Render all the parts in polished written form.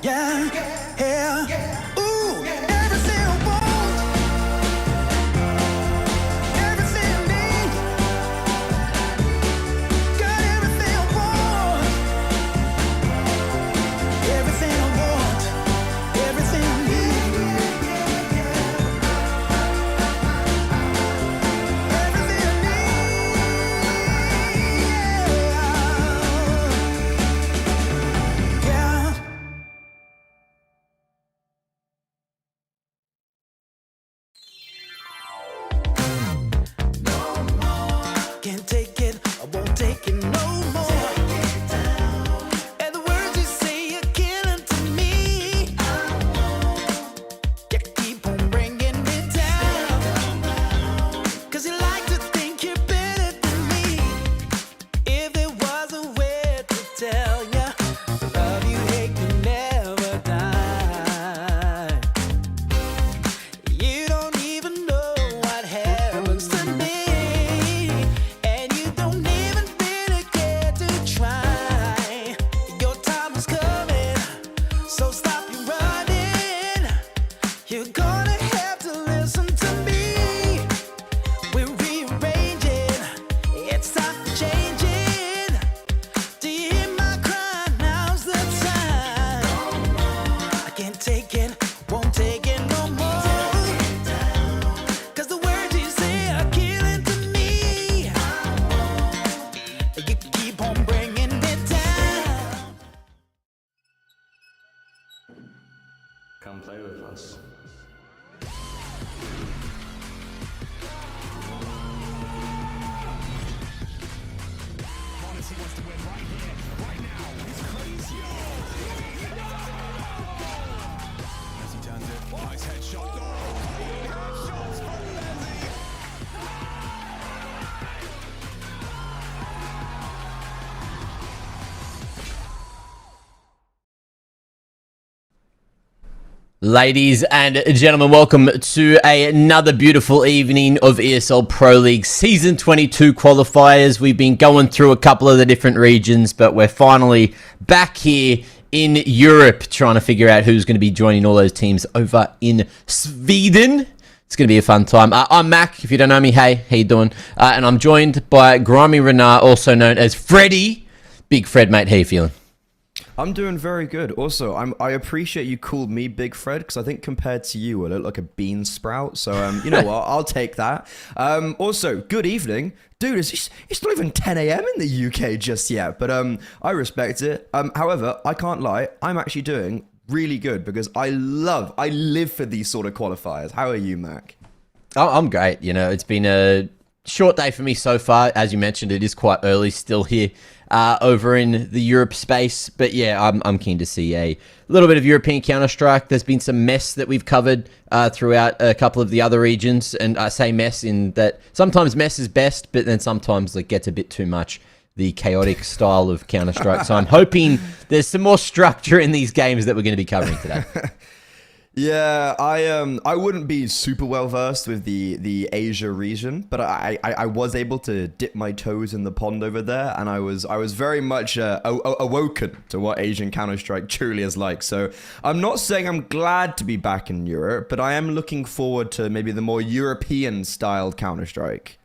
Yeah, yeah. Ooh, everything I want, everything I need. Got everything I want, everything I want, everything I need. Everything I need. Yeah. Can't take it, I won't take it no more. And the words you say are killing to me. You keep on bringing me down. 'Cause you like to think you're better than me. If there was a way to tell ya, the love you hate can never die. You don't even know what happens to me. And you don't even really care to try. Your time is coming, so stop your running. You're gonna have to listen to me. We're rearranging, it's time for changing. Do you hear my cry? Now's the time. I can't take it, won't take it no more. 'Cause the words you say are killing to me. You keep on bringing it down. Come play with us. Ladies and gentlemen, welcome to another beautiful evening of ESL Pro League Season 22 qualifiers. We've been going through a couple of the different regions, but we're finally back here in Europe trying to figure out who's going to be joining all those teams over in Sweden. It's going to be a fun time. I'm Mac, if you don't know me. Hey, how you doing? And I'm joined by Grimy Renard, also known as Freddy. Big Fred, mate, how you feeling? I'm doing very good. Also, I appreciate you called me Big Fred because I think compared to you, I look like a bean sprout. So, you know what? I'll take that. Also, good evening. Dude, it's not even 10 a.m. in the UK just yet, but I respect it. However, I can't lie. I'm actually doing really good because I live for these sort of qualifiers. How are you, Mac? Oh, I'm great. You know, it's been a short day for me so far. As you mentioned, it is quite early still here over in the Europe space. But yeah, I'm keen to see a little bit of European Counter-Strike. There's been some mess that we've covered throughout a couple of the other regions. And I say mess in that sometimes mess is best, but then sometimes it gets a bit too much, the chaotic style of Counter-Strike. So I'm hoping there's some more structure in these games that we're going to be covering today. Yeah, I wouldn't be super well versed with the Asia region, but I was able to dip my toes in the pond over there, and I was very much awoken to what Asian Counter-Strike truly is like. So I'm not saying I'm glad to be back in Europe, but I am looking forward to maybe the more European styled Counter-Strike.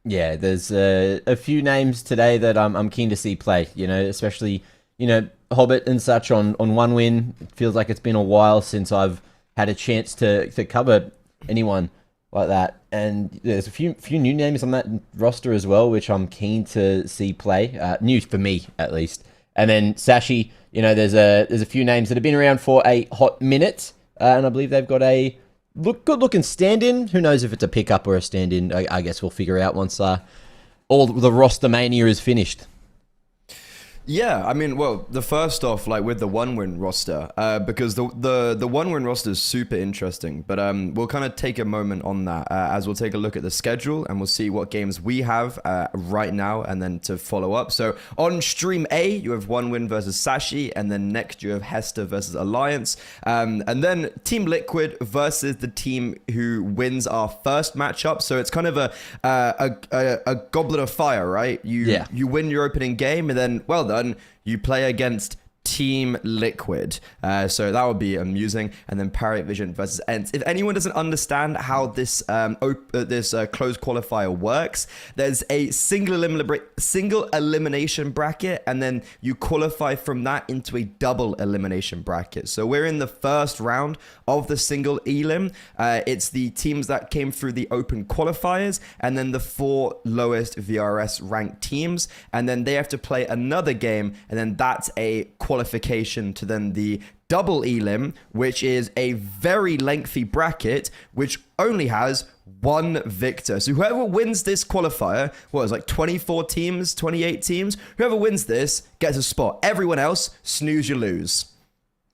Yeah, there's a few names today that I'm keen to see play, you know, especially, you know, Hobbit and such on One Win. It feels like it's been a while since I've had a chance to cover anyone like that. And there's a few new names on that roster as well, which I'm keen to see play. New for me, at least. And then Sashi, you know, there's a few names that have been around for a hot minute. And I believe they've got a good-looking stand-in. Who knows if it's a pickup or a stand-in? I guess we'll figure out once all the roster mania is finished. Yeah, I mean, well, the first off, like with the one-win roster, because the one-win roster is super interesting, but we'll kind of take a moment on that as we'll take a look at the schedule and we'll see what games we have right now and then to follow up. So on stream A, you have One Win versus Sashi, and then next you have Hester versus Alliance, and then Team Liquid versus the team who wins our first matchup. So it's kind of a goblet of fire, right? You win your opening game, and then, well done, you play against Team Liquid. So that would be amusing. And then Parrot Vision versus Ents. If anyone doesn't understand how this closed qualifier works, there's a single elimination bracket, and then you qualify from that into a double elimination bracket. So we're in the first round of the single elim. It's the teams that came through the open qualifiers, and then the 4 lowest VRS ranked teams, and then they have to play another game, and then that's a qualification to then the double elim, which is a very lengthy bracket which only has 1 victor. So whoever wins this qualifier, what is like 24 teams, 28 teams, whoever wins this gets a spot. Everyone else, snooze, you lose.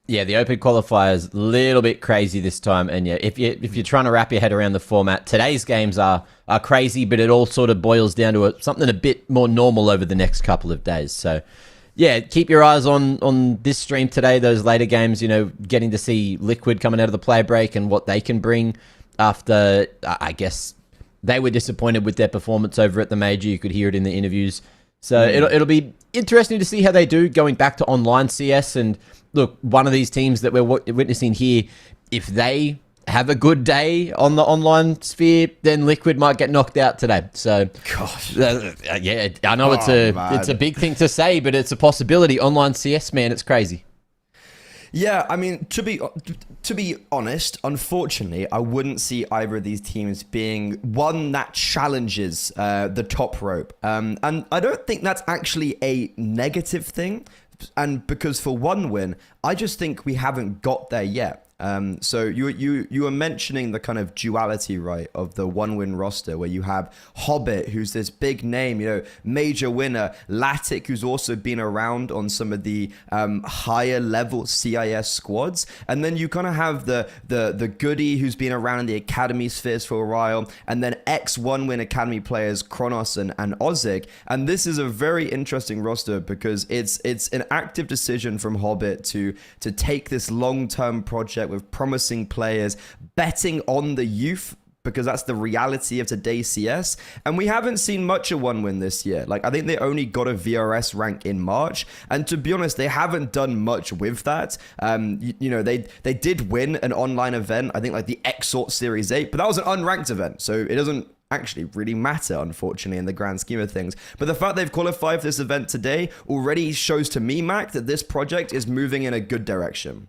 Yeah, the open qualifiers a little bit crazy this time, and yeah, if you're trying to wrap your head around the format, today's games are crazy, but it all sort of boils down to something a bit more normal over the next couple of days. So yeah, keep your eyes on this stream today, those later games, getting to see Liquid coming out of the play break and what they can bring after, I guess, they were disappointed with their performance over at the Major. You could hear it in the interviews. So it'll be interesting to see how they do going back to online CS. And look, one of these teams that we're witnessing here, if they have a good day on the online sphere, then Liquid might get knocked out today. So, gosh, yeah, I know it's a big thing to say, but it's a possibility. Online CS, man, it's crazy. Yeah, I mean, to be honest, unfortunately, I wouldn't see either of these teams being one that challenges the top rope. And I don't think that's actually a negative thing. And because for one win, I just think we haven't got there yet. So you were mentioning the kind of duality, right, of the 1-win roster where you have Hobbit, who's this big name, major winner, Latic, who's also been around on some of the higher level CIS squads, and then you kind of have the Goody, who's been around in the academy spheres for a while, and then ex-1-win academy players Kronos and Ozik. And this is a very interesting roster because it's an active decision from Hobbit to take this long-term project with promising players, betting on the youth, because that's the reality of today's CS. And we haven't seen much of 1-win this year. Like, I think they only got a VRS rank in March, and to be honest, they haven't done much with that. They did win an online event, I think like the Exort Series 8, but that was an unranked event, so it doesn't actually really matter, unfortunately, in the grand scheme of things. But the fact they've qualified for this event today already shows to me, Mac, that this project is moving in a good direction.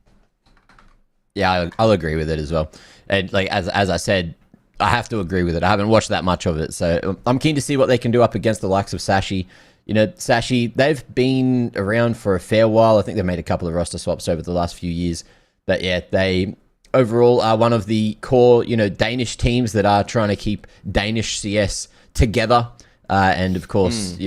Yeah, I'll agree with it as well. And like as I said, I have to agree with it. I haven't watched that much of it, so I'm keen to see what they can do up against the likes of Sashi. Sashi, they've been around for a fair while. I think they've made a couple of roster swaps over the last few years. But yeah, they overall are one of the core, Danish teams that are trying to keep Danish CS together. And of course,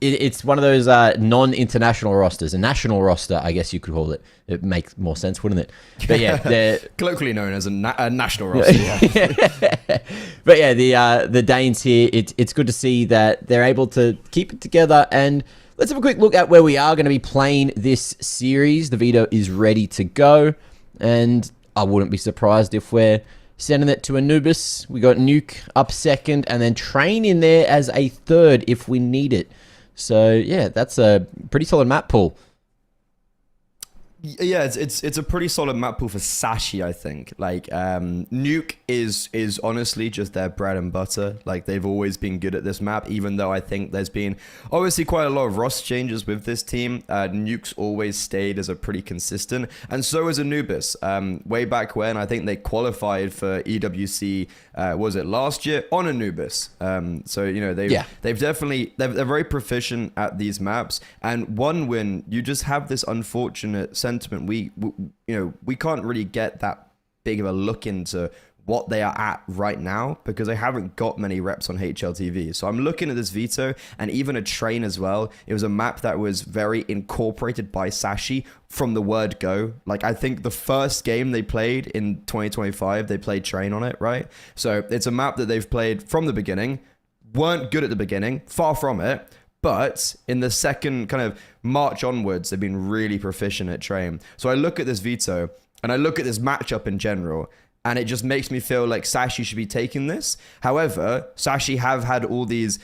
it's one of those non-international rosters, a national roster, I guess you could call it. It makes more sense, wouldn't it? But yeah, they're colloquially known as a national roster. Yeah. But yeah, the Danes here, it's good to see that they're able to keep it together. And let's have a quick look at where we are going to be playing this series. The Veto is ready to go, and I wouldn't be surprised if we're sending it to Anubis. We got Nuke up second, and then Train in there as a third if we need it. So yeah, that's a pretty solid map pool. Yeah, it's a pretty solid map pool for Sashi, I think. Like, Nuke is honestly just their bread and butter. Like, they've always been good at this map, even though I think there's been obviously quite a lot of roster changes with this team. Nuke's always stayed as a pretty consistent, and so is Anubis. Way back when, I think they qualified for EWC, was it last year, on Anubis. So, they've definitely, they're very proficient at these maps, and 1-win, you just have this unfortunate sentiment. We can't really get that big of a look into what they are at right now because they haven't got many reps on HLTV. So I'm looking at this Veto and even a Train as well. It was a map that was very incorporated by Sashi from the word go. Like, I think the first game they played in 2025, they played Train on it, right? So it's a map that they've played from the beginning. Weren't good at the beginning, far from it. But in the second kind of March onwards, they've been really proficient at Train. So I look at this Veto and I look at this matchup in general, and it just makes me feel like Sashi should be taking this. However, Sashi have had all these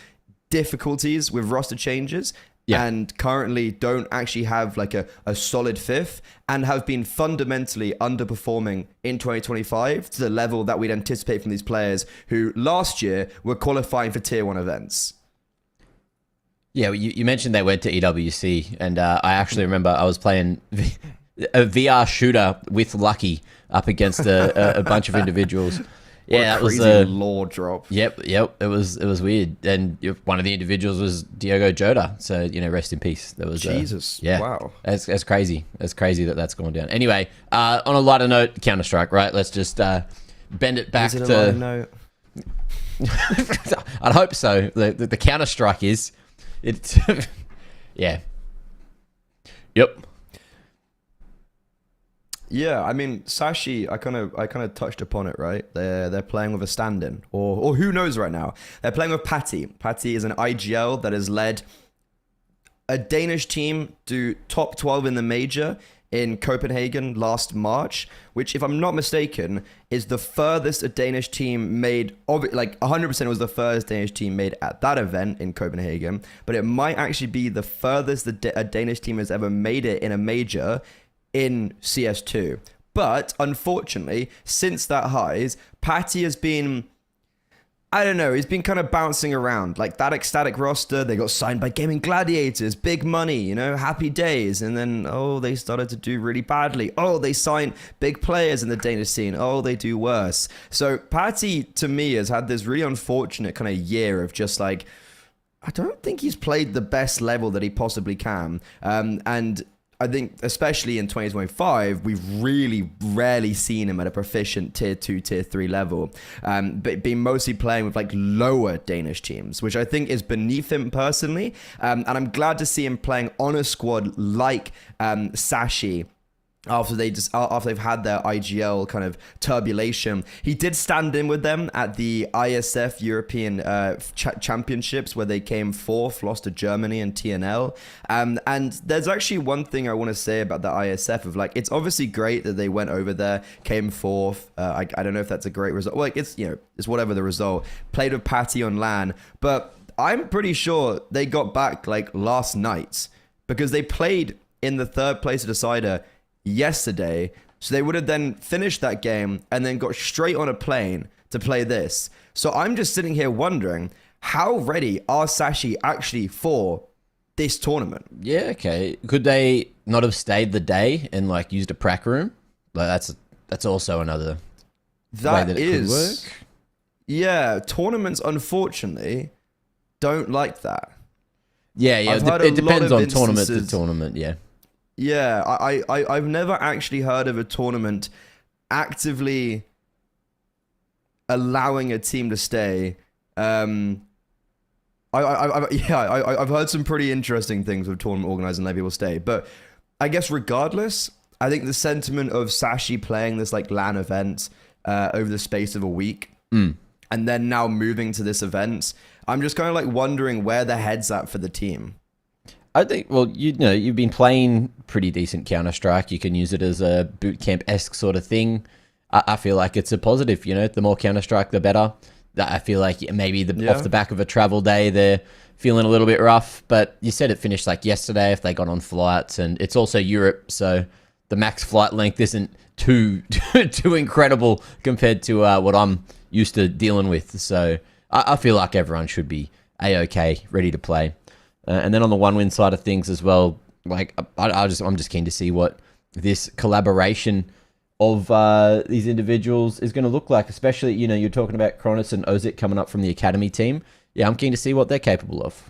difficulties with roster changes. Yeah. and currently don't actually have like a solid fifth and have been fundamentally underperforming in 2025 to the level that we'd anticipate from these players who last year were qualifying for tier 1 events. Yeah, you mentioned they went to EWC, and I actually remember I was playing a VR shooter with Lucky up against a bunch of individuals. Yeah, that was a lore drop. Yep. It was weird, and one of the individuals was Diogo Jota. So rest in peace. That was Jesus. yeah, Wow. That's crazy. That's crazy that's gone down. Anyway, on a lighter note, Counter Strike. Right, let's just bend it back Is it a to. lighter note? I'd hope so. The Counter Strike is. It's yeah. Yep. Yeah, I mean, Sashi, I kind of touched upon it, right? They're playing with a stand-in, or who knows right now. They're playing with Patty. Patty is an IGL that has led a Danish team to top 12 in the major in Copenhagen last March, which, if I'm not mistaken, is the furthest a Danish team made, like 100% was the first Danish team made at that event in Copenhagen, but it might actually be the furthest a Danish team has ever made it in a major in CS2. But unfortunately, since that highs, Patty has been, I don't know, he's been kind of bouncing around. Like that ecstatic roster, they got signed by Gaming Gladiators, big money, happy days. And then, they started to do really badly. They signed big players in the Danish scene. They do worse. So Patty, to me, has had this really unfortunate kind of year of just like, I don't think he's played the best level that he possibly can. And I think, especially in 2025, we've really rarely seen him at a proficient tier 2, tier 3 level, but being mostly playing with like lower Danish teams, which I think is beneath him personally. And I'm glad to see him playing on a squad like Sashi. After they've had their IGL kind of turbulation, he did stand in with them at the ISF European Championships, where they came fourth, lost to Germany and TNL. And there's actually one thing I want to say about the ISF of like, it's obviously great that they went over there, came fourth. I don't know if that's a great result. Like it's whatever the result. Played with Patty on LAN, but I'm pretty sure they got back like last night because they played in the third place decider yesterday, so they would have then finished that game and then got straight on a plane to play this. So I'm just sitting here wondering, how ready are Sashi actually for this tournament? Yeah, okay. Could they not have stayed the day and like used a prac room? Like that's also another way that it could work. Yeah, tournaments unfortunately don't like that. Yeah. It depends on tournament to tournament. Yeah. Yeah, I've never actually heard of a tournament actively allowing a team to stay. I've heard some pretty interesting things with tournament organizing letting people stay. But I guess regardless, I think the sentiment of Sashi playing this like LAN event over the space of a week and then now moving to this event, I'm just kind of like wondering where their head's at for the team. I think, well, you've been playing pretty decent Counter-Strike. You can use it as a boot camp-esque sort of thing. I feel like it's a positive, the more Counter-Strike, the better. I feel like maybe off the back of a travel day, they're feeling a little bit rough. But you said it finished like yesterday if they got on flights. And it's also Europe, so the max flight length isn't too incredible compared to what I'm used to dealing with. So I feel like everyone should be A-okay, ready to play. And then on the one-win side of things as well, like I'm just keen to see what this collaboration of these individuals is going to look like. Especially, you're talking about Kronos and Ozik coming up from the academy team. Yeah, I'm keen to see what they're capable of.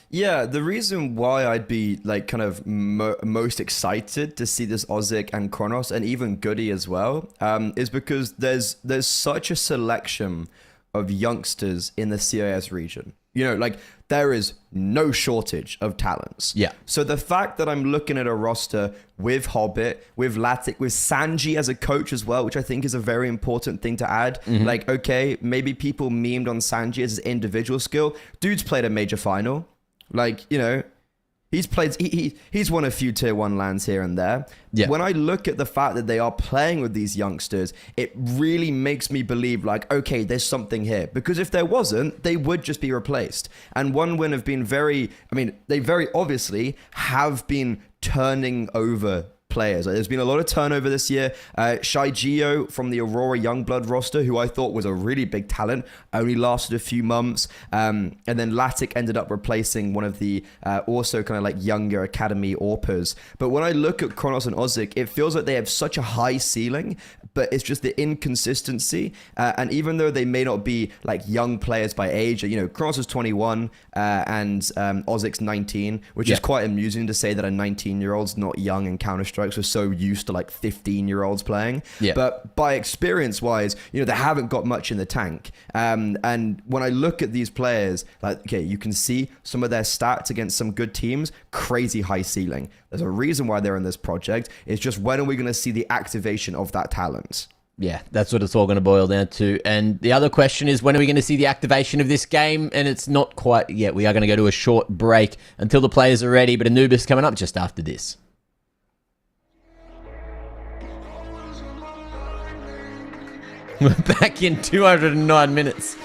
Yeah, the reason why I'd be like kind of most excited to see this Ozik and Kronos and even Goody as well is because there's such a selection of youngsters in the CIS region. Like there is no shortage of talents. Yeah. So the fact that I'm looking at a roster with Hobbit, with Latic, with Sanji as a coach as well, which I think is a very important thing to add. Mm-hmm. Like, okay, maybe people memed on Sanji as his individual skill. Dude's played a major final. Like, He's played. He's won a few tier 1 lands here and there. Yeah. When I look at the fact that they are playing with these youngsters, it really makes me believe like, okay, there's something here. Because if there wasn't, they would just be replaced. And One Win have been they very obviously have been turning over players. There's been a lot of turnover this year. Shai Gio from the Aurora Youngblood roster, who I thought was a really big talent, only lasted a few months. And then Latic ended up replacing one of the also kind of like younger academy AWPers. But when I look at Kronos and Ozik, it feels like they have such a high ceiling, but it's just the inconsistency. And even though they may not be like young players by age, you know, Kronos is 21 and Ozik's 19, which is quite amusing to say that a 19-year-old's not young in Counter-Strike. We're so used to like 15-year-olds playing. Yeah. But by experience-wise, you know, they haven't got much in the tank. And when I look at these players, like, okay, you can see some of their stats against some good teams, crazy high ceiling. There's a reason why they're in this project. It's just, when are we going to see the activation of that talent? Yeah, that's what it's all going to boil down to. And the other question is, when are we going to see the activation of this game? And it's not quite yet. We are going to go to a short break until the players are ready, but Anubis coming up just after this. We're back in 209 minutes.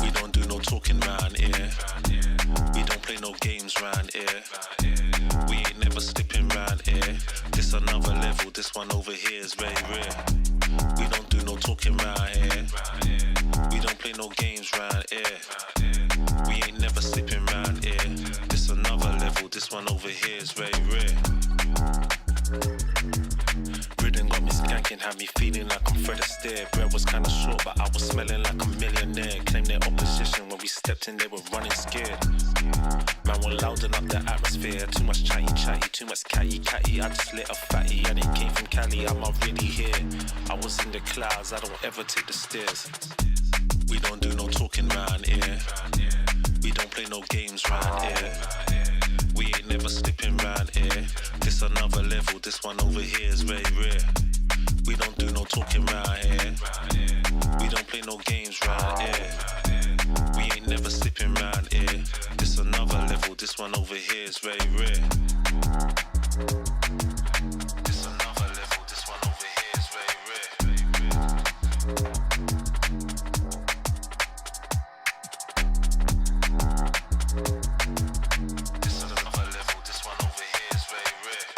We don't do no talking round here. We don't play no games round here. We ain't never slipping round here. This another level, this one over here is very rare. We don't do no talking round here. We don't play no games round here. We ain't never slipping round here. This another level, this one over here is very rare. Rhythm got me skanking, had me feeling like I'm Fred Astaire. Bread was kinda short, but I was smelling like a millionaire. Claimed their opposition when we stepped in, they were running scared. Man, we're louding up the atmosphere. Too much chatty, too much catty. I just lit a fatty and it came from Cali. I'm already here. I was in the clouds, I don't ever take the stairs. We don't do no talking round here. We don't play no games round here. We ain't never slipping round here. This another level, this one over here is very rare. We don't do no talking round here. We don't play no games round here. We ain't never slipping round here. This another level, this one over here is very rare. This another level, this one over here is very rare. This another level, this one over here is very rare.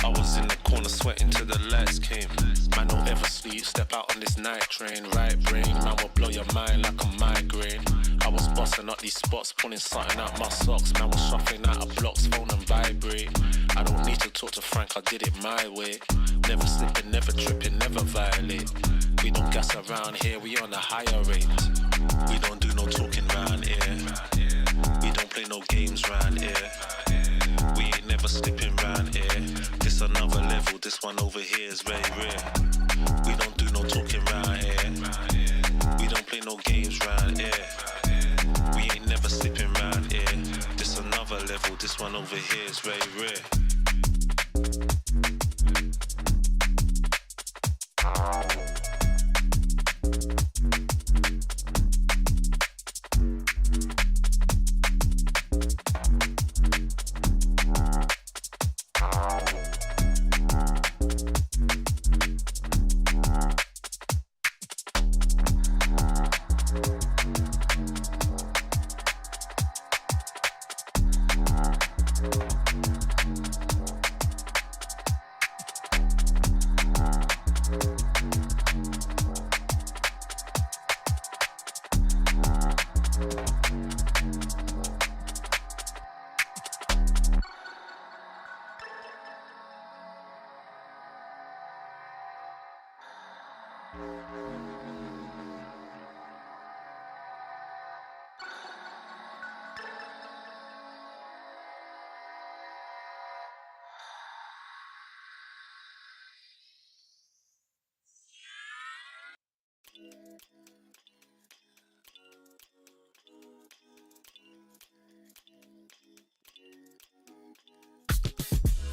I was in the corner sweating till the lights came. Man, don't ever sleep, step out on this night train. Right brain, man will blow your mind like a migraine. I was busting up these spots, pulling something out my socks. Man was shuffling out of blocks, phone and vibrate. I don't need to talk to Frank, I did it my way. Never slipping, never tripping, never violate. We don't gas around here, we on a higher rate. We don't do no talking round here. We don't play no games round here. We ain't never slipping round here. This another level, this one over here is very rare. We don't do no talking round here. We don't play no games round here. We ain't never slipping round here. This another level, this one over here is very rare.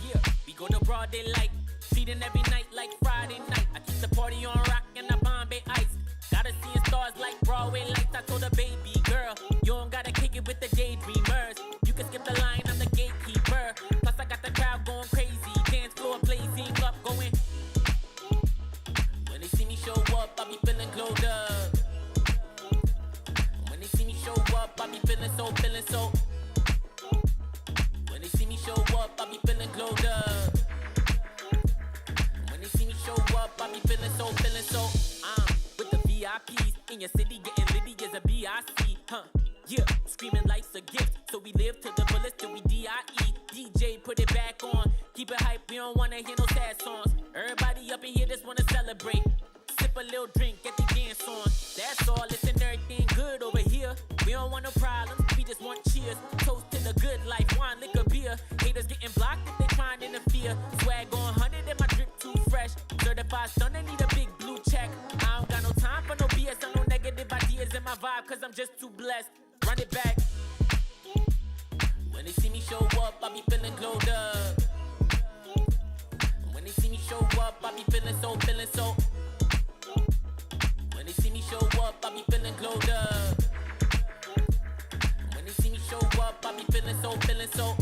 Yeah, we go to broad daylight, feeding every night like Friday night. I keep the party on rock and the Bombay ice. Gotta see stars like Broadway lights. I told her, baby girl, you don't gotta kick it with the daydreamers. You can skip the line, I'm the gatekeeper. Plus I got the crowd going crazy, dance floor blazing up, going. When they see me show up, I be feeling glowed up. When they see me show up, I be feeling so. When they see me show up, I be feeling glowed up. When they see me show up, I be feeling so. With the VIPs in your city, getting litty as a BIC, huh? Yeah, screaming life's a gift, so we live to the fullest till we DIE. DJ, put it back on, keep it hype, we don't wanna hear no sad songs. Everybody up in here just wanna celebrate. Sip a little drink, get the dance dance on. That's all, listen, everything good over here. We don't want no problems, we just want cheers. Toast to the good life, wine, liquor, beer. Haters getting blocked if they trying to interfere. Swag on 100 and my drip too fresh. Certified stunner, need a big blue check. I don't got no time for no BS and no negative ideas in my vibe, cause I'm just too blessed. Run it back. When they see me show up, I be feeling glowed up. When they see me show up, I be feeling so, feeling so. When they see me show up, I be feeling glowed up. When they see me show up, I be feeling so, feeling so.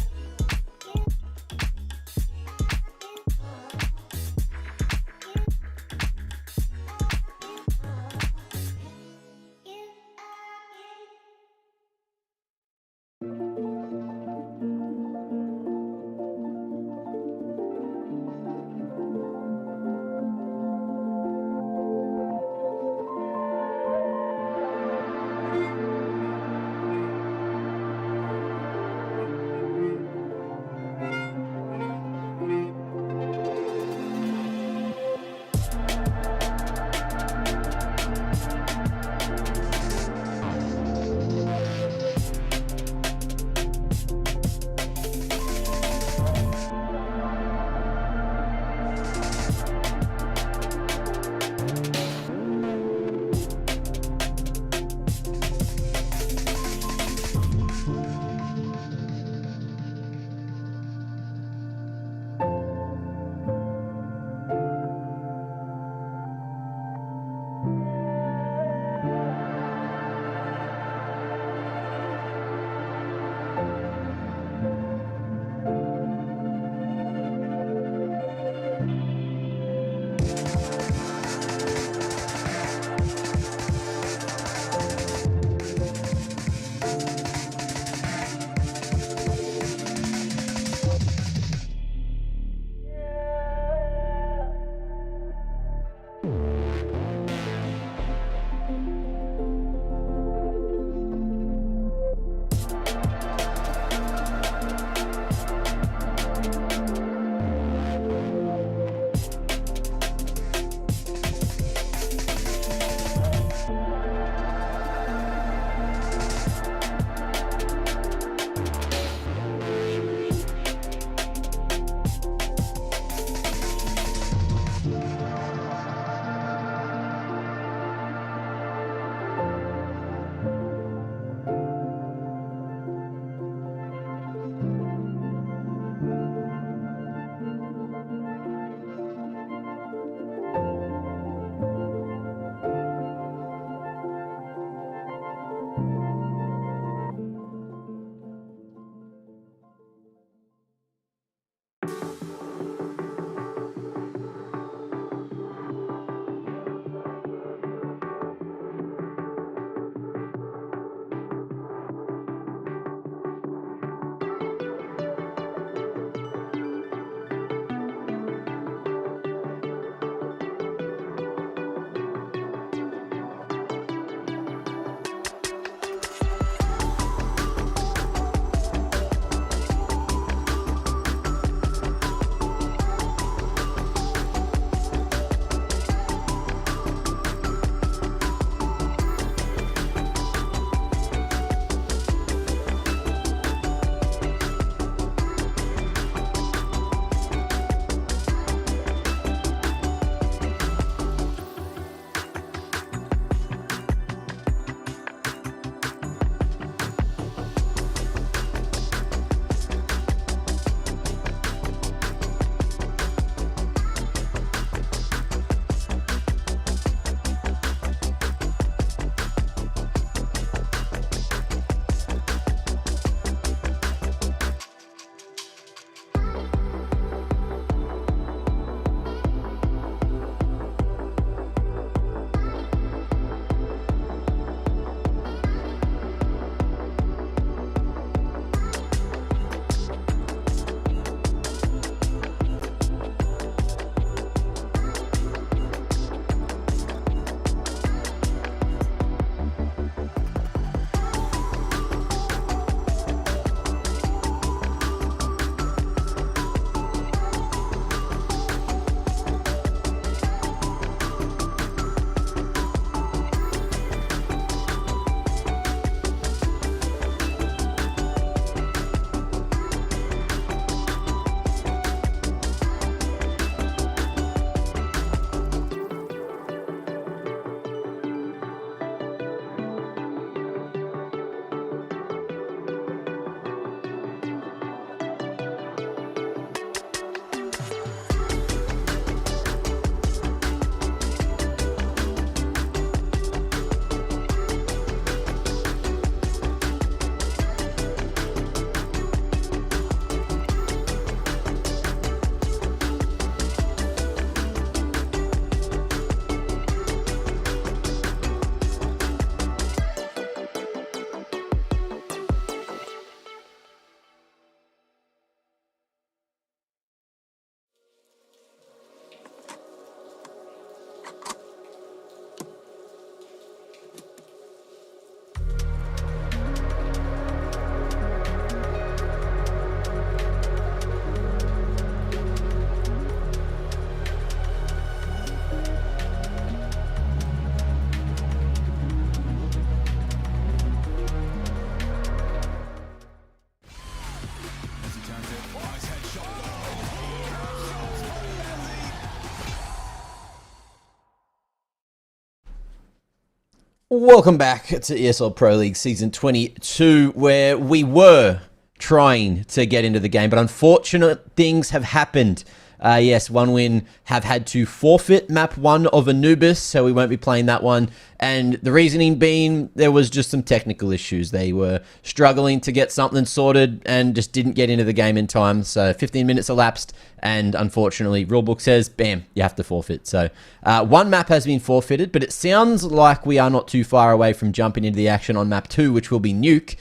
Welcome back to ESL Pro League Season 22, where we were trying to get into the game, but unfortunate things have happened. Yes, One Win have had to forfeit map 1 of Anubis, so we won't be playing that one. And the reasoning being there was just some technical issues. They were struggling to get something sorted and just didn't get into the game in time. So 15 minutes elapsed, and unfortunately, rulebook says, bam, you have to forfeit. So one map has been forfeited, but it sounds like we are not too far away from jumping into the action on map 2, which will be Nuke.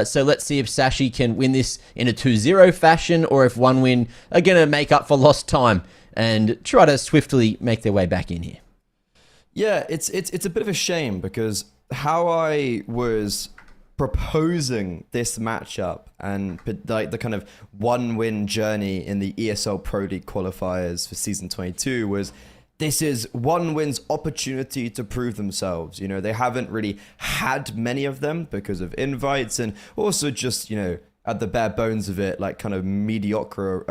So let's see if Sashi can win this in a 2-0 fashion, or if One Win are going to make up for lost time and try to swiftly make their way back in here. Yeah, it's a bit of a shame because how I was proposing this matchup and like the kind of one-win journey in the ESL Pro League qualifiers for season 22 was, this is One Win's opportunity to prove themselves. You know, they haven't really had many of them because of invites and also just, you know, at the bare bones of it, like kind of mediocre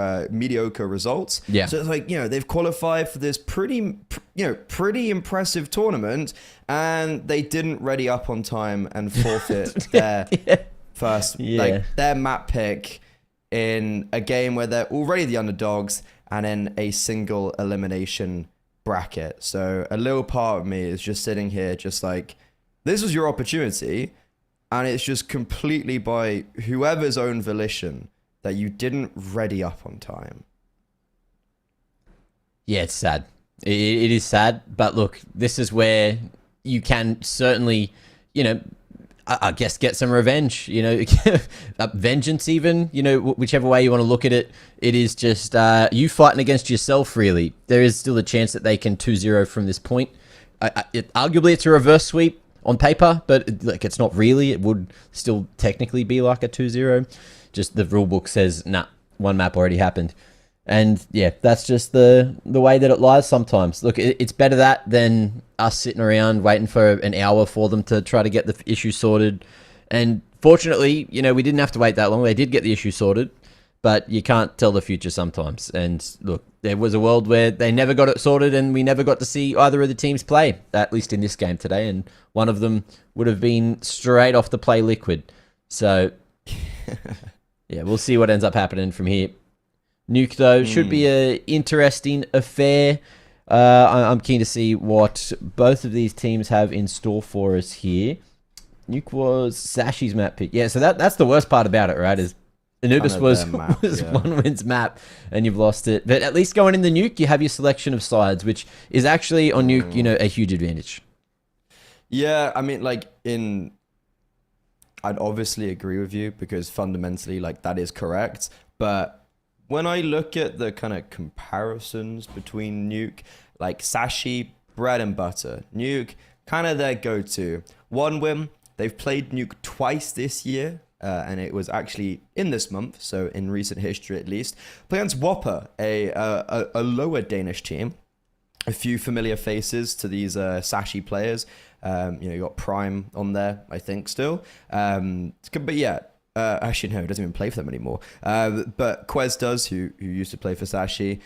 results. Yeah. So it's like, you know, they've qualified for this pretty impressive tournament, and they didn't ready up on time and forfeit their first, like their map pick in a game where they're already the underdogs and in a single elimination bracket. So a little part of me is just sitting here just like, this was your opportunity, and it's just completely by whoever's own volition that you didn't ready up on time. Yeah, it's sad. It is sad, but look, this is where you can certainly, you know, I guess get some revenge, you know, vengeance even, you know, whichever way you want to look at it. It is just you fighting against yourself, really. There is still a chance that they can 2-0 from this point. Arguably, it's a reverse sweep on paper, but like it's not really. It would still technically be like a 2-0. Just the rule book says, nah, one map already happened. And yeah, that's just the way that it lies sometimes. Look, it's better that than us sitting around waiting for an hour for them to try to get the issue sorted. And fortunately, you know, we didn't have to wait that long. They did get the issue sorted, but you can't tell the future sometimes. And look, there was a world where they never got it sorted and we never got to see either of the teams play, at least in this game today. And one of them would have been straight off the play liquid. So yeah, we'll see what ends up happening from here. Nuke, though, should be an interesting affair. I'm keen to see what both of these teams have in store for us here. Nuke was Sashi's map pick. Yeah, so that's the worst part about it, right? Is Anubis was One Win's map, and you've lost it. But at least going in the Nuke, you have your selection of sides, which is actually on Nuke, you know, a huge advantage. Yeah, I mean, like I'd obviously agree with you because fundamentally, like, that is correct. But when I look at the kind of comparisons between Nuke, like Sashi, bread and butter. Nuke, kind of their go-to. One Win, they've played Nuke twice this year, and it was actually in this month, so in recent history at least. Play against Whopper, a lower Danish team. A few familiar faces to these Sashi players. You know, you got Prime on there, I think, still. But yeah. Actually, no, he doesn't even play for them anymore. But Quez does, who used to play for Sashi.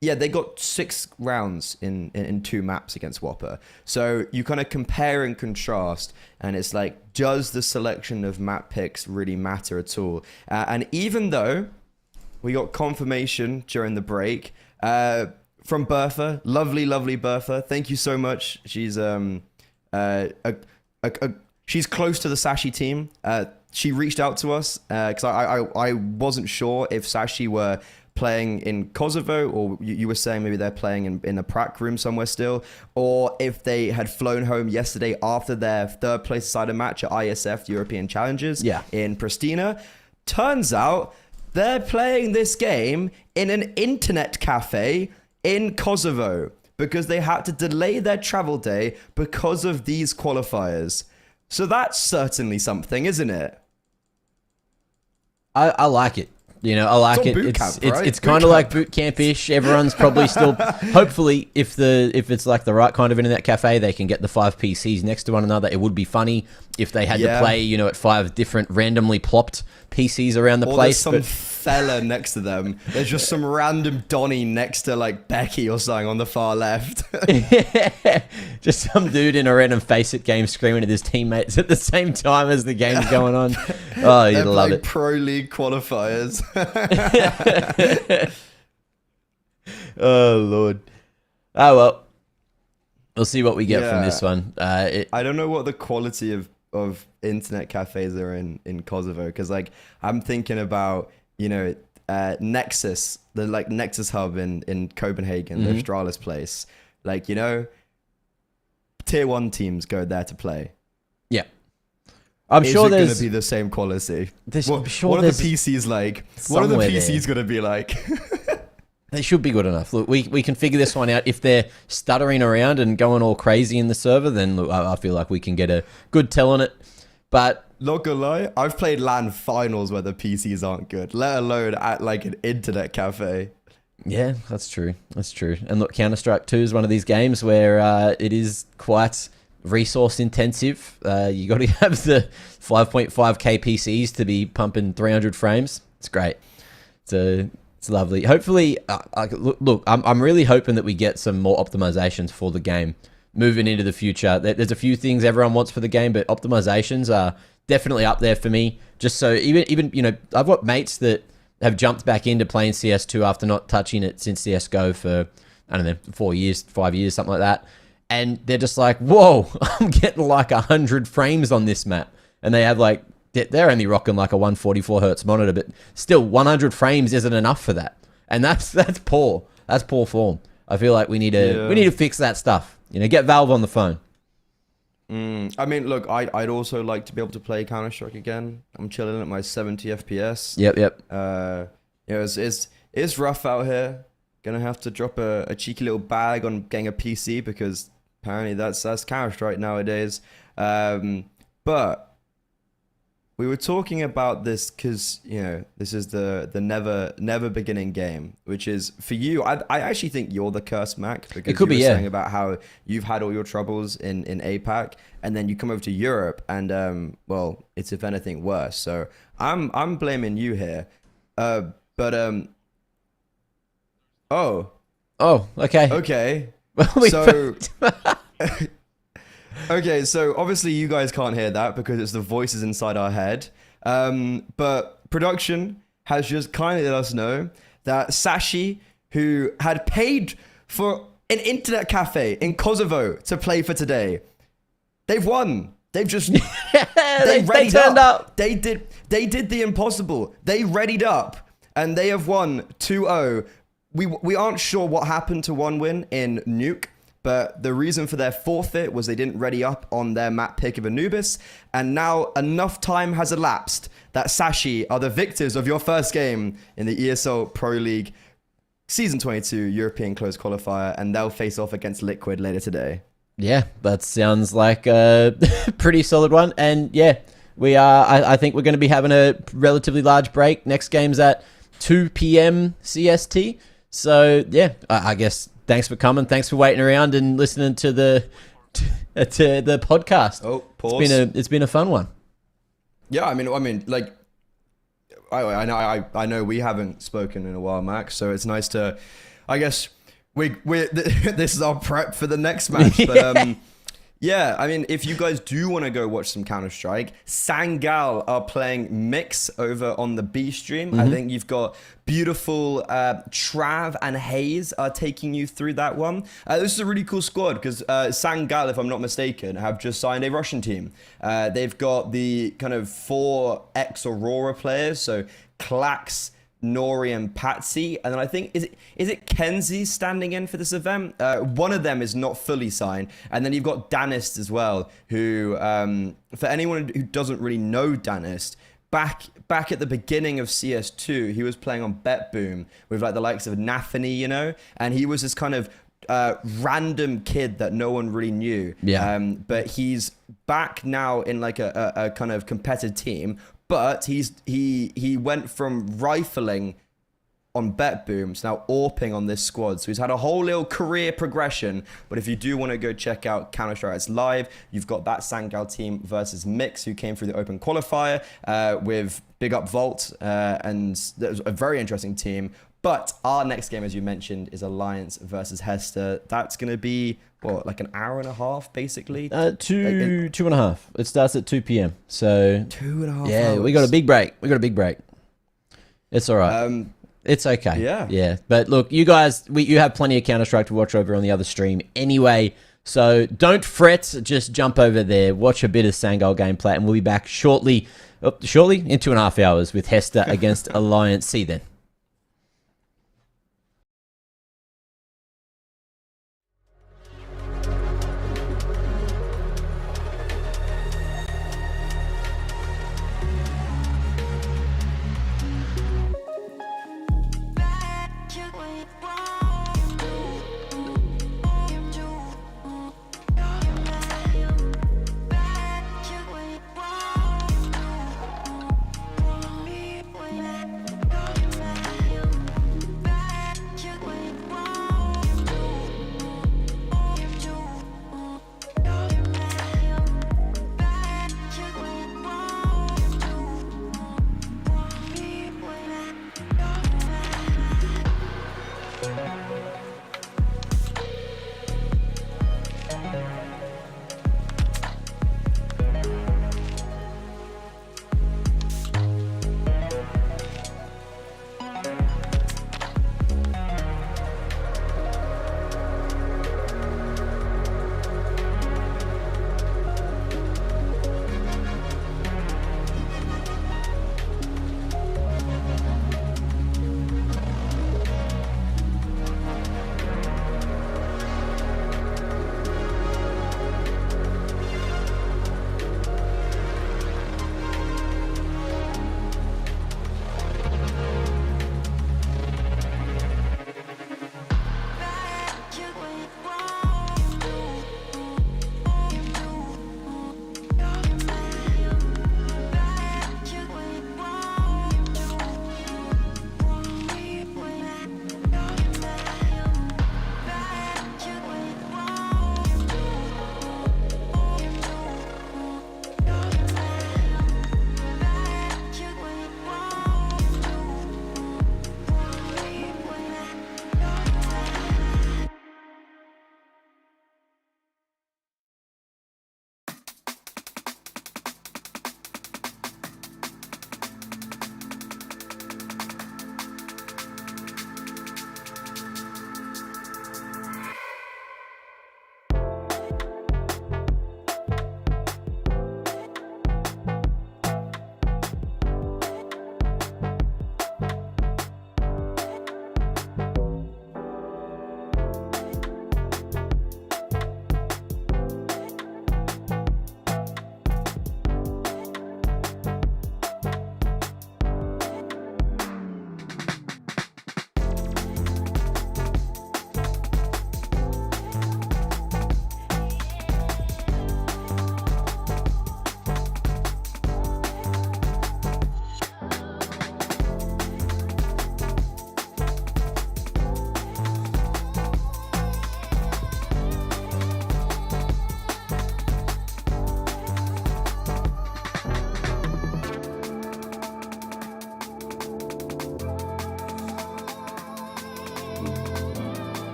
Yeah, they got 6 rounds in 2 maps against Whopper. So you kind of compare and contrast, and it's like, does the selection of map picks really matter at all? And even though we got confirmation during the break from Bertha, lovely Bertha, thank you so much. She's she's close to the Sashi team. She reached out to us because I wasn't sure if Sashi were playing in Kosovo, or you were saying maybe they're playing in a prac room somewhere still, or if they had flown home yesterday after their third place decider match at ISF European Challenges in Pristina. Turns out they're playing this game in an internet cafe in Kosovo because they had to delay their travel day because of these qualifiers. So that's certainly something, isn't it? I like it. You know, I like all it. boot It's camp, it's, right? it's Boot kind of like camp. boot camp-ish. Everyone's probably still, hopefully, if it's like the right kind of internet cafe, they can get the 5 PCs next to one another. It would be funny if they had to Yeah. play, you know, at 5 different randomly plopped PCs around the Or place. there's some fella next to them. There's just some random Donny next to like Becky or something on the far left. Just some dude in a random Face-It game screaming at his teammates at the same time as the game's going on. Oh, you'd They're love playing it. Pro League qualifiers. Oh, Lord. Oh, well. We'll see what we get from Yeah. this one. I don't know what the quality of internet cafes are in Kosovo, because like I'm thinking about, you know, Nexus, the like Nexus hub in Copenhagen, the Astralis place. Like, you know, tier 1 teams go there to play. Yeah. I'm Is sure it going there's... to be the same quality? I'm sure what are the there's PCs like? What are the somewhere PCs going to be like? They should be good enough. Look, we can figure this one out. If they're stuttering around and going all crazy in the server, then look, I feel like we can get a good tell on it. But Not gonna lie, I've played LAN finals where the PCs aren't good, let alone at like an internet cafe. yeah, that's true. That's true. And look, Counter-Strike 2 is one of these games where it is quite resource intensive. You got to have the 5.5k PCs to be pumping 300 frames. It's great. It's lovely. Hopefully, look, I'm really hoping that we get some more optimizations for the game moving into the future. There's a few things everyone wants for the game, but optimizations are definitely up there for me. Just so even you know, I've got mates that have jumped back into playing CS2 after not touching it since CS:GO for, I don't know, 4 years, 5 years, something like that. And they're just like, whoa, I'm getting like 100 frames on this map. And they have like, they're only rocking like a 144 hertz monitor, but still 100 frames isn't enough for that. And that's poor. That's poor form. I feel like we need to fix that stuff. You know, get Valve on the phone. I mean, look, I'd also like to be able to play Counter-Strike again. I'm chilling at my 70 FPS. Yep. You know, it's rough out here. Gonna have to drop a cheeky little bag on getting a PC because apparently that's Counter-Strike nowadays. But we were talking about this because, you know, this is the never beginning game, which is for you. I actually think you're the cursed Mac, because It could you be, were yeah. saying about how you've had all your troubles in APAC, and then you come over to Europe, and well, it's if anything worse. So I'm blaming you here. Oh, Okay. okay. We- So okay, so obviously you guys can't hear that because it's the voices inside our head. But production has just kindly let us know that Sashi, who had paid for an internet cafe in Kosovo to play for today, they've won. They've just they readied turned up. They did the impossible. They readied up and they have won 2-0. We aren't sure what happened to one win in Nuke, but the reason for their forfeit was they didn't ready up on their map pick of Anubis, and now enough time has elapsed that Sashi are the victors of your first game in the ESL Pro League Season 22 European Closed Qualifier, and they'll face off against Liquid later today. Yeah, that sounds like a pretty solid one. And yeah, we are. I think we're going to be having a relatively large break. Next game's at 2 p.m. CST. So yeah, I guess thanks for coming. Thanks for waiting around and listening to the podcast. Oh, pause. It's been a fun one. Yeah, I mean, like, I know we haven't spoken in a while, Max. So it's nice to, I guess this is our prep for the next match. But yeah, I mean, if you guys do want to go watch some Counter-Strike, Sangal are playing Mix over on the B stream. I think you've got beautiful Trav and Hayes are taking you through that one. This is a really cool squad because Sangal, if I'm not mistaken, have just signed a Russian team. They've got the kind of 4 ex-Aurora players, so Klax, Nori and Patsy, and then I think is it Kenzie standing in for this event? One of them is not fully signed, and then you've got Danist as well, who for anyone who doesn't really know Danist, back at the beginning of CS2, he was playing on Bet Boom with like the likes of Nathany, you know, and he was this kind of random kid that no one really knew. Yeah. But he's back now in like a kind of competitive team, but he went from rifling on Bet Booms, now AWPing on this squad. So he's had a whole little career progression. But if you do want to go check out Counter-Strike, it's live. You've got that Sangal team versus Mix, who came through the open qualifier with Big Up Vault. And that was a very interesting team. But our next game, as you mentioned, is Alliance versus Hester. That's going to be, what, like an hour and a half, basically? Two and a half. It starts at 2 p.m. So 2.5 yeah, hours. we got a big break. It's all right. It's okay. Yeah. But look, you guys, you have plenty of Counter-Strike to watch over on the other stream anyway. So don't fret. Just jump over there, watch a bit of Sangal gameplay, and we'll be back shortly in 2.5 hours with Hester against Alliance. See you then.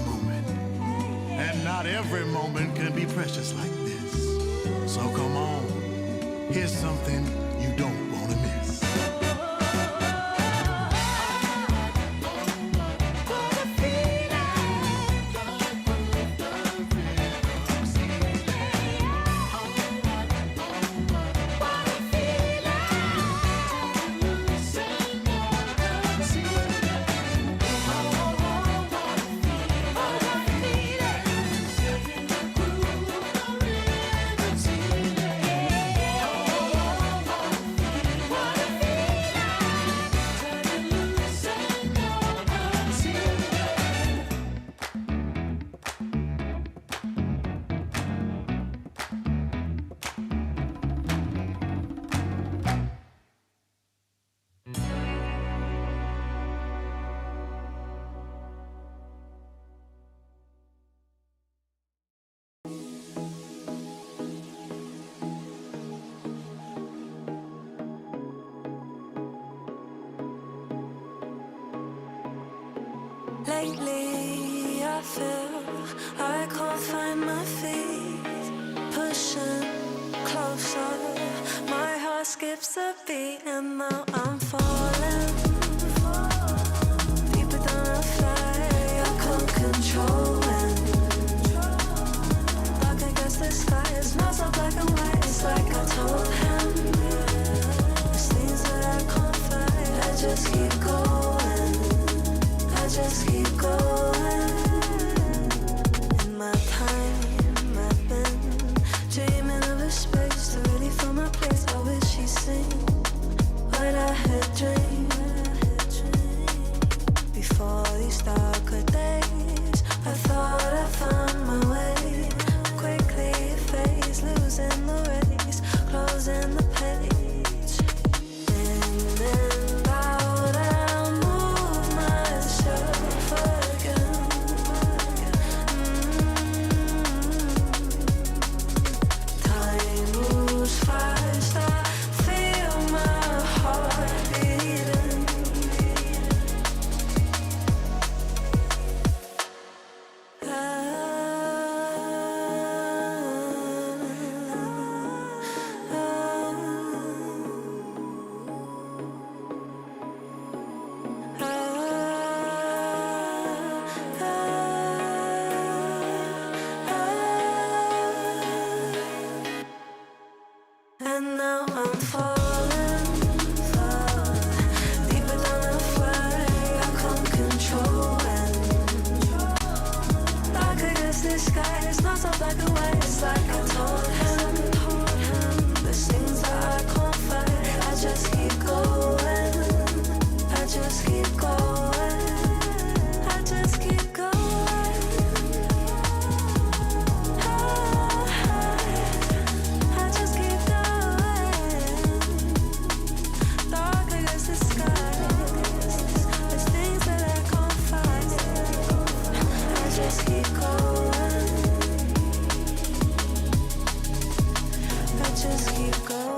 moment. And not every moment can be precious like this. So come on, here's something you don't want to miss. Lately, I feel I can't find my feet. Pushing closer, my heart skips a beat, and now I'm falling deeper than a fly. I can't control it. Dark against the sky, it's not so black and white. It's like I told him, there's things that I can't fight. I just keep going. I just keep going. In my time, I've been dreaming of a space to really find my place. I wish she'd sing what I had dreamed. Before these darker days, I thought I found my way. Quickly it fades, losing the race, closing the page. In and out, I'll move myself again. Time moves fast, I feel my heart beating. And now I'm falling, deeper than a fly. I can't control it. Dark against the sky, it's not so black and white. It's like I told him, there's things that I can't fight. I just keep going. I just keep going. I just keep going. I just keep going. Dark against the sky. There's things that I can't fight. I just keep going. I just keep going.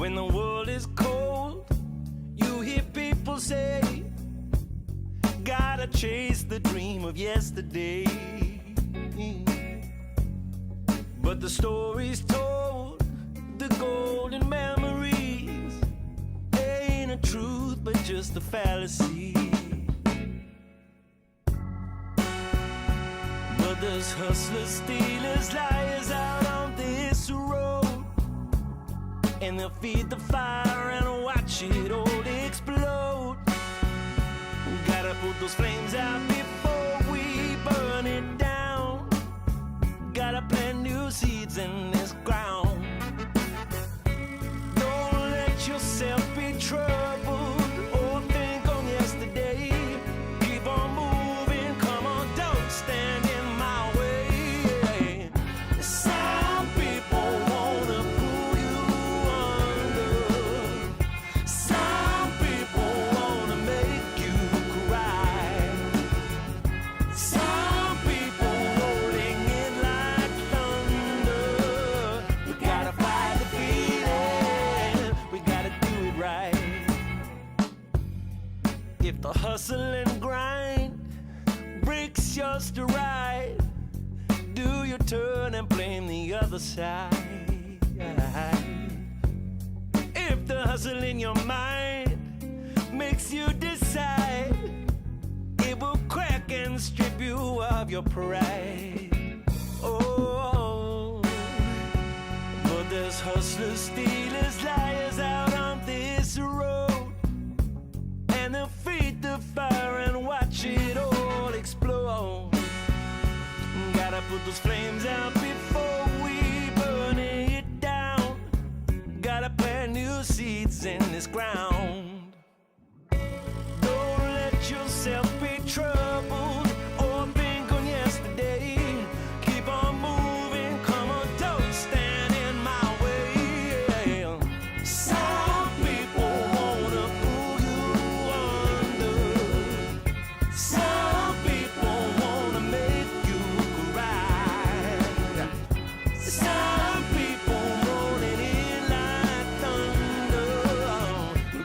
When the world is cold, you hear people say, gotta chase the dream of yesterday. But the stories told, the golden memories, ain't a truth but just a fallacy. But there's hustlers, stealers, liars out on this road, and they'll feed the fire and watch it all explode. Gotta put those flames out before we burn it down. Gotta plant new seeds in this ground. Don't let yourself be troubled or think on yesterday. Keep on moving, come on, don't stand in my way. Some people wanna pull you under. Some people wanna make you cry. Some people rolling in like thunder. We gotta fight the feeling, we gotta do it right. If the hustle and grind breaks your stride, do your turn and blame the other side. If the hustle in your mind makes you decide, it will crack and strip you of your pride. Oh, but there's hustlers, stealers, liars out on this road, and they'll feed the fire and watch it all explode. Gotta put those flames out before we burn it down. Gotta plant new seeds in this ground. Don't let yourself be troubled or think on yesterday. Keep on moving, come on, don't stand in my way. Some people wanna pull you under. Some people wanna make you cry. Some people rolling in like thunder. We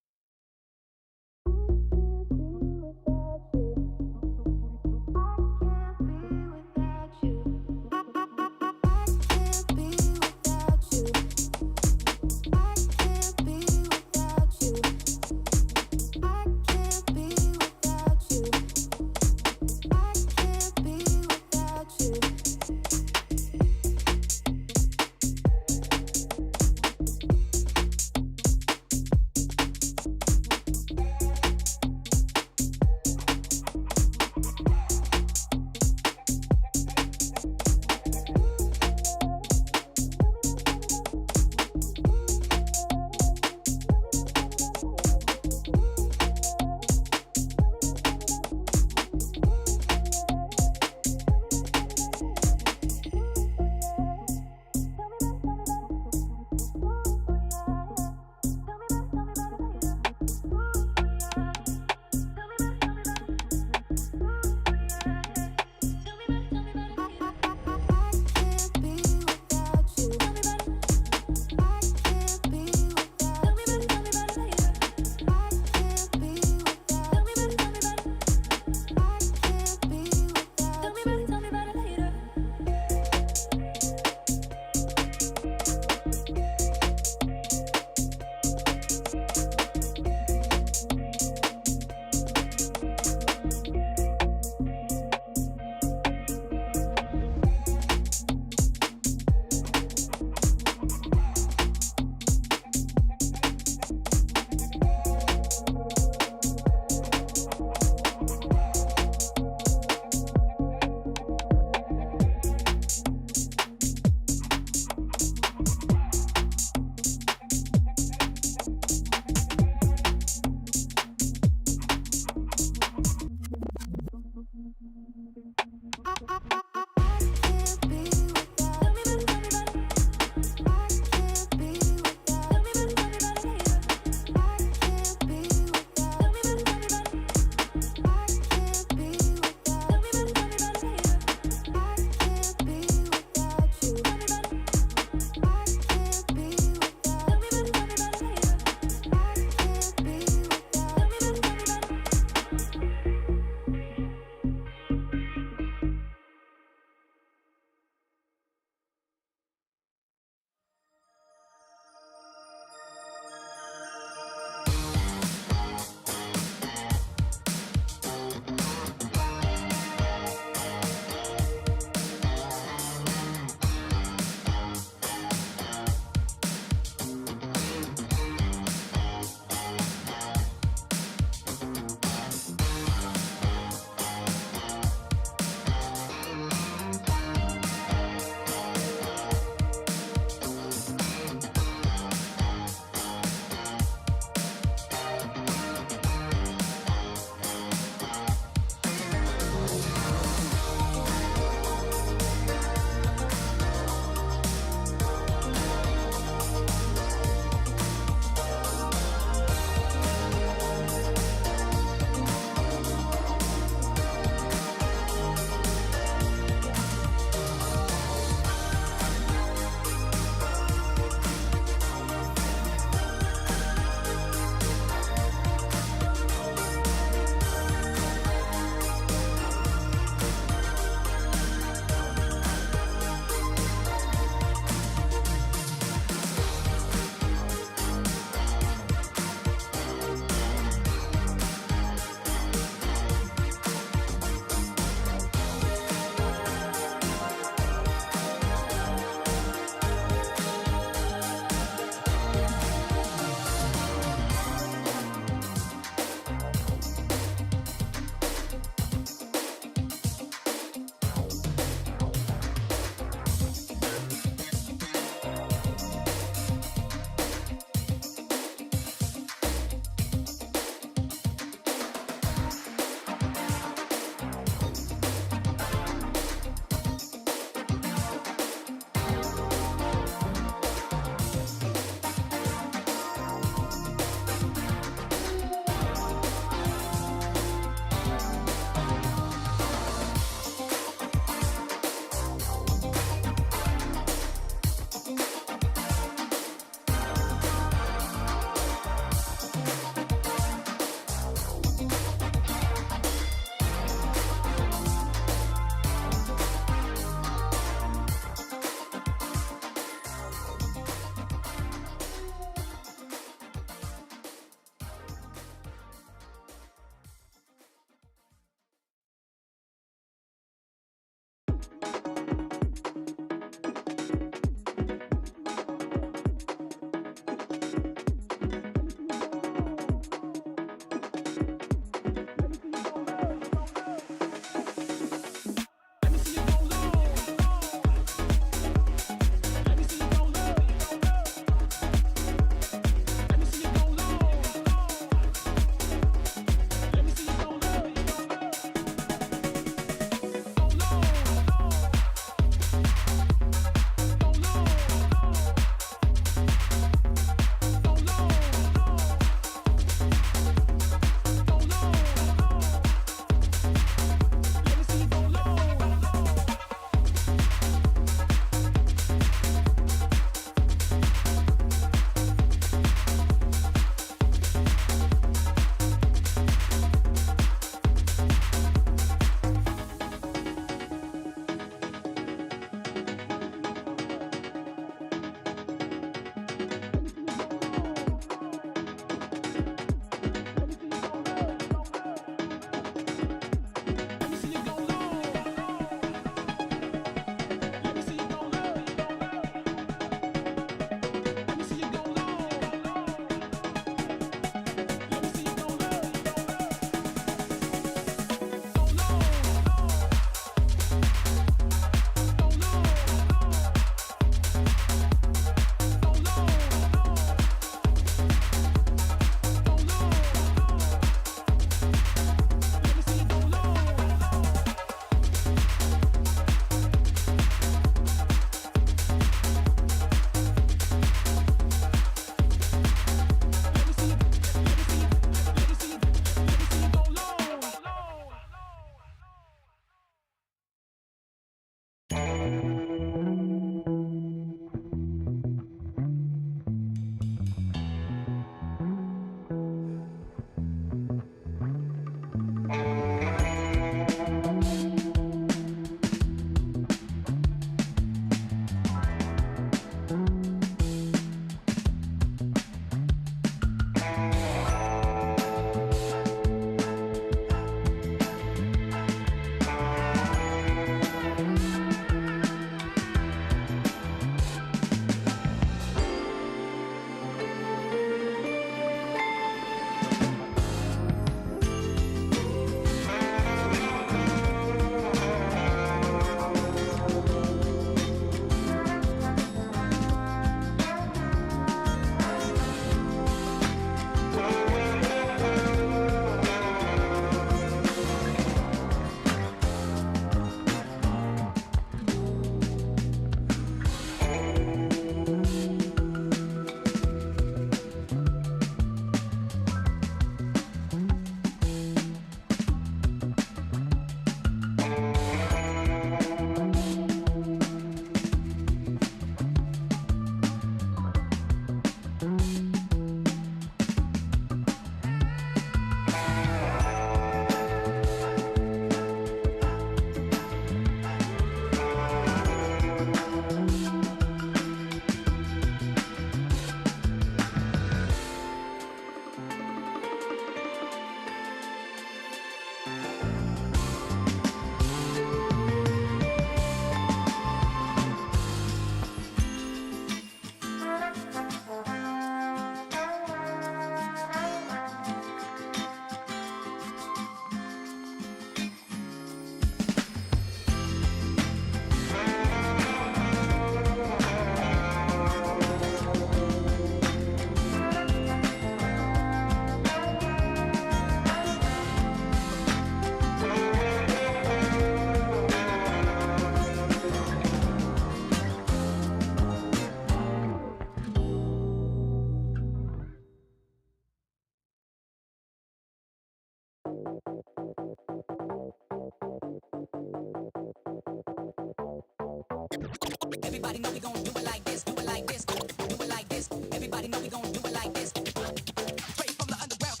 Everybody know we gon' do it like this, do it like this, do it like this. Everybody know we gon' do it like this. Straight from the underground.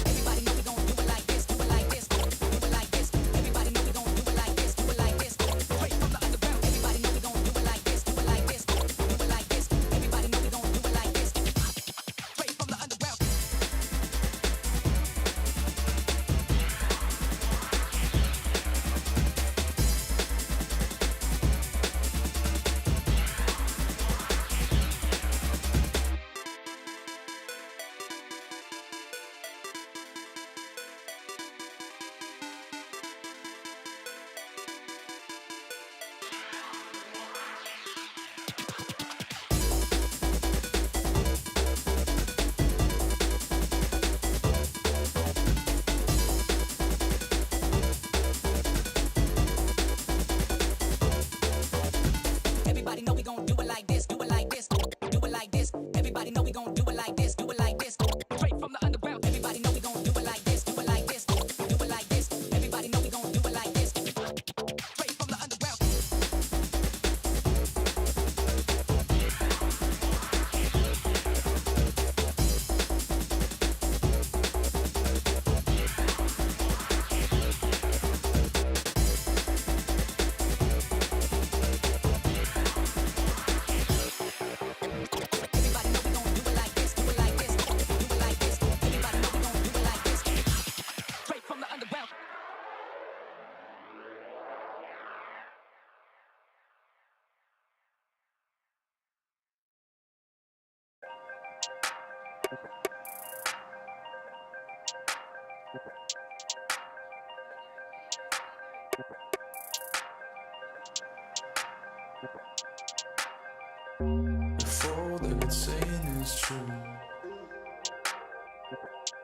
Everybody know we gon' do it like this, do it like this, do it like this. Everybody know we gon' do it like this, do it like this. Straight from the underground. Everybody know we gon' do it like this, do it like this, do it like this. Everybody know we gon' do it like this. Straight from the underground. Everybody know we gon' do it like this, do it like this, do it like this. Everybody know we gon' do it like this, do it like this. Straight from the underground. Everybody know we gon' do it like this, do it like this, do it like this. Everybody know we gon' do it like this. Straight from the underground. Everybody know we gon' do it like this, do it like this, do it like this. Everybody know we gon' do it like this. Straight from the underground. If all they've been saying is true,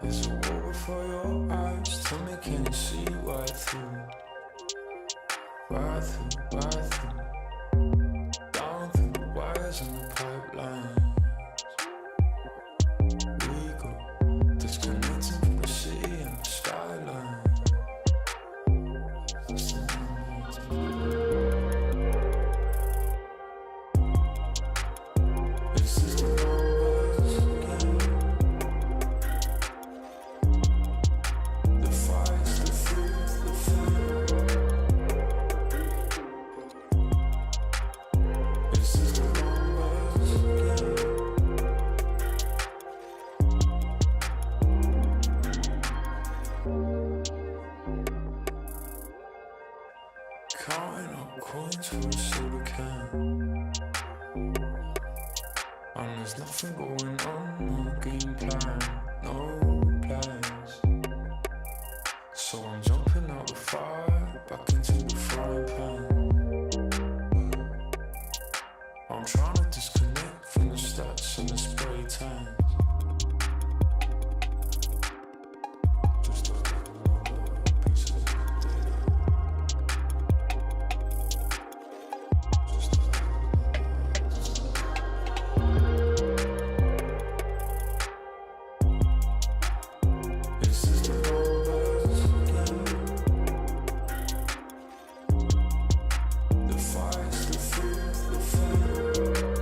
there's a wall before your eyes. Tell me, can you see right through? Right through, right through. Down through the wires and the pipelines. We go disconnecting from the city and the skyline. This is the numbers again. The fights, the fears, the fear. This is the numbers again. Counting up coins for a soda can. And there's nothing going on, no game plan, no plans. So I'm jumping out the fire, back into the frying pan. I'm trying to disconnect from the stats and the spray tans. Just another piece of data. Just This is the numbers again. The fights, the fear, the fear.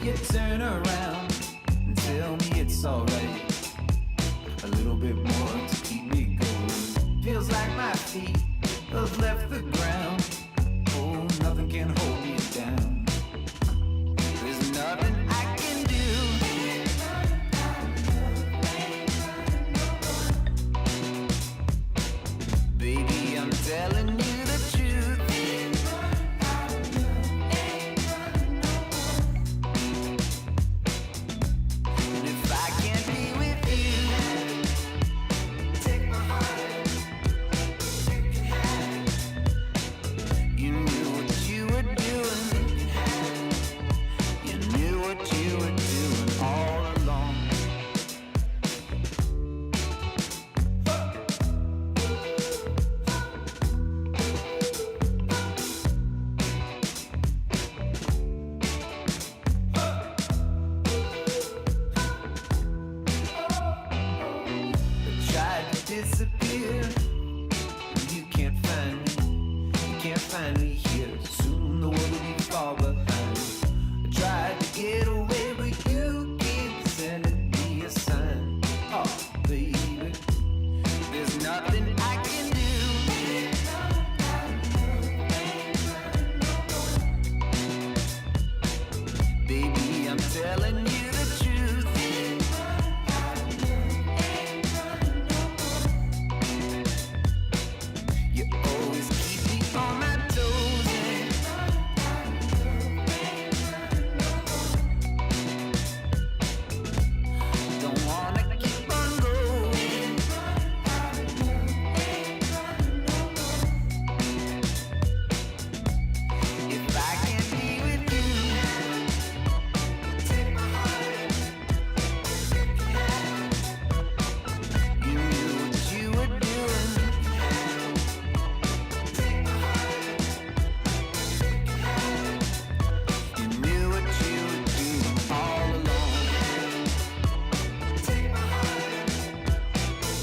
you turn around and tell me it's alright. A little bit more to keep me going. Feels like my feet have left the ground. Oh, nothing can hold me down. There's nothing I can do. Baby, I'm telling you the truth. And if I can't be with you, take my heart, you can have it. You knew what you were doing. You knew what you were doing all along. Tried to disappear. You can't find me. You can't find me here. Soon the world will be far behind. I tried to get away, but you keep sending me a sign. Oh, baby, there's nothing I can do. Baby, I'm telling you the truth. You always keep me on my toes. Don't wanna keep on going. If I can't be with you, take my heart, you can have it. You knew what you were doing. Take my heart, you can have it. You knew what you were doing all along. Take my heart,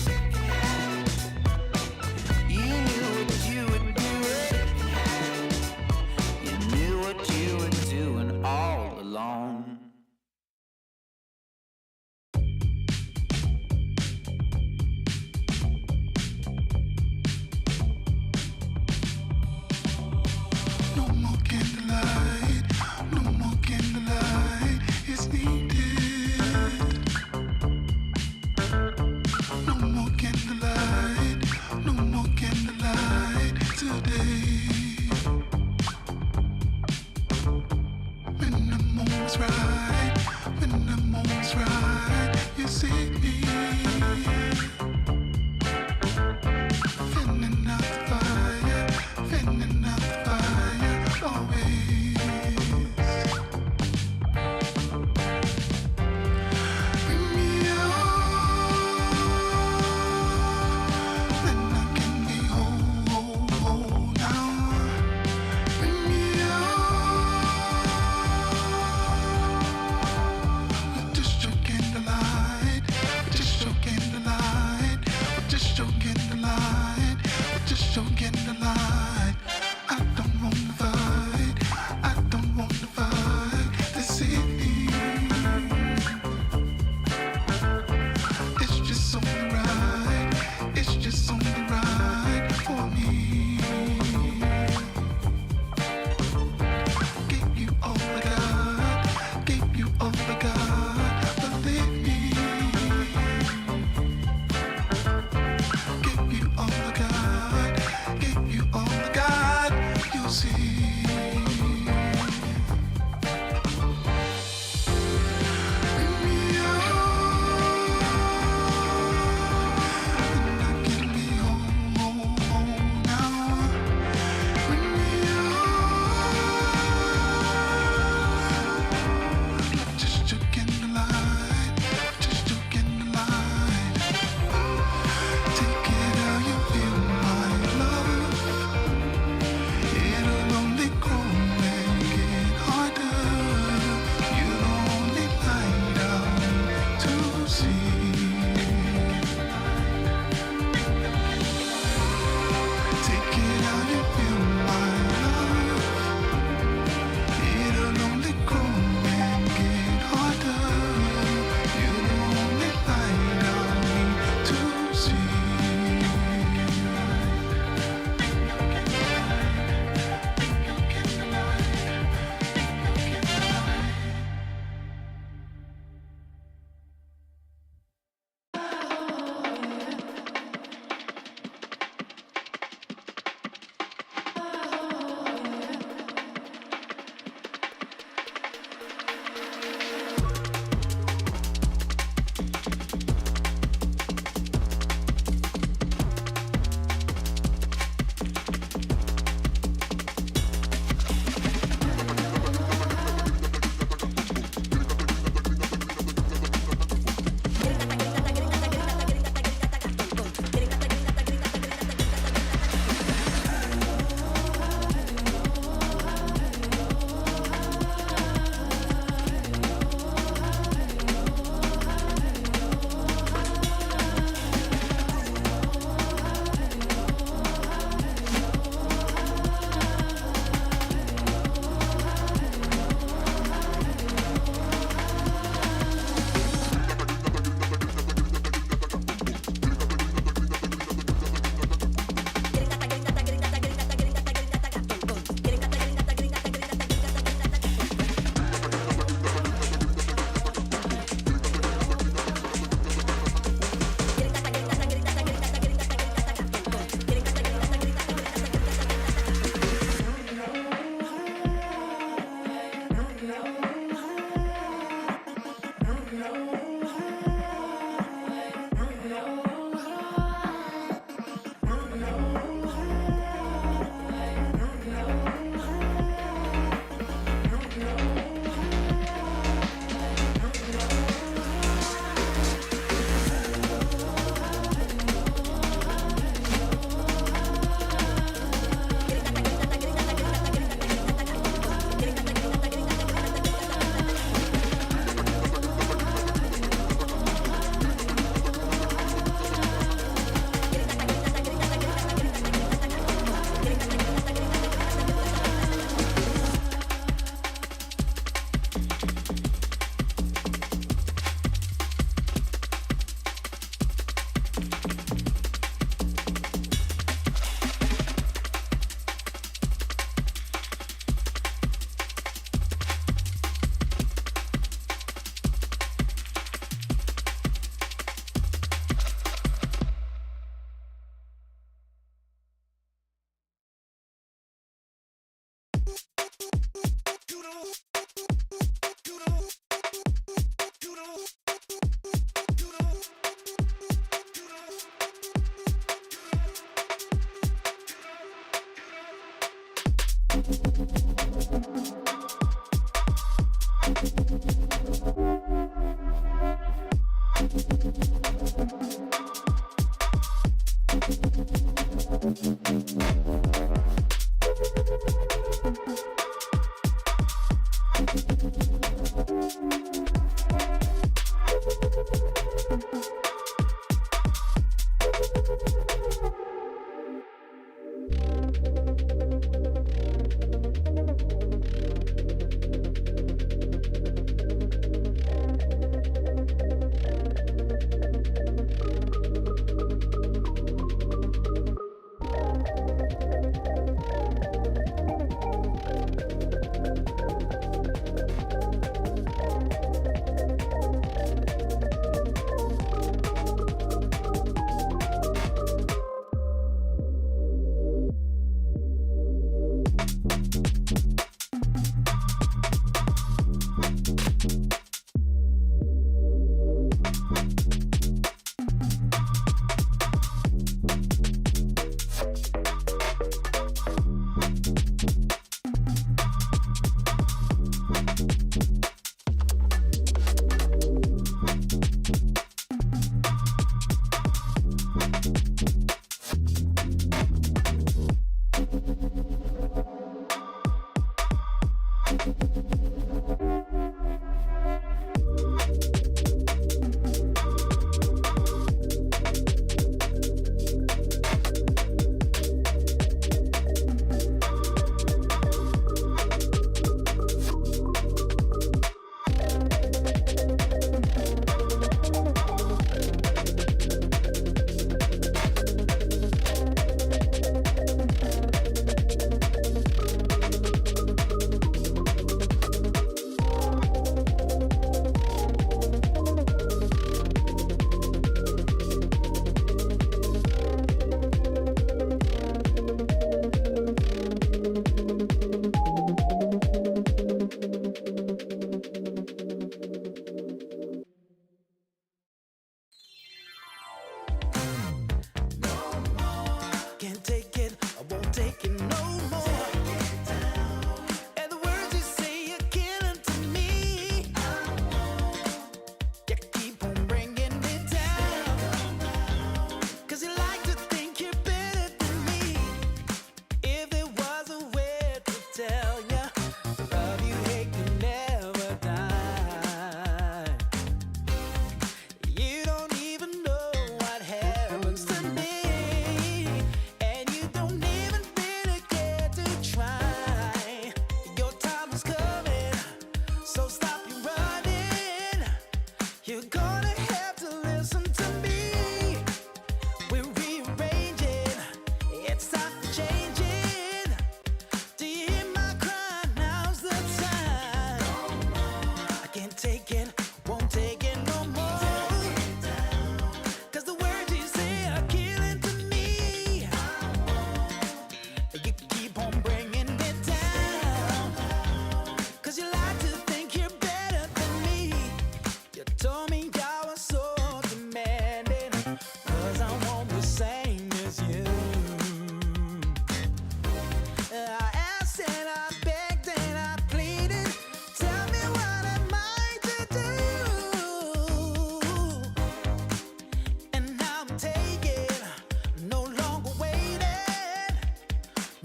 you can have it. You knew what you were doing. You knew what you were doing all along. No more candlelight, no more candlelight, it's needed. No more candlelight, no more candlelight today. When the moment's right, when the moment's right, you see me. Fanning out the fire, fanning out the fire, always. Bring me out, then I can be whole now. Bring me out,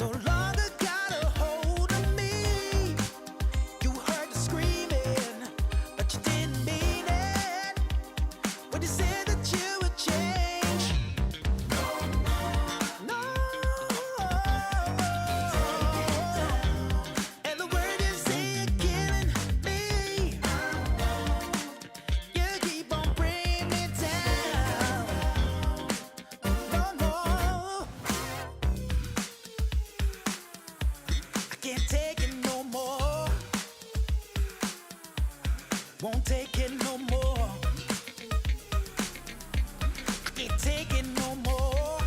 No longer got a hold of me. You heard the screaming, but you didn't mean it when you said that you would change. No. And the word you say you're killing me. You keep on bringing me down. No, no. I can't take it no more. Won't take it no more. I can't take it no more.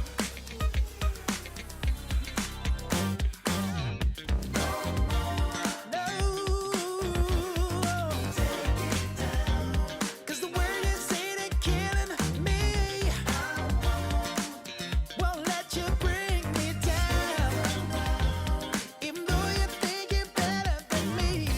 No. 'Cause the word is saying they're killing me. Won't let you bring me down. Even though you think you're better than me.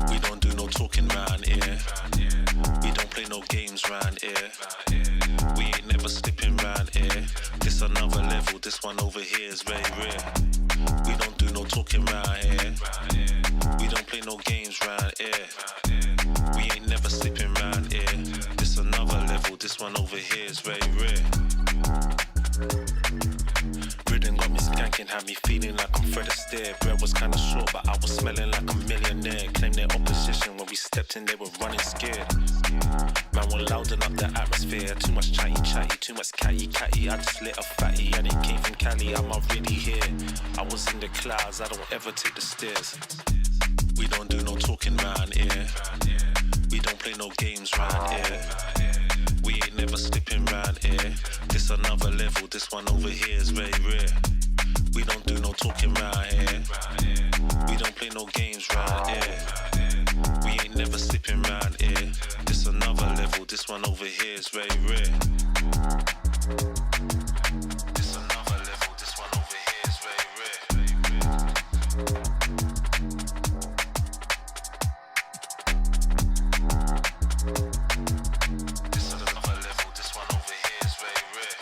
We don't do no talking round here. We don't play no games round here. We ain't never slipping round here. This another level, this one over here is very rare. We don't do no talking round here. We don't play no games round here. We ain't never slipping round here. This another level, this one over here is very rare. Rhythm got me skanking, had me feeling like I'm Fred Astaire. Bread was kinda short, but I was smelling like a millionaire. Claimed their opposition when we stepped in, they were running scared. Man, we're louding up the atmosphere. Too much chatty, too much catty. I just lit a fatty and it came from Cali. I'm already here. I was in the clouds, I don't ever take the stairs. We don't do no talking round here. We don't play no games round here. We ain't never slipping round here. This another level, this one over here is very rare. We don't do no talking round here. We don't play no games round here. We ain't never slipping round here. This another level, this one over here is very rare. This another level, this one over here is very rare. This another level, this one over here is very rare.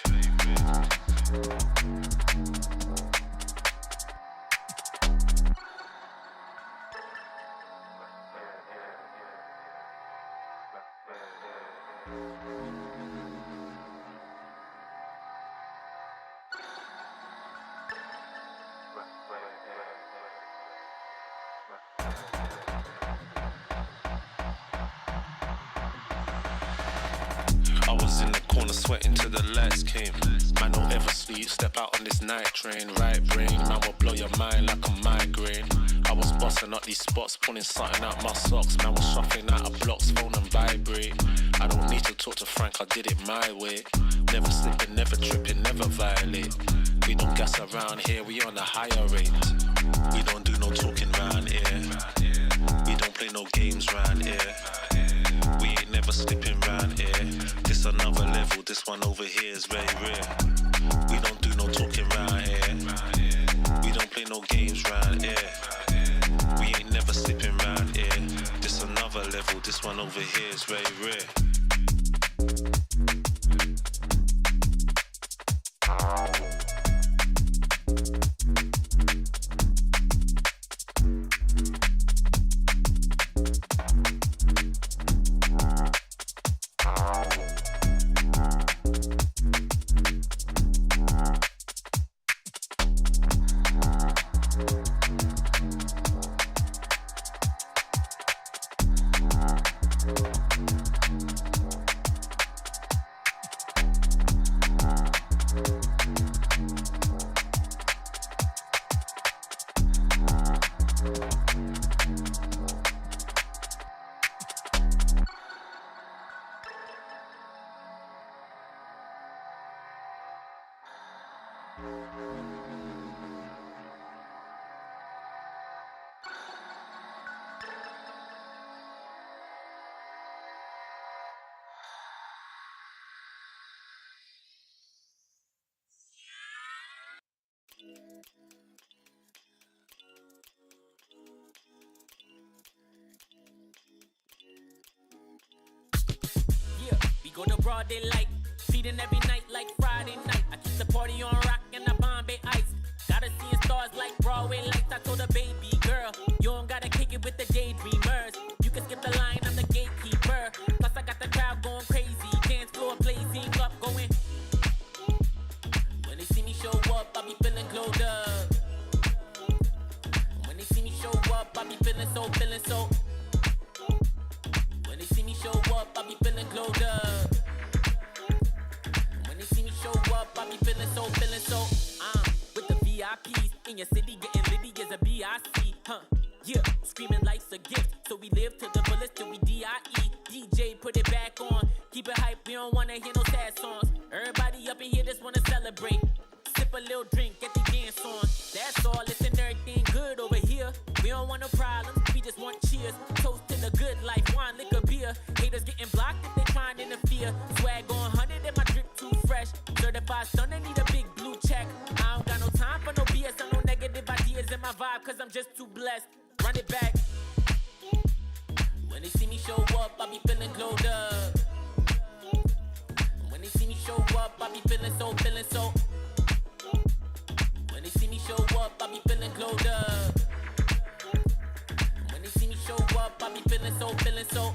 I was in the corner sweating till the lights came. Man, don't ever sleep, step out on this night train. Right brain, man will blow your mind like a migraine. I was busting up these spots, pulling something out my socks. Man was shuffling out of blocks, phone and vibrate. I don't need to talk to Frank, I did it my way. Never slipping, never tripping, never violate. We don't gas around here, we on a higher rate. We don't do no talking round here. We don't play no games round here. We ain't never slipping round here. This another level, this one over here is very rare. We don't do no talking round here. We don't play no games round here. We ain't never slipping round here. This another level, this one over here is very rare. Yeah, we go to broad daylight, feeding every night like Friday night. I keep the party on rock and the Bombay ice. Gotta see stars like Broadway lights. I told a baby girl, you don't gotta kick it with the daydreamers. You can skip the line, I'm the gatekeeper. Plus I got the crowd going crazy, dance floor blazing up, going. When they see me show up, I be feeling glowed up. When they see me show up, I be feeling so. When they see me show up, I be feeling glowed up. When they see me show up, I be feeling so. With the VIPs in your city, getting litty as a BIC, huh? Yeah, screaming life's a gift, so we live to the fullest till we DIE. DJ, put it back on, keep it hype, we don't wanna hear no sad songs. Everybody up in here just wanna celebrate. sip a little drink, get the dance on. That's all, listen, everything good over here. We don't want no problems, we just want cheers. Toast to the good life, wine, liquor, beer. Haters getting blocked if they trying to interfere. Swag on 100 and my drip too fresh. Certified stunner, need a big blue check. I don't got no time for no BS or no negative ideas in my vibe, cause I'm just too blessed. Run it back. When they see me show up, I be feeling glowed up. When they see me show up, I be feeling so, feeling so. When they see me show up, I be feeling glowed up. When they see me show up, I be feeling so, feeling so.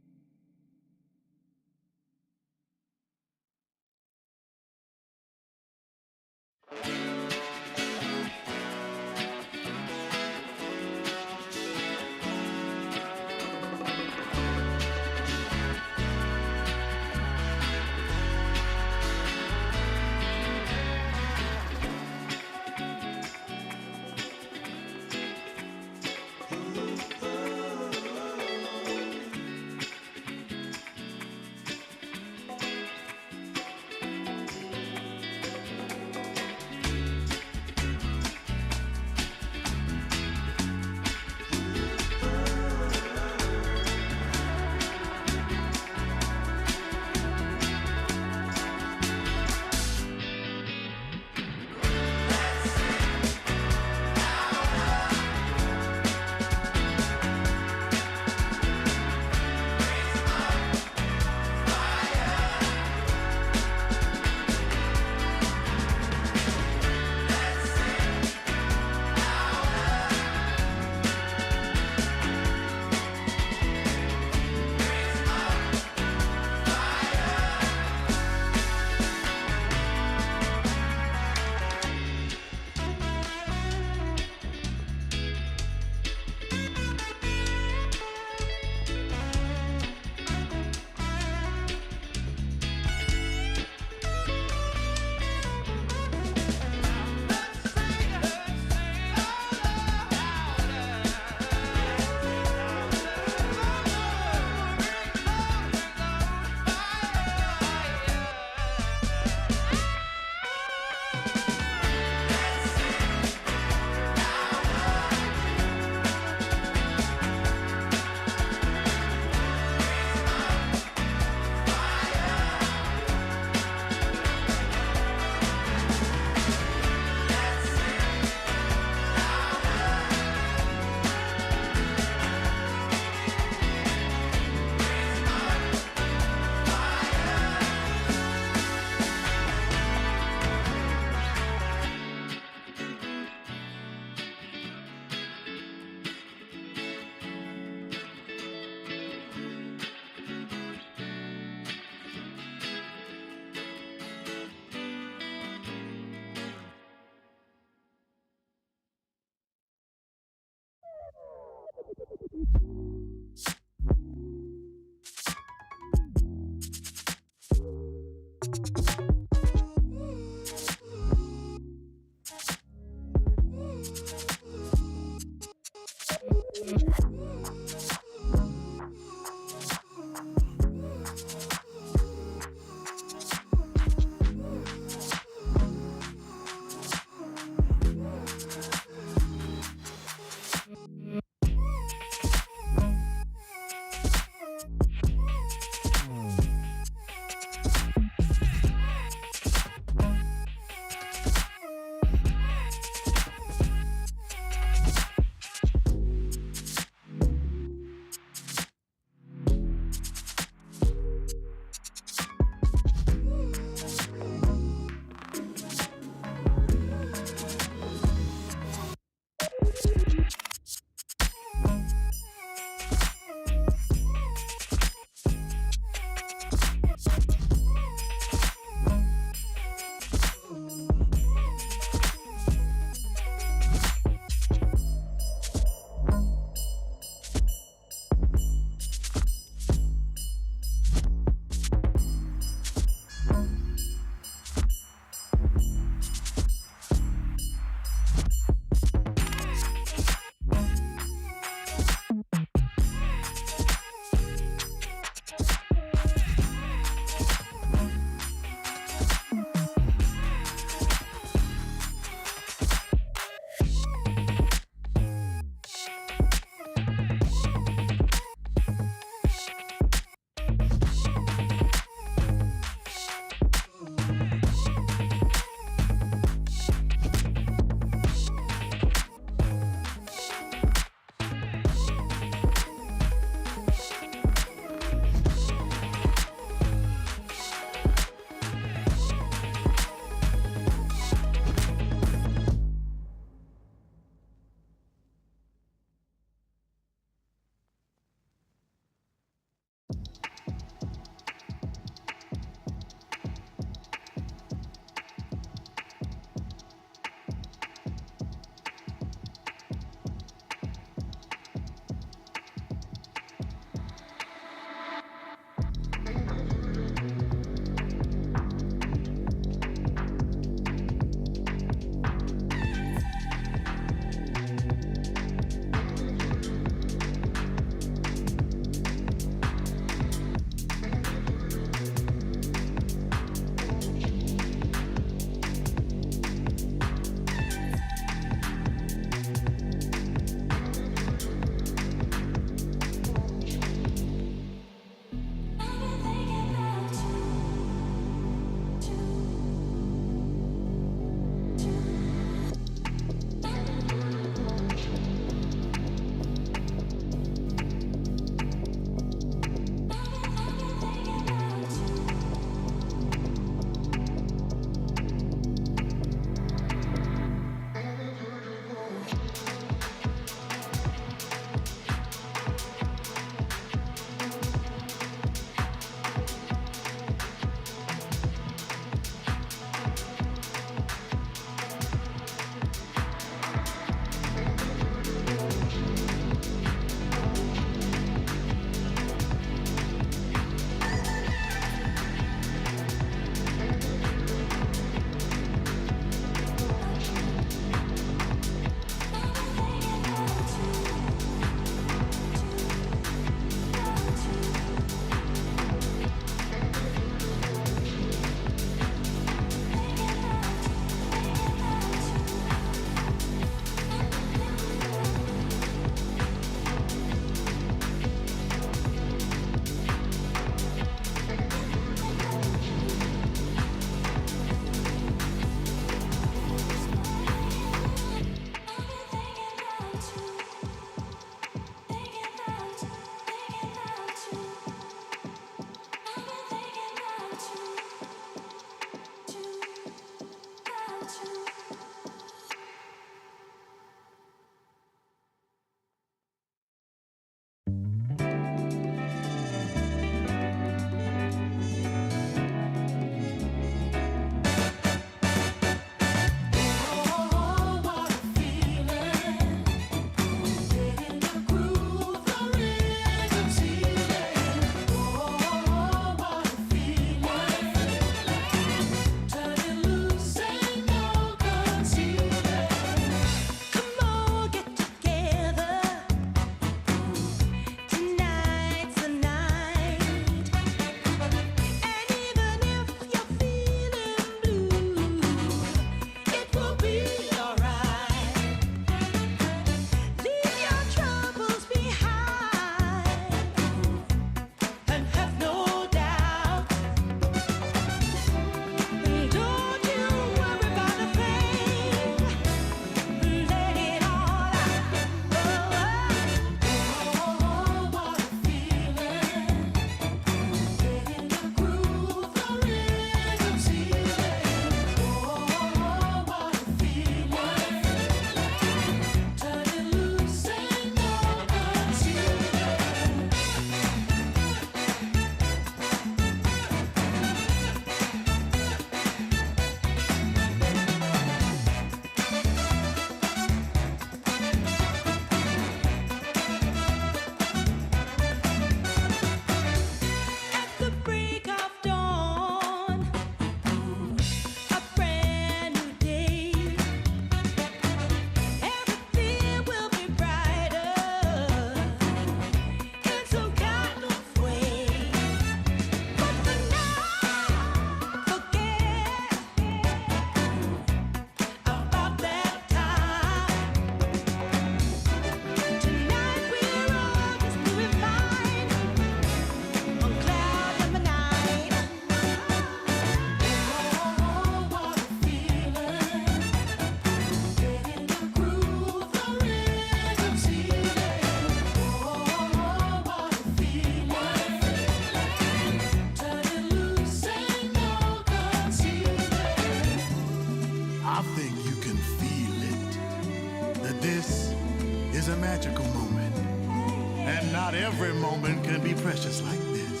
every moment can be precious like this.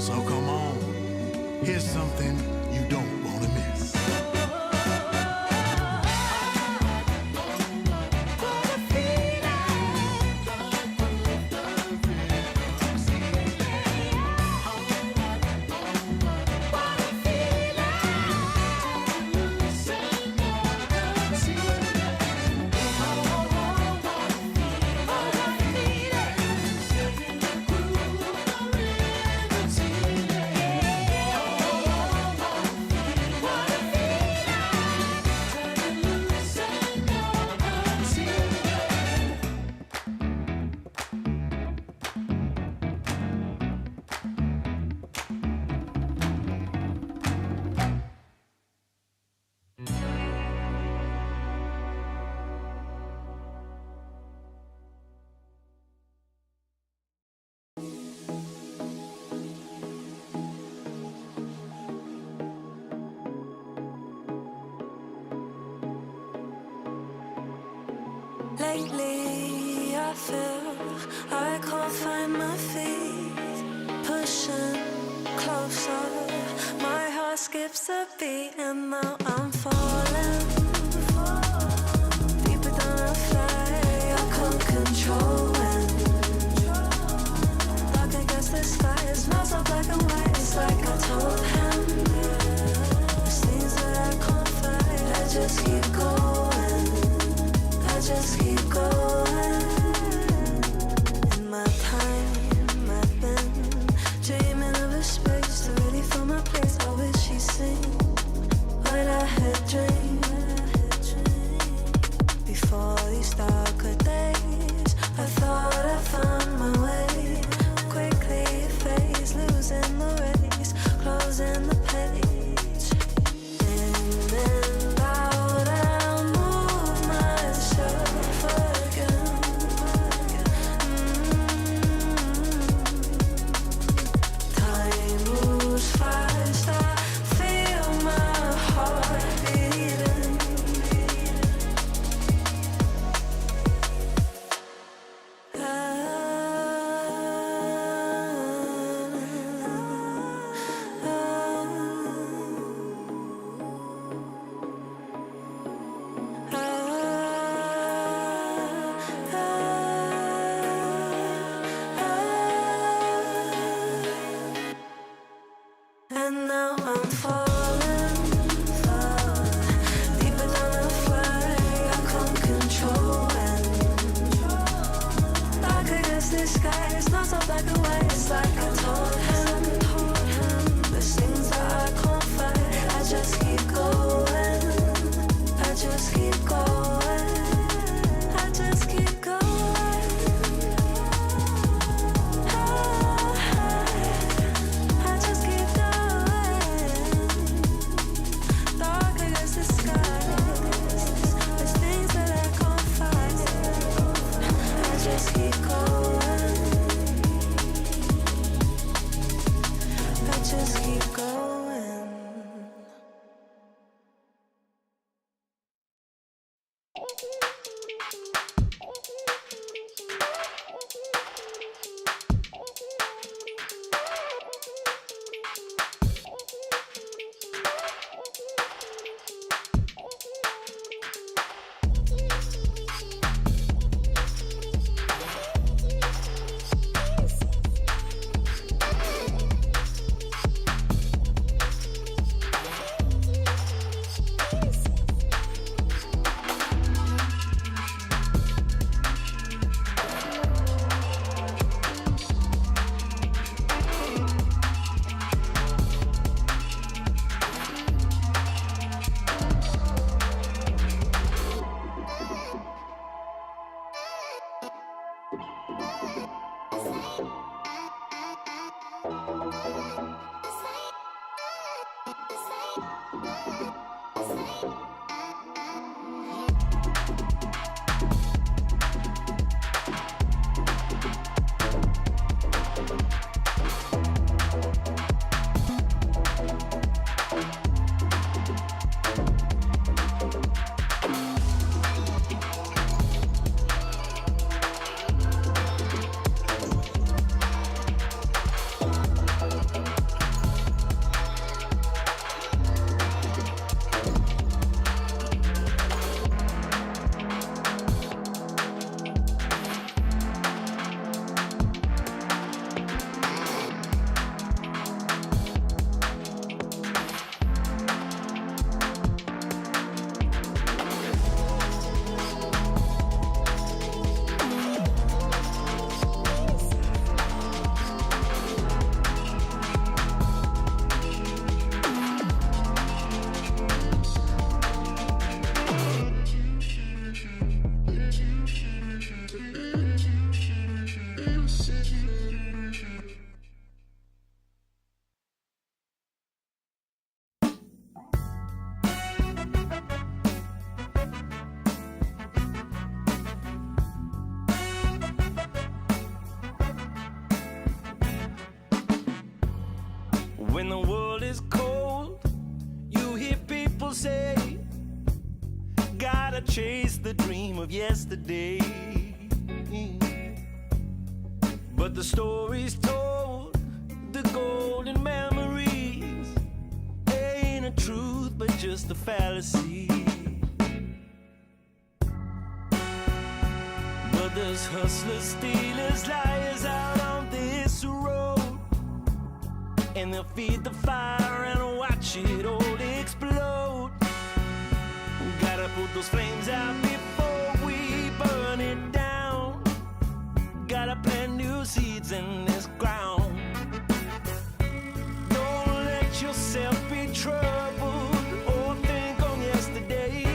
So come on, here's something you don't want to miss. Lately, I feel I can't find my feet. Pushing closer, my heart skips a beat, and now I'm falling. Deeper than a fly, I can't control it. Dark against the sky, it's not so black and white. It's like I told him. There's things that I can't fight. I just keep going. I just keep going. In my time, I've been dreaming of a space to really fill my place. I wish she'd sing what I had dreamed. Before these darker days, I thought I found my way. Quickly it fades, losing the race, closing the page. In and out, I'll move myself again. Time moves fast, I feel my heart beating. And now I'm falling, deeper than a fly. I can't control it. Dark against the sky, it's not so black and white. It's like I told him. There's things that I can't fight. I just keep going. I just keep going. I just keep going. I just keep going. Dark against the skies. There's things that I can't fight. I just keep going. I just keep going. When the world is cold, you hear people say, gotta chase the dream of yesterday. But the stories told, the golden memories, ain't a truth but just a fallacy. But there's hustlers, stealers, liars out on this road, and they'll feed the fire and watch it all explode. Gotta put those flames out before we burn it down. Gotta plant new seeds in this ground. Don't let yourself be troubled or think on yesterday.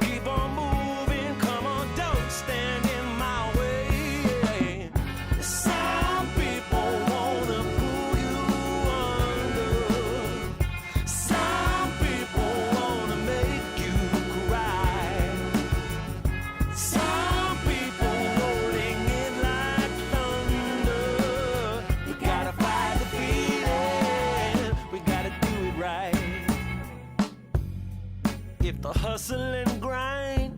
Keep on moving, come on, don't stand in my way. Some people wanna pull you under. Some people wanna make you cry. Some people rolling in like thunder. You gotta fight the feeling, we gotta do it right. If the hustle and grind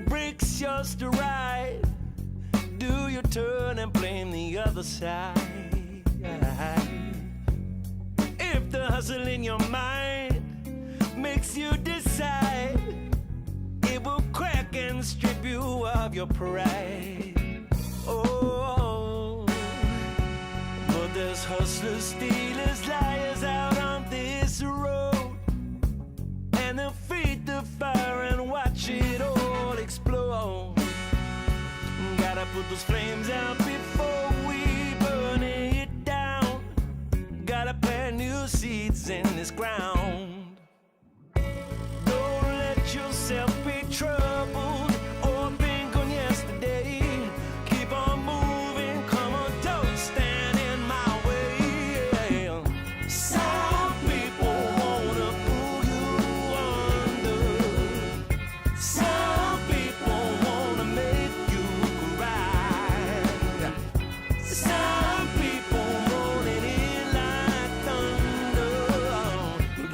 breaks your stride, do your turn and blame the other side. If the hustle in your mind makes you decide, it will crack and strip you of your pride. Oh, but there's hustlers, stealers, liars out on this road, and they'll feed the fire and watch it all explode. Gotta put those flames out before we burn it down. Gotta plant new seeds in this ground. Don't let yourself be troubled or think on yesterday. Keep on moving, come on, don't stand in my way. Some people wanna pull you under. Some people wanna make you cry. Some people rolling in like thunder. You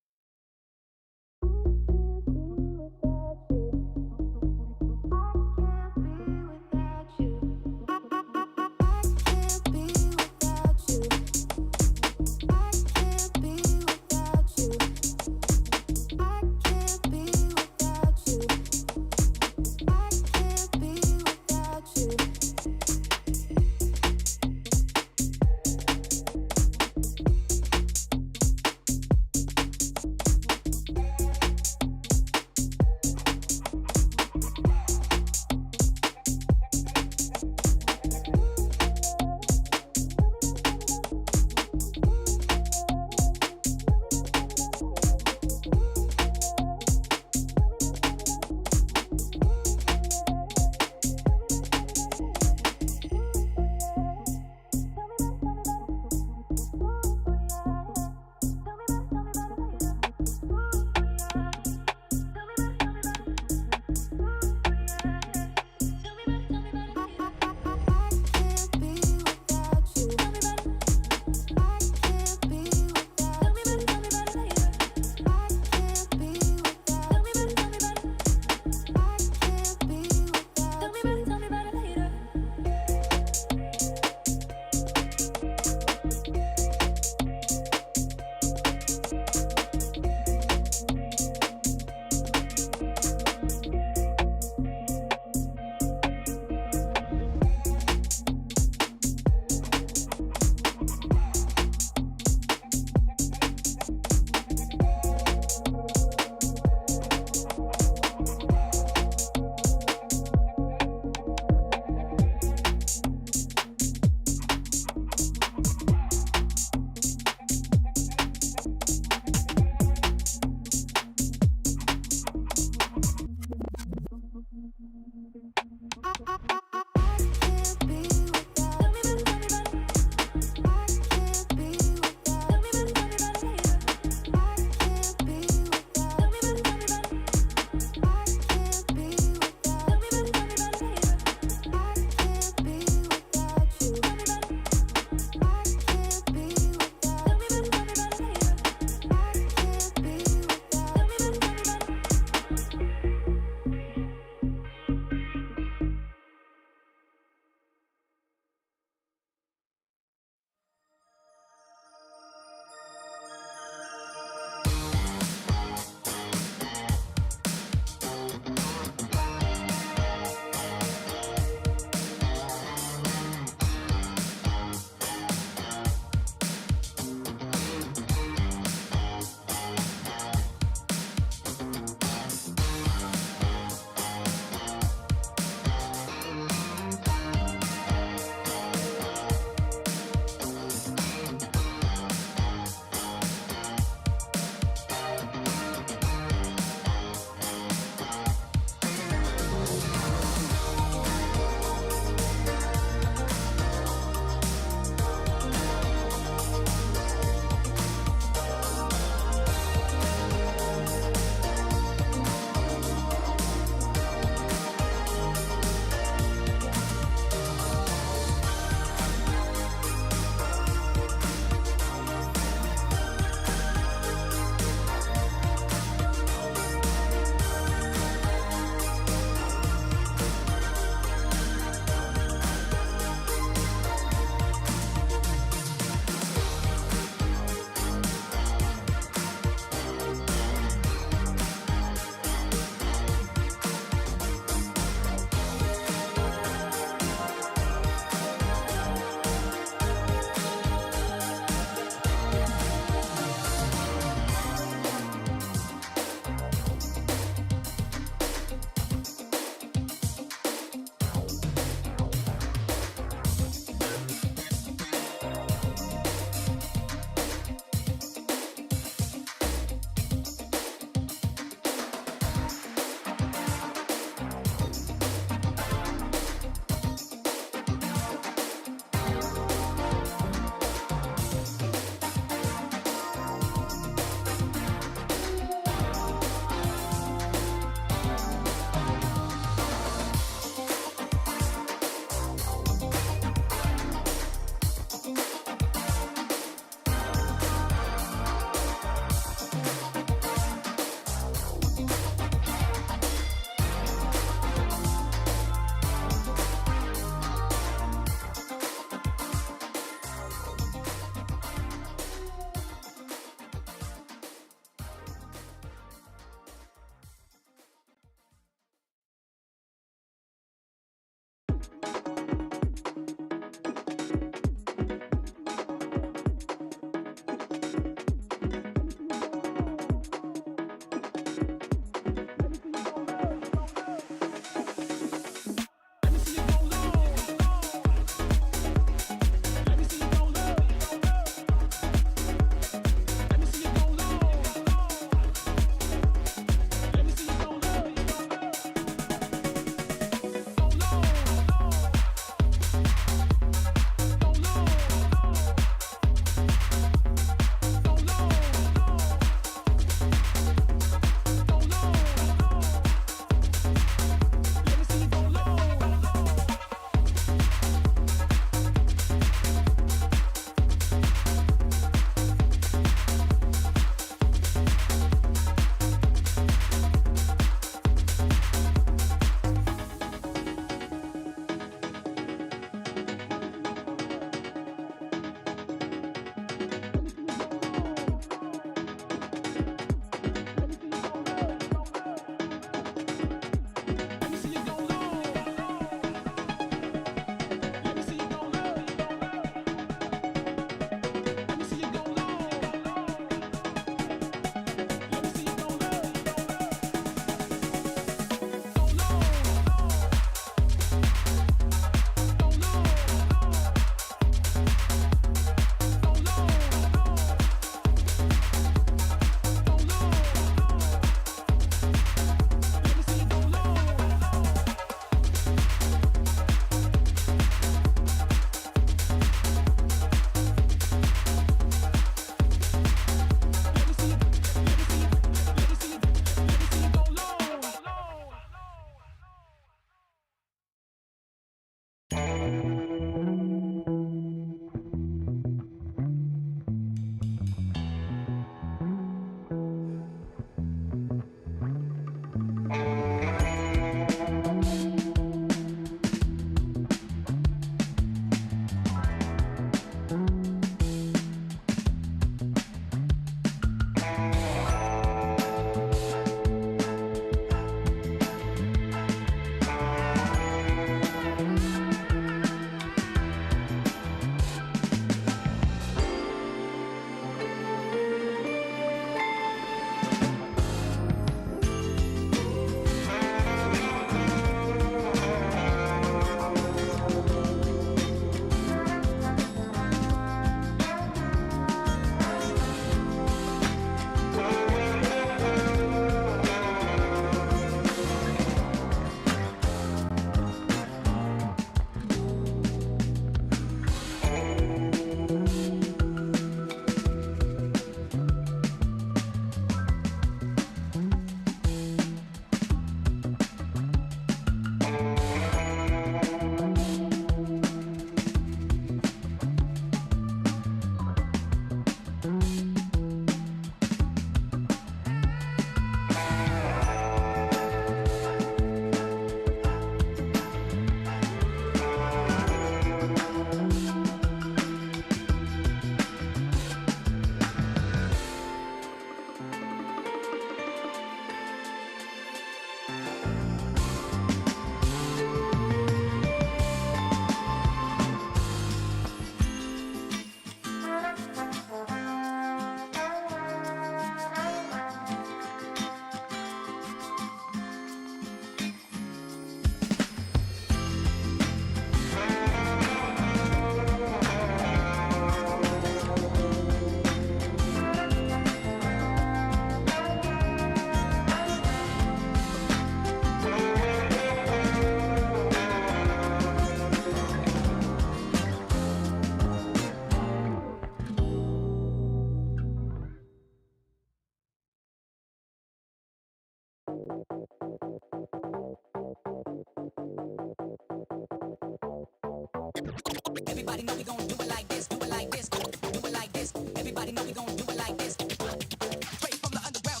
Everybody know we gon' do it like this, do it like this, do it like this. Everybody know we gon' do it like this. Straight from the underground.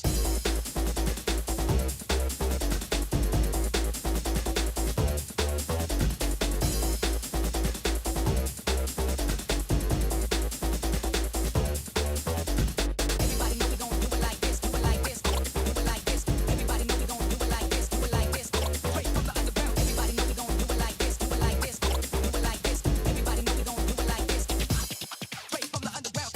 Everybody know we gon' do it like this, do it like this, do it like this. Everybody know we gon' do it like this, do it like this. Straight from the underground. Everybody know we gon' do it like this, do it like this, do it like this. Everybody know we gon' do it like this. Straight from the underground.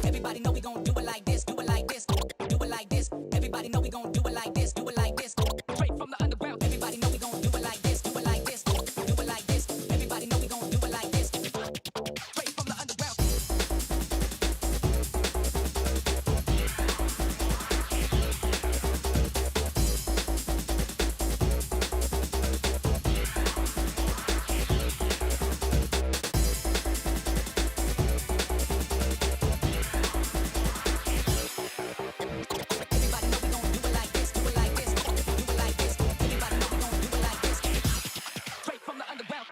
Everybody know we gon' do it like this, do it like this, do it like this. Everybody know we gon' do it like this, do it like this. Straight from the underground. Everybody know we gon' do it like this, do it like this, do it like this. Everybody know we gon' do it like this. Straight from the underground. Everybody know we gon' do it like this, do it like this, do it like this. Everybody know we gon' do it like this. Straight from the underground.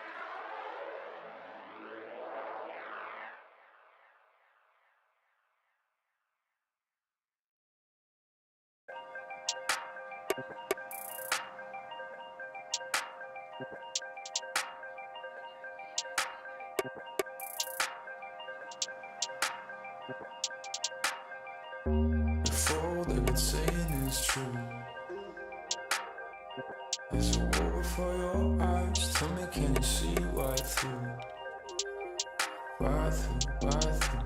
If all they've been saying is true, there's a war before your eyes. Tell me, can you see right through? Right through, right through.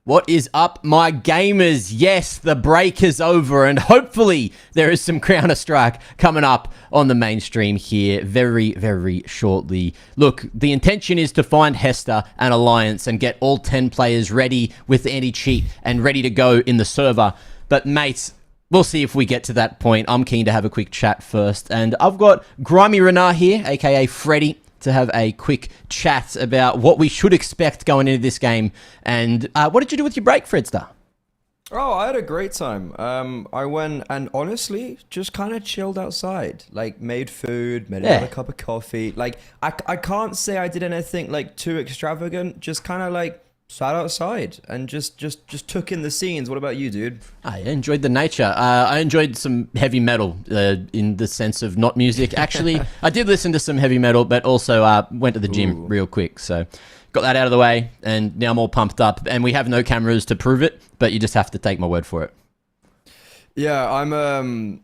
What is up, my gamers? Yes, the break is over, and hopefully there is some Counter-Strike coming up on the mainstream here very, very shortly. Look, the intention is to find Hester and Alliance and get all 10 players ready with anti-cheat and ready to go in the server. But mates, we'll see if we get to that point. I'm keen to have a quick chat first, and I've got Grimy Renard here, aka Freddy, to have a quick chat about what we should expect going into this game. And what did you do with your break, Fredstar? Oh, I had a great time. I went and honestly just kind of chilled outside. Like, made food, made another cup of coffee. Like, I can't say I did anything like too extravagant. Just kind of like sat outside and just took in the scenes. What about you, dude? I enjoyed the nature. I enjoyed some heavy metal in the sense of not music. Actually, I did listen to some heavy metal, but also went to the gym real quick. So got that out of the way, and now I'm all pumped up. And we have no cameras to prove it, but you just have to take my word for it. Yeah, I'm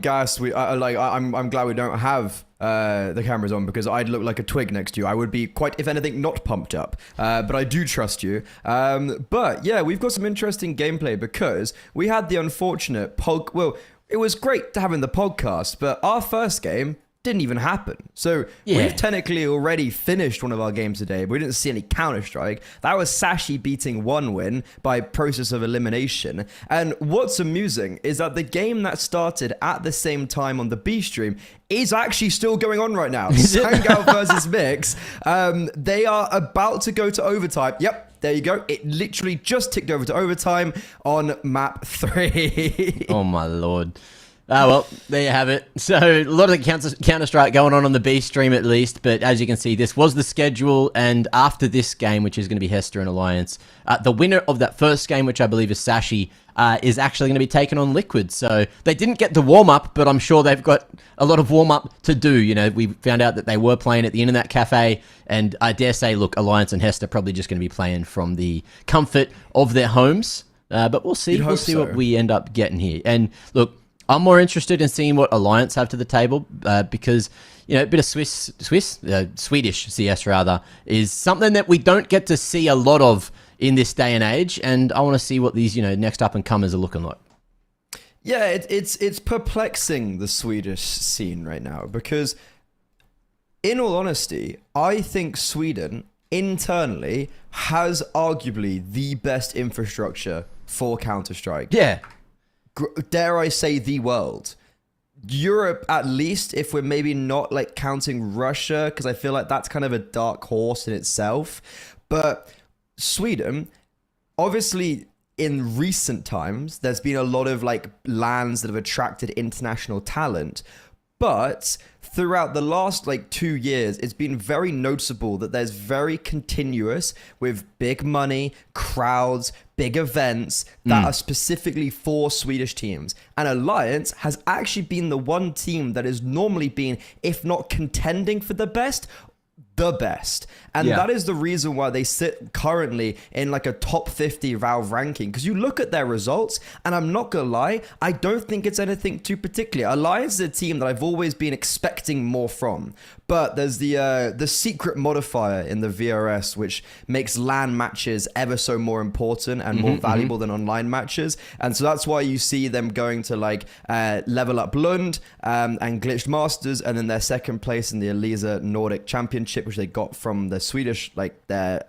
gassed. I'm glad we don't have the cameras on, because I'd look like a twig next to you. I would be quite, if anything, not pumped up. But I do trust you. But yeah, we've got some interesting gameplay, because we had the unfortunate well, it was great to have in the podcast, but our first game didn't even happen. So we've technically already finished one of our games today, but we didn't see any Counter-Strike. That was Sashi beating 1win by process of elimination. And what's amusing is that the game that started at the same time on the B stream is actually still going on right now. Sangal versus Mix. They are about to go to overtime. Yep, there you go. It literally just ticked over to overtime on map 3. Oh my lord. Well, there you have it. So a lot of the Counter-Strike going on the B stream at least, but as you can see, this was the schedule, and after this game, which is going to be Hester and Alliance, the winner of that first game, which I believe is Sashi, is actually going to be taken on Liquid. So they didn't get the warm-up, but I'm sure they've got a lot of warm-up to do. You know, we found out that they were playing at the Internet Cafe, and I dare say, look, Alliance and Hester probably just going to be playing from the comfort of their homes. But we'll see. We'll see what we end up getting here. And look, I'm more interested in seeing what Alliance have to the table because, you know, a bit of Swedish CS rather, is something that we don't get to see a lot of in this day and age. And I want to see what these, you know, next up and comers are looking like. Yeah, it's perplexing, the Swedish scene right now, because in all honesty, I think Sweden internally has arguably the best infrastructure for Counter-Strike. Yeah. Dare I say the world. Europe, at least, if we're maybe not like counting Russia, because I feel like that's kind of a dark horse in itself. But Sweden, obviously, in recent times, there's been a lot of like lands that have attracted international talent. But throughout the last like 2 years, it's been very noticeable that there's very continuous with big money, crowds, big events that are specifically for Swedish teams. And Alliance has actually been the one team that has normally been, if not contending for the best, the best. And that is the reason why they sit currently in like a top 50 Valve ranking. Because you look at their results, and I'm not gonna lie, I don't think it's anything too particular. Alliance is a team that I've always been expecting more from. But there's the secret modifier in the VRS, which makes LAN matches ever so more important and more valuable than online matches. And so that's why you see them going to like Level Up Lund and Glitched Masters, and then their second place in the Elisa Nordic Championship, which they got from the Swedish, like their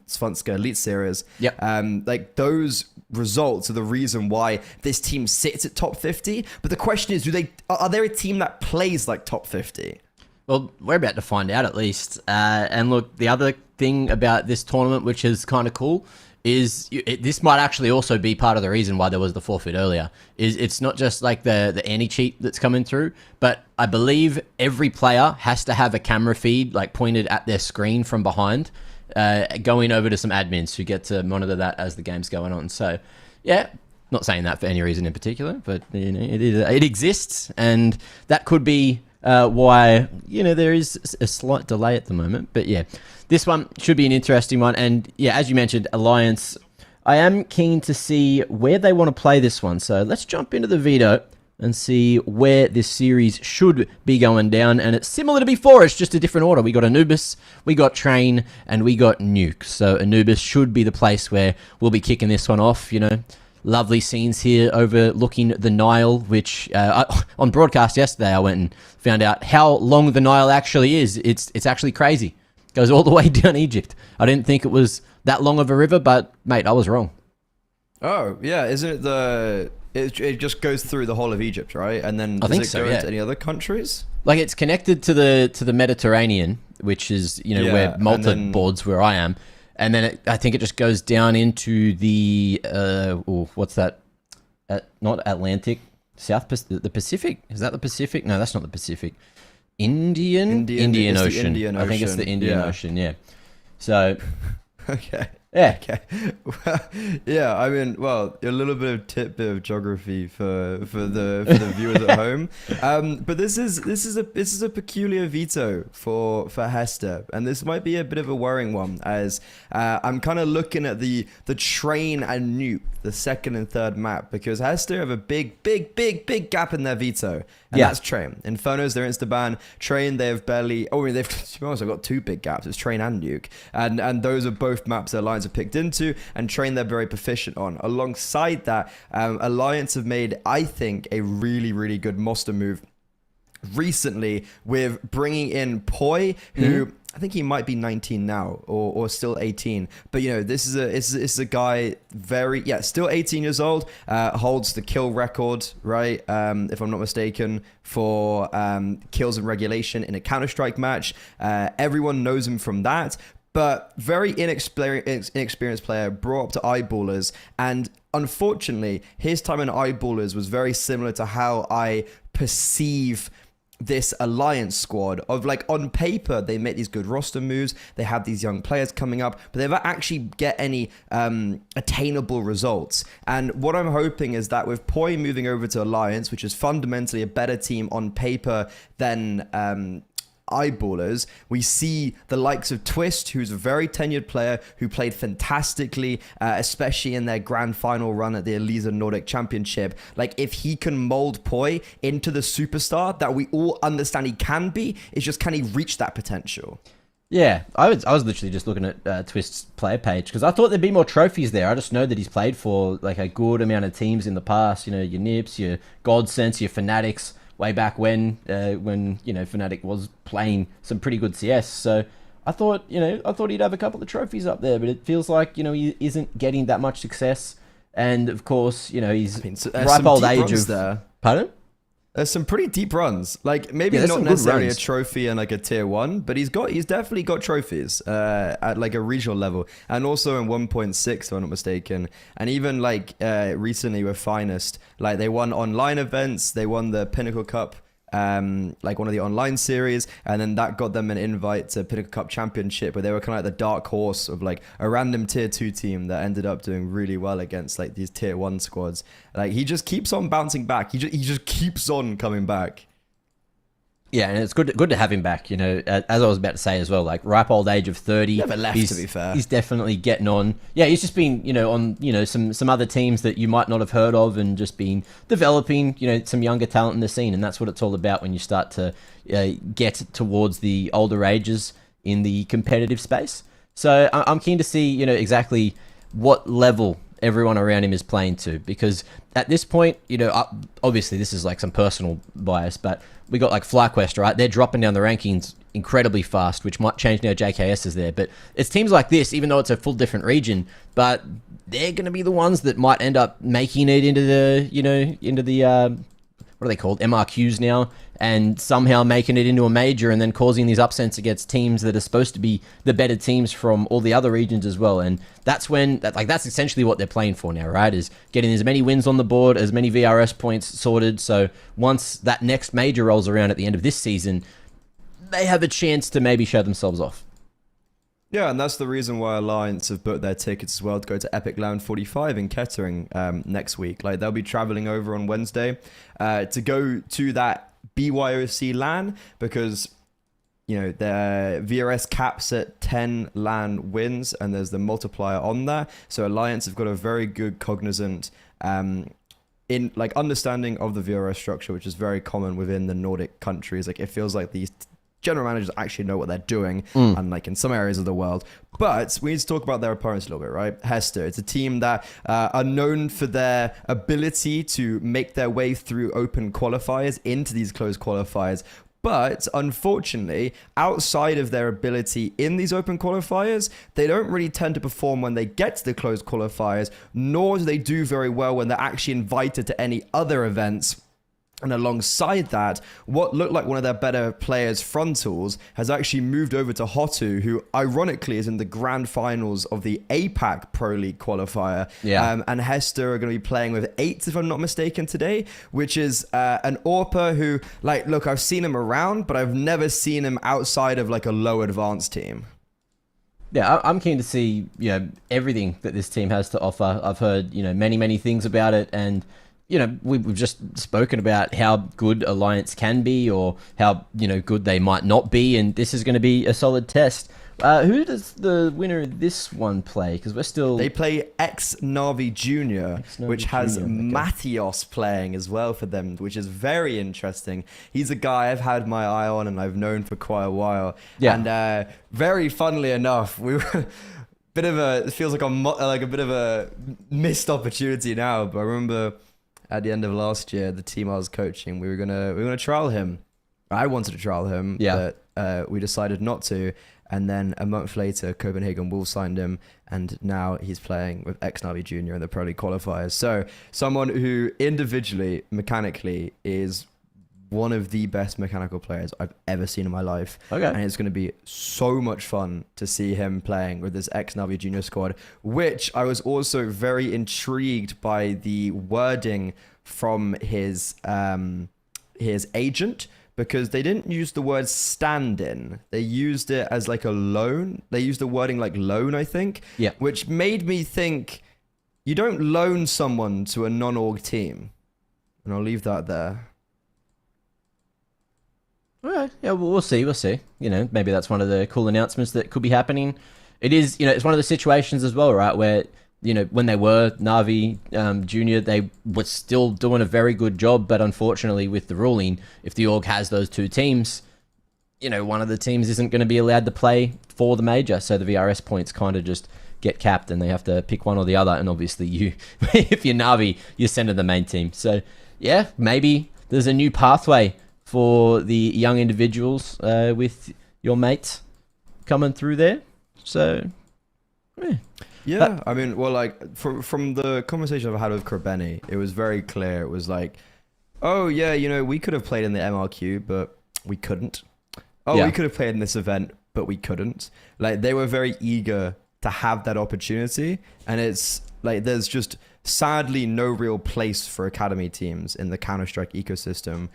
Svenska Elite Series. Like those results are the reason why this team sits at top 50. But the question is, are they a team that plays like top 50? Well, we're about to find out at least. And look, the other thing about this tournament, which is kind of cool, is this might actually also be part of the reason why there was the forfeit earlier. Is it's not just like the anti-cheat that's coming through, but I believe every player has to have a camera feed like pointed at their screen from behind, going over to some admins who get to monitor that as the game's going on. So, yeah. Not saying that for any reason in particular, but you know, it exists, and that could be why, you know, there is a slight delay at the moment. But yeah, this one should be an interesting one. And yeah, as you mentioned, Alliance, I am keen to see where they want to play this one. So let's jump into the veto and see where this series should be going down. And it's similar to before, it's just a different order. We got Anubis, we got Train, and we got Nuke. So Anubis should be the place where we'll be kicking this one off, you know. Lovely scenes here overlooking the Nile, which on broadcast yesterday I went and found out how long the Nile actually is. It's actually crazy. It goes all the way down Egypt. I didn't think it was that long of a river, but mate, I was wrong. Oh yeah, isn't it it just goes through the whole of Egypt, right? And then does it go into any other countries? Like it's connected to the Mediterranean, which is, you know, where Malta boards where I am. And then I think it just goes down into the, what's that? Not Atlantic, the Pacific? Is that the Pacific? No, that's not the Pacific. Indian Ocean. I think it's the Indian Ocean, yeah. So, okay. Yeah. Okay. Well, yeah. I mean, well, a little bit of tidbit of geography for the viewers at home. But this is a peculiar veto for Hester, and this might be a bit of a worrying one, as I'm kind of looking at the Train and Nuke, the second and third map, because Hester have a big gap in their veto, and that's Train. Inferno's their insta-ban. Train, they have barely. Oh, I mean, to be honest, I've got two big gaps. It's Train and Nuke, and those are both maps that Alliance have picked into, and Train they're very proficient on. Alongside that, Alliance have made, I think, a really good monster move recently with bringing in Poi, who I think he might be 19 now, or still 18. But you know, this is a guy still 18 years old, holds the kill record, right? If I'm not mistaken, for kills and regulation in a Counter-Strike match. Everyone knows him from that. but very inexperienced player, brought up to Eyeballers, and unfortunately, his time in Eyeballers was very similar to how I perceive this Alliance squad. Of like, on paper, they make these good roster moves, they have these young players coming up, but they never actually get any attainable results. And what I'm hoping is that with Poi moving over to Alliance, which is fundamentally a better team on paper than Eyeballers, we see the likes of Twist, who's a very tenured player who played fantastically, especially in their grand final run at the Elisa Nordic Championship. Like, if he can mold Poi into the superstar that we all understand he can be, it's just, can he reach that potential? Yeah, I was literally just looking at Twist's player page because I thought there'd be more trophies there. I just know that he's played for like a good amount of teams in the past. You know, your Nips, your Godsense, your Fanatics. Way back when Fnatic was playing some pretty good CS. So I thought he'd have a couple of trophies up there, but it feels like, he isn't getting that much success. And of course, he's ripe old age of there. Pardon? There's some pretty deep runs. Like, maybe Yeah, not necessarily a trophy and like a tier 1, but he's definitely got trophies at like a regional level, and also in 1.6, if I'm not mistaken. And even like recently with Finest, like they won online events, they won the Pinnacle Cup, like one of the online series, and then that got them an invite to Pinnacle Cup Championship, where they were kind of like the dark horse of like a random tier 2 team that ended up doing really well against like these tier 1 squads. Like, he just keeps on bouncing back. He just keeps on coming back. Yeah, and it's good to have him back. As I was about to say as well, like ripe old age of 30. Never left, to be fair. He's definitely getting on. Yeah, he's just been, on some other teams that you might not have heard of, and just been developing, some younger talent in the scene, and that's what it's all about when you start to get towards the older ages in the competitive space. So I'm keen to see, exactly what level everyone around him is playing to, because at this point, obviously this is like some personal bias, but we got like FlyQuest, right? They're dropping down the rankings incredibly fast, which might change now JKS is there, but it's teams like this, even though it's a full different region, but they're going to be the ones that might end up making it into the what are they called, MRQs now, and somehow making it into a major, and then causing these upsets against teams that are supposed to be the better teams from all the other regions as well. And that's essentially what they're playing for now, right? Is getting as many wins on the board, as many VRS points sorted. So once that next major rolls around at the end of this season, they have a chance to maybe show themselves off. Yeah, and that's the reason why Alliance have booked their tickets as well to go to Epic Lounge 45 in Kettering next week. Like, they'll be traveling over on Wednesday to go to that BYOC LAN, because their VRS caps at 10 LAN wins, and there's the multiplier on there. So Alliance have got a very good cognizant in like understanding of the VRS structure, which is very common within the Nordic countries. Like, it feels like these general managers actually know what they're doing, unlike in some areas of the world. But we need to talk about their opponents a little bit, right? Hester, it's a team that are known for their ability to make their way through open qualifiers into these closed qualifiers. But unfortunately, outside of their ability in these open qualifiers, they don't really tend to perform when they get to the closed qualifiers, nor do they do very well when they're actually invited to any other events. And alongside that, what looked like one of their better players, Frontals, has actually moved over to Hotu, who ironically is in the grand finals of the APAC Pro League qualifier. Yeah. And Hester are going to be playing with 8, if I'm not mistaken, today, which is an AWPer who, like, look, I've seen him around, but I've never seen him outside of like a low advanced team. Yeah, I'm keen to see, everything that this team has to offer. I've heard, many things about it, and we've just spoken about how good Alliance can be, or how, good they might not be, and this is going to be a solid test. Who does the winner of this one play? Because They play Navi Jr., which has Jr., okay. Matios playing as well for them, which is very interesting. He's a guy I've had my eye on and I've known for quite a while. Yeah. And very funnily enough, we were... it feels like a bit of a missed opportunity now, but I remember at the end of last year, the team I was coaching, we were gonna trial him. I wanted to trial him, but we decided not to. And then a month later, Copenhagen Wolves signed him, and now he's playing with Navi Jr. in the Pro League qualifiers. So someone who individually, mechanically, is one of the best mechanical players I've ever seen in my life. Okay. And it's going to be so much fun to see him playing with this ex-Navi Junior squad, which I was also very intrigued by the wording from his agent, because they didn't use the word stand-in. They used it as like a loan. They used the wording like loan, I think. Yeah. Which made me think, you don't loan someone to a non-org team. And I'll leave that there. All right. Yeah, well, we'll see. We'll see. You know, maybe that's one of the cool announcements that could be happening. It is, you know, it's one of the situations as well, right, where, you know, when they were Navi Junior, they were still doing a very good job, but unfortunately with the ruling, if the org has those two teams, you know, one of the teams isn't going to be allowed to play for the major, so the VRS points kind of just get capped and they have to pick one or the other, and obviously you, if you're Navi, you're sent to the main team. So, yeah, maybe there's a new pathway for the young individuals with your mates coming through there. So, yeah. Yeah, I mean, well, like, from the conversation I've had with Krabeni, it was very clear. It was like, oh, yeah, you know, we could have played in the MRQ, but we couldn't. Oh, Yeah. we could have played in this event, but we couldn't. Like, they were very eager to have that opportunity, and it's like there's just sadly no real place for academy teams in the Counter-Strike ecosystem,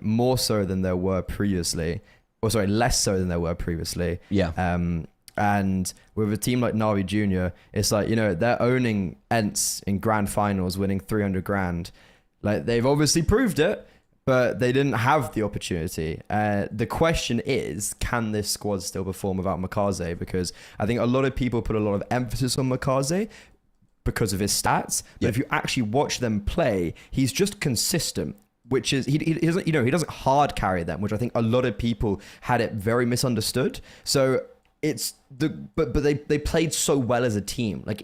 more so than there were previously. Or sorry, less so than there were previously. Yeah. And with a team like Navi Junior, it's like, you know, they're owning Ents in grand finals, winning 300 grand. Like, they've obviously proved it, but they didn't have the opportunity. The question is, can this squad still perform without Makaze? Because I think a lot of people put a lot of emphasis on Makaze because of his stats. But if you actually watch them play, he's just consistent. Which is, he doesn't, you know, he doesn't hard carry them, which I think a lot of people had it very misunderstood. So it's but they played so well as a team. Like,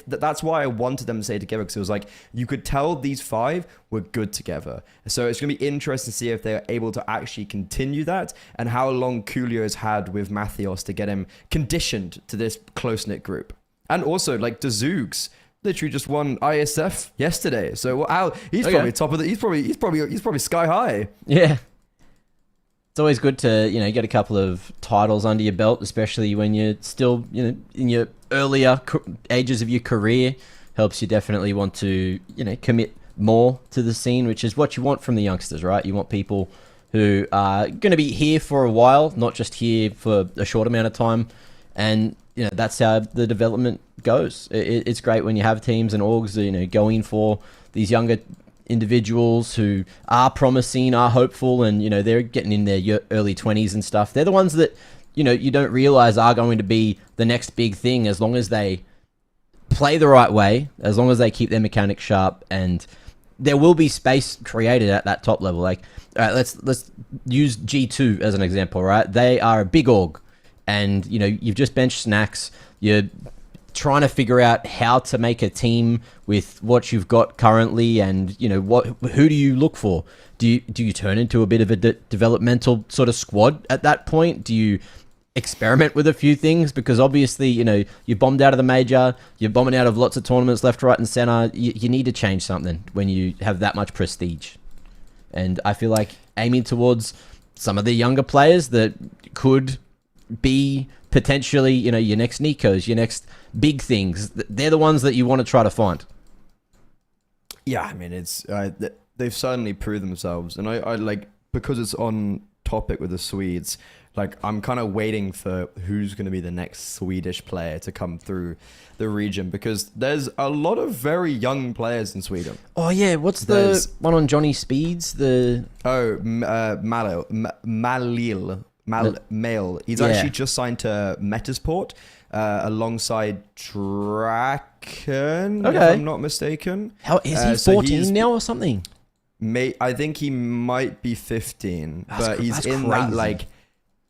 that's why I wanted them to stay together, because it was like, you could tell these five were good together. So it's gonna be interesting to see if they're able to actually continue that, and how long Coolio's had with Mathios to get him conditioned to this close-knit group. And also, like, Dazoogs literally just won ISF yesterday. So he's probably top of the. He's probably sky high. Yeah. It's always good to, you know, get a couple of titles under your belt, especially when you're still, you know, in your earlier ages of your career. Helps you definitely want to, you know, commit more to the scene, which is what you want from the youngsters, right? You want people who are going to be here for a while, not just here for a short amount of time. And, you know, that's how the development goes. It's great when you have teams and orgs that, you know, going for these younger individuals who are promising, are hopeful, and, you know, they're getting in their early 20s and stuff. They're the ones that, you know, you don't realize are going to be the next big thing, as long as they play the right way, as long as they keep their mechanics sharp, and there will be space created at that top level. Like, all right, let's use G2 as an example, right? They are a big org, and, you know, you've just benched Snacks. You're trying to figure out how to make a team with what you've got currently, and, you know, who do you look for? Do you turn into a bit of a developmental sort of squad at that point? Do you experiment with a few things? Because obviously, you know, you bombed out of the major, you're bombing out of lots of tournaments left, right, and center. You need to change something when you have that much prestige. And I feel like aiming towards some of the younger players that could be potentially, you know, your next Nikos, your next big things, they're the ones that you want to try to find. Yeah, I mean, it's they've certainly proved themselves, and I like, because it's on topic with the Swedes, like, I'm kind of waiting for who's going to be the next Swedish player to come through the region, because there's a lot of very young players in Sweden. Oh yeah, what's the one on Johnny Speeds? Malil. He's actually just signed to Metasport alongside Draken, if I'm not mistaken. How is he 14 now or something? I think he might be 15, but he's in crazy. that, like,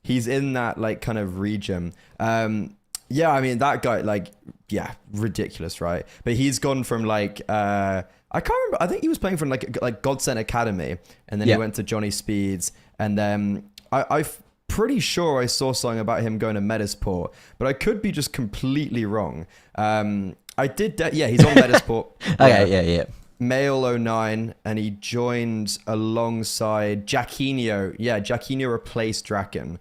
he's in that, like, kind of region. Yeah, I mean, that guy, like, yeah, ridiculous, right? But he's gone from, like, I can't remember. I think he was playing from like Godsend Academy, and then he went to Johnny Speeds, and then I'm pretty sure I saw something about him going to Metasport, but I could be just completely wrong. I did, he's on Metasport. Okay, yeah. Male 09, and he joined alongside Jacquinho. Yeah, Jacquinho replaced Draken.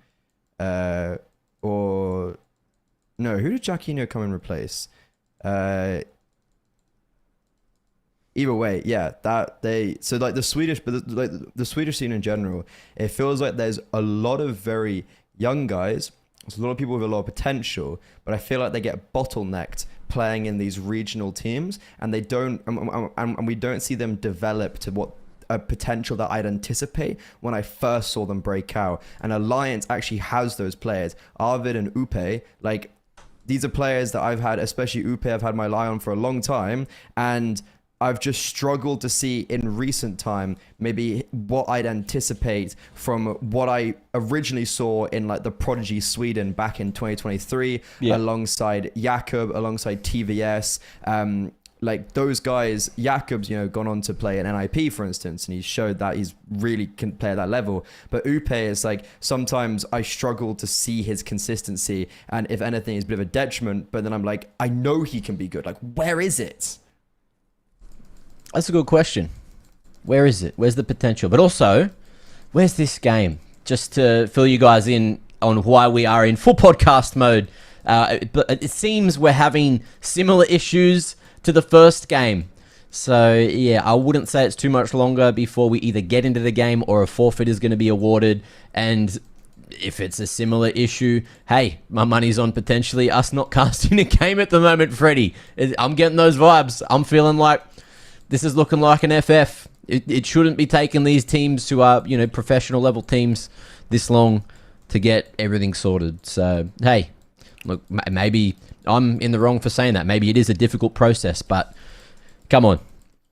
Or no, who did Jacquinho come and replace? Either way, yeah, so like the Swedish, but like the Swedish scene in general, it feels like there's a lot of very young guys. There's a lot of people with a lot of potential, but I feel like they get bottlenecked playing in these regional teams, and they don't, and we don't see them develop to what a potential that I'd anticipate when I first saw them break out. And Alliance actually has those players, Arvid and Upe. Like, these are players that I've had, especially Upe, I've had my eye on for a long time, and I've just struggled to see in recent time maybe what I'd anticipate from what I originally saw in like the Prodigy Sweden back in 2023, alongside Jakob, alongside TVS. Like those guys, Jakob's, gone on to play an NIP, for instance, and he showed that he's really can play at that level. But Upe is like, sometimes I struggle to see his consistency, and if anything, it's a bit of a detriment. But then I'm like, I know he can be good. Like, where is it? That's a good question. Where is it? Where's the potential? But also, where's this game? Just to fill you guys in on why we are in full podcast mode. But it seems we're having similar issues to the first game. So, yeah, I wouldn't say it's too much longer before we either get into the game or a forfeit is going to be awarded. And if it's a similar issue, hey, my money's on potentially us not casting a game at the moment, Freddie. I'm getting those vibes. I'm feeling like this is looking like an FF. It shouldn't be taking these teams who are, professional level teams this long to get everything sorted. So, hey, look, maybe I'm in the wrong for saying that. Maybe it is a difficult process, but come on.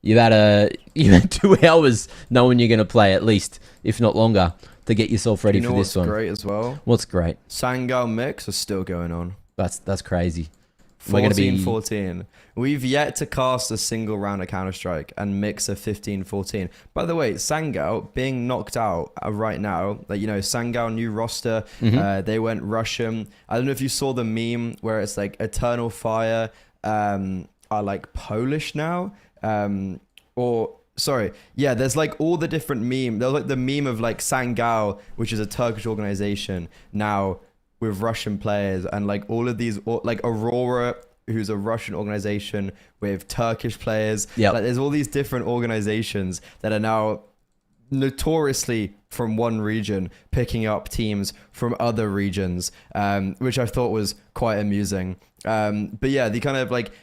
You've had 2 hours knowing you're going to play, at least, if not longer, to get yourself ready for this one. What's great as well? What's great? Sangao mix is still going on. That's crazy. 14-14. We've yet to cast a single round of Counter-Strike and mix a 15-14. By the way, Sangao being knocked out right now, like, Sangao new roster, they went Russian. I don't know if you saw the meme where it's like Eternal Fire are like Polish now. There's like all the different memes. There's like the meme of like Sangao, which is a Turkish organization now with Russian players, and like all of these, like Aurora, who's a Russian organization with Turkish players. Like there's all these different organizations that are now notoriously from one region picking up teams from other regions, which I thought was quite amusing. But yeah, the kind of like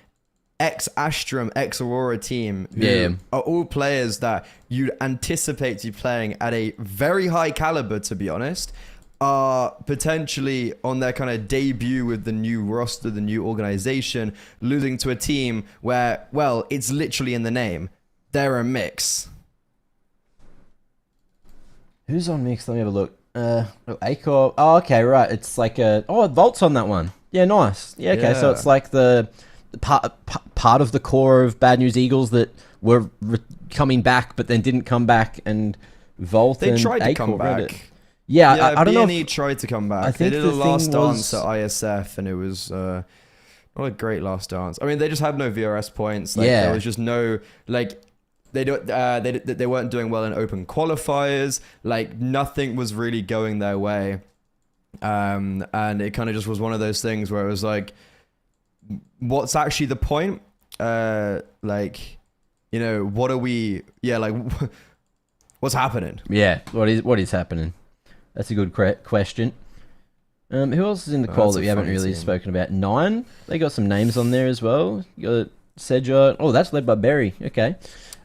ex-Astrum, ex-Aurora team who are all players that you'd anticipate to be playing at a very high caliber, to be honest, are potentially on their kind of debut with the new roster, the new organization, losing to a team where, well, it's literally in the name. They're a mix. Who's on mix? Let me have a look. Acor. Oh, okay, right. It's like Volt's on that one. Yeah, nice. Yeah, okay. So it's like the part of the core of Bad News Eagles that were coming back, but then didn't come back, and Volt and tried to Acor come back. Yeah, I don't know. B&E tried to come back. I think they did a last dance at ISF, and it was not a great last dance. I mean, they just had no VRS points. Like, there was just no, like, they weren't doing well in open qualifiers. Like, nothing was really going their way, and it kind of just was one of those things where it was like, what's actually the point? Like, what are we? Yeah, like, what's happening? Yeah, what is happening? That's a good question. Who else is in the qual that we haven't really spoken about? 9. They got some names on there as well. You got Sejot. Oh, that's led by Berry. Okay.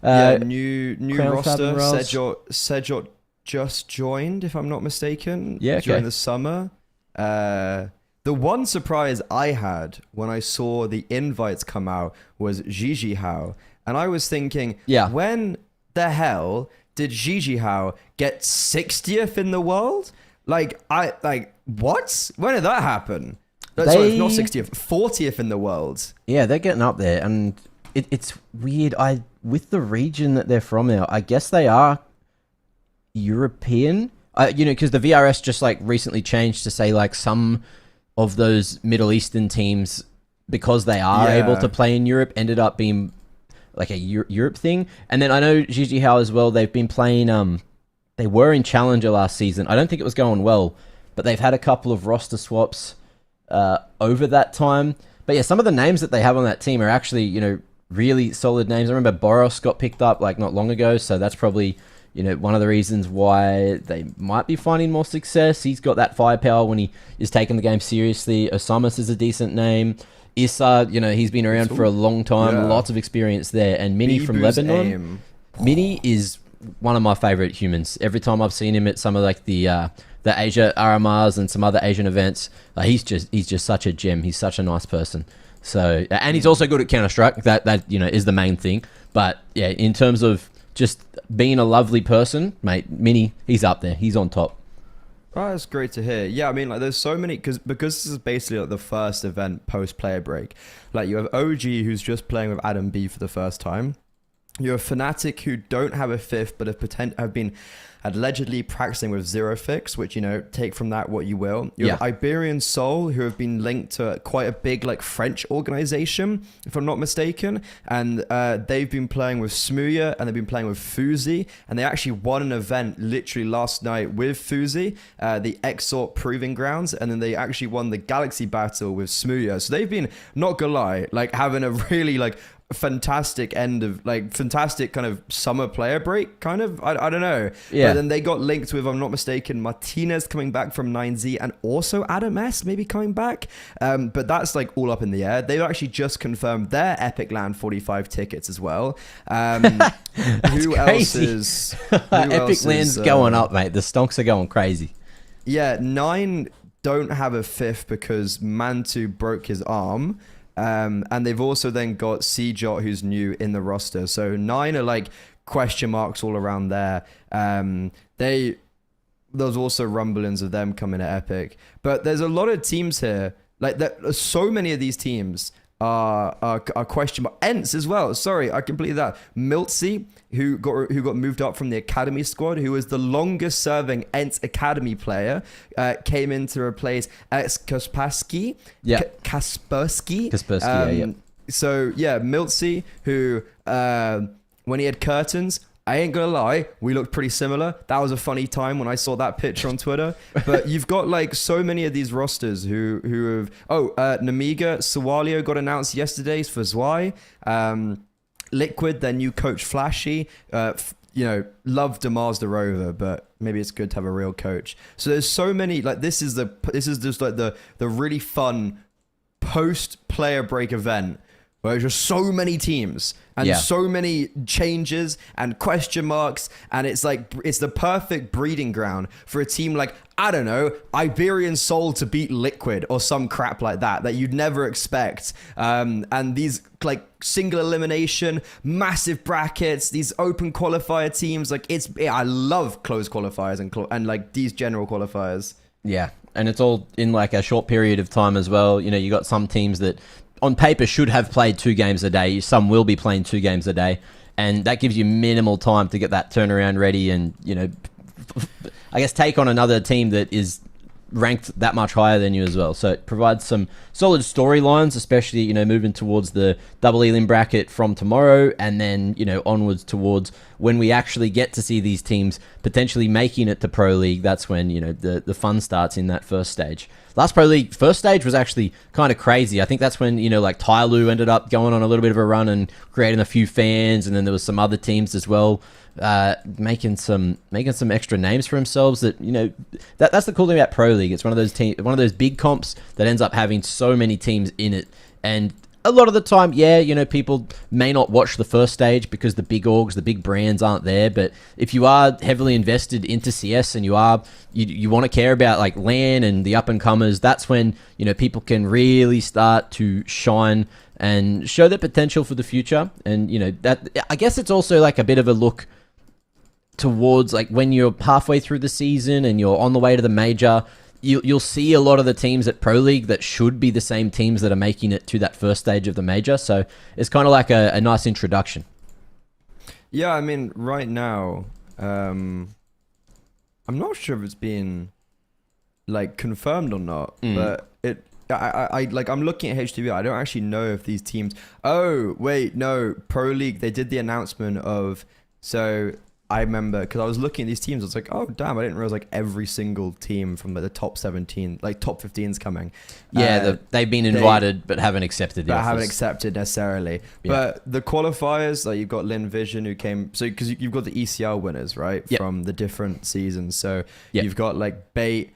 New roster. Sejot just joined, if I'm not mistaken. Yeah, okay. During the summer. The one surprise I had when I saw the invites come out was Gigi Hao. And I was thinking, when the hell did Gigi Hao get 60th in the world? Like, what? When did that happen? Sorry, not 60th, 40th in the world. Yeah, they're getting up there, and it's weird. With the region that they're from now, I guess they are European. Because the VRS just like recently changed to say like some of those Middle Eastern teams, because they are able to play in Europe, ended up being like a Europe thing. And then I know Gigi Hao as well. They've been playing. They were in Challenger last season. I don't think it was going well, but they've had a couple of roster swaps over that time. But yeah, some of the names that they have on that team are actually really solid names. I remember Boros got picked up like not long ago, so that's probably one of the reasons why they might be finding more success. He's got that firepower when he is taking the game seriously. Osamas is a decent name. Issa, he's been around for a long time, lots of experience there. And Mini from Lebanon. Mini is one of my favorite humans. Every time I've seen him at some of like the Asia RMRs and some other Asian events, he's just such a gem. He's such a nice person. So, and he's also good at Counter-Strike. That is the main thing. But yeah, in terms of just being a lovely person, mate, Mini, he's up there. He's on top. Oh, that's great to hear. Yeah, I mean, like, there's so many, because this is basically like the first event post-player break. Like, you have OG, who's just playing with Adam B for the first time. You have Fnatic, who don't have a fifth, but have been allegedly practicing with Zero Fix, which, take from that what you will. You have Iberian Soul, who have been linked to quite a big, like, French organization, if I'm not mistaken. And they've been playing with Smuya, and they've been playing with Fuzi. And they actually won an event literally last night with Fuzi, the Exort Proving Grounds. And then they actually won the Galaxy Battle with Smuya. So they've been, not gonna lie, like, having a really, like, fantastic kind of summer player break, kind of. I don't know. Yeah. But then they got linked with, if I'm not mistaken, Martinez coming back from 9Z, and also Adam S maybe coming back. But that's like all up in the air. They've actually just confirmed their Epic Land 45 tickets as well. Who crazy. Else is? Epic Land's going up, mate. The stonks are going crazy. Yeah, 9 don't have a fifth because Mantu broke his arm. And they've also then got CJot, who's new in the roster. So 9 are like question marks all around there. There's also rumblings of them coming at Epic. But there's a lot of teams here. Like, so many of these teams are question mark. Ents as well. Sorry, I completely that. Miltsy, who got moved up from the academy squad, who was the longest serving Ents academy player, came in to replace Alex Kaspersky. Yeah. Kaspersky. Yeah. So yeah, Miltsy, who when he had curtains, I ain't gonna lie, we looked pretty similar. That was a funny time when I saw that picture on Twitter. But you've got like so many of these rosters who have... Namiga, Sawalio got announced yesterday for Zwei. Liquid, their new coach, Flashy. Love Damars the Rover, but maybe it's good to have a real coach. So there's so many... Like, this is just like the really fun post-player break event where there's just so many teams and so many changes and question marks, and it's the perfect breeding ground for a team like, I don't know, Iberian Soul to beat Liquid or some crap like that you'd never expect. And these like single elimination, massive brackets, these open qualifier teams, like I love closed qualifiers and like these general qualifiers. Yeah, and it's all in like a short period of time as well. You got some teams that on paper should have played 2 games a day. Some will be playing 2 games a day, and that gives you minimal time to get that turnaround ready and, I guess take on another team that is ranked that much higher than you as well. So it provides some solid storylines, especially, moving towards the double elim bracket from tomorrow, and then, onwards towards when we actually get to see these teams potentially making it to Pro League. That's when, the fun starts in that first stage. Last Pro League first stage was actually kind of crazy. I think that's when, like Tyloo ended up going on a little bit of a run and creating a few fans, and then there was some other teams as well making some extra names for themselves. That's the cool thing about Pro League. It's one of those big comps that ends up having so many teams in it, and a lot of the time, people may not watch the first stage because the big orgs, the big brands aren't there. But if you are heavily invested into CS and you want to care about like LAN and the up and comers, that's when people can really start to shine and show their potential for the future. And that, I guess it's also like a bit of a look towards like when you're halfway through the season and you're on the way to the major. You'll see a lot of the teams at Pro League that should be the same teams that are making it to that first stage of the major. So it's kind of like a nice introduction. Yeah, I mean, right now, I'm not sure if it's been like confirmed or not, but I'm looking at HTV. I don't actually know if these teams. Oh wait, no, Pro League. They did the announcement of. So I remember because I was looking at these teams. I was like, oh damn, I didn't realize like every single team from the top 17, like top 15's coming. Yeah, they've been invited but haven't accepted the offers. Haven't accepted necessarily. Yeah. But the qualifiers, like you've got Lin Vision who came. So because you've got the ECL winners, right, Yep. from the different seasons. So Yep. you've got like Bait.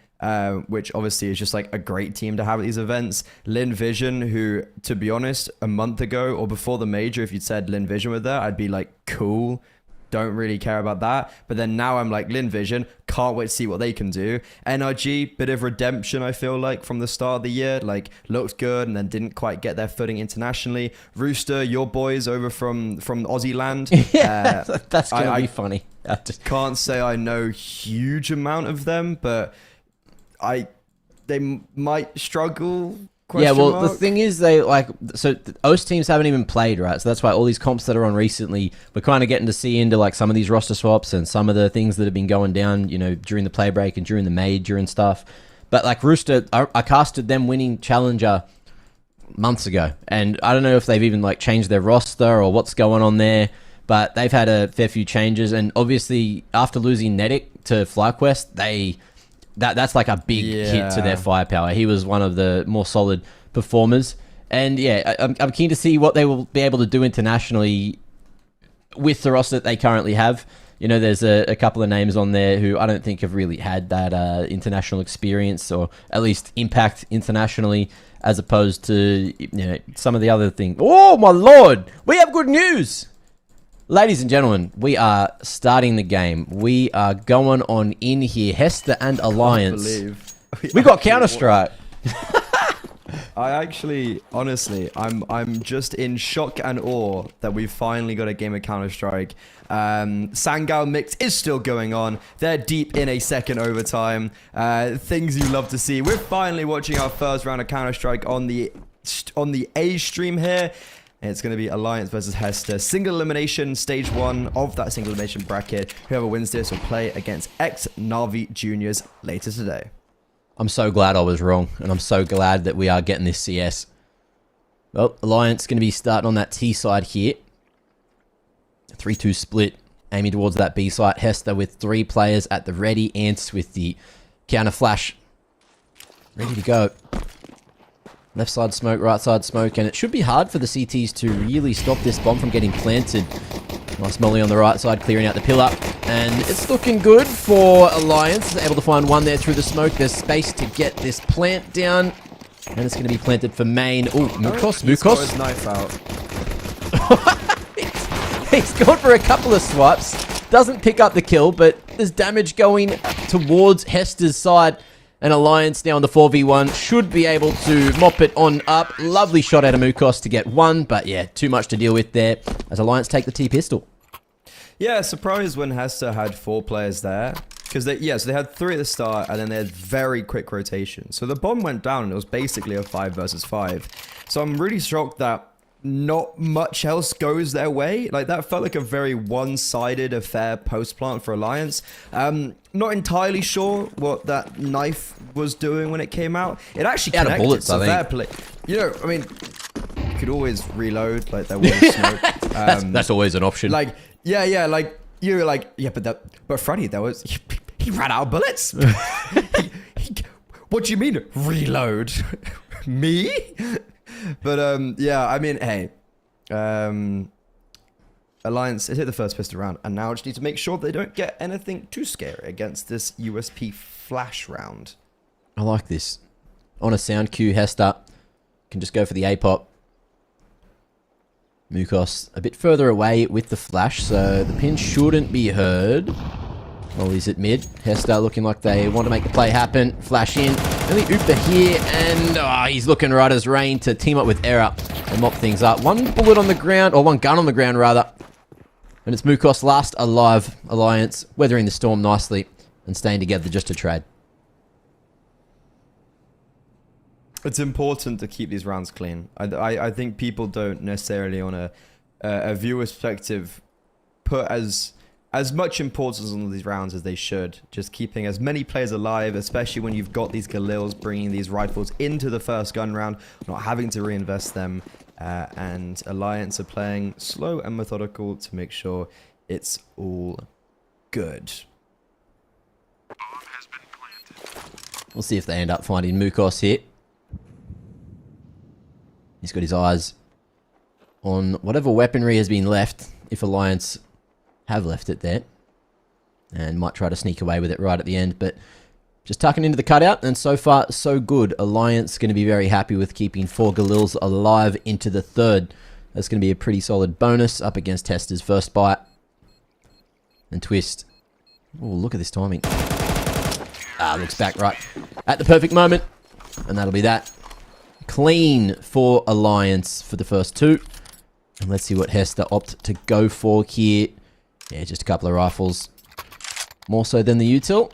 Which obviously is just like a great team to have at these events. Lin Vision, who, to be honest, a month ago or before the major, if you'd said Lin Vision were there, I'd be like, cool. Don't really care about that. But then now I'm like, Lin Vision, can't wait to see what they can do. NRG, bit of redemption, I feel like, from the start of the year. Like, looked good and then didn't quite get their footing internationally. Rooster, your boys over from Aussie land. Yeah, that's going to be funny. I just can't say I know huge amount of them, but they might struggle. Yeah, well, the thing is, OS teams haven't even played, right? So that's why all these comps that are on recently, we're kind of getting to see into like some of these roster swaps and some of the things that have been going down, you know, during the play break and during the major and stuff. But like Rooster, I casted them winning Challenger months ago, and I don't know if they've even like changed their roster or what's going on there. But they've had a fair few changes, and obviously after losing Nedic to FlyQuest, That's like a big hit to their firepower. He was one of the more solid performers. And yeah, I'm keen to see what they will be able to do internationally with the roster that they currently have. You know, there's a couple of names on there who I don't think have really had that international experience, or at least impact internationally, as opposed to, you know, some of the other things. Oh my lord, we have good news! Ladies and gentlemen, we are starting the game. We are going on in here. Hester and Alliance. We got Counter-Strike. I actually, honestly, I'm just in shock and awe that we finally got a game of Counter-Strike. Sangao Mix is still going on. They're deep in a second overtime. Things you love to see. We're finally watching our first round of Counter-Strike on the A stream here. And it's going to be Alliance versus Hester. Single elimination, stage 1 of that single elimination bracket. Whoever wins this will play against ex-Navi Juniors later today. I'm so glad I was wrong, and I'm so glad that we are getting this CS. Well, Alliance going to be starting on that T side here. 3-2 split, aiming towards that B side. Hester with 3 players at the ready. Ants with the counter flash. Ready to go. Left side smoke, right side smoke, and it should be hard for the CTs to really stop this bomb from getting planted. Nice molly on the right side, clearing out the pillar. And it's looking good for Alliance. Able to find one there through the smoke. There's space to get this plant down. And it's going to be planted for main. Oh, Mukos. He's got his knife out. He's gone for a couple of swipes. Doesn't pick up the kill, but there's damage going towards Hester's side. And Alliance now on the 4v1 should be able to mop it on up. Lovely shot out of Mukos to get 1, but yeah, too much to deal with there as Alliance take the T-pistol. Yeah, surprised when Hester had 4 players there. Because so they had 3 at the start, and then they had very quick rotation. So the bomb went down, and it was basically a 5 versus 5. So I'm really shocked that not much else goes their way. Like, that felt like a very one-sided affair post-plant for Alliance. Not entirely sure what that knife was doing when it came out. It actually connected, out of bullets, so fair play. You know, I mean, you could always reload, like, there was smoke. That's always an option. Like, yeah, like, you were like, yeah, but Freddy, he ran out of bullets. What do you mean, reload? Me? But, yeah, I mean, hey, Alliance has hit the first pistol round, and now just need to make sure they don't get anything too scary against this USP flash round. I like this. On a sound cue, Hester can just go for the A-pop. Mukos a bit further away with the flash, so the pin shouldn't be heard. Well, he's at mid. Hester looking like they want to make the play happen. Flash in. Only Upa here, and he's looking right as rain to team up with Era and mop things up. 1 bullet on the ground, or 1 gun on the ground, rather. And it's Mukos last alive. Alliance weathering the storm nicely and staying together just to trade. It's important to keep these rounds clean. I think people don't necessarily, on a viewer perspective, put as as much importance on these rounds as they should. Just keeping as many players alive, especially when you've got these Galils bringing these rifles into the first gun round, not having to reinvest them. And Alliance are playing slow and methodical to make sure it's all good. We'll see if they end up finding Mukos here. He's got his eyes on whatever weaponry has been left, if Alliance have left it there. And might try to sneak away with it right at the end, but just tucking into the cutout, and so far, so good. Alliance going to be very happy with keeping 4 Galils alive into the third. That's going to be a pretty solid bonus up against Hester's first bite. And Twist. Oh, look at this timing. Looks back right at the perfect moment. And that'll be that. Clean for Alliance for the first 2. And let's see what Hester opt to go for here. Yeah, just a couple of rifles. More so than the util.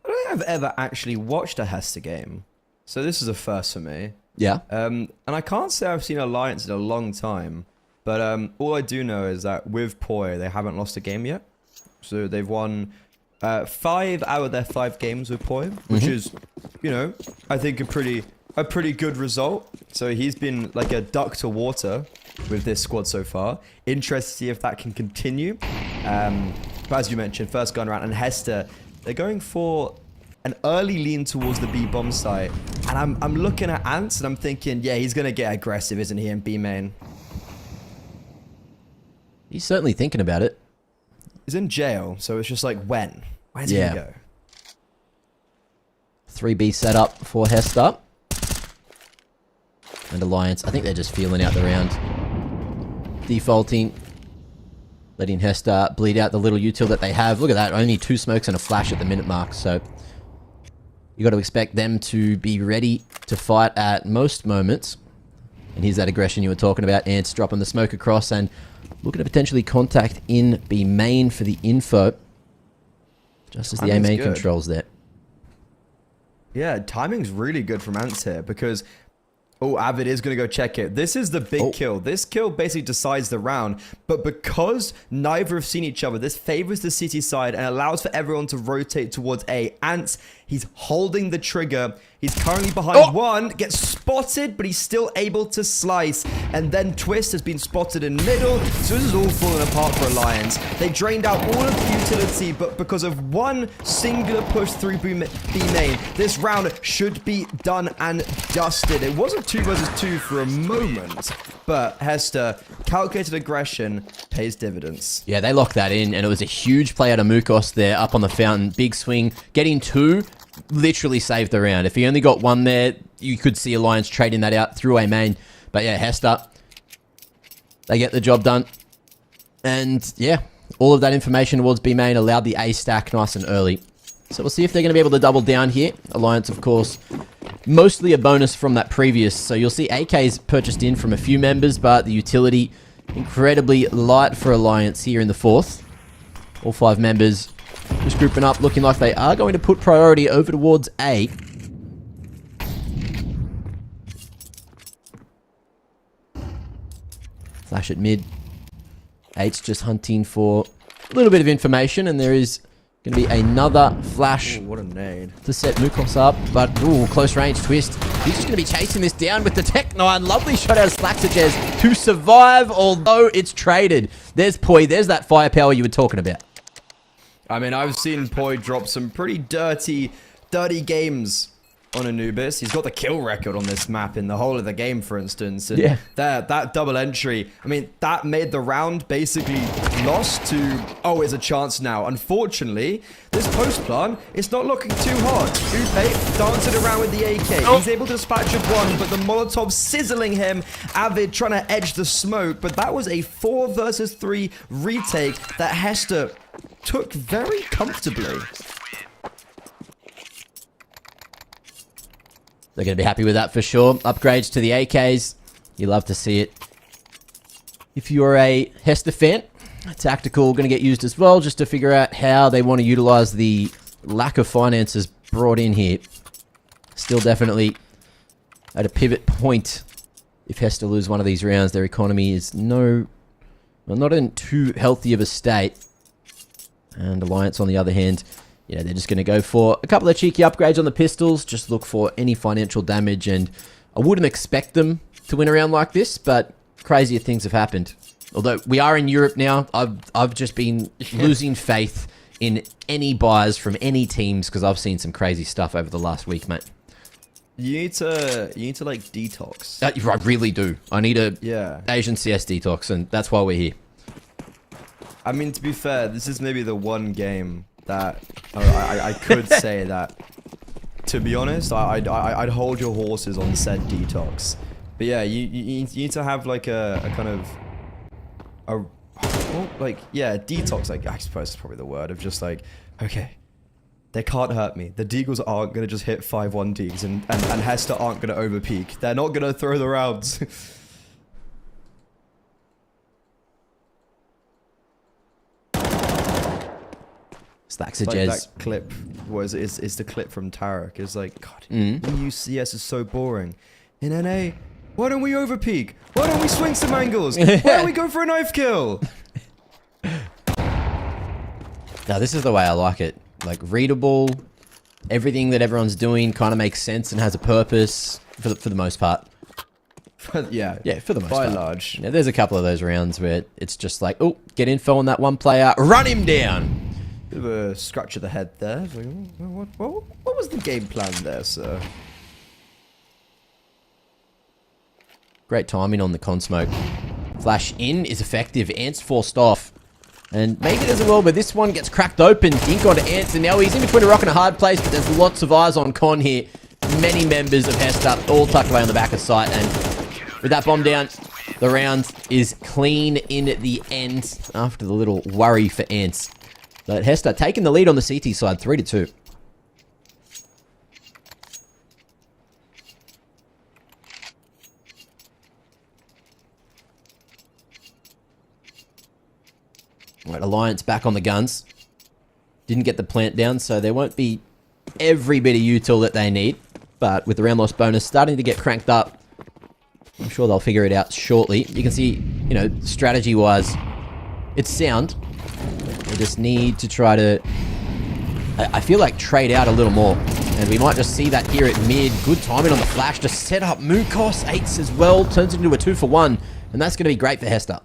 I don't think I've ever actually watched a Hester game. So this is a first for me. Yeah. And I can't say I've seen Alliance in a long time. But all I do know is that with Poi, they haven't lost a game yet. So they've won 5 out of their 5 games with Poi, which is, you know, I think a pretty good result. So he's been like a duck to water with this squad so far. Interested to see if that can continue. But as you mentioned, first gun round, and Hester, they're going for an early lean towards the B bomb site. And I'm looking at Ants and I'm thinking, yeah, he's gonna get aggressive, isn't he, in B main? He's certainly thinking about it. He's in jail, so it's just like, when? Where's he gonna go? 3B setup for Hester. And Alliance, I think they're just feeling out the round. Defaulting. Letting Hester bleed out the little util that they have. Look at that, only 2 smokes and a flash at the minute mark, so you got to expect them to be ready to fight at most moments. And here's that aggression you were talking about. Ants dropping the smoke across and looking to potentially contact in B main for the info. Just as the A main controls there. Yeah, timing's really good from Ants here because... Oh, Avid is going to go check it. This is the big kill. This kill basically decides the round. But because neither have seen each other, this favors the city side and allows for everyone to rotate towards A. Ants, he's holding the trigger. He's currently behind one, gets spotted, but he's still able to slice. And then Twist has been spotted in middle. So this is all falling apart for Alliance. They drained out all of the utility, but because of one singular push through B main, this round should be done and dusted. It wasn't 2 versus 2 for a moment, but Hester, calculated aggression pays dividends. Yeah, they locked that in, and it was a huge play out of Mukos there, up on the fountain. Big swing. Getting 2 literally saved the round. If he only got 1 there, you could see Alliance trading that out through A main. But yeah, Hester, they get the job done. And yeah, all of that information towards B main allowed the A stack nice and early. So we'll see if they're going to be able to double down here. Alliance, of course, mostly a bonus from that previous. So you'll see AKs purchased in from a few members, but the utility incredibly light for Alliance here in the 4th. All 5 members just grouping up, looking like they are going to put priority over towards A. Flash at mid. 8's just hunting for a little bit of information, and there is going to be another flash. Ooh, what a nade. To set Mukos up, but ooh, close range Twist. He's just going to be chasing this down with the Tech 9. Lovely shot out of Slaxajez to survive, although it's traded. There's Poi, there's that firepower you were talking about. I mean, I've seen Poi drop some pretty dirty games on Anubis. He's got the kill record on this map in the whole of the game, for instance. And yeah. That double entry, I mean, that made the round basically lost to, oh, it's a chance now. Unfortunately, this post plan, it's not looking too hard. Upe dancing around with the AK. Oh. He's able to dispatch of 1, but the Molotov sizzling him. Avid trying to edge the smoke, but that was a 4 versus 3 retake that Hester took very comfortably. They're going to be happy with that for sure. Upgrades to the AKs. You love to see it. If you're a Hester fan, Tactical going to get used as well, just to figure out how they want to utilize the lack of finances brought in here. Still definitely at a pivot point. If Hester lose one of these rounds, their economy is no well, not in too healthy of a state. And Alliance, on the other hand, they're just going to go for a couple of cheeky upgrades on the pistols. Just look for any financial damage, and I wouldn't expect them to win a round like this, but crazier things have happened. Although we are in Europe now, I've just been losing faith in any buys from any teams because I've seen some crazy stuff over the last week, mate. You need to like detox. I really do. I need a Yeah. Asian CS detox, and that's why we're here. I mean, to be fair, this is maybe the one game that I could say that. To be honest, I'd hold your horses on said detox. But yeah, you need to have like a kind of detox. Like, I suppose is probably the word of just like, okay, they can't hurt me. The Deagles aren't gonna just hit 5-1 Deags, and Hester aren't gonna overpeak. They're not gonna throw the rounds. Stacks of Like Jez. that clip is the clip from Tarek. It's like, God, EU CS is so boring. In NA, why don't we overpeak? Why don't we swing some angles? Why don't we go for a knife kill? Now, this is the way I like it. Like, readable, everything that everyone's doing kind of makes sense and has a purpose for the most part. Yeah, For the most by part. large. Yeah, there's a couple of those rounds where it's just like, oh, get info on that one player, run him down. Bit of a scratch of the head there. It's like, what was the game plan there, sir? Great timing on the con smoke. Flash in is effective. Ants forced off. And maybe there's a world where this one gets cracked open. Dink onto Ants, and now he's in between a rock and a hard place, but there's lots of eyes on Con here. Many members of Hester all tucked away on the back of site, and with that bomb down, the round is clean in the end after the little worry for Ants. But Hester taking the lead on the CT side, 3-2. Right, Alliance back on the guns. Didn't get the plant down, so there won't be every bit of util that they need. But with the round loss bonus starting to get cranked up, I'm sure they'll figure it out shortly. You can see, strategy-wise, it's sound. They just need to try to, I feel like, trade out a little more. And we might just see that here at mid. Good timing on the flash to set up Mukos. 8s as well. Turns it into a 2-for-1. And that's going to be great for Hester.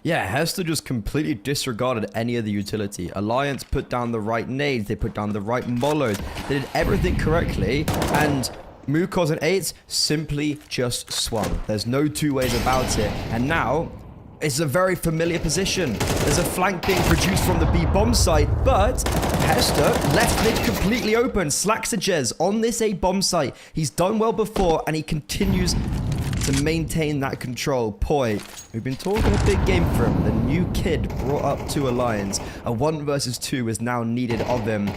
Yeah, Hester just completely disregarded any of the utility. Alliance put down the right nades, they put down the right mollos, they did everything correctly, and Mukos and 8s simply just swung. There's no two ways about it. And now, it's a very familiar position. There's a flank being produced from the B bomb site, but Hester left mid completely open. Slacks a Jez on this A bomb site. He's done well before, and he continues to maintain that control. Poi, we've been talking a big game for him. The new kid brought up to Alliance. A 1 versus 2 is now needed of him.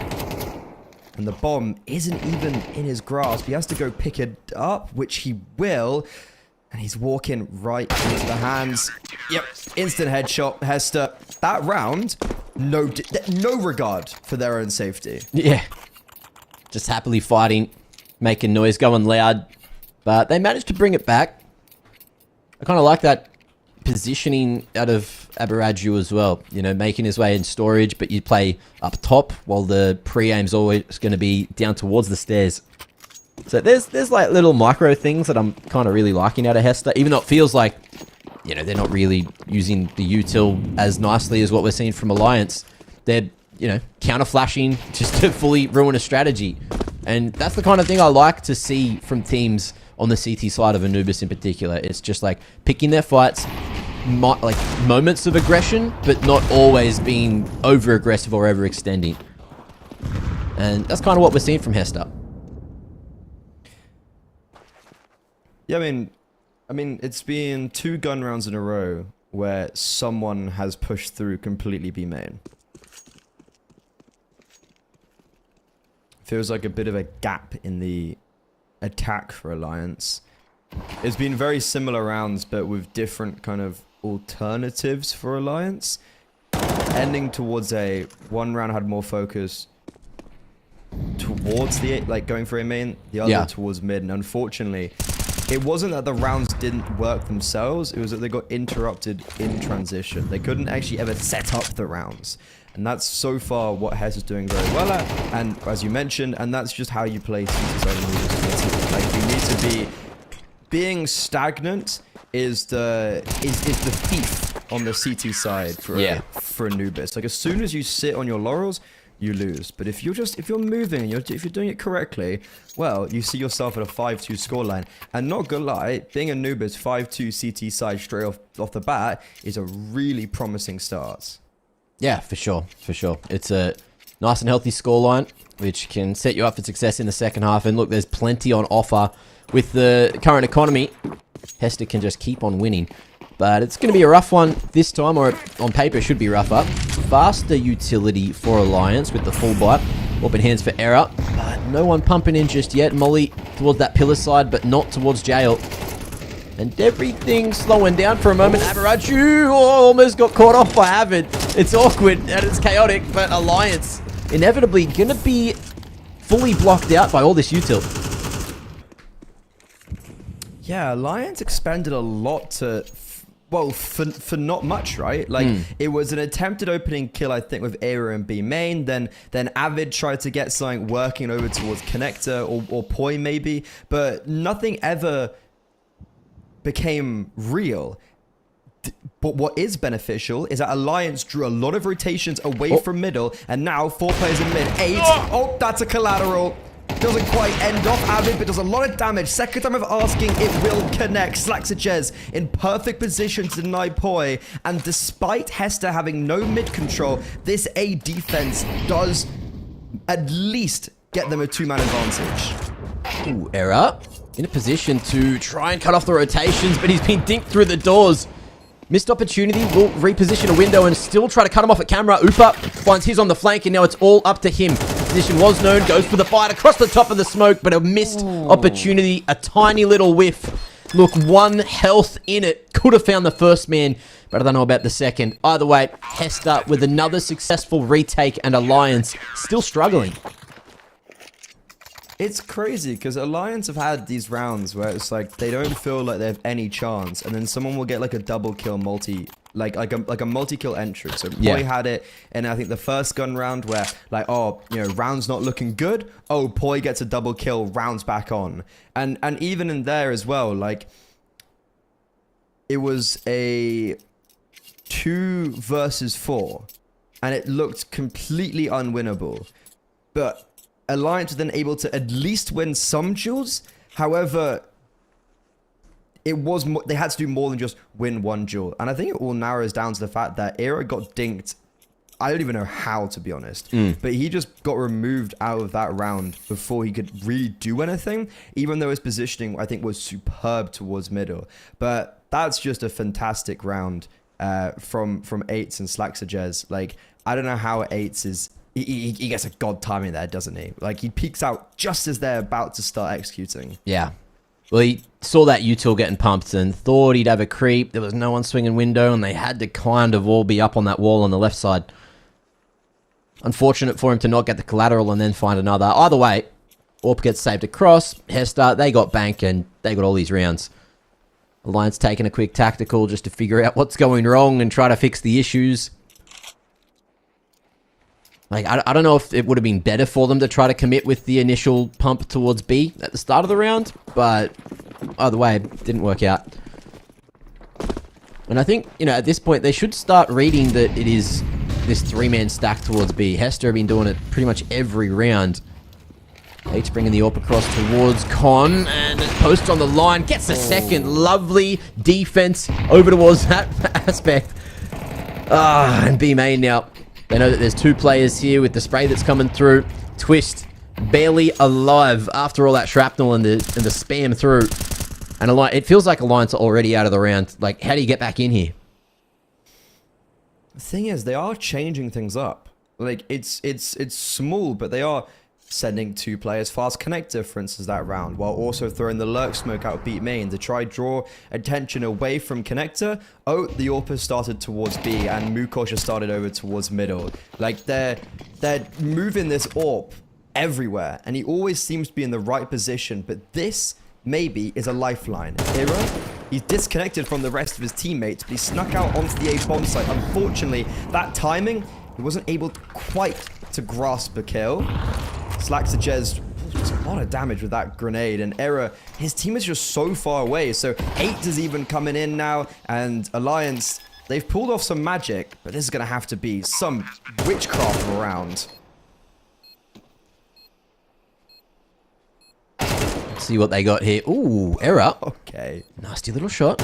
And the bomb isn't even in his grasp. He has to go pick it up, which he will. And he's walking right into the hands. Yep, instant headshot, Hester. That round, no regard for their own safety. Yeah. Just happily fighting, making noise, going loud. But they managed to bring it back. I kind of like that positioning out of Aberaju as well. Making his way in storage, but you play up top while the pre-aim's always going to be down towards the stairs. So there's like little micro things that I'm kind of really liking out of Hester, even though it feels like, they're not really using the util as nicely as what we're seeing from Alliance. They're, counter flashing just to fully ruin a strategy. And that's the kind of thing I like to see from teams on the CT side of Anubis in particular. It's just like picking their fights, like moments of aggression, but not always being over-aggressive or overextending. And that's kind of what we're seeing from Hester. Yeah, I mean, it's been 2 gun rounds in a row where someone has pushed through completely B main. Feels like a bit of a gap in the attack for Alliance. It's been very similar rounds, but with different kind of alternatives for Alliance. Ending towards a 1 round had more focus towards the, like, going for a main, the other towards mid, and unfortunately, it wasn't that the rounds didn't work themselves, it was that they got interrupted in transition. They couldn't actually ever set up the rounds. And that's so far what Hess is doing very well at, and as you mentioned, and that's just how you play CT side moves. Like, you need to be... Being stagnant is the thief on the CT side for a Anubis. Like, as soon as you sit on your laurels, you lose. But if you're moving, if you're doing it correctly, well, you see yourself at a 5-2 scoreline. And not gonna lie, being a Anubis 5-2 CT side straight off the bat is a really promising start. Yeah, for sure. It's a nice and healthy scoreline, which can set you up for success in the second half. And look, there's plenty on offer with the current economy. Hester can just keep on winning. But it's going to be a rough one this time, or on paper it should be rougher. Faster utility for Alliance with the full bite. Open hands for Error, but no one pumping in just yet. Molly towards that pillar side, but not towards Jail. And everything slowing down for a moment. Aberrachu almost got caught off by Avid. It's awkward and it's chaotic, but Alliance inevitably going to be fully blocked out by all this util. Yeah, Alliance expended a lot to... Well, for not much, right? Like, it was an attempted opening kill, I think, with Era and B main. Then Avid tried to get something working over towards Connector or Poi, maybe. But nothing ever became real. But what is beneficial is that Alliance drew a lot of rotations away from middle. And now, 4 players in mid. 8. Oh, that's a collateral. Doesn't quite end off Avid, but does a lot of damage. Second time of asking, it will connect. Slaxajez in perfect position to deny Poi. And despite Hester having no mid control, this A defense does at least get them a 2-man advantage. Ooh, Error in a position to try and cut off the rotations, but he's been dinked through the doors. Missed opportunity, will reposition a window and still try to cut him off at camera. Upa finds his on the flank, and now it's all up to him. Position was known, goes for the fight across the top of the smoke, but a missed opportunity, a tiny little whiff. Look, 1 health in it. Could have found the first man, but I don't know about the second. Either way, Hester with another successful retake, and Alliance still struggling. It's crazy because Alliance have had these rounds where it's like they don't feel like they have any chance, and then someone will get like a double kill multi, like a multi-kill entry. So Poi had it, and I think the first gun round where like, oh, you know, round's not looking good. Oh, Poi gets a double kill, rounds back on, and even in there as well, like it was a 2 versus 4, and it looked completely unwinnable, but Alliance was then able to at least win some duels. However, it was they had to do more than just win 1 duel. And I think it all narrows down to the fact that Era got dinked. I don't even know how, to be honest. But he just got removed out of that round before he could really do anything, even though his positioning, I think, was superb towards middle. But that's just a fantastic round from 8s and Slaxajez. Like, I don't know how 8s is... He gets a god timing there, doesn't he? Like, he peeks out just as they're about to start executing. Yeah. Well, he saw that util getting pumped and thought he'd have a creep. There was no one swinging window, and they had to kind of all be up on that wall on the left side. Unfortunate for him to not get the collateral and then find another. Either way, Orp gets saved across. Hester, they got bank, and they got all these rounds. Alliance taking a quick tactical just to figure out what's going wrong and try to fix the issues. Like, I don't know if it would have been better for them to try to commit with the initial pump towards B at the start of the round, but either way, it didn't work out. And I think, you know, at this point, they should start reading that it is this 3-man stack towards B. Hester have been doing it pretty much every round. H bringing the AWP across towards Con, and post on the line, gets a second. Lovely defense over towards that aspect. And B main now. They know that there's 2 players here with the spray that's coming through. Twist, barely alive after all that shrapnel and the spam through. And it feels like Alliance are already out of the round. Like, how do you get back in here? The thing is, they are changing things up. Like, it's small, but they are sending 2 players fast connector, for instance, that round, while also throwing the lurk smoke out beat main to try draw attention away from connector. Oh, the AWP has started towards B, and Mukosh has started over towards middle. Like, they're moving this AWP everywhere, and he always seems to be in the right position, but this maybe is a lifeline. Era, he's disconnected from the rest of his teammates, but he snuck out onto the A bomb site. Unfortunately, that timing, he wasn't able quite to grasp a kill. Slacks Jez just a lot of damage with that grenade, and Era, his team is just so far away. So 8 is even coming in now, and Alliance, they've pulled off some magic, but this is going to have to be some witchcraft around. Let's see what they got here. Ooh, Era. Okay. Nasty little shot.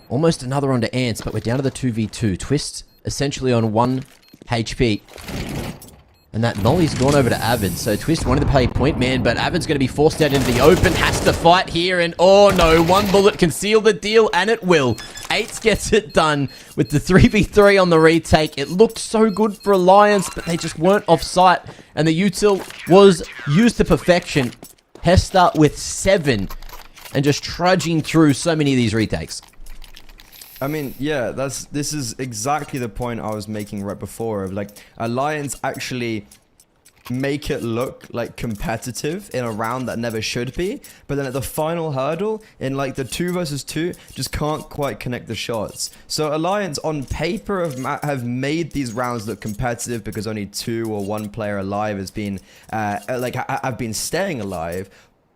Almost another onto Ants, but we're down to the 2v2. Twist essentially on 1 HP. And that Molly's gone over to Avid. So Twist wanted to play point man, but Avid's going to be forced out into the open. Has to fight here, and oh no, 1 bullet can seal the deal, and it will. 8 gets it done with the 3v3 on the retake. It looked so good for Alliance, but they just weren't off site. And the util was used to perfection. Hester with 7 and just trudging through so many of these retakes. I mean, yeah, this is exactly the point I was making right before of like Alliance actually make it look like competitive in a round that never should be, but then at the final hurdle in like the 2 versus 2 just can't quite connect the shots. So Alliance on paper have made these rounds look competitive because only 2 or 1 player alive has been have been staying alive.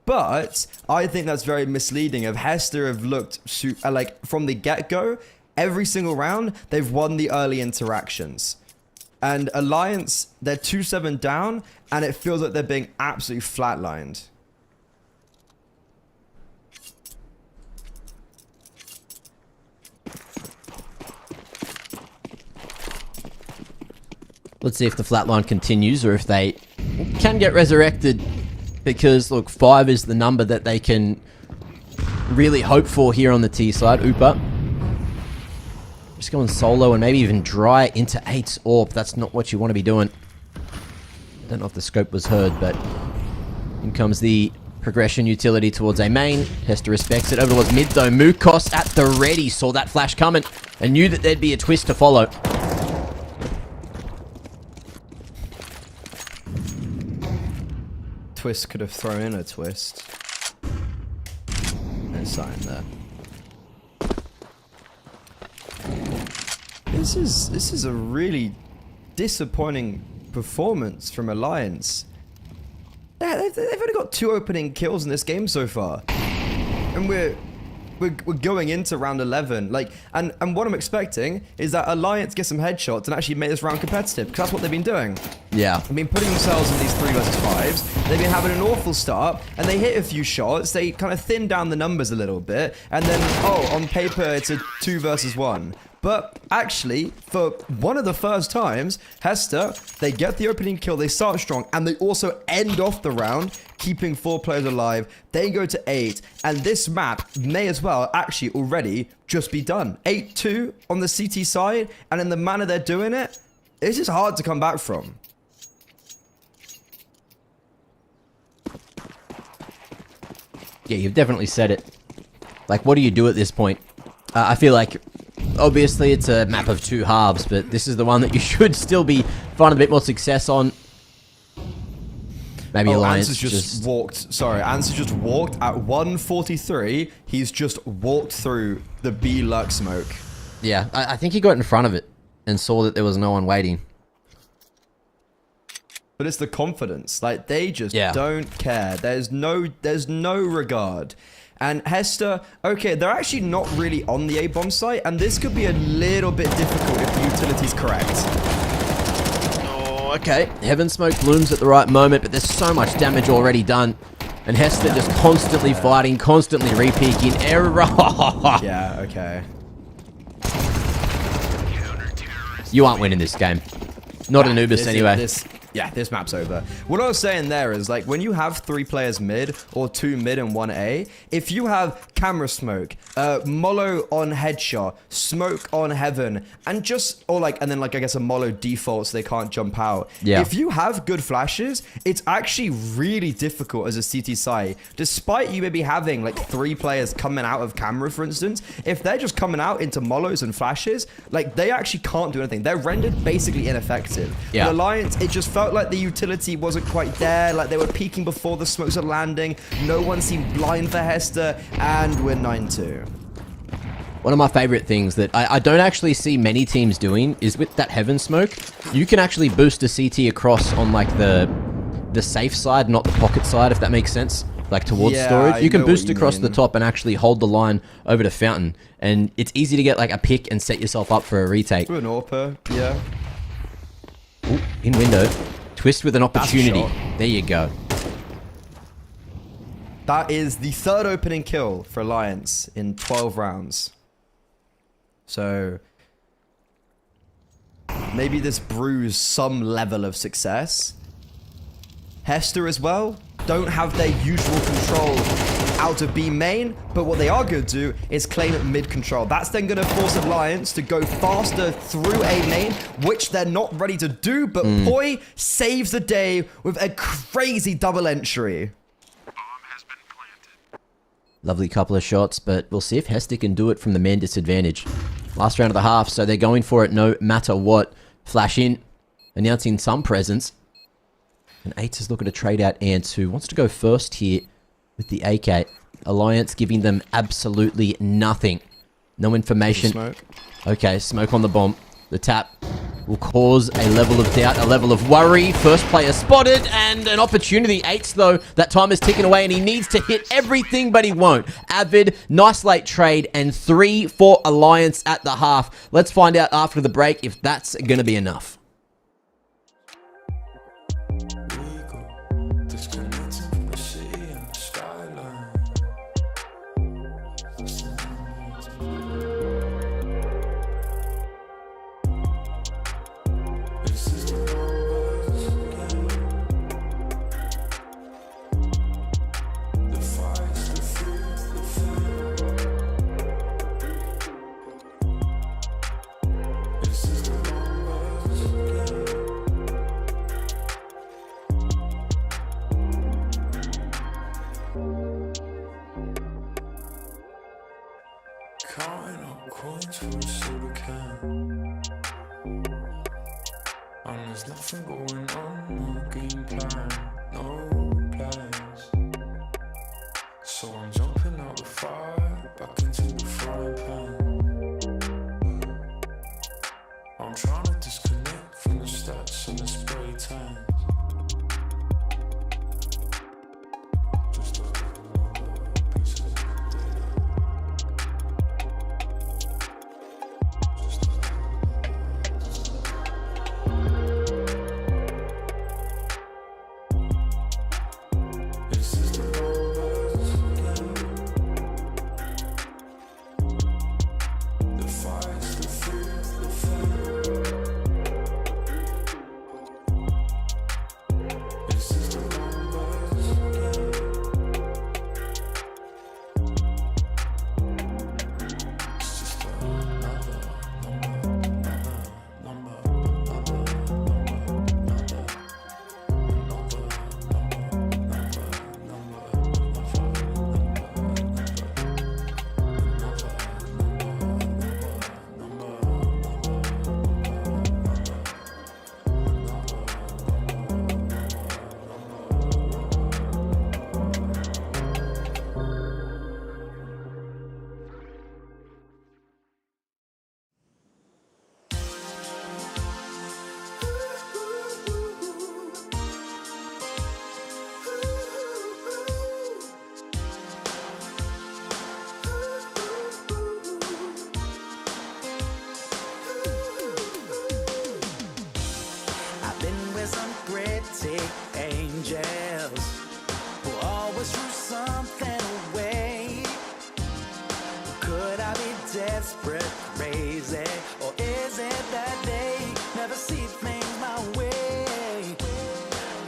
But I think that's very misleading. If Hester have looked like from the get-go, every single round, they've won the early interactions. And Alliance, they're 2-7 down, and it feels like they're being absolutely flatlined. Let's see if the flatline continues or if they can get resurrected. Because, look, 5 is the number that they can really hope for here on the T side. Oopa. Just going solo and maybe even dry into 8's AWP. That's not what you want to be doing. Don't know if the scope was heard, but in comes the progression utility towards a main. Hester respects it. Over towards mid, though. Mukos at the ready. Saw that flash coming and knew that there'd be a twist to follow. Twist could have thrown in a twist. No sign there. This is a really disappointing performance from Alliance. They've only got 2 opening kills in this game so far, and we're going into round 11. Like, and what I'm expecting is that Alliance get some headshots and actually make this round competitive, because that's what they've been doing. Yeah. They've been putting themselves in these 3 versus 5s. They've been having an awful start, and they hit a few shots. They kind of thin down the numbers a little bit, and then, oh, on paper, it's a 2 versus 1. But actually, for one of the first times, Hester, they get the opening kill, they start strong, and they also end off the round, keeping 4 players alive. They go to 8, and this map may as well actually already just be done. 8-2 on the CT side, and in the manner they're doing it, it's just hard to come back from. Yeah, you've definitely said it. Like, what do you do at this point? I feel like, obviously, it's a map of 2 halves, but this is the one that you should still be finding a bit more success on. Maybe Alliance Answer's just walked. Sorry, Answer just walked at 1:43. He's just walked through the B Lux smoke. Yeah, I think he got in front of it and saw that there was no one waiting. But it's the confidence. Like, they just don't care. There's no regard. And Hester, okay, they're actually not really on the A-bomb site, and this could be a little bit difficult if the utility's correct. Oh, okay. Heaven Smoke blooms at the right moment, but there's so much damage already done. And Hester just constantly fighting, constantly re-peeking. Error. Yeah, okay. You aren't winning this game. Not an Ubis anyway. This map's over. What I was saying there is, like, when you have 3 players mid, or 2 mid and 1 A, if you have camera smoke, Mollo on headshot, smoke on heaven, and just, or like, and then like, I guess a Mollo default so they can't jump out. Yeah. If you have good flashes, it's actually really difficult as a CT site. Despite you maybe having like 3 players coming out of camera, for instance, if they're just coming out into Mollos and flashes, like, they actually can't do anything. They're rendered basically ineffective. Yeah. With Alliance, it just felt felt like the utility wasn't quite there. Like they were peeking before the smokes are landing. No one seemed blind for Hester, and we're 9-2. One of my favorite things that I don't actually see many teams doing is with that Heaven Smoke, you can actually boost a CT across on like the safe side, not the pocket side, if that makes sense. Like towards storage. You can boost across the top and actually hold the line over to Fountain. And it's easy to get like a pick and set yourself up for a retake. To an AWPer, yeah. Ooh, in window. Twist with an opportunity. shot. There you go. That is the third opening kill for Alliance in 12 rounds. So maybe this brews some level of success. Hester as well don't have their usual control out of B main, but what they are going to do is claim it mid control. That's then going to force Alliance to go faster through A main, which they're not ready to do, but Poi saves the day with a crazy double entry. Lovely couple of shots, but we'll see if Hester can do it from the man disadvantage. Last round of the half, so they're going for it no matter what. Flash in, announcing some presence. And Eights is looking to trade out Ants, who wants to go first here with the AK. Alliance giving them absolutely nothing. No information. Smoke. Okay, smoke on the bomb. The tap will cause a level of doubt, a level of worry. First player spotted, and an opportunity. Eights, though, that time is ticking away, and he needs to hit everything, but he won't. Avid, nice late trade, and 3 for Alliance at the half. Let's find out after the break if that's going to be enough. Disconnecting from the city and the skyline. This is the numbers again. The fights, the fear, the fear. This is the numbers again. Counting up coins for a soda can. And there's nothing going on, no game plan, no plans. So I'm jumping out the fire, back into the frying pan. I'm trying to disconnect from the stats and the spray tans. Just another piece of data. This is the numbers again. The fights, the fear, the fear. This is the numbers again. It's just another I've been with some pretty angels who always threw something away. Could I be desperate, crazy, or is it that they never see things my way?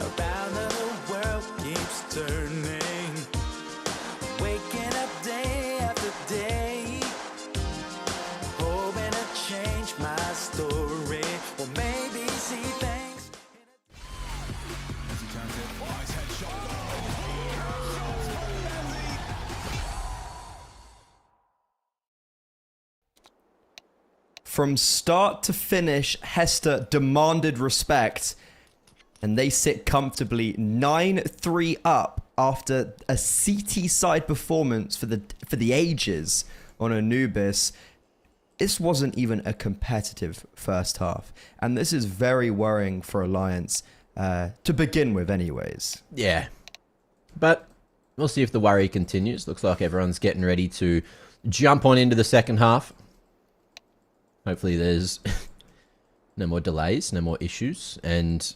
Around the world keeps turning, waking up day after day, hoping to change my story, or maybe see things. From start to finish, Hester demanded respect. and they sit comfortably 9-3 up after a CT side performance for the ages on Anubis. This wasn't even a competitive first half, and this is very worrying for Alliance to begin with anyways. Yeah. But we'll see if the worry continues. Looks like everyone's getting ready to jump on into the second half. Hopefully there's no more delays, no more issues. And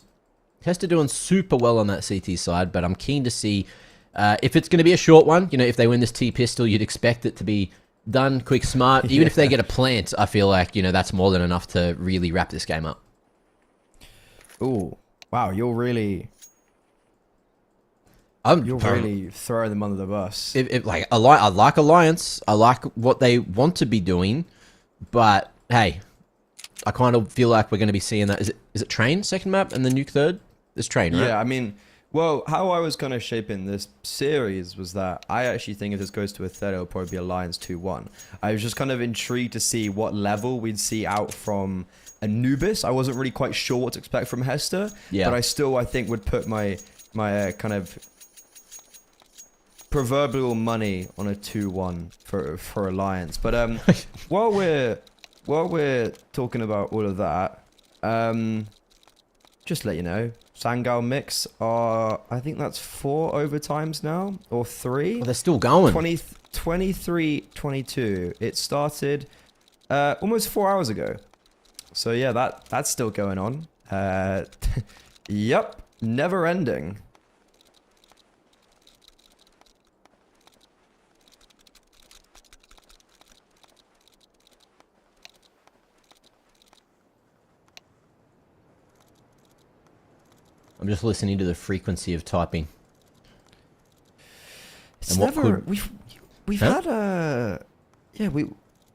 Hester doing super well on that CT side, but I'm keen to see if it's going to be a short one. You know, if they win this T-pistol, you'd expect it to be done quick, smart. Even if they get a plant, I feel like, you know, that's more than enough to really wrap this game up. Ooh, wow, you're really throwing them under the bus. I like Alliance. I like what they want to be doing, but hey, I kind of feel like we're going to be seeing that. Is it Train second map and the nuke third? It's Train, right? Yeah, I mean, well, how I was kind of shaping this series was that I actually think if this goes to a third, it'll probably be Alliance 2-1. I was just kind of intrigued to see what level we'd see out from Anubis. I wasn't really quite sure what to expect from Hester, but I think would put my kind of proverbial money on a 2-1 for Alliance. But while we're talking about all of that, just to let you know, Sangal Mix are, I think that's 4 overtimes now, or 3. Oh, they're still going. 23-22. It started almost 4 hours ago. So yeah, that's still going on. Yep, never ending. I'm just listening to the frequency of typing. It's never. We've had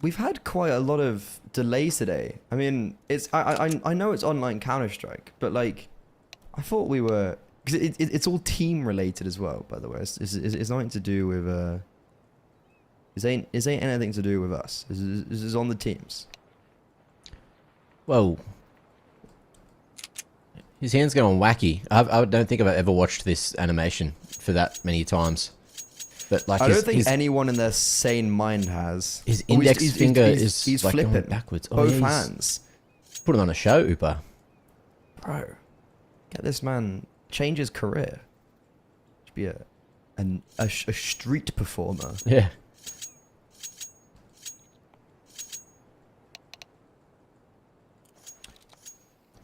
we've had quite a lot of delays today. I mean, it's I know it's online Counter-Strike, but like, I thought we were, because it's all team related as well. By the way, it's nothing to do with This ain't anything to do with us. This is on the teams. Whoa. His hand's going wacky. I don't think I've ever watched this animation for that many times. But like, I don't think anyone in their sane mind has. His index finger is he's like flipping going backwards. Both hands. Put him on a show, Upa. Bro, get this man, change his career. Should be a street performer. Yeah.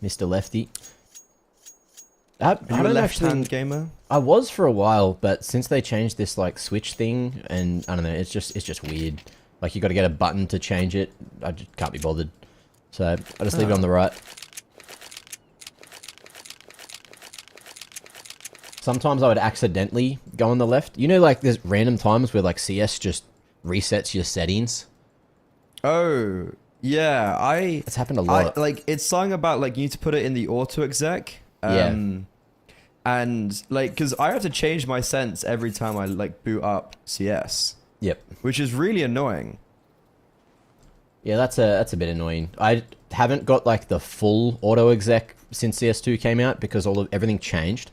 Mr. Lefty. I don't left-hand gamer. I was for a while, but since they changed this like switch thing, and I don't know, it's just weird. Like, you got to get a button to change it. I just can't be bothered, so I just leave it on the right. Sometimes I would accidentally go on the left. You know, like there's random times where like CS just resets your settings. Oh yeah, it's happened a lot. Like, it's something about like you need to put it in the auto exec. And like, because I have to change my sense every time I like boot up CS. Yep. Which is really annoying. Yeah, that's a bit annoying. I haven't got like the full auto exec since CS2 came out because everything changed,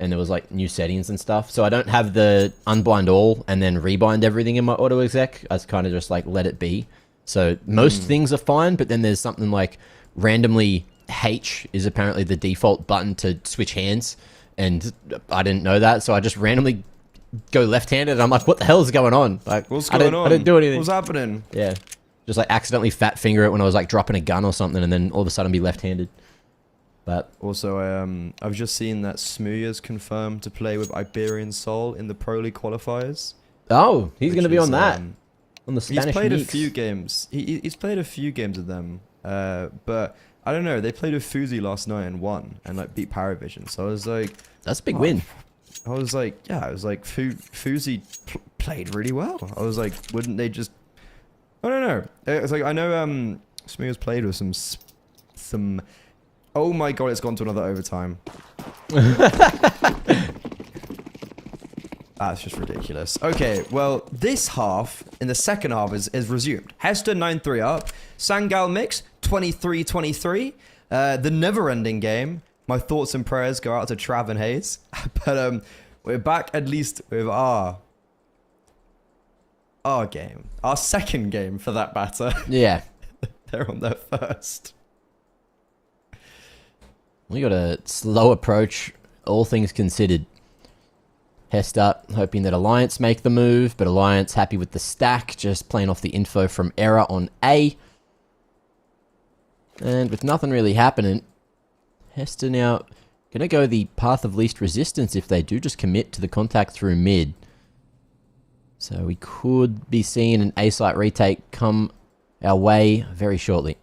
and there was like new settings and stuff. So I don't have the unblind all and then rebind everything in my auto exec. I kind of just like let it be. So most things are fine, but then there's something like randomly H is apparently the default button to switch hands, and I didn't know that, so I just randomly go left-handed, and I'm like, what the hell is going on? Like, what's going on? I didn't do anything. What's happening? Yeah. Just like accidentally fat finger it when I was like dropping a gun or something, and then all of a sudden be left-handed. But also, I've just seen that Smooya's confirmed to play with Iberian Soul in the Pro League qualifiers. Oh, he's going to be on that. On the Spanish He's played Meeks. a few games. He's played a few games with them. But I don't know. They played with Fuzi last night and won, and like beat Paravision. So I was like, that's a big win. I was like, yeah. I was like, Fuzi played really well. I was like, wouldn't they just? I don't know. It's like, I know Smooya's played with some. Oh my god! It's gone to another overtime. That's just ridiculous. Okay, well, this half, in the second half, is resumed. Hester 9-3 up. Sangal Mix 23-23. The never-ending game. My thoughts and prayers go out to Trav and Hayes. But we're back at least with our game. Our second game for that matter. Yeah. They're on their first. We got a slow approach, all things considered. Hester hoping that Alliance make the move, but Alliance happy with the stack, just playing off the info from Error on A. And with nothing really happening, Hester now going to go the path of least resistance if they do just commit to the contact through mid. So we could be seeing an A site retake come our way very shortly.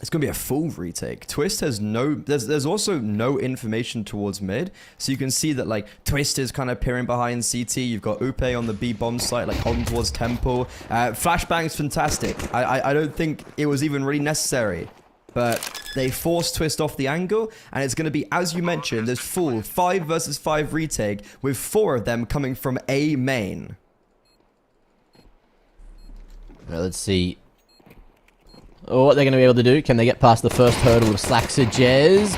It's going to be a full retake. Twist has there's also no information towards mid. So you can see that like Twist is kind of peering behind CT. You've got Upe on the B bomb site, like holding towards Temple. Flashbang's fantastic. I don't think it was even really necessary. But they force Twist off the angle, and it's going to be, as you mentioned, this full 5 versus 5 retake with 4 of them coming from A main. Well, let's see what they're going to be able to do. Can they get past the first hurdle of Slaxer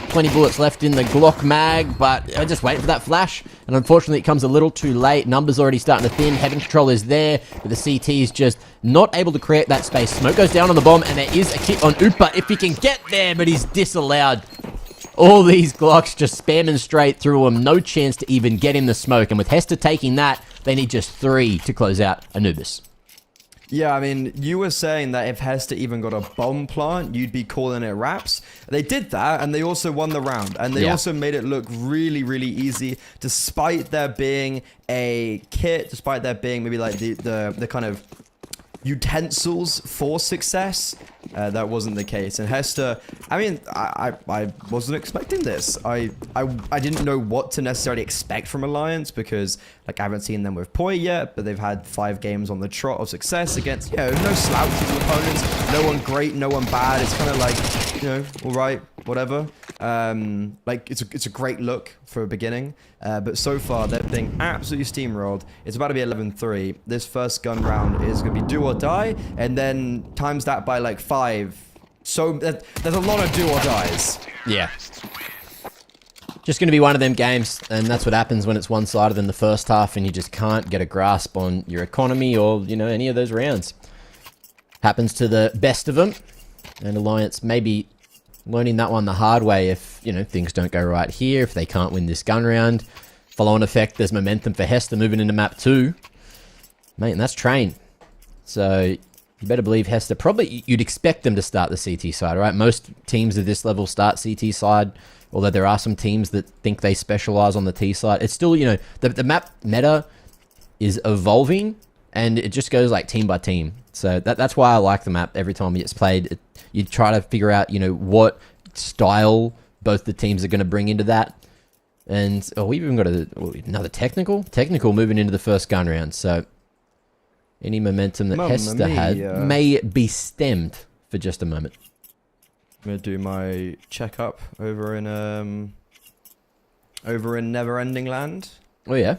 20 bullets left in the Glock mag, but just waiting for that flash. And unfortunately, it comes a little too late. Numbers already starting to thin. Heaven control is there, but the CT is just not able to create that space. Smoke goes down on the bomb, and there is a kit on Upa if he can get there, but he's disallowed. All these Glocks just spamming straight through him. No chance to even get in the smoke. And with Hester taking that, they need just 3 to close out Anubis. Yeah, I mean, you were saying that if Hester even got a bomb plant, you'd be calling it raps. They did that, and they also won the round. And they also made it look really, really easy, despite there being a kit, despite there being maybe like the kind of utensils for success. That wasn't the case. And Hester, I mean, I wasn't expecting this. I didn't know what to necessarily expect from Alliance because, like, I haven't seen them with Poi yet, but they've had 5 games on the trot of success against, no slouches of opponents, no one great, no one bad. It's kind of like, all right, whatever. Like, it's a great look for a beginning, but so far they're being absolutely steamrolled. It's about to be 11-3. This first gun round is going to be do or die, and then times that by like 5. So there's a lot of do or dies. Yeah. Just going to be one of them games, and that's what happens when it's one-sided in the first half and you just can't get a grasp on your economy or, any of those rounds. Happens to the best of them, and Alliance maybe learning that one the hard way if, things don't go right here, if they can't win this gun round. Follow-on effect, there's momentum for Hester moving into map 2. Mate, and that's Train. So you better believe Hester, probably you'd expect them to start the CT side, right? Most teams of this level start CT side, although there are some teams that think they specialize on the T side. It's still, the map meta is evolving, and it just goes like team by team. So that's why I like the map every time it's played. You try to figure out, what style both the teams are going to bring into that. And we've even got another technical moving into the first gun round. So any momentum that Hester had may be stemmed for just a moment. I'm gonna do my checkup over in Never Ending Land. Oh yeah.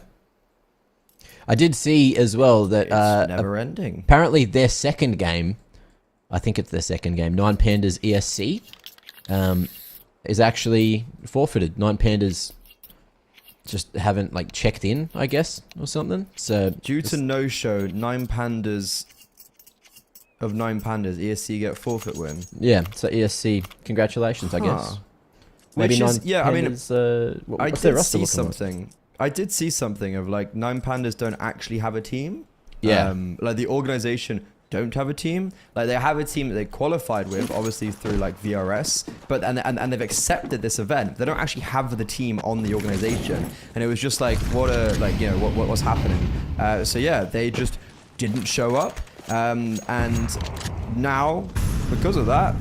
I did see as well that it's never ending. Apparently their second game, I think it's their second game, 9 Pandas ESC, is actually forfeited. 9 Pandas just haven't checked in, I guess, or something. So due to no-show, 9 Pandas ESC get forfeit win. Yeah, so ESC, congratulations, I guess. Maybe Which is, yeah, Pandas, I did see something. Like? I did see something of 9 Pandas don't actually have a team. Yeah. The organization don't have a team. They have a team that they qualified with, obviously through VRS, but and they've accepted this event. They don't actually have the team on the organization, and it was just what's happening. So yeah, they just didn't show up, and now because of that,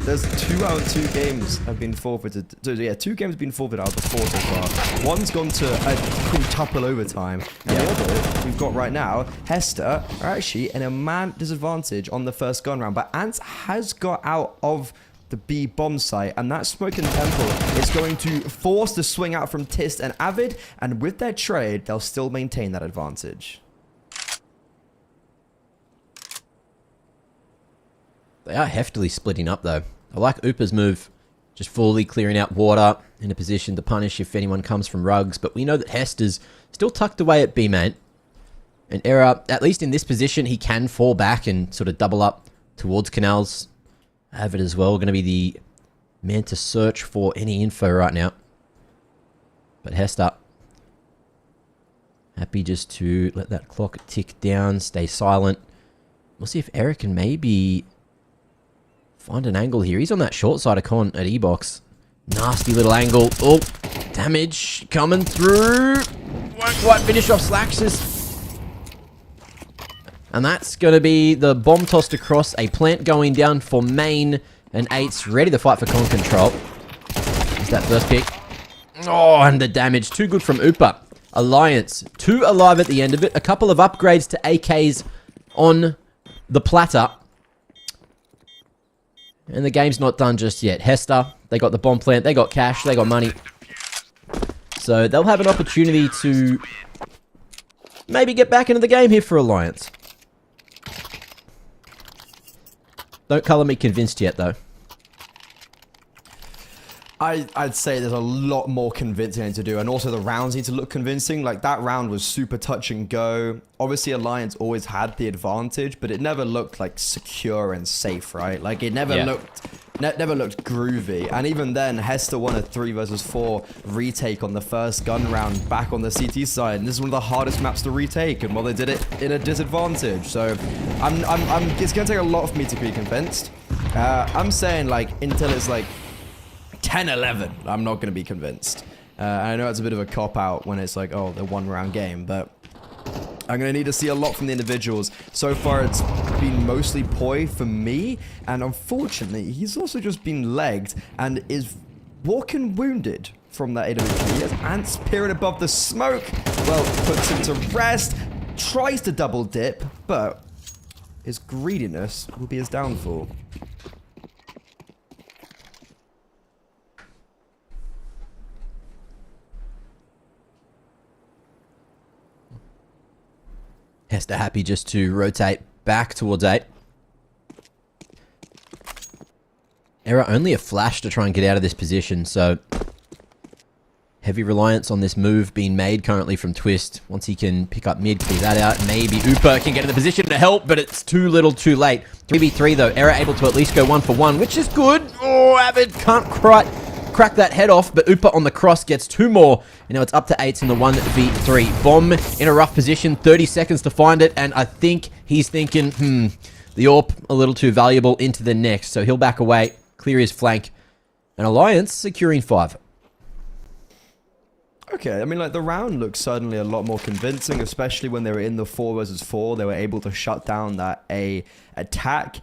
there's 2 out of 2 games have been forfeited. So yeah, 2 games have been forfeited out of the 4 so far. One's gone to a quintuple overtime, and the other we've got right now, Hester are actually in a man disadvantage on the first gun round, but Ants has got out of the B bomb site, and that Smoking Temple is going to force the swing out from Tist and Avid, and with their trade, they'll still maintain that advantage. They are heftily splitting up, though. I like Upa's move. Just fully clearing out water, in a position to punish if anyone comes from rugs. But we know that Hester's still tucked away at B main. And Era, at least in this position, he can fall back and sort of double up towards Canals. Avid as well, going to be the man to search for any info right now. But Hester, happy just to let that clock tick down, stay silent. We'll see if Eric can maybe find an angle here. He's on that short side of con at E-Box. Nasty little angle. Oh, damage coming through. Won't quite finish off Slaxus. And that's going to be the bomb tossed across. A plant going down for main. And 8's ready to fight for con control. Is that first pick? Oh, and the damage. Too good from Upa. Alliance. 2 alive at the end of it. A couple of upgrades to AKs on the platter. And the game's not done just yet. Hester, they got the bomb plant, they got cash, they got money. So they'll have an opportunity to maybe get back into the game here for Alliance. Don't colour me convinced yet, though. I'd say there's a lot more convincing to do, and also the rounds need to look convincing. Like, that round was super touch and go. Obviously, Alliance always had the advantage, but it never looked like secure and safe, right? Like, it never looked groovy. And even then, Hester won a 3 versus 4 retake on the first gun round back on the CT side, and this is one of the hardest maps to retake. And well, they did it in a disadvantage. So, it's gonna take a lot for me to be convinced. I'm saying, like, until it's like 10-11, I'm not going to be convinced. I know it's a bit of a cop-out when it's like, oh, the 1-round game, but I'm going to need to see a lot from the individuals. So far, it's been mostly Poi for me, and unfortunately, he's also just been legged and is walking wounded from that AWP. He has Ants peering above the smoke. Well, puts him to rest, tries to double dip, but his greediness will be his downfall. Hester happy just to rotate back towards 8. Era only a flash to try and get out of this position, so heavy reliance on this move being made currently from Twist. Once he can pick up mid, clear that out, maybe Upa can get in the position to help, but it's too little too late. 3v3 though, Era able to at least go 1 for 1, which is good. Oh, Avid can't quite crack that head off, but Upa on the cross gets 2 more. And now it's up to 8's in the 1v3. Bomb in a rough position, 30 seconds to find it, and I think he's thinking, the AWP a little too valuable into the next, so he'll back away, clear his flank, and Alliance securing 5. Okay, I mean, like, the round looks certainly a lot more convincing, especially when they were in the 4 versus 4. They were able to shut down that A attack.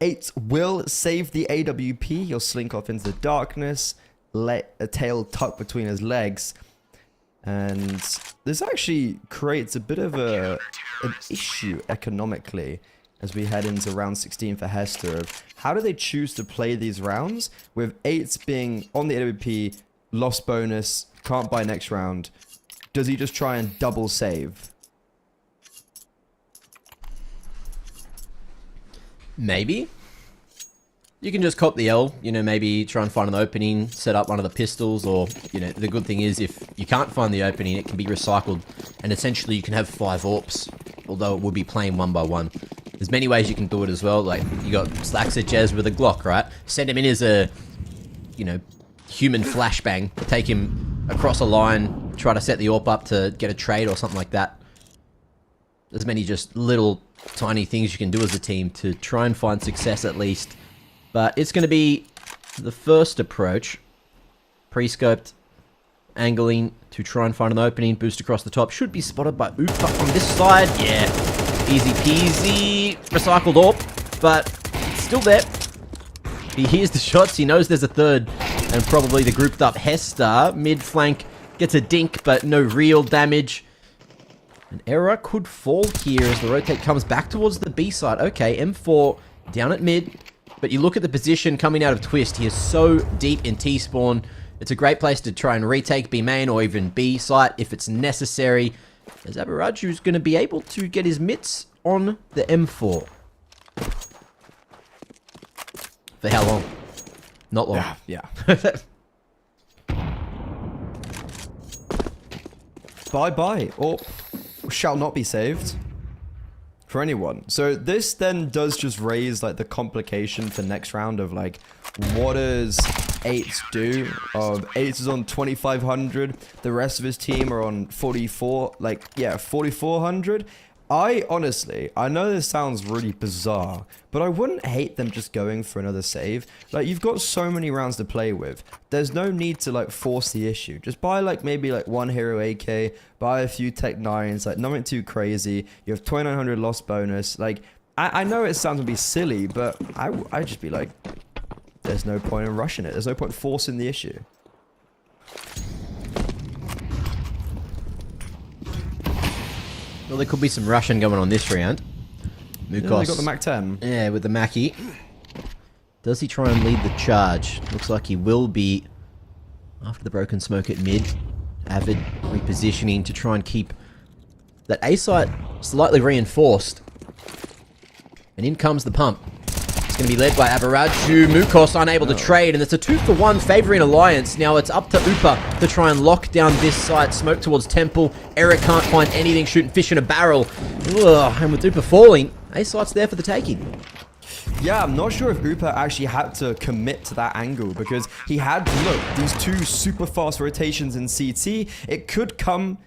8 will save the AWP. He'll slink off into the darkness, let a tail tuck between his legs. And this actually creates a bit of an issue economically as we head into round 16 for Hester. Of how do they choose to play these rounds with 8 being on the AWP, lost bonus, can't buy next round? Does he just try and double save? Maybe. You can just cop the L, you know, maybe try and find an opening, set up one of the pistols, or, you know, the good thing is if you can't find the opening, it can be recycled, and essentially you can have 5 AWPs, although it will be playing 1 by 1. There's many ways you can do it as well, like, you got Slaxer with a Glock, right? Send him in as a, you know, human flashbang, take him across a line, try to set the AWP up to get a trade or something like that. There's many just little tiny things you can do as a team to try and find success at least. But it's going to be the first approach. Pre-scoped, angling to try and find an opening. Boost across the top. Should be spotted by Upa on this side. Yeah, easy peasy. Recycled AWP, but it's still there. He hears the shots. He knows there's a third. And probably the grouped up Hester. Mid-flank gets a dink, but no real damage. An error could fall here as the rotate comes back towards the B side. Okay, M4 down at mid. But you look at the position coming out of Twist. He is so deep in T-spawn. It's a great place to try and retake B main or even B site if it's necessary. As Abaraju's going to be able to get his mitts on the M4. For how long? Not long. Yeah. Bye-bye, or shall not be saved for anyone. So this then does just raise like the complication for next round of like, what does 8s do? 8s is on 2500, the rest of his team are on 4400. I honestly, I know this sounds really bizarre, but I wouldn't hate them just going for another save. Like, you've got so many rounds to play with. There's no need to like force the issue. Just buy like maybe like one hero AK, buy a few Tech 9s, like nothing too crazy. You have 2900 loss bonus. Like, I know it sounds to be silly, but I'd just be like, there's no point in rushing it. There's no point forcing the issue. Well, there could be some Russian going on this round. Mukos. Yeah, they got the Mac 10. Yeah, with the Mackie. Does he try and lead the charge? Looks like he will be after the broken smoke at mid. Avid repositioning to try and keep that A site slightly reinforced. And in comes the pump. It's going to be led by Aberraju. Mukos unable to trade, and it's a 2-for-1 favouring Alliance. Now it's up to Upa to try and lock down this site. Smoke towards Temple. Eric can't find anything, shooting fish in a barrel. Ugh, and with Upa falling, A site's there for the taking. Yeah, I'm not sure if Upa actually had to commit to that angle because he had, look, these two super fast rotations in CT. It could come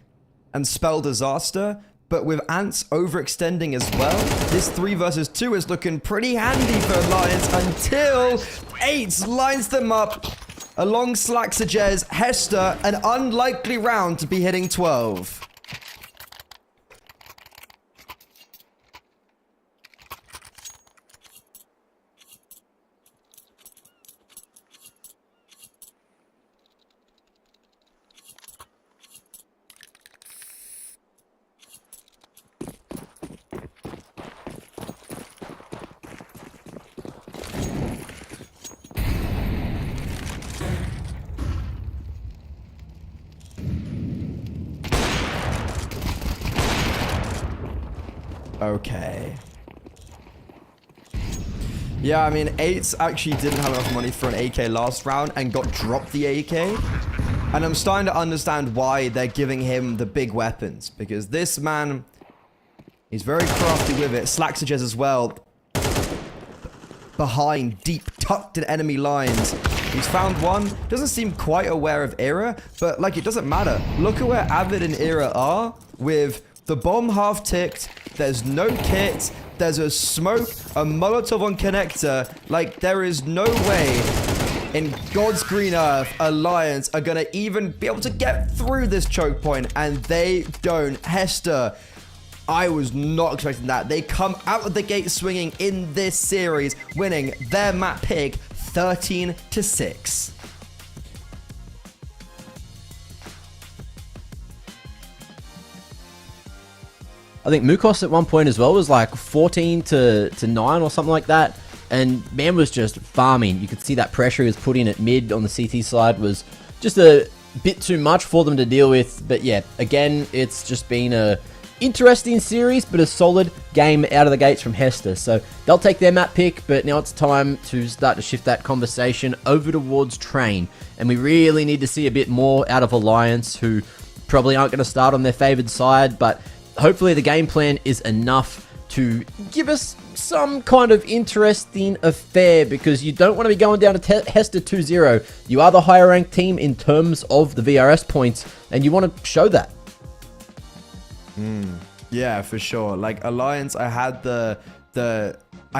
and spell disaster. But with Ants overextending as well, this 3 versus 2 is looking pretty handy for Alliance until 8 lines them up along Slaxajez, Hester, an unlikely round to be hitting 12. Okay. Yeah, I mean, 8s actually didn't have enough money for an AK last round and got dropped the AK. And I'm starting to understand why they're giving him the big weapons. Because this man, he's very crafty with it. Slaxages as well. Behind, deep, tucked in enemy lines. He's found one. Doesn't seem quite aware of Era, but like, it doesn't matter. Look at where Avid and Era are with the bomb half ticked. There's no kit. There's a smoke, a Molotov on connector. Like, there is no way in God's green earth Alliance are going to even be able to get through this choke point, and they don't. Hester, I was not expecting that. They come out of the gate swinging in this series, winning their map pick 13-6. I think Mukos at one point as well was like 14 to 9 or something like that. And man was just farming. You could see that pressure he was putting at mid on the CT side was just a bit too much for them to deal with. But yeah, again, it's just been a interesting series, but a solid game out of the gates from Hester. So they'll take their map pick, but now it's time to start to shift that conversation over towards Train. And we really need to see a bit more out of Alliance, who probably aren't going to start on their favoured side, but hopefully the game plan is enough to give us some kind of interesting affair, because you don't want to be going down to Hester 2-0. You are the higher ranked team in terms of the VRS points, and you want to show that. Yeah, for sure. Like, Alliance, I had I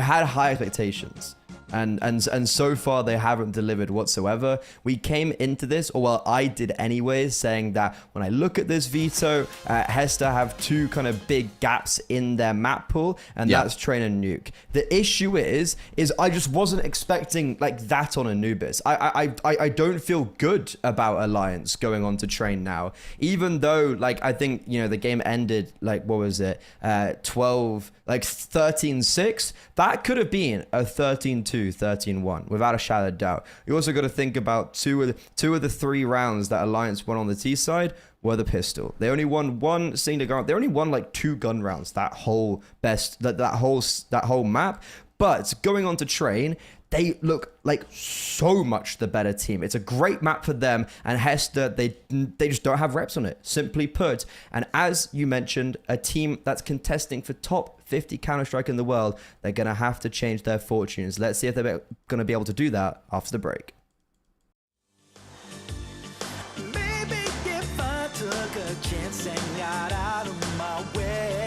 had high expectations. And so far they haven't delivered whatsoever. We came into this, or well, I did anyways, saying that when I look at this veto, Hester have two kind of big gaps in their map pool, and that's Train and Nuke. The issue is I just wasn't expecting like that on Anubis. I don't feel good about Alliance going on to Train now, even though like I think, you know, the game ended like, what was it, 13-6. That could have been a 13-2, 13-1 without a shadow of doubt. You also got to think about two of the 3 rounds that Alliance won on the T side were the pistol. They only won one single gun. They only won like 2 gun rounds that whole map. But going on to Train, they look like so much the better team. It's a great map for them, and Hester, they just don't have reps on it, simply put. And as you mentioned, a team that's contesting for top 50 Counter-Strike in the world, they're going to have to change their fortunes. Let's see if they're going to be able to do that after the break. Maybe if I took a chance and got out of my way,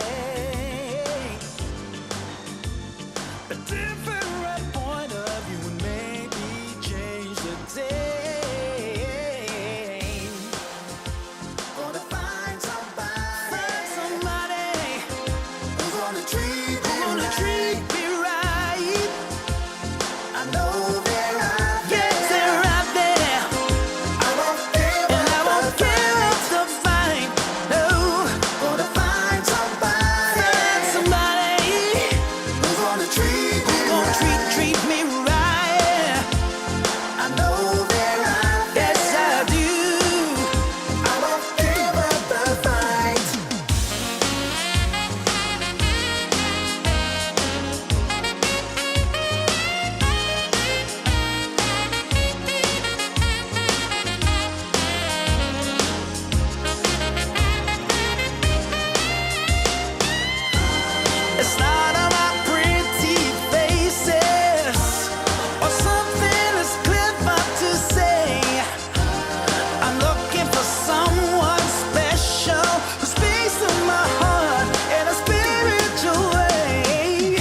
a different point of view would maybe change the day. Gonna find somebody who's gonna treat me right. I know they're out there. Yes, they're out there. I won't give up the fight. No, gonna find somebody who's gonna treat me right. I know they're out there. Yes, I do. I won't give up the fight. It's not about pretty faces or something that's clever to say. I'm looking for someone special who speaks to my heart in a spiritual way.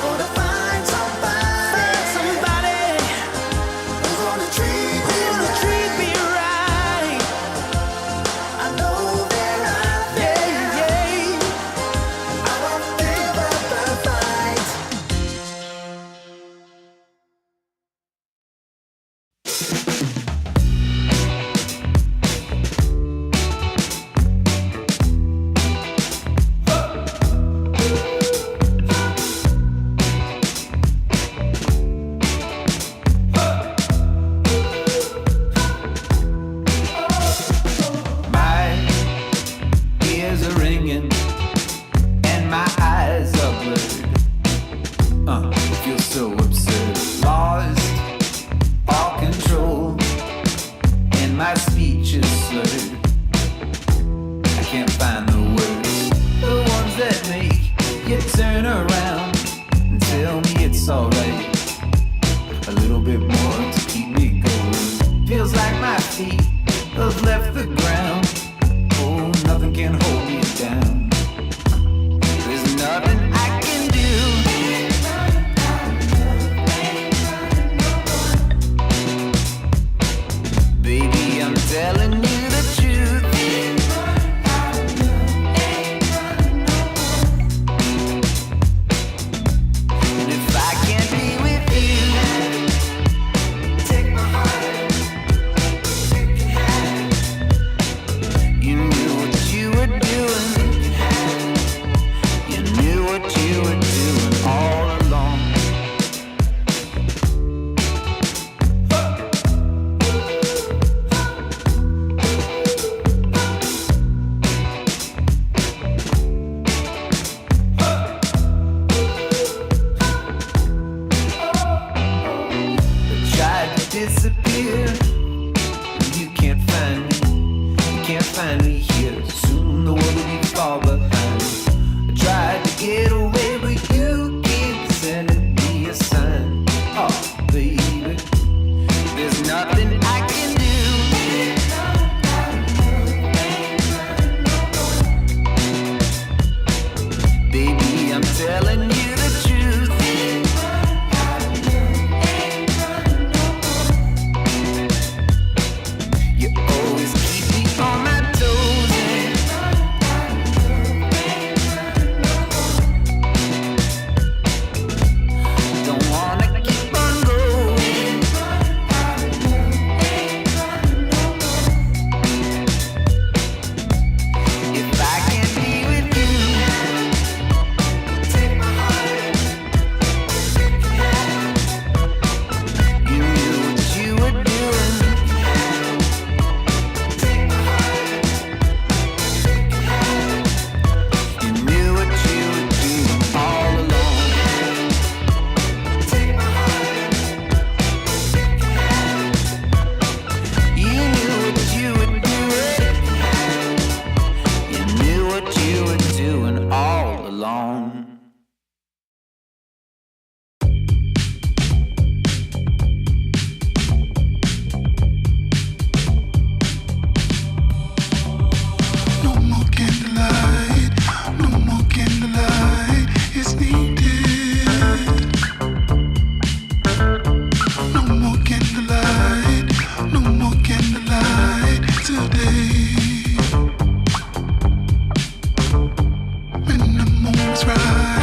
Gonna find somebody who's gonna treat me right. I know they're out there. I won't give up the fight. My ears are ringing and my eyes are blurred. It feels so absurd. Lost all control and my speech is slurred. I can't find the words, the ones that make you turn around and tell me it's alright. A little bit more to keep me going. Feels like my feet have left the ground. Oh, nothing can hold me down. There's nothing I can do. Baby, I'm telling you the truth. And if I can't be with you, take my heart, take your hand. You knew what you were doing. You knew what you were doing all along. I tried to disappear. You can't find me. You can't find me here. Soon the world will be far behind. I tried to get away, but you keep sending me a sign. Oh, baby, there's nothing I can do. Baby, I'm telling you the truth. You always keep me on my toes. Don't wanna keep on going. If I can't be with you, take my heart. on. No more candlelight, no more candlelight, it's needed. No more candlelight, no more candlelight today. When the moon's rise.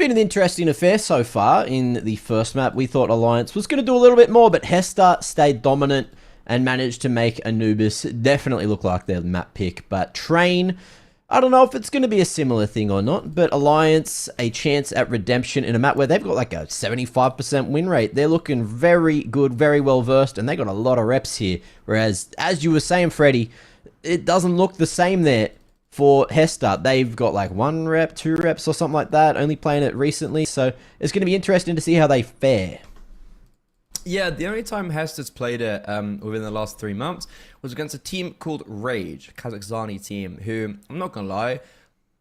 Been an interesting affair so far in the first map. We thought Alliance was going to do a little bit more, but Hester stayed dominant and managed to make Anubis definitely look like their map pick. But Train, I don't know if it's going to be a similar thing or not, but Alliance, a chance at redemption in a map where they've got like a 75% win rate. They're looking very good, very well versed, and they got a lot of reps here. Whereas, as you were saying, Freddie, it doesn't look the same there for Hester. They've got like 1 rep, 2 reps or something like that, only playing it recently. So it's going to be interesting to see how they fare. Yeah, the only time Hester's played it within the last 3 months was against a team called Rage, a Kazakhstani team, who, I'm not going to lie,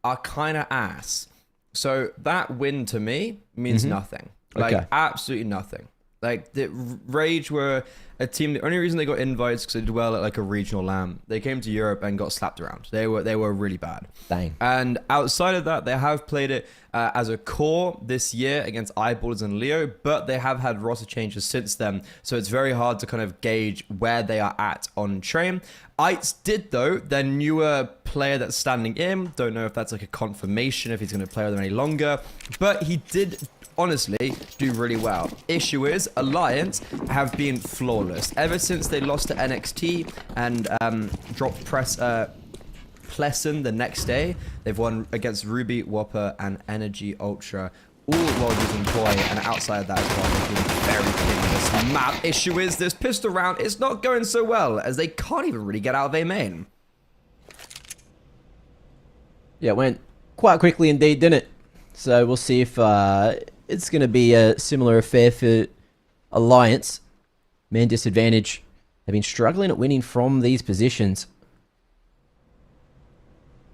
are kind of ass. So that win to me means nothing. Like, absolutely nothing. Like, the Rage were a team, the only reason they got invites because they did well at like a regional LAN. They came to Europe and got slapped around. They were really bad. Dang. And outside of that, they have played it as a core this year against Eyeballers and Leo, but they have had roster changes since then. So it's very hard to kind of gauge where they are at on train. Eitz did, though, their newer player that's standing in. Don't know if that's like a confirmation, if he's going to play with them any longer. But he did honestly do really well. Issue is, Alliance have been flawless. Ever since they lost to NXT and dropped Plessen the next day, they've won against Ruby, Whopper, and Energy Ultra, all while using Boy, and outside of that as well, they've been very clean on this map. Issue is, this pistol round is not going so well, as they can't even really get out of A main. Yeah, it went quite quickly indeed, didn't it? So we'll see if it's going to be a similar affair for Alliance. Man disadvantage. They've been struggling at winning from these positions.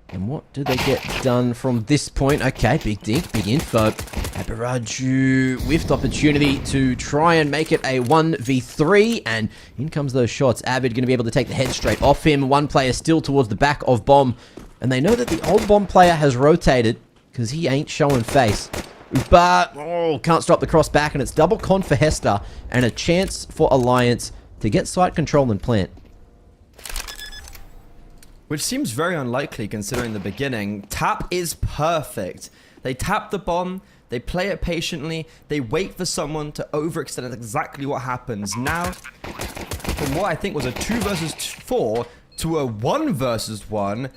And what do they get done from this point? Okay, big dink, big info. Aberaju whiffed opportunity to try and make it a 1v3. And in comes those shots. Avid going to be able to take the head straight off him. One player still towards the back of Bomb. And they know that the old Bomb player has rotated because he ain't showing face. But, can't stop the cross back. And it's double con for Hester. And a chance for Alliance to get site control and plant. Which seems very unlikely considering the beginning. Tap is perfect. They tap the bomb, they play it patiently, they wait for someone to overextend. That's exactly what happens. Now, from what I think was a 2 versus 4 to a 1 versus 1,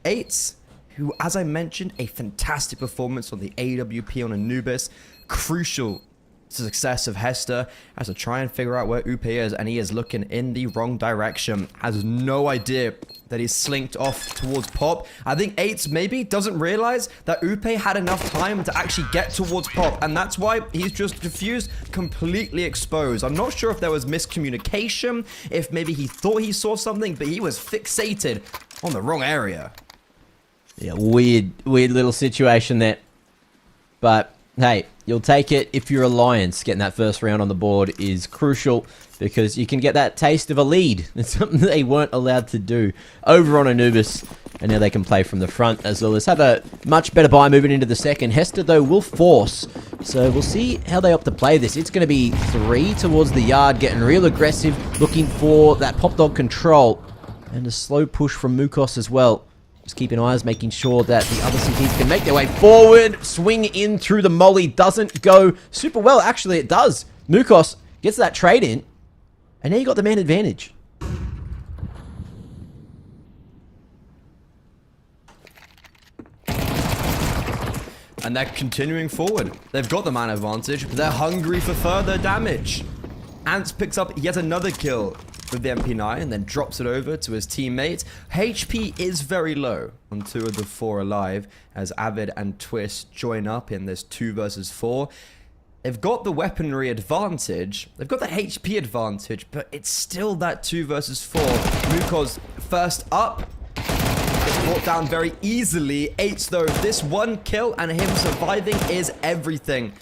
Eights, who, as I mentioned, a fantastic performance on the AWP on Anubis, crucial to the success of Hester, has to try and figure out where Upe is, and he is looking in the wrong direction. Has no idea that he's slinked off towards Pop. I think Eights maybe doesn't realize that Upe had enough time to actually get towards Pop, and that's why he's just diffused, completely exposed. I'm not sure if there was miscommunication, if maybe he thought he saw something, but he was fixated on the wrong area. Yeah, weird little situation there. But hey, you'll take it if you're Alliance. Getting that first round on the board is crucial because you can get that taste of a lead. It's something they weren't allowed to do over on Anubis. And now they can play from the front as well as have a much better buy moving into the second. Hester, though, will force. So we'll see how they opt to play this. It's going to be 3 towards the yard, getting real aggressive, looking for that pop dog control. And a slow push from Mukos as well. Just keeping eyes, making sure that the other CTs can make their way forward. Swing in through the molly. Doesn't go super well. Actually, it does. Mukos gets that trade in. And now you got the man advantage. And they're continuing forward. They've got the man advantage, but they're hungry for further damage. Ants picks up yet another kill with the MP9 and then drops it over to his teammate. HP is very low on 2 of the 4 alive as Avid and Twist join up in this 2 versus 4. They've got the weaponry advantage, they've got the HP advantage, but it's still that 2 versus 4. Mukos first up, gets brought down very easily. Eights though, this 1 kill and him surviving is everything.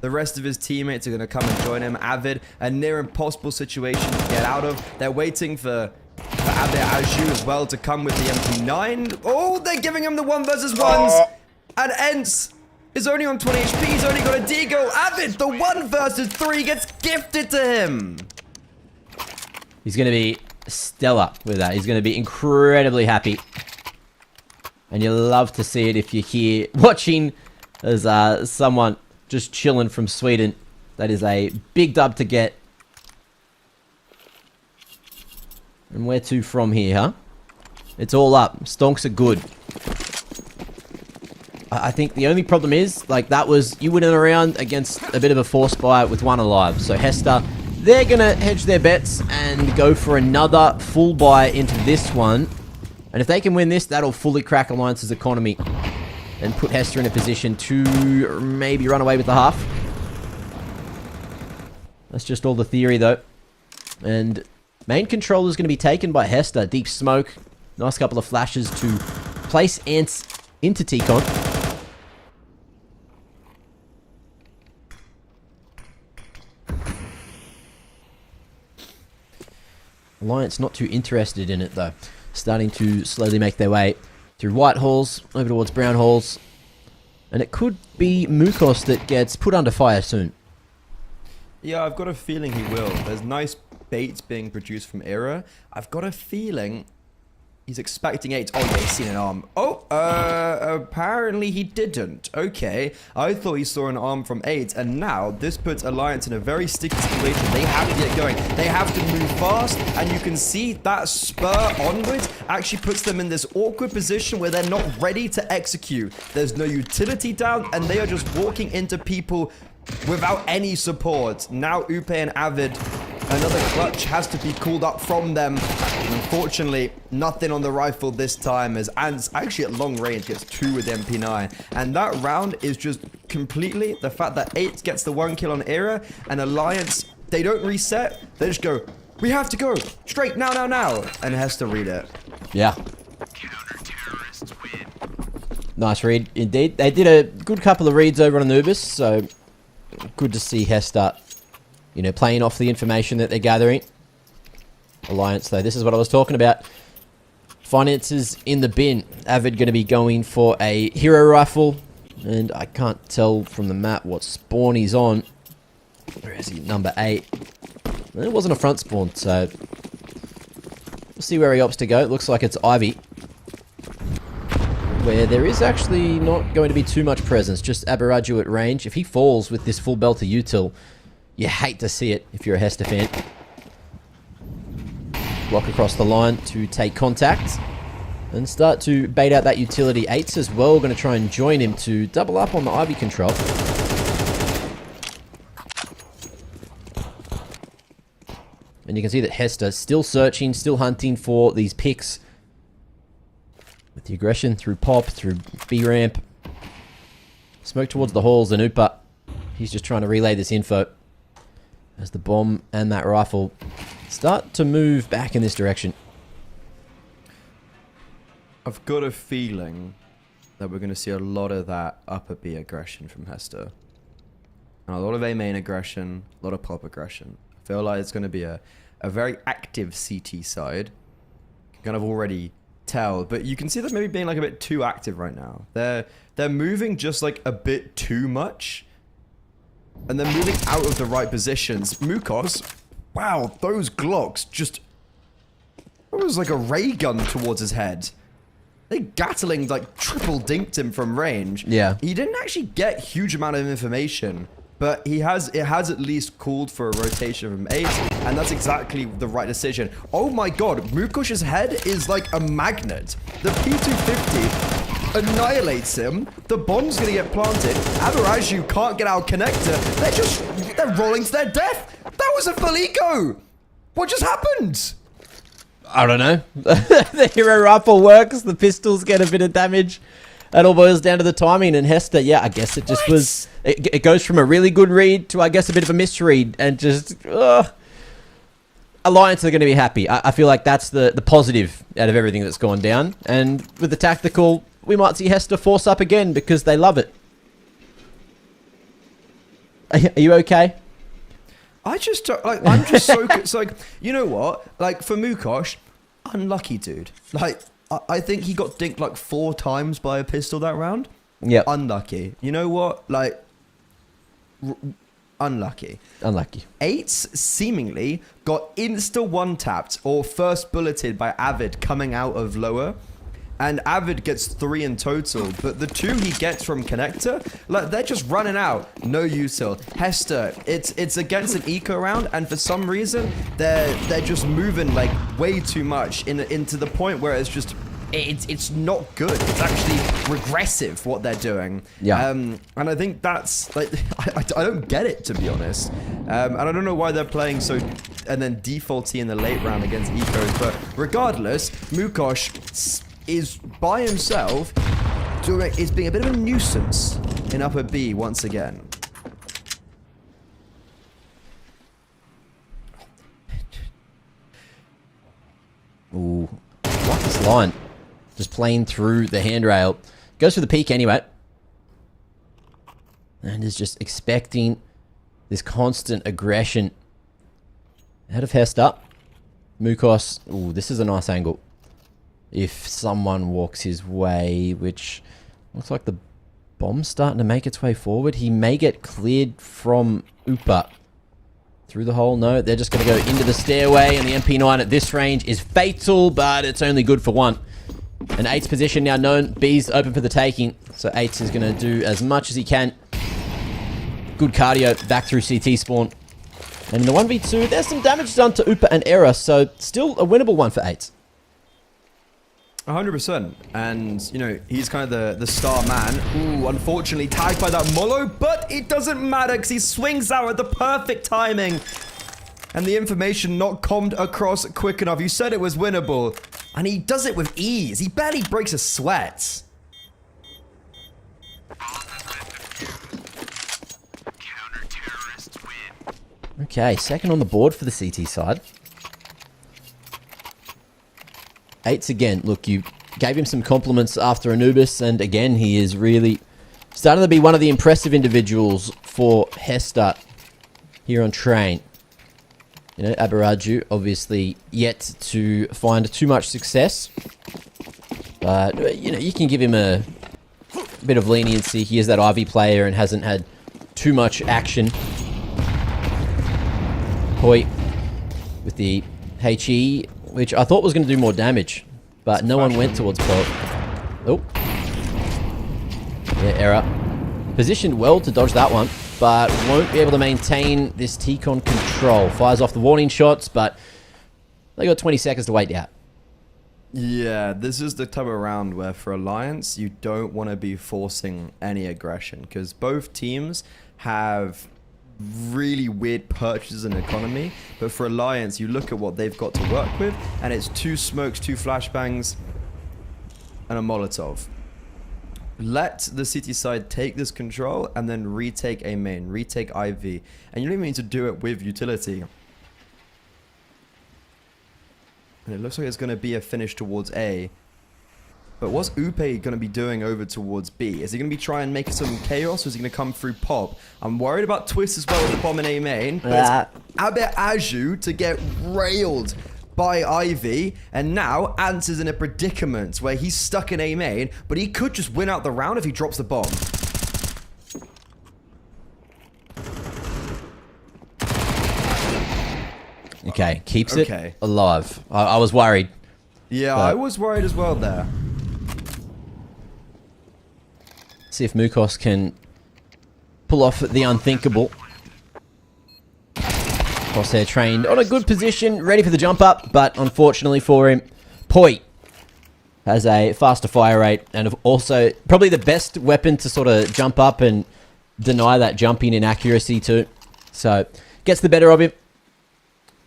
The rest of his teammates are going to come and join him. Avid, a near impossible situation to get out of. They're waiting for Aberaju as well to come with the MP9. Oh, they're giving him the 1 versus 1s. And Ents is only on 20 HP. He's only got a deagle. Avid, the 1 versus 3 gets gifted to him. He's going to be stellar with that. He's going to be incredibly happy. And you love to see it if you're here watching There's someone just chilling from Sweden. That is a big dub to get. And where to from here, huh? It's all up. Stonks are good. I think the only problem is, like, that was you winning around against a bit of a force buy with one alive. So Hester, they're going to hedge their bets and go for another full buy into this one. And if they can win this, that'll fully crack Alliance's economy and put Hester in a position to maybe run away with the half. That's just all the theory, though. And main control is going to be taken by Hester. Deep smoke. Nice couple of flashes to place Ants into T-Con. Alliance not too interested in it, though. Starting to slowly make their way through white halls, over towards brown halls. And it could be Mukos that gets put under fire soon. Yeah, I've got a feeling he will. There's nice baits being produced from Era. I've got a feeling he's expecting 8. Oh, yeah, he's seen an arm. Oh, apparently he didn't. Okay, I thought he saw an arm from 8, and now this puts Alliance in a very sticky situation. They have to get going. They have to move fast, and you can see that spur onwards actually puts them in this awkward position where they're not ready to execute. There's no utility down, and they are just walking into people without any support. Now Upe and Avid, another clutch has to be called up from them. Unfortunately, nothing on the rifle this time, as Ants actually at long range gets 2 with MP9. And that round is just completely the fact that 8 gets the 1 kill on Era, and Alliance, they don't reset. They just go, we have to go straight now. And has to read it. Yeah. Nice read indeed. They did a good couple of reads over on Anubis, so good to see Hester, you know, playing off the information that they're gathering. Alliance, though, this is what I was talking about. Finances in the bin. Avid going to be going for a hero rifle, and I can't tell from the map what spawn he's on. Where is he? Number 8. It wasn't a front spawn, so we'll see where he opts to go. It looks like it's Ivy, where there is actually not going to be too much presence, just Aberaju at range. If he falls with this full belter util, you hate to see it if you're a Hester fan. Block across the line to take contact and start to bait out that utility. 8's as well going to try and join him to double up on the Ivy control. And you can see that Hester still searching, still hunting for these picks. With the aggression through pop, through B ramp. Smoke towards the halls, and Upa, he's just trying to relay this info as the bomb and that rifle start to move back in this direction. I've got a feeling that we're going to see a lot of that upper B aggression from Hester. And a lot of A main aggression, a lot of pop aggression. I feel like it's going to be a very active CT side. You can kind of already tell, but you can see them maybe being like a bit too active right now. They're moving just like a bit too much, and they're moving out of the right positions. Mukos, wow, those Glocks just, it was like a ray gun towards his head. They Gatling like triple dinked him from range. Yeah, he didn't actually get huge amount of information, but it has at least called for a rotation from 8, and that's exactly the right decision. Oh my god, Mukosh's head is like a magnet. The P250 annihilates him. The bomb's gonna get planted. Aberaju can't get out connector. They're rolling to their death. That was a full eco. What just happened? I don't know. The hero rifle works. The pistols get a bit of damage. It all boils down to the timing, and Hester, yeah, I guess it just was... It goes from a really good read to, I guess, a bit of a misread, and just... Alliance are going to be happy. I feel like that's the positive out of everything that's gone down, and with the tactical, we might see Hester force up again because they love it. Are you okay? I'm just so... It's like, you know what? Like, for Mukosh, unlucky dude. Like... I think he got dinked like 4 times by a pistol that round. Yeah. Unlucky. You know what? Like, unlucky. Unlucky. 8's seemingly got insta one-tapped or first bulleted by Avid coming out of lower. and Avid gets 3 in total, but the 2 he gets from Connector, like, they're just running out. No util. Hester, it's against an eco round, and for some reason, they're just moving, like, way too much into the point where it's just... It's not good. It's actually regressive what they're doing. Yeah. And I think that's like I don't get it, to be honest. And I don't know why they're playing so and then defaulty in the late round against ecos. But regardless, Mukosh is by himself is being a bit of a nuisance in upper B once again. Ooh, what this line? Just playing through the handrail. Goes for the peak anyway. And is just expecting this constant aggression. Out of Hester. Mukos. Ooh, this is a nice angle. If someone walks his way, which looks like the bomb's starting to make its way forward. He may get cleared from Upa. Through the hole, no. They're just going to go into the stairway, and the MP9 at this range is fatal, but it's only good for 1. An 8's position now known. B's open for the taking. So 8's is going to do as much as he can. Good cardio back through CT spawn. And in the 1v2, there's some damage done to Upa and Era. So still a winnable one for 8's. 100%. And, you know, he's kind of the star man. Ooh, unfortunately tagged by that Molo. But it doesn't matter because he swings out at the perfect timing. And the information not commed across quick enough. You said it was winnable. And he does it with ease. He barely breaks a sweat. Okay, second on the board for the CT side. 8's again. Look, you gave him some compliments after Anubis. And again, he is really starting to be one of the impressive individuals for Hester here on Train. You know, Abaraju obviously yet to find too much success. But, you know, you can give him a bit of leniency. He is that Ivy player and hasn't had too much action. Hoi with the HE, which I thought was going to do more damage. But no one went towards Pro. Oh. Yeah, error. Positioned well to dodge that one, but won't be able to maintain this T-Con control. Fires off the warning shots, but they got 20 seconds to wait out. Yeah, this is the type of round where for Alliance, you don't want to be forcing any aggression because both teams have really weird purchases and economy. But for Alliance, you look at what they've got to work with, and it's 2 smokes, 2 flashbangs, and a Molotov. Let the city side take this control and then retake A main, retake IV. And you don't even need to do it with utility. And it looks like it's going to be a finish towards A. But what's Upe going to be doing over towards B? Is he going to be trying to make some chaos, or is he going to come through Pop? I'm worried about Twist as well with the bomb in A main. But it's Abe Aju to get railed by Ivy, and now Ants is in a predicament where he's stuck in A main, but he could just win out the round if he drops the bomb. Okay, keeps it alive. I was worried. Yeah, I was worried as well there. See if Mukos can pull off the unthinkable. Crosshair trained on a good position, ready for the jump up, but unfortunately for him, Poi has a faster fire rate and also probably the best weapon to sort of jump up and deny that jumping inaccuracy too. So, gets the better of him.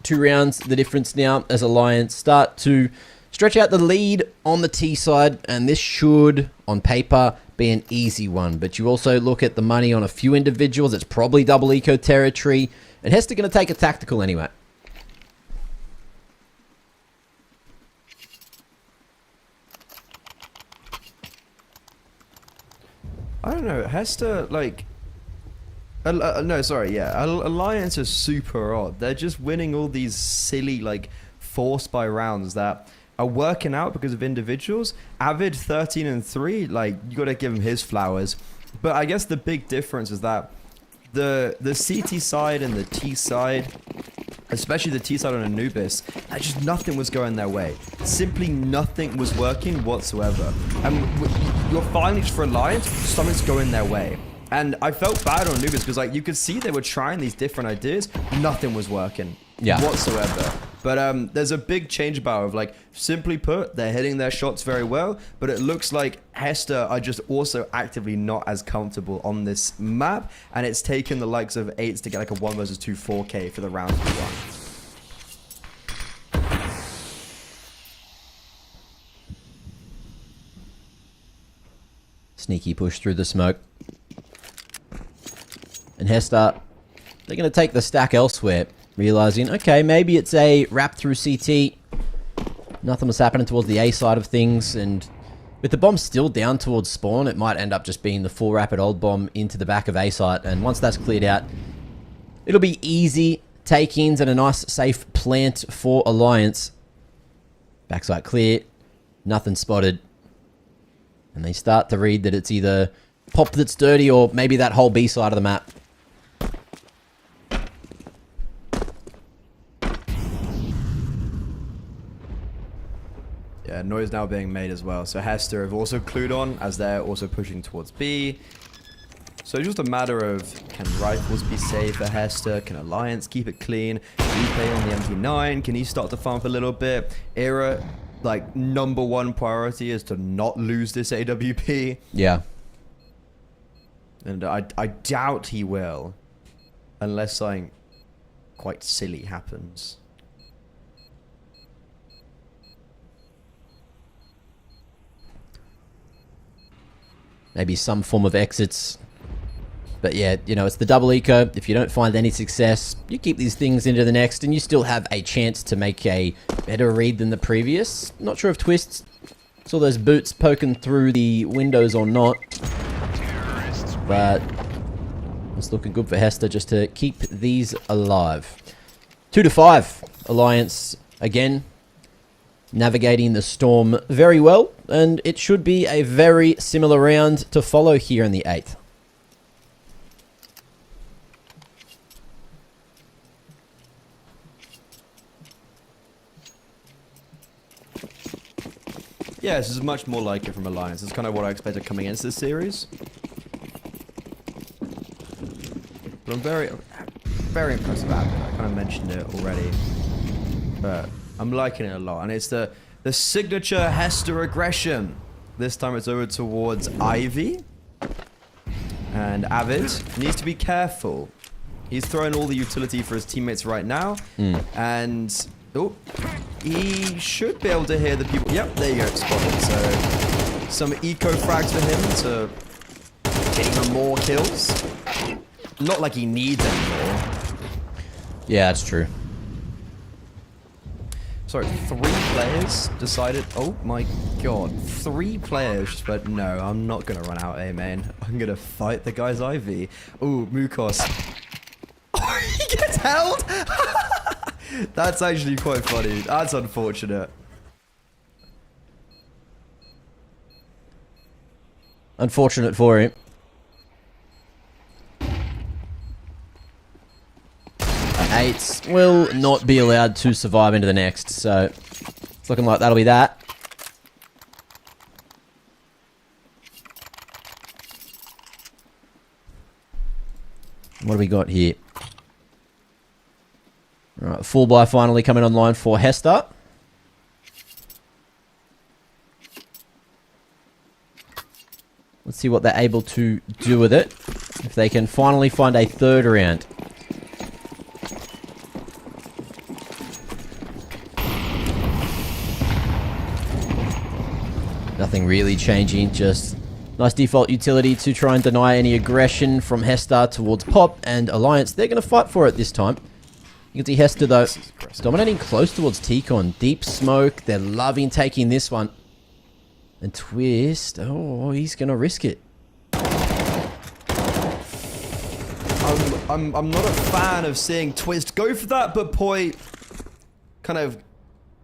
2 rounds, the difference now as Alliance start to stretch out the lead on the T side, and this should, on paper, be an easy one. But you also look at the money on a few individuals, it's probably double eco territory, and Hester going to take a tactical anyway. I don't know, Hester, like... no, sorry, yeah. Alliance is super odd. They're just winning all these silly, like, forced by rounds that are working out because of individuals. Avid 13-3, like, you gotta give him his flowers. But I guess the big difference is that the CT side and the T side especially the T side on Anubis, and just nothing was going their way. Simply nothing was working whatsoever. And you're finally just for Alliance, something's going their way. And I felt bad on Anubis because like you could see they were trying these different ideas, nothing was working whatsoever. But there's a big change about of like, simply put, they're hitting their shots very well, but it looks like Hester are just also actively not as comfortable on this map, and it's taken the likes of 8s to get like a 1 versus 2 4K for the round to run. Sneaky push through the smoke. And Hester, they're going to take the stack elsewhere, realizing, okay, maybe it's a wrap through CT. Nothing was happening towards the A side of things, and with the bomb still down towards spawn, it might end up just being the full rapid old bomb into the back of A site, and once that's cleared out, it'll be easy take-ins and a nice safe plant for Alliance. Backside clear, nothing spotted, and they start to read that it's either pop that's dirty or maybe that whole B side of the map. Yeah, noise now being made as well. So Hester have also clued on as they're also pushing towards B. So it's just a matter of, can rifles be saved for Hester? Can Alliance keep it clean? Replay on the MP9. Can he start to farm for a little bit? Era, like, #1 priority is to not lose this AWP. Yeah. And I doubt he will. Unless something quite silly happens. Maybe some form of exits. But yeah, you know, it's the double eco. If you don't find any success, you keep these things into the next, and you still have a chance to make a better read than the previous. Not sure if Twist saw those boots poking through the windows or not. But it's looking good for Hester just to keep these alive. 2-5. Alliance, again, navigating the storm very well, and it should be a very similar round to follow here in the 8th. Yeah, this is much more like it from Alliance. It's kind of what I expected coming into this series. But I'm very impressed about it. I kind of mentioned it already. But I'm liking it a lot. And it's the signature Hester aggression. This time it's over towards Ivy. And Avid needs to be careful. He's throwing all the utility for his teammates right now. And oh, he should be able to hear the people. Yep, there you go, spotted. So some eco frags for him to get even more kills. Not like he needs any more. Yeah, that's true. Sorry, 3 players decided. Oh my god, 3 players. But no, I'm not gonna run out A main. I'm gonna fight the guy's Ivy. Ooh, Mukos. Oh, he gets held. That's actually quite funny. That's unfortunate. Unfortunate for him. Eights will not be allowed to survive into the next, so it's looking like that'll be that. What do we got here? Alright, full buy finally coming online for Hester. Let's see what they're able to do with it. If they can finally find a third round. Nothing really changing, just nice default utility to try and deny any aggression from Hester towards Pop and Alliance. They're going to fight for it this time. You can see Hester, though, dominating close towards T-Con. Deep smoke. They're loving taking this one. And Twist, oh, he's going to risk it. I'm not a fan of seeing Twist go for that, but Poi kind of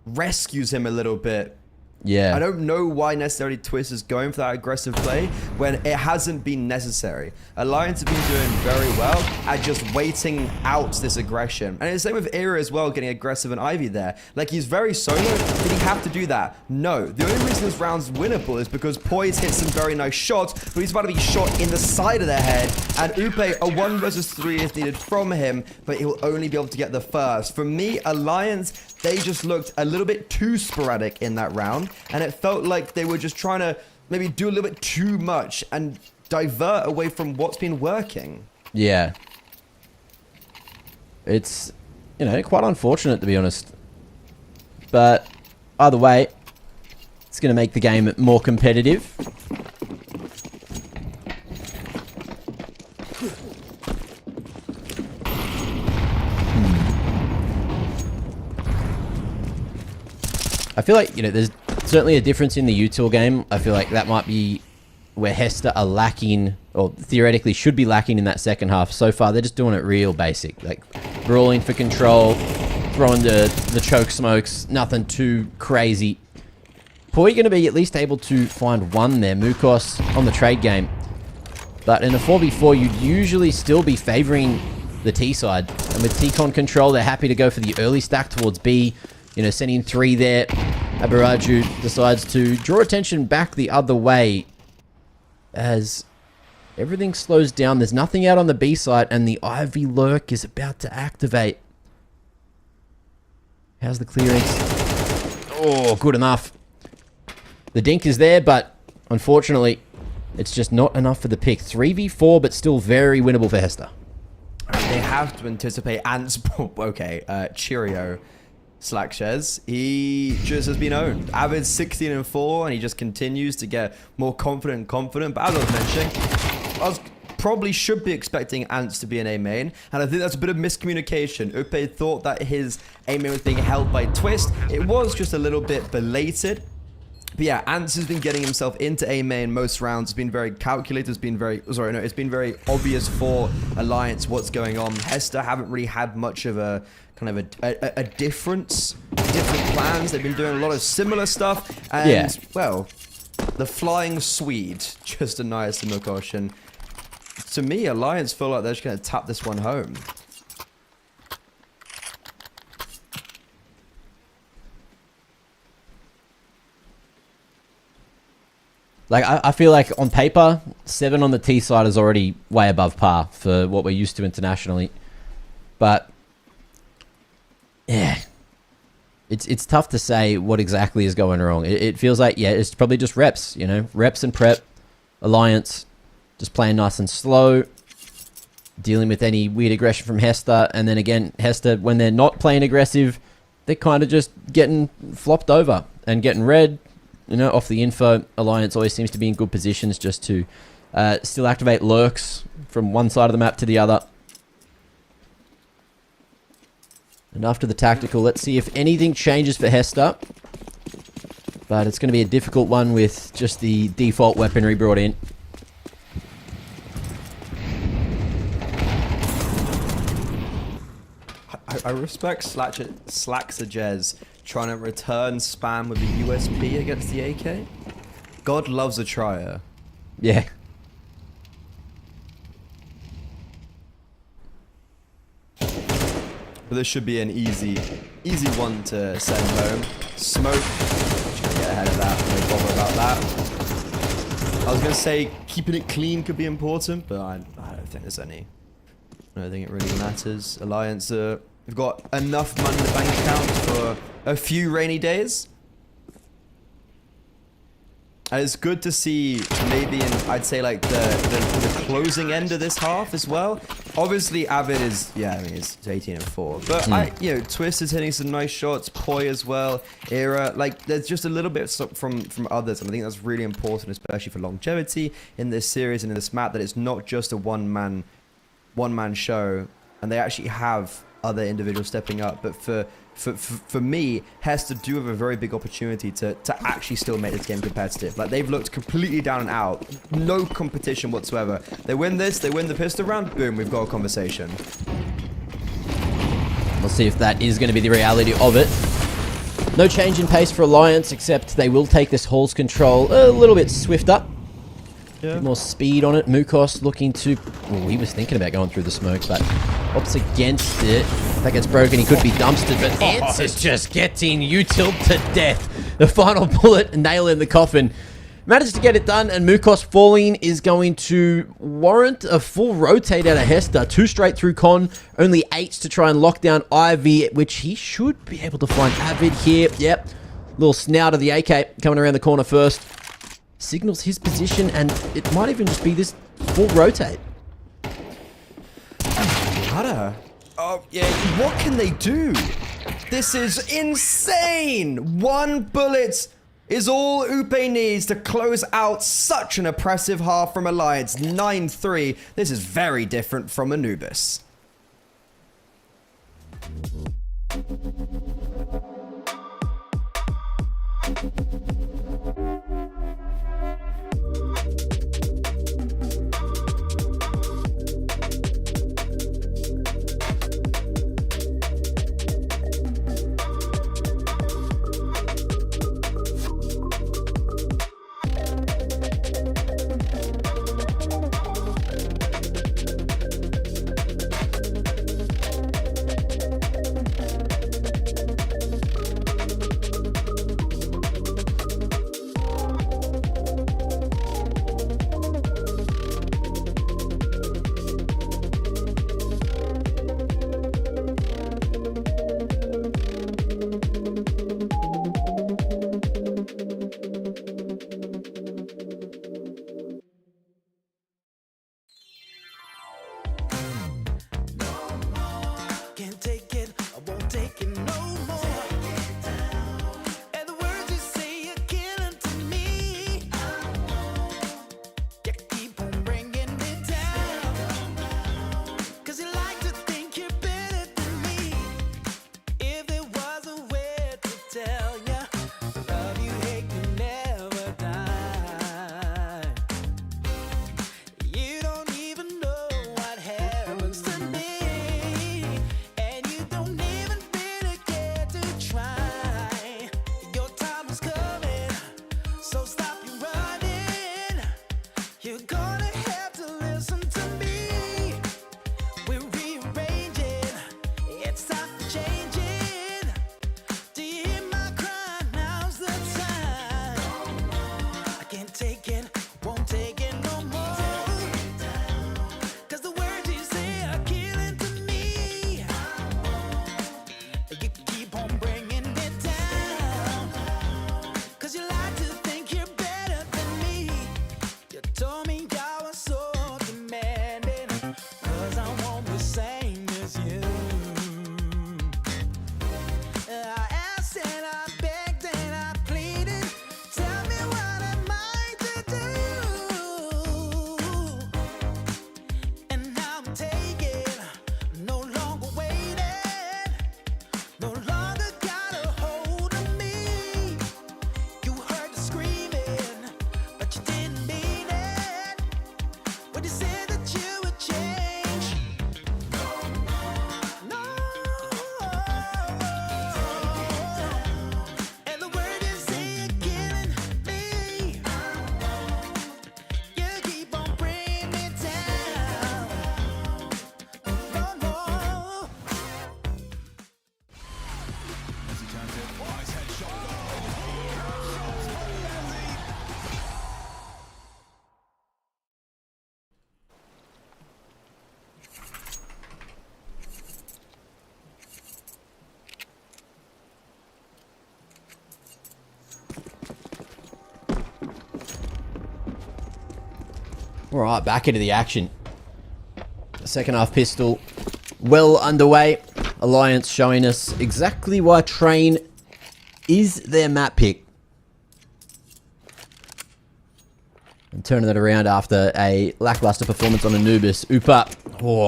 rescues him a little bit. Yeah. I don't know why necessarily Twist is going for that aggressive play when it hasn't been necessary. Alliance have been doing very well at just waiting out this aggression. And it's the same with Era as well, getting aggressive and Ivy there. Like, he's very solo. Did he have to do that? No. The only reason this round's winnable is because Poise hits some very nice shots, but he's about to be shot in the side of their head. And Upe, a 1 versus 3 is needed from him, but he'll only be able to get the first. For me, Alliance, they just looked a little bit too sporadic in that round, and it felt like they were just trying to maybe do a little bit too much and divert away from what's been working. Yeah. It's, you know, quite unfortunate, to be honest. But either way, it's going to make the game more competitive. I feel like, you know, there's certainly a difference in the util game. I feel like that might be where Hester are lacking, or theoretically should be lacking in that second half. So far, they're just doing it real basic. Like, brawling for control, throwing the choke smokes, nothing too crazy. Poi going to be at least able to find one there. Mukos on the trade game. But in a 4v4, you'd usually still be favoring the T side. And with T-Con control, they're happy to go for the early stack towards B. You know, sending 3 there. Abaraju decides to draw attention back the other way as everything slows down. There's nothing out on the B side, and the Ivy Lurk is about to activate. How's the clearance? Oh, good enough. The dink is there, but unfortunately, it's just not enough for the pick. 3v4, but still very winnable for Hester. They have to anticipate Ants. Okay, Cheerio. Slackshares, he just has been owned. Avid's 16-4, and he just continues to get more confident. But as I was mentioning, I probably should be expecting Ants to be an A main, and I think that's a bit of miscommunication. Upe thought that his A main was being held by Twist. It was just a little bit belated. But yeah, Ants has been getting himself into A main most rounds. It's been very calculated. It's been very, it's been very obvious for Alliance what's going on. Hester haven't really had much of a kind of a different plans. They've been doing a lot of similar stuff, and yeah. Well, the Flying Swede just denies the Mukosh, and to me, Alliance feel like they're just going to tap this one home. Like, I feel like on paper, 7 on the T side is already way above par for what we're used to internationally. But yeah, it's tough to say what exactly is going wrong. It feels like, yeah, it's probably just reps, you know, reps and prep. Alliance just playing nice and slow, dealing with any weird aggression from Hester, and then again, Hester, when they're not playing aggressive, they're kind of just getting flopped over and getting red. You know, off the info, Alliance always seems to be in good positions just to still activate lurks from one side of the map to the other. And after the tactical, let's see if anything changes for Hester. But it's going to be a difficult one with just the default weaponry brought in. I respect Slacksajez trying to return spam with a USP against the AK. God loves a trier. Yeah. But this should be an easy one to send home. Smoke. Just gonna get ahead of that. No bother about that. I was gonna say keeping it clean could be important, but I don't think there's any. I don't think it really matters. Alliance, we've got enough money in the bank account for a few rainy days. And it's good to see maybe in, I'd say, like the closing end of this half as well. Obviously, Avid is, yeah, I mean, it's 18-4. But, you know, Twist is hitting some nice shots. Poi as well. Era, like, there's just a little bit from others. And I think that's really important, especially for longevity in this series and in this map, that it's not just a one-man show. And they actually have other individuals stepping up. But for me, Hester do have a very big opportunity to actually still make this game competitive. Like, they've looked completely down and out. No competition whatsoever. They win this, they win the pistol round, boom, we've got a conversation. We'll see if that is going to be the reality of it. No change in pace for Alliance, except they will take this Hall's control a little bit swifter. Yeah. Bit more speed on it. Mukos looking to... Well, he was thinking about going through the smoke, but opts against it. If that gets broken, he could be dumpstered, but Ants is just getting utiled to death. The final bullet, nail in the coffin. Manages to get it done, and Mukos falling is going to warrant a full rotate out of Hester. 2 straight through Con, only 8s to try and lock down Ivy, which he should be able to find Avid here. Yep, little snout of the AK coming around the corner first. Signals his position, and it might even just be this full rotate. Harder. Oh, yeah, what can they do? This is insane! 1 bullet is all Upe needs to close out such an oppressive half from Alliance. 9-3. This is very different from Anubis. Can't take it, I won't take it no more. And the words you say are killing to me. You keep on bringing me down. Cause you like to think you're better than me. If there was a way to tell ya, love you hate you never die. You don't even know what happens to me. And you don't even really care to try. Your time is coming, so stop you running. You're gonna have to listen to me. We're rearranging, it's time for changing. Do you hear my cry? Now's the time. I can't take it, won't take it no more. Cause the words you say are killing to me. You keep on bringing it down. Cause you like to think you're better than me. You told me I was so demanding. Cause I want the same as you. I asked and I begged and I pleaded. Tell me what am I to do? And now I'm taking, no longer waiting. No longer got a hold of me. You heard the screaming, but you didn't mean it. When you said that you would change. No. And the word you say are killing me. You keep on bringing me down. No, no. All right, back into the action. The second half pistol well underway. Alliance showing us exactly why Train is their map pick. And turning that around after a lackluster performance on Anubis. Upa,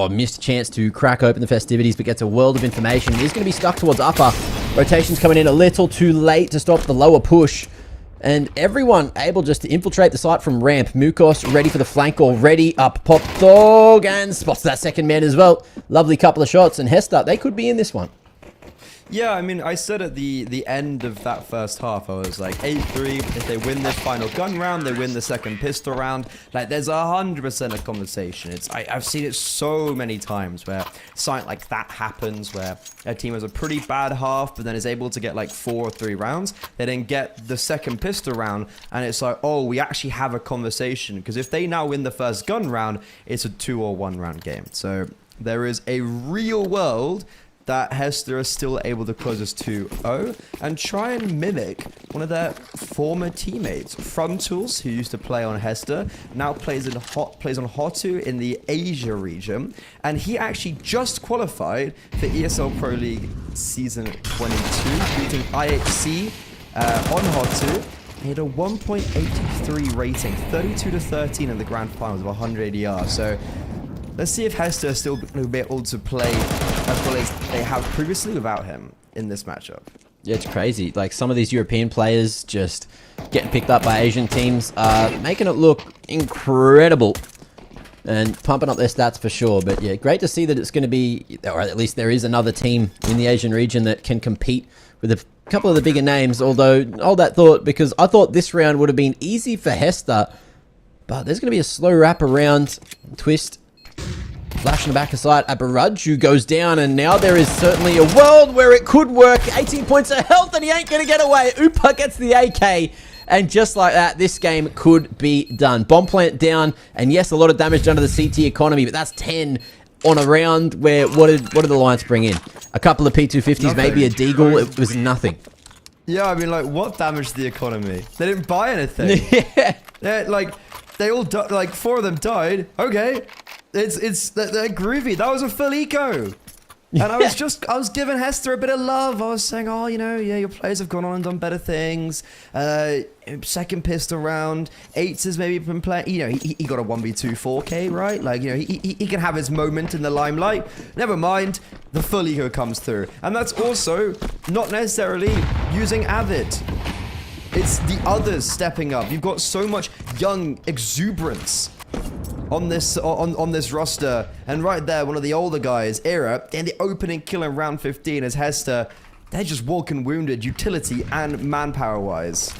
missed chance to crack open the festivities, but gets a world of information. He's going to be stuck towards upper. Rotations coming in a little too late to stop the lower push. And everyone able just to infiltrate the site from ramp. Mukos ready for the flank already. Up pop dog and spots that second man as well. Lovely couple of shots. And Hester, they could be in this one. Yeah, I mean, I said at the end of that first half, I was like, 8-3, if they win this final gun round, they win the second pistol round. Like, there's 100% a conversation. I've seen it so many times where something like that happens, where a team has a pretty bad half, but then is able to get like 4 or 3 rounds. They then get the second pistol round, and it's like, oh, we actually have a conversation. Because if they now win the first gun round, it's a 2 or 1 round game. So there is a real world that Hester are still able to close us 2-0 and try and mimic one of their former teammates, Frontals, who used to play on Hester, now plays on Hotu in the Asia region, and he actually just qualified for ESL Pro League Season 22, beating IHC on Hotu. He had a 1.83 rating, 32-13 in the grand finals of 100 ADR. So let's see if Hester is still going to be able to play as well as they have previously without him in this matchup. Yeah, it's crazy. Like, some of these European players just getting picked up by Asian teams are making it look incredible and pumping up their stats for sure. But yeah, great to see that it's going to be, or at least there is another team in the Asian region that can compete with a couple of the bigger names. Although, hold that thought, because I thought this round would have been easy for Hester, but there's going to be a slow wrap around. Twist, flash in the back aside, Abaraju goes down, and now there is certainly a world where it could work. 18 points of health, and he ain't going to get away. Upa gets the AK, and just like that, this game could be done. Bomb plant down, and yes, a lot of damage done to the CT economy, but that's 10 on a round where, what did the Alliance bring in? A couple of P250s, Nothing. Maybe a Deagle. It was nothing. Yeah, I mean, like, what damaged the economy? They didn't buy anything. Yeah. They're, like, they all like 4 of them died. Okay, they're groovy. That was a full eco. And I was giving Hester a bit of love. I was saying, oh, you know, yeah, your players have gone on and done better things. Second pistol round. Eights has maybe been playing, you know, he got a 1v2 4K, right? Like, you know, he can have his moment in the limelight. Never mind, the full eco comes through. And that's also not necessarily using Avid. It's the others stepping up. You've got so much young exuberance on this roster, and right there, one of the older guys, Era, and the opening kill in round 15 as Hester. They're just walking wounded, utility and manpower wise.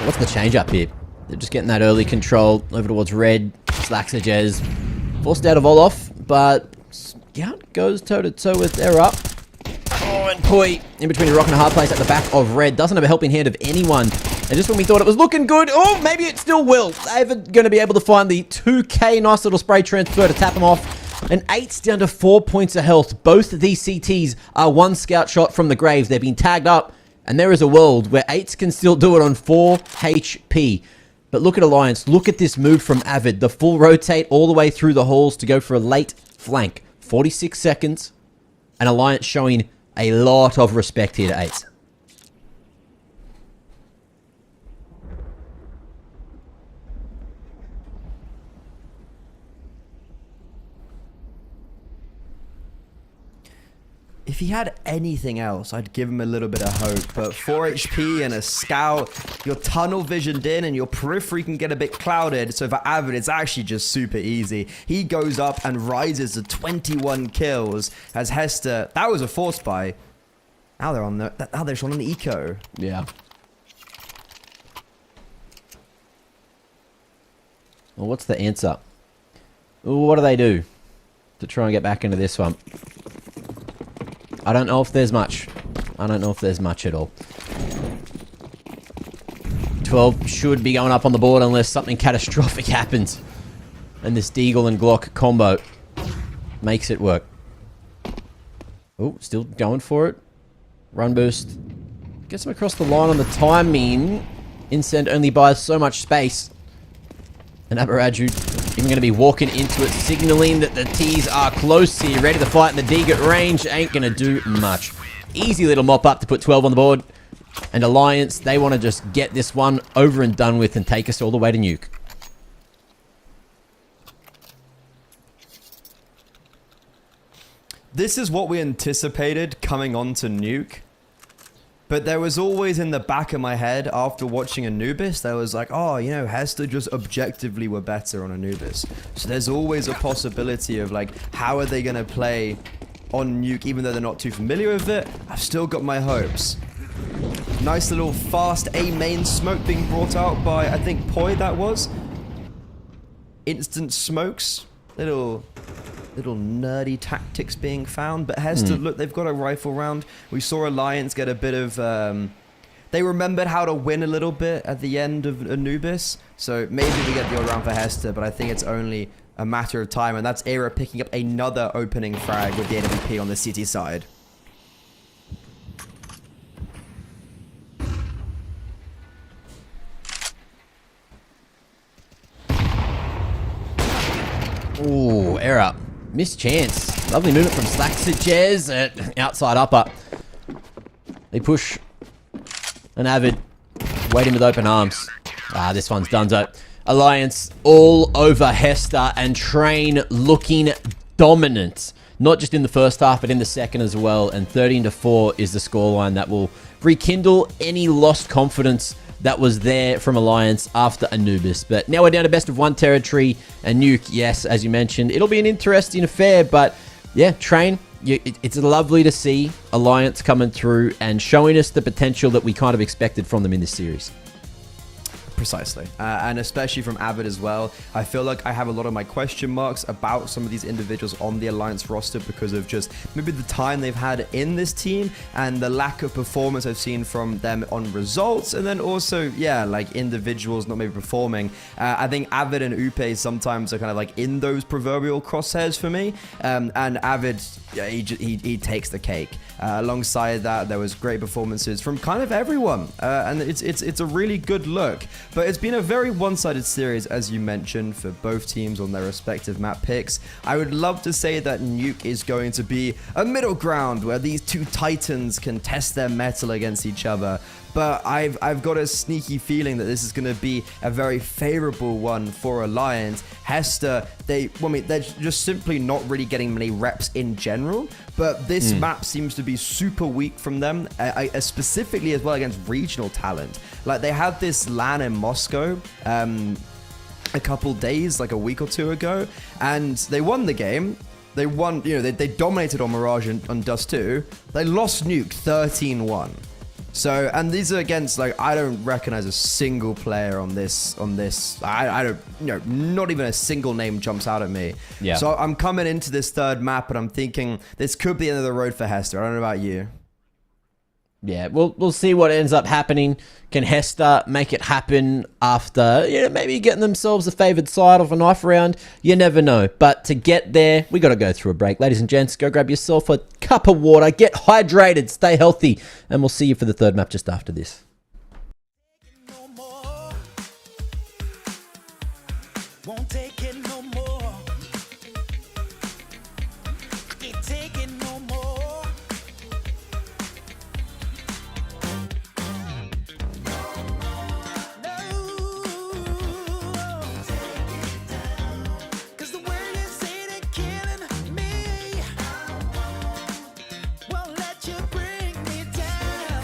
What's the change up here? They're just getting that early control over towards red. Slacks a Jez. Forced out of Olof, but Scout goes toe-to-toe with Era. Oh, and Pui in between a rock and a hard place at the back of red. Doesn't have a helping hand of anyone. And just when we thought it was looking good, oh, maybe it still will. They're going to be able to find the 2K nice little spray transfer to tap them off. And 8's down to 4 points of health. Both of these CTs are 1 scout shot from the graves. They've been tagged up. And there is a world where 8's can still do it on 4 HP. But look at Alliance. Look at this move from Avid. The full rotate all the way through the halls to go for a late flank. 46 seconds. And Alliance showing a lot of respect here to 8's. If he had anything else, I'd give him a little bit of hope. But 4 HP and a scout, your tunnel visioned in and your periphery can get a bit clouded. So for Avid, it's actually just super easy. He goes up and rises to 21 kills as Hester. That was a force buy. Now they're on the. Now they're on an eco. Yeah. Well, what's the answer? What do they do to try and get back into this one? I don't know if there's much. I don't know if there's much at all. 12 should be going up on the board unless something catastrophic happens. And this Deagle and Glock combo makes it work. Oh, still going for it. Run boost. Gets him across the line on the timing. Incend only buys so much space. And Abaraju even going to be walking into it, signaling that the T's are close here, ready to fight, and the Deeg at range ain't going to do much. Easy little mop up to put 12 on the board. And Alliance, they want to just get this one over and done with and take us all the way to Nuke. This is what we anticipated coming on to Nuke. But there was always in the back of my head after watching Anubis, there was like, oh, you know, Hester just objectively were better on Anubis. So there's always a possibility of like, how are they going to play on Nuke, even though they're not too familiar with it? I've still got my hopes. Nice little fast A main smoke being brought out by, I think, Poi that was. Instant smokes. Little nerdy tactics being found. But Hester, look, they've got a rifle round. We saw Alliance get a bit of... they remembered how to win a little bit at the end of Anubis. So maybe we get the odd round for Hester, but I think it's only a matter of time. And that's Era picking up another opening frag with the AWP on the city side. Ooh, Era. Missed chance. Lovely movement from Slacks to Jez. Outside upper. They push an Avid. Waiting with open arms. This one's donezo. Alliance all over Hester and Train looking dominant. Not just in the first half, but in the second as well. And 13-4 is the scoreline that will rekindle any lost confidence that was there from Alliance after Anubis. But now we're down to best of 1 territory. And Nuke, yes, as you mentioned, it'll be an interesting affair. But yeah, Train, it's lovely to see Alliance coming through and showing us the potential that we kind of expected from them in this series. Precisely. And especially from Avid as well. I feel like I have a lot of my question marks about some of these individuals on the Alliance roster because of just maybe the time they've had in this team and the lack of performance I've seen from them on results. And then also, yeah, like individuals not maybe performing. I think Avid and Upe sometimes are kind of like in those proverbial crosshairs for me. And Avid, yeah, he takes the cake. Alongside that, there was great performances from kind of everyone. And it's a really good look. But it's been a very one-sided series, as you mentioned, for both teams on their respective map picks. I would love to say that Nuke is going to be a middle ground where these two titans can test their mettle against each other. But I've got a sneaky feeling that this is going to be a very favorable one for Alliance. Hester, they're just simply not really getting many reps in general. But this map seems to be super weak from them, specifically as well against regional talent. Like they had this LAN in Moscow a couple days, like a week or two ago, and they won the game. They won, you know, they dominated on Mirage and on Dust 2. They lost Nuke 13-1. So, and these are against, like, I don't recognize a single player on this. I don't, you know, not even a single name jumps out at me. Yeah. So I'm coming into this third map and I'm thinking this could be the end of the road for Hester. I don't know about you. Yeah, we'll see what ends up happening. Can Hester make it happen after, maybe getting themselves a favoured side of a knife round? You never know. But to get there, we got to go through a break. Ladies and gents, go grab yourself a cup of water, get hydrated, stay healthy, and we'll see you for the third map just after this. No more. Won't take it no more. Can't take it no more. Cause the way you say they're killing me won't let you bring me down.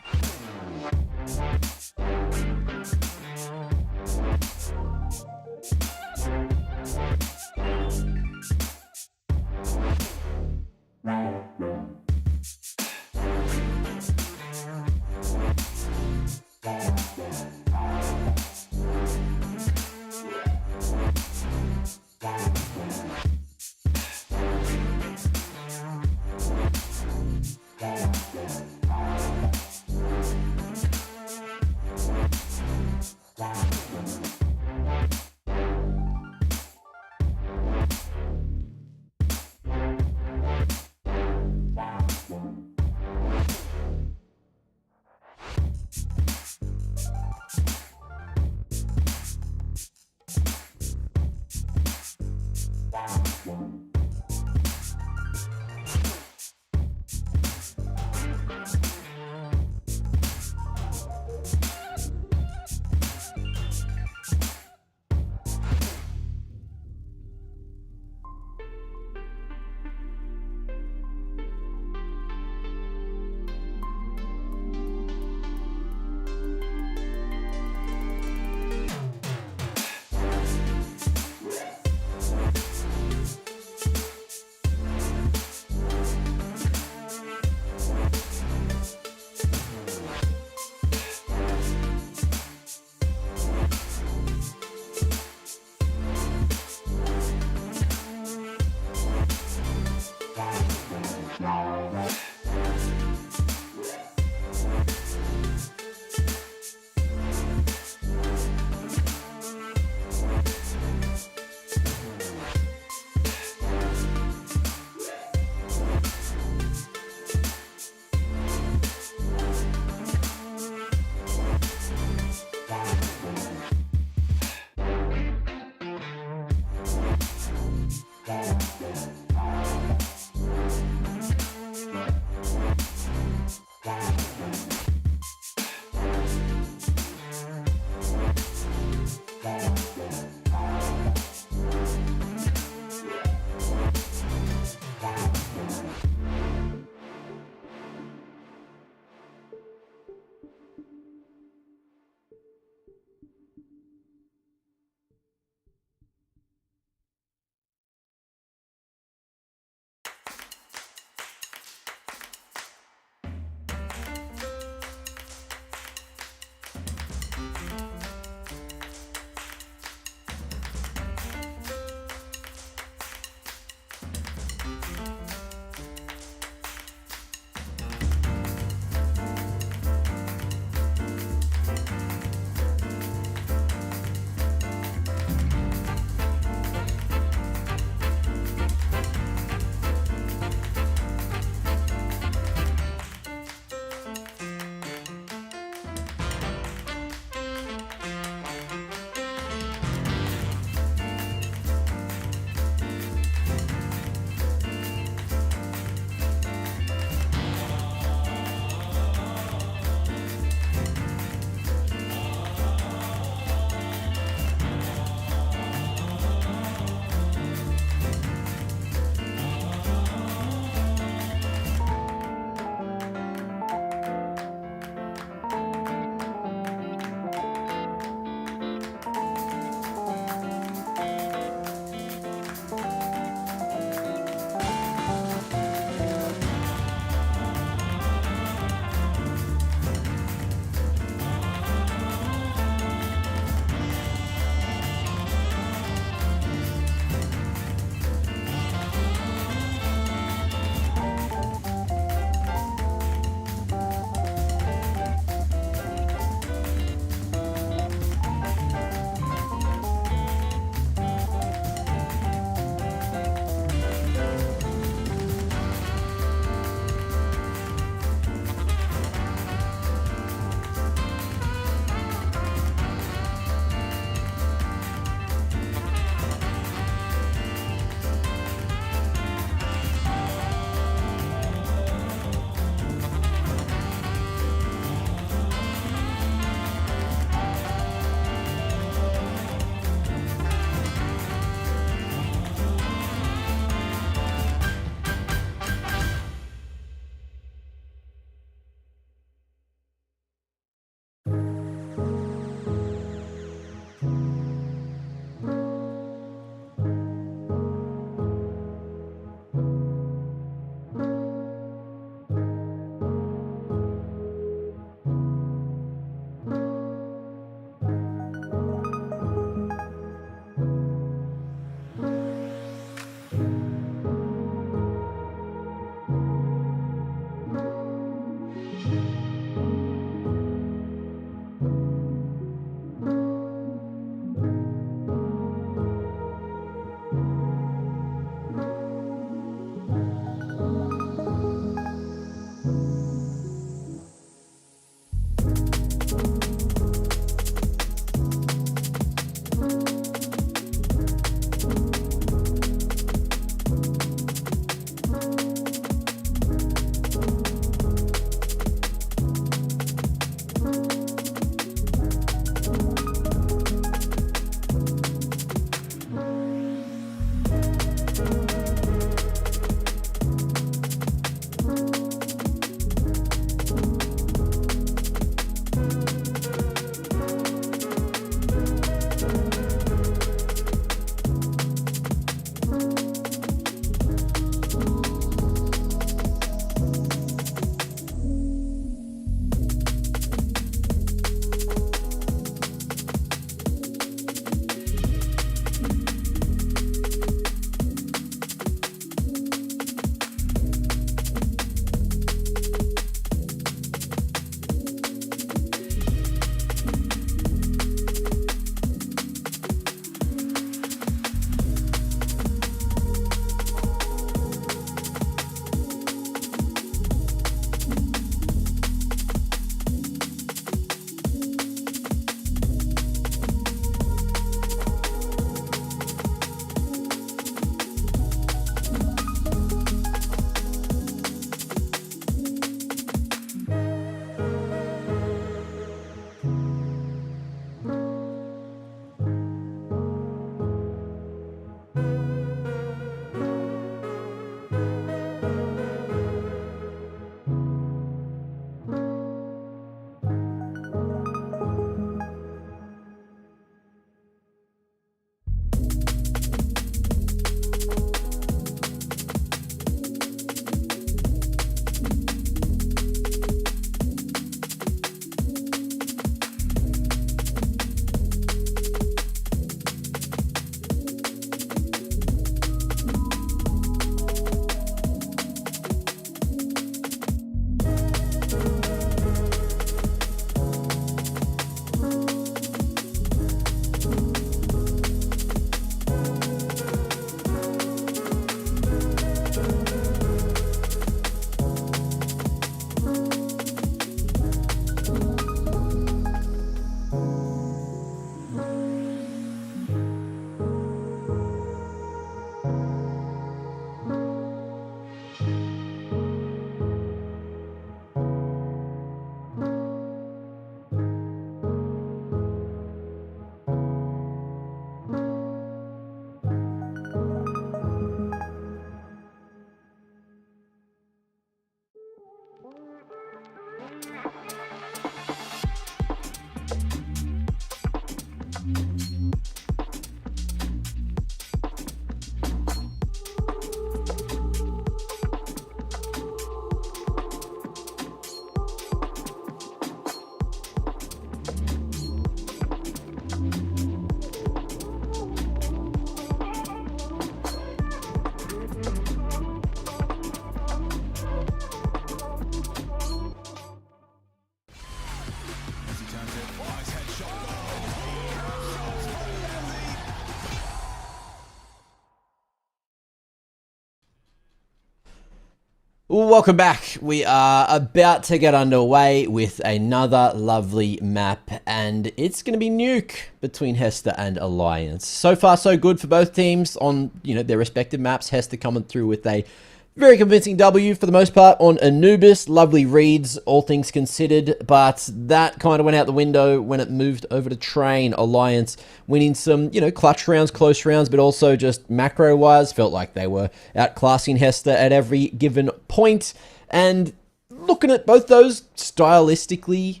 Welcome back. We are about to get underway with another lovely map, and it's going to be Nuke between Hester and Alliance. So far, so good for both teams on their respective maps. Hester coming through with a very convincing W for the most part on Anubis. Lovely reads, all things considered, but that kind of went out the window when it moved over to Train. Alliance winning some, clutch rounds, close rounds, but also just macro-wise, felt like they were outclassing Hester at every given point. And looking at both those stylistically,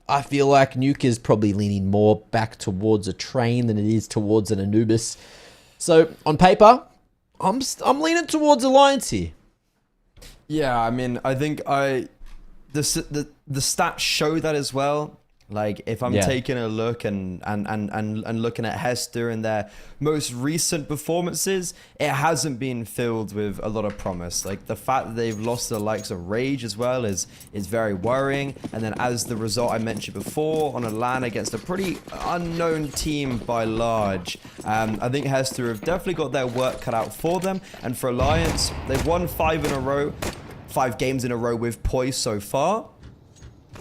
I feel like Nuke is probably leaning more back towards a Train than it is towards an Anubis. So on paper, I'm leaning towards Alliance here. Yeah, I mean, I think the stats show that as well. Like, if I'm taking a look and looking at Hester and their most recent performances, it hasn't been filled with a lot of promise. Like, the fact that they've lost the likes of Rage as well is very worrying. And then as the result I mentioned before, on a LAN against a pretty unknown team by large, I think Hester have definitely got their work cut out for them. And for Alliance, they've won 5 games in a row with Poise so far.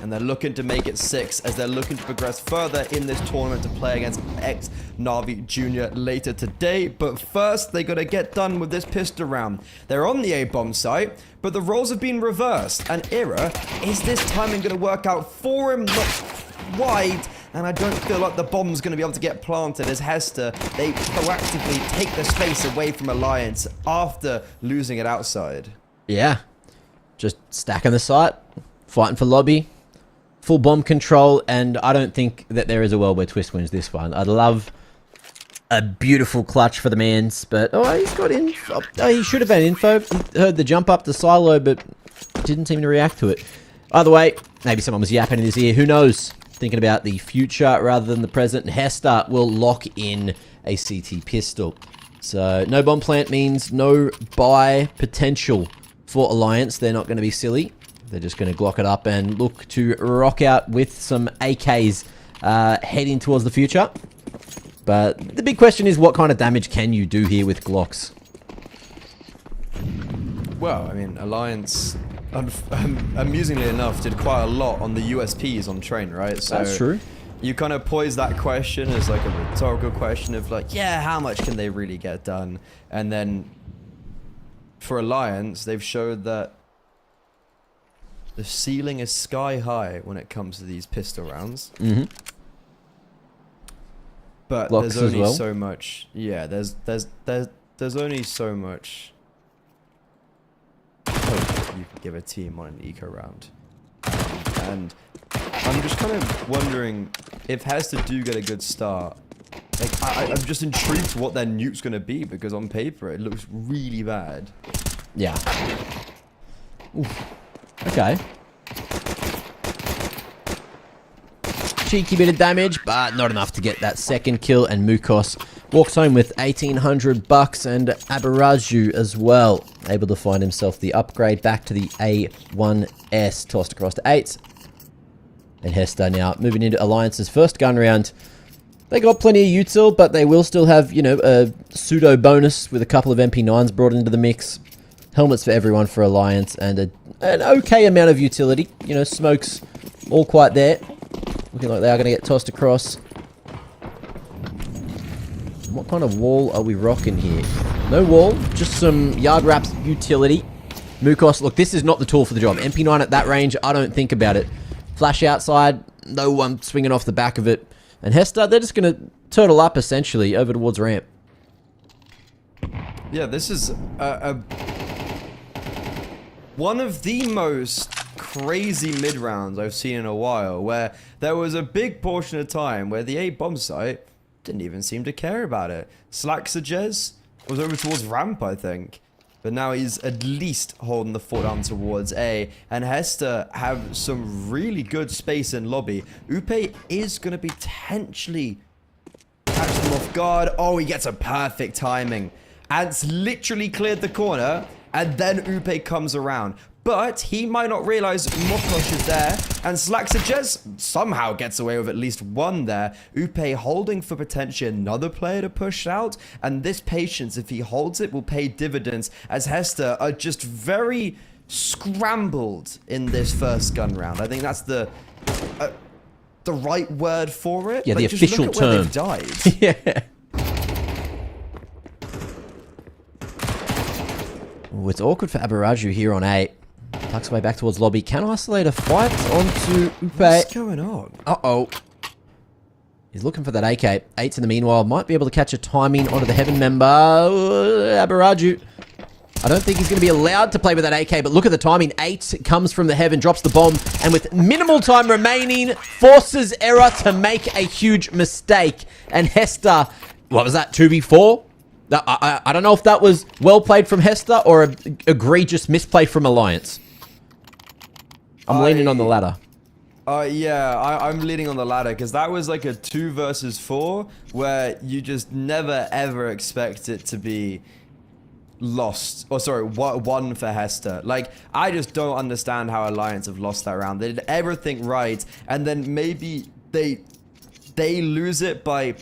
And they're looking to make it 6 as they're looking to progress further in this tournament to play against ex-Na'Vi Jr. later today. But first, they got to get done with this pistol round. They're on the A-bomb site, but the roles have been reversed. And Ira, is this timing going to work out for him? Not wide. And I don't feel like the bomb's going to be able to get planted as Hester, they proactively take the space away from Alliance after losing it outside. Yeah. Just stacking the site, fighting for lobby. Full bomb control, and I don't think that there is a world where Twist wins this one. I'd love a beautiful clutch for the mans, but he's got info. Oh, he should have had info. He heard the jump up the silo, but didn't seem to react to it. Either way, maybe someone was yapping in his ear. Who knows? Thinking about the future rather than the present. Hester will lock in a CT pistol. So no bomb plant means no buy potential for Alliance. They're not going to be silly. They're just going to Glock it up and look to rock out with some AKs heading towards the future. But the big question is, what kind of damage can you do here with Glocks? Well, I mean, Alliance, amusingly enough, did quite a lot on the USPs on Train, right? So that's true. You kind of pose that question as like a rhetorical question of like, yeah, how much can they really get done? And then for Alliance, they've showed that the ceiling is sky high when it comes to these pistol rounds. Mm-hmm. But Blocks there's only as well. so much. Yeah, there's only so much hope you can give a team on an eco round. And I'm just kind of wondering if Hester do get a good start. Like, I'm just intrigued what their nuke's gonna be, because on paper it looks really bad. Yeah. Oof. Okay. Cheeky bit of damage, but not enough to get that second kill, and Mukos walks home with 1,800 bucks, and Abaraju as well, able to find himself the upgrade back to the A1S, tossed across to 8. And Hester now moving into Alliance's first gun round. They got plenty of util, but they will still have, a pseudo bonus with a couple of MP9s brought into the mix. Helmets for everyone for Alliance, and an okay amount of utility. Smokes all quite there. Looking like they are going to get tossed across. What kind of wall are we rocking here? No wall, just some yard wraps utility. Mukos, look, this is not the tool for the job. MP9 at that range, I don't think about it. Flash outside, no one swinging off the back of it. And Hester, they're just going to turtle up, essentially, over towards ramp. Yeah, this is one of the most crazy mid-rounds I've seen in a while, where there was a big portion of time where the A-bomb site didn't even seem to care about it. Slaxajez was over towards ramp, I think. But now he's at least holding the fort down towards A. And Hester have some really good space in lobby. Upe is going to potentially catch them off guard. Oh, he gets a perfect timing. Ants literally cleared the corner, and then Upe comes around. But he might not realize Mokosh is there, and Slaxajez somehow gets away with at least one there. Upe holding for potentially another player to push out, and this patience, if he holds it, will pay dividends, as Hester are just very scrambled in this first gun round. I think that's the right word for it. Yeah, the Like, just official look at where term. they've died. Yeah. Ooh, it's awkward for Abaraju here on 8. Tucks way back towards lobby. Can isolate a fight onto Upe. What's going on? Uh-oh. He's looking for that AK. 8's in the meanwhile. Might be able to catch a timing onto the Heaven member. Abaraju. I don't think he's going to be allowed to play with that AK, but look at the timing. 8 comes from the Heaven, drops the bomb, and with minimal time remaining, forces Error to make a huge mistake. And Hester, what was that, 2v4? I don't know if that was well played from Hester or an egregious misplay from Alliance. I'm leaning on the ladder. Yeah, I'm leaning on the ladder because that was like a 2 versus 4 where you just never ever expect it to be lost. Or sorry, 1 for Hester. Like, I just don't understand how Alliance have lost that round. They did everything right, and then maybe they lose it by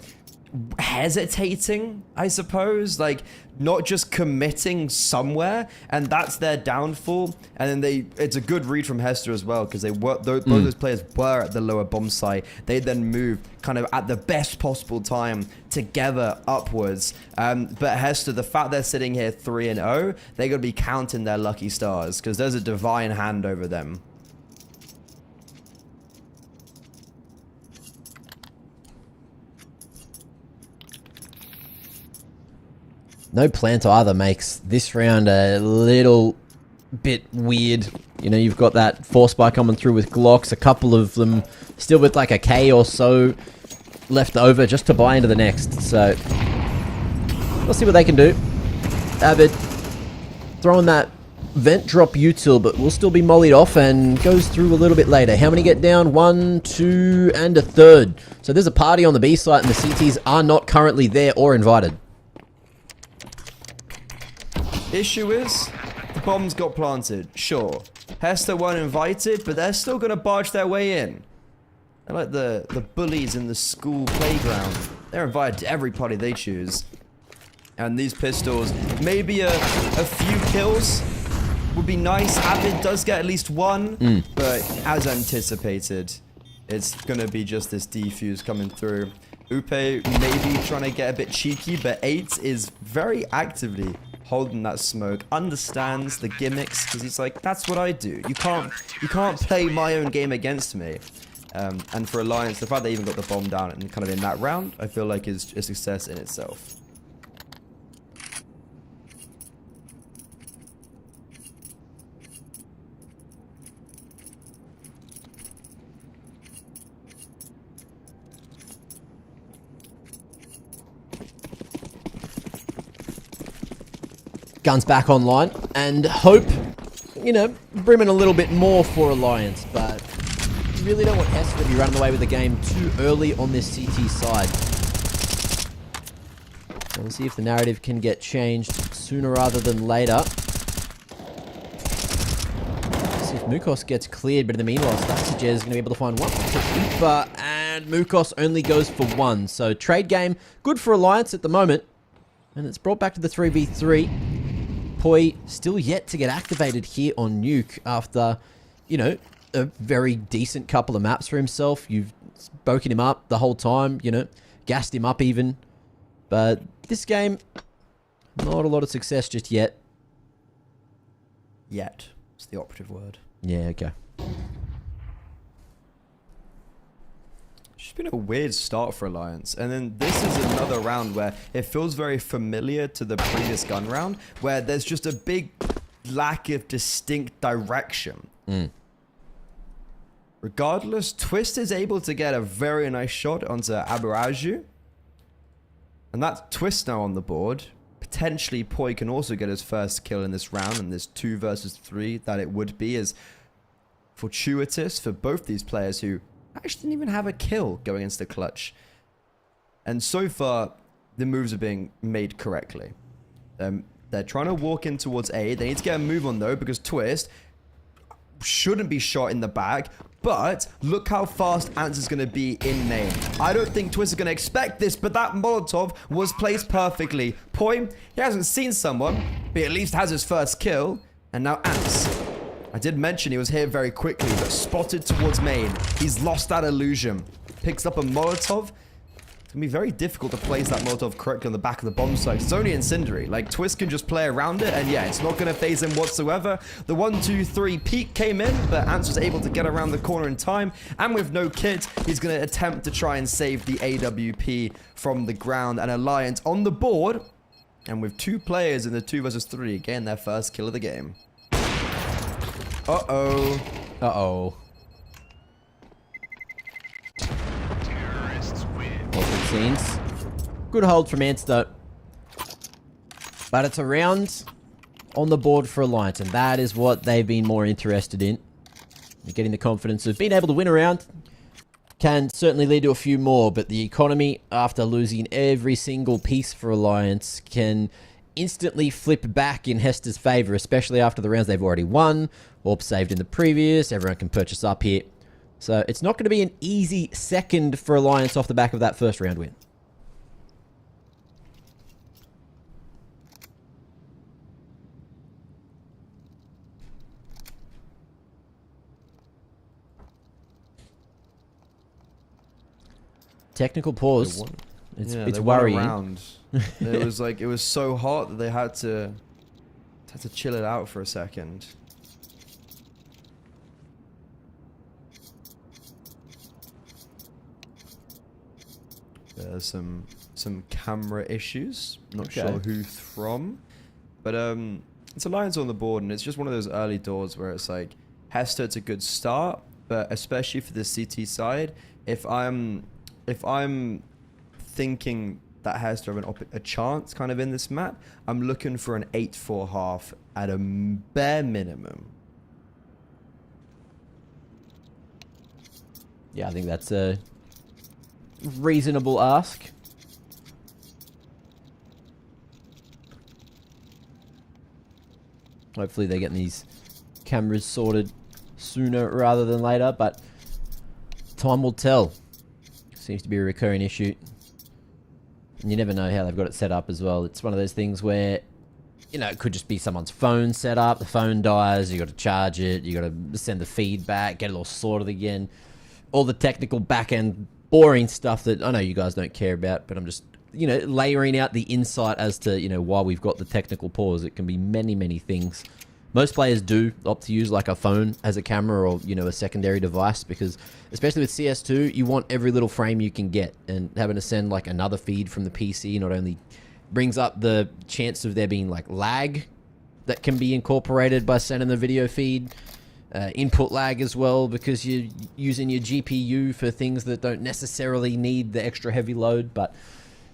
hesitating, I suppose, like not just committing somewhere, and that's their downfall. And then it's a good read from Hester as well, because both those players were at the lower bomb site. They then move kind of at the best possible time together upwards. But Hester, the fact they're sitting here 3-0, they're gonna be counting their lucky stars because there's a divine hand over them. No plant either makes this round a little bit weird. You know, you've got that force spike coming through with Glocks, a couple of them still with like a K or so left over just to buy into the next. So, we'll see what they can do. Avid throwing that vent drop util, but will still be mollied off and goes through a little bit later. How many get down? 1, 2, and a third. So there's a party on the B site and the CTs are not currently there or invited. Issue is, the bombs got planted, sure. Hester weren't invited, but they're still gonna barge their way in. They're like the bullies in the school playground. They're invited to every party they choose. And these pistols, maybe a few kills would be nice. Avid does get at least 1, but as anticipated, it's gonna be just this defuse coming through. Upe maybe trying to get a bit cheeky, but 8 is very actively holding that smoke, understands the gimmicks, because he's like, that's what I do. You can't play my own game against me. And for Alliance, the fact they even got the bomb down and kind of in that round, I feel like is a success in itself. Guns back online, and hope, you know, brimming a little bit more for Alliance, but you really don't want Hester to be running away with the game too early on this CT side. So we'll see if the narrative can get changed sooner rather than later. See if Mukos gets cleared, but in the meanwhile, Stassage is going to be able to find 1 for Upa, and Mukos only goes for 1. So trade game, good for Alliance at the moment, and it's brought back to the 3v3. Poi still yet to get activated here on Nuke after, you know, a very decent couple of maps for himself. You've spoken him up the whole time, you know, gassed him up even. But this game, not a lot of success just yet. Yet. It's the operative word. Yeah, okay. It's been a weird start for Alliance, and then this is another round where it feels very familiar to the previous gun round, where there's just a big lack of distinct direction. Regardless, Twist is able to get a very nice shot onto Abaraju, and that's Twist now on the board. Potentially Poi can also get his first kill in this round, and this 2 versus 3 that it would be is fortuitous for both these players who actually didn't even have a kill going into the clutch. And so far, the moves are being made correctly. They're trying to walk in towards A. They need to get a move on though, because Twist shouldn't be shot in the back. But look how fast Answer's going to be in main. I don't think Twist is going to expect this, but that Molotov was placed perfectly. Poi, he hasn't seen someone, but he at least has his first kill. And now Ants I did mention he was here very quickly, but spotted towards main. He's lost that illusion. Picks up a Molotov. It's going to be very difficult to place that Molotov correctly on the back of the bomb site. It's only incendiary. Like, Twist can just play around it, and yeah, it's not going to phase him whatsoever. The 1-2-3 peek came in, but Ants was able to get around the corner in time, and with no kit, he's going to attempt to try and save the AWP from the ground, and Alliance on the board, and with 2 players in the 2 versus 3, getting their first kill of the game. Uh-oh. Uh-oh. Awkward scenes. Good hold from Ants, though. But it's a round on the board for Alliance, and that is what they've been more interested in. Getting the confidence of being able to win a round can certainly lead to a few more, but the economy, after losing every single piece for Alliance, can instantly flip back in Hester's favor, especially after the rounds they've already won. Orb saved in the previous. Everyone can purchase up here. So it's not going to be an easy second for Alliance off the back of that first round win. Technical pause. It's worrying. It was like, it was so hot that they had to chill it out for a second. There's some camera issues. Not sure who from, but it's Alliance on the board, and it's just one of those early doors where it's like Hester, it's a good start, but especially for the CT side, if I'm thinking that Hester have a chance kind of in this map, I'm looking for an 8-4 at a bare minimum. Yeah, I think that's a reasonable ask. Hopefully they're getting these cameras sorted sooner rather than later, but time will tell. Seems to be a recurring issue. And you never know how they've got it set up as well. It's one of those things where, you know, it could just be someone's phone set up. The phone dies, you got to charge it, you got to send the feedback, get it all sorted again. All the technical back-end boring stuff that I know you guys don't care about, but I'm just, you know, layering out the insight as to, you know, why we've got the technical pause. It can be many, many things. Most players do opt to use like a phone as a camera or, you know, a secondary device because, especially with CS2, you want every little frame you can get, and having to send like another feed from the PC not only brings up the chance of there being like lag that can be incorporated by sending the video feed, input lag as well because you're using your GPU for things that don't necessarily need the extra heavy load, but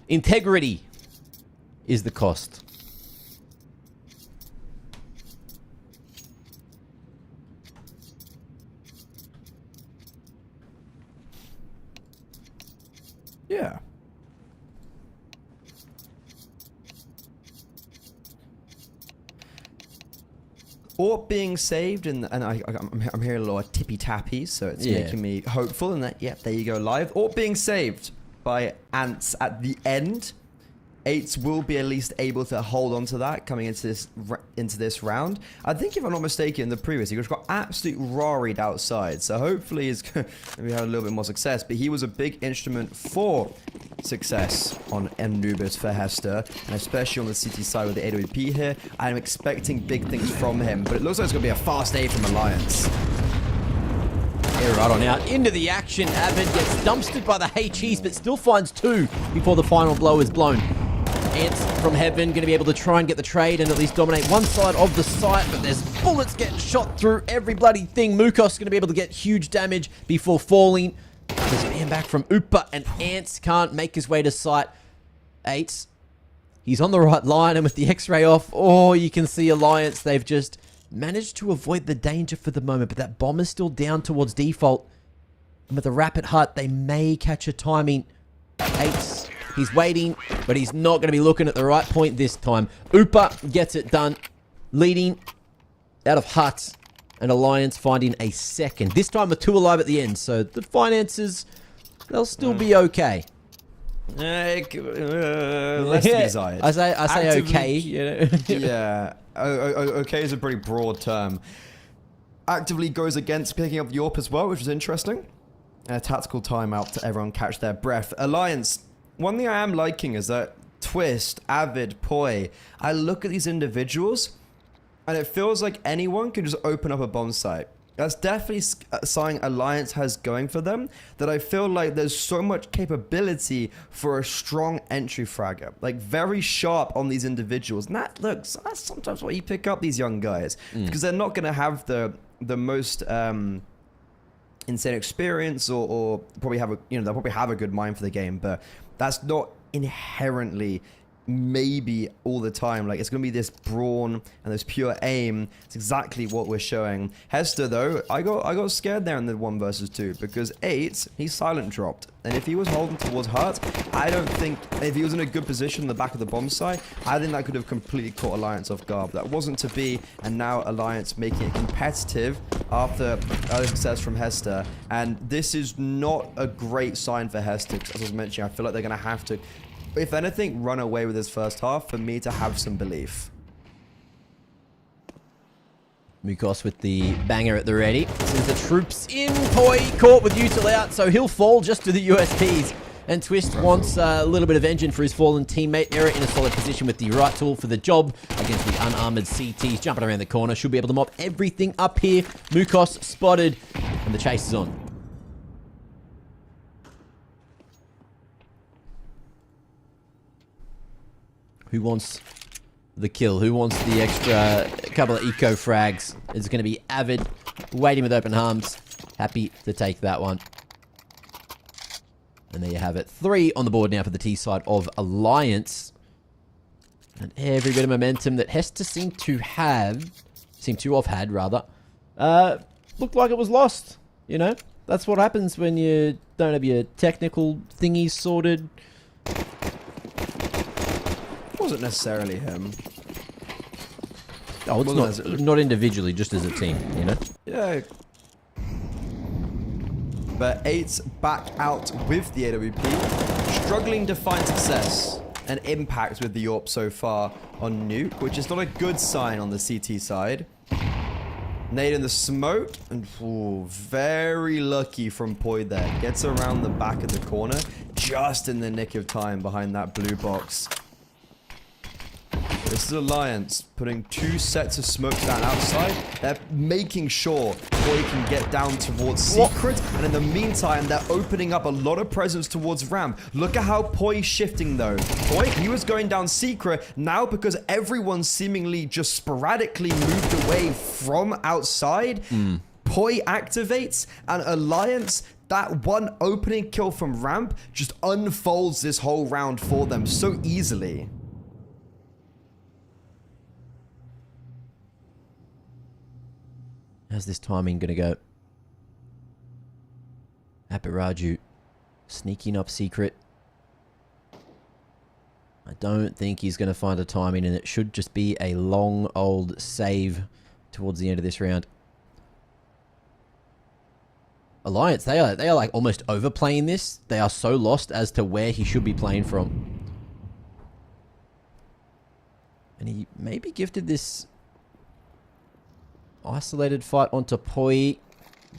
integrity is the cost. Yeah. Orb being saved, and I'm hearing a lot of tippy tappies, so it's making me hopeful. And that, there you go, live. Orb being saved by Ants at the end. 8s will be at least able to hold on to that coming into this round. I think, if I'm not mistaken, in the previous, he just got absolute raried outside. So hopefully he's maybe had a little bit more success. But he was a big instrument for success on Anubis for Hester, and especially on the CT side with the AWP here. I'm expecting big things from him, but it looks like it's going to be a fast A from Alliance. Yeah, right on out. Into the action. Avid gets dumpstered by the HEs, but still finds 2 before the final blow is blown. Ants from Heaven going to be able to try and get the trade and at least dominate one side of the site, but there's bullets getting shot through every bloody thing. Mukos going to be able to get huge damage before falling. There's a man back from Upa, and Ants can't make his way to site. 8s. He's on the right line, and with the X-ray off, you can see Alliance. They've just managed to avoid the danger for the moment, but that bomb is still down towards default. And with the rapid hut, they may catch a timing. 8s. He's waiting, but he's not going to be looking at the right point this time. Upa gets it done, leading out of hut, and Alliance finding a second. This time with 2 alive at the end, so the finances, they'll still be okay. Less to be desired. I say okay. You know? Yeah. Okay is a pretty broad term. actively goes against picking up Yorp as well, which was interesting. And a tactical timeout to everyone catch their breath. Alliance, one thing I am liking is that Twist, Avid, Poi, I look at these individuals and it feels like anyone can just open up a bomb site. That's definitely a sign Alliance has going for them, that I feel like there's so much capability for a strong entry fragger. Like, very sharp on these individuals. And that, look, that's sometimes what you pick up these young guys. Because they're not going to have the most insane experience or probably have a, they'll probably have a good mind for the game. But that's not inherently maybe all the time. Like, it's gonna be this brawn and this pure aim. It's exactly what we're showing. Hester, though, I got scared there in the 1 versus 2 because 8, he silent dropped, and if he was holding towards Hurt, I don't think, if he was in a good position in the back of the bomb site, I think that could have completely caught Alliance off guard. That wasn't to be, and now Alliance making it competitive after early success from Hester, and this is not a great sign for Hester, because as I was mentioning, I feel like they're gonna have to, if anything, run away with this first half for me to have some belief. Mukos with the banger at the ready. Sends the troops in. Poi caught with util out, so he'll fall just to the USPs. And Twist wants a little bit of engine for his fallen teammate. Error in a solid position with the right tool for the job against the unarmored CTs. Jumping around the corner. Should be able to mop everything up here. Mukos spotted. And the chase is on. Who wants the kill? Who wants the extra couple of eco frags? It's going to be Avid, waiting with open arms. Happy to take that one. And there you have it. 3 on the board now for the T side of Alliance. And every bit of momentum that Hester seemed to have had, looked like it was lost. That's what happens when you don't have your technical thingies sorted. Wasn't necessarily him. Oh, it's not individually, just as a team, Yeah. But 8's back out with the AWP, struggling to find success and impact with the Yorp so far on Nuke, which is not a good sign on the CT side. Nade in the smoke, and very lucky from Poi there. Gets around the back of the corner, just in the nick of time behind that blue box. This is Alliance putting 2 sets of smoke down outside. They're making sure Poi can get down towards Secret. And in the meantime, they're opening up a lot of presence towards Ramp. Look at how Poi's shifting, though. Poi, he was going down Secret. Now, because everyone seemingly just sporadically moved away from outside, Poi activates, and Alliance, that one opening kill from Ramp just unfolds this whole round for them so easily. How's this timing going to go? Apparaju sneaking up Secret. I don't think he's going to find a timing, and it should just be a long old save towards the end of this round. Alliance, they are like almost overplaying this. They are so lost as to where he should be playing from. And he maybe gifted this isolated fight onto Poi.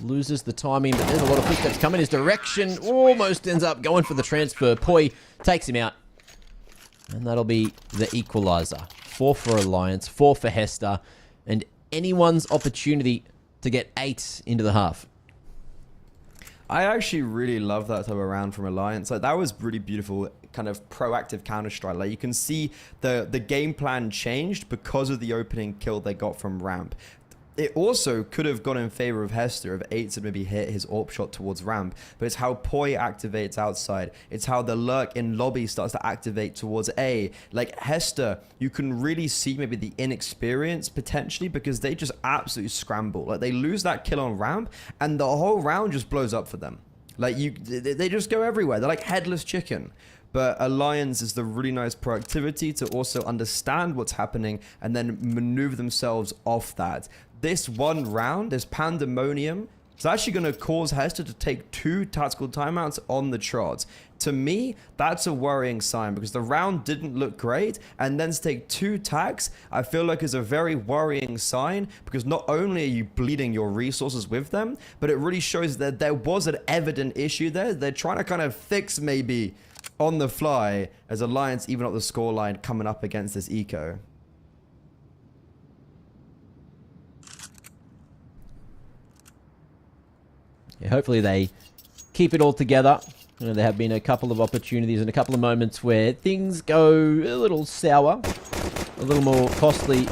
Loses the timing, but there's a lot of footsteps coming his direction. Almost ends up going for the transfer. Poi takes him out. And that'll be the equalizer. 4 for Alliance, 4 for Hester. And anyone's opportunity to get 8 into the half. I actually really love that type of round from Alliance. Like, that was really beautiful, kind of proactive Counter-Strike. Like, you can see the game plan changed because of the opening kill they got from Ramp. It also could have gone in favor of Hester if 8's had maybe hit his AWP shot towards Ramp. But it's how Poi activates outside. It's how the lurk in lobby starts to activate towards A. Like, Hester, you can really see maybe the inexperience potentially, because they just absolutely scramble. Like, they lose that kill on Ramp and the whole round just blows up for them. Like, they just go everywhere. They're like headless chicken. But Alliance is the really nice proactivity to also understand what's happening and then maneuver themselves off that. This one round, this pandemonium, It's actually going to cause Hester to take 2 tactical timeouts on the trot. To me, that's a worrying sign because the round didn't look great, and then to take 2 tacks, I feel like is a very worrying sign because not only are you bleeding your resources with them, but it really shows that there was an evident issue there. They're trying to kind of fix maybe on the fly as Alliance even up the scoreline coming up against this eco. Yeah, hopefully they keep it all together. You know, there have been a couple of opportunities and a couple of moments where things go a little sour, a little more costly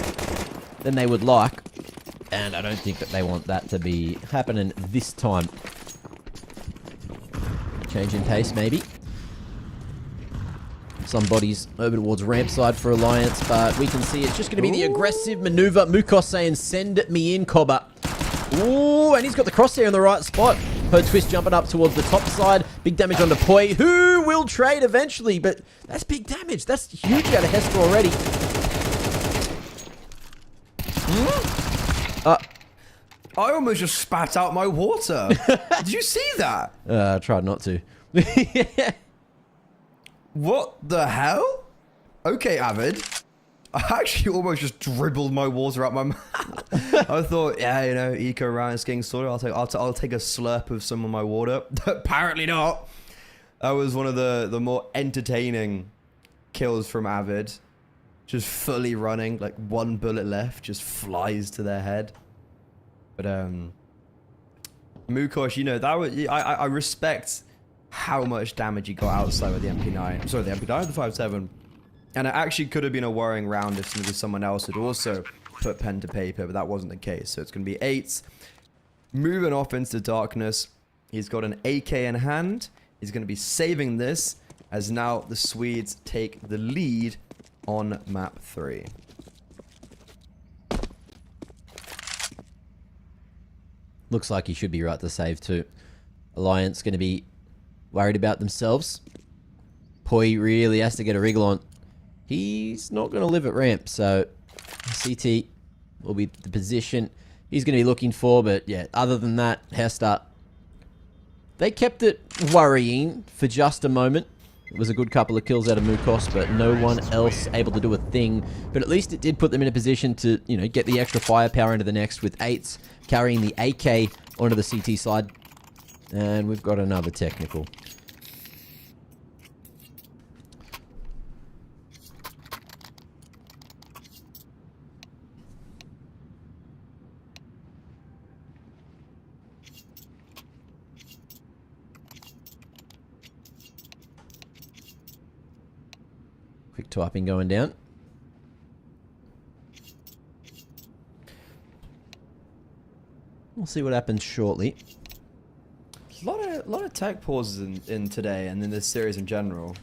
than they would like. And I don't think that they want that to be happening this time. Change in pace, maybe. Some bodies over towards ramp side for Alliance, but we can see it's just going to be the aggressive maneuver. Mukos saying, send me in, Cobber. Ooh, and he's got the crosshair in the right spot. Her twist jumping up towards the top side. Big damage onto Poi, who will trade eventually, but that's big damage. That's huge out of Hester already. I almost just spat out my water. Did you see that? I tried not to. What the hell? Okay, Avid. I actually almost just dribbled my water out my mouth. I thought, yeah, you know, eco round is getting sorted. I'll take a slurp of some of my water. Apparently not. That was one of the more entertaining kills from Avid. Just fully running, like 1 bullet left, just flies to their head. But Mukosh, you know, that was I respect how much damage he got outside with the MP9. Sorry, the MP9, the 5.7. And it actually could have been a worrying round if maybe someone else had also put pen to paper, but that wasn't the case. So it's going to be 8s. Moving off into darkness. He's got an AK in hand. He's going to be saving this as now the Swedes take the lead on map 3. Looks like he should be right to save too. Alliance going to be worried about themselves. Poi really has to get a wriggle on. He's not going to live at ramp, so CT will be the position he's going to be looking for. But yeah, other than that, Hester, they kept it worrying for just a moment. It was a good couple of kills out of Mukos, but no one else able to do a thing. But at least it did put them in a position to, you know, get the extra firepower into the next with 8s carrying the AK onto the CT side. And we've got another technical. Quick typing going down. We'll see what happens shortly. A lot of tech pauses in today and in this series in general.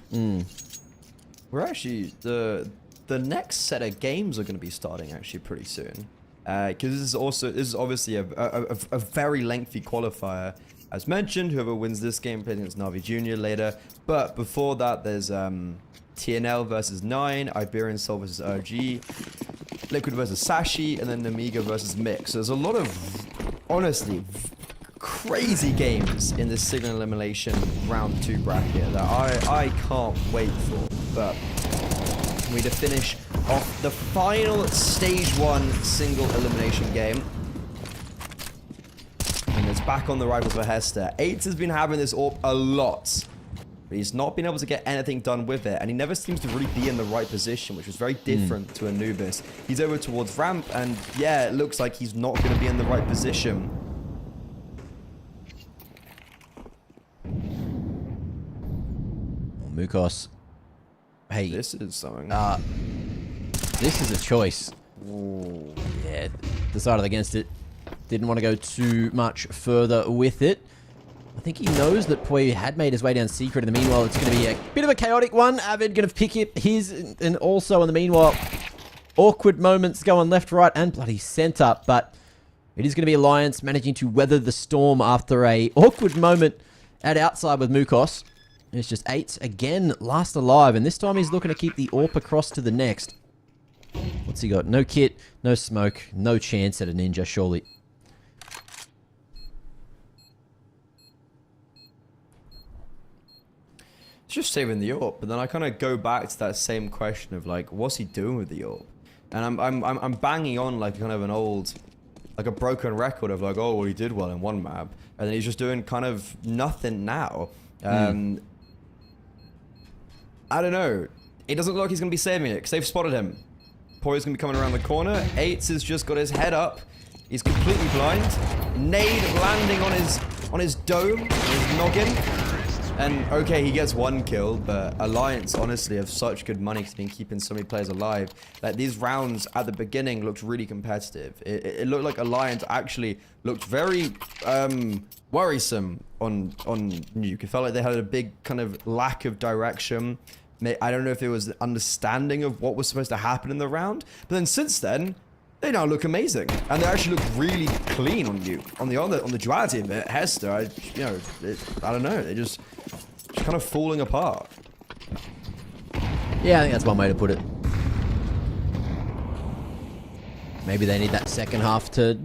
We're actually the next set of games are going to be starting actually pretty soon. Because this is obviously a very lengthy qualifier. As mentioned, whoever wins this game plays against Navi Junior later. But before that, there's TNL versus 9, Iberian Soul versus RG, Liquid versus Sashi, and then Namiga versus Mix. So there's a lot of, honestly, crazy games in this Signal Elimination Round 2 bracket that I can't wait for. But we need to finish off the final Stage 1 single elimination game. And it's back on the rifles for Hester. 8 has been having this AWP a lot. But he's not been able to get anything done with it. And he never seems to really be in the right position, which was very different to Anubis. He's over towards ramp, and yeah, it looks like he's not going to be in the right position. Mukos. Hey. This is something. This is a choice. Ooh. Yeah, decided against it. Didn't want to go too much further with it. I think he knows that Poi had made his way down secret. In the meanwhile, it's going to be a bit of a chaotic one. Avid going to pick up his, and also in the meanwhile, awkward moments going left, right, and bloody center. But it is going to be Alliance managing to weather the storm after a awkward moment at outside with Mukos. It's just 8 again, last alive, and this time he's looking to keep the AWP across to the next. What's he got? No kit, no smoke, no chance at a ninja, surely. just saving the AWP, but then I kind of go back to that same question of like, what's he doing with the AWP? And I'm banging on like kind of an old, like a broken record of like, oh, well, he did well in one map, and then he's just doing kind of nothing now. I don't know. It doesn't look like he's gonna be saving it because they've spotted him. Poy's gonna be coming around the corner. Eights has just got his head up. He's completely blind. Nade landing on his dome, his noggin. And okay, he gets one kill, but Alliance honestly have such good money because they've been keeping so many players alive. Like these rounds at the beginning looked really competitive. It looked like Alliance actually looked very worrisome on Nuke. It felt like they had a big kind of lack of direction. I don't know if it was the understanding of what was supposed to happen in the round, but then since then, they now look amazing, and they actually look really clean on you. On the duality of it, Hester, I don't know, they're just kind of falling apart. Yeah, I think that's one way to put it. Maybe they need that second half to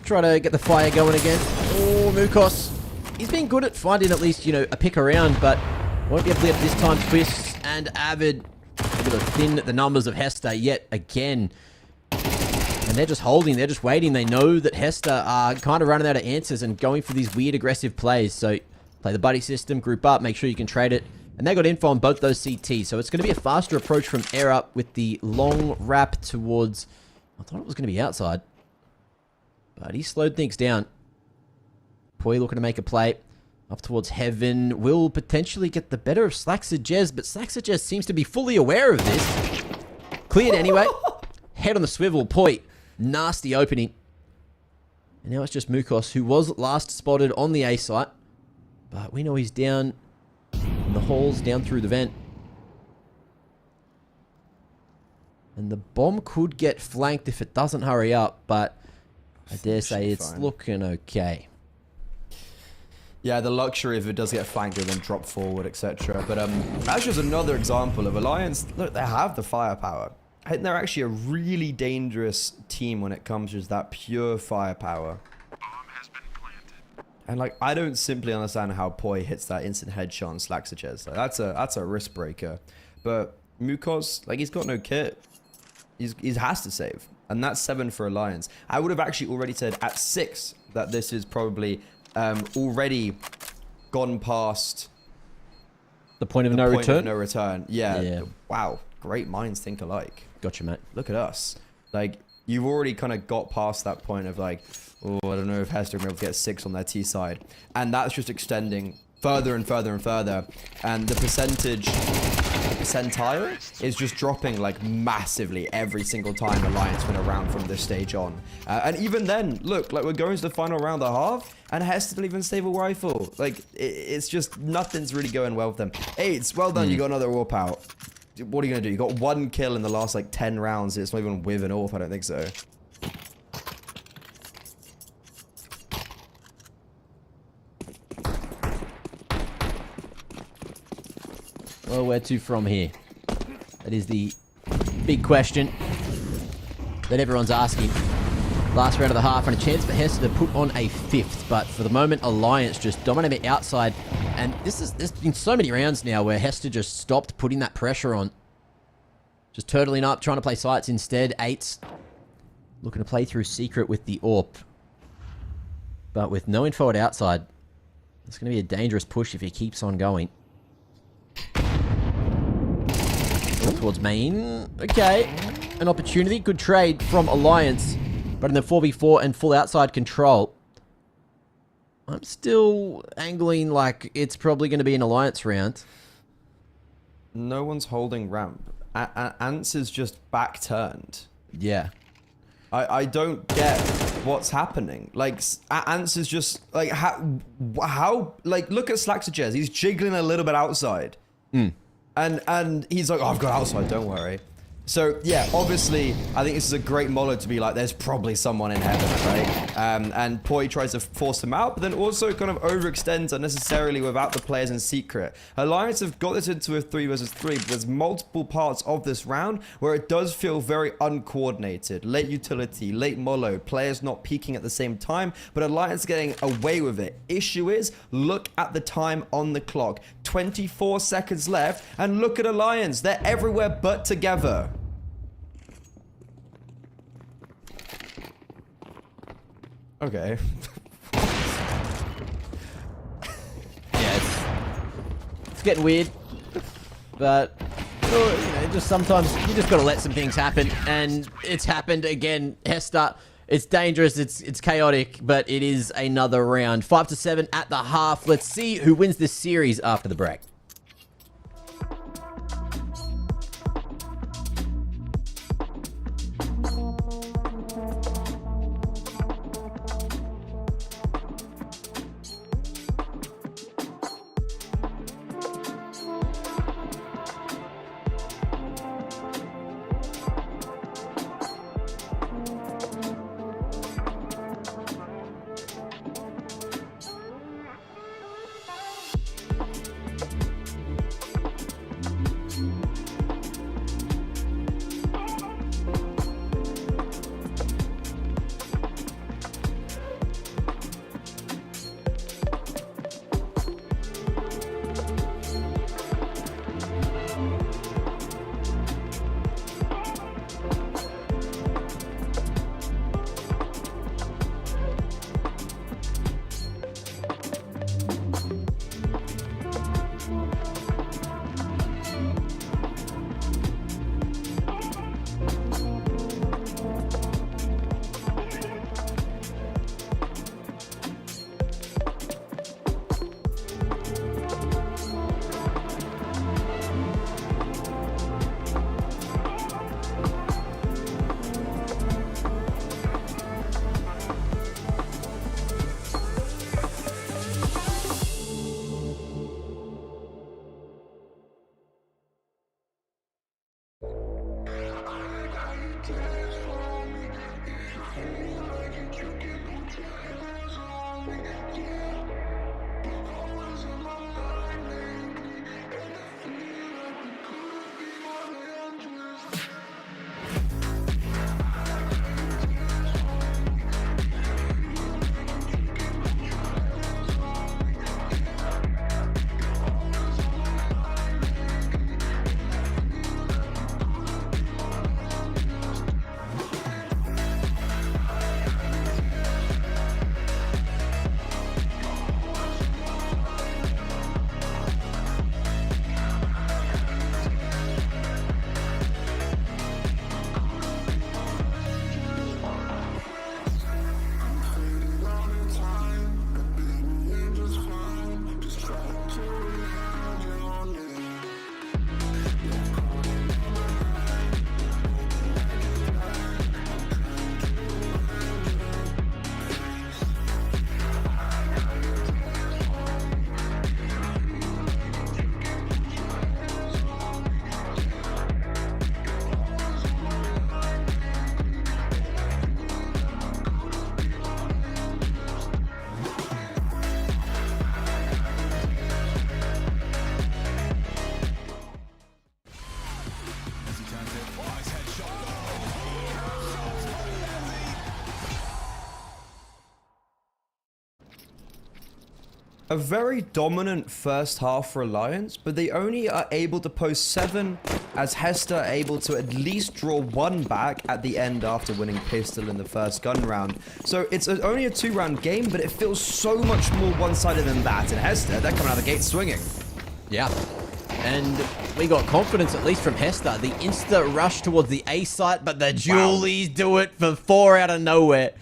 try to get the fire going again. Oh, Mukos. He's been good at finding at least, a pick around, but won't be able to get this time. Twists and Avid able to thin the numbers of Hester yet again. And they're just holding, they're just waiting. They know that Hester are kind of running out of answers and going for these weird aggressive plays. So play the buddy system, group up, make sure you can trade it. And they got info on both those CTs. So it's going to be a faster approach from air up with the long wrap towards... I thought it was going to be outside. But he slowed things down. Poi looking to make a play. Up towards Heaven. Will potentially get the better of Slaxajez, but Slaxajez seems to be fully aware of this. Cleared anyway. Head on the swivel. Poi. Nasty opening. And now it's just Mukos, who was last spotted on the A site. But we know he's down in the halls, down through the vent. And the bomb could get flanked if it doesn't hurry up, but I dare say it's fine. Looking okay. Yeah, the luxury if it does get flanked and then drop forward, etc. But that's just another example of Alliance. Look, they have the firepower. I think they're actually a really dangerous team when it comes to that pure firepower. And like, I don't simply understand how Poi hits that instant headshot on Slaxajez. Like, that's a risk breaker. But Mukos, like, he's got no kit. He has to save. And that's 7 for Alliance. I would have actually already said at 6 that this is probably already gone past the point of no return. Yeah. Wow. Great minds think alike. Gotcha, mate. Look at us. Like, you've already kind of got past that point of like, oh, I don't know if Hester will be able to get 6 on their T side. And that's just extending further and further and further. And the percentile is just dropping like massively every single time Alliance win a round from this stage on. And even then, look, like we're going to the final round of half, and Hester didn't even save a rifle. Like, it's just, nothing's really going well with them. Eights, well done, you got another AWP out. What are you going to do? You got 1 kill in the last like 10 rounds. It's not even with an AWP, I don't think so. Well, where to from here? That is the big question that everyone's asking. Last round of the half and a chance for Hester to put on a 5th, but for the moment, Alliance just dominating outside. And there's been so many rounds now where Hester just stopped putting that pressure on. Just turtling up, trying to play sights instead. Eights looking to play through secret with the AWP. But with no info at outside, it's going to be a dangerous push if he keeps on going. Towards main. Okay. An opportunity. Good trade from Alliance. But in the 4v4 and full outside control, I'm still angling like it's probably going to be an Alliance round. No one's holding ramp. Ants is just back turned. Yeah. I don't get what's happening. Like, Ants is just like, how like, look at Slaxajez. He's jiggling a little bit outside. And he's like, oh, I've got outside, don't worry. So yeah, obviously, I think this is a great model to be like, there's probably someone in heaven, right? And Poi tries to force him out, but then also kind of overextends unnecessarily without the players in secret. Alliance have got this into a 3 versus 3, but there's multiple parts of this round where it does feel very uncoordinated. Late utility, late molo, players not peaking at the same time, but Alliance getting away with it. Issue is, look at the time on the clock. 24 seconds left, and look at Alliance. They're everywhere but together. Okay. Yeah, it's getting weird, but just sometimes you just got to let some things happen, and it's happened again. Hester, it's dangerous, it's chaotic, but it is another round. 5-7 at the half. Let's see who wins this series after the break. A very dominant first half for Alliance, but they only are able to post 7 as Hester are able to at least draw 1 back at the end after winning pistol in the first gun round. So it's only a 2-round game, but it feels so much more one-sided than that. And Hester, they're coming out of the gate swinging. Yeah. And we got confidence, at least from Hester. The insta rush towards the A site, but the Julies do it for 4 out of nowhere.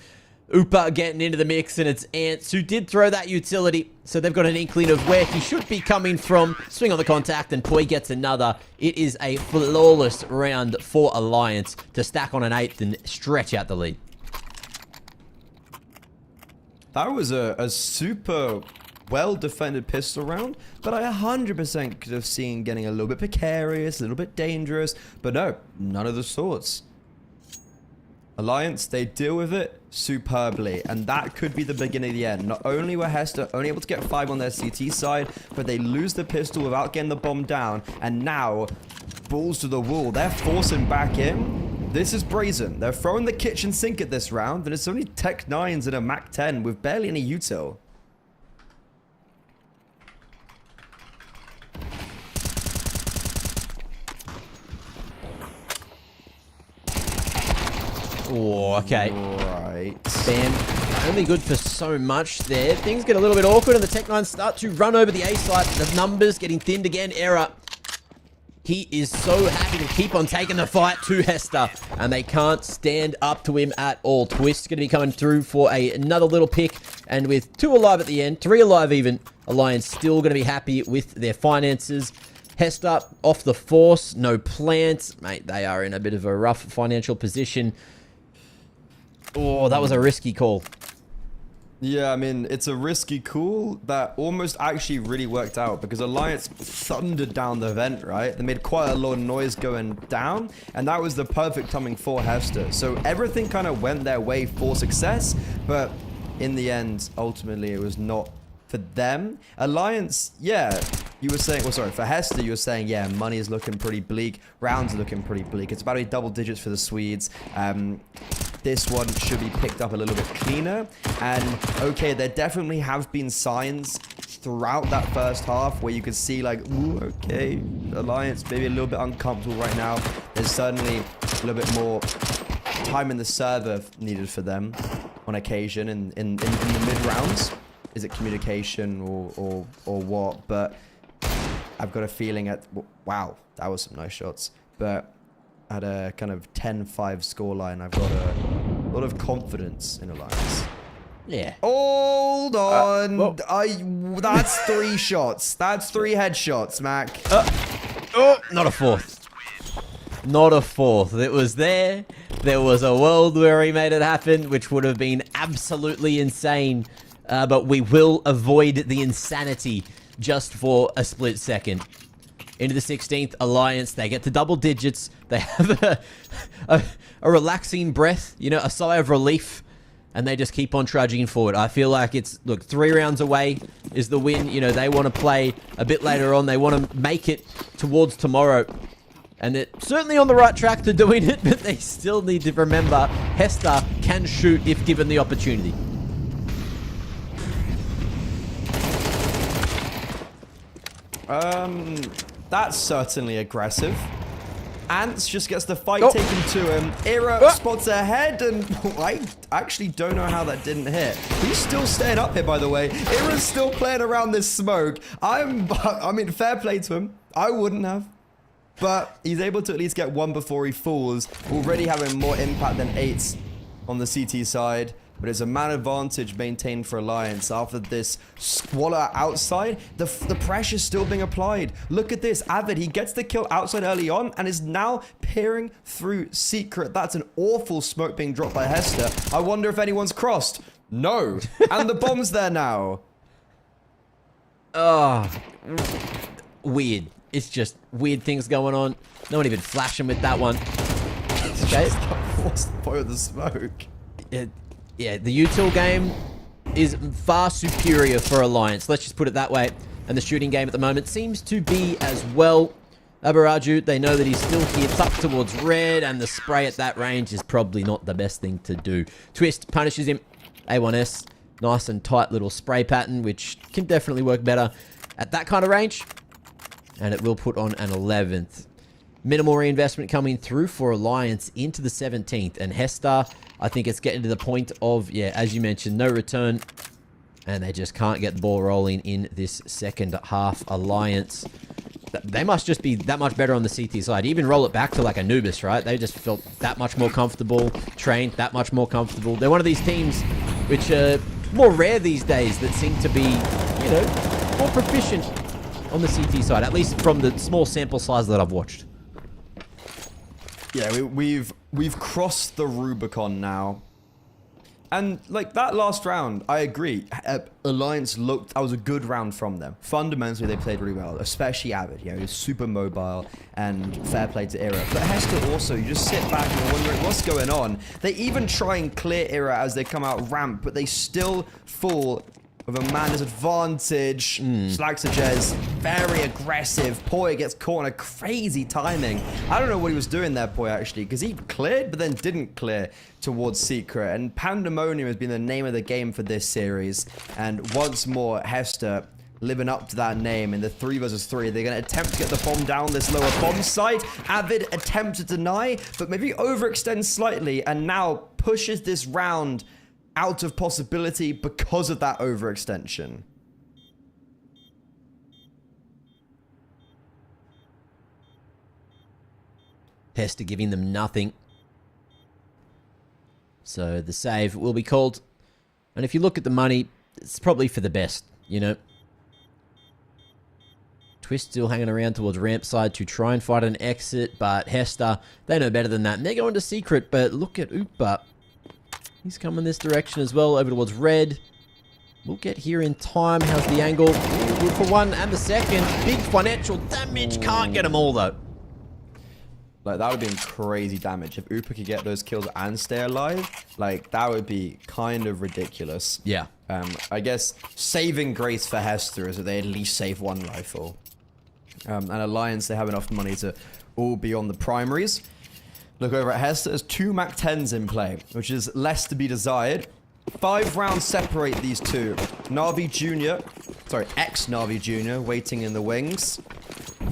Upa getting into the mix, and it's Ants who did throw that utility, so they've got an inkling of where he should be coming from. Swing on the contact, and Poi gets another. It is a flawless round for Alliance to stack on an 8th and stretch out the lead. That was a super well-defended pistol round, but I 100% could have seen getting a little bit precarious, a little bit dangerous, but no, none of the sorts. Alliance, they deal with it superbly, and that could be the beginning of the end. Not only were Hester only able to get 5 on their CT side, but they lose the pistol without getting the bomb down, and now, balls to the wall, they're forcing back in. This is brazen. They're throwing the kitchen sink at this round, and it's only Tech 9s and a Mac 10 with barely any util. Oh, okay. Right. Bam. Only good for so much there. Things get a little bit awkward and the Tech 9 start to run over the A side. The numbers getting thinned again. Error. He is so happy to keep on taking the fight to Hester. And they can't stand up to him at all. Twist's going to be coming through for another little pick. And with 2 alive at the end, 3 alive even, Alliance still going to be happy with their finances. Hester off the force. No plants. Mate, they are in a bit of a rough financial position. Oh, that was a risky call. Yeah, I mean, it's a risky call that almost actually really worked out because Alliance thundered down the vent, right? They made quite a lot of noise going down, and that was the perfect timing for Hester. So everything kind of went their way for success, but in the end, ultimately, it was not for them. Alliance, yeah, you were saying, well, sorry, for Hester, you were saying, yeah, money is looking pretty bleak. Rounds are looking pretty bleak. It's about to be double digits for the Swedes. This one should be picked up a little bit cleaner. And, okay, there definitely have been signs throughout that first half where you could see, like, ooh, okay, Alliance maybe a little bit uncomfortable right now. There's certainly a little bit more time in the server needed for them on occasion in the mid-rounds. Is it communication or what? But I've got a feeling wow, that was some nice shots. But at a kind of 10-5 scoreline, I've got a lot of confidence in Alliance. Yeah. Hold on. That's 3 shots. That's 3 headshots, Mac. Oh, not a 4th. Not a 4th. It was there. There was a world where he made it happen, which would have been absolutely insane. But we will avoid the insanity just for a split second. Into the 16th, Alliance, they get to double digits. They have a relaxing breath, you know, a sigh of relief, and they just keep on trudging forward. I feel like it's, look, 3 rounds away is the win. You know, they want to play a bit later on. They want to make it towards tomorrow. And they're certainly on the right track to doing it, but they still need to remember Hester can shoot if given the opportunity. That's certainly aggressive. Ants just gets the fight taken to him. Ira spots ahead, and I actually don't know how that didn't hit. He's still staying up here, by the way. Ira's still playing around this smoke. I mean, fair play to him. I wouldn't have. But he's able to at least get 1 before he falls. Already having more impact than 8s on the CT side. But it's a man advantage maintained for Alliance after this squalor outside. The pressure's still being applied. Look at this. Avid, he gets the kill outside early on and is now peering through Secret. That's an awful smoke being dropped by Hester. I wonder if anyone's crossed. No. And the bomb's there now. Oh, weird. It's just weird things going on. No one even flashing with that one. Okay. What's the point of the smoke? Yeah, the util game is far superior for Alliance. Let's just put it that way. And the shooting game at the moment seems to be as well. Abaraju, they know that he's still here, tucked towards red, and the spray at that range is probably not the best thing to do. Twist punishes him. A1S, nice and tight little spray pattern, which can definitely work better at that kind of range. And it will put on an 11th. Minimal reinvestment coming through for Alliance into the 17th. And Hester, I think it's getting to the point of, yeah, as you mentioned, no return. And they just can't get the ball rolling in this second half. Alliance, they must just be that much better on the CT side. Even roll it back to like Anubis, right? They just felt that much more comfortable, trained that much more comfortable. They're one of these teams which are more rare these days that seem to be, you know, more proficient on the CT side, at least from the small sample size that I've watched. Yeah, we've crossed the Rubicon now. And like that last round, I agree. Alliance that was a good round from them. Fundamentally, they played really well, especially Avid. You know, he was super mobile and fair play to Era. But Hester also, you just sit back and you're wondering what's going on. They even try and clear Era as they come out ramp, but they still fall with a man disadvantage. Slacks the Jez, very aggressive. Poi gets caught on a crazy timing. I don't know what he was doing there, Poi, actually, because he cleared, but then didn't clear towards Secret. And Pandemonium has been the name of the game for this series. And once more, Hester living up to that name in the 3 versus 3. They're going to attempt to get the bomb down this lower bomb site. Avid attempts to deny, but maybe overextends slightly and now pushes this round out of possibility because of that overextension. Hester giving them nothing. So the save will be called. And if you look at the money, it's probably for the best, you know. Twist still hanging around towards ramp side to try and fight an exit, but Hester, they know better than that. And they're going to Secret, but look at Upa. He's coming this direction as well, over towards red. We'll get here in time. How's the angle? Ooh, good for one and the second. Big financial damage. Can't get them all, though. Like, that would have been crazy damage. If Upa could get those kills and stay alive, like, that would be kind of ridiculous. Yeah. I guess saving grace for Hester is that they at least save one rifle. And Alliance, they have enough money to all be on the primaries. Look over at Hester. There's 2 Mac 10s in play, which is less to be desired. 5 rounds separate these two. Na'Vi Jr., sorry, ex-Na'Vi Jr. waiting in the wings.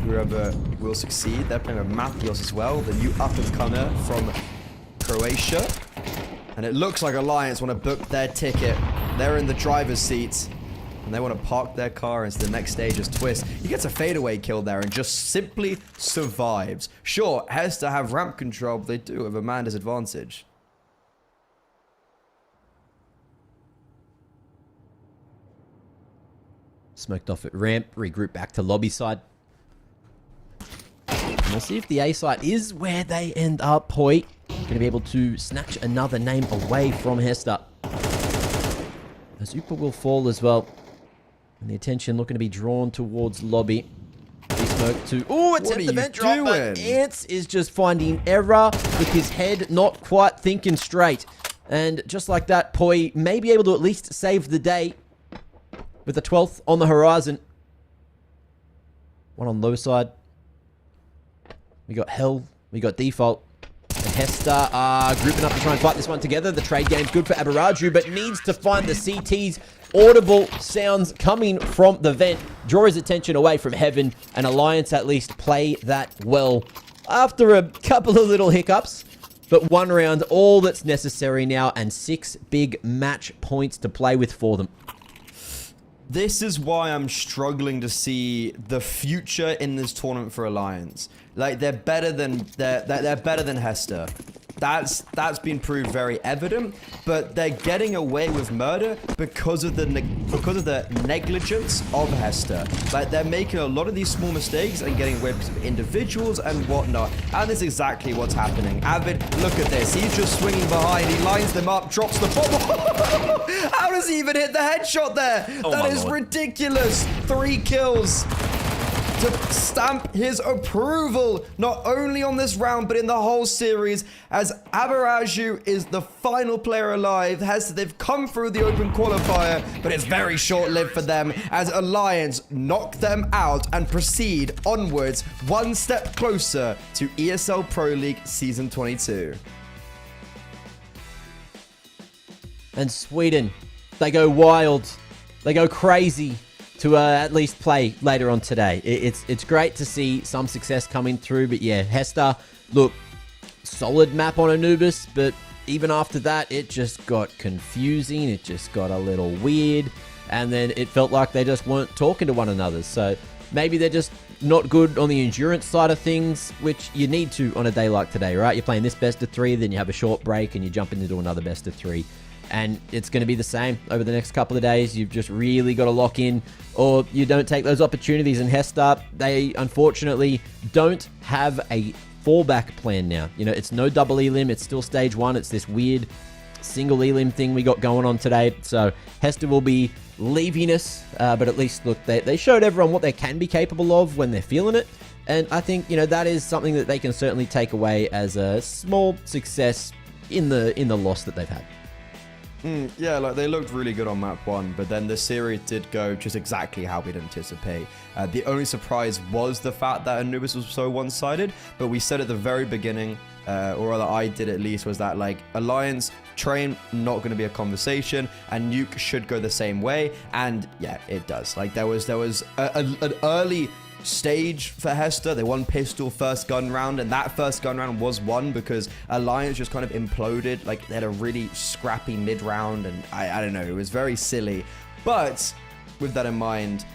Whoever will succeed. They're playing with Mathios as well, the new up-and-comer from Croatia. And it looks like Alliance want to book their ticket. They're in the driver's seat. And they want to park their car into the next stage as Twist. He gets a fadeaway kill there and just simply survives. Sure, Hester have ramp control, but they do have a man disadvantage. Smoked off at ramp, regroup back to lobby side. And we'll see if the A site is where they end up. Poi going to be able to snatch another name away from Hester. As Upa will fall as well. And the attention looking to be drawn towards lobby. He smoked to... Ooh, it's at the vent drop, but Ants is just finding error with his head not quite thinking straight. And just like that, Poi may be able to at least save the day with the 12th on the horizon. One on low side. We got Hell. We got Default. And Hester are grouping up to try and fight this one together. The trade game's good for Abaraju, but needs to find the CT's audible sounds coming from the vent. Draw his attention away from Heaven, and Alliance at least play that well. After a couple of little hiccups, but 1 round, all that's necessary now, and 6 big match points to play with for them. This is why I'm struggling to see the future in this tournament for Alliance. Like, they're better than they're better than Hester. That's been proved very evident, but they're getting away with murder because of the negligence of Hester. Like, they're making a lot of these small mistakes and getting away because of individuals and whatnot, and that's exactly what's happening. Avid, look at this. He's just swinging behind. He lines them up, drops the bomb. How does he even hit the headshot there? That is ridiculous. 3 kills. To stamp his approval, not only on this round, but in the whole series, as Abaraju is the final player alive. They've come through the open qualifier, but it's very short-lived for them, as Alliance knock them out and proceed onwards, 1 step closer to ESL Pro League Season 22. And Sweden, they go wild. They go crazy to at least play later on today. It's great to see some success coming through, but yeah, Hester, look, solid map on Anubis, but even after that, it just got confusing, it just got a little weird, and then it felt like they just weren't talking to one another. So maybe they're just not good on the endurance side of things, which you need to on a day like today, right? You're playing this best of 3, then you have a short break, and you jump into another best of 3. And it's going to be the same over the next couple of days. You've just really got to lock in, or you don't take those opportunities. And Hester, they unfortunately don't have a fallback plan now. You know, it's no double elim. It's still stage 1. It's this weird single elim thing we got going on today. So Hester will be leaving us, but at least, look, they showed everyone what they can be capable of when they're feeling it. And I think, that is something that they can certainly take away as a small success in the loss that they've had. Yeah, like they looked really good on map 1, but then the series did go just exactly how we'd anticipate. The only surprise was the fact that Anubis was so one-sided, but we said at the very beginning, or rather I did at least, was that like Alliance, Train, not going to be a conversation, and Nuke should go the same way, and yeah, it does. Like there was an early stage for Hester. They won pistol first gun round, and that first gun round was won because Alliance just kind of imploded. Like they had a really scrappy mid round, and I don't know, it was very silly. But with that in mind,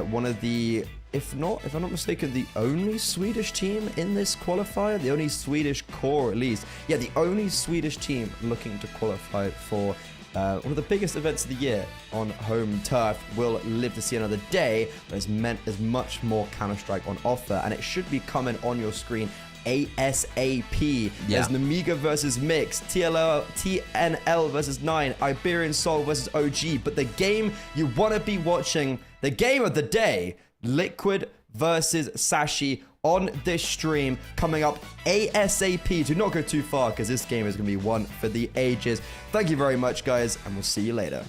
one of the, if I'm not mistaken, the only Swedish team in this qualifier, the only Swedish core at least, yeah, the only Swedish team looking to qualify for one of the biggest events of the year on home turf will live to see another day. There's much more Counter-Strike on offer, and it should be coming on your screen ASAP. There's Namiga versus Mix, TNL versus 9, Iberian Soul versus OG, but the game you want to be watching, the game of the day, Liquid versus Sashi on this stream, coming up ASAP. Do not go too far because this game is going to be one for the ages. Thank you very much, guys, and we'll see you later.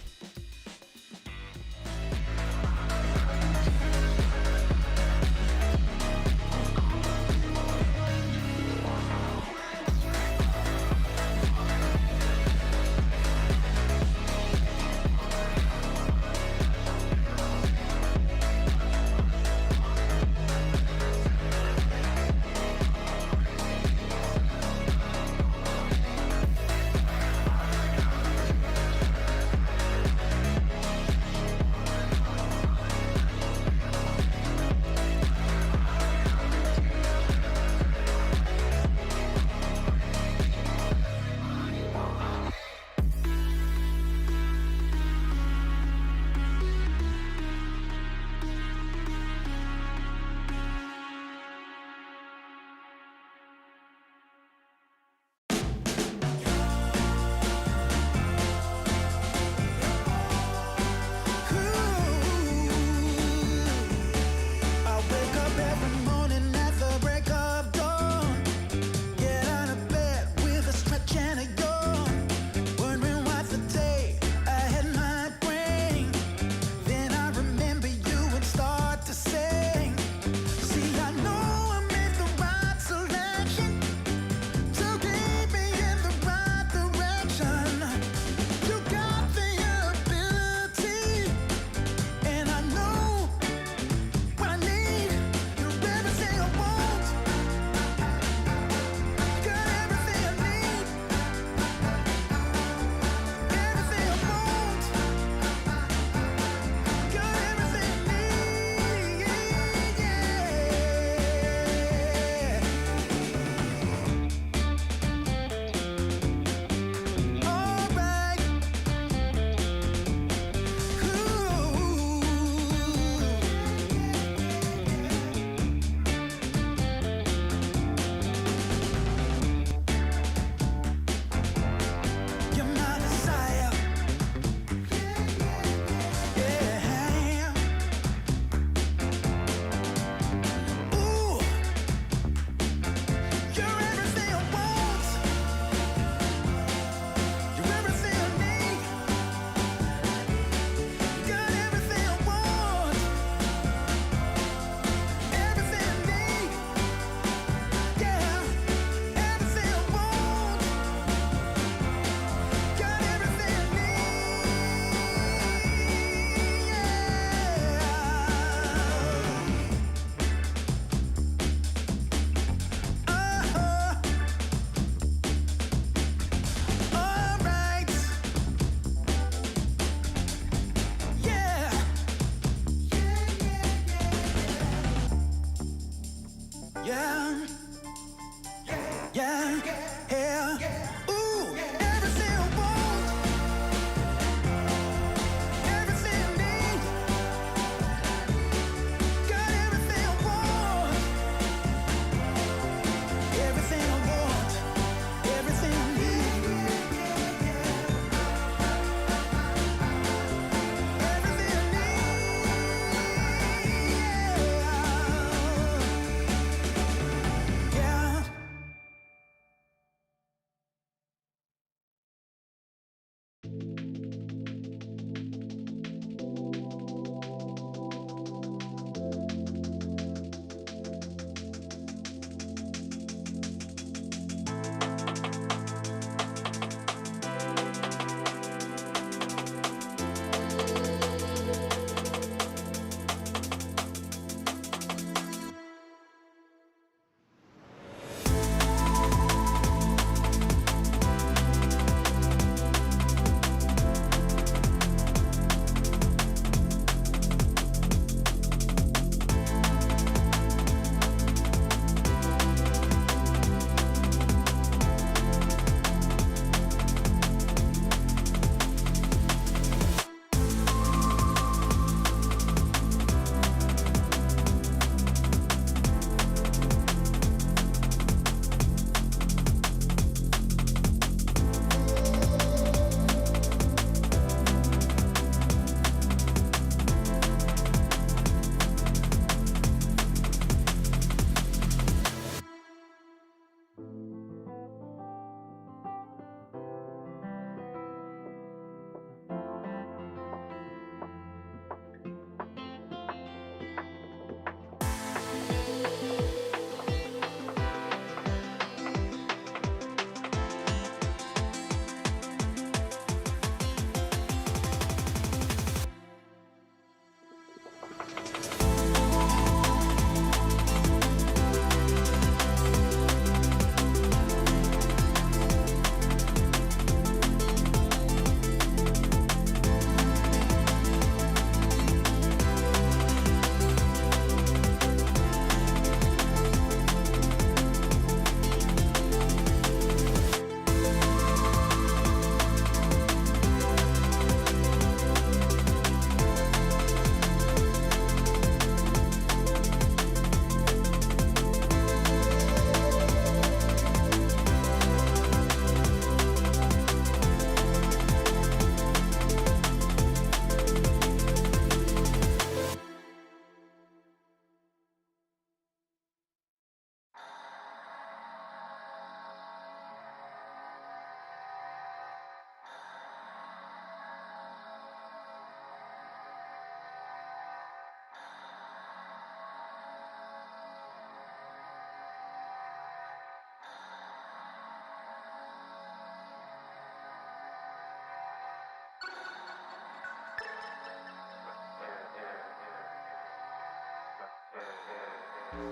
We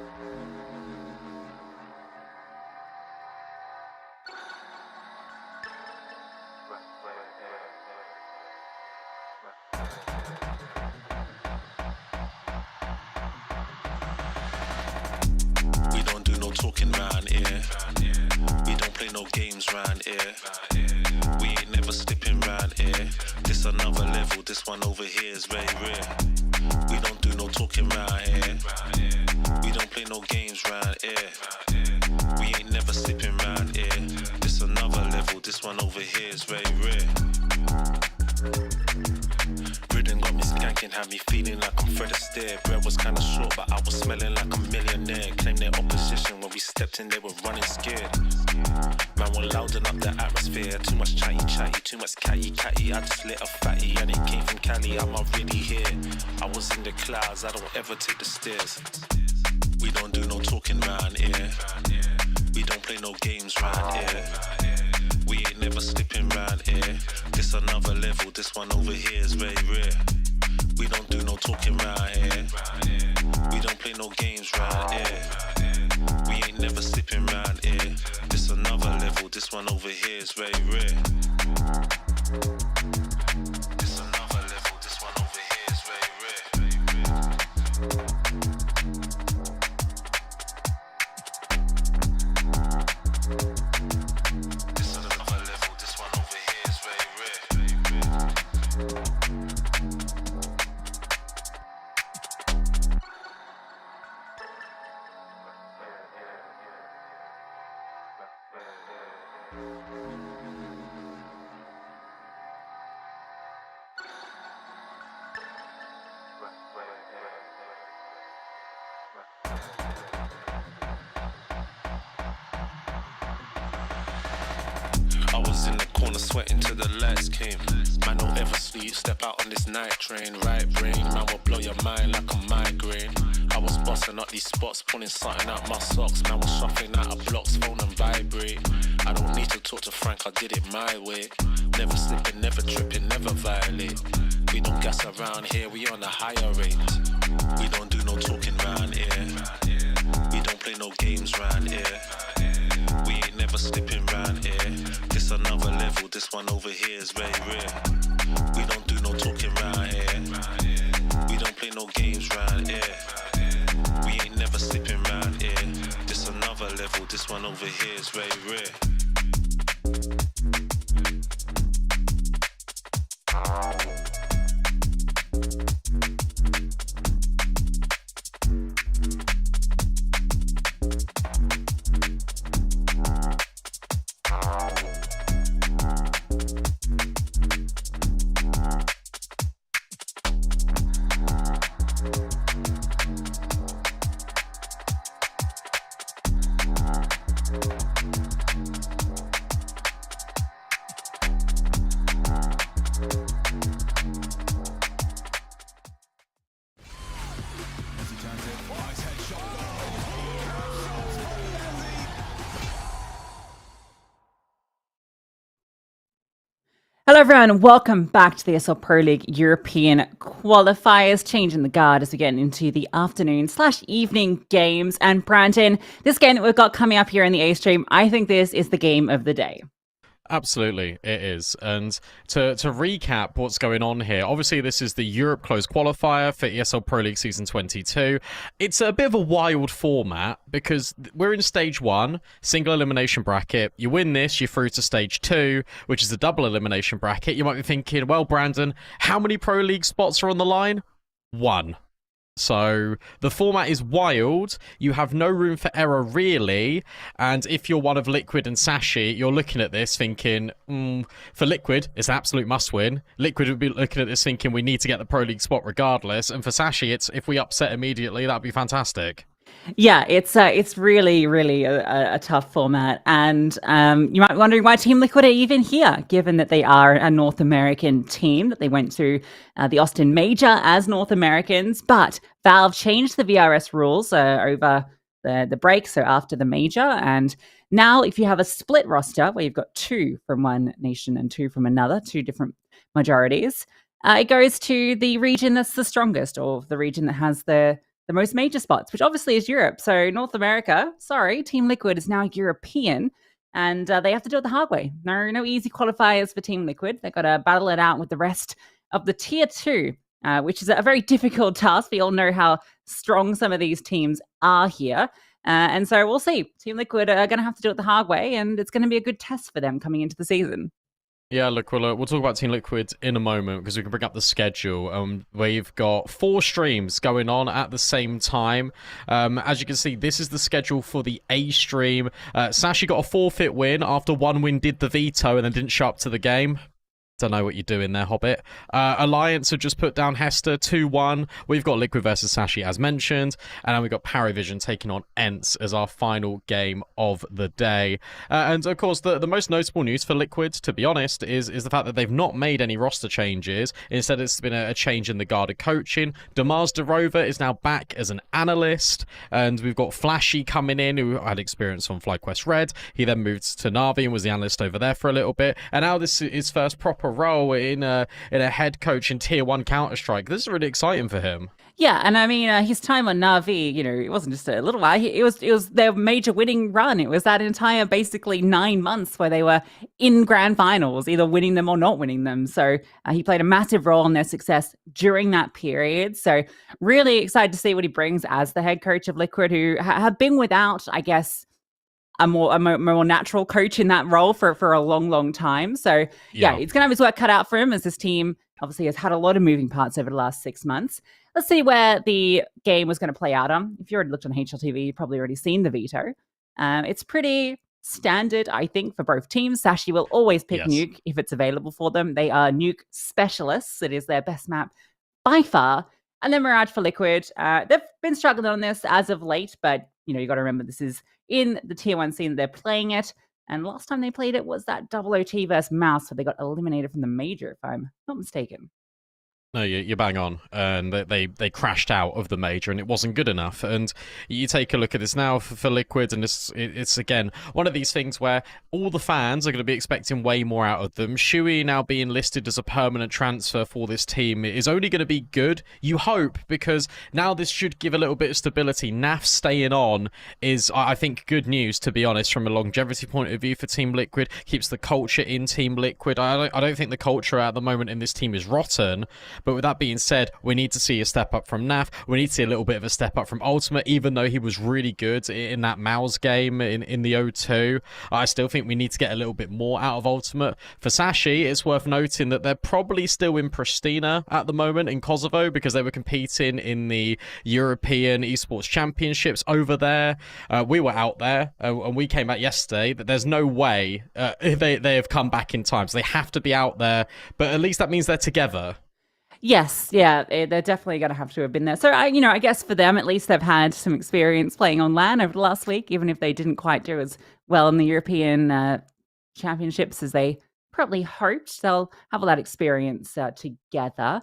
don't do no talking round here. We don't play no games round here. We ain't never slipping round here. This another level, this one over here is very rare. We don't do no talking round here. We don't play no games round here. We ain't never slipping round here. This another level, this one over here is very rare. Ridden got me skanking, had me feeling like I'm Fred Astaire. Bread was kinda short, but I was smelling like a millionaire. Claimed their opposition when we stepped in, they were running scared. Man, we're louding up the atmosphere. Too much chatty, too much catty. I just lit a fatty and it came from Cali. I'm not really here. I was in the clouds, I don't ever take the stairs. We don't do no talking round here. We don't play no games round here. We ain't never slipping round here. This another level, this one over here is very rare. We don't do no talking round here. We don't play no games round here. We ain't never slipping round here. This another level, this one over here is very rare. This another level, this one over here is very rare. This another level, this one over here is very rare. I was in the corner sweating till the lights came. Man, don't ever sleep, step out on this night train. Right brain, man will blow your mind like a migraine. I was busting up these spots, pulling something out my socks. Man was shuffling out of blocks, phone and vibrate. I don't need to talk to Frank, I did it my way. Never slipping, never tripping, never violate. We don't gas around here, we on a higher rate. We don't do no talking round here. We don't play no games round here. We ain't never slipping round here. This another level, this one over here is very rare. We don't do no talking round here. We don't play no games round here. We ain't never slipping round here. This another level, this one over here is very rare. Hello everyone, and welcome back to the ESL Pro League European Qualifiers, changing the guard as we get into the afternoon/evening games. And Brandon, this game that we've got coming up here in the A stream, I think this is the game of the day. Absolutely, it is. And to recap what's going on here, obviously this is the Europe Closed Qualifier for ESL Pro League Season 22. It's a bit of a wild format because we're in Stage 1, single elimination bracket. You win this, you're through to Stage 2, which is a double elimination bracket. You might be thinking, well, Brandon, how many Pro League spots are on the line? 1. So the format is wild. You have no room for error, really. And if you're one of Liquid and Sashi, you're looking at this thinking, for Liquid, it's an absolute must-win. Liquid would be looking at this thinking we need to get the Pro League spot regardless. And for Sashi, it's if we upset immediately, that'd be fantastic. Yeah, it's really, really a tough format. And you might be wondering why Team Liquid are even here, given that they are a North American team, that they went to the Austin Major as North Americans. But Valve changed the VRS rules over the break, so after the Major. And now if you have a split roster, where you've got 2 from one nation and 2 from another, 2 different majorities, it goes to the region that's the strongest, or the region that has the the most major spots, which obviously is Europe. So North America, sorry, Team Liquid is now European, and they have to do it the hard way. No easy qualifiers for Team Liquid. They've got to battle it out with the rest of the Tier 2, which is a very difficult task. We all know how strong some of these teams are here. And so we'll see. Team Liquid are going to have to do it the hard way, and it's going to be a good test for them coming into the season. Yeah, look, we'll talk about Team Liquid in a moment because we can bring up the schedule. We've got 4 streams going on at the same time. As you can see, this is the schedule for the A stream. Sashi got a forfeit win after 1win did the veto and then didn't show up to the game. Don't know what you're doing there, Hobbit. Alliance have just put down Hester 2-1. We've got Liquid versus Sashi as mentioned. And then we've got Paravision taking on Ents as our final game of the day. And of course, the most notable news for Liquid, to be honest, is the fact that they've not made any roster changes. Instead, it's been a change in the guarded coaching. Damars DeRover is now back as an analyst. And we've got Flashy coming in, who had experience on FlyQuest Red. He then moved to Na'Vi and was the analyst over there for a little bit. And now this is his first proper role in a head coach in Tier 1 Counter-Strike. This is really exciting for him. Yeah, and I mean, his time on Na'Vi, it wasn't just a little while. It was their major winning run. It was that entire basically 9 months where they were in grand finals, either winning them or not winning them. So he played a massive role in their success during that period. So really excited to see what he brings as the head coach of Liquid, who have been without, I guess, a more natural coach in that role for a long time. So yeah, it's going to have his work cut out for him, as this team obviously has had a lot of moving parts over the last 6 months. Let's see where the game was going to play out on. If you already looked on HLTV, you've probably already seen the veto. It's pretty standard, I think, for both teams. Sashi will always pick Nuke if it's available for them. They are Nuke specialists. It is their best map by far. And then Mirage for Liquid. They've been struggling on this as of late, but you got to remember this is in the Tier 1 scene. They're playing it. And last time they played it was that double OT versus Mouse, so they got eliminated from the major, if I'm not mistaken. No, you're bang on. And they crashed out of the major, and it wasn't good enough. And you take a look at this now for Liquid, and it's again one of these things where all the fans are going to be expecting way more out of them. Shui now being listed as a permanent transfer for this team is only going to be good, you hope, because now this should give a little bit of stability. NAF staying on is, I think, good news, to be honest, from a longevity point of view for Team Liquid. Keeps the culture in Team Liquid. I don't think the culture at the moment in this team is rotten. But with that being said, we need to see a step up from NAF. We need to see a little bit of a step up from Ultimate, even though he was really good in that Mouse game in the O2. I still think we need to get a little bit more out of Ultimate. For Sashi, it's worth noting that they're probably still in Pristina at the moment in Kosovo because they were competing in the European Esports Championships over there. We were out there and we came back yesterday. That there's no way they have come back in time. So they have to be out there, but at least that means they're together. Yes, yeah, they're definitely going to have been there. So, I guess for them, at least they've had some experience playing on LAN over the last week, even if they didn't quite do as well in the European Championships as they probably hoped. They'll have all that experience together.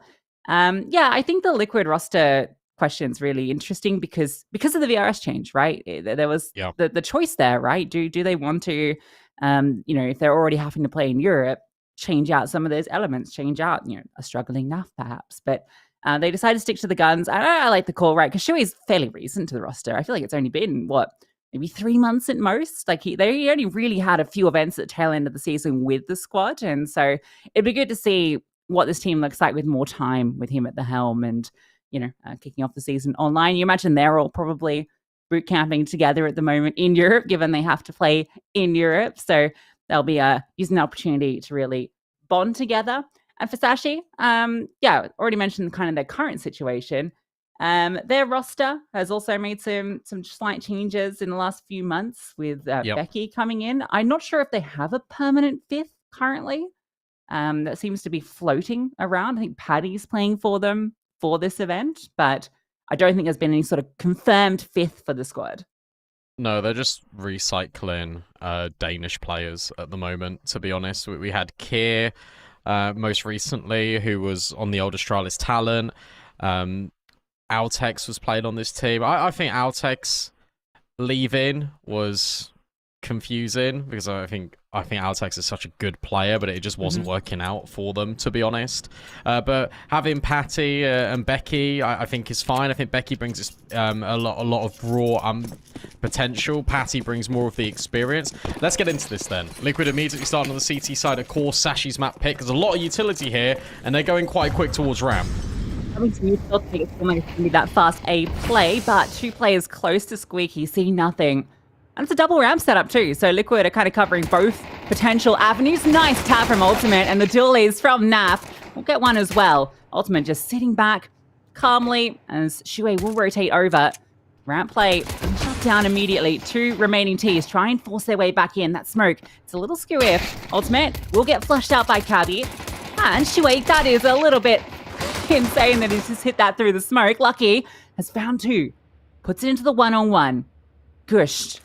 I think the Liquid roster question is really interesting because of the VRS change, right? There was the choice there, right? Do they want to, if they're already having to play in Europe, change out some of those elements, change out, a struggling NAF perhaps. But they decided to stick to the guns. I like the call, right? Because Shui's fairly recent to the roster. I feel like it's only been, maybe 3 months at most? Like they only really had a few events at the tail end of the season with the squad. And so it'd be good to see what this team looks like with more time with him at the helm and, kicking off the season online. You imagine they're all probably boot camping together at the moment in Europe, given they have to play in Europe. So they'll be using the opportunity to really bond together. And for Sashi, already mentioned kind of their current situation. Their roster has also made some slight changes in the last few months with Becky coming in. I'm not sure if they have a permanent fifth currently. That seems to be floating around. I think Paddy's playing for them for this event, but I don't think there's been any sort of confirmed fifth for the squad. No, they're just recycling Danish players at the moment, to be honest. We had Kier most recently, who was on the old Astralis talent. Altex was played on this team. I think Altex leaving was confusing because I think I think Altex is such a good player, but it just wasn't working out for them, to be honest. But having Patty and Becky, I think is fine. I think Becky brings a lot of raw potential. Patty brings more of the experience. Let's get into this then. Liquid immediately starting on the CT side. Of course, Sashi's map pick. There's a lot of utility here, and they're going quite quick towards ramp. Coming to you, still think it's going to be that fast A play, but 2 players close to Squeaky see nothing. And it's a double ramp setup too, so Liquid are kind of covering both potential avenues. Nice tap from Ultimate, and the duel is from Naf. We'll get one as well. Ultimate just sitting back calmly as Shui will rotate over. Ramp play shut down immediately. 2 remaining Ts try and force their way back in. That smoke, it's a little skewy. Ultimate will get flushed out by Cabby. And Shui, that is a little bit insane that he's just hit that through the smoke. Lucky has found 2. Puts it into the one-on-one. Gushed.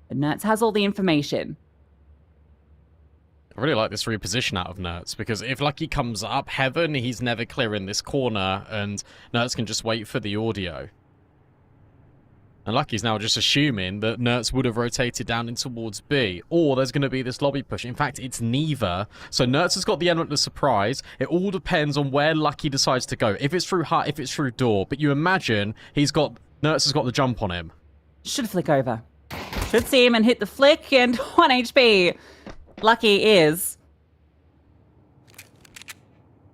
But Nerds has all the information. I really like this reposition out of Nerds, because if Lucky comes up Heaven, he's never clearing this corner, and Nerds can just wait for the audio. And Lucky's now just assuming that Nerds would have rotated down in towards B, or there's going to be this lobby push. In fact, it's neither. So Nerds has got the element of surprise. It all depends on where Lucky decides to go. If it's through hut, if it's through door. But you imagine Nerds has got the jump on him. Should flick over. Should see him and hit the flick, and 1 HP. Lucky is.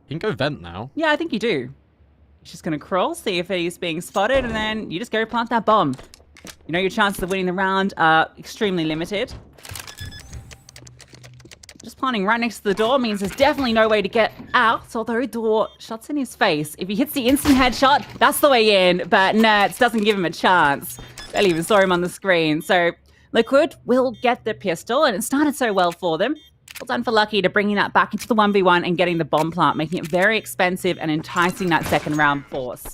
You can go vent now. Yeah, I think you do. He's just going to crawl, see if he's being spotted, and then you just go plant that bomb. You know your chances of winning the round are extremely limited. Just planting right next to the door means there's definitely no way to get out, although door shuts in his face. If he hits the instant headshot, that's the way in, but Nerds doesn't give him a chance. Barely even saw him on the screen, so Liquid will get the pistol, and it started so well for them. Well done for Lucky to bringing that back into the 1v1 and getting the bomb plant, making it very expensive and enticing that second round force.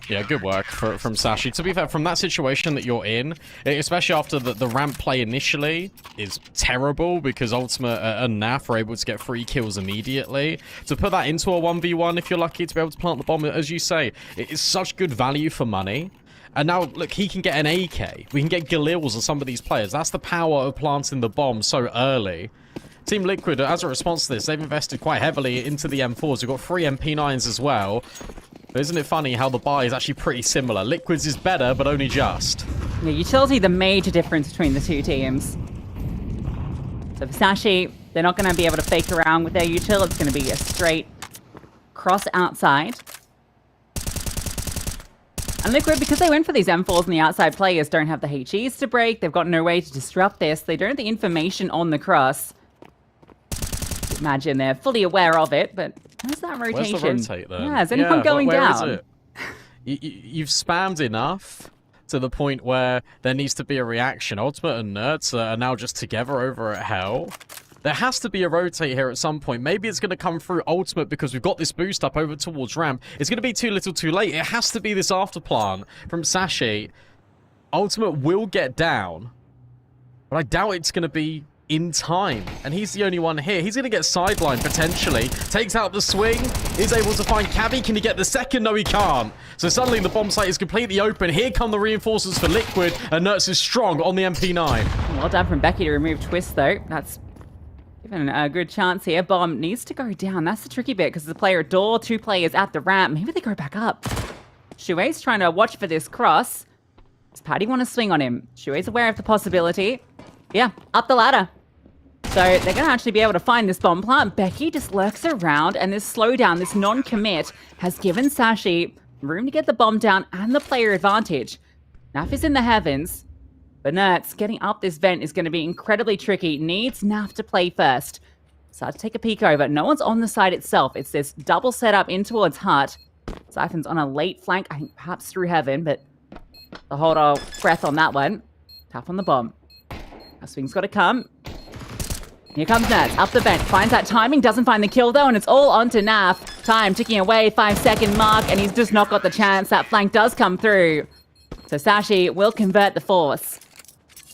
Yeah, good work from Sashi. To be fair, from that situation that you're in, especially after the ramp play initially is terrible because Ultimate and Naf are able to get 3 kills immediately. To put that into a 1v1, if you're lucky to be able to plant the bomb, as you say, it is such good value for money. And now, look, he can get an AK. We can get Galils on some of these players. That's the power of planting the bomb so early. Team Liquid, as a response to this, they've invested quite heavily into the M4s. We've got 3 MP9s as well. But isn't it funny how the buy is actually pretty similar? Liquid's is better, but only just. Yeah, utility, the major difference between the 2 teams. So for Sashi, they're not going to be able to fake around with their util. It's going to be a straight cross outside. And Liquid, because they went for these M4s and the outside players don't have the HEs to break, they've got no way to disrupt this. They don't have the information on the cross. Imagine they're fully aware of it, but where's that rotation? Where's the rotate then? Yeah, is anyone going where down? Is it? You've spammed enough to the point where there needs to be a reaction. Ultimate and Nerds are now just together over at Hell. There has to be a rotate here at some point. Maybe it's going to come through Ultimate because we've got this boost up over towards ramp. It's going to be too little too late. It has to be this after plant from Sashi. Ultimate will get down, but I doubt it's going to be in time. And he's the only one here. He's going to get sidelined potentially. Takes out the swing. Is able to find Cabby. Can he get the second? No, he can't. So suddenly the bomb site is completely open. Here come the reinforcements for Liquid. And Nerds is strong on the MP9. Well done from Becky to remove Twist, though. That's given a good chance here. Bomb needs to go down. That's the tricky bit because the player at door, 2 players at the ramp. Maybe they go back up. Shuei's trying to watch for this cross. Does Patty want to swing on him? Shuei's aware of the possibility. Yeah, up the ladder. So they're going to actually be able to find this bomb plant. Becky just lurks around, and this slowdown, this non-commit, has given Sashi room to get the bomb down and the player advantage. Naf is in the heavens, but Nerds getting up this vent is going to be incredibly tricky. Needs Naf to play first. So to take a peek over. No one's on the side itself. It's this double setup in towards Hut. Siphon's on a late flank, I think perhaps through heaven, but the hold our breath on that one. Tap on the bomb. Our swing's got to come. Here comes Nerds, up the vent, finds that timing, doesn't find the kill though, and it's all onto Naf. Time ticking away, 5-second mark, and he's just not got the chance. That flank does come through. So Sashi will convert the force.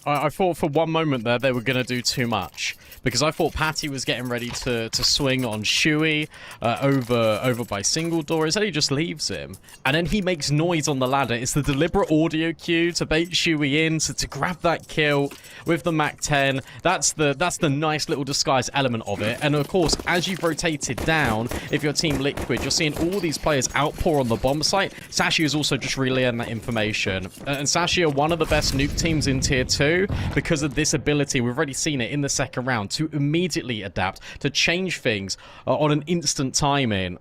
I thought for one moment there they were going to do too much. because I thought Patty was getting ready to swing on Shuey over by single door. Instead, he just leaves him. And then he makes noise on the ladder. It's the deliberate audio cue to bait Shuey in, to grab that kill with the MAC-10. That's the nice little disguise element of it. And of course, as you've rotated down, if you're Team Liquid, you're seeing all these players outpour on the bomb site. Sashi is also just relaying that information. And Sashi are one of the best nuke teams in Tier 2 because of this ability. We've already seen it in the second round to immediately adapt, to change things on an instant timing.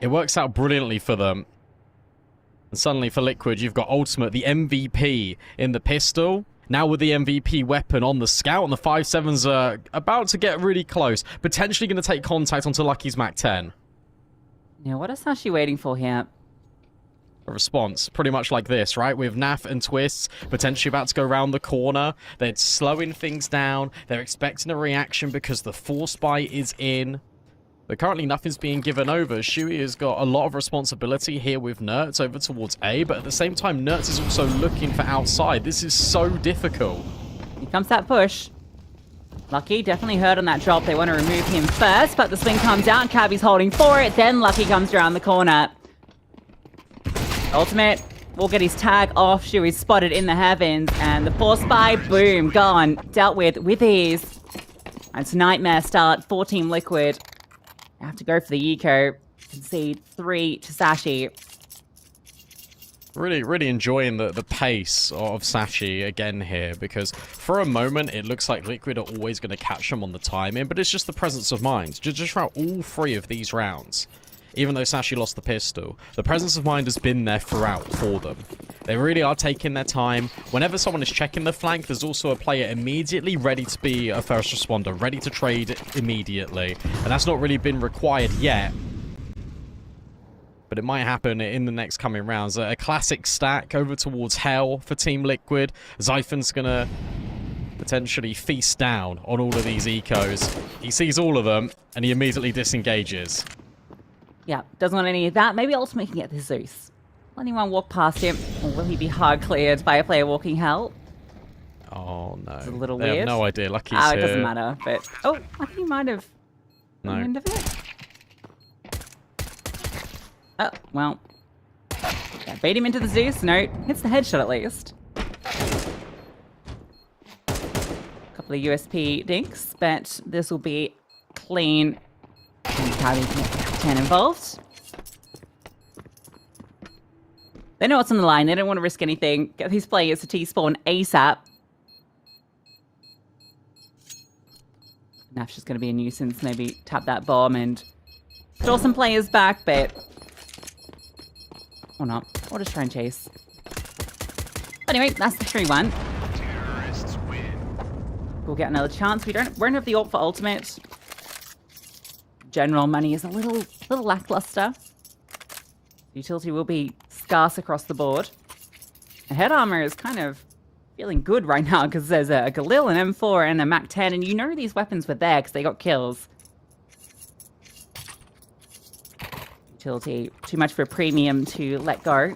It works out brilliantly for them. And suddenly for Liquid, you've got Ultimate, the MVP in the pistol. Now with the MVP weapon on the scout, and the 5.7s are about to get really close. Potentially going to take contact onto Lucky's MAC-10. Yeah, what is Sashi waiting for here? A response, pretty much like this, right? With Naf and Twists potentially about to go around the corner. They're slowing things down. They're expecting a reaction because the force buy is in. But currently nothing's being given over. Shuey has got a lot of responsibility here with Nertz over towards A, but at the same time, Nertz is also looking for outside. This is so difficult. Here comes that push. Lucky definitely hurt on that drop. They want to remove him first, but the swing comes out. Cabby's holding for it. Then Lucky comes around the corner. Ultimate will get his tag off. Shuey's spotted in the heavens, and the force buy, boom, gone. Dealt with ease. And it's a nightmare start for Team Liquid. They have to go for the eco. Concede 3 to Sashi. Really enjoying the pace of Sashi again here, because for a moment it looks like Liquid are always going to catch them on the timing, but it's just the presence of mind. Just throughout all 3 of these rounds, even though Sashi lost the pistol, the presence of mind has been there throughout for them. They really are taking their time. Whenever someone is checking the flank, there's also a player immediately ready to be a first responder, ready to trade immediately, and that's not really been required yet. But it might happen in the next coming rounds. A classic stack over towards Hell for Team Liquid. Zyphon's going to potentially feast down on all of these ecos. He sees all of them, and he immediately disengages. Yeah, doesn't want any of that. Maybe Ultimate can get the Zeus. Will anyone walk past him, or will he be hard cleared by a player walking Hell? Oh, no. It's a little they weird. have no idea. Lucky's it here. doesn't matter, but... Oh, I think he might have... No. End of it. Oh, well. Yeah, bait him into the Zeus. No, hits the headshot at least. Couple of USP dinks, but this will be clean. And Cabby can get the 10 involved. They know what's on the line. They don't want to risk anything. Get these players to T-spawn ASAP. Naf's just going to be a nuisance. Maybe tap that bomb and draw some players back, but... Or not. Or just try and chase. Anyway, that's the 3-1. We'll get another chance. We don't have the ult for ultimate. General money is a little lackluster. Utility will be scarce across the board. The head armor is kind of feeling good right now because there's a Galil, an M4, and a MAC-10, and you know these weapons were there because they got kills. Utility, too much for a premium to let go.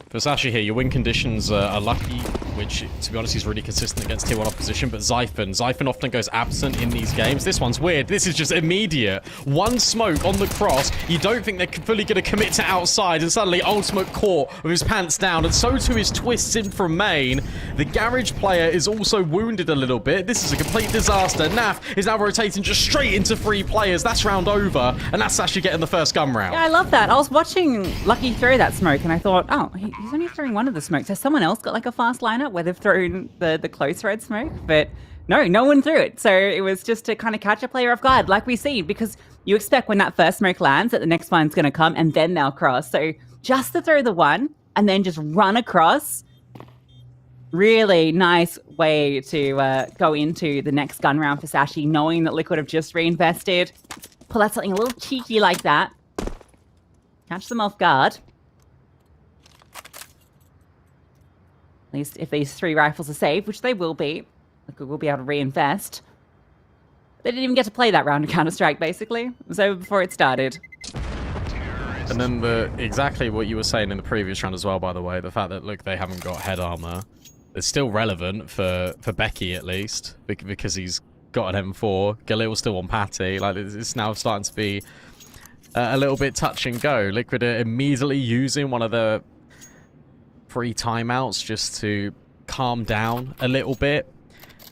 For Sashi here, your win conditions are lucky, which, to be honest, is really consistent against tier 1 opposition, but Zyphon often goes absent in these games. This one's weird. This is just immediate. One smoke on the cross. You don't think they're fully going to commit to outside, and suddenly Ultimate caught with his pants down, and so too his Twists in from main. The Garage player is also wounded a little bit. This is a complete disaster. Naf is now rotating just straight into 3 players. That's round over, and that's Sashi getting the first gun round. Yeah, I love that. I was watching Lucky throw that smoke, and I thought, oh, he's only throwing one of the smokes. Has someone else got like a fast lineup where they've thrown the close red smoke? But no one threw it. So it was just to kind of catch a player off guard, like we see, because you expect when that first smoke lands that the next one's going to come and then they'll cross. So just to throw the one and then just run across, really nice way to go into the next gun round for Sashi, knowing that Liquid have just reinvested. Pull out something a little cheeky like that. Catch them off guard. At least if these 3 rifles are safe, which they will be, Liquid will be able to reinvest. They didn't even get to play that round of Counter-Strike, basically. It was over before it started. And then exactly what you were saying in the previous round as well, by the way, the fact that, look, they haven't got head armor. It's still relevant for Becky, at least, because he's got an M4. Galil's still on Patty. Like, it's now starting to be a little bit touch and go. Liquid are immediately using one of the free timeouts just to calm down a little bit.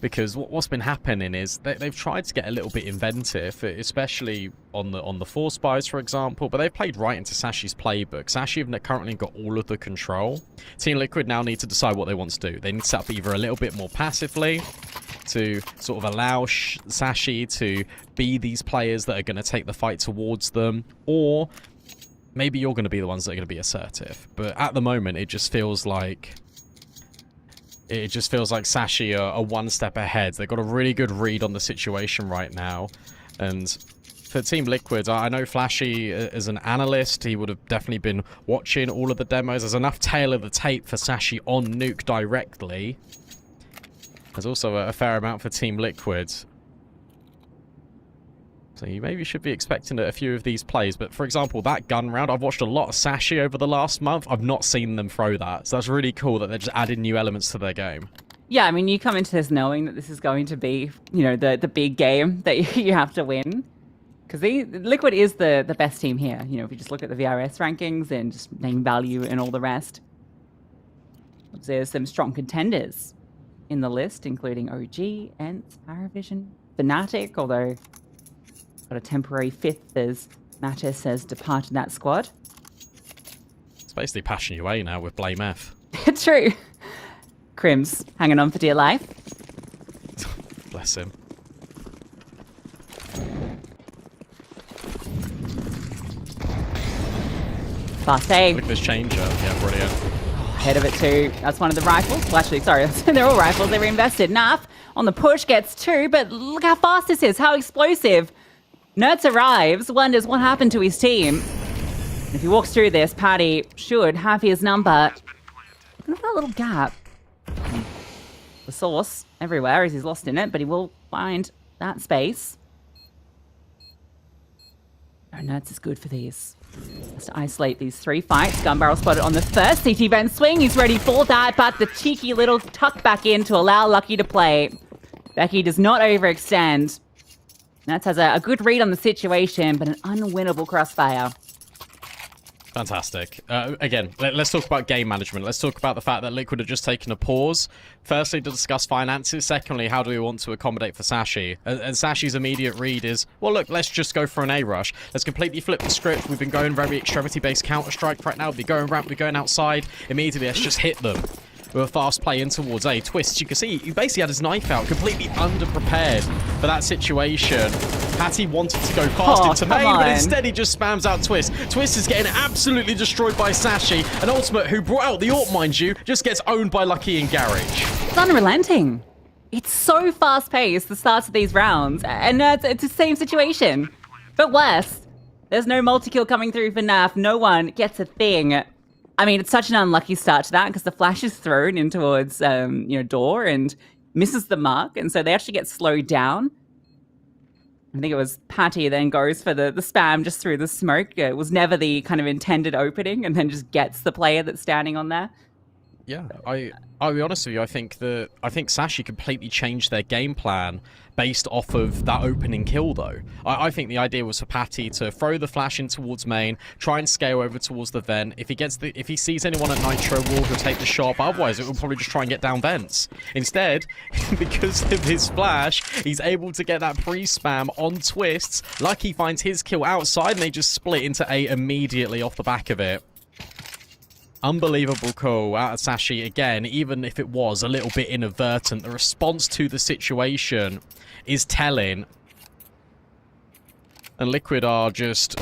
Because what's been happening is they've tried to get a little bit inventive, especially on the force buys, for example, but they've played right into Sashi's playbook. Sashi have currently got all of the control. Team Liquid now need to decide what they want to do. They need to set up either a little bit more passively to sort of allow Sashi to be these players that are going to take the fight towards them, or maybe you're going to be the ones that are going to be assertive. But at the moment, it just feels like Sashi are one step ahead. They've got a really good read on the situation right now. And for Team Liquid, I know Flashy, as an analyst, he would have definitely been watching all of the demos. There's enough tail of the tape for Sashi on Nuke directly. There's also a fair amount for Team Liquid. So you maybe should be expecting a few of these plays. But for example, that gun round, I've watched a lot of Sashi over the last month. I've not seen them throw that. So that's really cool that they're just adding new elements to their game. Yeah, I mean, you come into this knowing that this is going to be, you know, the big game that you have to win. Because Liquid is the best team here. You know, if you just look at the VRS rankings and just name value and all the rest. There's some strong contenders in the list, including OG, ENCE, Paravision, Fnatic, although got a temporary fifth as Mattis has departed that squad. It's basically Passion UA now with Blame F. True. Crims hanging on for dear life. Bless him. Fast A. Look at this changer. Yeah, brilliant. Ahead of it too. That's one of the rifles. Well, actually, sorry. They're all rifles. They reinvested. Naf on the push gets two, but look how fast this is. How explosive. Nertz arrives, wonders what happened to his team. And if he walks through this, Patty should have his number. Look at that little gap. The source everywhere as he's lost in it, but he will find that space. Oh, Nertz is good for these. Has to isolate these three fights. Gun barrel spotted on the first CT vent swing. He's ready for that, but the cheeky little tuck back in to allow Lucky to play. Becky does not overextend. Nertz has a good read on the situation, but an unwinnable crossfire. Fantastic. Again, let's talk about game management. Let's talk about the fact that Liquid have just taken a pause. Firstly, to discuss finances. Secondly, how do we want to accommodate for Sashi? And Sashi's immediate read is, well, look, let's just go for an A rush. Let's completely flip the script. We've been going very extremity-based Counter-Strike right now. We're going ramp, we're going outside. Immediately, let's just hit them. With a fast play in towards A. Twist, you can see, he basically had his knife out, completely underprepared for that situation. Patty wanted to go fast into main, but instead he just spams out Twist. Twist is getting absolutely destroyed by Sashi, and Ultimate, who brought out the AWP, mind you, just gets owned by Lucky and Garage. It's unrelenting. It's so fast-paced, the starts of these rounds, and it's the same situation, but worse. There's no multi-kill coming through for NAF. No one gets a thing. I mean, it's such an unlucky start to that because the flash is thrown in towards, door and misses the mark. And so they actually get slowed down. I think it was Patty then goes for the spam just through the smoke. It was never the kind of intended opening and then just gets the player that's standing on there. Yeah, I'll be honest with you. I think Sashi completely changed their game plan based off of that opening kill, though. I think the idea was for Patty to throw the flash in towards main, try and scale over towards the vent. If he sees anyone at Nitro wall, he'll take the shot. But otherwise, it will probably just try and get down vents. Instead, because of his flash, he's able to get that pre-spam on Twists. Lucky finds his kill outside, and they just split into A immediately off the back of it. Unbelievable call out of Sashi again, even if it was a little bit inadvertent. The response to the situation is telling. And Liquid are just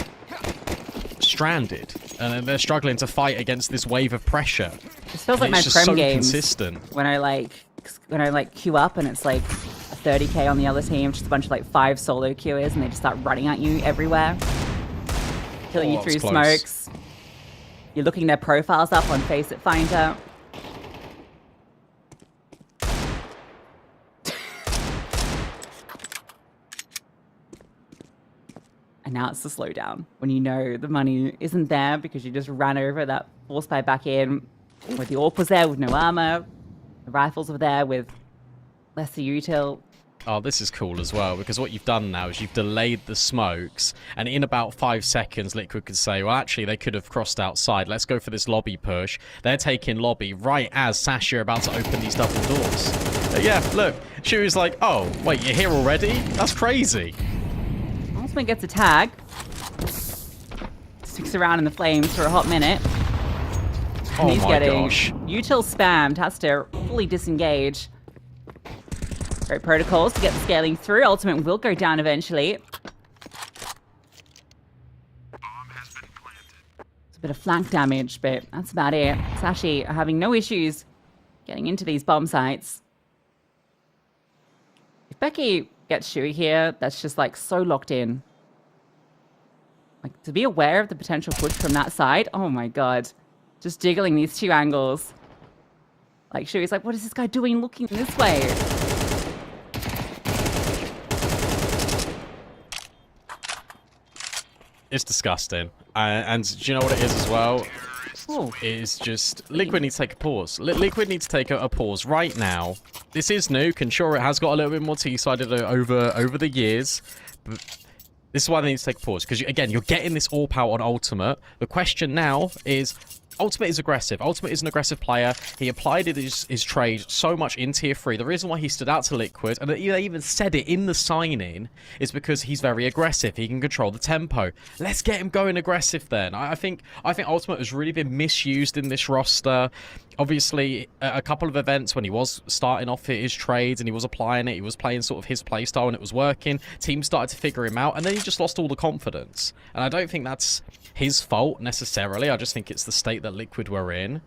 stranded. And they're struggling to fight against this wave of pressure. This feels like my just Prem so games. Consistent. When I queue up and it's like 30k on the other team, just a bunch of like 5 solo queuers, and they just start running at you everywhere. Killing you through smokes. You're looking their profiles up on Faceit Finder. And now it's the slowdown when you know the money isn't there because you just ran over that force buy back in. Where the AWP was there with no armor. The rifles were there with lesser util. Oh, this is cool as well, because what you've done now is you've delayed the smokes, and in about 5 seconds, Liquid could say, well, actually, they could have crossed outside. Let's go for this lobby push. They're taking lobby right as Sasha are about to open these double doors. Yeah, look, she was like, oh, wait, you're here already? That's crazy. Ultimate gets a tag. Sticks around in the flames for a hot minute. And Oh he's my getting gosh. util spammed, has to fully disengage. Great protocols to get the scaling through. Ultimate will go down eventually. It's a bit of flank damage, but that's about it. Sashi are having no issues getting into these bomb sites. If Becky gets Shui here, that's just like so locked in. Like to be aware of the potential push from that side. Oh my god. Just jiggling these 2 angles. Like Shui's like, what is this guy doing looking this way? It's disgusting. And do you know what it is as well? Oh. It is just... Liquid needs to take a pause. Liquid needs to take a pause right now. This is nuke, and sure, it has got a little bit more T-sided over the years. But this is why they need to take a pause. Because, again, you're getting this AWP out on Ultimate. The question now is... Ultimate is aggressive. Ultimate is an aggressive player. He applied his trade so much in Tier 3. The reason why he stood out to Liquid, and they even said it in the sign-in, is because he's very aggressive. He can control the tempo. Let's get him going aggressive then. I think Ultimate has really been misused in this roster. Obviously, a couple of events when he was starting off his trades and he was applying it, he was playing sort of his playstyle and it was working. Teams started to figure him out, and then he just lost all the confidence. And I don't think that's his fault necessarily. I just think it's the state that Liquid were in.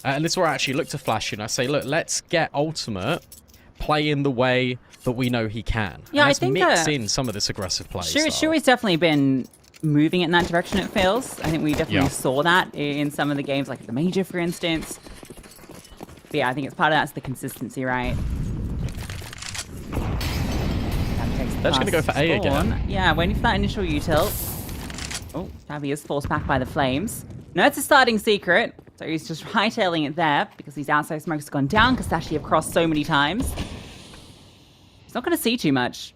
And this is where I actually look to Flash and I say, look, let's get Ultimate playing the way that we know he can. Yeah, and let's I think mix in some of this aggressive play. Shui's definitely been moving in that direction, it feels. I think we definitely saw that in some of the games, like the Major, for instance. But yeah, I think it's part of that's the consistency, right? They're just going to go for A again. Yeah, waiting for that initial util. Oh, Tabby is forced back by the flames. No, it's a starting secret. So he's just hightailing it there because these outside smokes have gone down because Sashi have crossed so many times. He's not going to see too much.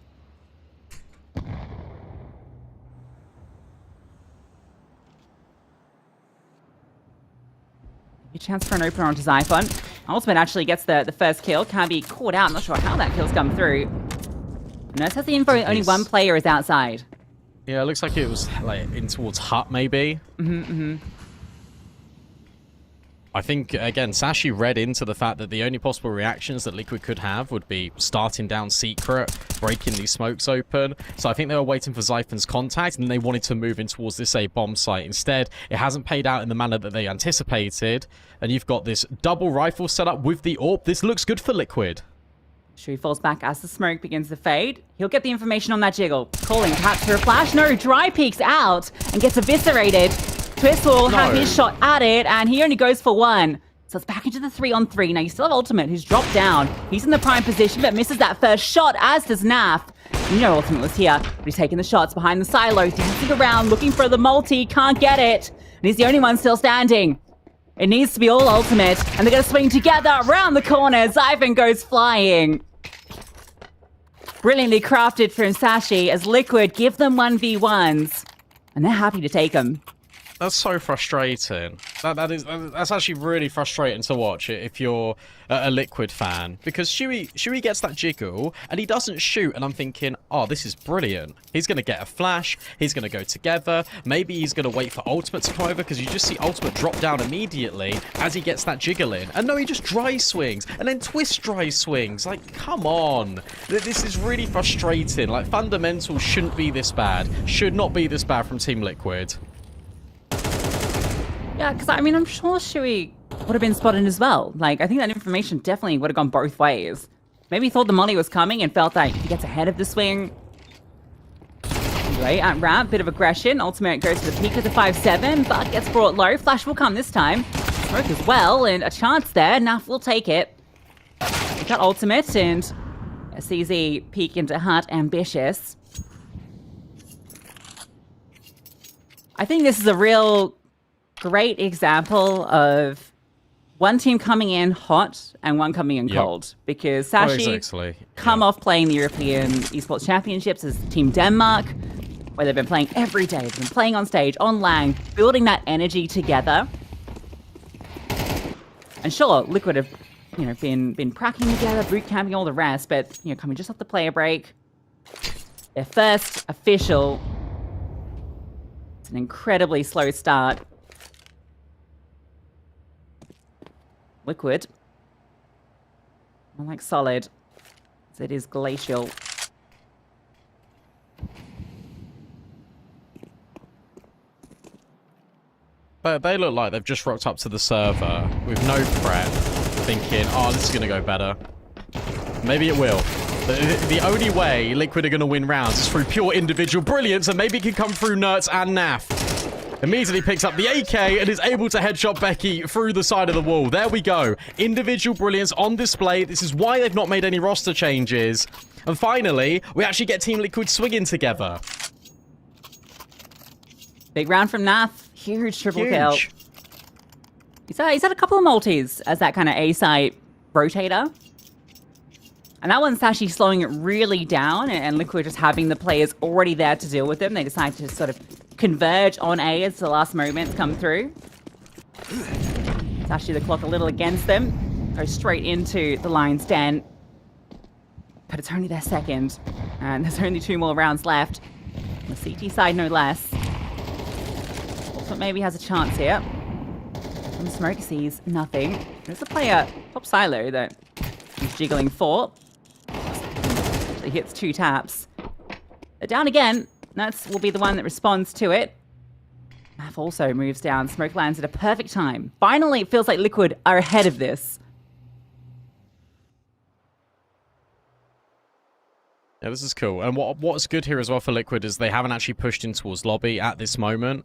A chance for an opener onto Zyphon. Ultimate actually gets the first kill. Can be caught out. I'm not sure how that kill's come through. Nurse has the info. Only one player is outside. Yeah, it looks like it was like in towards Hut, maybe. I think, again, Sashi read into the fact that the only possible reactions that Liquid could have would be starting down Secret, breaking these smokes open. So I think they were waiting for Zyphon's contact, and they wanted to move in towards this A bomb site. Instead, it hasn't paid out in the manner that they anticipated, and you've got this double rifle setup with the AWP. This looks good for Liquid. Shui falls back as the smoke begins to fade. He'll get the information on that jiggle. Calling perhaps for a flash. No, Dry peeks out and gets eviscerated. Twist will have his shot at it, and he only goes for one. So it's back into the 3-on-3. Now you still have Ultimate, who's dropped down. He's in the prime position, but misses that first shot, as does Naf. You know Ultimate was here, but he's taking the shots behind the silo, dancing around, looking for the multi, can't get it. And he's the only one still standing. It needs to be all Ultimate, and they're going to swing together around the corner. Zyphon goes flying. Brilliantly crafted from Sashi as Liquid give them 1v1s, and they're happy to take them. That's so frustrating. That's actually really frustrating to watch if you're a Liquid fan, because Shui gets that jiggle and he doesn't shoot, and I'm thinking, oh, this is brilliant. He's going to get a flash, he's going to go together, maybe he's going to wait for Ultimate to come over, because you just see Ultimate drop down immediately as he gets that jiggle in. And no, he just dry swings and then twist dry swings. Like, come on. This is really frustrating. Like, fundamentals shouldn't be this bad. Should not be this bad from Team Liquid. Yeah, because I mean, I'm sure Shui would have been spotted as well. Like, I think that information definitely would have gone both ways. Maybe he thought the molly was coming and felt like he gets ahead of the swing. Anyway, at ramp, bit of aggression. Ultimate goes to the peak with the 5-7, but gets brought low. Flash will come this time. Smoke as well, and a chance there. Naf will take it. We got Ultimate, and CZ peek into Hut, ambitious. I think this is a real great example of one team coming in hot and one coming in cold, because Sashi come off playing the European Esports Championships as Team Denmark, where they've been playing every day. They've been playing on stage, on LAN, building that energy together. And sure, Liquid have, been practicing together, boot camping, all the rest, but, coming just off the player break, their first official. It's an incredibly slow start. Liquid, more like solid, as it is glacial. But they look like they've just rocked up to the server with no prep, thinking, oh, this is going to go better. Maybe it will. The only way Liquid are going to win rounds is through pure individual brilliance, and maybe it can come through Nerts and Naf. Immediately picks up the AK and is able to headshot Becky through the side of the wall. There we go. Individual brilliance on display. This is why they've not made any roster changes. And finally, we actually get Team Liquid swinging together. Big round from Naf. Huge triple kill. He's had a couple of multis as that kind of A-site rotator. And that one's actually slowing it really down, and Liquid just having the players already there to deal with them. They decide to sort of converge on A as the last moments come through. It's actually the clock a little against them. Goes straight into the Lion's Den. But it's only their second, and there's only 2 more rounds left. On the CT side, no less. Ultimate maybe has a chance here. From Smoke sees nothing. There's a player, top silo, that he's jiggling for. He hits 2 taps. They're down again. Nuts will be the one that responds to it. Maf also moves down. Smoke lands at a perfect time. Finally, it feels like Liquid are ahead of this. Yeah, this is cool. And what's good here as well for Liquid is they haven't actually pushed in towards lobby at this moment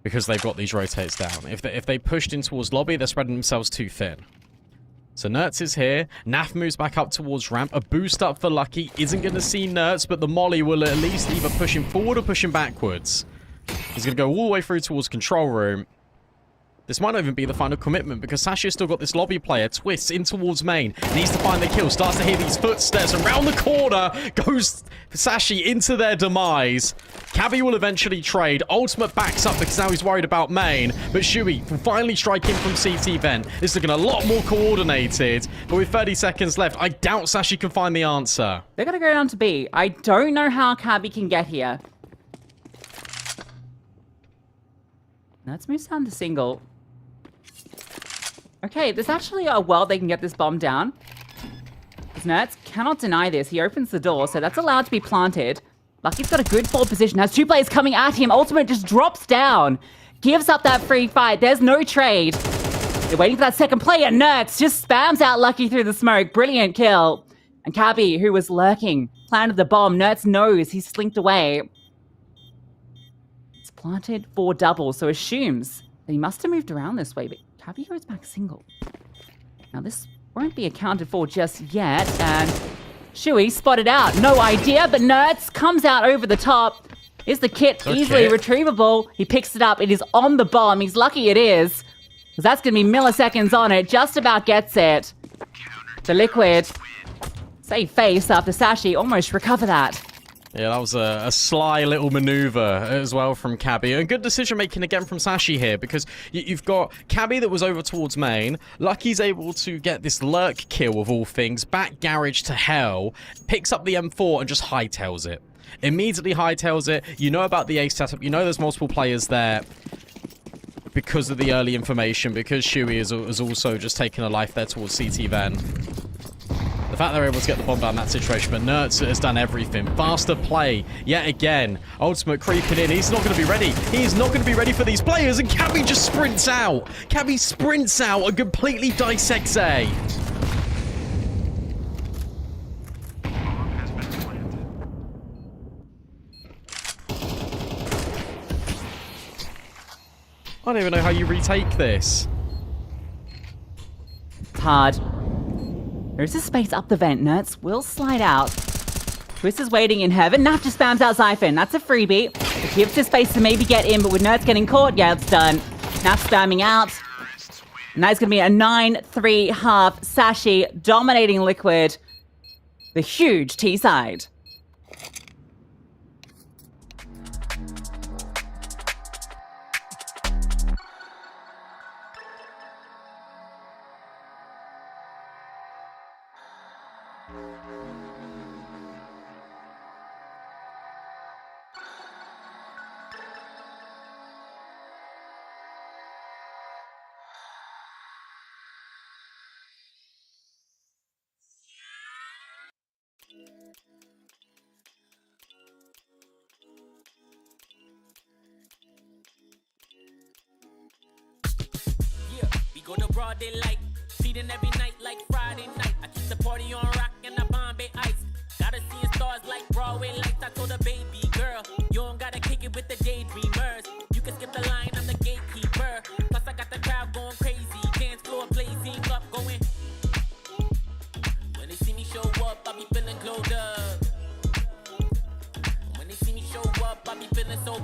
because they've got these rotates down. If they pushed in towards lobby, they're spreading themselves too thin. So Nerts is here. Naf moves back up towards ramp. A boost up for Lucky. Isn't going to see Nerts, but the molly will at least either push him forward or push him backwards. He's going to go all the way through towards control room. This might not even be the final commitment because Sashi's still got this lobby player. Twists in towards main. Needs to find the kill. Starts to hear these footsteps. Around the corner goes Sashi into their demise. Cabby will eventually trade. Ultimate backs up because now he's worried about main. But Shui will finally strike in from CT vent. It's looking a lot more coordinated. But with 30 seconds left, I doubt Sashi can find the answer. They're going to go down to B. I don't know how Cabby can get here. Let's move down to single. Okay, there's actually a world they can get this bomb down. Nerts cannot deny this. He opens the door, so that's allowed to be planted. Lucky's got a good forward position. Has 2 players coming at him. Ultimate just drops down. Gives up that free fight. There's no trade. They're waiting for that second player. Nerts just spams out Lucky through the smoke. Brilliant kill. And Cabby, who was lurking, planted the bomb. Nerts knows he's slinked away. It's planted for double, so assumes that he must have moved around this way, but Cabby goes back single. Now this won't be accounted for just yet, and Shui spotted out. No idea, but Nerts comes out over the top. Is the kit easily retrievable? He picks it up. It is on the bomb. He's lucky it is, because that's going to be milliseconds on it. Just about gets it. The Liquid save face after Sashi almost recover that. Yeah, that was a sly little maneuver as well from Cabby. And good decision-making again from Sashi here, because you've got Cabby that was over towards main. Lucky's able to get this lurk kill of all things, back garage to hell, picks up the M4 and just hightails it. Immediately hightails it. You know about the ace setup. You know there's multiple players there because of the early information, because Shui is also just taken a life there towards CT Van. The fact they're able to get the bomb down in that situation, but Nerts has done everything. Faster play, yet again. Ultimate creeping in. He's not going to be ready. He's not going to be ready for these players, and Cabby just sprints out. Cabby sprints out and completely dissects A. I don't even know how you retake this. It's hard. There's a space up the vent. Nerts will slide out. Twist is waiting in heaven. Naf just spams out Zyphon. That's a freebie. It gives the space to maybe get in, but with Nerds getting caught, yeah, it's done. Now spamming out. And that's going to be a 9-3 half. Sashi dominating Liquid. The huge T side. Yeah, we go to broad daylight, feeding every night like Friday night. I keep the party on rock and the Bombay ice. Gotta see stars like Broadway lights. I told a baby girl, you don't gotta kick it with the daydreamers. You can skip the line, I'm the gatekeeper. Plus I got the crowd going crazy, dance floor blazing up, going. When they see me show up, I be feeling glowed up. When they see me show up, I be feeling so.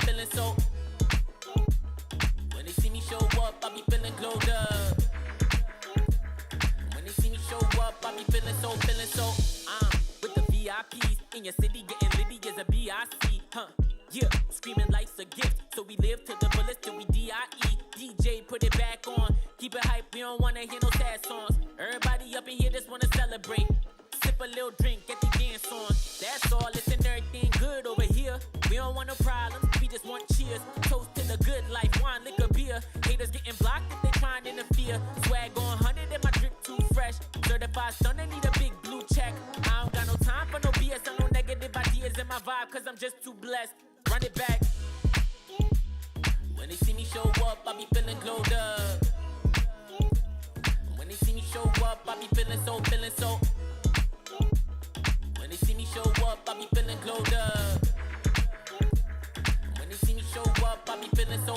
When they see me show up, I be feeling glowed up. When they see me show up, I be feeling so. With the VIPs in your city, getting litty as a BIC, huh? Yeah, screaming life's a gift, so we live to the fullest till we DIE. DJ, put it back on, keep it hype, we don't wanna hear no sad songs. Everybody up in here just wanna celebrate. Sip a little drink, get the dance on. That's all, listen, everything good over here. We don't want no problems, we just want cheers. Toast to the good life, wine, liquor, beer. Haters getting blocked if they trying to interfere. Swag on 100 and my drip too fresh. Certified stunner, need a big blue check. I don't got no time for no BS, I no negative ideas in my vibe, cause I'm just too blessed. Run it back. When they see me show up, I be feeling glowed up. When they see me show up, I be feeling so. When they see me show up, I be feeling glowed up. When they see me show up, I be feeling so.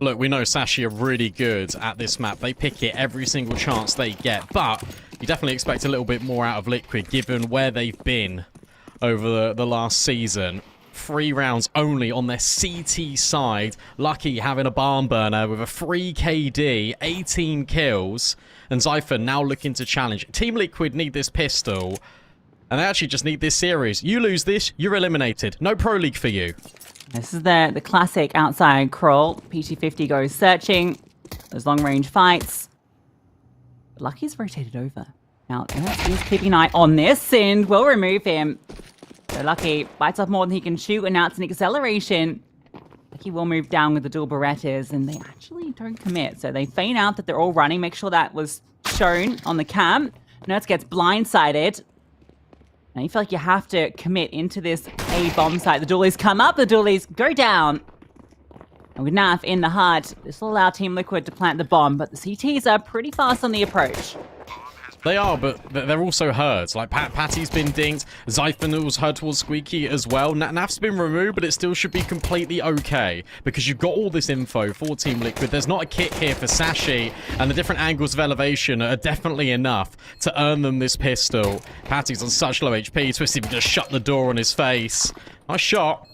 Look, we know Sashi are really good at this map. They pick it every single chance they get, but you definitely expect a little bit more out of Liquid given where they've been over the last season. 3 rounds only on their CT side. Lucky having a barn burner with a 3 KD, 18 kills, and Zypher now looking to challenge. Team Liquid need this pistol, and they actually just need this series. You lose this, you're eliminated. No Pro League for you. This is the classic outside crawl. PT50 goes searching. Those long-range fights. Lucky's rotated over. Now, he's keeping an eye on this and will remove him. So Lucky bites off more than he can shoot, and now it's an acceleration. Lucky will move down with the dual Berettas, and they actually don't commit. So they feign out that they're all running. Make sure that was shown on the cam. Nerds gets blindsided. Now you feel like you have to commit into this A bomb site. The dualies come up, the dualies go down. And with Naf in the heart, this will allow Team Liquid to plant the bomb, but the CTs are pretty fast on the approach. They are, but they're also hurt. Like, Patty's been dinked. Zypher was hurt towards Squeaky as well. Naf's been removed, but it still should be completely okay. Because you've got all this info for Team Liquid. There's not a kit here for Sashi, and the different angles of elevation are definitely enough to earn them this pistol. Patty's on such low HP. Twisted just shut the door on his face. Nice shot.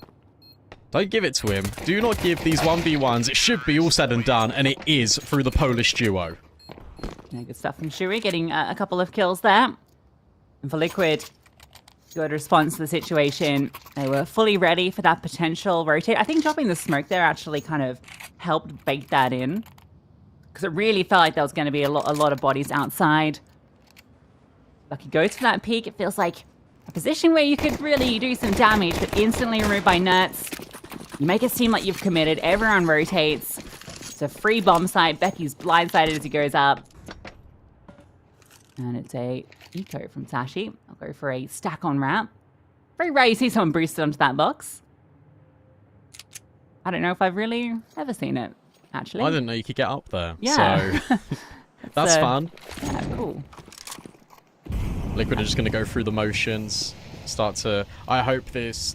Don't give it to him. Do not give these 1v1s. It should be all said and done, and it is through the Polish duo. Yeah, good stuff from Shui, getting a couple of kills there. And for Liquid, good response to the situation. They were fully ready for that potential rotate. I think dropping the smoke there actually kind of helped bake that in. Because it really felt like there was going to be a lot of bodies outside. Lucky goes for that peek. It feels like a position where you could really do some damage, but instantly removed by Nerts. You make it seem like you've committed. Everyone rotates. It's a free bomb site. Becky's blindsided as he goes up. And it's a eco from Sashi. I'll go for a stack on ramp. Very rare you see someone boosted onto that box. I don't know if I've really ever seen it, actually. I didn't know you could get up there. Yeah. So that's fun. Yeah, cool. Liquid are just going to go through the motions. Start to... I hope this...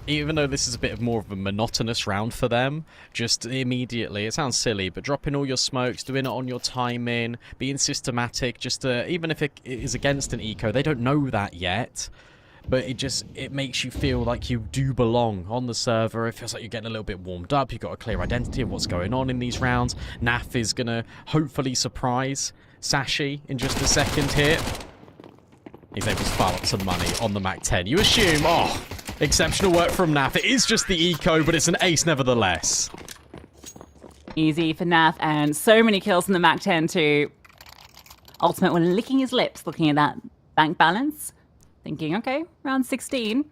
Even though this is a bit of more of a monotonous round for them, just immediately, it sounds silly, but dropping all your smokes, doing it on your timing, being systematic, just even if it is against an eco, they don't know that yet, but it makes you feel like you do belong on the server. It feels like you're getting a little bit warmed up. You've got a clear identity of what's going on in these rounds. Naf is going to hopefully surprise Sashi in just a second here. He's able to pile up some money on the Mac 10. You assume, oh, exceptional work from Naf. It is just the eco, but it's an ace nevertheless. Easy for Naf, and so many kills in the Mac 10 too. Ultimate when licking his lips, looking at that bank balance. Thinking, okay, round 16.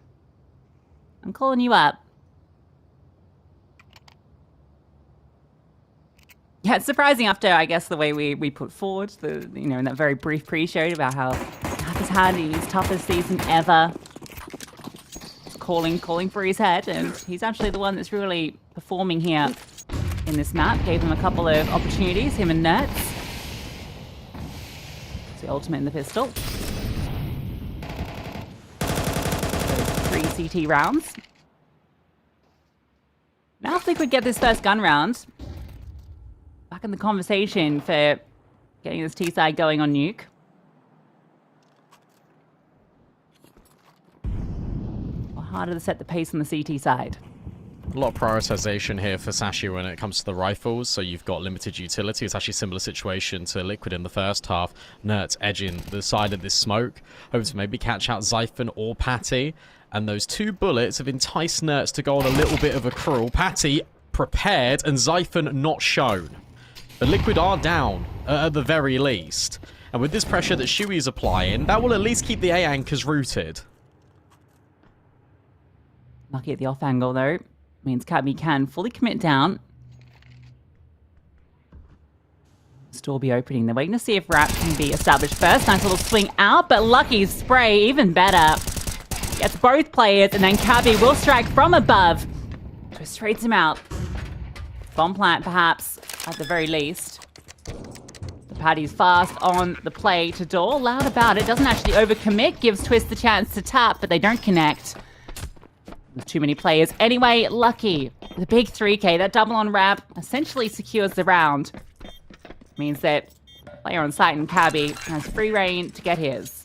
I'm calling you up. Yeah, it's surprising after, I guess, the way we put forward, in that very brief pre-show about how Naf has had his toughest season ever. Calling for his head, and he's actually the one that's really performing here in this map. Gave him a couple of opportunities, him and Nerts. It's the ultimate in the pistol. So 3 CT rounds. Now if we could get this first gun round back in the conversation for getting this T-side going on Nuke. Harder to set the pace on the CT side. A lot of prioritization here for Sashi when it comes to the rifles, so you've got limited utility. It's actually a similar situation to Liquid in the first half. Nert's edging the side of this smoke, hoping to maybe catch out Zyphon or Patty, and those 2 bullets have enticed Nert's to go on a little bit of a crawl. Patty prepared and Zyphon not shown. But Liquid are down, at the very least. And with this pressure that Shui is applying, that will at least keep the A anchors rooted. Lucky at the off angle, though. Means Cabby can fully commit down. Store be opening. They're waiting to see if Wrap can be established first. Nice little swing out, but Lucky's spray, even better. Gets both players, and then Cabby will strike from above. Just trades him out. Bomb plant, perhaps, at the very least. The Paddy's fast on the play to door. Loud about it. Doesn't actually overcommit. Gives Twist the chance to tap, but they don't connect. With too many players. Anyway, Lucky, the big 3K, that double on Wrap essentially secures the round. Means that player on site and Cabby has free reign to get his.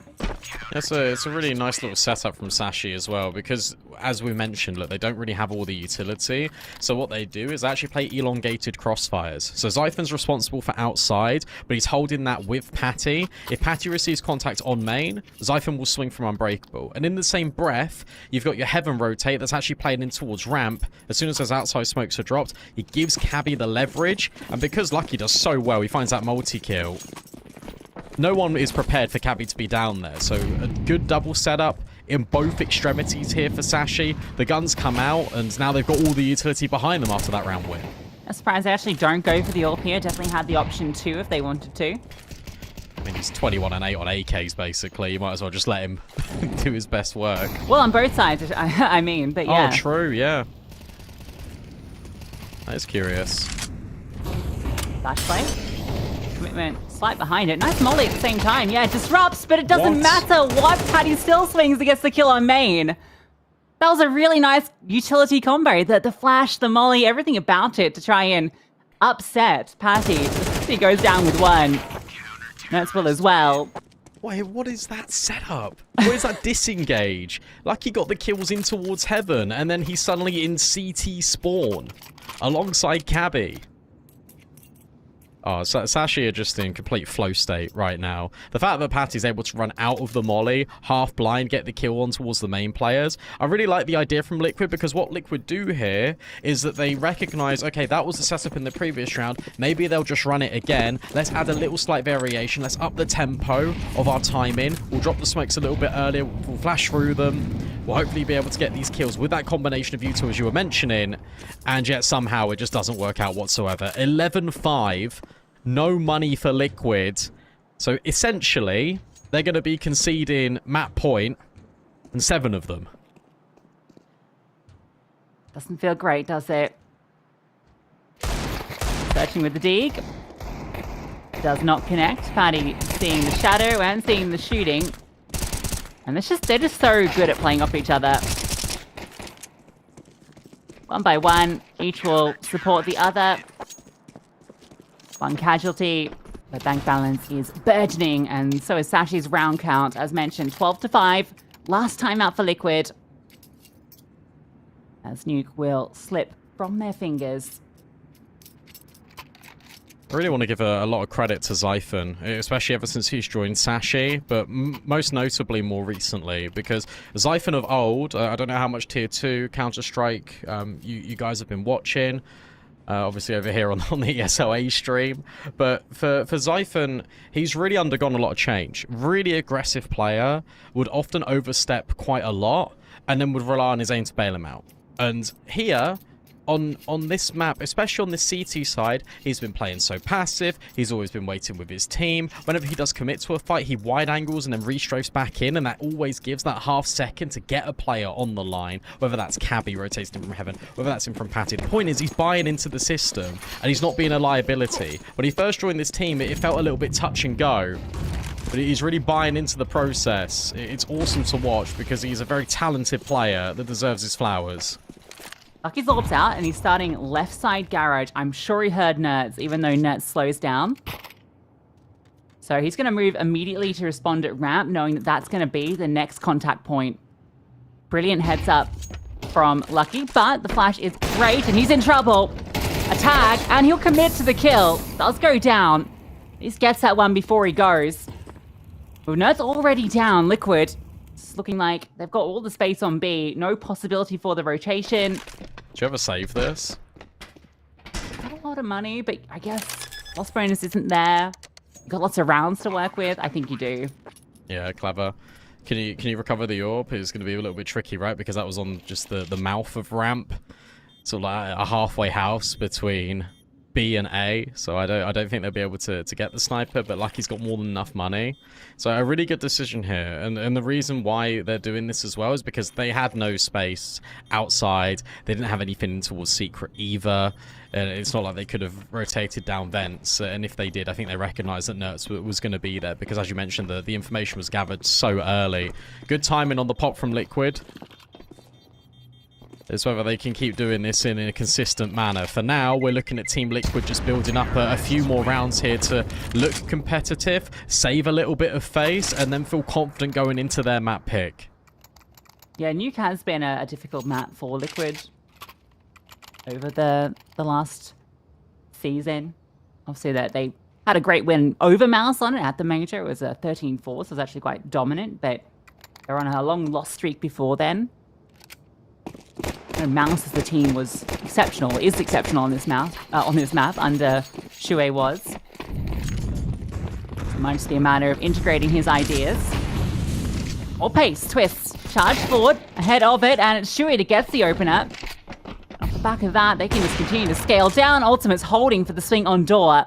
It's a really nice little setup from Sashi as well, because as we mentioned, look, they don't really have all the utility. So what they do is actually play elongated crossfires. So Zyphon's responsible for outside, but he's holding that with Patty. If Patty receives contact on main, Zyphon will swing from Unbreakable. And in the same breath, you've got your Heaven rotate that's actually playing in towards ramp. As soon as those outside smokes are dropped, it gives Cabby the leverage. And because Lucky does so well, he finds that multi-kill. No one is prepared for Cabby to be down there. So a good double setup in both extremities here for Sashi. The guns come out, and now they've got all the utility behind them after that round win. I'm surprised they actually don't go for the AWP here. Definitely had the option too if they wanted to. I mean, he's 21 and 8 on AKs, basically. You might as well just let him do his best work. Well, on both sides, I mean, but yeah. Oh, true, yeah. That is curious. Flash play. Commitment slight behind it. Nice molly at the same time. Yeah, it disrupts, but it doesn't matter what. Patty still swings and gets the kill on main. That was a really nice utility combo. The flash, the molly, everything about it to try and upset Patty. He goes down with 1. That's will as well. Wait, what is that setup? What is that disengage? Lucky got the kills in towards Heaven, and then he's suddenly in CT spawn alongside Cabby. Oh, Sashi are just in complete flow state right now. The fact that Patty's able to run out of the molly, half blind, get the kill on towards the main players. I really like the idea from Liquid, because what Liquid do here is that they recognize, okay, that was the setup in the previous round. Maybe they'll just run it again. Let's add a little slight variation. Let's up the tempo of our timing. We'll drop the smokes a little bit earlier. We'll flash through them. We'll hopefully be able to get these kills with that combination of you two, as you were mentioning. And yet somehow it just doesn't work out whatsoever. 11-5. No money for Liquid. So essentially, they're going to be conceding map point and 7 of them. Doesn't feel great, does it? Searching with the dig. Does not connect. Patty seeing the shadow and seeing the shooting. And they're just so good at playing off each other. One by one, each will support the other. One casualty. The bank balance is burgeoning, and so is Sashi's round count. As mentioned, 12-5. Last time out for Liquid. As Nuke will slip from their fingers. I really want to give a lot of credit to Xiphon, especially ever since he's joined Sashi, but most notably more recently, because Xiphon of old, I don't know how much Tier 2 Counter-Strike you guys have been watching, obviously over here on the ESL stream, but for Xiphon, he's really undergone a lot of change. Really aggressive player, would often overstep quite a lot, and then would rely on his aim to bail him out. And here, on this map, especially on the CT side, he's been playing so passive. He's always been waiting with his team. Whenever he does commit to a fight, he wide angles and then restrafes back in, and that always gives that half second to get a player on the line, whether that's Cabby rotating from Heaven, whether that's him from Patty. The point is, he's buying into the system, and he's not being a liability. When he first joined this team, it felt a little bit touch and go, but he's really buying into the process. It's awesome to watch, because he's a very talented player that deserves his flowers. Lucky's orbs out, and he's starting left side garage. I'm sure he heard Nerds, even though Nerds slows down. So he's going to move immediately to respond at ramp, knowing that that's going to be the next contact point. Brilliant heads up from Lucky, but the flash is great, and he's in trouble. A tag, and he'll commit to the kill. Does go down. He just gets that one before he goes. Well, Nerds already down. Liquid. It's looking like they've got all the space on B. No possibility for the rotation. Do you ever save this? Got a lot of money, but I guess loss bonus isn't there. You've got lots of rounds to work with. I think you do. Yeah, clever. Can you recover the orb? It's going to be a little bit tricky, right? Because that was on just the mouth of ramp. So like a halfway house between B and A, so I don't think they'll be able to get the sniper, but Lucky's got more than enough money. So a really good decision here, and the reason why they're doing this as well is because they had no space outside. They didn't have anything towards secret either, and it's not like they could have rotated down vents, and if they did, I think they recognized that Nerds was going to be there, because as you mentioned, the information was gathered so early. Good timing on the pop from Liquid. It's whether they can keep doing this in a consistent manner. For now, we're looking at Team Liquid just building up a few more rounds here to look competitive, save a little bit of face, and then feel confident going into their map pick. Yeah, Nuke has been a difficult map for Liquid over the last season. Obviously, that they had a great win over Mouse on it at the major. It was a 13-4, so it was actually quite dominant, but they're on a long loss streak before then. Mouse as the team was exceptional, is exceptional on this map under Shuei was. It might just be a matter of integrating his ideas. Or pace, twists, charge forward, ahead of it, and it's Shuei that gets the opener. Off the back of that, they can just continue to scale down. Ultimate's holding for the swing on door.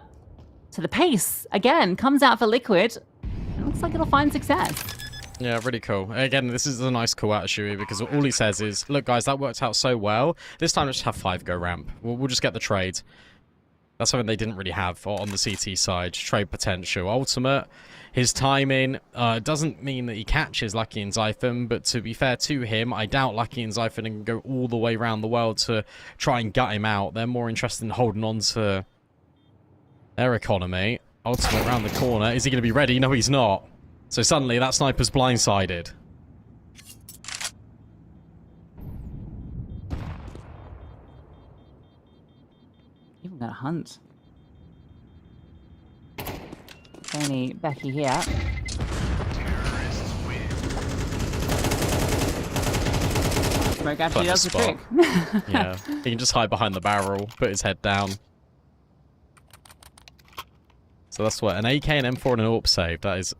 So the pace, again, comes out for Liquid. It looks like it'll find success. Yeah, really cool. Again, this is a nice call out of Shuey, because all he says is, look, guys, that worked out so well. This time, let's just have 5 go ramp. We'll just get the trade. That's something they didn't really have on the CT side. Trade potential. Ultimate, his timing doesn't mean that he catches Lucky and Xiphon, but to be fair to him, I doubt Lucky and Xiphon can go all the way around the world to try and gut him out. They're more interested in holding on to their economy. Ultimate around the corner. Is he going to be ready? No, he's not. So suddenly, that sniper's blindsided. Even got a hunt. Only Becky here. Smoke actually does the trick. Yeah, he can just hide behind the barrel, put his head down. So that's what, an AK, an M4, and an AWP save. That is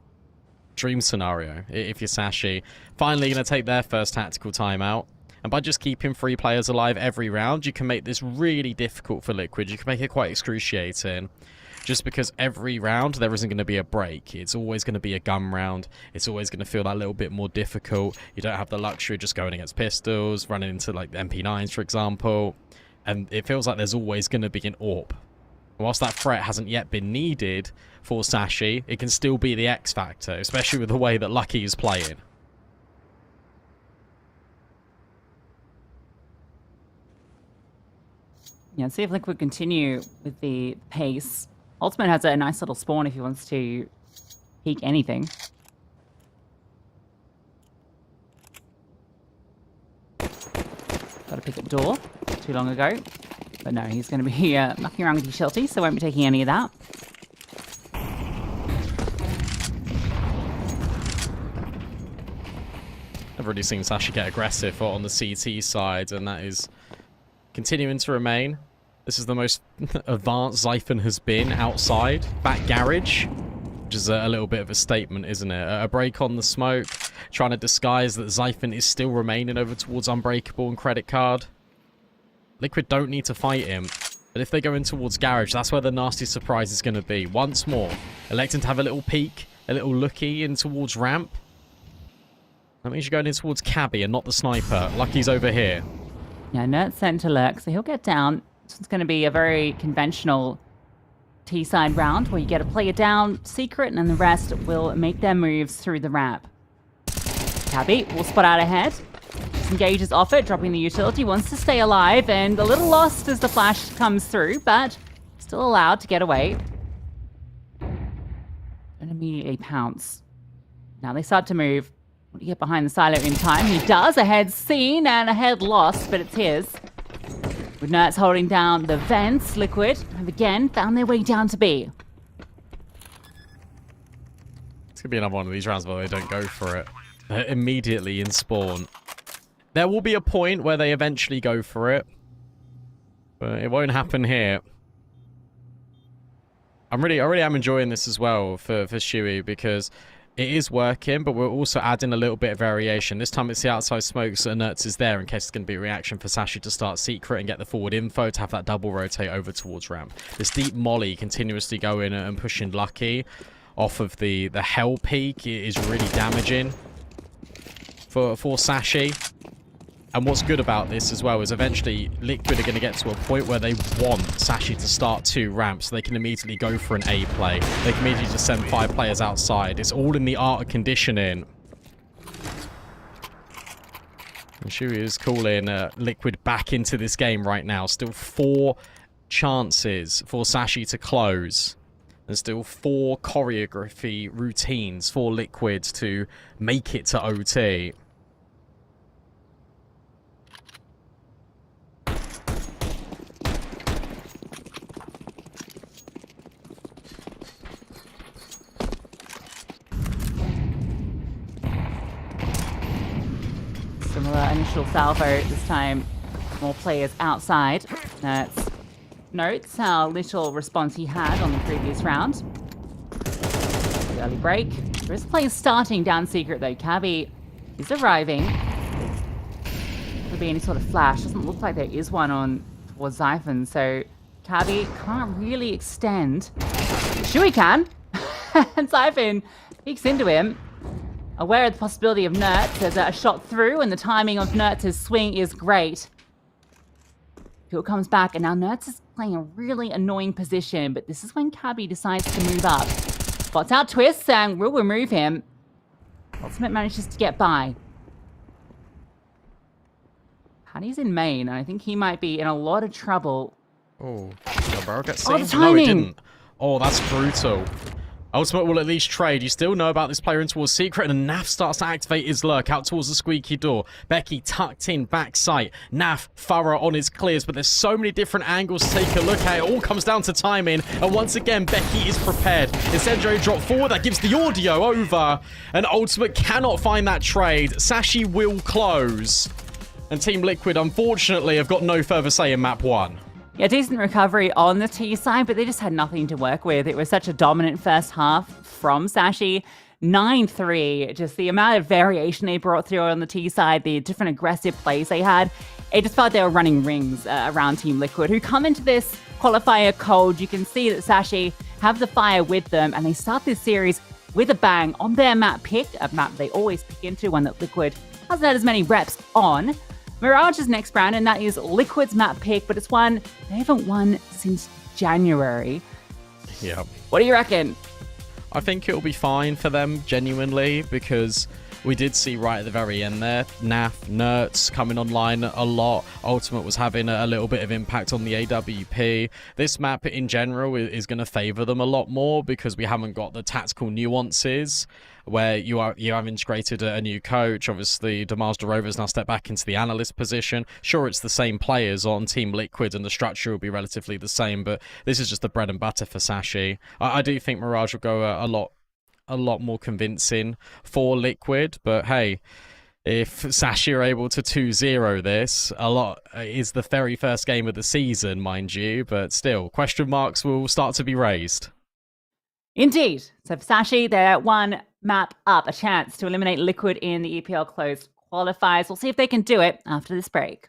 dream scenario if you're Sashi. Finally going to take their first tactical timeout. And by just keeping 3 players alive every round, you can make this really difficult for Liquid. You can make it quite excruciating. Just because every round there isn't going to be a break. It's always going to be a gun round. It's always going to feel that little bit more difficult. You don't have the luxury of just going against pistols, running into like the MP9s, for example. And it feels like there's always going to be an AWP. Whilst that threat hasn't yet been needed for Sashi, it can still be the X factor, especially with the way that Lucky is playing. Yeah, see if Liquid continue with the pace. Ultimate has a nice little spawn if he wants to peek anything. Got a pick at door too long ago. But no, he's going to be mucking around with utility, so won't be taking any of that. I've already seen Sashi get aggressive on the CT side, and that is continuing to remain. This is the most advanced Zyphon has been outside. Back garage, which is a little bit of a statement, isn't it? A break on the smoke, trying to disguise that Zyphon is still remaining over towards Unbreakable and Credit Card. Liquid don't need to fight him, but if they go in towards garage, that's where the nasty surprise is going to be. Once more, electing to have a little peek, a little looky in towards ramp. That means you're going in towards Cabby and not the sniper. Lucky's over here. Yeah, Nert's sent to lurk, so he'll get down. This one's going to be a very conventional T-side round where you get a player down, secret, and then the rest will make their moves through the ramp. Cabby will spot out ahead. Engages off it, dropping the utility, wants to stay alive, and a little lost as the flash comes through, but still allowed to get away. And immediately pounce. Now they start to move. Want to get behind the silo in time. He does. A head seen and a head lost, but it's his. With Nertz holding down the vents, Liquid have again found their way down to B. It's going to be another one of these rounds where they don't go for it. Immediately in spawn. There will be a point where they eventually go for it. But it won't happen here. I really am enjoying this as well for Shuey because it is working, but we're also adding a little bit of variation. This time it's the outside smokes and Nertz is there in case it's going to be a reaction for Sashi to start secret and get the forward info to have that double rotate over towards ramp. This deep molly continuously going and pushing Lucky off of the hell peak is really damaging for Sashi. And what's good about this as well is eventually Liquid are going to get to a point where they want Sashi to start 2 ramps so they can immediately go for an A play. They can immediately just send 5 players outside. It's all in the art of conditioning. And Shuey is calling Liquid back into this game right now. Still 4 chances for Sashi to close. And still 4 choreography routines for Liquid to make it to OT. Similar initial salvo, this time more players outside. Nertz notes how little response he had on the previous round. The early break. There is players starting down secret though. Cabby is arriving. Could be any sort of flash. Doesn't look like there is one on towards Zyphon, so Cabby can't really extend. Shuey can. And Zyphon peeks into him. Aware of the possibility of Nertz, there's a shot through, and the timing of Nertz's swing is great. Fuel comes back, and now Nertz is playing a really annoying position, but this is when Cabby decides to move up. Spots out Twist, and will remove him. Ultimate manages to get by. Paddy's in main, and I think he might be in a lot of trouble. Oh, did the barrel get Oh, seen? the No, it timing! didn't. Oh, that's brutal. Ultimate will at least trade. You still know about this player in towards Secret, and Naf starts to activate his lurk out towards the squeaky door. Becky tucked in back sight. Naf thorough on his clears, but there's so many different angles to take a look at. It all comes down to timing, and once again, Becky is prepared. Incendiary drop forward, that gives the audio over, and Ultimate cannot find that trade. Sashi will close, and Team Liquid, unfortunately, have got no further say in map 1. Yeah, decent recovery on the T side, but they just had nothing to work with. It was such a dominant first half from Sashi. 9-3, just the amount of variation they brought through on the T side, the different aggressive plays they had. It just felt they were running rings around Team Liquid, who come into this qualifier cold. You can see that Sashi have the fire with them, and they start this series with a bang on their map pick, a map they always pick into, one that Liquid hasn't had as many reps on. Mirage is next round, and that is Liquid's map pick, but it's one they haven't won since January. Yeah. What do you reckon? I think it'll be fine for them, genuinely, because we did see right at the very end there, Naf, Nerds coming online a lot. Ultimate was having a little bit of impact on the AWP. This map in general is going to favor them a lot more because we haven't got the tactical nuances where you have integrated a new coach. Obviously, Damar's Rovers now step back into the analyst position. Sure, it's the same players on Team Liquid and the structure will be relatively the same, but this is just the bread and butter for Sashi. I do think Mirage will go a lot more convincing for Liquid, but hey, if Sashi are able to 2-0 this, a lot is the very first game of the season, mind you, but still, question marks will start to be raised. Indeed. So for Sashi, they're one map up, a chance to eliminate Liquid in the EPL closed qualifiers. We'll see if they can do it after this break.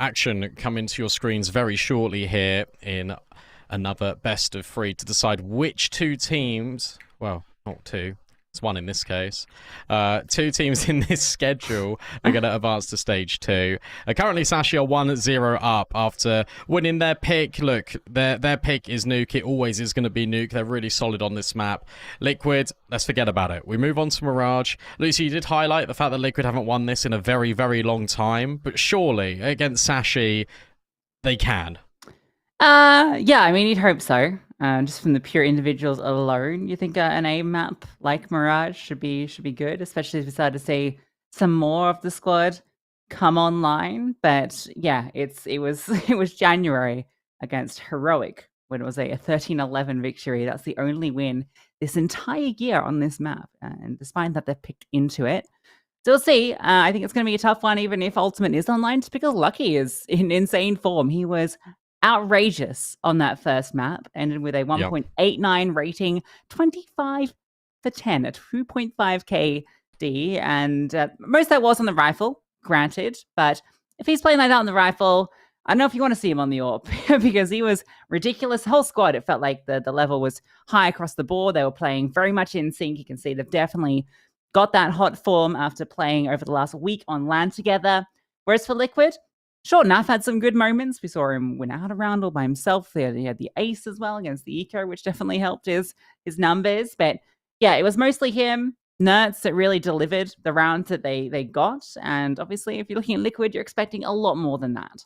action coming to your screens very shortly here in another best of 3 to decide which 2 teams, well, not 2, it's 1 in this case, 2 teams in this schedule are going to advance to stage 2. Currently, Sashi are 1-0 up after winning their pick. Look, their pick is Nuke. It always is going to be Nuke. They're really solid on this map. Liquid, let's forget about it. We move on to Mirage. Lucy, you did highlight the fact that Liquid haven't won this in a very, very long time, but surely against Sashi, they can. Yeah, I mean, you'd hope so. Just from the pure individuals alone, you think an A map like Mirage should be good, especially if we start to see some more of the squad come online. But yeah, it was January against Heroic when it was a 13-11 victory. That's the only win this entire year on this map, and despite that, they've picked into it. So we'll see. I think it's going to be a tough one, even if Ultimate is online, just because Lucky is in insane form. He was outrageous on that first map, ended with a 1.89 rating, 25 for 10 at 2.5 KD, and most of that was on the rifle, granted, but if he's playing like that on the rifle, I don't know if you want to see him on the AWP because he was ridiculous. The whole squad, it felt like the level was high across the board. They were playing very much in sync. You can see they've definitely got that hot form after playing over the last week on LAN together. Whereas for Liquid, sure, Naf had some good moments. We saw him win out a round all by himself. He had the ace as well against the Eco, which definitely helped his numbers. But yeah, it was mostly him, Nerds, that really delivered the rounds that they got. And obviously, if you're looking at Liquid, you're expecting a lot more than that.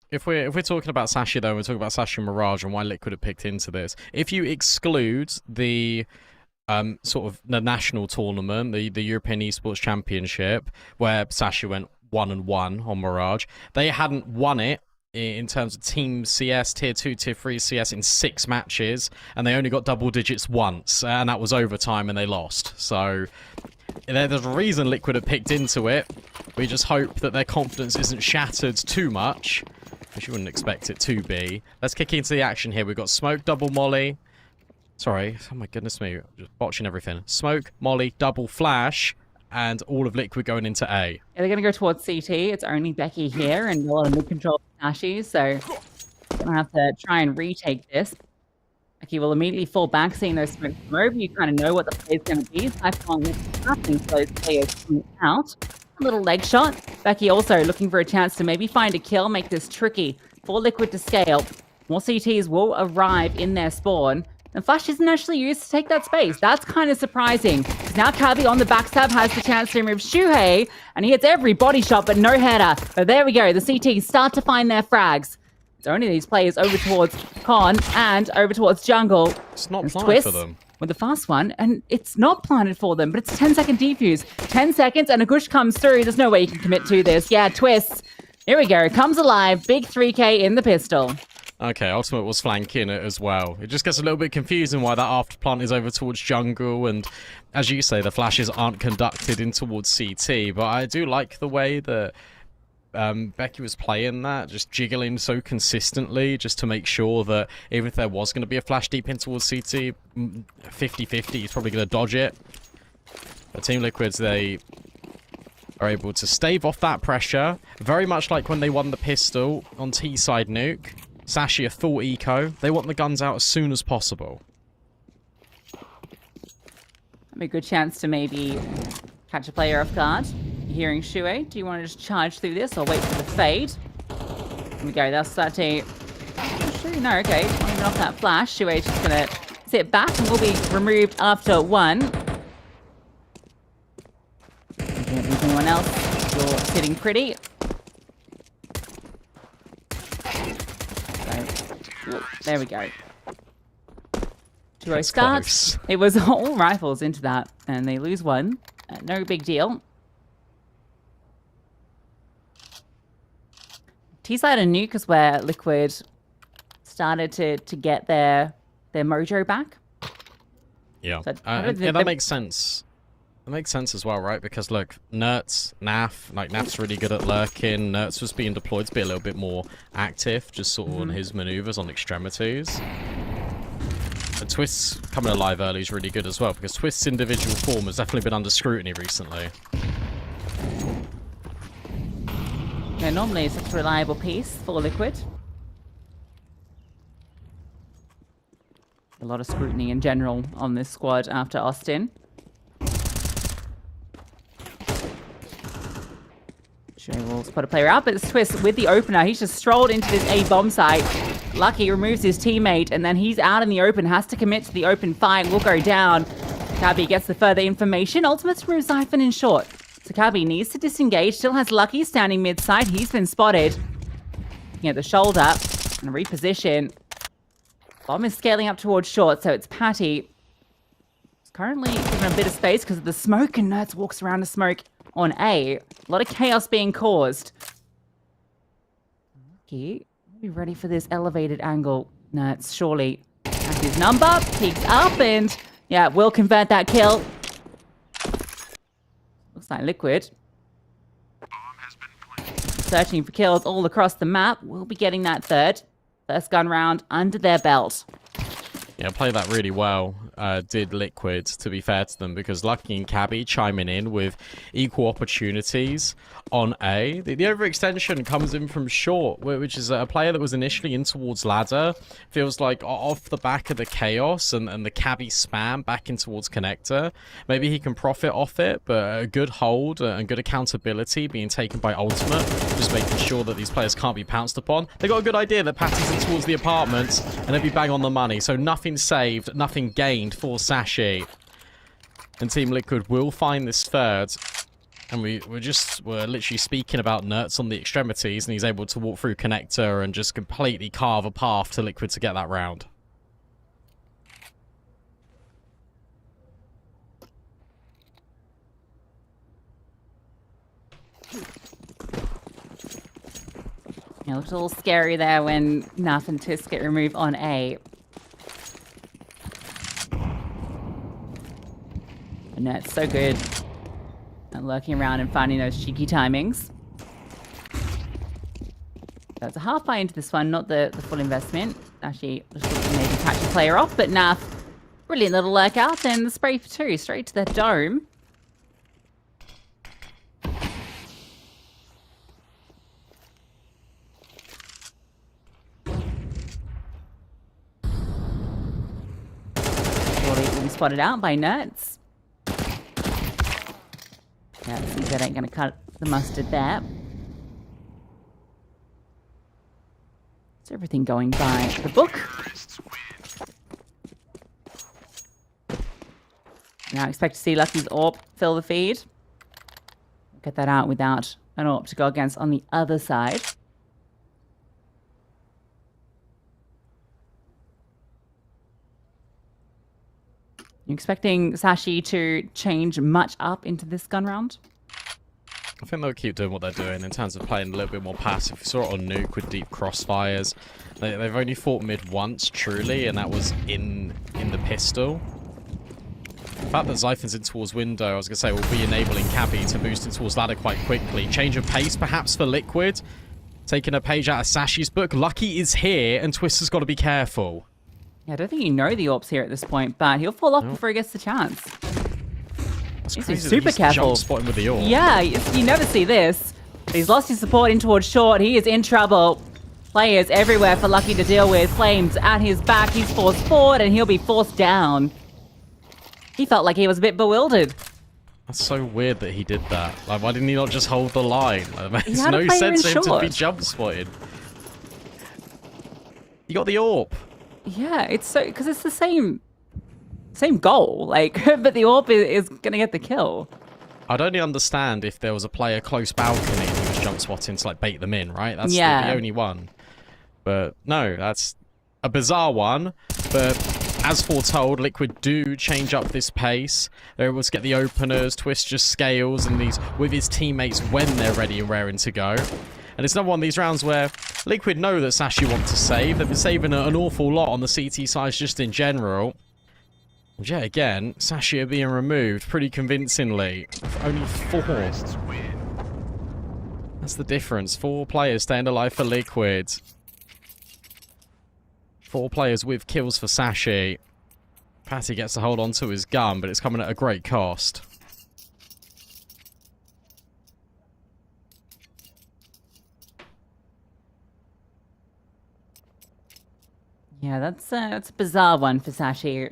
If we're talking about Sashi, though, we're talking about Sashi Mirage and why Liquid have picked into this. If you exclude the sort of the national tournament, the European Esports Championship, where Sashi went 1-1 on Mirage, they hadn't won it in terms of Team CS, Tier 2, Tier 3 CS in 6 matches, and they only got double digits once, and that was overtime, and they lost. So there's a reason Liquid have picked into it. We just hope that their confidence isn't shattered too much, which you wouldn't expect it to be. Let's kick into the action here. We've got Smoke, double molly. Sorry, oh my goodness me, just botching everything. Smoke, molly, double flash, and all of Liquid going into A. Yeah, they're going to go towards CT. It's only Becky here and a lot of mid-control Sashi, so going to have to try and retake this. Becky will immediately fall back, seeing those smokes come over. You kind of know what the play's going to be. Cyclone is nothing, so those players coming out. A little leg shot. Becky also looking for a chance to maybe find a kill, make this tricky for Liquid to scale. More CTs will arrive in their spawn. And Flash isn't actually used to take that space. That's kind of surprising. Now Kabi on the backstab has the chance to remove Shuhei, and he hits every body shot, but no header. But there we go. The CTs start to find their frags. It's only these players over towards Con and over towards Jungle. It's not planted for them. With the fast one, and it's not planted for them, but it's a 10-second defuse. 10 seconds, and a gush comes through. There's no way you can commit to this. Yeah, Twists. Here we go. Comes alive. Big 3K in the pistol. Okay, Ultimate was flanking it as well. It just gets a little bit confusing why that after plant is over towards Jungle, and as you say, the flashes aren't conducted in towards CT, but I do like the way that Becky was playing that, just jiggling so consistently, just to make sure that even if there was going to be a flash deep in towards CT, 50-50, he's probably going to dodge it. But Team Liquids, they are able to stave off that pressure, very much like when they won the pistol on T-side nuke. Sashi a full eco. They want the guns out as soon as possible. That'd be a good chance to maybe catch a player off guard. You're hearing Shuei. Do you want to just charge through this or wait for the fade? Here we go. They'll start to... Shuei, no, okay. Not even off that flash. Shuei's just going to sit back and will be removed after 1. Don't lose anyone else. You're sitting pretty. There we go. 2-0 starts. Close. It was all rifles into that, and they lose 1. No big deal. T-side and nuke is where Liquid started to get their mojo back. Yeah, so that makes sense. It makes sense as well, right? Because look, Nerds, Naf, like Naf's really good at lurking. Nerds was being deployed to be a little bit more active, just sort of on his maneuvers on extremities. And Twist's coming alive early is really good as well, because Twist's individual form has definitely been under scrutiny recently. Yeah, normally it's such a reliable piece for Liquid. A lot of scrutiny in general on this squad after Austin. Sure, we'll spot a player out, but it's Twist with the opener. He's just strolled into this A bomb site. Lucky removes his teammate, and then he's out in the open, has to commit to the open fight, will go down. Cabby gets the further information. Ultimates remove Xiphon in short. So Cabby needs to disengage, still has Lucky standing mid-side. He's been spotted. Looking at the shoulder and reposition. Bomb is scaling up towards short, so it's Patty. He's currently given a bit of space because of the smoke, and Nerds walks around the smoke on A. A lot of chaos being caused. Lucky, be ready for this elevated angle. Nerds, surely. That's his number, peeks up, and yeah, will convert that kill. Looks like Liquid. Searching for kills all across the map. We'll be getting that third. First gun round under their belt. Yeah, played that really well, did Liquid, to be fair to them, because Lucky and Cabby chiming in with equal opportunities on A. The overextension comes in from short, which is a player that was initially in towards ladder. Feels like off the back of the chaos and the Cabby spam back in towards connector. Maybe he can profit off it, but a good hold and good accountability being taken by Ultimate, just making sure that these players can't be pounced upon. They got a good idea that Patty's in towards the apartments, and they'll be bang on the money, so nothing saved, nothing gained for Sashi. And Team Liquid will find this third. And we're literally speaking about Nerds on the extremities, and he's able to walk through connector and just completely carve a path to Liquid to get that round. Yeah, it looks a little scary there when Naf and Twist get removed on A. And Nerds so good. And lurking around and finding those cheeky timings. That's a half buy into this one, not the full investment. Actually, just looking to maybe catch a player off, but Naf, brilliant little lurk out, and the spray for two, straight to the dome. Surely will be spotted out by Nerds. Yeah, that ain't gonna cut the mustard there. Is everything going by the book? Now expect to see Lucky's AWP fill the feed. Get that out without an AWP to go against on the other side. You expecting Sashi to change much up into this gun round? I think they'll keep doing what they're doing in terms of playing a little bit more passive. You saw it on Nuke with deep crossfires. They've only fought mid once, truly, and that was in the pistol. The fact that Xiphon's in towards window, I was going to say, will be enabling Cabby to boost in towards ladder quite quickly. Change of pace, perhaps, for Liquid. Taking a page out of Sashi's book. Lucky is here, and Twist has got to be careful. Yeah, I don't think you know the AWP's here at this point, but he'll fall off before he gets the chance. He's super careful. Jump spotting with the AWP. Yeah, you never see this. But he's lost his support in towards short. He is in trouble. Players everywhere for Lucky to deal with. Flames at his back. He's forced forward, and he'll be forced down. He felt like he was a bit bewildered. That's so weird that he did that. Like, why didn't he not just hold the line? Like, it makes had a no player sense in for him to short. be jump spotted. You got the AWP. Yeah, it's so because it's the same goal, like, but the AWP is gonna get the kill. I'd only understand if there was a player close balcony and he was jump swatting to like bait them in, right? That's Yeah. the only one. But no, that's a bizarre one. But as foretold, Liquid do change up this pace. They're able to get the openers. Twist just scales and he's with his teammates when they're ready and raring to go. And it's another one of these rounds where Liquid know that Sashi want to save. They've been saving an awful lot on the CT sides just in general. And yet again, Sashi are being removed pretty convincingly. Only 4. That's the difference. 4 players staying alive for Liquid. 4 players with kills for Sashi. Patty gets to hold on to his gun, but it's coming at a great cost. Yeah, that's a bizarre one for Sashi.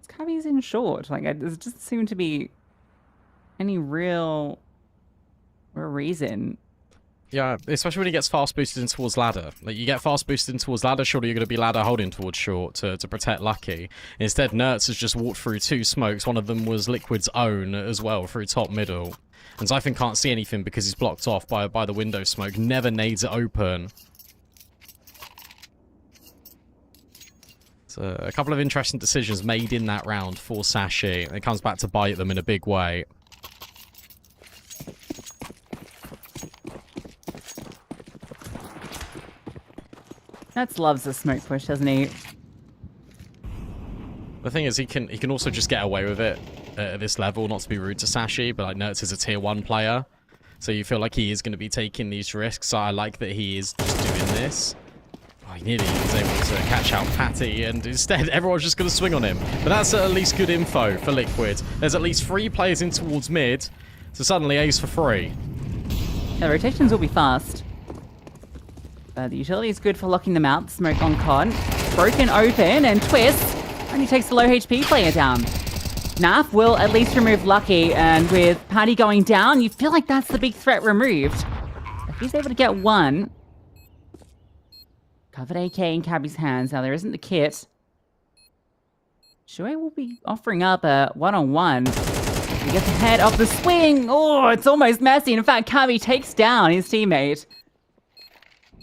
Cabby's in short. Like, there doesn't seem to be any real reason. Yeah, especially when he gets fast boosted in towards ladder. Like, you get fast boosted in towards ladder, surely you're going to be ladder holding towards short to protect Lucky. Instead, Nertz has just walked through 2 smokes. One of them was Liquid's own as well, through top middle. And Zyphon can't see anything because he's blocked off by the window smoke. Never nades it open. So, a couple of interesting decisions made in that round for Sashi. It comes back to bite them in a big way. Nertz loves a smoke push, doesn't he? The thing is, he can also just get away with it at this level, not to be rude to Sashi, but like Nertz is a tier 1 player, so you feel like he is going to be taking these risks. So I like that he is just doing this. Oh, he nearly was able to catch out Patty, and instead everyone's just going to swing on him. But that's at least good info for Liquid. There's at least 3 players in towards mid, so suddenly A's for free. The rotations will be fast. The utility is good for locking them out. Smoke on Con. Broken open, and Twist only takes the low HP player down. Naf will at least remove Lucky, and with Patty going down, you feel like that's the big threat removed. If he's able to get one. Covered AK in Cabby's hands. Now, there isn't the kit. Shui will be offering up a one-on-one. He gets ahead of the swing. Oh, it's almost messy. In fact, Cabby takes down his teammate.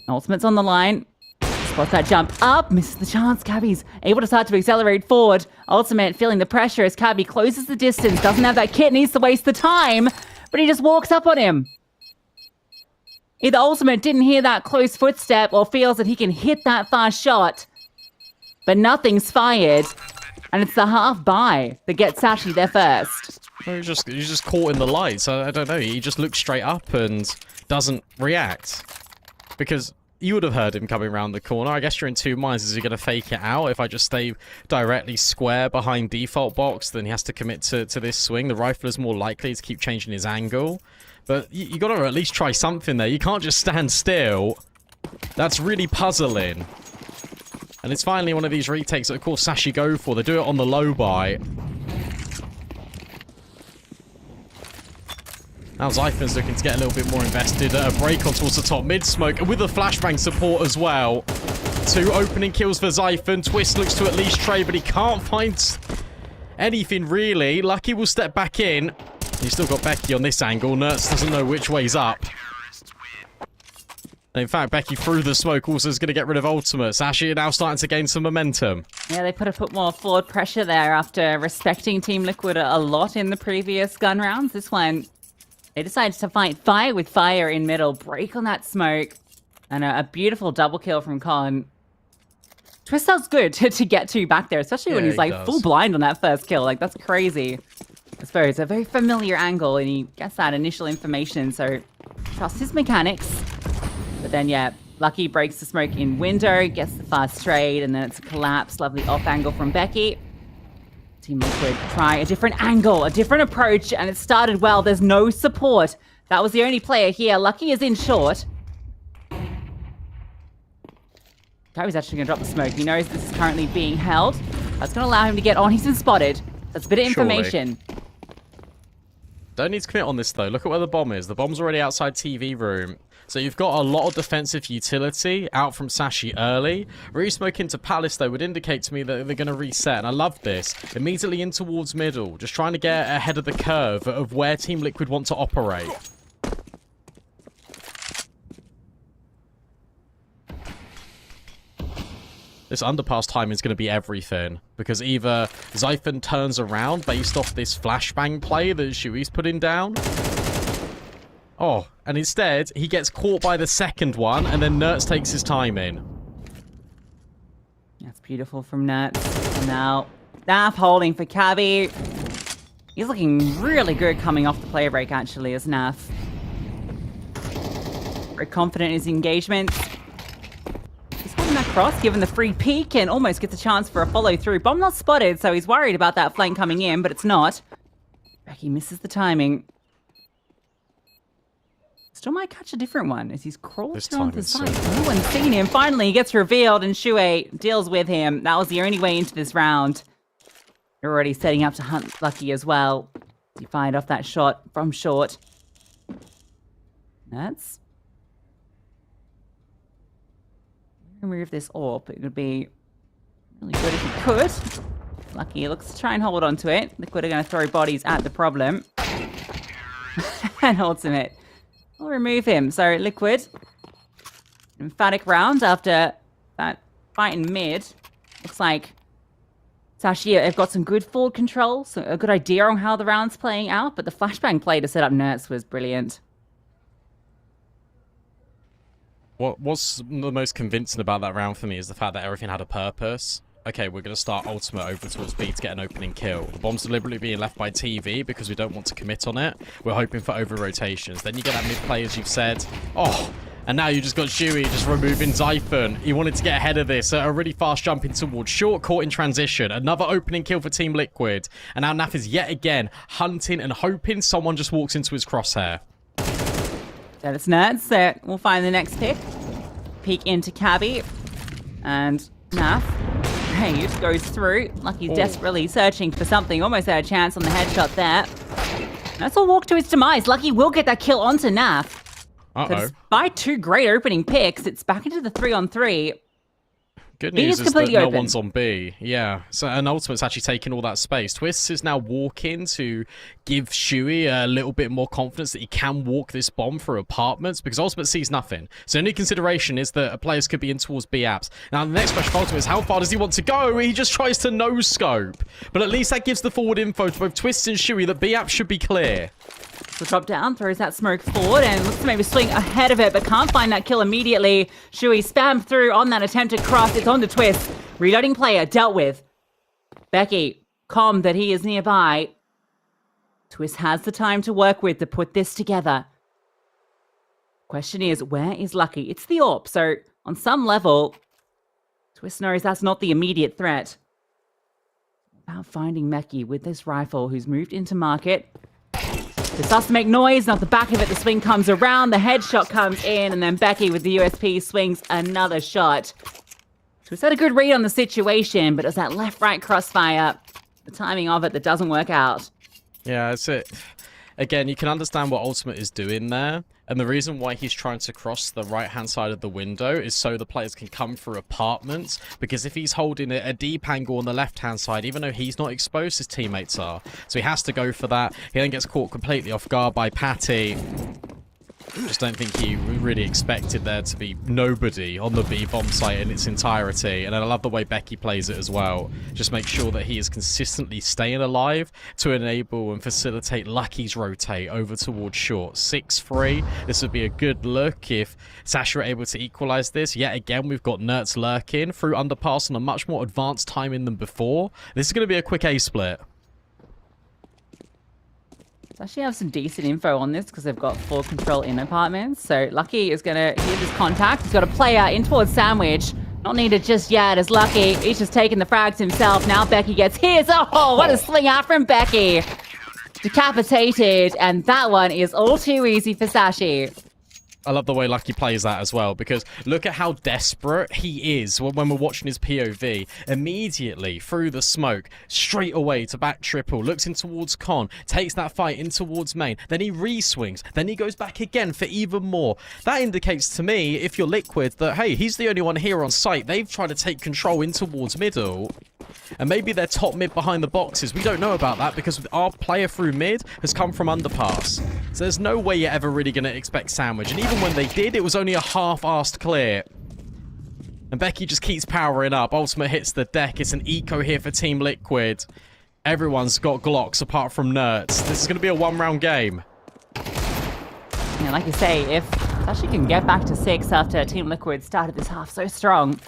Ultimate's on the line. Spots that jump up. Misses the chance. Cabby's able to start to accelerate forward. Ultimate feeling the pressure as Cabby closes the distance. Doesn't have that kit. Needs to waste the time. But he just walks up on him. Either Ultimate didn't hear that close footstep or feels that he can hit that fast shot. But nothing's fired. And it's the half buy that gets Sashi there first. Well, he's just caught in the lights. I don't know. He just looks straight up and doesn't react. Because you would have heard him coming around the corner. I guess you're in 2 minds. Is he going to fake it out? If I just stay directly square behind default box, then he has to commit to this swing. The rifle is more likely to keep changing his angle. But you got to at least try something there. You can't just stand still. That's really puzzling. And it's finally one of these retakes that, of course, Sashi go for. They do it on the low buy. Now Zyphon's looking to get a little bit more invested. A break on towards the top mid smoke with a flashbang support as well. 2 opening kills for Zyphon. Twist looks to at least trade, but he can't find anything really. Lucky will step back in. He's still got Becky on this angle. Nertz doesn't know which way's up. And in fact, Becky through the smoke also is going to get rid of Ultimate. Sashi are now starting to gain some momentum. Yeah, they put more forward pressure there after respecting Team Liquid a lot in the previous gun rounds. This one, they decided to fight fire with fire in middle. Break on that smoke. And a beautiful double kill from Con. Twist does good to get 2 back there, especially when he's like full blind on that first kill. Like, that's crazy. I suppose it's a very familiar angle, and he gets that initial information, so trust his mechanics. But then, yeah, Lucky breaks the smoke in window, gets the fast trade, and then it's a collapse. Lovely off angle from Becky. Team Liquid try a different angle, a different approach, and it started well. There's no support. That was the only player here. Lucky is in short. Gary's actually going to drop the smoke. He knows this is currently being held. That's going to allow him to get on. He's been spotted. That's a bit of information. Don't need to commit on this, though. Look at where the bomb is. The bomb's already outside TV room. So you've got a lot of defensive utility out from Sashi early. Re-smoke into Palace, though, would indicate to me that they're going to reset. And I love this. Immediately in towards middle. Just trying to get ahead of the curve of where Team Liquid want to operate. This underpass time is going to be everything. Because either Zyphon turns around based off this flashbang play that Shui's putting down. Oh, and instead, he gets caught by the second one, and then Nertz takes his time in. That's beautiful from Nertz. And now, Naf holding for Cabby. He's looking really good coming off the player break, actually, as Naf. Very confident in his engagement. That cross, given the free peek, and almost gets a chance for a follow-through. Bomb not spotted, so he's worried about that flank coming in, but it's not. Becky misses the timing. Still might catch a different one as he's crawled This through onto time the it's side. No one's seen him. Finally, he gets revealed and Shui deals with him. That was the only way into this round. You're already setting up to hunt Lucky as well. You fired off that shot from short. That's... remove this AWP. It would be really good if he could. Lucky looks to try and hold on to it. Liquid are going to throw bodies at the problem. And Ultimate will remove him. So Liquid, emphatic round after that fight in mid. Looks like Sashi have got some good forward control, so a good idea on how the round's playing out, but the flashbang play to set up Nertz was brilliant. What was the most convincing about that round for me is the fact that everything had a purpose. Okay, we're going to start Ultimate over towards B to get an opening kill. The bomb's deliberately being left by TV because we don't want to commit on it. We're hoping for over-rotations. Then you get that mid-play, as you've said. Oh, and now you just got Shui just removing Zyphon. He wanted to get ahead of this. A really fast jump in towards short, caught in transition. Another opening kill for Team Liquid. And now Naf is yet again hunting and hoping someone just walks into his crosshair. So it's Nerds that will find the next pick. Peek into Cabby. And Naf, Rage goes through. Lucky's desperately searching for something. Almost had a chance on the headshot there. That's all walk to his demise. Lucky will get that kill onto Naf. By 2 great opening picks, it's back into the 3-on-3. Good B news is is that no open. one's on B. Yeah. So, and Ultimate's actually taking all that space. Twists is now walking to give Shui a little bit more confidence that he can walk this bomb through apartments because Ultimate sees nothing. So, only consideration is that players could be in towards B apps. Now, the next question for Ultimate is how far does he want to go? He just tries to no scope. But at least that gives the forward info to both Twists and Shui that B apps should be clear. So drop down, throws that smoke forward, and looks to maybe swing ahead of it, but can't find that kill immediately. Shui spam through on that attempted cross. It's on to Twist. Reloading player dealt with. Becky, calm that he is nearby. Twist has the time to work with to put this together. Question is, where is Lucky? It's the AWP, so on some level, Twist knows that's not the immediate threat. About finding Meki with this rifle, who's moved into market. It starts to make noise, and off the back of it, the swing comes around, the headshot comes in, and then Becky with the USP swings another shot. Twist had a good read on the situation, but it was that left-right crossfire, the timing of it that doesn't work out. Yeah, that's it. Again, you can understand what Ultimate is doing there. And the reason why he's trying to cross the right-hand side of the window is so the players can come through apartments. Because if he's holding a deep angle on the left-hand side, even though he's not exposed, his teammates are. So he has to go for that. He then gets caught completely off guard by Patty. Just don't think he really expected there to be nobody on the B bomb site in its entirety. And I love the way Becky plays it as well. Just make sure that he is consistently staying alive to enable and facilitate Lucky's rotate over towards short. 6-3. This would be a good look if Sasha are able to equalize this. Yet again, we've got Nertz lurking through underpass on a much more advanced timing than before. This is going to be a quick A split. Actually have some decent info on this because they've got full control in apartments. So Lucky is going to hear this contact. He's got a player in towards Sandwich. Not needed just yet as Lucky. He's just taking the frags himself. Now Becky gets his. Oh, what a sling out from Becky. Decapitated. And that one is all too easy for Sashi. I love the way Lucky plays that as well, because look at how desperate he is when we're watching his POV. Immediately, through the smoke, straight away to back triple, looks in towards Con, takes that fight in towards main, then he re-swings, then he goes back again for even more. That indicates to me, if you're Liquid, that, hey, he's the only one here on site. They've tried to take control in towards middle. And maybe they're top mid behind the boxes. We don't know about that because our player through mid has come from underpass. So there's no way you're ever really going to expect Sandwich. And even when they did, it was only a half-assed clear. And Becky just keeps powering up. Ultimate hits the deck. It's an eco here for Team Liquid. Everyone's got Glocks apart from Nertz. This is going to be a one-round game. Yeah, like you say, if Sashi can get back to 6 after Team Liquid started this half so strong,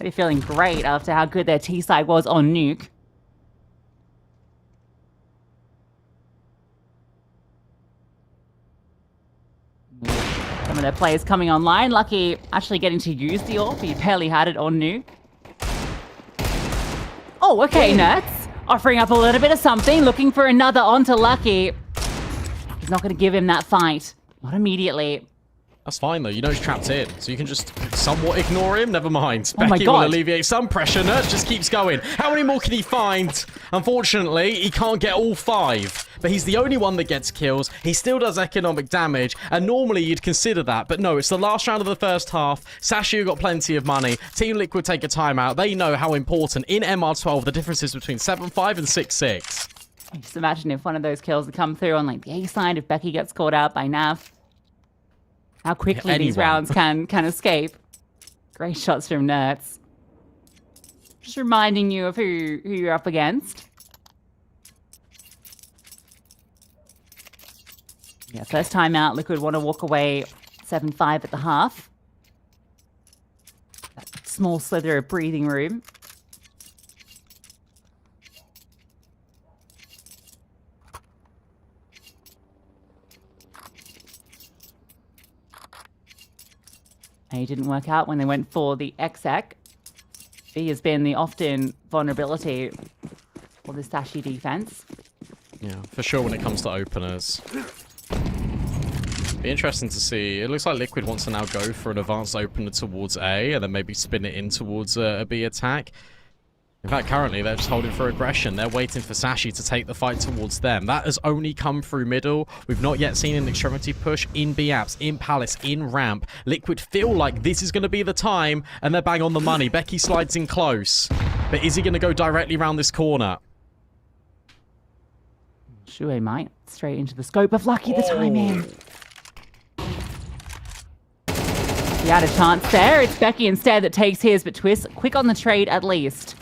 I'd be feeling great after how good their T-side was on Nuke. Some of their players coming online. Lucky actually getting to use the AWP. He barely had it on Nuke. Oh, okay, Nertz. Offering up a little bit of something. Looking for another onto Lucky. He's not going to give him that fight. Not immediately. That's fine, though. You know he's trapped in, so you can just somewhat ignore him. Never mind. Oh my Becky will God. alleviate some pressure. Nurse just keeps going. How many more can he find? Unfortunately, he can't get all 5. But he's the only one that gets kills. He still does economic damage, and normally you'd consider that. But no, it's the last round of the first half. Sashi got plenty of money. Team Liquid take a timeout. They know how important in MR12 the difference is between 7-5 and 6-6. Just imagine if one of those kills had come through on like the A side, if Becky gets caught out by Nav. How quickly these anyone. rounds can escape. Great shots from Nerds. Just reminding you of who you're up against. Yeah, first time out, Liquid want to walk away 7-5 at the half. That small slither of breathing room. A didn't work out when they went for the exec. B has been the often vulnerability for the Sashi defense. Yeah, for sure when it comes to openers. Be interesting to see. It looks like Liquid wants to now go for an advanced opener towards A and then maybe spin it in towards a B attack. In fact, currently they're just holding for aggression. They're waiting for Sashi to take the fight towards them. That has only come through middle. We've not yet seen an extremity push in B-apps, in Palace, in ramp. Liquid feel like this is going to be the time, and they're bang on the money. Becky slides in close. But is he going to go directly around this corner? Shuei might. Straight into the scope of Lucky the timing. He had a chance there. It's Becky instead that takes his, but Twist quick on the trade at least.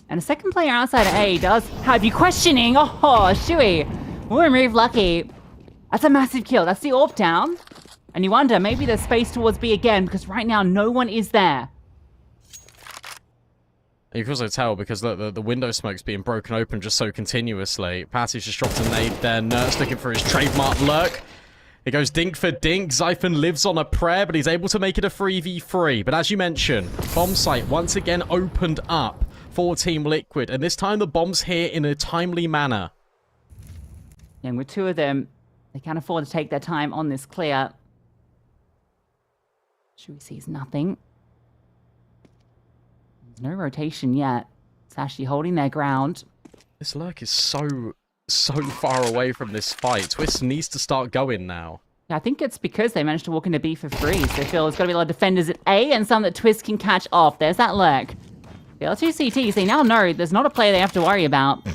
And a second player outside of A does have you questioning. Oh, Shuey will remove Lucky. That's a massive kill. That's the AWP down. And you wonder, maybe there's space towards B again, because right now no one is there. You can also tell because look, the window smoke's being broken open just so continuously. Patty's just dropped a nade there. Nert's looking for his trademark lurk. It goes dink for dink. Zyphon lives on a prayer, but he's able to make it a 3v3. But as you mentioned, bomb site once again opened up for Team Liquid. And this time the bomb's here in a timely manner. And with 2 of them, they can't afford to take their time on this clear. Shuey sees nothing. There's no rotation yet. Sashi holding their ground. This lurk is so far away from this fight. Twist needs to start going now. Yeah, I think it's because they managed to walk into B for free. So they feel there's got to be a lot of defenders at A and some that Twist can catch off. There's that lurk. The other 2 CTs, they now know there's not a player they have to worry about.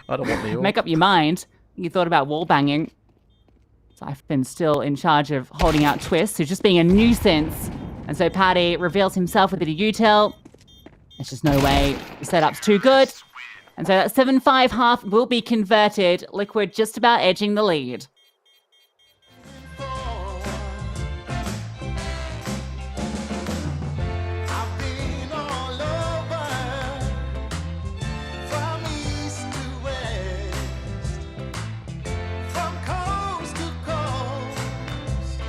I don't want the Make up your mind. You thought about wall banging. Zyphon's still in charge of holding out Twist, who's just being a nuisance. And so Paddy reveals himself with a util. There's just no way. The setup's too good. And so that 7-5 half will be converted. Liquid just about edging the lead. I've been all over, from east to west, from coast to coast,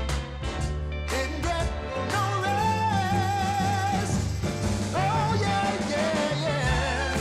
didn't get no rest. Oh yeah, yeah, yeah.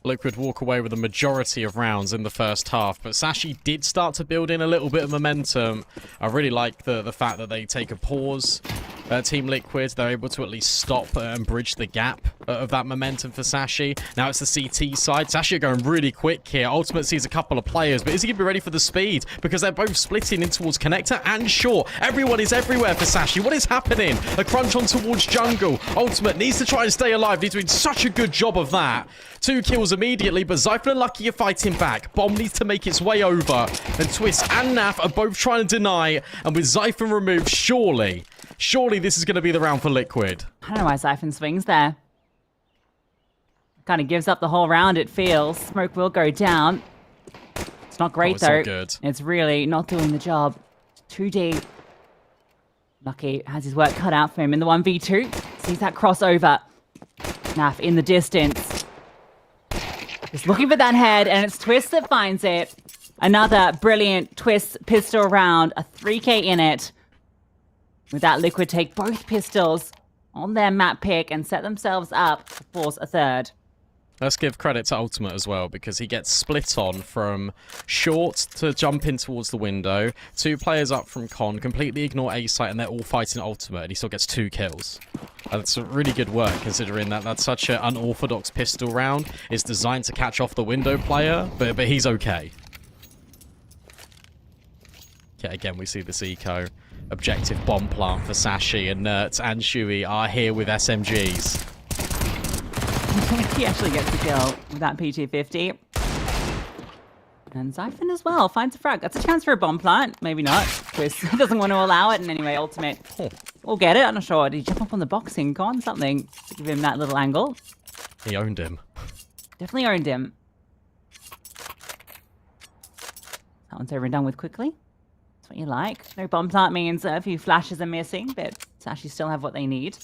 Liquid walk away with the majority of rounds in the first half, but Sashi did start to build in a little bit of momentum. I really like the fact that they take a pause. Team Liquid, they're able to at least stop and bridge the gap of that momentum for Sashi. Now it's the CT side. Sashi are going really quick here. Ultimate sees a couple of players, but is he going to be ready for the speed? Because they're both splitting in towards Connector and Short. Everyone is everywhere for Sashi. What is happening? A crunch on towards Jungle. Ultimate needs to try and stay alive. He's doing such a good job of that. 2 kills immediately, but Zypher and Lucky are fighting back. Bomb needs to make its way over. And Twist and Naf are both trying to deny. And with Zypher removed, surely this is going to be the round for Liquid. I don't know why Siphon swings there. Kind of gives up the whole round, it feels. Smoke will go down. It's not great, it's though. not good. It's really not doing the job. Too deep. Lucky has his work cut out for him in the 1v2. Sees that crossover. Naf in the distance. Just looking for that head, and it's Twist that finds it. Another brilliant Twist pistol round. A 3k in it. With that, Liquid take both pistols on their map pick and set themselves up to force a third. Let's give credit to Ultimate as well, because he gets split on from Short to jump in towards the window. 2 players up from Con, completely ignore A-Site, and they're all fighting Ultimate, and he still gets 2 kills. That's really good work, considering that that's such an unorthodox pistol round. It's designed to catch off the window player, but he's okay. Okay, again, we see this eco. Objective bomb plant for Sashi, and Nerds and Shui are here with SMGs. He actually gets a kill with that P250. And Zyphon as well finds a frag. That's a chance for a bomb plant. Maybe not. Twist doesn't want to allow it. And anyway, Ultimate will get it. I'm not sure. Did he jump up on the boxing con? Something to give him that little angle. He owned him. Definitely owned him. That one's over and done with quickly. That's what you like. No bomb plant means a few flashes are missing, but Sashi still have what they need.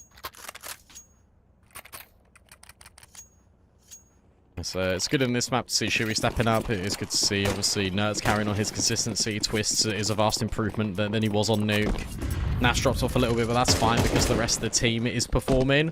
So it's good in this map to see Shui stepping up. It is good to see, obviously, Nerds carrying on his consistency. Twist is a vast improvement than he was on Nuke. Nash drops off a little bit, but that's fine because the rest of the team is performing.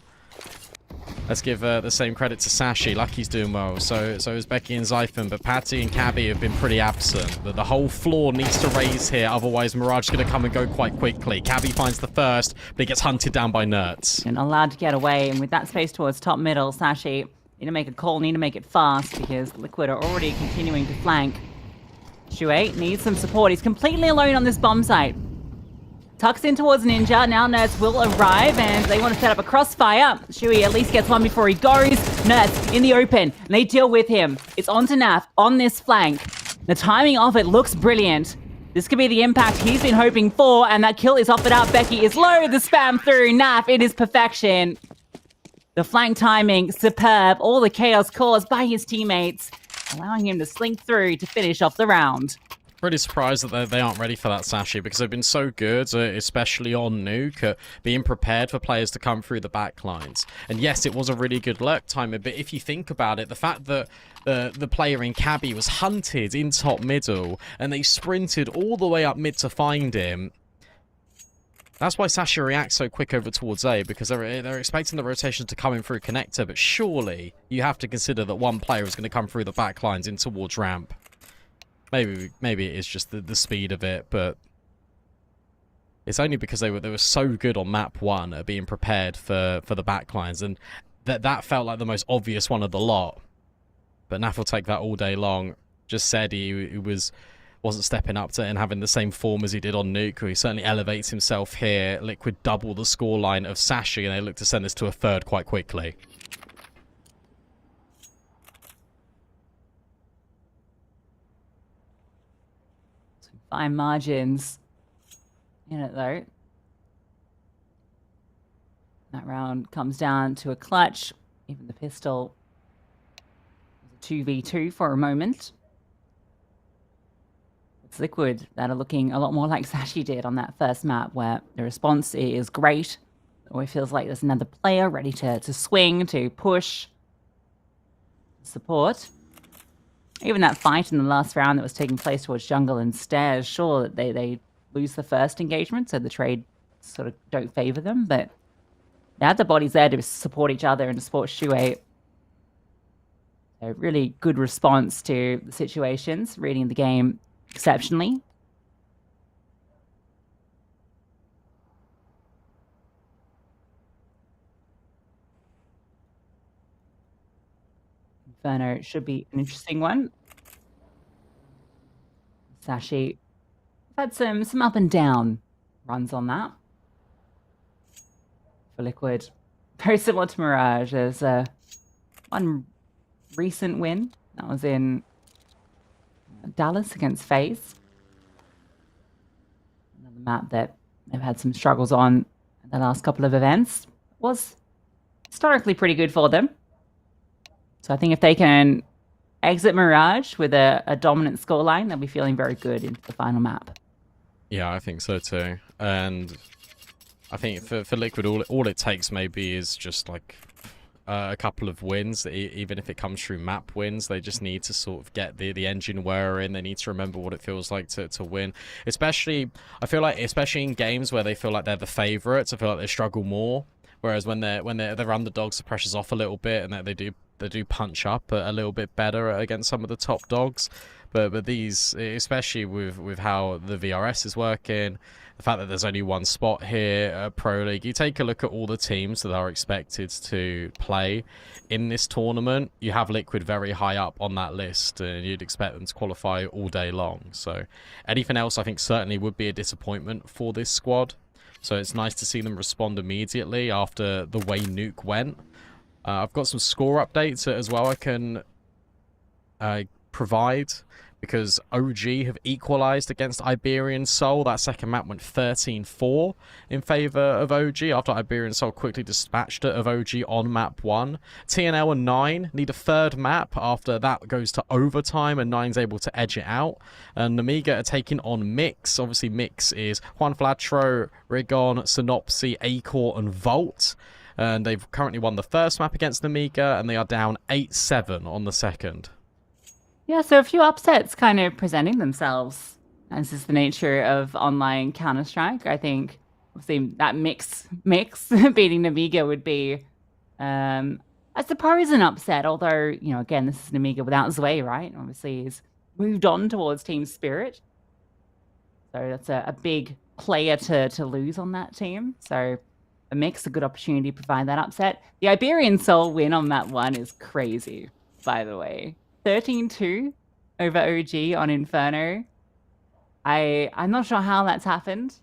Let's give the same credit to Sashi. Lucky's doing well. So is Becky and Zyphon, but Patty and Cabby have been pretty absent. The whole floor needs to raise here, otherwise Mirage is going to come and go quite quickly. Cabby finds the first, but he gets hunted down by Nerds. And allowed to get away, and with that space towards top middle, Sashi need to make a call, need to make it fast, because Liquid are already continuing to flank. Shui needs some support. He's completely alone on this bomb site. Tucks in towards Ninja. Now Nerds will arrive, and they want to set up a crossfire. Shui at least gets one before he goes. Nerds in the open, and they deal with him. It's on to Naf on this flank. The timing of it looks brilliant. This could be the impact he's been hoping for, and that kill is offered out. Becky is low. The spam through. Naf, it is perfection. The flank timing, superb. All the chaos caused by his teammates, allowing him to slink through to finish off the round. Pretty surprised that they aren't ready for that, Sashi, because they've been so good, especially on Nuke, at being prepared for players to come through the back lines. And yes, it was a really good lurk timer, but if you think about it, the fact that the player in Cabby was hunted in top middle, and they sprinted all the way up mid to find him, that's why Sashi reacts so quick over towards A, because they're expecting the rotation to come in through connector, but surely you have to consider that one player is going to come through the back lines in towards ramp. Maybe it is just the speed of it, but it's only because they were so good on map 1 at being prepared for the back lines, and that felt like the most obvious one of the lot. But Naf will take that all day long. Just said he wasn't stepping up to it and having the same form as he did on Nuke. He certainly elevates himself here. Liquid double the scoreline of Sashi, and they look to send this to a third quite quickly. Some fine margins in it, though. That round comes down to a clutch. Even the pistol was a 2v2 for a moment. It's Liquid that are looking a lot more like Sashi did on that first map, where the response is great. It always feels like there's another player ready to swing, to push, support. Even that fight in the last round that was taking place towards jungle and stairs, sure that they lose the first engagement, so the trade sort of don't favor them, but they had the bodies there to support each other and to support Shui. A really good response to the situations, reading the game exceptionally. Inferno should be an interesting one. Sashi had some up and down runs on that. For Liquid, very similar to Mirage. There's one recent win that was in Dallas against FaZe. Another map that they've had some struggles on in the last couple of events. Was historically pretty good for them. So I think if they can exit Mirage with a dominant scoreline, they'll be feeling very good into the final map. Yeah, I think so too. And I think for Liquid, all it takes maybe is just like a couple of wins. Even if it comes through map wins, they just need to sort of get the engine wear in. They need to remember what it feels like to win. Especially, I feel like, especially in games where they feel like they're the favourites, I feel like they struggle more. Whereas when they're underdogs, the pressure's off a little bit, and that they do punch up a little bit better against some of the top dogs. But these, especially with how the VRS is working, the fact that there's only one spot here at Pro League, you take a look at all the teams that are expected to play in this tournament. You have Liquid very high up on that list, and you'd expect them to qualify all day long. So anything else, I think, certainly would be a disappointment for this squad. So it's nice to see them respond immediately after the way Nuke went. I've got some score updates as well I can provide, because OG have equalized against Iberian Soul. That second map went 13-4 in favor of OG after Iberian Soul quickly dispatched it of OG on map 1. TNL and 9 need a third map after that goes to overtime and 9's able to edge it out. And Namiga are taking on Mix. Obviously Mix is Juan Flatro, Rigon, Synopsy, Acor and Volt. And they've currently won the first map against Namiga, and they are down 8-7 on the second. Yeah, so a few upsets kind of presenting themselves. As is the nature of online Counter-Strike. I think obviously that mix beating Namiga would be, I suppose, an upset. Although, you know, again, this is Namiga without Zwei, right? Obviously, he's moved on towards Team Spirit. So that's a big player to lose on that team. So a mix, a good opportunity to provide that upset. The Iberian Soul win on that one is crazy, by the way. 13-2 over OG on Inferno. I'm not sure how that's happened.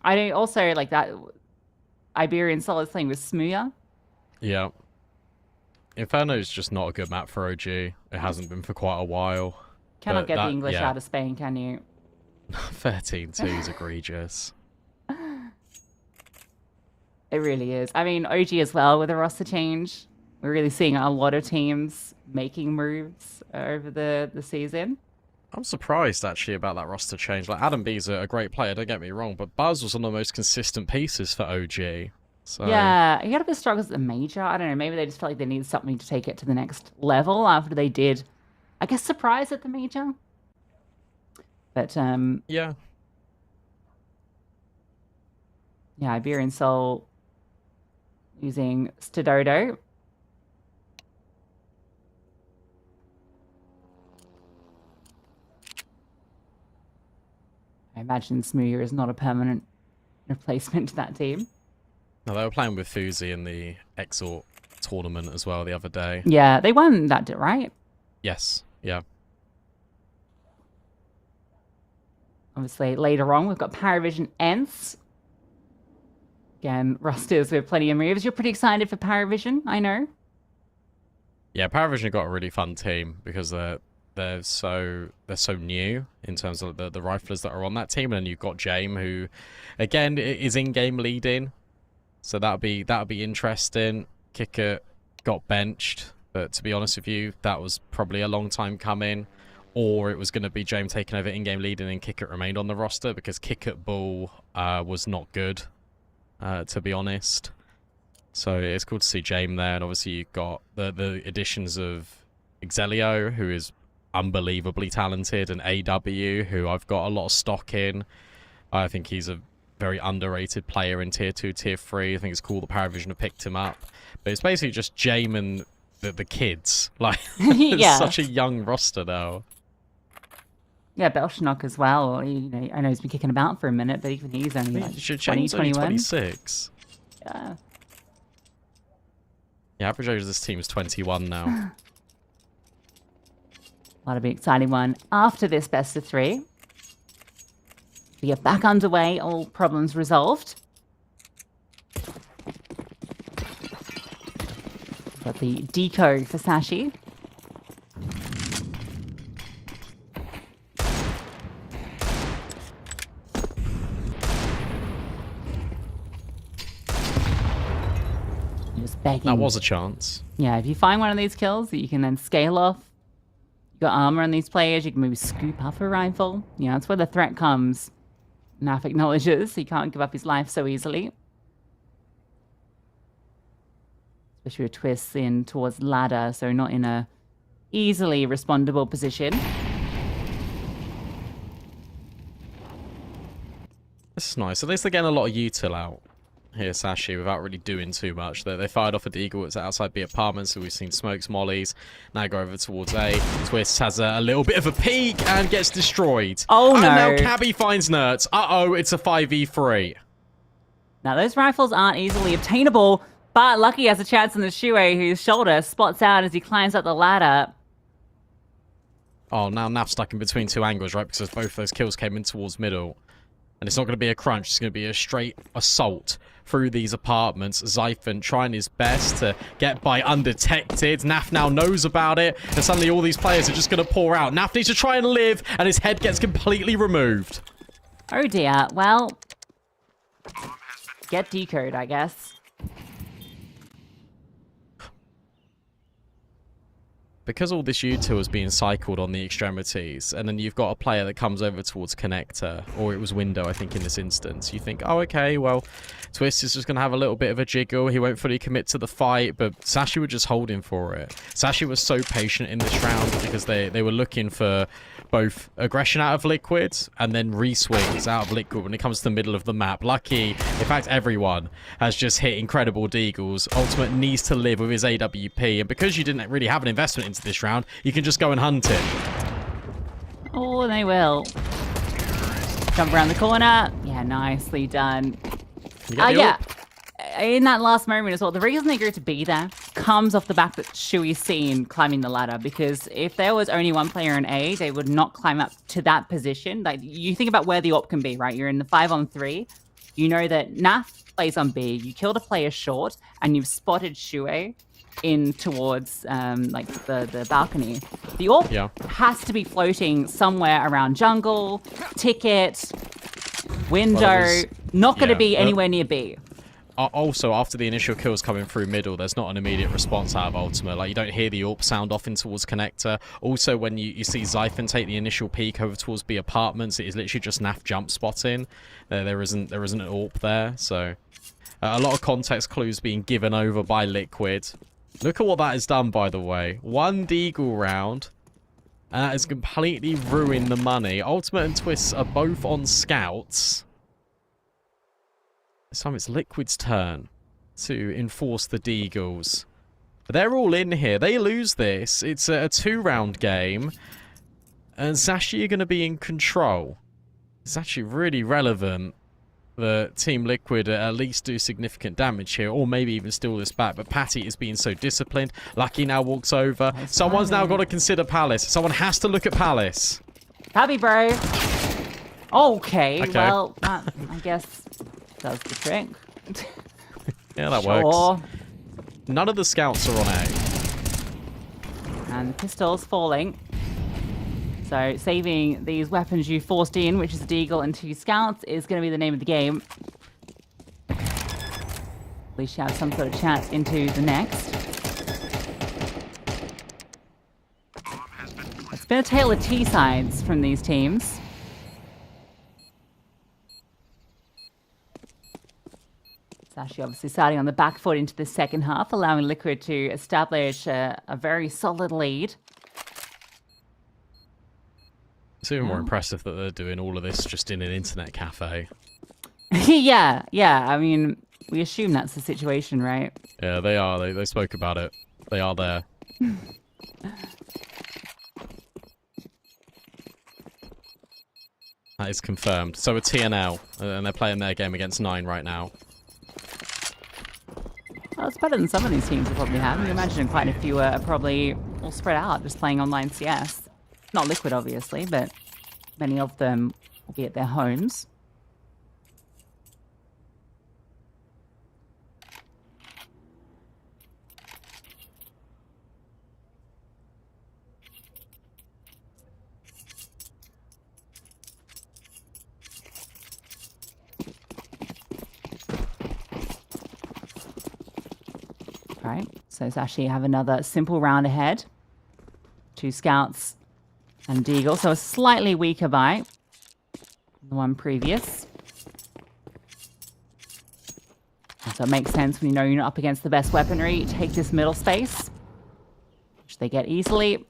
I don't also like that Iberian Soul is playing with Smooya. Yeah. Inferno is just not a good map for OG. It hasn't been for quite a while. Cannot get the English out of Spain, can you? 13-2 is egregious. It really is. I mean, OG as well with a roster change. We're really seeing a lot of teams making moves over the season. I'm surprised, actually, about that roster change. Like, Adam B's a great player, don't get me wrong, but Buzz was one of the most consistent pieces for OG. So yeah, he had a bit of struggles at the major. I don't know, maybe they just felt like they needed something to take it to the next level after they did, I guess, surprise at the major. But, yeah. Yeah, Iberian Soul using Stododo. I imagine Smooya is not a permanent replacement to that team. No, they were playing with Fuzi in the Exort tournament as well the other day. Yeah, they won that, right? Yes, yeah. Obviously, later on, we've got Paravision Ents. Again, rosters with plenty of moves. You're pretty excited for Paravision, I know. Yeah, Paravision got a really fun team because they're so new in terms of the riflers that are on that team, and then you've got Jame, who again is in game leading, so that'll be interesting. Kicker got benched, but to be honest with you, that was probably a long time coming, or it was going to be Jame taking over in game leading and Kickert remained on the roster because Kickert Bull was not good, to be honest. So it's cool to see Jame there, and obviously you've got the additions of Exelio, who is unbelievably talented, and AW, who I've got a lot of stock in. I think he's a very underrated player in Tier 2, Tier 3. I think it's cool that Paravision have picked him up. But it's basically just Jame and the kids. Like, Yeah. it's such a young roster now. Yeah, Belshnock as well. You know, I know he's been kicking about for a minute, but even he's only like 20, Shane's only 21. 26. Yeah. The average age of this team is 21 now. That'll be an exciting one. After this best of 3, we get back underway, all problems resolved. Got the deco for Sashi. Just begging. That was a chance. Yeah, if you find one of these kills that you can then scale off, you got armor on these players, you can maybe scoop up a rifle. You know, that's where the threat comes. Naf acknowledges he can't give up his life so easily. Especially with twists in towards ladder, so not in a easily respondable position. This is nice. At least they're getting a lot of util out here, Sashi, without really doing too much. They fired off a Deagle. It's outside B apartments, so we've seen smokes, mollies. Now go over towards A. Twist has a little bit of a peek and gets destroyed. Oh, no. And now Cabby finds Nerds. Uh-oh, it's a 5v3. Now, those rifles aren't easily obtainable, but Lucky has a chance on the Shuei, whose shoulder spots out as he climbs up the ladder. Oh, now Naf's stuck in between two angles, right? Because both those kills came in towards middle. And it's not going to be a crunch. It's going to be a straight assault through these apartments. Zyphon trying his best to get by undetected. Naf now knows about it. And suddenly all these players are just going to pour out. Naf needs to try and live. And his head gets completely removed. Oh dear. Well, get decode, I guess. Because all this util is being cycled on the extremities, and then you've got a player that comes over towards connector, or it was window, I think, in this instance. You think, oh, okay, well, Twist is just going to have a little bit of a jiggle. He won't fully commit to the fight, but Sashi would just hold him for it. Sashi was so patient in this round because they were looking for both aggression out of Liquid and then re-swings out of Liquid when it comes to the middle of the map. Lucky, in fact, everyone has just hit incredible deagles. Ultimate needs to live with his AWP, and because you didn't really have an investment into this round, you can just go and hunt it. Oh, they will. Jump around the corner. Yeah, nicely done. Yeah. In that last moment as well, the reason they go to B there comes off the back that Shui's seen climbing the ladder, because if there was only one player in A, they would not climb up to that position. Like, you think about where the op can be, right? You're in the 5-on-3. You know that Naf plays on B. You killed a player short, and you've spotted Shui in towards like the balcony. The AWP has to be floating somewhere around jungle, ticket, window, not going to be anywhere near B. Also, after the initial kills coming through middle, there's not an immediate response out of Ultima. Like, you don't hear the AWP sound off in towards connector. Also, when you see Zyphon take the initial peek over towards B apartments, it is literally just Naf jump spotting. There isn't an AWP there, so a lot of context clues being given over by Liquid. Look at what that has done, by the way. One Deagle round, and that has completely ruined the money. Ultimate and Twists are both on scouts. This time it's Liquid's turn to enforce the Deagles. But they're all in here. They lose this. It's a 2-round game. And Sashi are going to be in control. It's actually really relevant that Team Liquid at least do significant damage here, or maybe even steal this back. But Patty is being so disciplined. Lucky now walks over. Someone's now got to consider Palace. Someone has to look at Palace. Happy, bro. Okay, well, that, I guess, does the trick. Yeah, that works. None of the scouts are on A. And the pistol's falling. So saving these weapons you forced in, which is a Deagle and 2 scouts, is going to be the name of the game. At least you have some sort of chat into the next. It's been a tale of T sides from these teams. Sashi obviously starting on the back foot into the second half, allowing Liquid to establish a very solid lead. It's even more impressive that they're doing all of this just in an internet cafe. yeah. I mean, we assume that's the situation, right? Yeah, they are. They spoke about it. They are there. That is confirmed. So a TNL, and they're playing their game against 9 right now. Well, it's better than some of these teams will probably have. You imagine quite a few are probably all spread out, just playing online CS. Not Liquid, obviously, but many of them will be at their homes. Right, so Sashi have another simple round ahead. 2 scouts and Deagle, so a slightly weaker buy than the one previous. And so it makes sense when you know you're not up against the best weaponry. Take this middle space, which they get easily.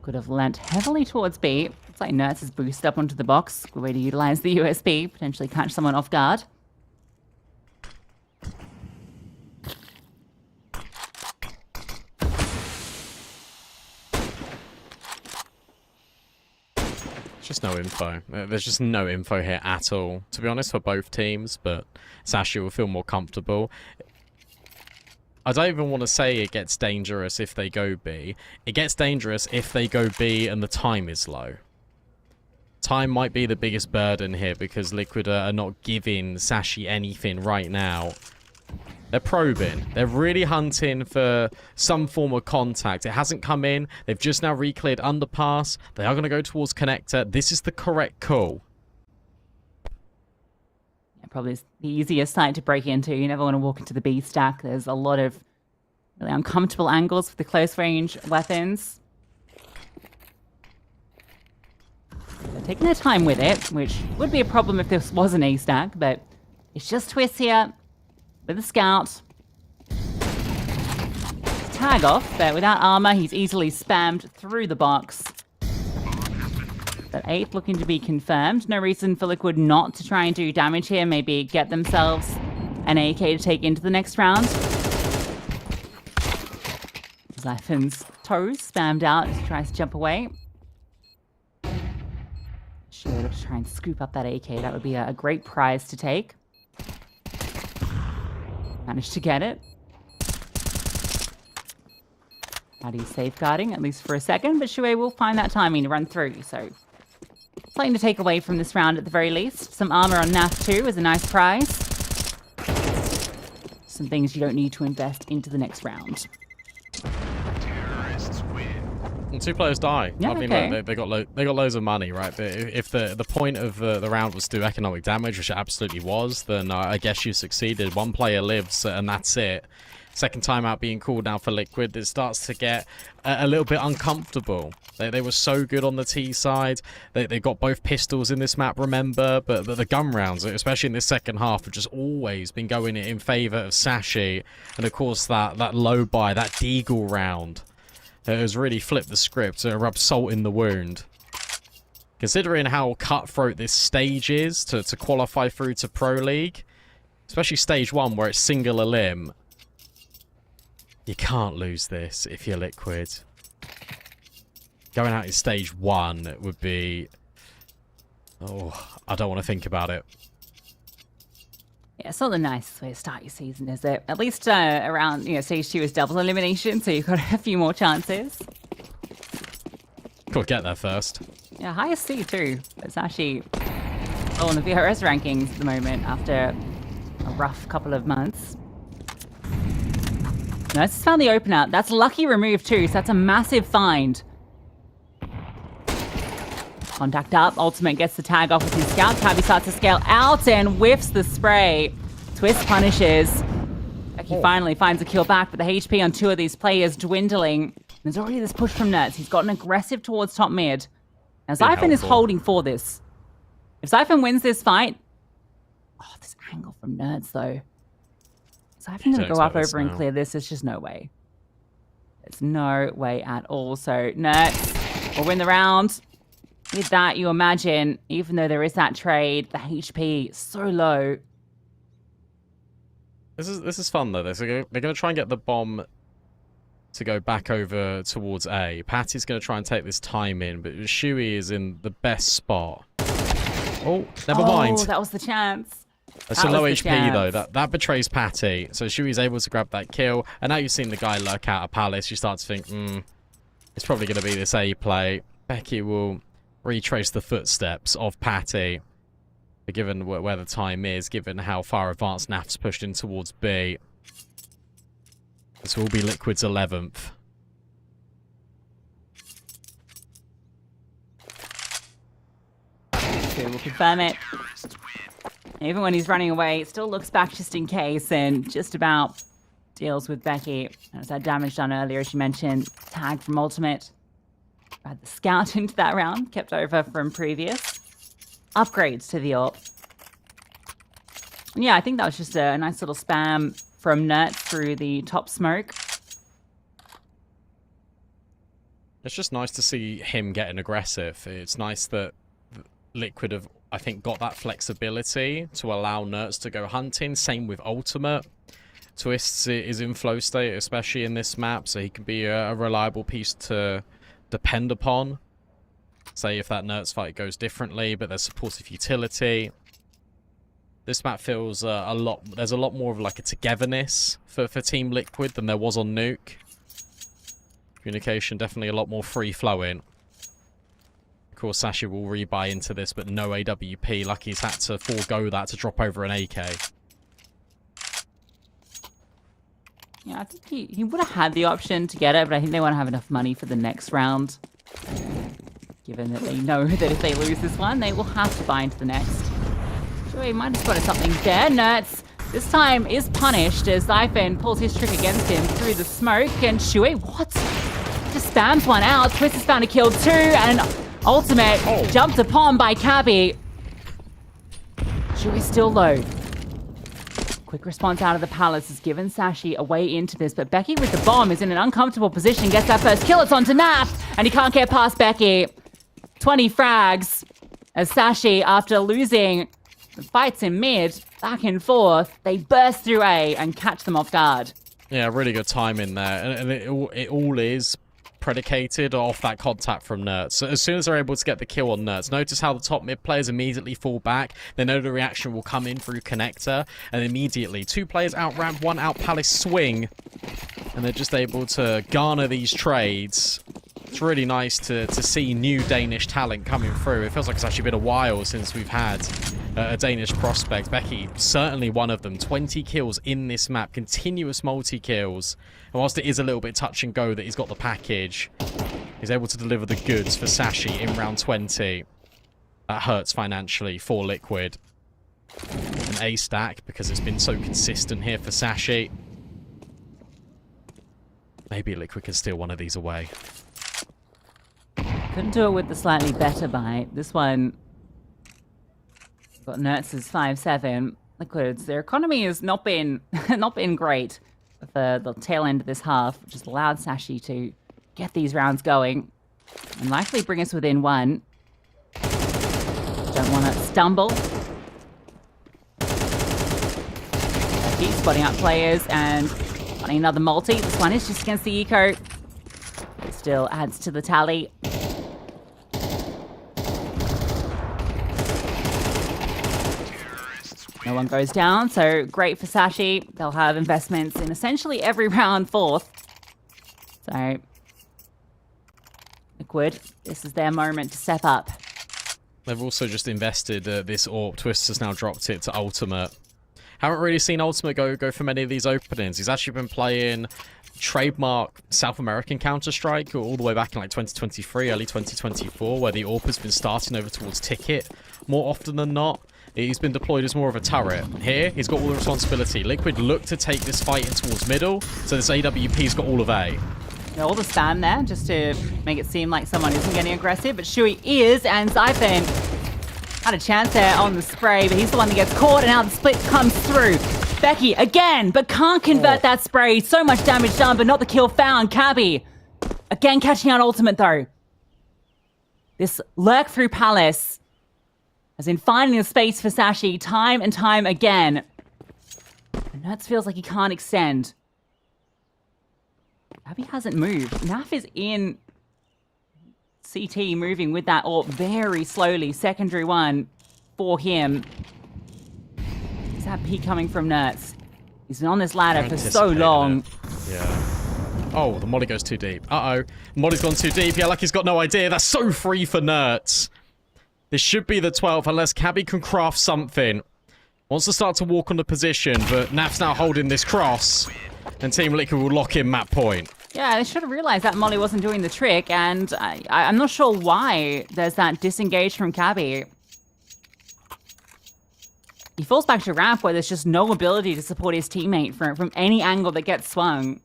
Could have lent heavily towards B. Looks like Nerds is boosted up onto the box. Good way to utilize the USB, potentially catch someone off guard. Just no info. There's just no info here at all, to be honest, for both teams, but Sashi will feel more comfortable. I don't even want to say it gets dangerous if they go B. It gets dangerous if they go B and the time is low. Time might be the biggest burden here because Liquid are not giving Sashi anything right now. They're probing. They're really hunting for some form of contact. It hasn't come in. They've just now re-cleared underpass. They are going to go towards connector. This is the correct call. Yeah, probably the easiest site to break into. You never want to walk into the B stack. There's a lot of really uncomfortable angles for the close range weapons. They're taking their time with it, which would be a problem if this was an A stack, but it's just Twist here. With a scout. Tag off, but without armor, he's easily spammed through the box. That 8th looking to be confirmed. No reason for Liquid not to try and do damage here. Maybe get themselves an AK to take into the next round. Zyphon's toes spammed out as he tries to jump away. Should try and scoop up that AK. That would be a great prize to take. Managed to get it. How safeguarding, at least for a second, but Shuei will find that timing to run through, so something to take away from this round at the very least. Some armor on NAF too is a nice prize. Some things you don't need to invest into the next round. And 2 players die. Yeah, I mean, okay. look, they got loads of money, right? But if the point of the round was to do economic damage, which it absolutely was, then I guess you succeeded. 1 player lives, and that's it. Second timeout being called now for Liquid. It starts to get a little bit uncomfortable. They were so good on the T side. They got both pistols in this map, remember? But the gun rounds, especially in this second half, have just always been going in favour of Sashi. And of course, that low buy, that Deagle round, it has really flipped the script and rubbed salt in the wound. Considering how cutthroat this stage is to qualify through to Pro League, especially stage 1 where it's single limb, you can't lose this if you're Liquid. Going out in stage 1 would be... Oh, I don't want to think about it. Yeah, it's not the nicest way to start your season, is it? At least around, stage 2 is double elimination, so you've got a few more chances. Could get there first. Yeah, highest C too. It's actually on the VRS rankings at the moment after a rough couple of months. No, it's found the opener. That's lucky remove too, so that's a massive find. Contact up. Ultimate gets the tag off with his scout. Cabby starts to scale out and whiffs the spray. Twist punishes. He finally finds a kill back, but the HP on 2 of these players dwindling. There's already this push from Nerds. He's gotten aggressive towards top mid. Now Zyphon is holding for this. If Zyphon wins this fight... Oh, this angle from Nerds though. Zyphon going to go up over and clear this. There's just no way. There's no way at all. So Nerds will win the round. With that, you imagine, even though there is that trade, the HP so low. This is fun though. They're going to try and get the bomb to go back over towards A. Patty's going to try and take this time in, but Shuey is in the best spot. Oh, never mind. Oh, that was the chance. That's a low HP though. That betrays Patty. So Shuey's able to grab that kill, and now you've seen the guy lurk out of Palace. You start to think, it's probably going to be this A play. Becky will retrace the footsteps of Patty. But given where the time is, given how far advanced NAF's pushed in towards B, this will be Liquid's 11th. Okay, we'll confirm it. Even when he's running away, it still looks back just in case and just about deals with Becky. As that damage done earlier, as you mentioned, tag from Ultimate. Had the scout into that round, kept over from previous. Upgrades to the AWP. And yeah, I think that was just a nice little spam from Nert through the top smoke. It's just nice to see him getting aggressive. It's nice that Liquid have, I think, got that flexibility to allow Nerds to go hunting. Same with Ultimate. Twists is in flow state, especially in this map, so he can be a reliable piece to depend upon. Say if that Nerds fight goes differently, but there's supportive utility. This map feels there's a lot more of like a togetherness for Team Liquid than there was on Nuke. Communication definitely a lot more free-flowing. Of course, Sashi will rebuy into this, but no AWP. Lucky's had to forego that to drop over an AK. Yeah, I think he would have had the option to get it, but I think they want to have enough money for the next round. Given that they know that if they lose this one, they will have to buy into the next. Sure, he might have spotted something there. Nerds this time is punished as Zyphon pulls his trick against him through the smoke. And Shui, what? Just spams one out. Twist has found a kill too, and Ultimate jumped upon by Cabby. Shui's still low. Quick response out of the Palace has given Sashi a way into this, but Becky with the bomb is in an uncomfortable position, gets that first kill. It's onto Nap, and he can't get past Becky. 20 frags as Sashi, after losing the fights in mid, back and forth, they burst through A and catch them off guard. Yeah, really good time in there, and it all is predicated off that contact from Nerds. So as soon as they're able to get the kill on Nerds, notice how the top mid players immediately fall back. They know the reaction will come in through connector, and immediately 2 players out ramp, 1 out Palace swing, and they're just able to garner these trades. It's really nice to see new Danish talent coming through. It feels like it's actually been a while since we've had a Danish prospect. Becky, certainly one of them. 20 kills in this map, continuous multi-kills. And whilst it is a little bit touch and go that he's got the package, he's able to deliver the goods for Sashi in round 20. That hurts financially for Liquid. An A stack because it's been so consistent here for Sashi. Maybe Liquid can steal one of these away. Couldn't do it with the slightly better buy. This one got Nertz's 5-7. Liquids, their economy has not been great for the tail end of this half, which has allowed Sashi to get these rounds going and likely bring us within 1. Don't want to stumble. Keep spotting out players and finding another multi. This one is just against the eco. It still adds to the tally. No one goes down, so great for Sashi. They'll have investments in essentially every round 4th. So, Liquid, this is their moment to step up. They've also just invested this AWP. Twist has now dropped it to Ultimate. Haven't really seen Ultimate go for many of these openings. He's actually been playing trademark South American Counter-Strike all the way back in like 2023, early 2024, where the AWP has been starting over towards Ticket more often than not. He's been deployed as more of a turret. Here, he's got all the responsibility. Liquid look to take this fight in towards middle, so this AWP's got all of A. Yeah, all the spam there, just to make it seem like someone isn't getting aggressive, but Shui is, and Zyphon had a chance there on the spray, but he's the one that gets caught, and now the split comes through. Becky, again, but can't convert that spray. So much damage done, but not the kill found. Cabby, again catching out Ultimate, though. This lurk through Palace, as in finding the space for Sashi time and time again. And Nertz feels like he can't extend. Abby hasn't moved. Naf is in CT, moving with that AWP very slowly. Secondary one for him. Is that peak coming from Nertz? He's been on this ladder for so long. Yeah. Oh, the molly goes too deep. Uh-oh. Molly's gone too deep. Yeah, like he's got no idea. That's so free for Nertz. This should be the 12th unless Cabby can craft something. Wants to start to walk on the position, but Naf's now holding this cross. And Team Liquid will lock in map point. Yeah, they should have realized that Molly wasn't doing the trick, and I'm not sure why there's that disengage from Cabby. He falls back to ramp where there's just no ability to support his teammate from any angle that gets swung.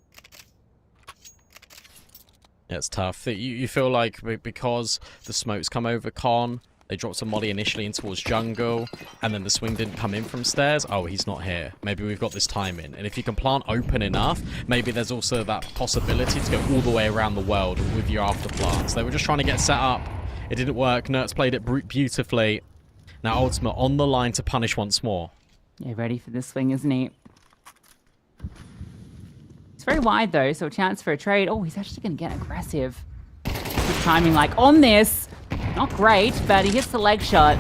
Yeah, it's tough. You feel like because the smokes come over Con, they dropped some molly initially in towards jungle, and then the swing didn't come in from stairs. Oh, he's not here. Maybe we've got this timing. And if you can plant open enough, maybe there's also that possibility to go all the way around the world with your after plants. They were just trying to get set up. It didn't work. Nertz played it beautifully. Now Ultimate on the line to punish once more. Yeah, ready for this swing, isn't he? It's very wide, though, so a chance for a trade. Oh, he's actually going to get aggressive. Good timing, like, on this. Not great, but he hits the leg shot.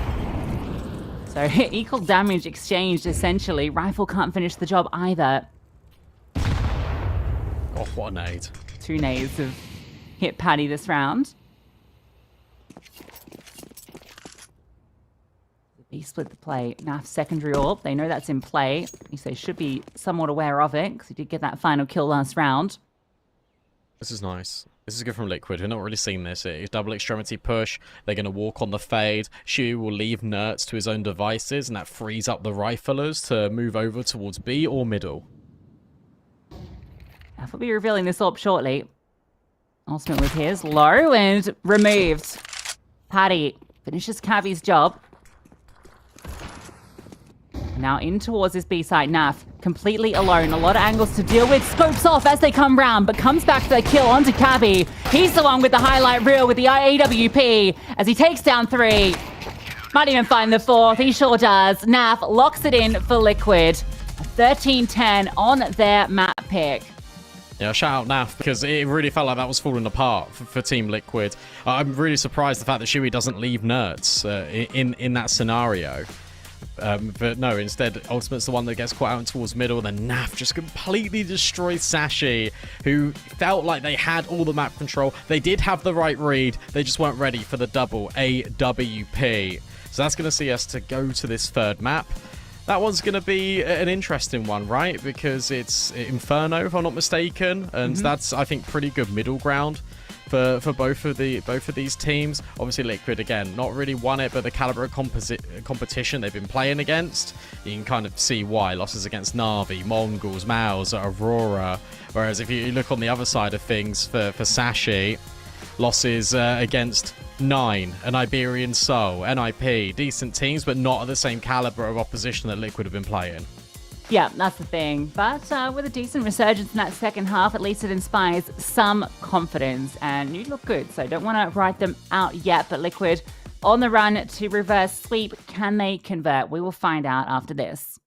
So, equal damage exchanged, essentially. Rifle can't finish the job either. Oh, what a nade. 2 nades have hit Paddy this round. He split the play. Naf secondary AWP. They know that's in play. They should be somewhat aware of it because he did get that final kill last round. This is nice. This is good from Liquid. We're not really seeing this. It's double extremity push. They're going to walk on the fade. Shu will leave Nertz to his own devices, and that frees up the riflers to move over towards B or middle. Naf will be revealing this AWP shortly. Ultimate with his. Low and removed. Paddy finishes Cavi's job. Now in towards his B side. Naf completely alone. A lot of angles to deal with. Scopes off as they come round, but comes back for the kill onto Cabby. He's the one with the highlight reel with the AWP as he takes down 3. Might even find the 4th. He sure does. Naf locks it in for Liquid. 13-10 on their map pick. Yeah, shout out Naf, because it really felt like that was falling apart for Team Liquid. I'm really surprised the fact that Shuey doesn't leave Nertz in that scenario. But no, instead, Ultimate's the one that gets caught out towards middle, and then Naf just completely destroys Sashi, who felt like they had all the map control. They did have the right read, they just weren't ready for the double AWP. So that's going to see us to go to this 3rd map. That one's going to be an interesting one, right? Because it's Inferno, if I'm not mistaken, and that's, I think, pretty good middle ground for both of these teams. Obviously, Liquid, again, not really won it, but the caliber of competition they've been playing against, you can kind of see why. Losses against Na'Vi, Mongols, Maus, Aurora. Whereas if you look on the other side of things for Sashi, losses against Nine, an Iberian Soul, NIP, decent teams, but not at the same caliber of opposition that Liquid have been playing. Yeah, that's the thing. But with a decent resurgence in that second half, at least it inspires some confidence. And you look good, so don't want to write them out yet. But Liquid on the run to reverse sweep. Can they convert? We will find out after this.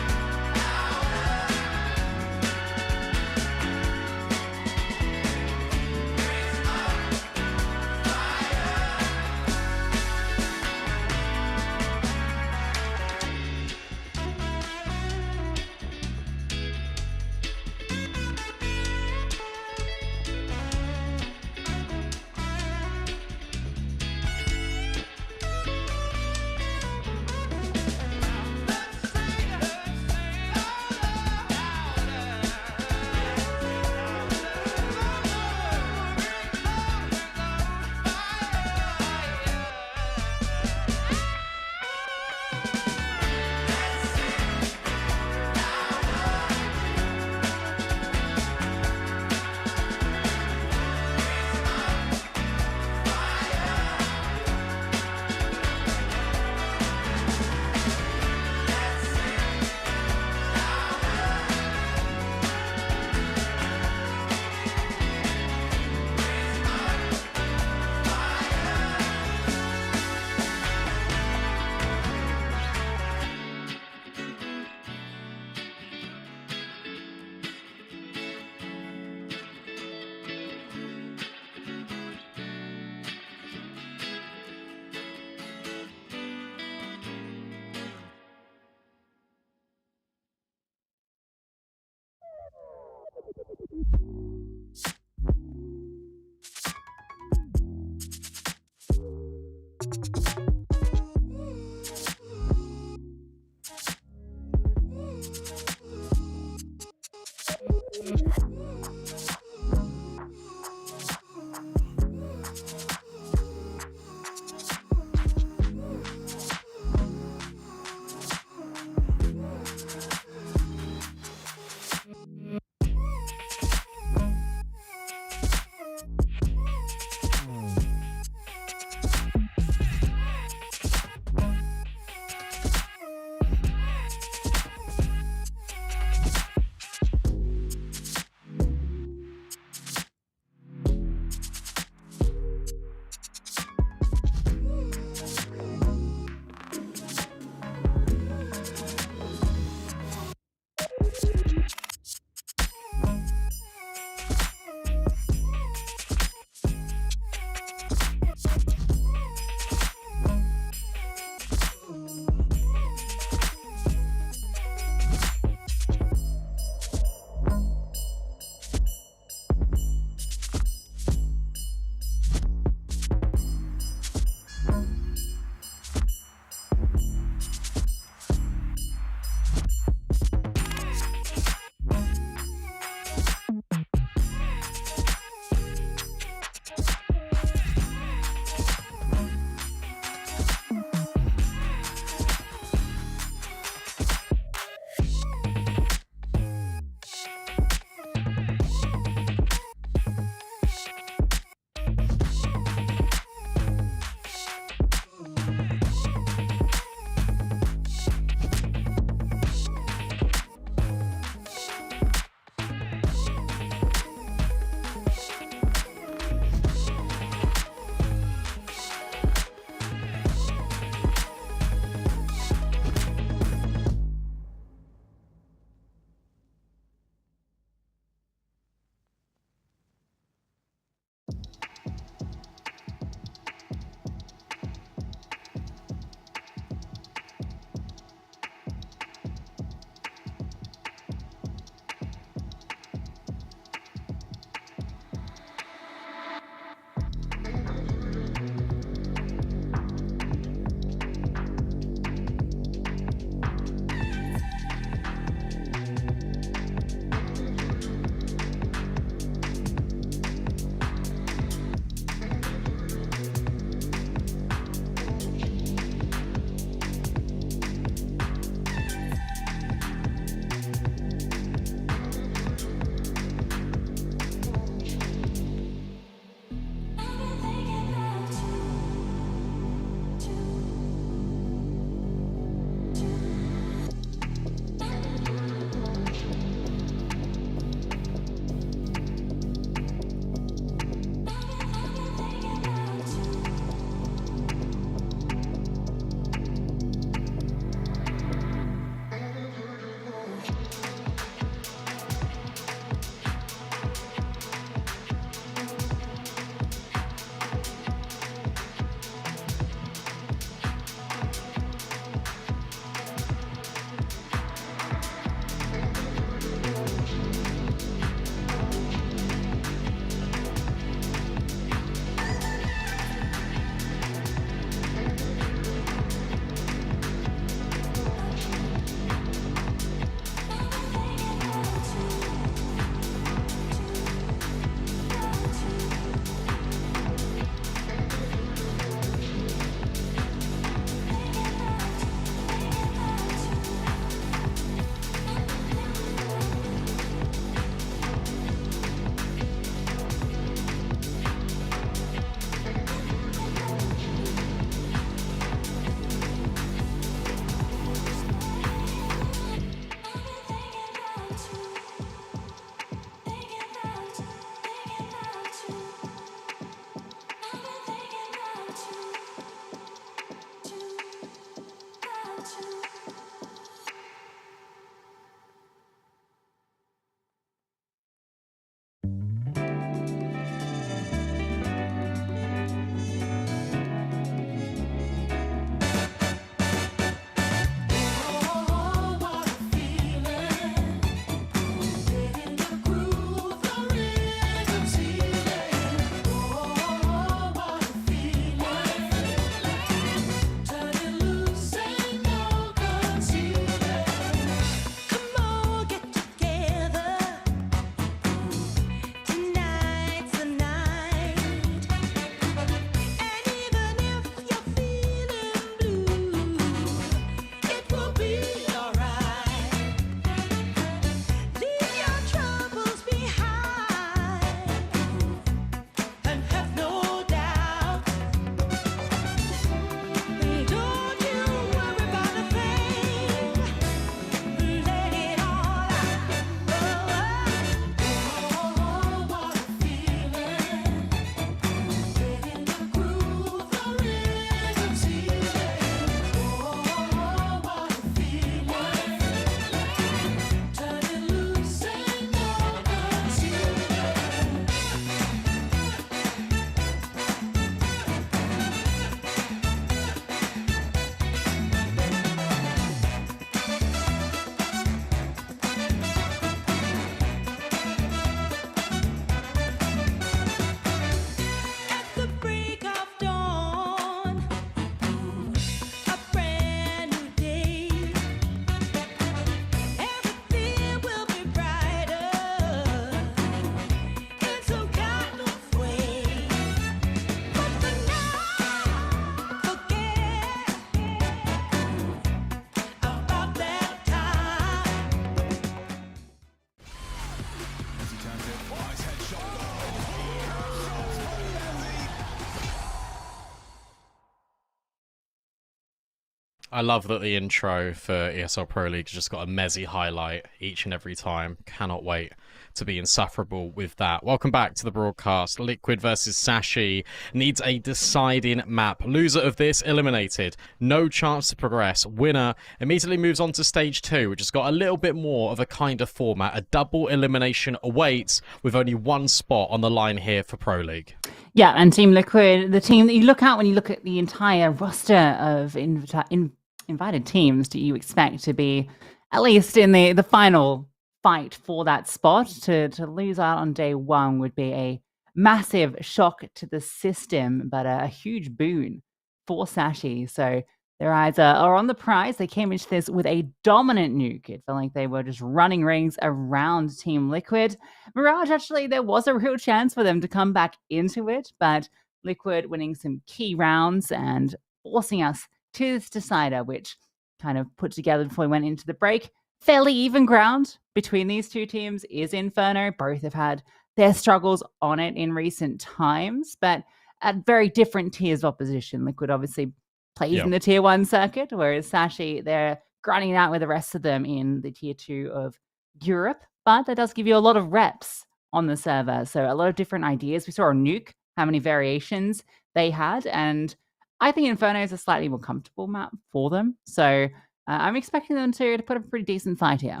I love that the intro for ESL Pro League has just got a mezzy highlight each and every time. Cannot wait to be insufferable with that. Welcome back to the broadcast. Liquid versus Sashi needs a deciding map. Loser of this eliminated. No chance to progress. Winner immediately moves on to stage 2, which has got a little bit more of a kind of format. A double elimination awaits with only one spot on the line here for Pro League. Yeah, and Team Liquid, the team that you look at when you look at the entire roster of invited teams, do you expect to be at least in the final fight for that spot? To lose out on day one would be a massive shock to the system, but a huge boon for Sashi. So their eyes are on the prize. They came into this with a dominant nuke. It felt like they were just running rings around Team Liquid. Mirage, actually, there was a real chance for them to come back into it, but Liquid winning some key rounds and forcing us to this decider, which kind of put together before we went into the break. Fairly even ground between these two teams is Inferno. Both have had their struggles on it in recent times, but at very different tiers of opposition. Liquid obviously plays in the tier 1 circuit, whereas Sashi, they're grinding it out with the rest of them in the tier 2 of Europe, but that does give you a lot of reps on the server. So a lot of different ideas. We saw a nuke, how many variations they had, and I think Inferno is a slightly more comfortable map for them. So I'm expecting them to put up a pretty decent fight here.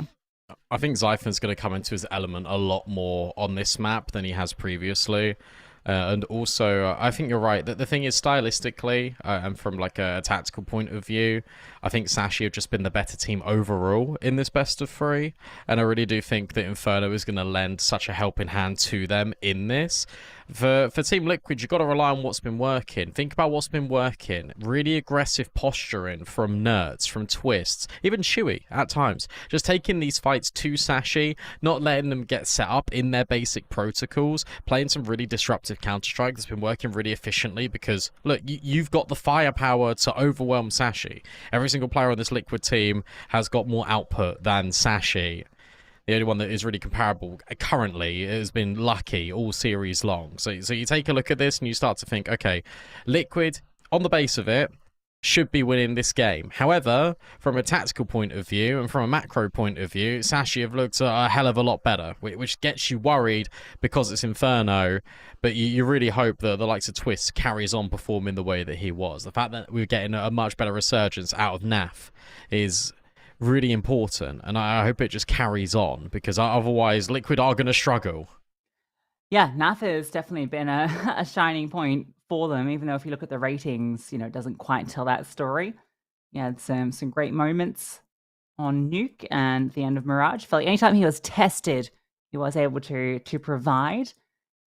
I think Zyphon's going to come into his element a lot more on this map than he has previously. And also, I think you're right. That the thing is, stylistically, and from like a tactical point of view, I think Sashi have just been the better team overall in this best of 3. And I really do think that Inferno is going to lend such a helping hand to them in this. For Team Liquid, you've got to rely on what's been working. Think about what's been working. Really aggressive posturing from Nerds, from Twists, even Chewy at times. Just taking these fights to Sashi, not letting them get set up in their basic protocols, playing some really disruptive Counter-Strike that's been working really efficiently because, look, you've got the firepower to overwhelm Sashi. Every single player on this Liquid team has got more output than Sashi. The only one that is really comparable currently has been Lucky all series long. So you take a look at this and you start to think, okay, Liquid, on the base of it, should be winning this game. However, from a tactical point of view and from a macro point of view, Sashi have looked a hell of a lot better, which gets you worried because it's Inferno, but you really hope that the likes of Twist carries on performing the way that he was. The fact that we're getting a much better resurgence out of NAF is really important, and I hope it just carries on, because otherwise Liquid are going to struggle. Yeah, NAF has definitely been a shining point for them, even though if you look at the ratings, it doesn't quite tell that story. Yeah, it's some great moments on Nuke and the end of Mirage. Felt like anytime he was tested, he was able to provide.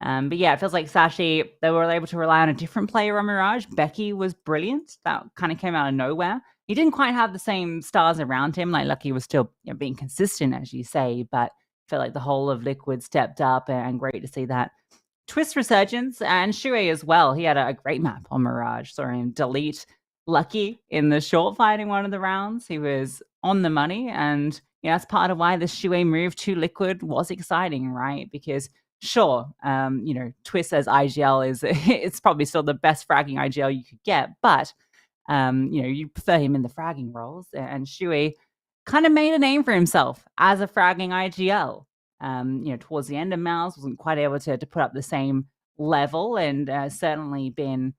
But yeah, it feels like Sashi, they were able to rely on a different player on Mirage. Becky was brilliant. That kind of came out of nowhere. He didn't quite have the same stars around him. Like Lucky was still being consistent, as you say, but I felt like the whole of Liquid stepped up, and great to see that. Twist resurgence, and Shuei as well. He had a great map on Mirage. Saw him delete Lucky in the short fight in one of the rounds. He was on the money, and that's part of why the Shuei move to Liquid was exciting, right? Because sure, Twist as IGL is it's probably still the best fragging IGL you could get, but you prefer him in the fragging roles, and Shuei kind of made a name for himself as a fragging IGL. Towards the end of Mouse, wasn't quite able to put up the same level, and certainly been,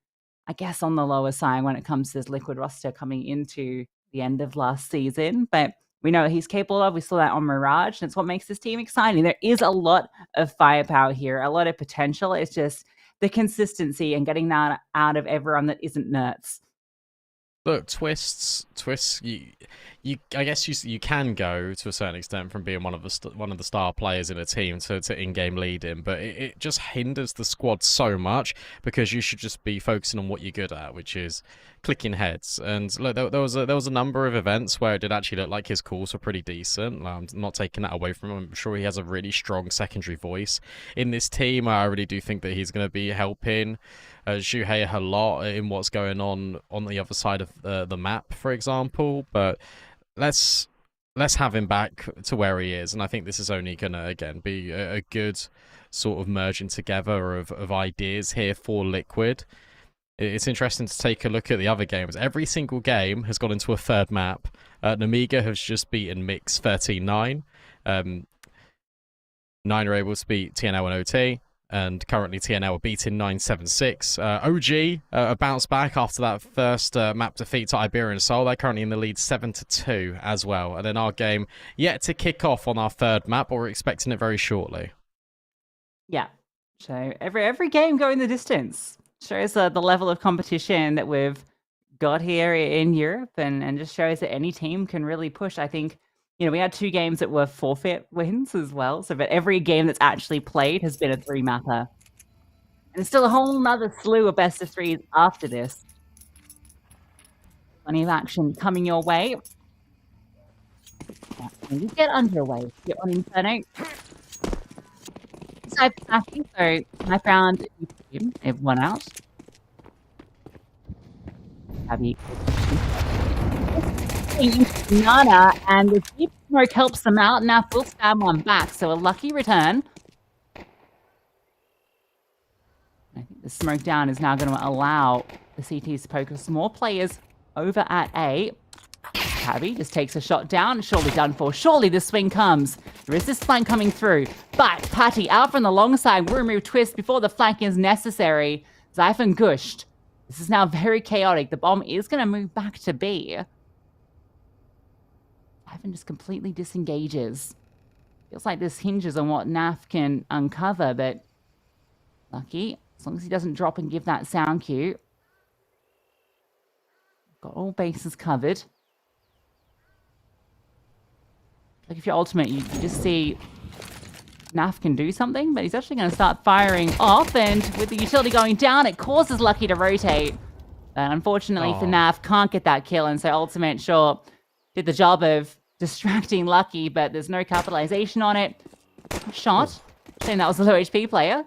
I guess, on the lower side when it comes to this Liquid roster coming into the end of last season. But we know what he's capable of. We saw that on Mirage, and it's what makes this team exciting. There is a lot of firepower here, a lot of potential. It's just the consistency and getting that out of everyone that isn't Nerds. Look, Twists. I guess you can go to a certain extent from being one of the star players in a team to in-game leading, but it just hinders the squad so much because you should just be focusing on what you're good at, which is clicking heads. And look, there was a number of events where it did actually look like his calls were pretty decent. I'm not taking that away from him. I'm sure he has a really strong secondary voice in this team. I really do think that he's going to be helping Shuhei a lot in what's going on the other side of the map, for example. But let's have him back to where he is, and I think this is only gonna again be a good sort of merging together of ideas here for Liquid. It's interesting to take a look at the other games. Every single game has gone into a third map. Namiga has just beaten Mix 13-9. 9 are able to beat TNL and OT. And currently TNL are beating 9-7-6. OG bounced back after that first map defeat to Iberian Soul. They're currently in the lead 7-2 as well. And then our game yet to kick off on our third map, but we're expecting it very shortly. Yeah. So every game going the distance shows the level of competition that we've got here in Europe, and just shows that any team can really push. I think, you know, we had 2 games that were forfeit wins as well. So, but every game that's actually played has been a 3-mapper. And there's still a whole nother slew of best of 3s after this. Plenty of action coming your way. Yeah, when you get underway, get on Inferno. So I found everyone out. Abby. Nana, and the deep smoke helps them out. Now we'll stab one back, so a lucky return. I think the smoke down is now going to allow the CTs to focus more players over at A. Tabby just takes a shot down. Surely done for. Surely the swing comes. There is this flank coming through. But Patty out from the long side will remove Twist before the flank is necessary. Zyphon gushed. This is now very chaotic. The bomb is going to move back to B. Zyphon just completely disengages. Feels like this hinges on what Naf can uncover, but lucky. As long as he doesn't drop and give that sound cue. Got all bases covered. Like if you're ultimate, you just see Naf can do something, but he's actually going to start firing off, and with the utility going down, it causes Lucky to rotate. But unfortunately for Naf, can't get that kill, and so ultimate, sure, did the job of distracting Lucky, but there's no capitalization on it. Shot. Shame that was a low HP player.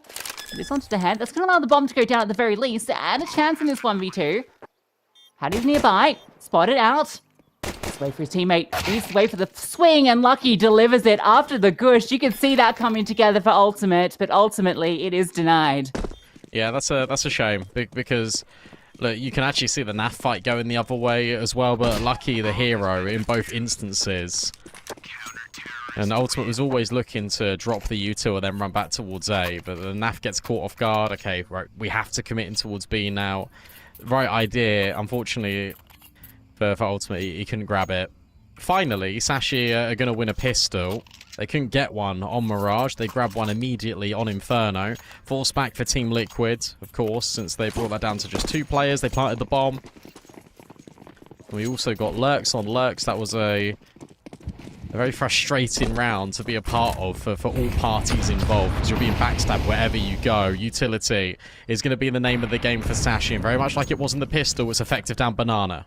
This onto the head. That's going to allow the bomb to go down at the very least, and a chance in this 1v2. Paddy's nearby. Spotted out. Wait for his teammate. Needs to wait for the swing, and Lucky delivers it after the gush. You can see that coming together for ultimate, but ultimately it is denied. Yeah, that's a shame because look, you can actually see the NAF fight going the other way as well. But Lucky, the hero in both instances, and ultimate was always looking to drop the util and then run back towards A. But the NAF gets caught off guard. Okay, right, we have to commit in towards B now. Right idea, unfortunately. For ultimate, he couldn't grab it. Finally, Sashi are going to win a pistol. They couldn't get one on Mirage. They grabbed one immediately on Inferno. Force back for Team Liquid, of course, since they brought that down to just 2 players. They planted the bomb. We also got Lurks on Lurks. That was a very frustrating round to be a part of for all parties involved, because you're being backstabbed wherever you go. Utility is going to be the name of the game for Sashi, and very much like it was in the pistol, it's effective down Banana.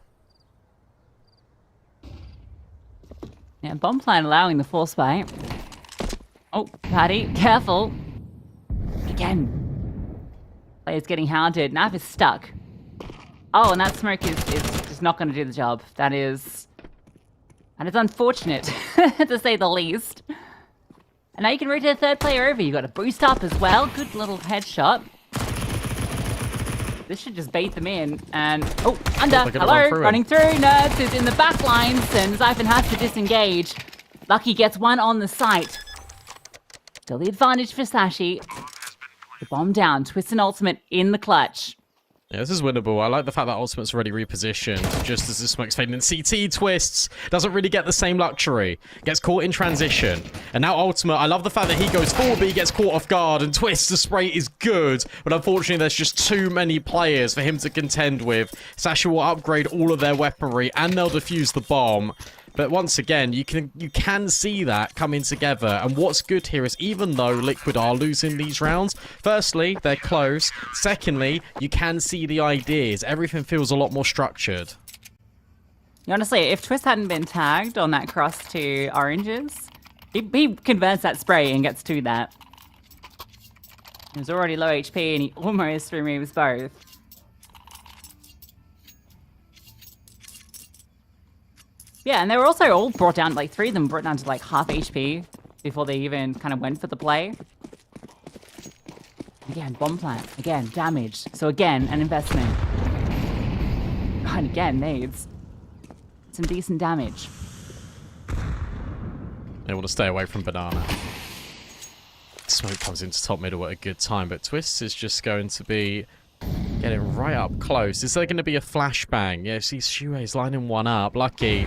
Yeah, bomb plan allowing the force fight. Oh, Paddy, careful. Again. Player's getting hounded. Naf is stuck. Oh, and that smoke is just not going to do the job. That is unfortunate, to say the least. And now you can rotate a 3rd player over. You've got a boost up as well. Good little headshot. This should just bait them in, and oh, under, hello, running through. Nerds is in the back lines, and Zyphon has to disengage. Lucky gets one on the site. Still the advantage for Sashi. The bomb down, Twist and ultimate in the clutch. Yeah, this is winnable. I like the fact that ultimate's already repositioned just as the smoke's fading. And CT Twists doesn't really get the same luxury. Gets caught in transition. And now ultimate, I love the fact that he goes forward, but he gets caught off guard. And Twist, the spray is good. But unfortunately, there's just too many players for him to contend with. Sashi will upgrade all of their weaponry, and they'll defuse the bomb. But once again, you can see that coming together. And what's good here is, even though Liquid are losing these rounds, firstly, they're close. Secondly, you can see the ideas. Everything feels a lot more structured. Honestly, if Twist hadn't been tagged on that cross to oranges, he converts that spray and gets to that. He was already low HP and he almost removes both. Yeah, and they were also all brought down, like 3 of them brought down to like half HP before they even kind of went for the play. Again, bomb plant. Again, damage. So again, an investment. And again, needs some decent damage. They want to stay away from Banana. Smoke comes into top middle at a good time, but Twist is just going to be getting right up close. Is there going to be a flashbang? Yeah, see Shuei's lining one up. Lucky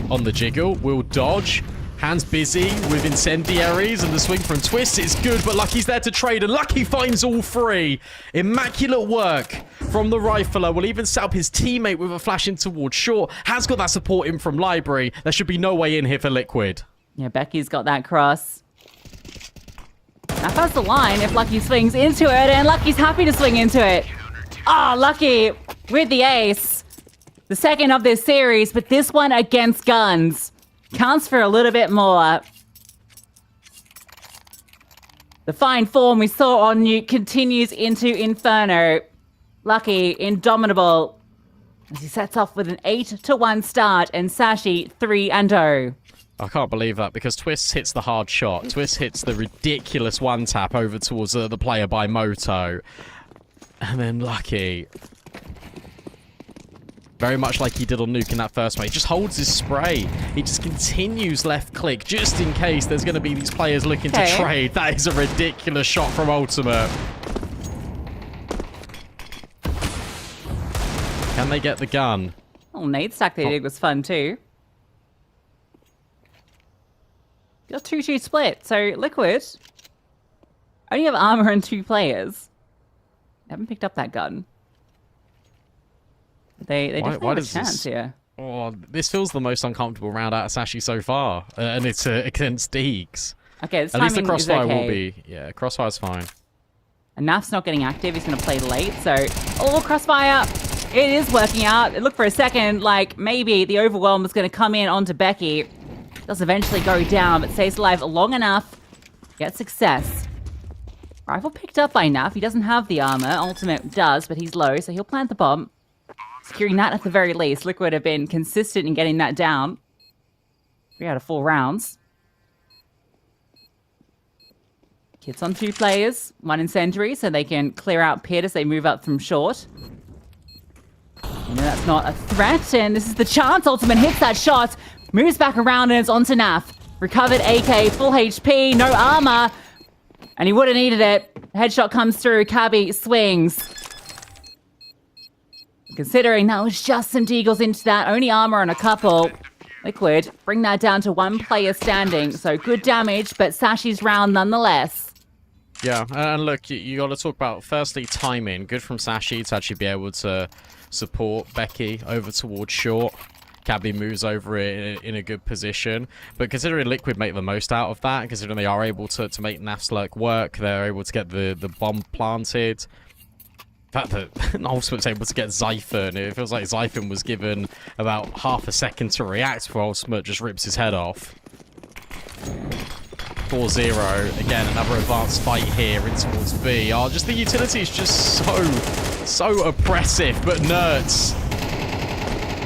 on the jiggle. Will dodge. Hands busy with incendiaries, and the swing from Twist is good, but Lucky's there to trade, and Lucky finds all three. Immaculate work from the rifler. Will even set up his teammate with a flash in towards short. Has got that support in from Library. There should be no way in here for Liquid. Yeah, Becky's got that cross. Now that's the line if Lucky swings into it, and Lucky's happy to swing into it. Ah, Lucky with the ace. The second of this series, but this one against guns. Counts for a little bit more. The fine form we saw on Nuke continues into Inferno. Lucky, indomitable, as he sets off with an 8-1 start, and Sashi 3-0. I can't believe that, because Twist hits the hard shot. Twist hits the ridiculous one tap over towards the player by Moto. And then Lucky, very much like he did on Nuke in that first one, he just holds his spray. He just continues left click just in case there's going to be these players looking to trade. That is a ridiculous shot from Ultimate. Can they get the gun? Oh, nade stack they did was fun too. Got 2-2 split, so Liquid only have armor and 2 players. They haven't picked up that gun. They definitely have a chance here. Oh, this feels the most uncomfortable round out of Sashi so far, and it's against Deeks. Okay, this at least the timing is crossfire okay. will be. Yeah, crossfire's fine. And Naf's not getting active. He's going to play late. So, crossfire. It is working out. It looked for a second like maybe the overwhelm was going to come in onto Becky. Does eventually go down, but stays alive long enough. Get success. Rifle picked up by Naf. He doesn't have the armor. Ultimate does, but he's low, so he'll plant the bomb. Securing that at the very least. Liquid have been consistent in getting that down. 3 out of 4 rounds. Kits on 2 players. 1 incendiary, so they can clear out pit as they move up from short. You know that's not a threat, and this is the chance. Ultimate hits that shot. Moves back around, and it's onto Naf. Recovered AK, full HP, no armor. And he would have needed it. Headshot comes through. Cabby swings. Considering that was just some deagles into that, only armor on a couple. Liquid bring that down to 1 player standing, so good damage, but Sashi's round nonetheless. Yeah, and look, you got to talk about, firstly, timing. Good from Sashi to actually be able to support Becky over towards short. Cabby moves over it in a good position. But considering Liquid make the most out of that, considering they are able to make Naf's luck work, they're able to get the bomb planted. The fact that Ultimate's able to get Zyphon, it feels like Zyphon was given about half a second to react before Ultimate just rips his head off. 4-0. Again, another advanced fight here in towards B. Oh, just the utility is just so oppressive, but Nerds,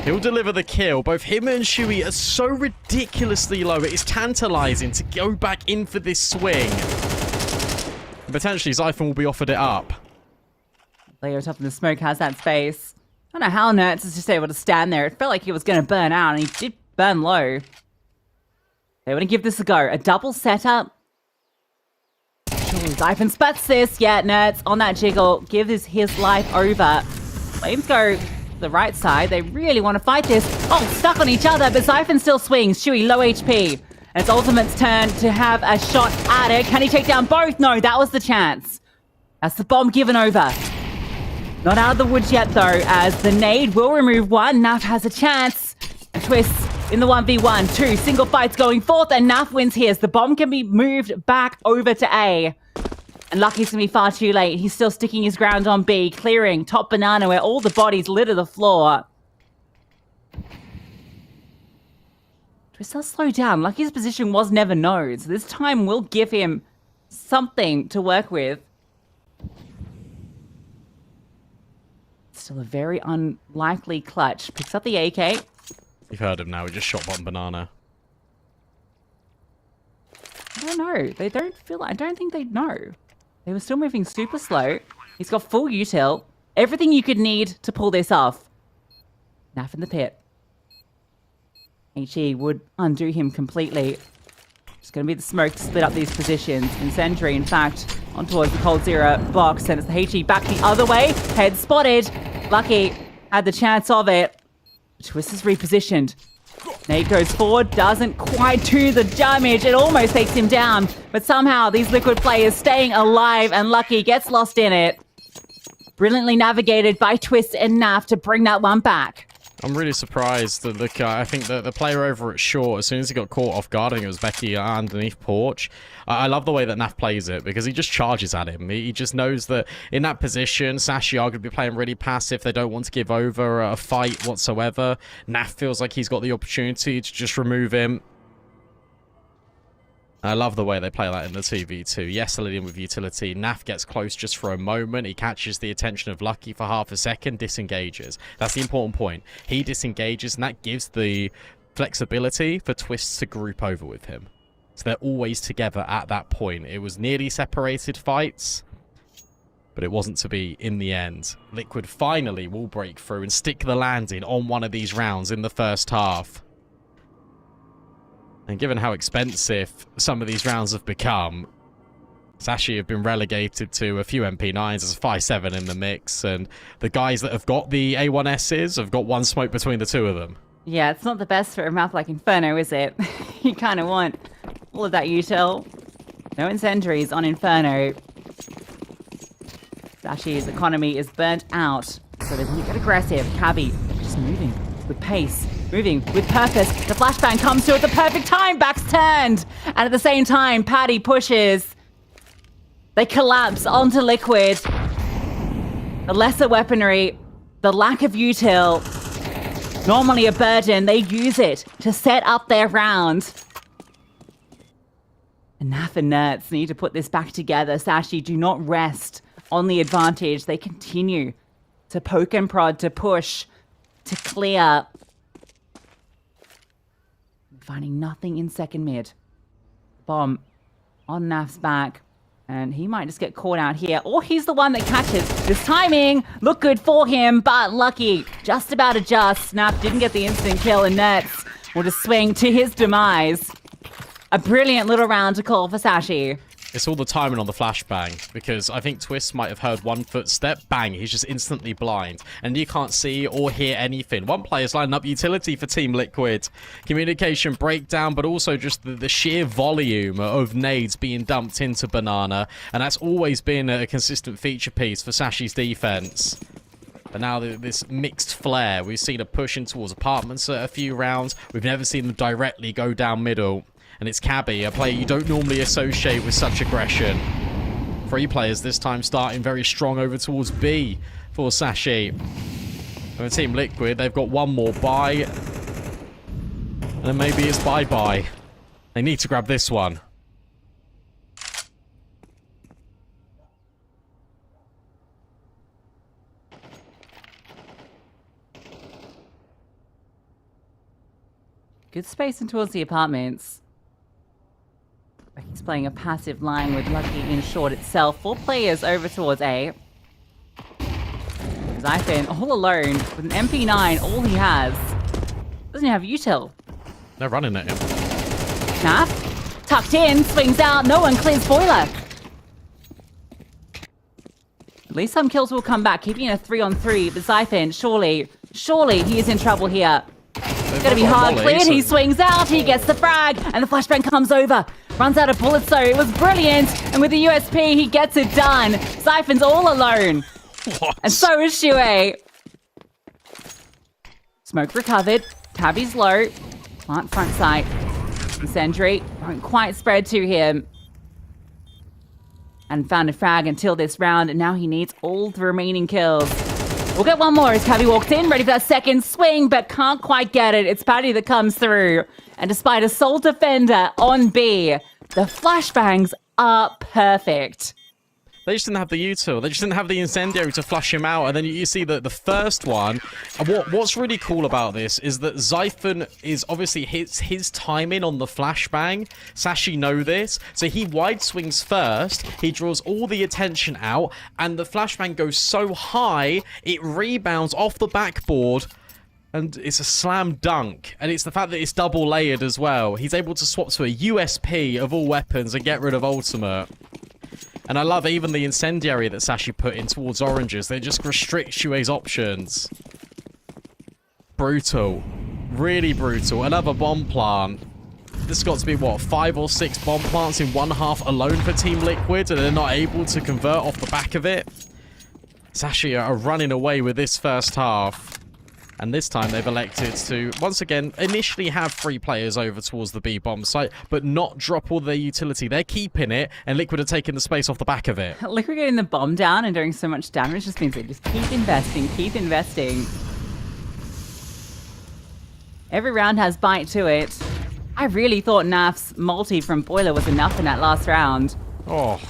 he'll deliver the kill. Both him and Shui are so ridiculously low. It is tantalizing to go back in for this swing. And potentially, Zyphon will be offered it up. Leo top in the smoke has that space. I don't know how Nerds is just able to stand there. It felt like he was going to burn out, and he did burn low. They want to give this a go. A double setup. Zyphon spats this. Yeah, Nerds on that jiggle. Give his life over. Flames go to the right side. They really want to fight this. Oh, stuck on each other, but Zyphon still swings. Shui low HP. And it's Ultimate's turn to have a shot at it. Can he take down both? No, that was the chance. That's the bomb given over. Not out of the woods yet, though, as the nade will remove 1. Naf has a chance. And Twist in the 1v1. 2 single fights going forth, and Naf wins here. So the bomb can be moved back over to A. And Lucky's going to be far too late. He's still sticking his ground on B, clearing top banana where all the bodies litter the floor. Twist does slow down. Lucky's position was never known, so this time will give him something to work with. Still a very unlikely clutch. Picks up the AK. You've heard him now. He just shot bottom banana. I don't know. They don't feel like... I don't think they know. They were still moving super slow. He's got full util. Everything you could need to pull this off. Naf in the pit. HE would undo him completely. It's going to be the smoke to split up these positions. Incendiary, in fact, on towards the Cold Zero box. And it's the HE back the other way. Head spotted. Lucky had the chance of it. Twist is repositioned. Nate goes forward, doesn't quite do the damage. It almost takes him down. But somehow these Liquid players staying alive, and Lucky gets lost in it. Brilliantly navigated by Twist and Naf to bring that one back. I'm really surprised that I think the player over at Short, as soon as he got caught off guard, I think it was Becky underneath Porch. I love the way that Naf plays it because he just charges at him. He just knows that in that position, Sashi are going to be playing really passive. They don't want to give over a fight whatsoever. Naf feels like he's got the opportunity to just remove him. I love the way they play that in the 2v2. Yes, leading with utility. Naf gets close just for a moment. He catches the attention of Lucky for half a second, disengages. That's the important point. He disengages, and that gives the flexibility for Twists to group over with him. So they're always together at that point. It was nearly separated fights, but it wasn't to be in the end. Liquid finally will break through and stick the landing on one of these rounds in the first half. And given how expensive some of these rounds have become, Sashi have been relegated to a few MP9s. There's a 5-7 in the mix, and the guys that have got the A1Ss have got one smoke between the two of them. Yeah, it's not the best for a map like Inferno, is it? You kind of want all of that util. No incendiaries on Inferno. Sashi's economy is burnt out, so they want to get aggressive. Cabby just moving with pace. Moving with purpose. The flashbang comes to at the perfect time. Back's turned. And at the same time, Paddy pushes. They collapse onto Liquid. The lesser weaponry, the lack of util, normally a burden, they use it to set up their round. And Naf and Nerds need to put this back together. Sashi do not rest on the advantage. They continue to poke and prod, to push, to clear. Finding nothing in second mid. Bomb on Naf's back. And he might just get caught out here. Or he's the one that catches. This timing looked good for him, but Lucky just about adjusts. Naf didn't get the instant kill, and Nerds will just swing to his demise. A brilliant little round to call for Sashi. It's all the timing on the flashbang, because I think Twist might have heard one footstep, bang, he's just instantly blind, and you can't see or hear anything. One player's lining up utility for Team Liquid. Communication breakdown, but also just the sheer volume of nades being dumped into Banana, and that's always been a consistent feature piece for Sashi's defense. But now this mixed flare, we've seen a push in towards apartments a few rounds, we've never seen them directly go down middle. And it's Cabby, a player you don't normally associate with such aggression. 3 players this time starting very strong over towards B for Sashi. For Team Liquid, they've got one more buy. And then maybe it's bye-bye. They need to grab this one. Good space in towards the apartments. He's playing a passive line with Lucky in short itself. 4 players over towards A. Zyphin all alone with an MP9, all he has. Doesn't have util. They're running at him. Naf, tucked in, swings out, no one clears boiler. At least some kills will come back, keeping it a 3-on-3, but Zyphin, surely he is in trouble here. It's gonna be hard cleared, he swings out, he gets the frag, and the flashbang comes over. Runs out of bullets though, it was brilliant, and with the USP, he gets it done. Zyphin's all alone. What? And so is Shuey. Smoke recovered, Tabby's low, plant front sight. Incendiary won't quite spread to him. And found a frag until this round, and now he needs all the remaining kills. We'll get one more as Cabby walks in, ready for that second swing, but can't quite get it. It's Paddy that comes through. And despite a sole defender on B, the flashbangs are perfect. They just didn't have the util. They just didn't have the incendiary to flush him out. And then you see the first one. What's really cool about this is that Zyphin is obviously his timing on the flashbang. Sashi know this. So he wide swings first. He draws all the attention out. And the flashbang goes so high, it rebounds off the backboard And it's a slam dunk. And it's the fact that it's double layered as well. He's able to swap to a USP of all weapons and get rid of ultimate. And I love even the incendiary that Sashi put in towards oranges. They just restrict Shuei's options. Brutal. Really brutal. Another bomb plant. This has got to be, what, 5 or 6 bomb plants in one half alone for Team Liquid, and they're not able to convert off the back of it. Sashi are running away with this first half. And this time they've elected to, once again, initially have 3 players over towards the B bomb site, but not drop all their utility. They're keeping it, and Liquid are taking the space off the back of it. Liquid getting the bomb down and doing so much damage just means they just keep investing, keep investing. Every round has bite to it. I really thought Naf's multi from Boiler was enough in that last round. Oh.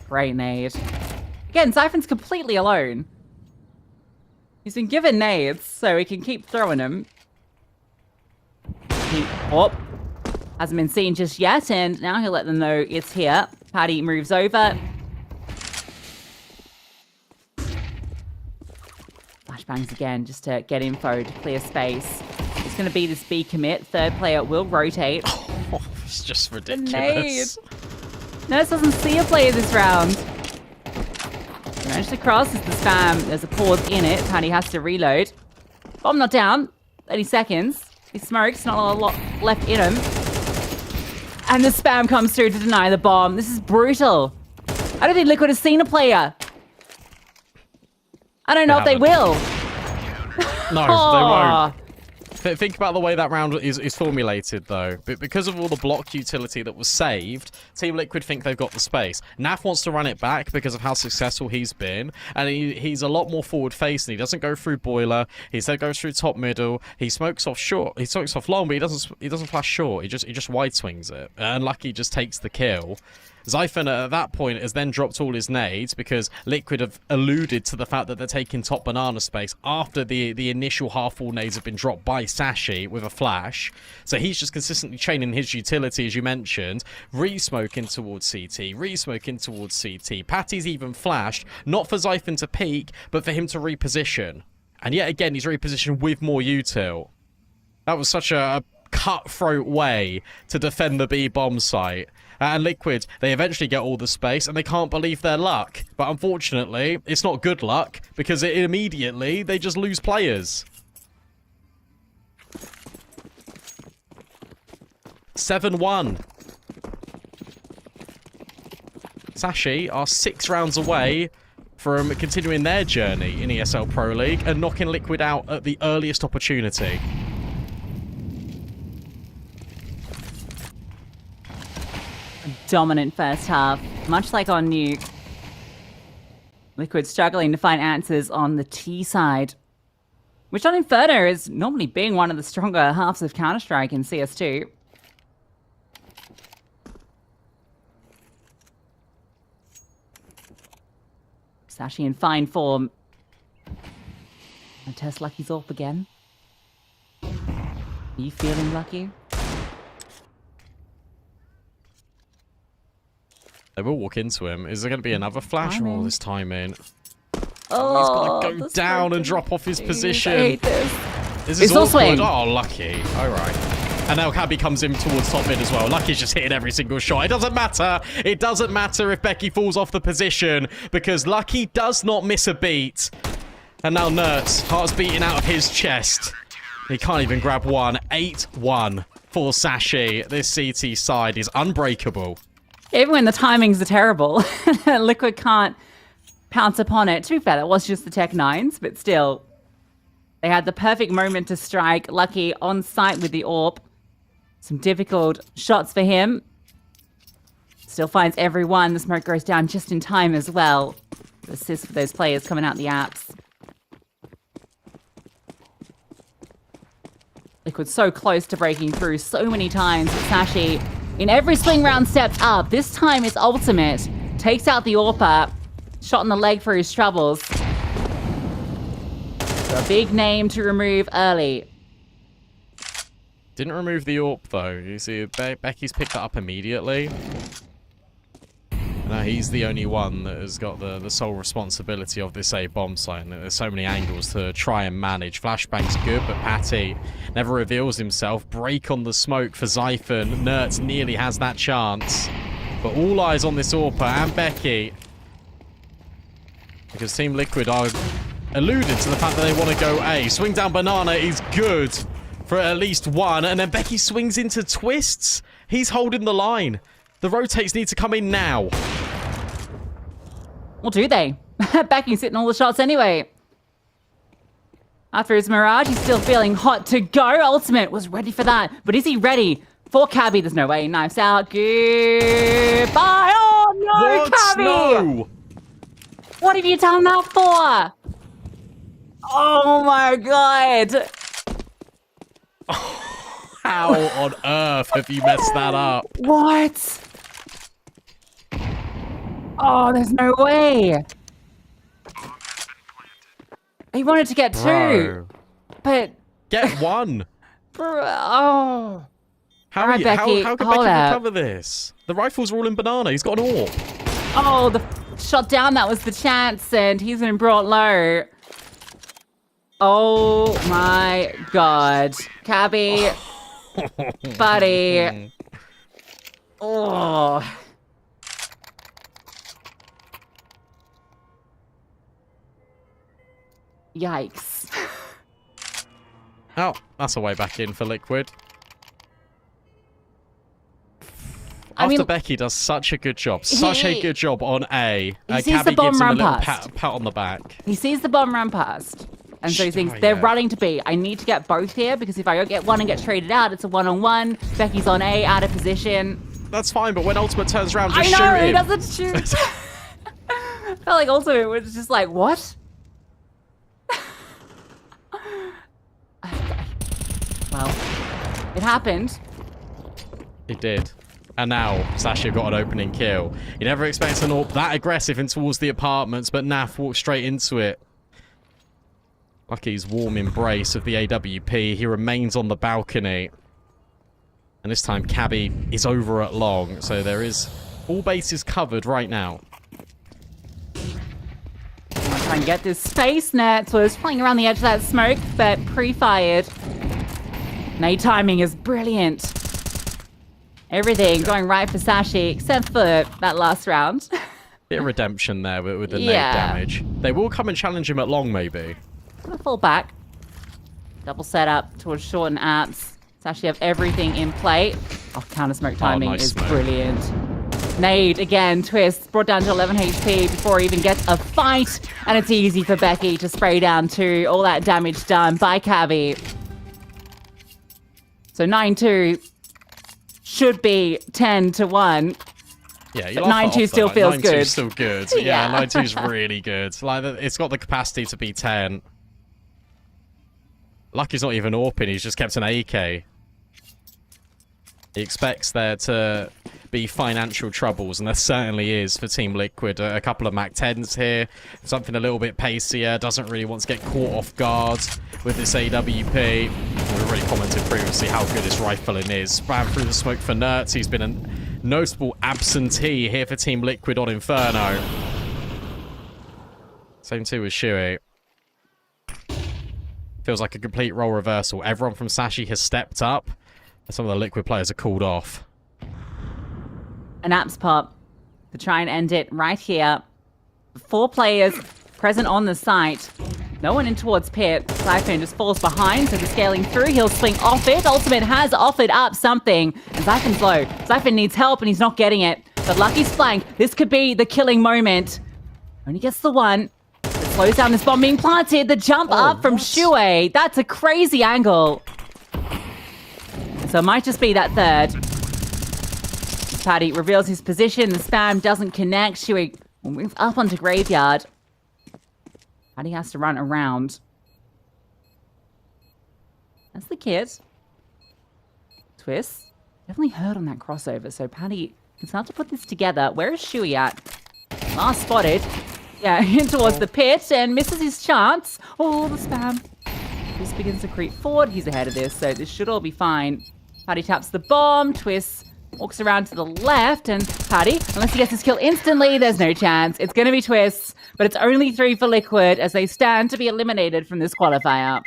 Great nade. Again, Siphon's completely alone. He's been given nades, so he can keep throwing them. Oh, hasn't been seen just yet, and now he'll let them know it's here. Paddy moves over. Flashbangs again, just to get info, to clear space. It's going to be this B commit. Third player will rotate. Oh, it's just ridiculous. Nurse doesn't see a player this round. Managed to cross as the spam. There's a pause in it. Paddy has to reload. Bomb not down. 30 seconds. He smokes. Not a lot left in him. And the spam comes through to deny the bomb. This is brutal. I don't think Liquid has seen a player. I don't know if they will. No, they won't. Think about the way that round is formulated, though. But because of all the block utility that was saved, Team Liquid think they've got the space. Naf wants to run it back because of how successful he's been, and he's a lot more forward-facing. He doesn't go through boiler. He instead goes through top middle. He smokes off short. He smokes off long, but he doesn't flash short. He just wide swings it, and Lucky just takes the kill. Zyphon at that point has then dropped all his nades because Liquid have alluded to the fact that they're taking top banana space after the initial half-wall nades have been dropped by Sashi with a flash. So he's just consistently chaining his utility, as you mentioned, re-smoking towards CT, re-smoking towards CT. Patty's even flashed, not for Zyphon to peek, but for him to reposition. And yet again, he's repositioned with more util. That was such a cutthroat way to defend the B bomb site. And Liquid, they eventually get all the space, and they can't believe their luck. But unfortunately, it's not good luck, because immediately, they just lose players. 7-1. Sashi are 6 rounds away from continuing their journey in ESL Pro League and knocking Liquid out at the earliest opportunity. Dominant first half, much like on Nuke. Liquid struggling to find answers on the T side, which on Inferno is normally being one of the stronger halves of Counter-Strike in CS2. Sashi in fine form. And test Lucky's off again. Are you feeling lucky? They will walk into him. Is there going to be another flash? Timing. Oh, this timing. Oh, he's going to go down and drop off his position. I hate this. This is It's still awkward. swing. Oh, Lucky. All right. And now Cabby comes in towards top mid as well. Lucky's just hitting every single shot. It doesn't matter. It doesn't matter if Becky falls off the position because Lucky does not miss a beat. And now Nert's heart's beating out of his chest. He can't even grab one. 8-1 for Sashi. This CT side is unbreakable. Even when the timings are terrible, Liquid can't pounce upon it. To be fair, that was just the Tech 9s, but still, they had the perfect moment to strike. Lucky on site with the AWP. Some difficult shots for him. Still finds everyone. The smoke goes down just in time as well. The assist for those players coming out the apps. Liquid so close to breaking through so many times. Sashi in every swing round steps up. This time it's ultimate. Takes out the AWPer. Shot in the leg for his troubles. So a big name to remove early. Didn't remove the AWP though. You see, Becky's picked that up immediately. Now he's the only one that has got the sole responsibility of this A bomb site, and there's so many angles to try and manage. Flashbang's good, but Patty never reveals himself. Break on the smoke for Zyphon. Nertz nearly has that chance. But all eyes on this Orpa and Becky, because Team Liquid are alluded to the fact that they want to go A. Swing down banana is good for at least one, and then Becky swings into twists. He's holding the line. The rotates need to come in now. Well, do they? Becky's hitting all the shots anyway. After his Mirage, he's still feeling hot to go. Ultimate was ready for that. But is he ready for Cabby? There's no way. Knives out. Goodbye. Oh, no, What? Cabby. No. What have you done that for? Oh, my God. How on earth have you messed that up? What? Oh, there's no way. He wanted to get two, Bro. but Get one. oh. How, All right, Becky, how can hold Becky up. recover this? The rifles are all in banana. He's got an AWP. Oh, the shot down, that was the chance, and he's been brought low. Oh my God. Cabby. Buddy. Oh. Yikes. Oh, that's a way back in for Liquid. After Becky does such a good job, such a good job on A, He sees Cabby the bomb gives him a run little past. pat on the back. He sees the bomb run past. And so he thinks, Oh, they're yeah. running to B. I need to get both here, because if I don't get one and get traded out, it's a one-on-one. Becky's on A, out of position. That's fine, but when Ultimate turns around, I just know, shoot he him. doesn't shoot. Felt like Ultimate was just like, what? Well, it happened. He did. And now, Sasha got an opening kill. He never expects an AWP that aggressive in towards the apartments, but Naf walks straight into it. Lucky's warm embrace of the AWP. He remains on the balcony. And this time, Cabby is over at long, so there is all bases covered right now. I'm gonna try and get this space. Nets was playing around the edge of that smoke, but pre-fired. Nade timing is brilliant. Everything going right for Sashi, except for that last round. Bit of redemption there with the nade Yeah. damage. They will come and challenge him at long, maybe. Gonna fall back. Double setup towards short and apps. Sashi have everything in play. Oh, counter smoke timing nice is smoke. brilliant. Nade again, twist, brought down to 11 HP before he even gets a fight. And it's easy for Becky to spray down two. All that damage done by Cabby. So 9-2 should be 10-1. Yeah, you But laugh it 9-2 off, still though. feels 9-2 good. is still good. Yeah. Yeah, 9-2 is really good. Like, it's got the capacity to be 10. Lucky's not even AWPing, he's just kept an AK. He expects there to be financial troubles, and there certainly is for Team Liquid. A couple of Mac 10s here, something a little bit pacier, doesn't really want to get caught off guard with this AWP. We've already commented previously how good his rifling is. Spam through the smoke for Nertz. He's been a notable absentee here for Team Liquid on Inferno. Same too with Shuey. Feels like a complete role reversal. Everyone from Sashi has stepped up. Some of the Liquid players are called off. An apps pop to try and end it right here. 4 players present on the site. No one in towards pit. Zyphon just falls behind, so the scaling through. He'll swing off it. Ultimate has offered up something. And Zyphon's low. Zyphon needs help, and he's not getting it. But Lucky's flank. This could be the killing moment. Only gets the one. It slows down this bomb being planted. The jump up from Shuey. That's a crazy angle. So it might just be that third. Paddy reveals his position. The spam doesn't connect. Shuey will move up onto Graveyard. Paddy has to run around. That's the kid. Twist. Definitely hurt on that crossover. So Paddy can start to put this together. Where is Shuey at? Last spotted. Yeah, in towards the pit and misses his chance. Oh, the spam. This begins to creep forward. He's ahead of this, so this should all be fine. Paddy taps the bomb. Twist walks around to the left, and Paddy, unless he gets his kill instantly, there's no chance. It's going to be Twists, but it's only 3 for Liquid as they stand to be eliminated from this qualifier.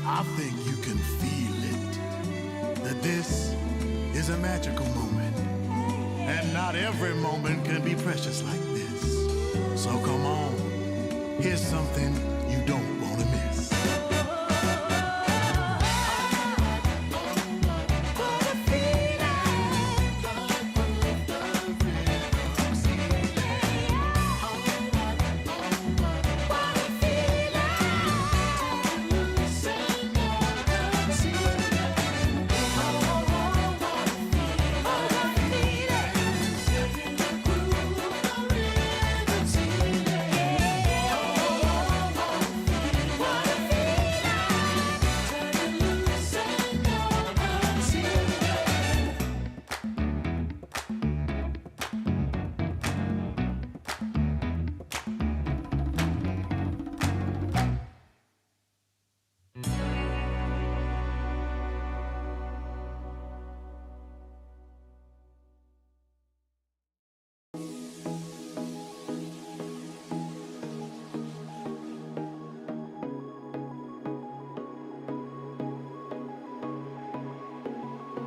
I think you can feel it, that this is a magical moment. And not every moment can be precious like this. So come on, here's something you don't want to miss.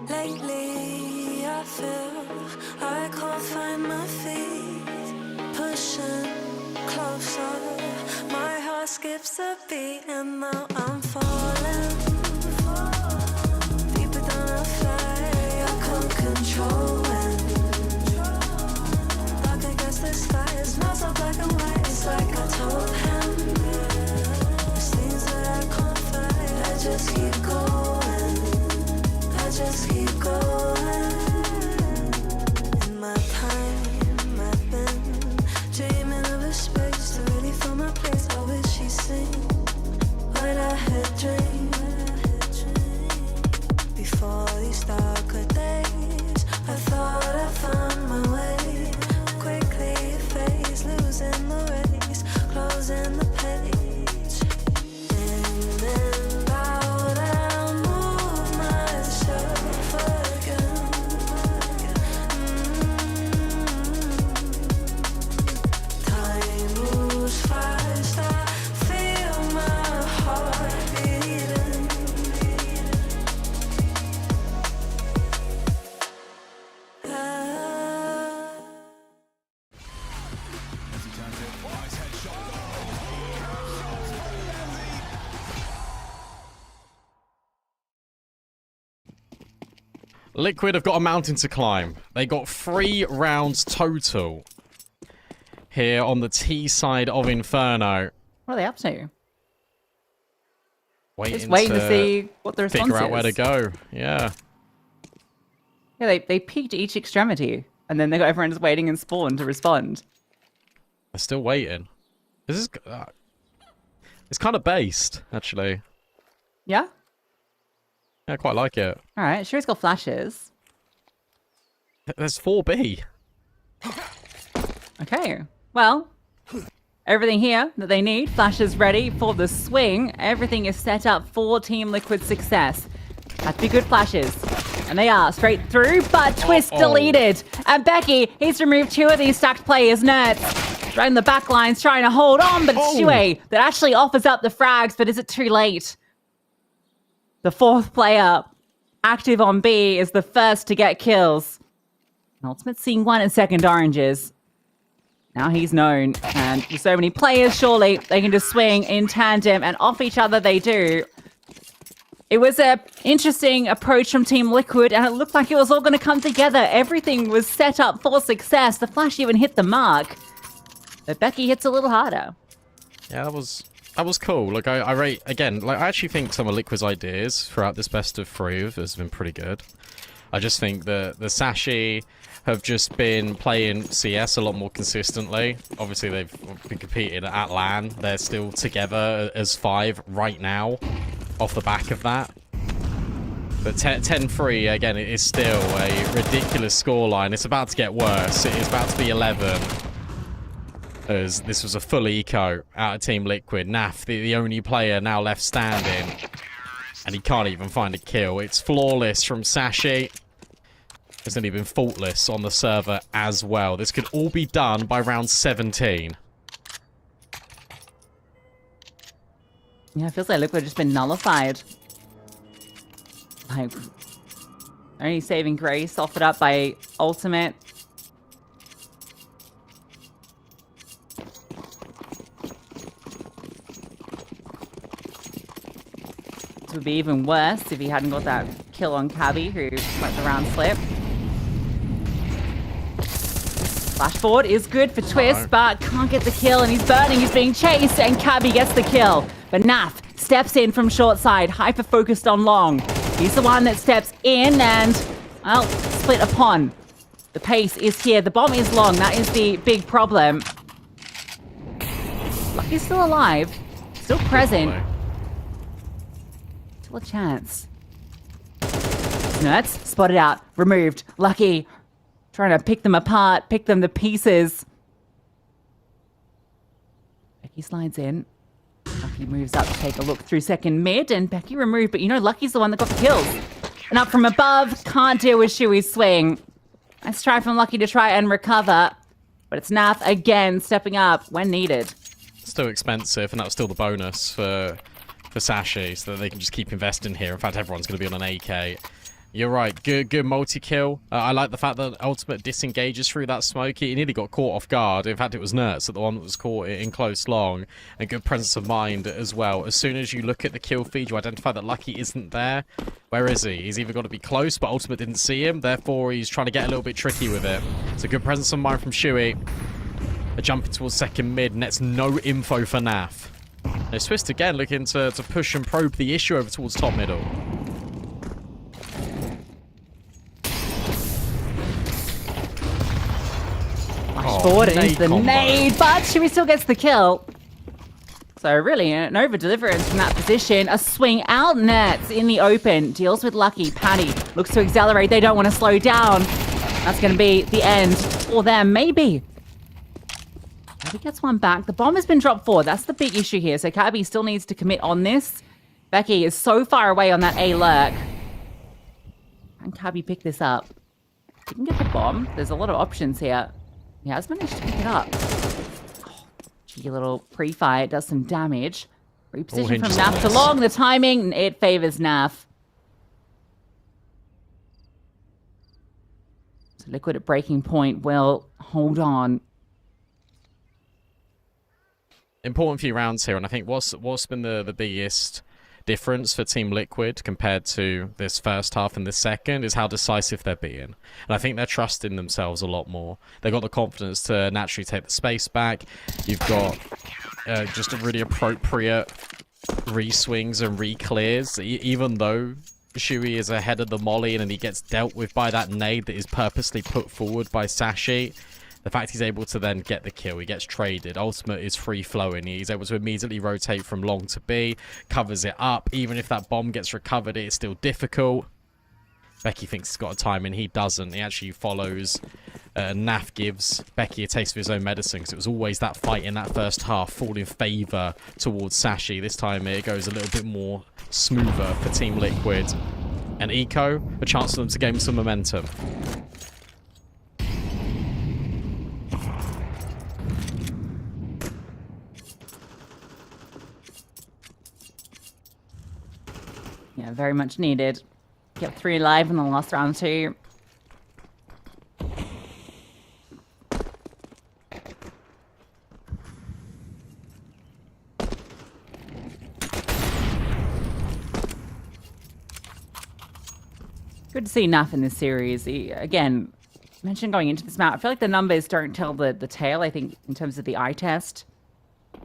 Lately, I feel I can't find my feet. Pushing closer, my heart skips a beat, and now I'm falling deeper than I fly. I can't control it. Dark against the sky, it's not so black and white. It's like I told him, there's things that I can't fight. I just keep going. I just keep going. In my time, I've been dreaming of a space to really feel my place. I wish she'd seen what I had dreamed. Before these darker days, I thought I found my way. Quickly it fades, losing the race, closing the page. In and out, I move myself again. Time moves fast, I feel my heart beating. Liquid have got a mountain to climb. They got 3 rounds total here on the T side of Inferno. What are they up to? Waiting Just waiting to see what the response figure out is. where to go. Yeah. Yeah, they peaked each extremity, and then they got everyone just waiting in spawn to respond. They're still waiting. This is... it's kind of based, actually. Yeah? Yeah, I quite like it. Alright, sure he's got flashes. There's 4B. Okay, well, everything here that they need, flashes ready for the swing. Everything is set up for Team Liquid's success. Have to be good flashes. And they are straight through, but Twist deleted. And Becky, he's removed 2 of these stacked players' nets. Right in the back lines, trying to hold on, but it's Shuey that actually offers up the frags, but is it too late? The 4th player active on B is the first to get kills. Ultimate seeing 1 and 2nd oranges. Now he's known, and with so many players, surely they can just swing in tandem, and off each other they do. It was an interesting approach from Team Liquid, and it looked like it was all going to come together. Everything was set up for success. The flash even hit the mark. But Becky hits a little harder. Yeah, that was cool. Like, I rate, again, like, I actually think some of Liquid's ideas throughout this best of 3 has been pretty good. I just think the Sashi have just been playing CS a lot more consistently. Obviously, they've been competing at LAN. They're still together as 5 right now off the back of that. But 10-3, again, it is still a ridiculous scoreline. It's about to get worse. It is about to be 11. As this was a full eco out of Team Liquid. Naf, the only player now left standing. And he can't even find a kill. It's flawless from Sashi. Hasn't even faultless on the server as well. This could all be done by round 17. Yeah, it feels like Liquid just been nullified. Like, only saving grace offered up by Ultimate. This would be even worse if he hadn't got that kill on Cabby, who let the round slip. Flash forward is good for Twist, but can't get the kill, and he's burning, he's being chased, and Cabby gets the kill. But Naf steps in from short side, hyper-focused on long. He's the one that steps in and, well, split upon. The pace is here, the bomb is long, that is the big problem. Lucky's still alive, still present. Still a chance. Nerds spotted out, removed, Lucky. Trying to pick them apart, pick them to pieces. Becky slides in. Lucky moves up to take a look through second mid, and Becky removed, but you know Lucky's the one that got the kills. And up from above, can't deal with Shui's swing. Nice try from Lucky to try and recover, but it's Nath again stepping up when needed. Still expensive, and that was still the bonus for Sashi, so that they can just keep investing here. In fact, everyone's going to be on an AK. You're right. Good multi-kill. I like the fact that Ultimate disengages through that smoke. He nearly got caught off guard. In fact, it was Nertz that the one that was caught in close long. And good presence of mind as well. As soon as you look at the kill feed, you identify that Lucky isn't there. Where is he? He's either got to be close, but Ultimate didn't see him. Therefore, he's trying to get a little bit tricky with it. So good presence of mind from Shui. A jump towards second mid, and that's no info for Naf. Now, Swist again looking to push and probe the issue over towards top middle. Forward and into the nade, but Shui still gets the kill. So really an over-deliverance from that position. A swing out, Nets in the open. Deals with Lucky. Patty looks to accelerate. They don't want to slow down. That's going to be the end for them. Maybe. Maybe gets one back. The bomb has been dropped forward. That's the big issue here. So Cabby still needs to commit on this. Becky is so far away on that A lurk. Can Cabby pick this up? He can get the bomb. There's a lot of options here. He has managed to pick it up. Oh, cheeky little pre-fire. Does some damage. Reposition from Naf to long. The timing, it favors Naf. So Liquid at breaking point will hold on. Important few rounds here, and I think what's been the biggest difference for Team Liquid compared to this first half and this second is how decisive they're being. And I think they're trusting themselves a lot more. They've got the confidence to naturally take the space back. You've got just a really appropriate re-swings and re-clears, even though Shui is ahead of the molly and then he gets dealt with by that nade that is purposely put forward by Sashi. The fact he's able to then get the kill, he gets traded. Ultimate is free-flowing. He's able to immediately rotate from long to B, covers it up. Even if that bomb gets recovered, it's still difficult. Becky thinks he's got a time, and he doesn't. He actually follows. Naf gives Becky a taste of his own medicine, because it was always that fight in that first half, fall in favour towards Sashi. This time it goes a little bit more smoother for Team Liquid. And Eco, a chance for them to gain some momentum. Yeah, very much needed. Kept 3 alive in the last round too. Good to see Naf in this series. He, again, mentioned going into this map, I feel like the numbers don't tell the tale, I think, in terms of the eye test.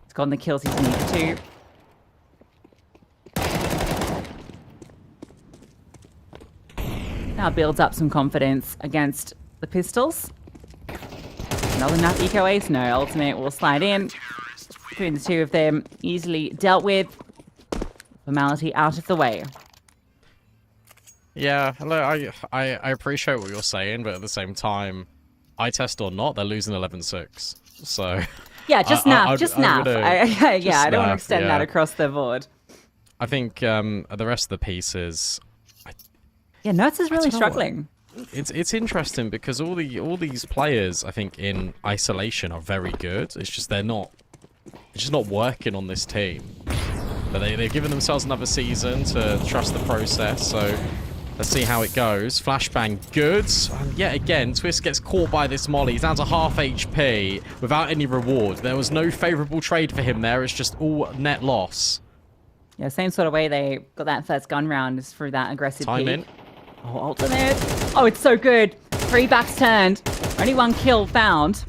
He's gotten the kills he's needed to. Now builds up some confidence against the Pistols. Not enough eco ace. No, ultimate will slide in. Between the two of them, easily dealt with. Formality out of the way. Yeah, hello, I appreciate what you're saying, but at the same time, I test or not, they're losing 11-6. So Yeah, just naff. Just naff. I don't want to naff, extend that across the board. I think the rest of the pieces. Yeah, Nerds is really don't know what- struggling. It's interesting because all these players, I think, in isolation are very good. It's just they're just not working on this team. But they've given themselves another season to trust the process. So let's see how it goes. Flashbang good. And yet again, Twist gets caught by this molly. He's down to half HP without any reward. There was no favourable trade for him there. It's just all net loss. Yeah, same sort of way they got that first gun round is through that aggressive Time peek. in. Oh, ultimate. Oh, it's so good. 3 backs turned. Only 1 kill found.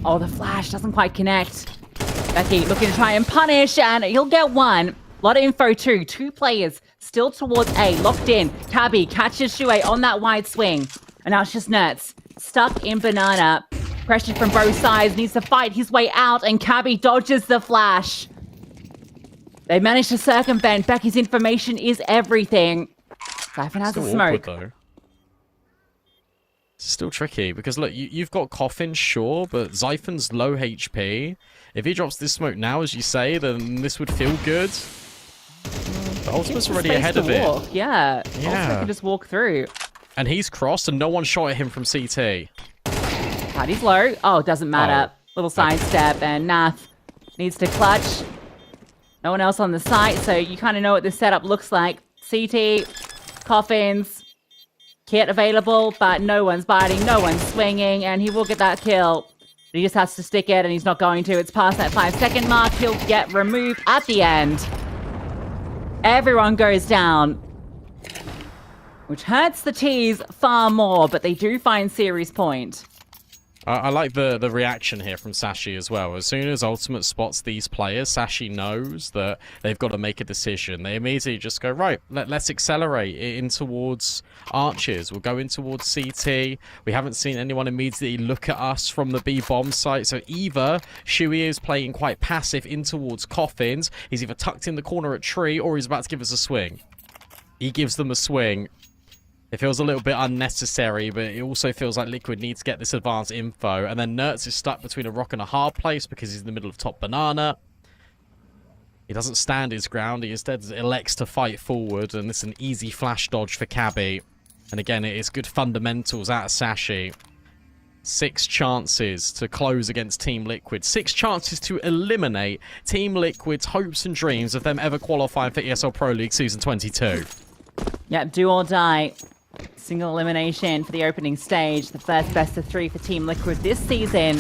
Oh, the flash doesn't quite connect. Becky looking to try and punish, and he'll get 1. A lot of info too. 2 players still towards A, locked in. Cabby catches Shuei on that wide swing. And now it's just Nerds. Stuck in banana. Pressure from both sides. Needs to fight his way out, and Cabby dodges the flash. They managed to circumvent. Becky's information is everything. Siphon has a Still smoke. awkward, though. It's still tricky because look, you've got Coffin, sure, but Zyphon's low HP. If he drops this smoke now, as you say, then this would feel good. The Ultimate's already Space ahead to of it. walk. Yeah. Yeah. Ultimate can just walk through. And he's crossed and no one shot at him from CT. Paddy's low. Oh, doesn't matter. Little sidestep, and Nath needs to clutch. No one else on the site, so you kind of know what the setup looks like. CT, Coffins, kit available, but no one's biting, no one's swinging, and he will get that kill. He just has to stick it, and he's not going to. It's past that 5-second mark. He'll get removed at the end. Everyone goes down, which hurts the T's far more, but they do find series point. I like the reaction here from Sashi as well. As soon as Ultimate spots these players, Sashi knows that they've got to make a decision. They immediately just go, right, let's accelerate in towards Archers. We'll go in towards CT. We haven't seen anyone immediately look at us from the B bomb site. So either Shuey is playing quite passive in towards Coffins. He's either tucked in the corner at Tree or he's about to give us a swing. He gives them a swing. It feels a little bit unnecessary, but it also feels like Liquid needs to get this advanced info. And then Nertz is stuck between a rock and a hard place because he's in the middle of top banana. He doesn't stand his ground. He instead elects to fight forward. And it's an easy flash dodge for Cabby. And again, it is good fundamentals out of Sashi. 6 chances to close against Team Liquid. 6 chances to eliminate Team Liquid's hopes and dreams of them ever qualifying for ESL Pro League Season 22. Yep, do or die. Single elimination for the opening stage. The first best of 3 for Team Liquid this season.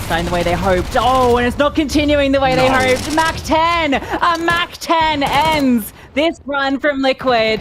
Starting the way they hoped. Oh, and it's not continuing the way they hoped. Mac 10! A Mac 10 ends this run from Liquid.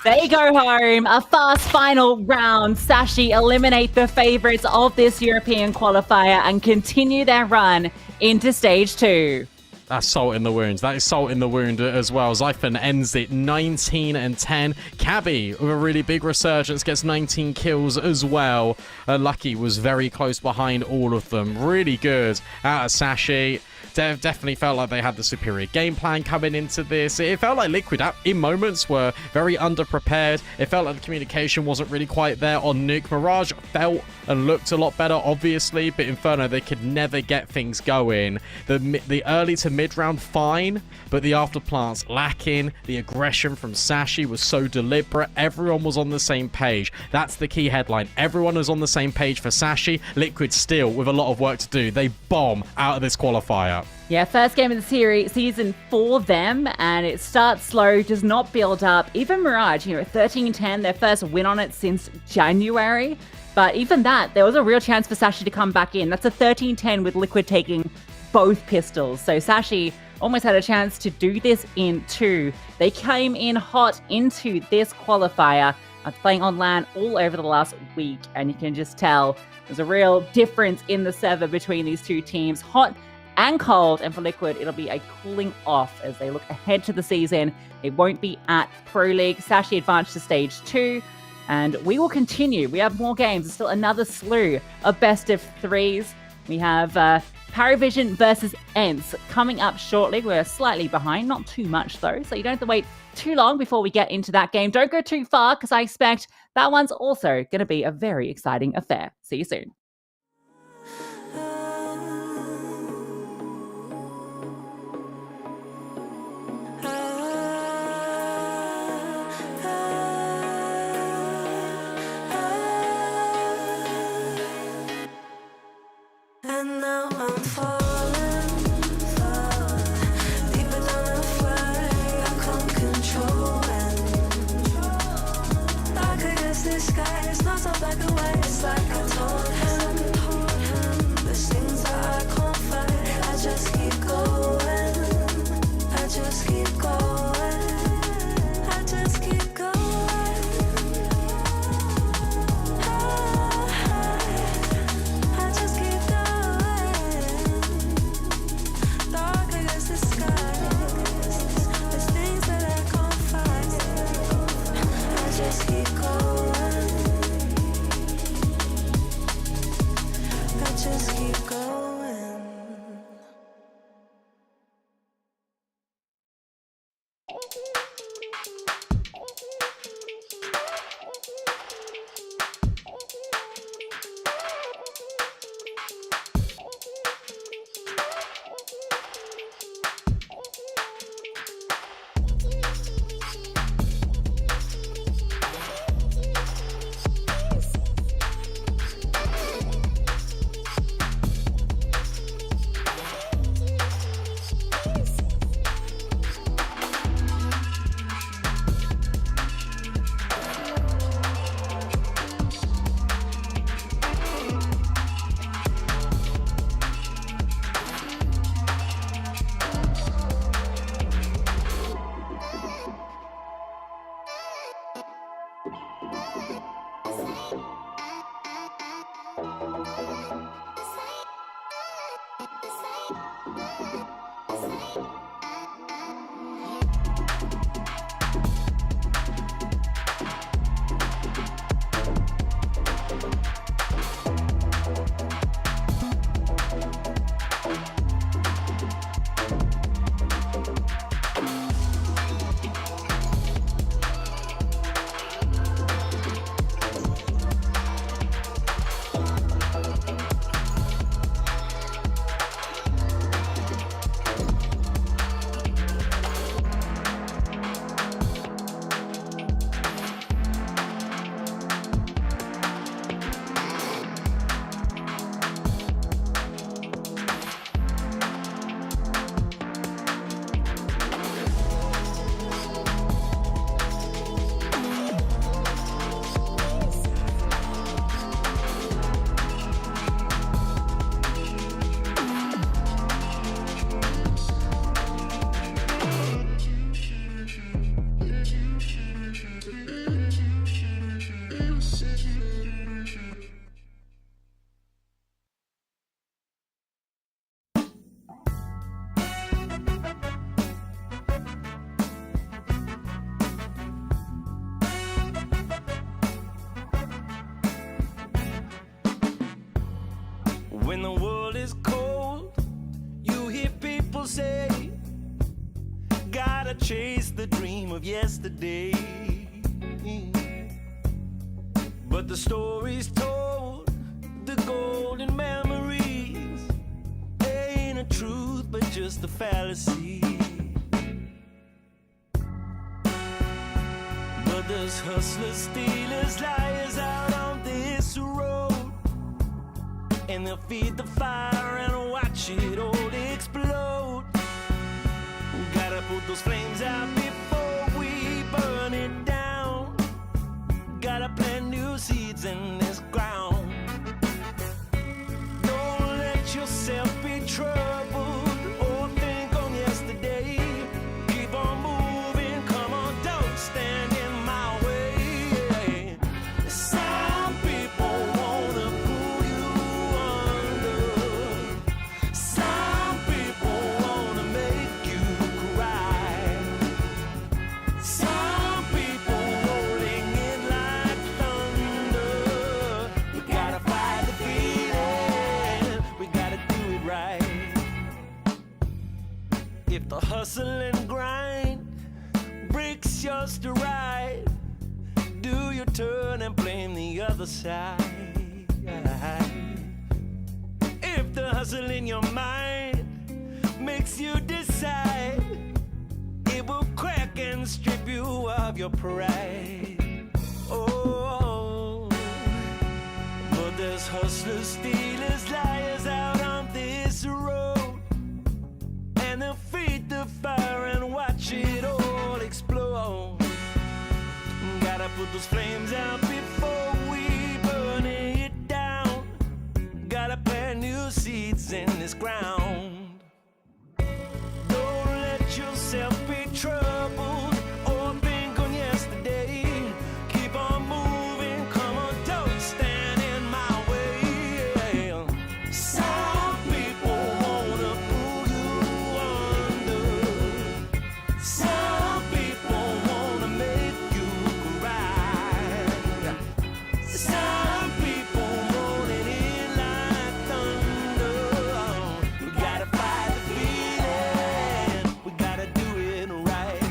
They go home. A fast final round. Sashi eliminate the favorites of this European qualifier and continue their run into stage 2. That's salt in the wound. That is salt in the wound as well. Zyphon ends it 19-10. Cabby with a really big resurgence gets 19 kills as well. Lucky was very close behind all of them. Really good out of Sashi. Definitely felt like they had the superior game plan coming into this. It felt like Liquid in moments were very underprepared. It felt like the communication wasn't really quite there on Nuke. Mirage felt and looked a lot better, obviously, but Inferno, they could never get things going. The early to mid round, fine, but the afterplants lacking. The aggression from Sashi was so deliberate. Everyone was on the same page. That's the key headline. Everyone was on the same page for Sashi. Liquid still with a lot of work to do. They bomb out of this qualifier. Yeah, first game of the season for them, and it starts slow, does not build up. Even Mirage, 13-10, their first win on it since January. But even that, there was a real chance for Sashi to come back in. That's a 13-10 with Liquid taking both pistols. So Sashi almost had a chance to do this in 2. They came in hot into this qualifier, playing on LAN all over the last week, and you can just tell there's a real difference in the server between these two teams. Hot and cold. And for Liquid, it'll be a cooling off as they look ahead to the season. It won't be at Pro League. Sashi advanced to stage 2. And we will continue. We have more games. There's still another slew of best of 3s. We have Paravision versus ENCE coming up shortly. We're slightly behind, not too much though, so you don't have to wait too long before we get into that game. Don't go too far because I expect that one's also going to be a very exciting affair. See you soon. And now I'm falling, deeper than a flag I can't control. And dark against the sky, it's not so black and white. It's like I told him, there's things that I can't fight. I just keep going, I just keep going, I just keep going. I just keep dark against the sky. There's things that I can't fight. I just keep going. I just keep going. When the world is cold, you hear people say, gotta chase the dream of yesterday. But the stories told, the golden memories, ain't a truth but just a fallacy. But there's hustlers, stealers, liars out on this road, and they'll feed the fire and watch it all explode. Gotta put those flames out before we burn it down. Gotta plant new seeds in this ground. Don't let yourself be troubled or think on yesterday. Keep on moving, come on, don't stand in my way. Some people wanna pull you under. Some hustle and grind, bricks yours to ride. Do your turn and blame the other side. If the hustle in your mind makes you decide, it will crack and strip you of your pride. Oh, but there's hustlers, stealers, liars out on this road, and they'll feed the fire and watch it all explode. Gotta put those flames out before we burn it down. Gotta plant new seeds in this ground. Don't let yourself be troubled or think on yesterday. Keep on moving, come on, don't stand in my way. Some people wanna pull you under. Some people wanna make you cry. Some people want it in like thunder. We gotta fight the feeling, we gotta do it right.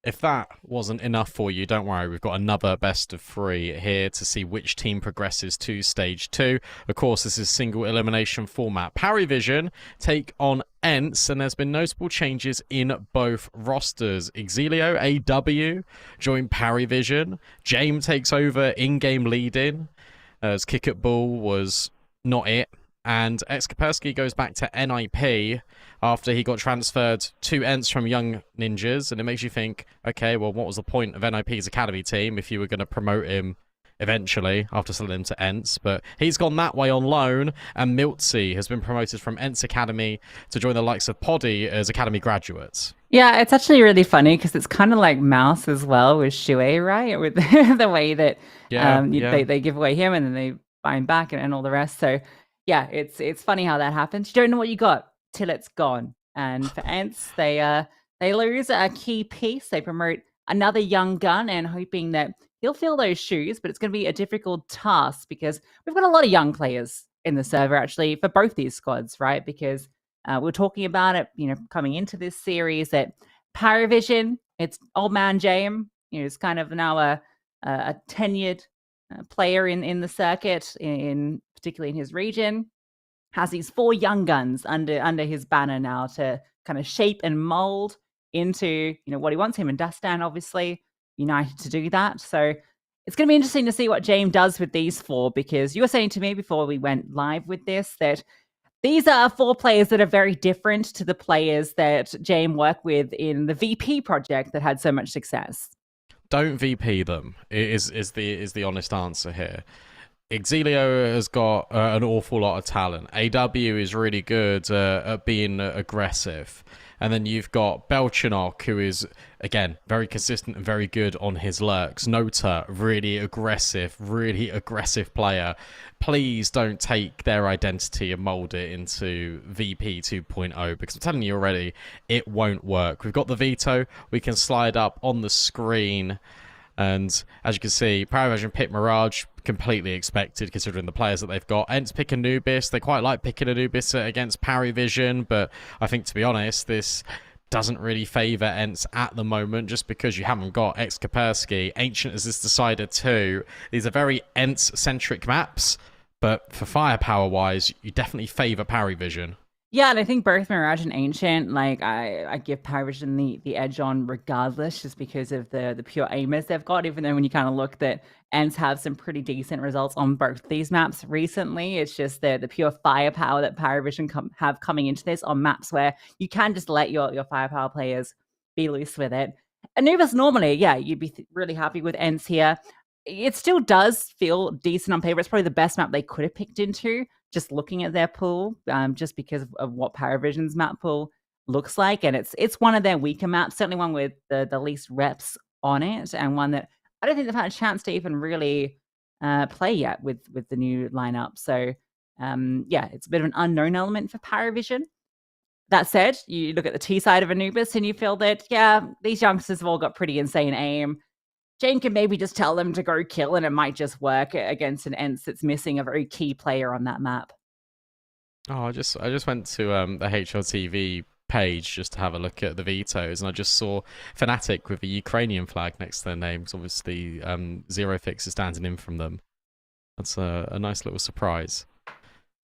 If that wasn't enough for you, don't worry, we've got another best of 3 here to see which team progresses to Stage 2. Of course, this is single elimination format. Parivision take on ENTS, and there's been notable changes in both rosters. Exilio, AW, join Parivision. James takes over in-game leading, as Kick at Ball was not it. And Exkapersky goes back to NIP after he got transferred to ENTS from Young Ninjas. And it makes you think, okay, well, what was the point of NIP's academy team if you were going to promote him eventually after selling him to ENTS? But he's gone that way on loan. And Miltzy has been promoted from ENTS Academy to join the likes of Poddy as academy graduates. Yeah, it's actually really funny because it's kind of like Mouse as well with Shuei, right? With the way that they give away him and then they buy him back and all the rest. So yeah, it's funny how that happens. You don't know what you got till it's gone. And for ENTS, they lose a key piece. They promote another young gun and hoping that he'll fill those shoes, but it's going to be a difficult task because we've got a lot of young players in the server actually for both these squads, right? Because we're talking about it, coming into this series that Parivision, it's old man James, is kind of now a tenured player in the circuit, particularly in his region, has these 4 young guns under his banner now to kind of shape and mold into what he wants. Him and Dustan obviously united to do that. So it's going to be interesting to see what James does with these 4, because you were saying to me before we went live with this that these are 4 players that are very different to the players that James worked with in the VP project that had so much success. Don't VP them, is the honest answer here. Exilio has got an awful lot of talent. AW is really good at being aggressive. And then you've got Belchinok, who is, again, very consistent and very good on his lurks. Nota, really aggressive player. Please don't take their identity and mold it into VP 2.0, because I'm telling you already, it won't work. We've got the veto. We can slide up on the screen. And as you can see, Parivision pick Mirage, completely expected considering the players that they've got. ENTS pick Anubis. They quite like picking Anubis against Parivision, but I think, to be honest, this doesn't really favour ENTS at the moment just because you haven't got Exkapersky. Ancient has decided too. These are very ENTS-centric maps, but for firepower-wise, you definitely favour Parivision. Yeah, and I think both Mirage and Ancient, I give Parivision the edge on regardless, just because of the pure aimers they've got, even though when you kind of look that ENTS have some pretty decent results on both these maps recently. It's just the pure firepower that Parivision have coming into this on maps where you can just let your firepower players be loose with it. Anubis normally, yeah, you'd be really happy with ENTS here. It still does feel decent on paper. It's probably the best map they could have picked into, just looking at their pool, just because of what Parivision's map pool looks like. And it's one of their weaker maps, certainly one with the least reps on it, and one that I don't think they've had a chance to even really play yet with the new lineup. So yeah, it's a bit of an unknown element for Parivision. That said, you look at the T side of Anubis and you feel that, yeah, these youngsters have all got pretty insane aim. Jane can maybe just tell them to go kill, and it might just work against an ENTS that's missing a very key player on that map. Oh, I just went to the HLTV page just to have a look at the vetoes, and I just saw Fnatic with the Ukrainian flag next to their names. Obviously, Zero Fix is standing in from them. That's a nice little surprise.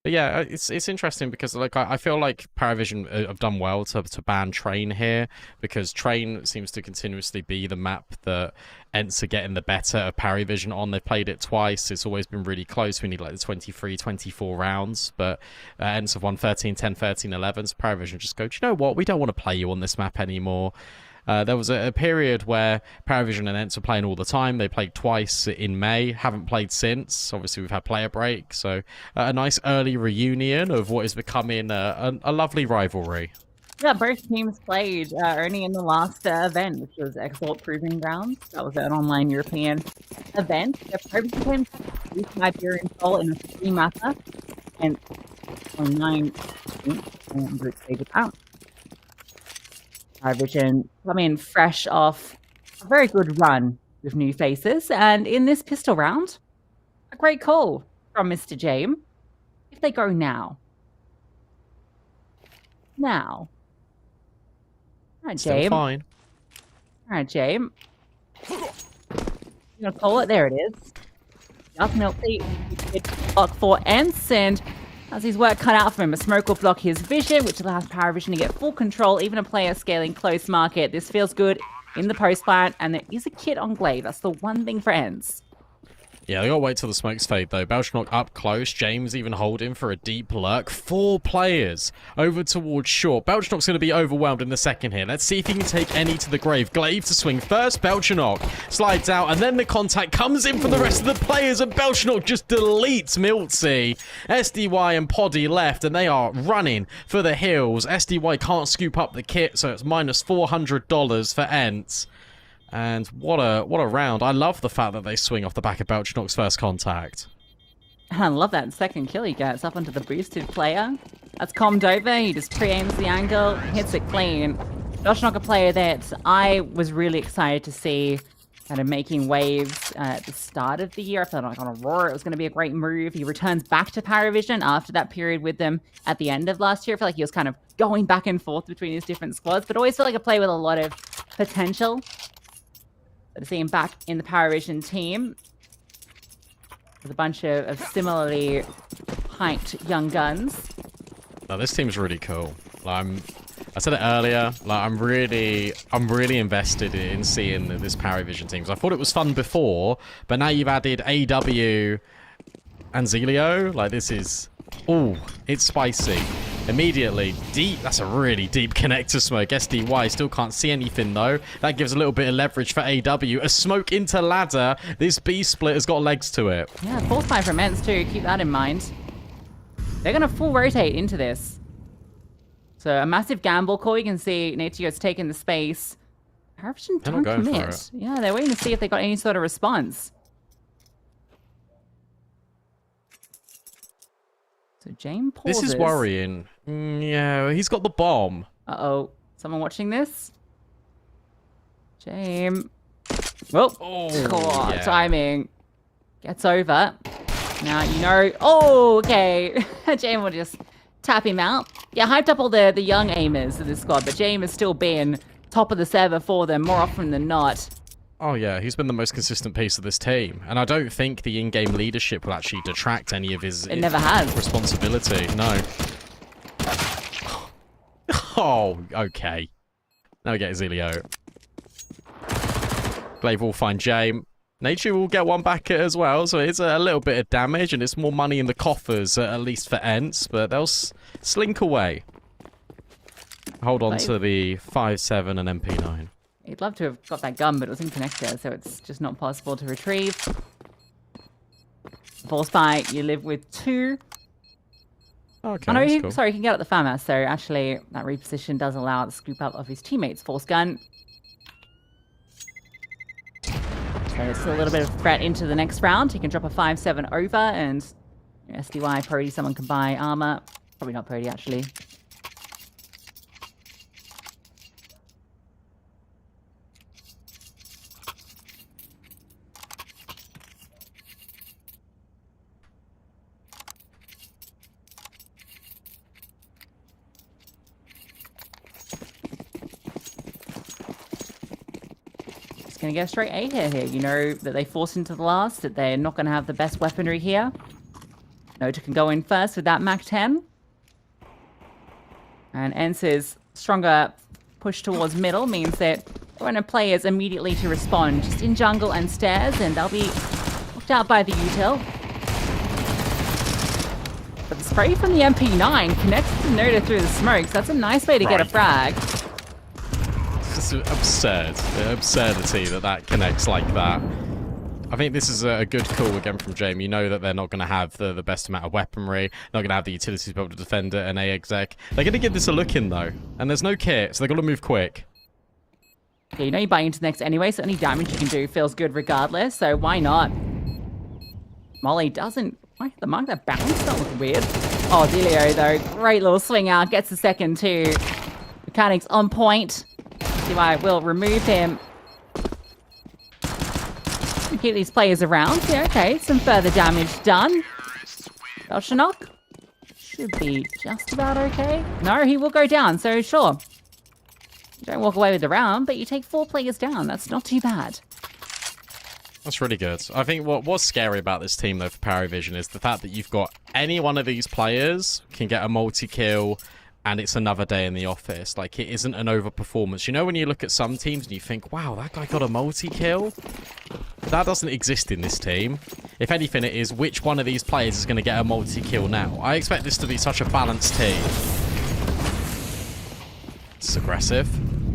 But yeah, it's interesting because I feel like Parivision have done well to ban Train here, because Train seems to continuously be the map that ENTS are getting the better of Parivision on. They've played it twice. It's always been really close. We need like the 23, 24 rounds, but ENTS have won 13, 10, 13, 11. So Parivision just go, do you know what? We don't want to play you on this map anymore. There was a period where Parivision and ENTS were playing all the time. They played twice in May, haven't played since. Obviously, we've had player break, so a nice early reunion of what is becoming a lovely rivalry. Yeah, both teams played only in the last event, which was Export Proving Grounds. That was an online European event. The Parivision used Iberian Soul in a 3-mapper, and on 9 group stage account. Parivision come in fresh off a very good run with new faces, and in this pistol round, a great call from Mr. James. If they go now. All right, Still James. fine. right, James. You gonna call it? There it is. Just Milty. Block for Ents, and as his work cut out for him, a smoke will block his vision, which allows Paravision to get full control, even a player scaling close market. This feels good in the post plant, and there is a kit on Glaive. That's the one thing for Ents. Yeah, they gotta wait till the smokes fade though. Belchenok up close. James even holding for a deep lurk. 4 players over towards short. Belchenok's gonna be overwhelmed in the second here. Let's see if he can take any to the grave. Glaive to swing first. Belchenok slides out, and then the contact comes in for the rest of the players, and Belchenok just deletes Miltsy. SDY and Poddy left, and they are running for the hills. SDY can't scoop up the kit, so it's minus $400 for Ents. And what a round. I love the fact that they swing off the back of Belchenok's first contact. I love that second kill he gets up onto the boosted player. That's commed over. He just pre-aims the angle, hits it clean. Belchenok, a player that I was really excited to see kind of making waves at the start of the year. I felt like on Aurora it was going to be a great move. He returns back to Paravision after that period with them at the end of last year. I feel like he was kind of going back and forth between his different squads, but always felt like a player with a lot of potential. To see him back in the Paravision team with a bunch of similarly hyped young guns. Now this team's really cool. I said it earlier. I'm really invested in seeing this Paravision team. I thought it was fun before, but now you've added AW and Zelio. This is, it's spicy. Immediately, deep. That's a really deep connector smoke. SDY still can't see anything, though. That gives a little bit of leverage for AW. A smoke into ladder. This B split has got legs to it. Yeah, full time for Ments, too. Keep that in mind. They're going to full rotate into this. So a massive gamble call. You can see Natio's taking the space. Paravision don't commit. Yeah, they're waiting to see if they got any sort of response. So James pauses. This is worrying. Yeah, he's got the bomb. Uh-oh. Someone watching this? James. Well, yeah. Timing. Gets over. Now, you know... Oh, okay. James will just tap him out. Yeah, hyped up all the young aimers of this squad, but James has still been top of the server for them more often than not. Oh, yeah, he's been the most consistent piece of this team. And I don't think the in-game leadership will actually detract any of his It never has. Responsibility. No. Oh, okay. Now we get Zelio. Glaive will find James. Nature will get one back as well, so it's a little bit of damage, and it's more money in the coffers, at least for Ents, but they'll slink away. Hold on to the 5.7 and MP9. He'd love to have got that gun, but it was in connector, so it's just not possible to retrieve. Force fight, you live with 2. Okay, I know that's cool. Sorry, he can get at the farmhouse, so actually that reposition does allow the scoop up of his teammate's force gun. So it's a little bit of threat into the next round. He can drop a 5-7 over, and SDY, Purdy, someone can buy armor. Probably not Purdy, actually. Going to get a straight A here. You know that they force into the last, that they're not going to have the best weaponry here. Nota can go in first with that Mac 10. And Ents' stronger push towards middle means that there are no players immediately to respond, just in jungle and stairs, and they'll be knocked out by the util. But the spray from the MP9 connects the Nota through the smokes. That's a nice way to get a frag. It's absurd. The absurdity that connects like that. I think this is a good call again from James. You know that they're not going to have the best amount of weaponry. They're not going to have the utilities to be able to defend it and A-exec. They're going to give this a look in, though. And there's no kit, so they've got to move quick. Yeah, you know you're buying into the next anyway, so any damage you can do feels good regardless, so why not? Molly doesn't... Why the mark that bounce? That looks weird. Oh, Delio, though. Great little swing out. Gets the second, too. Mechanics on point. I will remove him. Keep these players around. Yeah, okay. Some further damage done. Belchenok should be just about okay. No, he will go down, so sure. You don't walk away with the round, but you take 4 players down. That's not too bad. That's really good. I think what was scary about this team, though, for Paravision is the fact that you've got any one of these players can get a multi-kill, and it's another day in the office. Like, it isn't an overperformance. You know when you look at some teams and you think, wow, that guy got a multi-kill? That doesn't exist in this team. If anything, it is which one of these players is going to get a multi-kill now. I expect this to be such a balanced team. It's aggressive.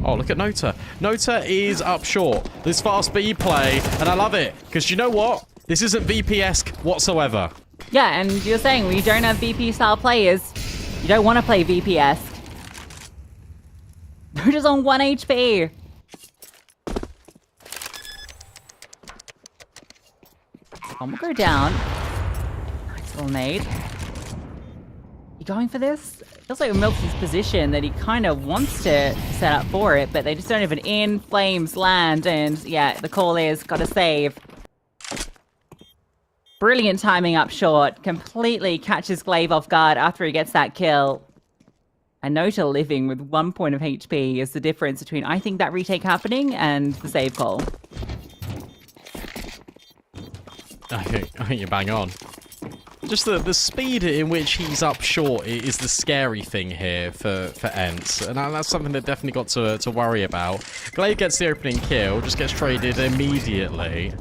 Oh, look at Nota. Nota is up short. This fast B play, and I love it. Because you know what? This isn't VP-esque whatsoever. Yeah, and you're saying when you don't have VP-style players, you don't want to play VP-esque. They're just on 1 HP. One will go down. Nice little nade. You going for this? Feels like Milky's position that he kind of wants to set up for it, but they just don't have an in. Flames land, and yeah, the call is gotta save. Brilliant timing up short. Completely catches Glaive off guard after he gets that kill. And Nota living with 1 point of HP is the difference between I think that retake happening and the save call. I think you're bang on. Just the speed in which he's up short is the scary thing here for Ents. And that's something that definitely got to worry about. Glaive gets the opening kill, just gets traded immediately.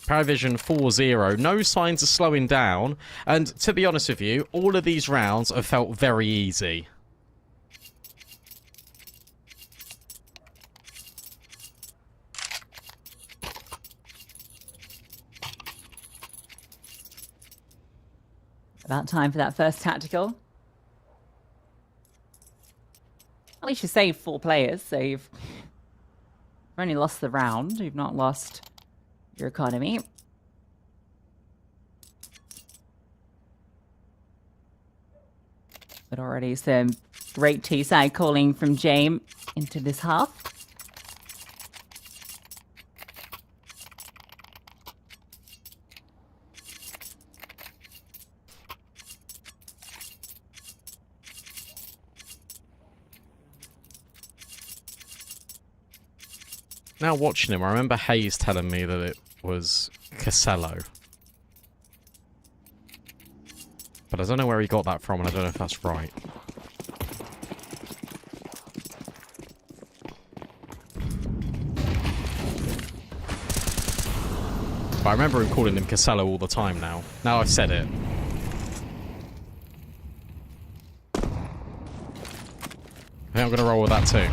Paravision 4-0, no signs of slowing down. And to be honest with you, all of these rounds have felt very easy. About time for that first tactical. At least you saved 4 players, so you've only lost the round. You've not lost your economy. But already some great T-side calling from James into this half. Now watching him, I remember Hayes telling me that it was Casello. But I don't know where he got that from, and I don't know if that's right. But I remember him calling him Casello all the time now. Now I've said it. I think I'm going to roll with that too.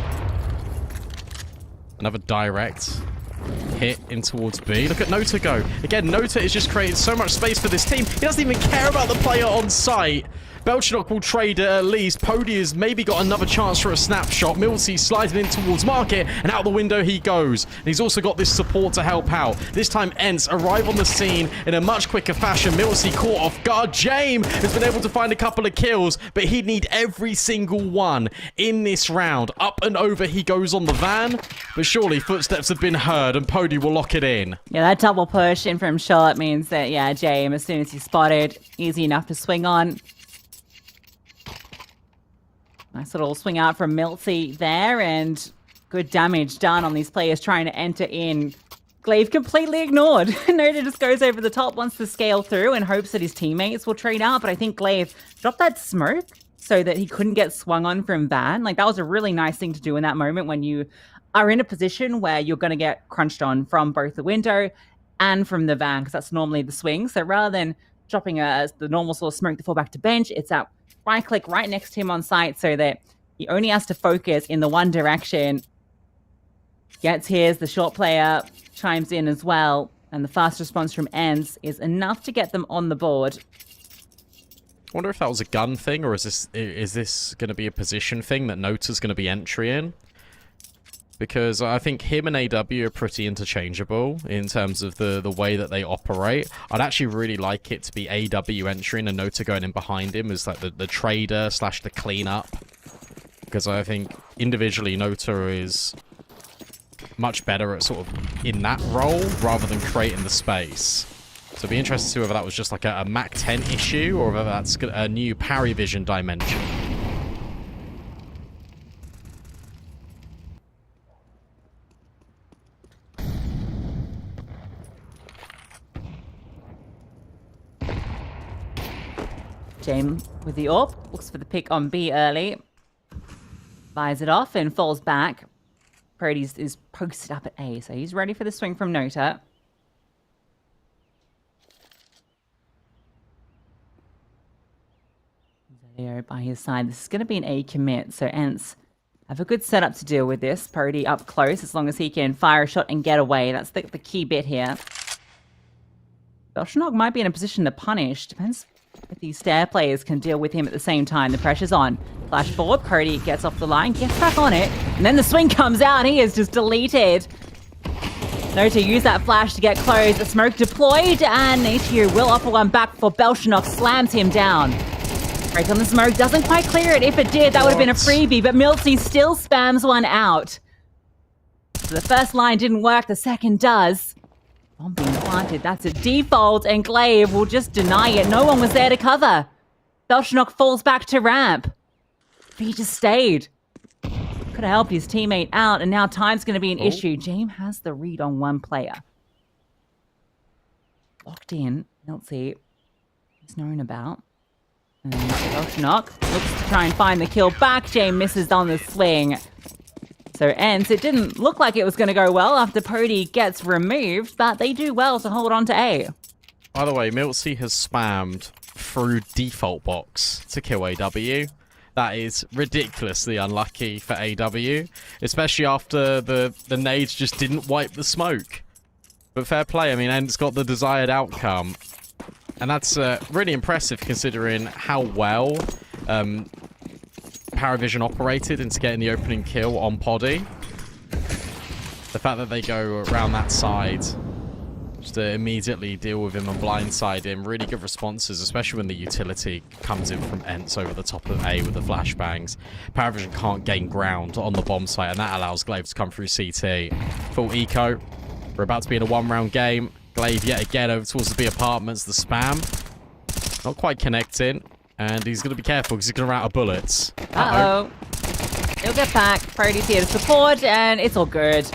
Another direct hit in towards B. Look at Nota go. Again, Nota is just creating so much space for this team. He doesn't even care about the player on site. Belchinok will trade it at least. Pody has maybe got another chance for a snapshot. Milsey sliding in towards Market, and out the window he goes. And he's also got this support to help out. This time, Ents arrive on the scene in a much quicker fashion. Milsey caught off guard. James has been able to find a couple of kills, but he'd need every single one in this round. Up and over he goes on the van, but surely footsteps have been heard, and Pody will lock it in. Yeah, that double push in from shot means that, yeah, James, as soon as he's spotted, easy enough to swing on. Nice little swing out from Milsey there, and good damage done on these players trying to enter in. Glaive completely ignored. Nota just goes over the top, wants to scale through and hopes that his teammates will trade out, but I think Glaive dropped that smoke so that he couldn't get swung on from van. Like, that was a really nice thing to do in that moment when you are in a position where you're going to get crunched on from both the window and from the van, because that's normally the swing. So rather than dropping the normal sort of smoke to fall back to bench, it's out right click right next to him on site so that he only has to focus in the one direction. Gets here's the short player, chimes in as well, and the fast response from Ents is enough to get them on the board. I wonder if that was a gun thing, or is this going to be a position thing that Nota's going to be entering? Because I think him and AW are pretty interchangeable in terms of the way that they operate. I'd actually really like it to be AW entering and Nota going in behind him as like the trader / the cleanup. Because I think individually Nota is much better at sort of in that role rather than creating the space. So it'd be interesting to see whether that was just like a Mac 10 issue or whether that's a new Paravision dimension. James with the AWP. Looks for the pick on B early. Fires it off and falls back. Purdy is posted up at A, so he's ready for the swing from Nota. Zadio by his side. This is going to be an A commit, so Ents have a good setup to deal with this. Purdy up close, as long as he can fire a shot and get away. That's the key bit here. Belshnog might be in a position to punish. Depends if these stair players can deal with him at the same time. The pressure's on. Flash forward. Purdy gets off the line, gets back on it, and then the swing comes out. He is just deleted. Nota use that flash to get close. The smoke deployed, and Natiu will offer one back for Belshnog. Slams him down. Break on the smoke. Doesn't quite clear it. If it did, that would have been a freebie, but Miltsy still spams one out. So the first line didn't work. The second does. Bomb being planted. That's a default, and Glaive will just deny it. No one was there to cover. Belshnog falls back to ramp. He just stayed. Could have helped his teammate out, and now time's going to be an issue. James has the read on one player. Locked in. Miltsy is known about. And Belshnog looks to try and find the kill back. James misses on the swing. So Ents, it didn't look like it was going to go well after Purdy gets removed, but they do well to hold on to A. By the way, Miltsy has spammed through default box to kill AW. That is ridiculously unlucky for AW, especially after the nades just didn't wipe the smoke. But fair play, I mean, Ents got the desired outcome. And that's really impressive considering how well Paravision operated into getting the opening kill on Poddy. The fact that they go around that side just to immediately deal with him and blindside him. Really good responses, especially when the utility comes in from Ents over the top of A with the flashbangs. Paravision can't gain ground on the bomb site, and that allows Glaive to come through CT. Full eco. We're about to be in a one-round game. Glaive yet again over towards the B apartments. The spam. Not quite connecting. And he's going to be careful because he's going to run out of bullets. Uh-oh. He'll get back. Purdy's here to support, and it's all good.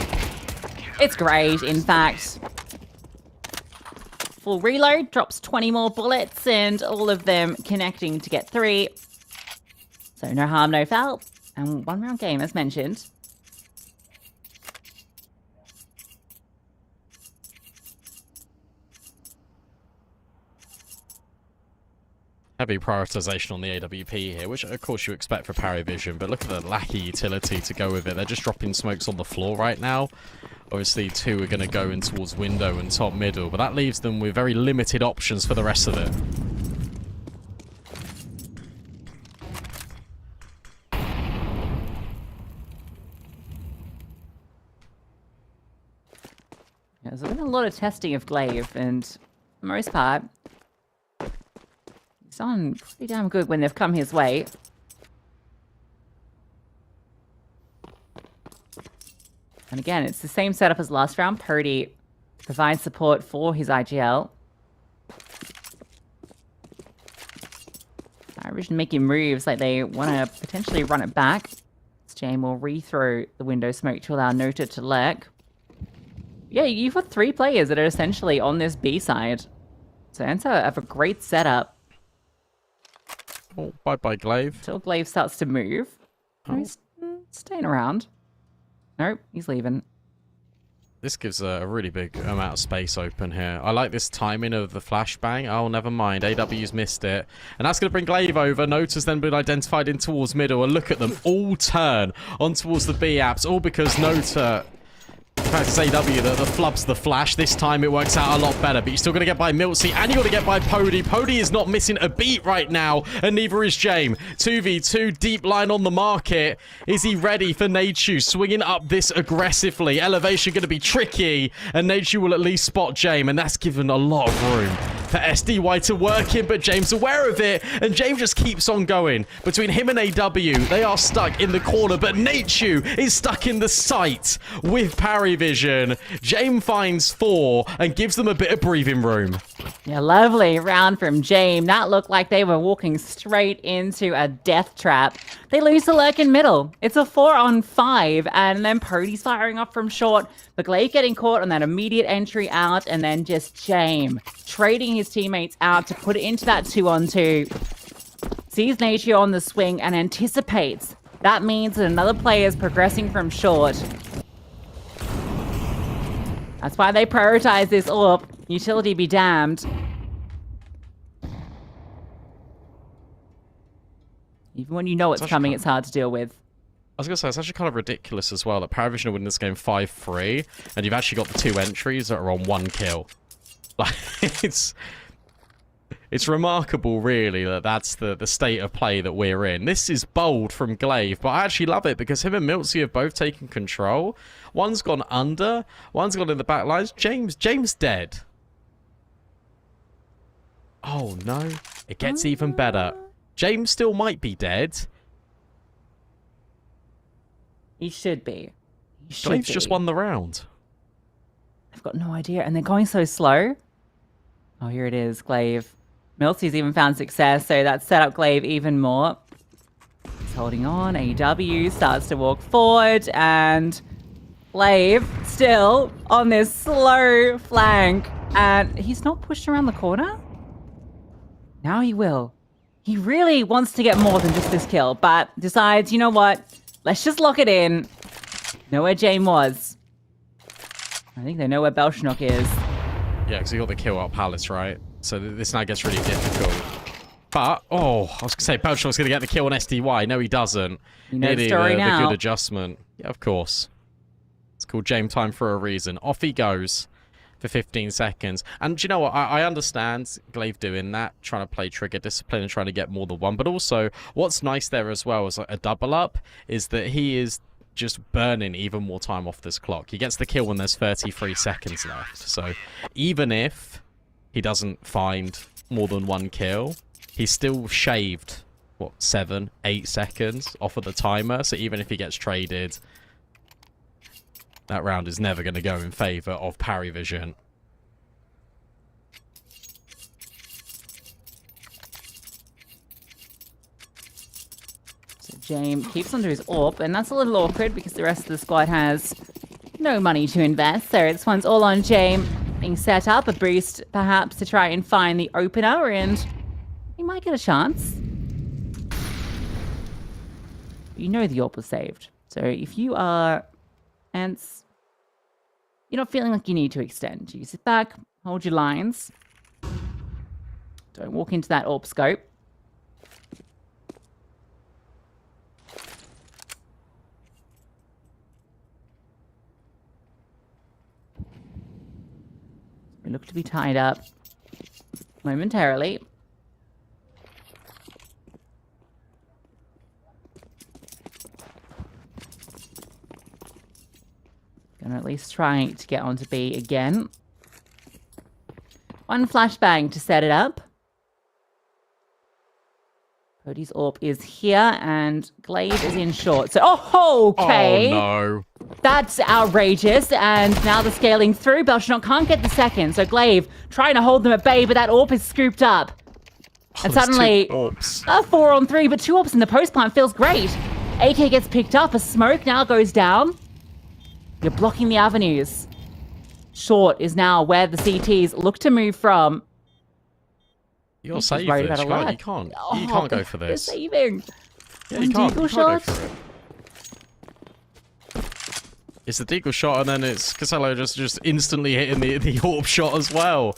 It's great, in fact. Full reload, drops 20 more bullets, and all of them connecting to get 3. So no harm, no foul. And one-round game, as mentioned. Heavy prioritization on the AWP here, which of course you expect for Paravision, but look at the lacky utility to go with it. They're just dropping smokes on the floor right now. Obviously, 2 are going to go in towards window and top middle, but that leaves them with very limited options for the rest of it. Yeah, there's been a lot of testing of Glaive, and for the most part, he's done pretty damn good when they've come his way. And again, it's the same setup as last round. Purdy provides support for his IGL. Irish making moves like they want to potentially run it back. Jane will rethrow the window smoke to allow Nota to lurk. Yeah, you've got 3 players that are essentially on this B side. So Ents have a great setup. Oh, bye-bye, Glaive. Until Glaive starts to move. Oh. He's staying around. Nope, he's leaving. This gives a really big amount of space open here. I like this timing of the flashbang. Oh, never mind. AW's missed it. And that's going to bring Glaive over. Nota's then been identified in towards middle. And look at them all turn on towards the B apps. All because Nota... In fact, it's AW that flubs the flash. This time it works out a lot better, but you're still going to get by Miltsy, and you're going to get by Pody. Pody is not missing a beat right now, and neither is James. 2v2, deep line on the market. Is he ready for Nachu? Swinging up this aggressively. Elevation going to be tricky, and Nachu will at least spot James, and that's given a lot of room for SDY to work in, but James aware of it, and James just keeps on going. Between him and AW, they are stuck in the corner, but Nachu is stuck in the site with Paravision. James finds 4 and gives them a bit of breathing room. Yeah, lovely round from James. That looked like they were walking straight into a death trap. They lose the lurk in middle. It's a 4-on-5, and then Pody's firing up from short. But Glaive getting caught on that immediate entry out, and then just James trading his teammates out to put it into that 2-on-2. sees Nature on the swing and anticipates. That means that another player is progressing from short. That's why they prioritize this AWP. Utility be damned. Even when you know it's coming, it's hard to deal with. I was going to say, it's actually kind of ridiculous as well that Paravision are winning this game 5-3, and you've actually got the 2 entries that are on 1 kill. Like, it's remarkable, really, that that's the state of play that we're in. This is bold from Glaive, but I actually love it because him and Miltsy have both taken control. One's gone under, one's gone in the back lines. James dead. Oh, no. It gets even better. James still might be dead. He should be. Glaive's just won the round. I've got no idea. And they're going so slow. Oh, here it is, Glaive. Miltsy's even found success, so that's set up Glaive even more. He's holding on. AEW starts to walk forward, and Glaive still on this slow flank. And he's not pushed around the corner? Now he will. He really wants to get more than just this kill, but decides, you know what? Let's just lock it in. Know where Jane was. I think they know where Belshnock is. Yeah, because he got the kill out Palace, right? So this now gets really difficult. But, oh, I was going to say Belshnock's going to get the kill on SDY. No, he doesn't. You know the story now. The good adjustment. Yeah, of course. It's called James time for a reason. Off he goes for 15 seconds. And do you know what? I understand Glaive doing that, trying to play trigger discipline and trying to get more than one. But also, what's nice there as well as a double up is that he is just burning even more time off this clock. He gets the kill when there's 33 seconds left. So even if he doesn't find more than 1 kill, he's still shaved, what, 7, 8 seconds off of the timer. So even if he gets traded, that round is never going to go in favor of Paravision. So James keeps onto his AWP, and that's a little awkward because the rest of the squad has no money to invest. So this one's all on James being set up, a boost perhaps to try and find the opener, and he might get a chance. You know the AWP was saved. So if you are Ants, you're not feeling like you need to extend. You sit back, hold your lines. Don't walk into that AWP scope. We look to be tied up momentarily. Gonna at least try to get onto B again. One flashbang to set it up. Cody's AWP is here, and Glaive is in short. So, oh, okay. Oh, no. That's outrageous, and now the scaling through. Belshnock can't get the second, so Glaive trying to hold them at bay, but that AWP is scooped up. And suddenly, a 4-on-3, but 2 AWPs in the post plant feels great. AK gets picked up, a smoke now goes down. You're blocking the avenues. Short is now where the CTs look to move from. You're saving this. You can't go for this. You're saving. Yeah, you can't go for it. It's the deagle shot, and then it's Casello just instantly hitting the AWP shot as well.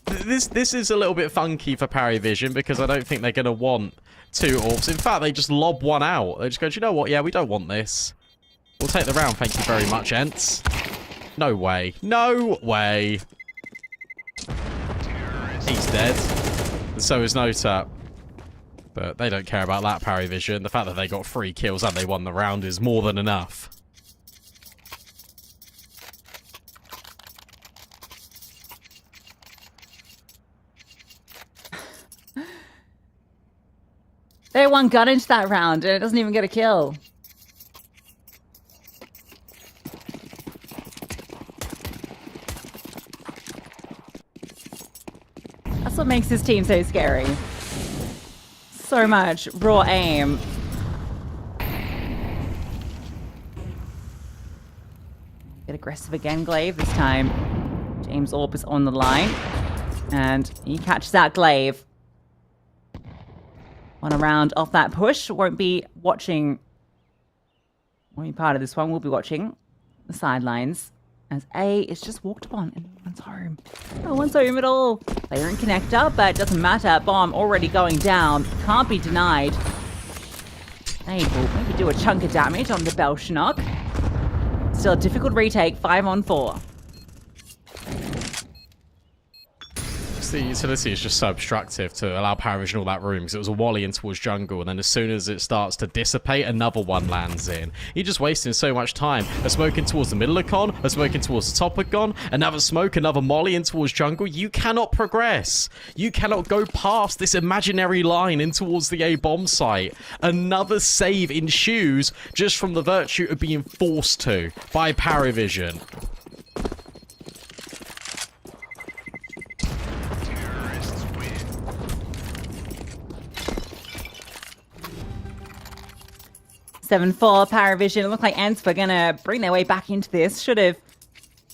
This is a little bit funky for Paravision because I don't think they're going to want 2 AWPs. In fact, they just lob one out. They just go, do you know what? Yeah, we don't want this. We'll take the round, thank you very much, Ents. No way. No way. He's dead. And so is Notap. But they don't care about that, Paravision. The fact that they got 3 kills and they won the round is more than enough. They one gun into that round and it doesn't even get a kill. That's what makes this team so scary. So much raw aim. Get aggressive again, Glaive. This time, James AWP is on the line. And he catches that Glaive. On a round off that push. Won't be watching. Won't be part of this one. We'll be watching the sidelines as A is just walked upon and no one's home. No one's home at all. Player and connector, but it doesn't matter. Bomb already going down. Can't be denied. They will maybe do a chunk of damage on the Belshnock. Still a difficult retake, 5-on-4. The utility is just so obstructive to allow Paravision all that room because it was a volley in towards jungle, and then as soon as it starts to dissipate, another one lands in. You're just wasting so much time. A smoke in towards the middle of con, a smoke in towards the top of con, another smoke, another molly in towards jungle. You cannot progress. You cannot go past this imaginary line in towards the A bomb site. Another save in shoes just from the virtue of being forced to by Paravision. (7-4) Paravision. It looked like Ents were going to bring their way back into this. Should have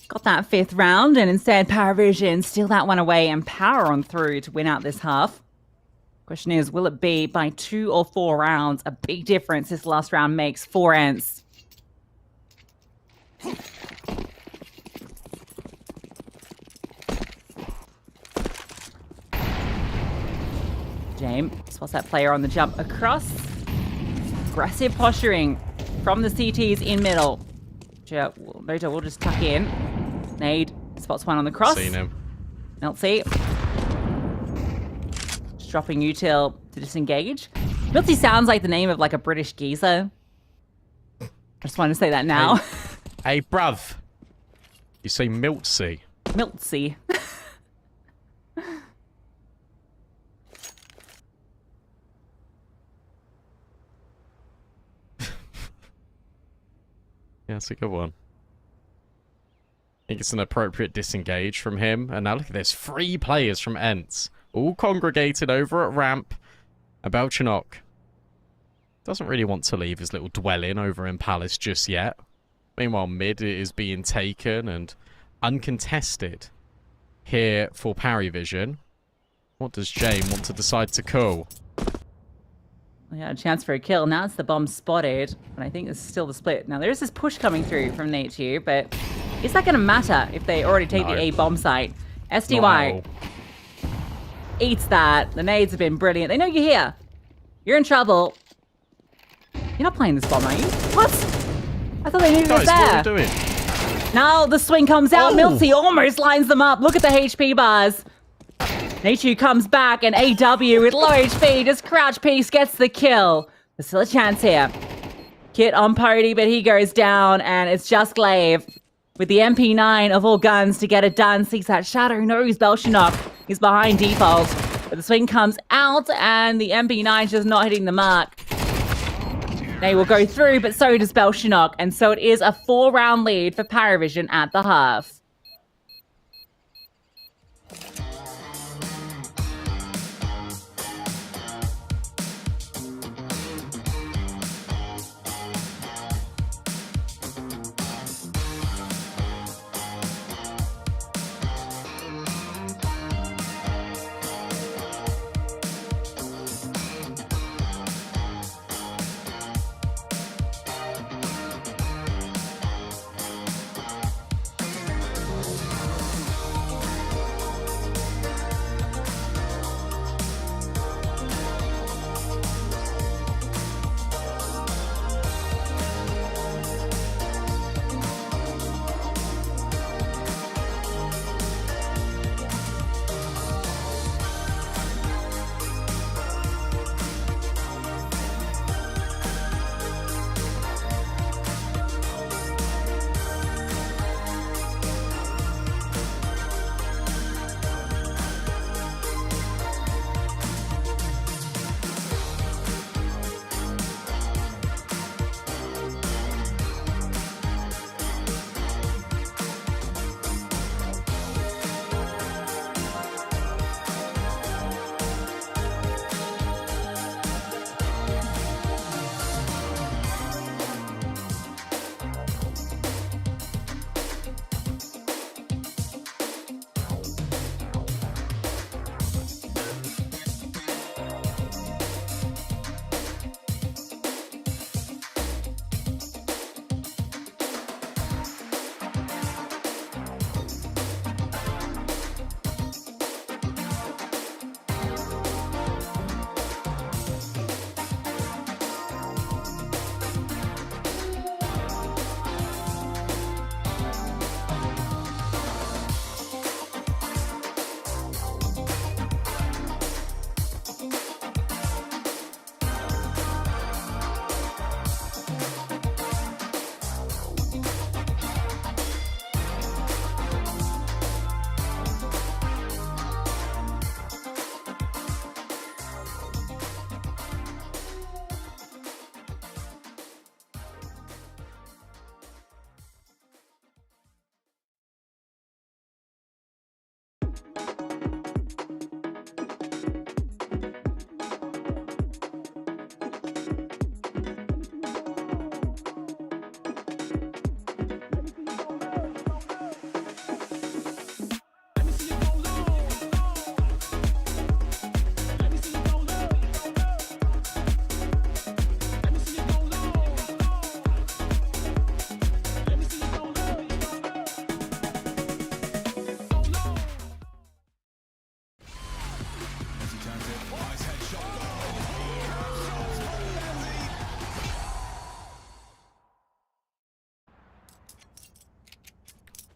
got that 5th round, and instead Paravision steal that one away and power on through to win out this half. Question is, will it be by 2 or 4 rounds? A big difference this last round makes for Ents. James spots that player on the jump across. Aggressive posturing from the CTs in middle. Mojo will just tuck in. Nade spots one on the cross. Seen him. Miltsy. Just dropping util to disengage. Miltsy sounds like the name of like a British geezer. I just wanted to say that now. Hey, bruv. You say Miltsy. Miltsy. Yeah, that's a good one. I think it's an appropriate disengage from him. And now look at this. 3 players from Ents. All congregated over at ramp. And Belchinock doesn't really want to leave his little dwelling over in Palace just yet. Meanwhile, mid is being taken and uncontested here for Paravision. What does Jane want to decide to call? Yeah, a chance for a kill. Now it's the bomb spotted, but I think it's still the split. Now there is this push coming through from Nate, but is that going to matter if they already take the A bomb site? SDY eats that. The nades have been brilliant. They know you're here. You're in trouble. You're not playing this bomb, are you? What? I thought they knew it was there. What are you doing? Now the swing comes out. Miltsy almost lines them up. Look at the HP bars. Nachu comes back, and AW with low HP, just crouch piece gets the kill. There's still a chance here. Kit on Pody, but he goes down, and it's just Glaive with the MP9 of all guns to get it done. Sees that shadow, knows Belshinock is behind default. But the swing comes out, and the MP9 just not hitting the mark. They will go through, but so does Belshinock, and so it is a 4-round lead for Paravision at the half.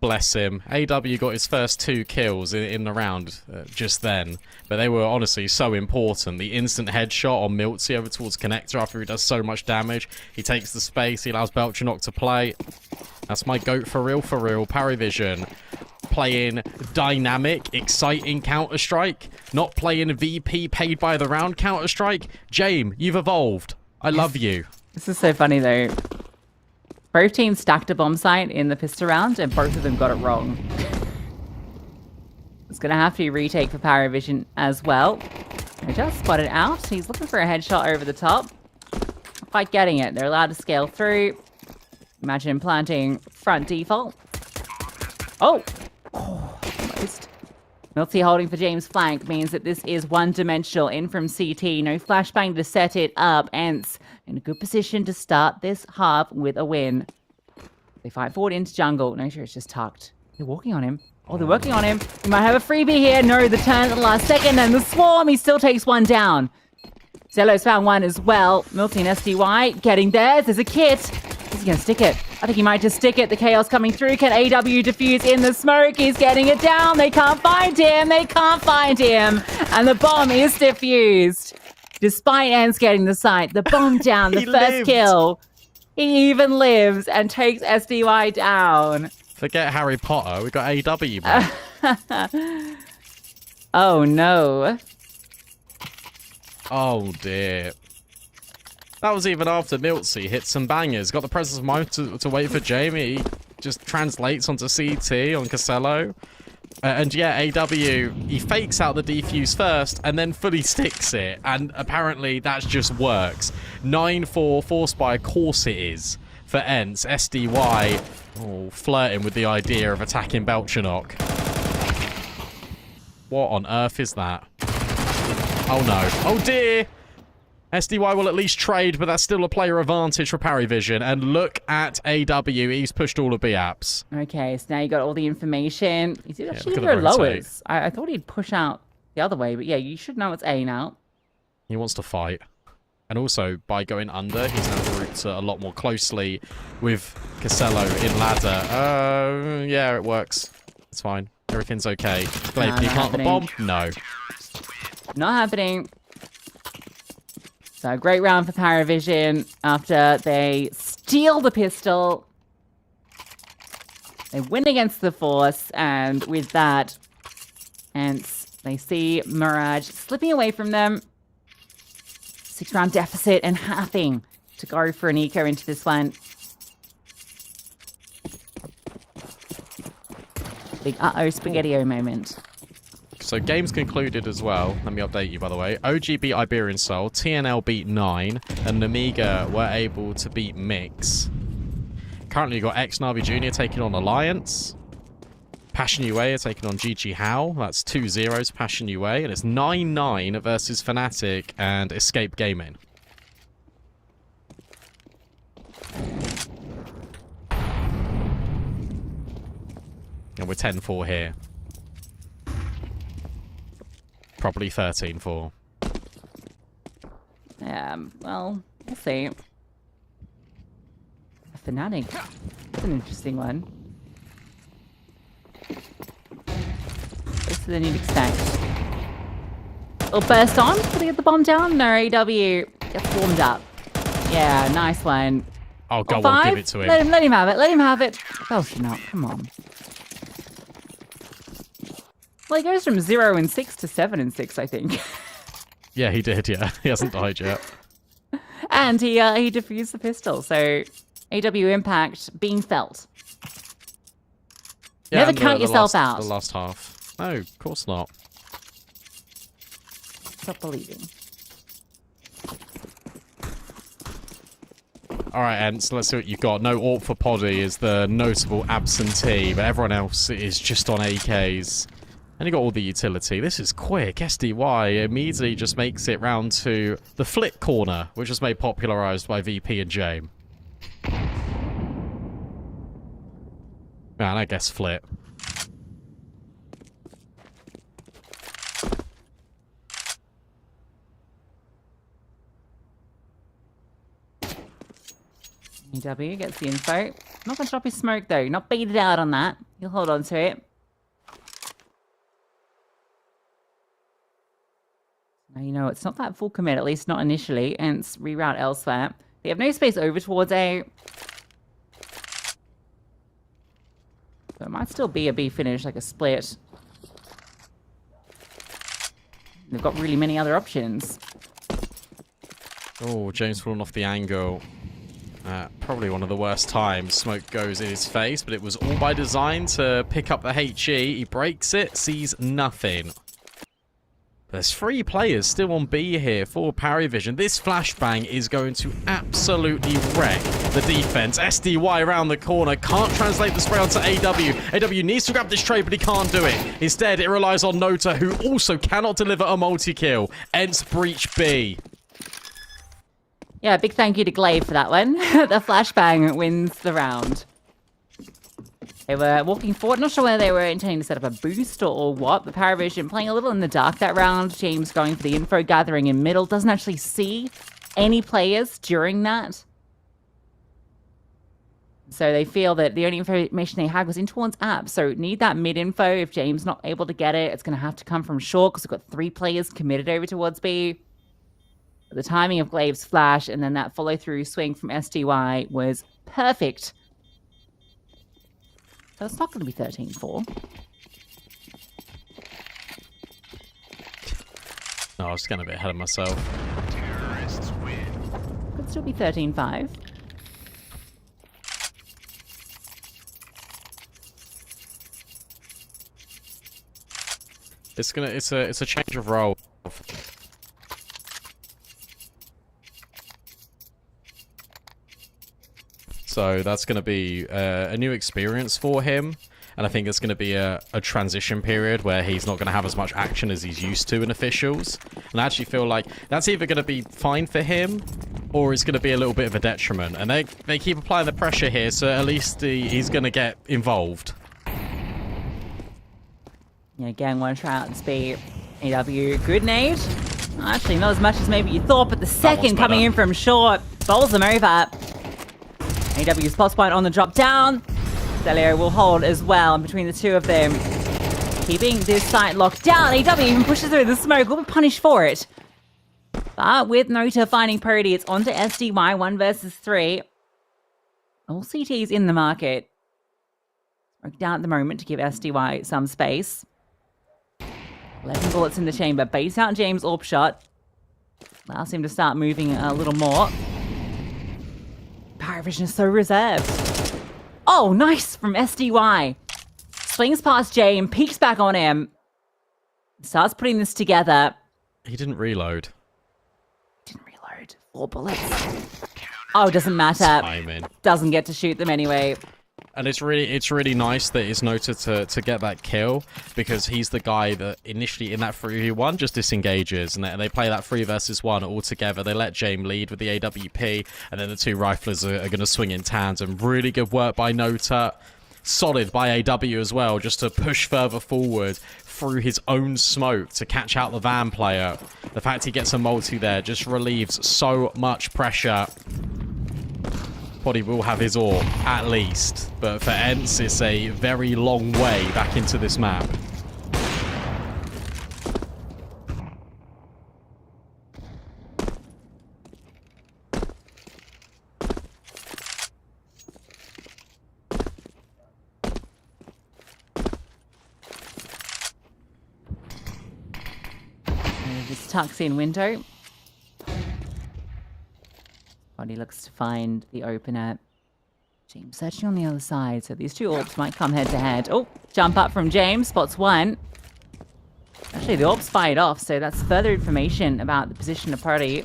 Bless him. AW got his first 2 kills in the round just then. But they were honestly so important. The instant headshot on Miltsy over towards Connector after he does so much damage. He takes the space. He allows Belchanok to play. That's my goat for real, for real. Paravision. Playing dynamic, exciting Counter-Strike. Not playing VP paid by the round Counter-Strike. James, you've evolved. I love you. This is so funny, though. Both teams stacked a bomb site in the pistol round, and both of them got it wrong. It's going to have to be retake for Paravision as well. They just spotted out. He's looking for a headshot over the top. Not quite getting it. They're allowed to scale through. Imagine planting front default. Oh! Almost. Miltsy holding for James' flank means that this is one-dimensional. In from CT. No flashbang to set it up. Ents in a good position to start this half with a win. They fight forward into jungle. No, sure, it's just tucked. They're walking on him. Oh, they're working on him. He might have a freebie here. No, the turn at the last second. And the swarm, he still takes one down. Zello's found one as well. Miltsy and SDY getting theirs. There's a kit. Is he going to stick it? I think he might just stick it. The chaos coming through. Can AW defuse in the smoke? He's getting it down. They can't find him. They can't find him. And the bomb is defused. Despite Ents getting the site, the bomb down, the first kill. He even lives and takes SDY down. Forget Harry Potter. We got AW, man. Oh, no. Oh, dear. That was even after Miltsy hit some bangers. Got the presence of mind to wait for Jamie. He just translates onto CT on Casello. And yeah, AW, he fakes out the defuse first and then fully sticks it. And apparently that just works. 9-4 forced by, of course it is, for Ents. SDY, flirting with the idea of attacking Belchanok. What on earth is that? Oh no. Oh dear! SDY will at least trade, but that's still a player advantage for Paravision. And look at AW. He's pushed all of B apps. Okay, so now you got all the information. Is it actually look either at the rotate. lowers? I thought he'd push out the other way, but yeah, you should know it's A now. He wants to fight. And also, by going under, he's now grouped a lot more closely with Casello in ladder. Yeah, it works. It's fine. Everything's okay. Glaive, can you plant the bomb? No. Not happening. So, great round for Paravision after they steal the pistol. They win against the Force, and with that, they see Mirage slipping away from them. 6-round deficit and having to go for an eco into this one. Big Spaghetti-O moment. So games concluded as well. Let me update you, by the way. OG beat Iberian Soul, TNL beat 9, and Namiga were able to beat Mix. Currently, you've got X-Navi Jr. taking on Alliance. Passion UA are taking on GG How. That's 2-0 Passion UA. And it's 9-9 versus Fnatic and Escape Gaming. And we're 10-4 here. Probably 13-4. Well, we'll see. Fnatic. That's an interesting one. Closer than you'd expect. It'll burst on. Will they get the bomb down? No, AW gets warmed up. Yeah, nice one. Oh, go on, give it to him. Let him have it. Let him have it. Oh, no, come on. Well, he goes from 0-6 to 7-6, I think. Yeah, he did, yeah. He hasn't died yet. And he defused the pistol, so AW impact being felt. Yeah, Never count yourself out. The last half. No, of course not. Stop believing. Alright, Ents, let's see what you've got. No AWP for Poddy is the notable absentee, but everyone else is just on AKs. And you got all the utility. This is quick. SDY immediately just makes it round to the flit corner, which was made popularized by VP and Jame. Man, I guess flit. EW gets the info. Not going to drop his smoke, though. Not baited out on that. He'll hold on to it. Now, you know, it's not that full commit, at least not initially, and it's reroute elsewhere. They have no space over towards A. So it might still be a B finish, like a split. They've got really many other options. Oh, James falling off the angle. Probably one of the worst times. Smoke goes in his face, but it was all by design to pick up the HE. He breaks it, sees nothing. There's 3 players still on B here for Parry Vision. This flashbang is going to absolutely wreck the defense. SDY around the corner. Can't translate the spray onto AW. AW needs to grab this trade, but he can't do it. Instead, it relies on Nota, who also cannot deliver a multi-kill. Ents breach B. Yeah, big thank you to Glaive for that one. The flashbang wins the round. They were walking forward. Not sure whether they were intending to set up a boost or what, but Paravision playing a little in the dark that round. James going for the info, gathering in middle. Doesn't actually see any players during that. So they feel that the only information they had was in towards app. So need that mid info. If James not able to get it, it's going to have to come from short because we've got 3 players committed over towards B. The timing of Glaive's flash and then that follow-through swing from SDY was perfect. So it's not going to be 13-4. No, I was getting a bit ahead of myself. Terrorists win. Could still be 13-5. It's a change of role. So that's going to be a new experience for him. And I think it's going to be a transition period where he's not going to have as much action as he's used to in officials. And I actually feel like that's either going to be fine for him or it's going to be a little bit of a detriment. And they keep applying the pressure here, so at least he's going to get involved. Yeah, again, one try out and speed. AW, good nade. Actually, not as much as maybe you thought, but the second coming in from short bowls them over. AW spot point on the drop down. Delio will hold as well between the two of them. Keeping this site locked down. AW even pushes through the smoke. Will be punished for it. But with Nota finding parity, it's on to SDY 1 versus 3. All CTs in the market. Smoke down at the moment to give SDY some space. 11 bullets in the chamber. Base out James' AWP shot. Allows him to start moving a little more. Paravision is so reserved. Oh, nice from SDY. Swings past Jay and peeks back on him. Starts putting this together. He didn't reload. 4 bullets. Oh, doesn't matter. Timing. Doesn't get to shoot them anyway. And it's really nice that it's Nota to get that kill, because he's the guy that initially in that 3v1 just disengages, and they play that 3 versus 1 all together. They let James lead with the AWP, and then the 2 riflers are going to swing in tandem. Really good work by Nota. Solid by AW as well, just to push further forward through his own smoke to catch out the van player. The fact he gets a multi there just relieves so much pressure. Poddy will have his AWP, at least. But for Ents, it's a very long way back into this map. This tucks in window. Poddy looks to find the opener. James searching on the other side, so these 2 AWPs might come head to head. Oh, jump up from James, spots 1. Actually, the AWP's fired off, so that's further information about the position of Poddy.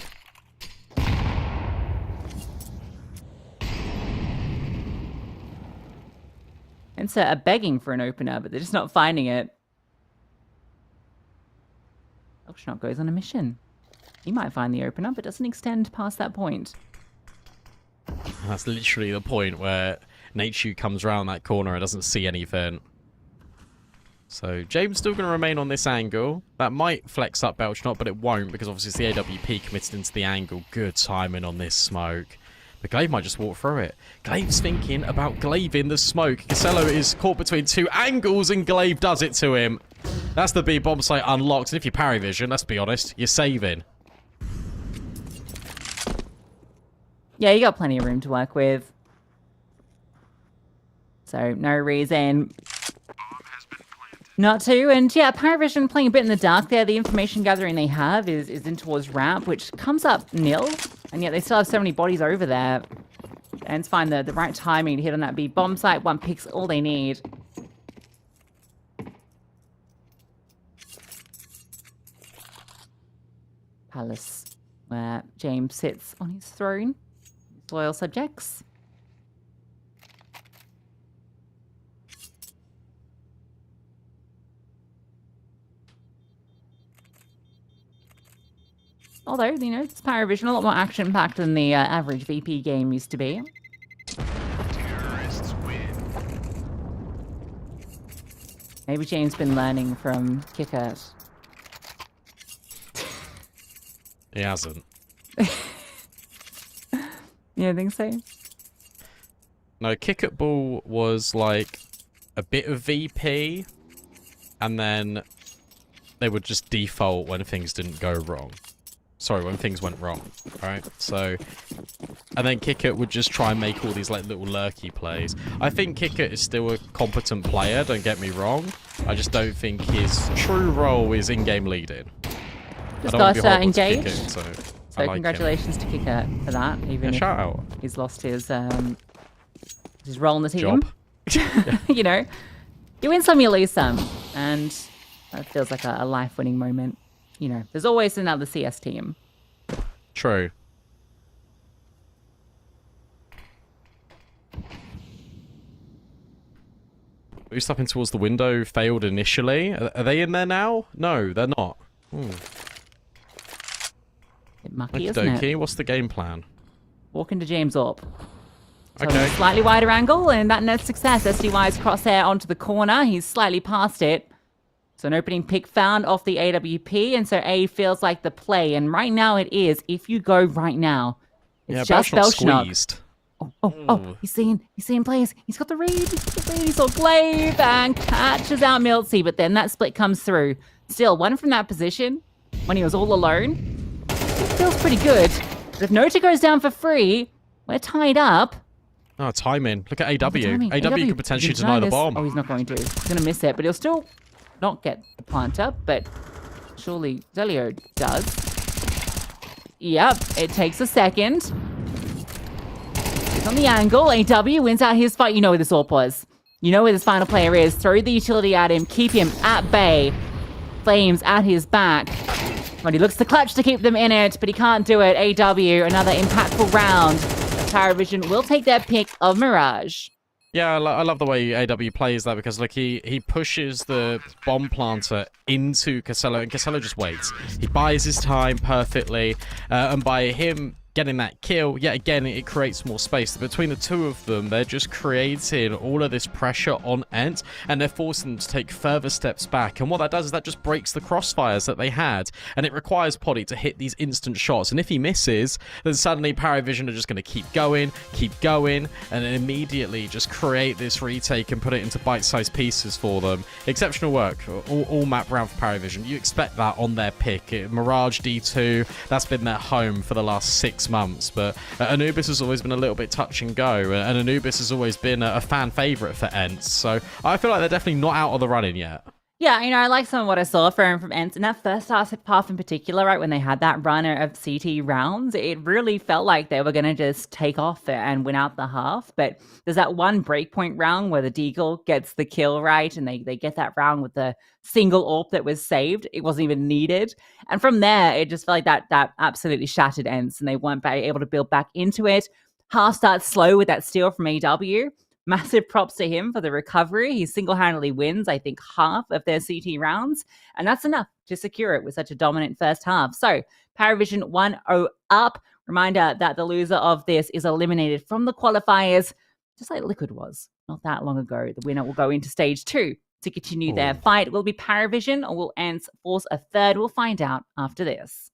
Ents are begging for an opener, but they're just not finding it. Elkshot goes on a mission. He might find the opener, but doesn't extend past that point. That's literally the point where Nachu comes around that corner and doesn't see anything. So James still going to remain on this angle. That might flex up Belchnot, but it won't, because obviously it's the AWP committed into the angle. Good timing on this smoke. But Glaive might just walk through it. Glaive's thinking about glaving the smoke. Casello is caught between two angles, and Glaive does it to him. That's the B bomb site unlocked. And if you parry vision, let's be honest, you're saving. Yeah, you got plenty of room to work with. So no reason not to. And yeah, Paravision playing a bit in the dark there. The information gathering they have is in towards ramp, which comes up nil. And yet they still have so many bodies over there. And to find the right timing to hit on that B bomb site. One pick's all they need. Palace, where James sits on his throne. His loyal subjects. Although, you know, it's Paravision, a lot more action-packed than the average VP game used to be. Terrorists win. Maybe James been learning from Kickert. He hasn't. You don't think so? No, Kick at Ball was like a bit of VP, and then they would just default when things didn't go wrong. Sorry, when things went wrong, right? So, and then Kickert would just try and make all these like little lurky plays. I think Kickert is still a competent player, don't get me wrong. I just don't think his true role is in-game leading. Just got engaged. Kickert, so So congratulations to Kickert for that. Even if shout out. He's lost his role in the team. Job. You know, you win some, you lose some, and that feels like a life-winning moment. You know, there's always another CS team. True. Who's stepping towards the window failed initially. Are they in there now? No, they're not. Bit mucky, isn't it? Okey-dokey. What's the game plan? Walk into James Orp. So Okay. Slightly wider angle, and that nets success. SDY's crosshair onto the corner. He's slightly past it. So an opening pick found off the AWP, and so A feels like the play. And right now it is. If you go right now, it's just Belshnock. Squeezed. Oh, he's seeing players. He's got the read. He saw Glaive and catches out Miltsy, but then that split comes through. Still, one from that position, when he was all alone, it feels pretty good. But if Nota goes down for free, we're tied up. Oh, timing. Look at AW. Timing. AW could potentially deny the bomb. Oh, he's not going to. He's going to miss it, but he'll still not get the plant up, but surely Zelio does. Yep, it takes a second. He's on the angle. AW wins out his fight. You know where this AWP was. You know where this final player is. Throw the utility at him. Keep him at bay. Flames at his back. When he looks to clutch to keep them in it, but he can't do it. AW, another impactful round. Paravision will take their pick of Mirage. Yeah, I love the way AW plays that, because look, he pushes the bomb planter into Casello, and Casello just waits. He buys his time perfectly, and by him getting that kill, yet again, it creates more space. Between the two of them, they're just creating all of this pressure on Ent, and they're forcing them to take further steps back. And what that does is that just breaks the crossfires that they had, and it requires Poddy to hit these instant shots. And if he misses, then suddenly Paravision are just going to keep going, and then immediately just create this retake and put it into bite-sized pieces for them. Exceptional work, all map round for Paravision. You expect that on their pick. Mirage D2, that's been their home for the last 6 months, but Anubis has always been a little bit touch and go, and Anubis has always been a fan favorite for Ents, so I feel like they're definitely not out of the running yet. Yeah, you know, I like some of what I saw from Ents in that first half in particular, right, when they had that runner of CT rounds. It really felt like they were going to just take off and win out the half, but there's that one breakpoint round where the Deagle gets the kill, right, and they get that round with the single AWP that was saved. It wasn't even needed, and from there, it just felt like that absolutely shattered Ents, and they weren't able to build back into it. Half starts slow with that steal from AW. Massive props to him for the recovery. He single-handedly wins, I think, half of their CT rounds, and that's enough to secure it with such a dominant first half. So, Paravision 1-0 up. Reminder that the loser of this is eliminated from the qualifiers, just like Liquid was not that long ago. The winner will go into stage 2 to continue their fight. Will it be Paravision, or will Ents force a third? We'll find out after this.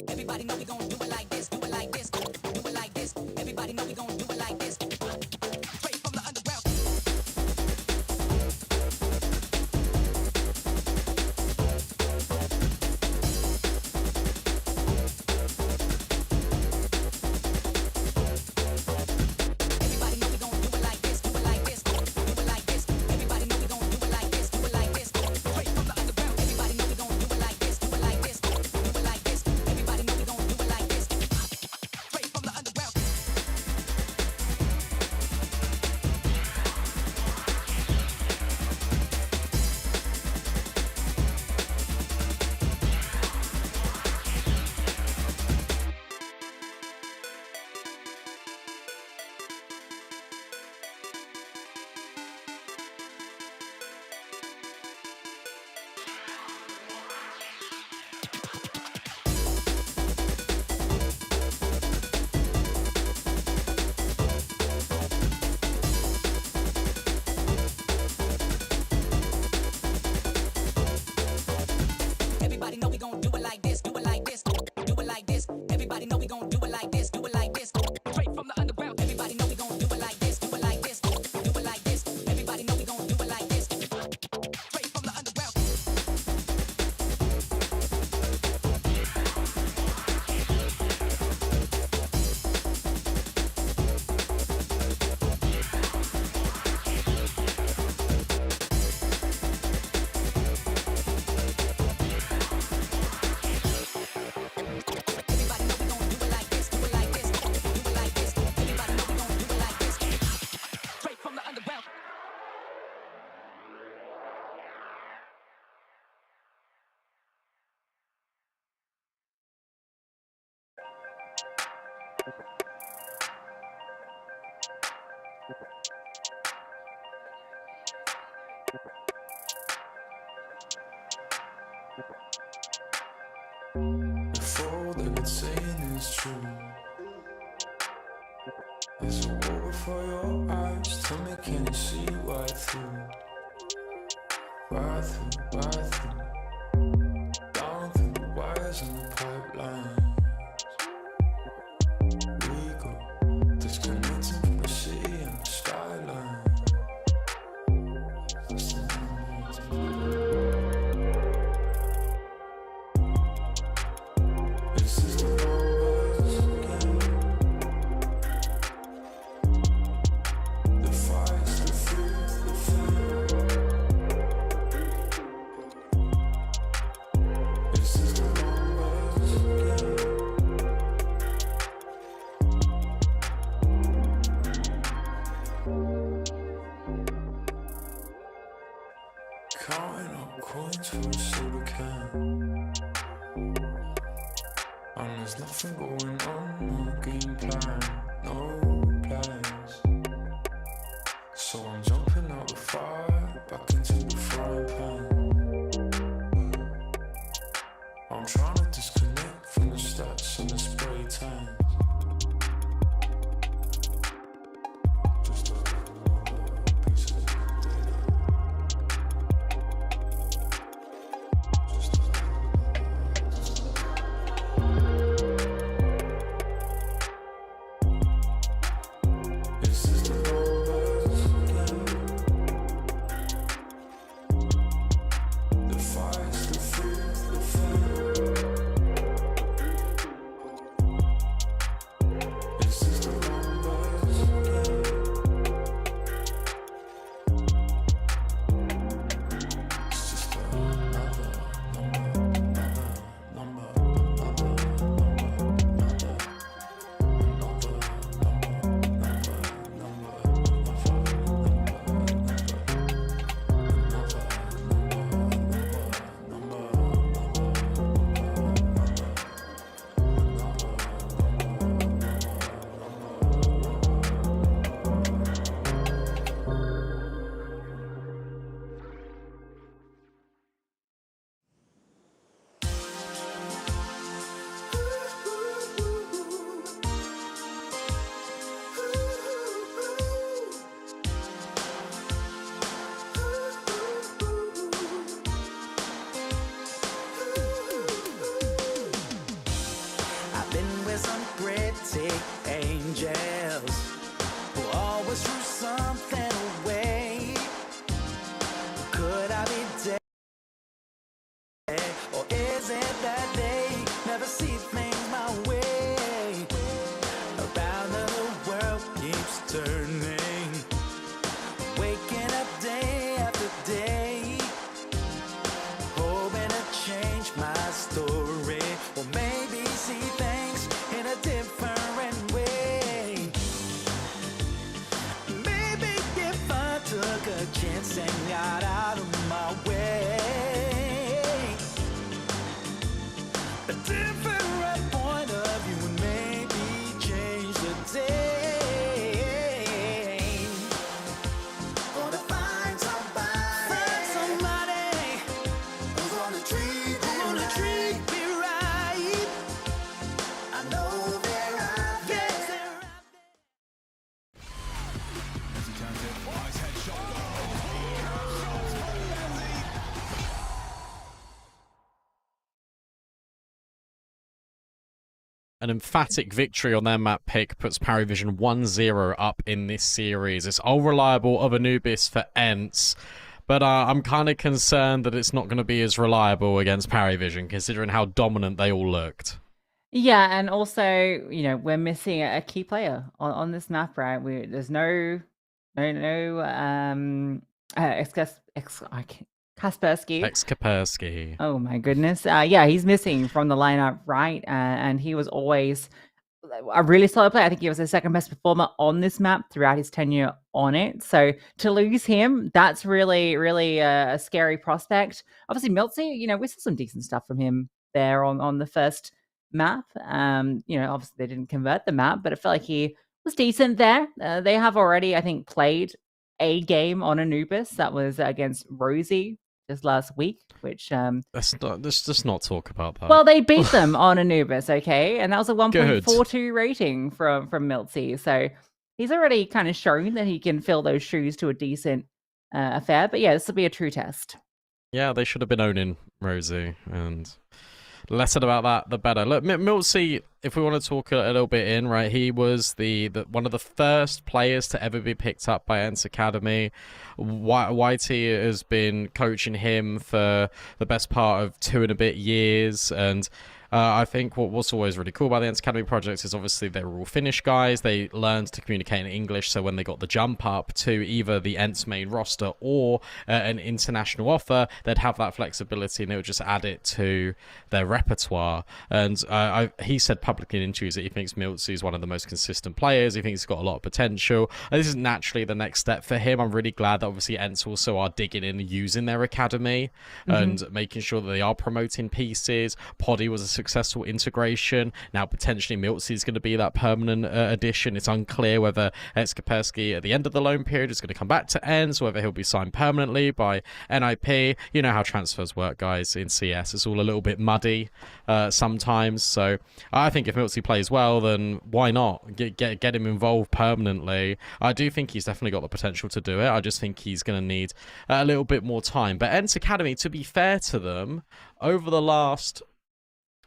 Everybody know we gon' do it like this, do it like this, do it like this. Everybody know we gon' do it like this. Straight from the underground. Everybody know we gon' do it like this, do it like this, do it like this. Everybody know we gon' do it like this, do it like this. Straight from the underground. Everybody know we gon' do it like this, do it like this, do it like this. Everybody know we gon' do it like this. Straight from the underground. Everybody know we gon' do it like this, do it like this, do it like this. Everybody know we gon' do it like this, do it like this. Straight from the underground. Everybody know we gon' do it like this, do it like this, do it like this. Everybody know we gon' do it like this. Straight from the underground. Everybody know we gon' do it like this, do it like this, do it like this. Everybody know we gon' do it like this. Straight from the underground. If all that it's saying is true, there's a war before your eyes. Tell me, can you see right through? Right through, right through. Down through the wires and the pipelines. We go disconnecting from the city and the skyline. This is the numbers again. The fights, the fear, the fear. This is the numbers again. Counting up coins for a soda can. And there's nothing going on, no game plan, no plans. So I'm jumping out the fire, back into the frying pan. I'm trying to disconnect from the stats and the spray tan. Just a piece of data. Just keeps turning, waking up day after day, hoping to change my story, or maybe see things in a different way. Maybe if I took a chance and got out of my way, a different point of view would maybe change the day. Gonna find somebody who's gonna treat me right. I know they're out there. An emphatic victory on their map pick puts Parivision 1-0 up in this series. It's all reliable of Anubis for Ents, but I'm kind of concerned that it's not going to be as reliable against Parivision, considering how dominant they all looked. Yeah, and also, we're missing a key player on this map, right? There's no Kaspersky. Kaspersky. Oh my goodness. Yeah, he's missing from the lineup, right? And he was always a really solid player. I think he was the second best performer on this map throughout his tenure on it. So to lose him, that's really, really a scary prospect. Obviously, Miltsy, we saw some decent stuff from him there on the first map. Obviously they didn't convert the map, but it felt like he was decent there. They have already, I think, played a game on Anubis that was against Rosie just last week, which Let's just not talk about that. well, they beat them on Anubis, okay, and that was a 1.42 rating from Miltsy. So he's already kind of shown that he can fill those shoes to a decent affair. But yeah, this will be a true test. Yeah, they should have been owning Rosie, and less said about that, the better. Look, Miltsy, if we want to talk a little bit in, right, he was the one of the first players to ever be picked up by Ents Academy. Whitey has been coaching him for the best part of 2 and a bit years, and I think what's always really cool about the Ents Academy project is obviously they were all Finnish guys. They learned to communicate in English, so when they got the jump up to either the Ents main roster or an international offer, they'd have that flexibility and it would just add it to their repertoire. And he said publicly in interviews that he thinks Miltsy is one of the most consistent players. He thinks he's got a lot of potential. And this is naturally the next step for him. I'm really glad that obviously Ents also are digging in and using their academy and making sure that they are promoting pieces. Poddy was a successful integration. Now potentially Miltsy is going to be that permanent addition. It's unclear whether Kaspersky at the end of the loan period is going to come back to Ents, whether he'll be signed permanently by NIP. You know how transfers work, guys, in CS. It's all a little bit muddy sometimes. So I think if Miltsy plays well, then why not get him involved permanently? I do think he's definitely got the potential to do it. I just think he's going to need a little bit more time. But Ents Academy, to be fair to them, over the last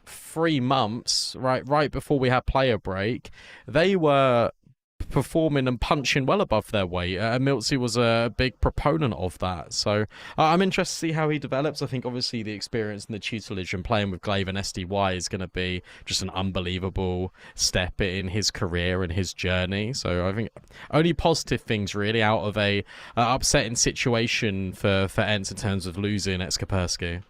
3 months, right before we had player break, they were performing and punching well above their weight. Miltsy was a big proponent of that. So I'm interested to see how he develops. I think obviously the experience and the tutelage and playing with Glaive and SDY is going to be just an unbelievable step in his career and his journey. So I think only positive things really out of a upsetting situation for Ents in terms of losing Kaspersky.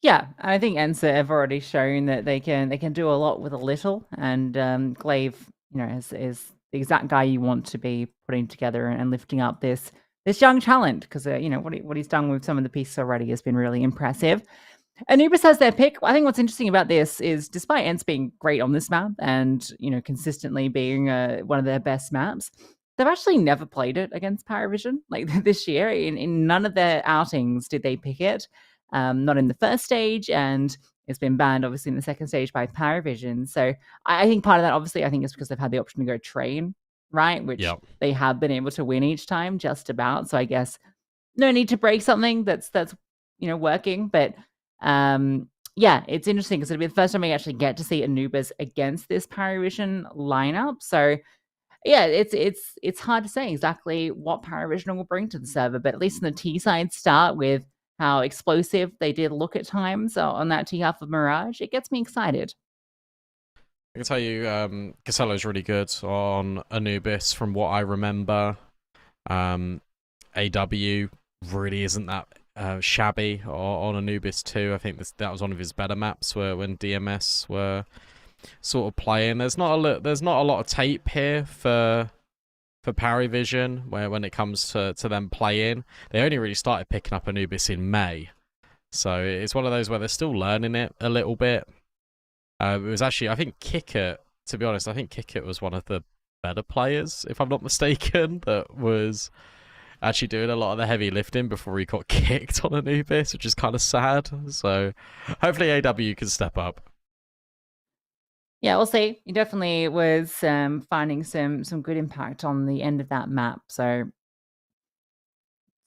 Yeah, I think Ents have already shown that they can do a lot with a little, and Glaive, is the exact guy you want to be putting together and lifting up this young talent, because what he's done with some of the pieces already has been really impressive. Anubis has their pick. I think what's interesting about this is, despite Ents being great on this map and consistently being one of their best maps, they've actually never played it against Parivision. Like this year, in none of their outings did they pick it. Not in the first stage, and it's been banned obviously in the second stage by Parivision. So I think part of that obviously I think is because they've had the option to go train, right? Which they have been able to win each time, just about. So I guess no need to break something that's working. But yeah, it's interesting because it'll be the first time we actually get to see Anubis against this Parivision lineup. So yeah, it's hard to say exactly what Parivision will bring to the server, but at least in the T side start with how explosive they did look at times on that T half of Mirage, it gets me excited. I can tell you, Casello's really good on Anubis from what I remember. AW really isn't that shabby on Anubis too. I think that was one of his better maps when DMS were sort of playing. There's not a lot of tape here for Parry Vision when it comes to them playing. They only really started picking up Anubis in May, so it's one of those where they're still learning it a little bit. It was actually, I think Kickit, to be honest, I think Kickit was one of the better players, if I'm not mistaken, that was actually doing a lot of the heavy lifting before he got kicked on Anubis, which is kind of sad. So hopefully AW can step up. Yeah, we'll see. He definitely was finding some good impact on the end of that map. So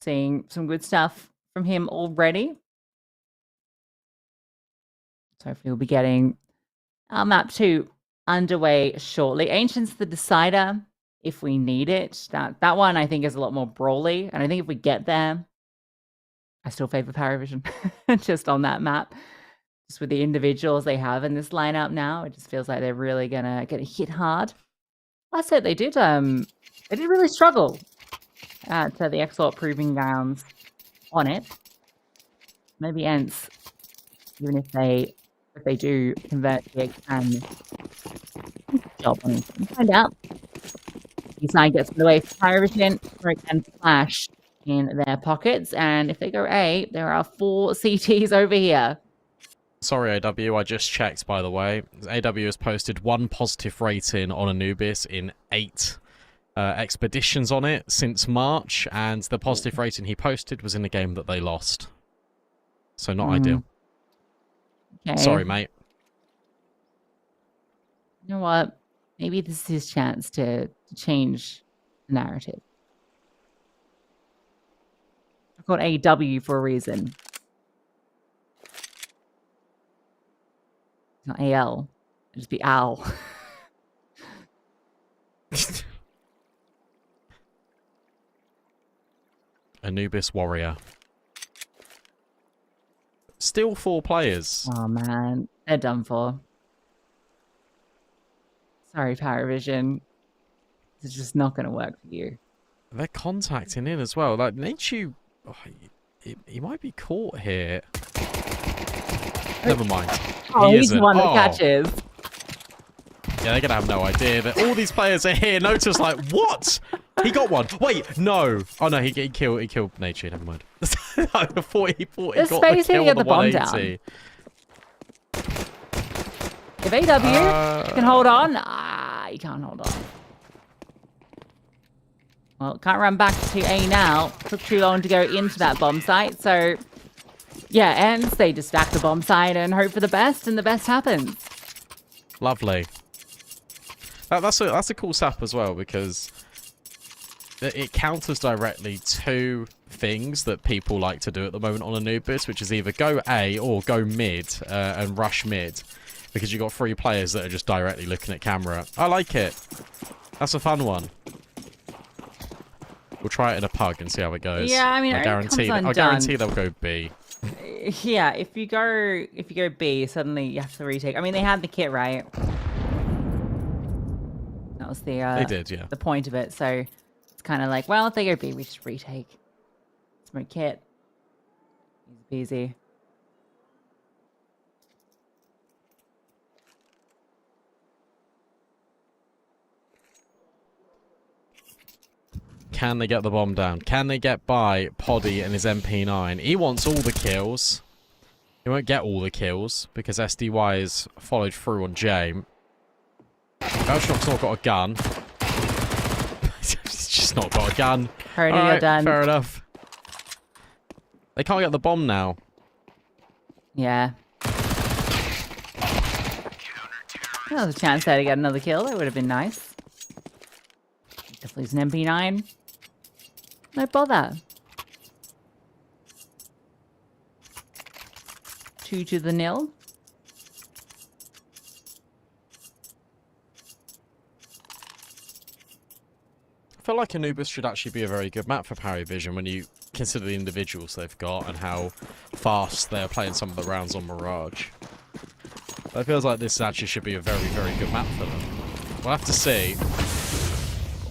seeing some good stuff from him already. So hopefully we'll be getting our map 2 underway shortly. Ancient's the decider if we need it. That one I think is a lot more brawly, and I think if we get there, I still favor Paravision just on that map. Just with the individuals they have in this lineup now, it just feels like they're really gonna hit hard. I said they did really struggle at the Exort Proving Grounds on it. Maybe Ents, even if they do convert the can job on it. We'll find out. D9 gets away from Paravision, or again Flash in their pockets, and if they go A, there are 4 CTs over here. Sorry, AW, I just checked, by the way. AW has posted 1 positive rating on Anubis in 8 expeditions on it since March, and the positive rating he posted was in a game that they lost. So not ideal. Okay. Sorry, mate. You know what? Maybe this is his chance to change the narrative. I called AW for a reason. It's not AL. It'd just be Al. Anubis Warrior. Still 4 players. Oh man, they're done for. Sorry, Paravision. It's just not going to work for you. They're contacting in as well. Like, Nature, he might be caught here. Never mind. Oh, he he's isn't. the one that catches. Yeah, they're going to have no idea that all these players are here. Notice, like, what? He got one. Wait, no. Oh, no, he killed Nature. Never mind. I thought he got the kill on the 180. If AW can hold on, he can't hold on. Well, can't run back to A now. Took too long to go into that bomb site, so yeah, and they just stack the bomb site and hope for the best, and the best happens. Lovely. That's a cool sap as well, because it counters directly 2 things that people like to do at the moment on Anubis, which is either go A or go mid and rush mid, because you've got 3 players that are just directly looking at camera. I like it. That's a fun one. We'll try it in a pug and see how it goes. Yeah, I mean, I guarantee they'll go B. Yeah, if you go B, suddenly you have to retake. I mean, they had the kit, right? That was the they did, yeah. the point of it. So it's kind of like, well, if they go B, we just retake. Smoke kit. Easy peasy. Can they get the bomb down? Can they get by Poddy and his MP9? He wants all the kills. He won't get all the kills because SDY is followed through on J. Belshrock's not got a gun. He's just not got a gun. Already you're done. Fair enough. They can't get the bomb now. Yeah. That was a chance there to get another kill. That would have been nice. Definitely lose an MP9. No bother. 2-0. I feel like Anubis should actually be a very good map for Parry Vision when you consider the individuals they've got and how fast they're playing some of the rounds on Mirage. It feels like this actually should be a very, very good map for them. We'll have to see.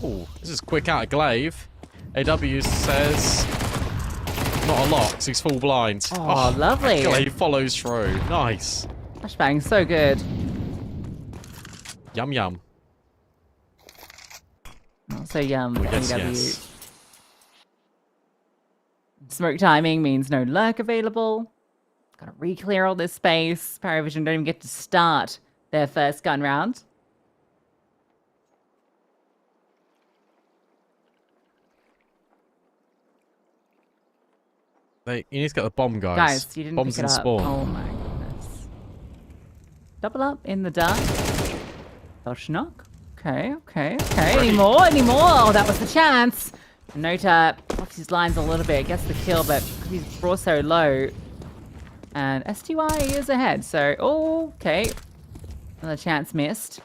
Oh, this is quick out of Glaive. AW says not a lot, because he's full blind. Oh, lovely. Glaive follows through. Nice. Flashbang, so good. Yum, yum. So yum, Oh, yes, AW. yes. Smoke timing means no lurk available. Gotta re-clear all this space. Paravision don't even get to start their first gun round. You need to get the bomb, guys. Guys, you didn't Bombs pick in it up. spawn. Oh my goodness. Double up in the dark. Dodge knock. Okay. Any more? Oh, that was the chance. Nota blocks his lines a little bit, gets the kill, but he's brought so low. And STY is ahead, so okay. Another chance missed.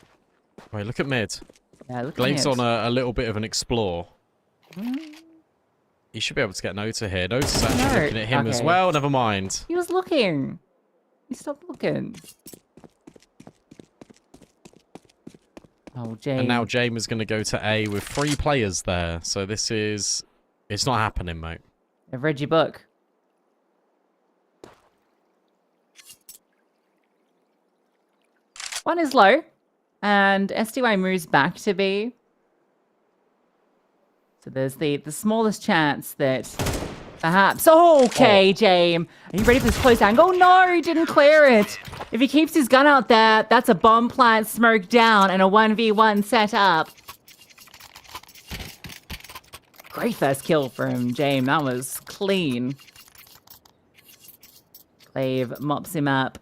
Wait, look at mid. Yeah, look at Glaive's mid. on a little bit of an explore. He should be able to get Nota here. Nota's actually looking at him as Okay. well. Never mind. He was looking. He stopped looking. Oh, James. And now James is going to go to A with 3 players there. So this is... It's not happening, mate. I've read your book. One is low, and STY moves back to B. So there's the smallest chance that perhaps... Oh, okay, James. Are you ready for this close angle? No, he didn't clear it. If he keeps his gun out there, that's a bomb plant smoke down and a 1v1 set up. Great first kill from James. That was clean. Glaive mops him up.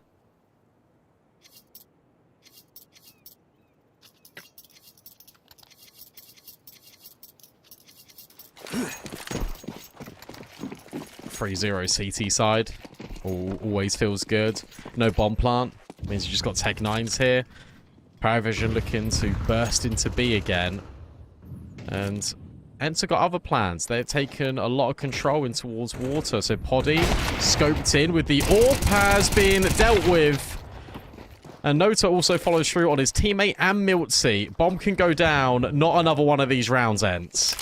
.30 CT side. Always feels good. No bomb plant. Means you just got Tech 9s here. Paravision looking to burst into B again. And Enter got other plans. They've taken a lot of control in towards water. So Poddy scoped in with the AWP has been dealt with. And Nota also follows through on his teammate and Miltsy. Bomb can go down. Not another one of these rounds ends.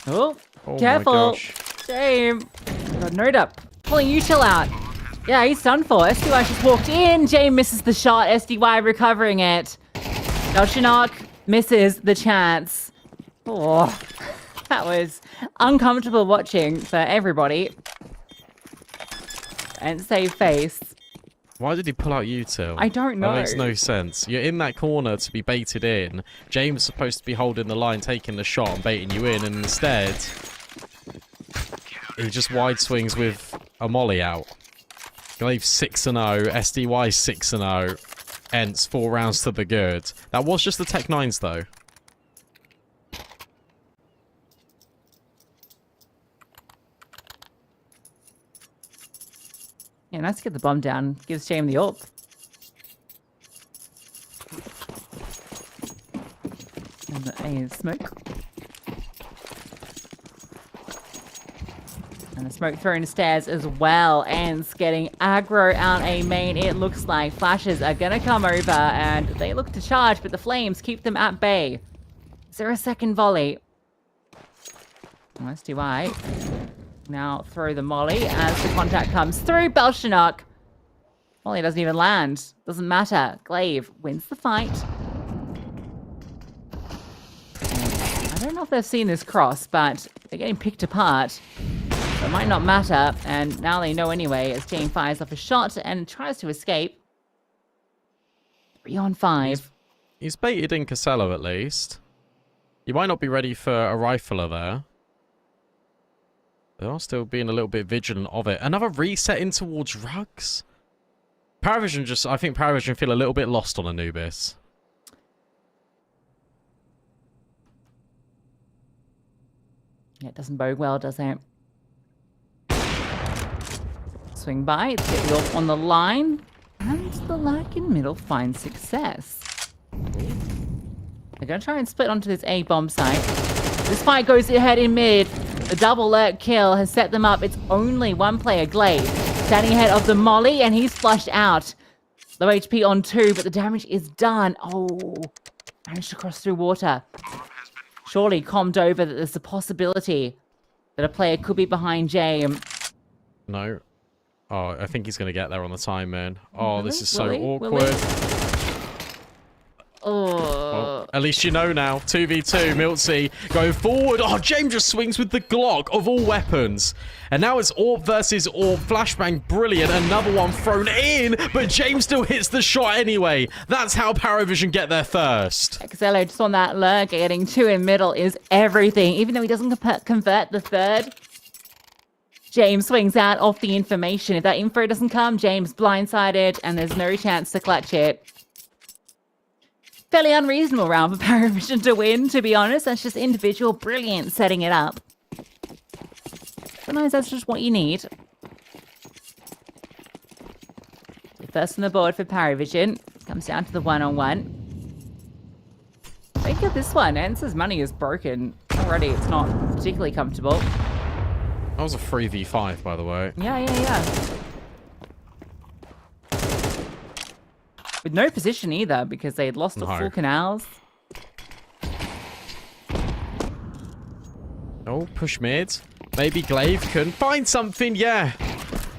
Oh, Oh careful. my gosh. James. Got Note up. Pulling Util out. Yeah, he's done for. SDY just walked in. James misses the shot. SDY recovering it. Elshinok misses the chance. Oh, that was uncomfortable watching for everybody. And save face. Why did he pull out Util? I don't know. That makes no sense. You're in that corner to be baited in. James is supposed to be holding the line, taking the shot and baiting you in, and instead he just wide swings with a molly out. Glaive 6-0, SDY 6-0, Ents 4 rounds to the good. That was just the Tech 9s though. Yeah, nice to get the bomb down. Gives James the AWP. And the smoke. And the smoke thrown stairs as well. Ends getting aggro out A main. It looks like flashes are going to come over and they look to charge, but the flames keep them at bay. Is there a second volley? Let's do I. Now throw the molly as the contact comes through. Belchinok. Molly doesn't even land. Doesn't matter. Glaive wins the fight. I don't know if they've seen this cross, but they're getting picked apart. So it might not matter. And now they know anyway as Jane fires off a shot and tries to escape. 3 on 5. He's baited in Casello at least. You might not be ready for a rifler there. They are still being a little bit vigilant of it. Another reset in towards rugs. Paravision I think Paravision feel a little bit lost on Anubis. Yeah, it doesn't bode well, does it? Swing by, get the AWP on the line, and the lurk in middle finds success. They're going to try and split onto this A bomb site. This fight goes ahead in mid. The double lurk kill has set them up. It's only one player, Glaive, standing ahead of the molly, and he's flushed out. Low HP on 2, but the damage is done. Oh, managed to cross through water. Surely calmed over that there's a possibility that a player could be behind James. No. Oh, I think he's going to get there on the time, man. Oh, this is so Will awkward. Oh. Well, at least you know now. 2v2, Miltsy going forward. Oh, James just swings with the Glock of all weapons. And now it's Orb versus Orb. Flashbang, brilliant. Another one thrown in, but James still hits the shot anyway. That's how Paravision get there first. Excello just on that lurk, getting 2 in middle is everything. Even though he doesn't convert the third, James swings out off the information. If that info doesn't come, James blindsided, and there's no chance to clutch it. Fairly unreasonable round for Paravision to win, to be honest. That's just individual brilliance setting it up. Sometimes that's just what you need. First on the board for Paravision. Comes down to the one-on-one. Think of this one. Ence's money is broken already. It's not particularly comfortable. That was a 3v5, by the way. Yeah. With no position either, because they had lost the full canals. Oh, push mid. Maybe Glaive can find something, yeah.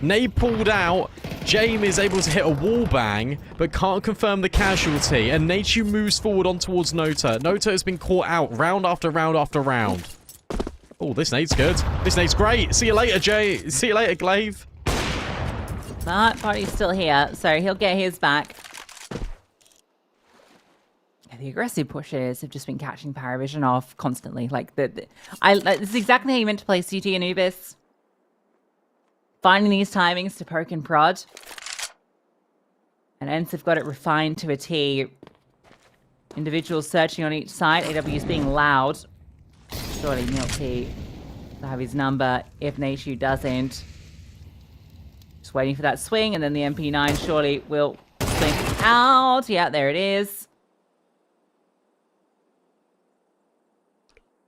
Nay pulled out. James is able to hit a wall bang, but can't confirm the casualty. And Nachu moves forward on towards Nota. Nota has been caught out round after round after round. Oh, this nade's good. This nade's great. See you later, Jay. See you later, Glaive. But party's still here, so he'll get his back. The aggressive pushes have just been catching Paravision off constantly. Like this is exactly how you meant to play CT Anubis. Finding these timings to poke and prod. And Ents have got it refined to a T. Individuals searching on each side. AW's being loud. Surely Milty will have his number if Naishu doesn't. Just waiting for that swing, and then the MP9 surely will swing out. Yeah, there it is.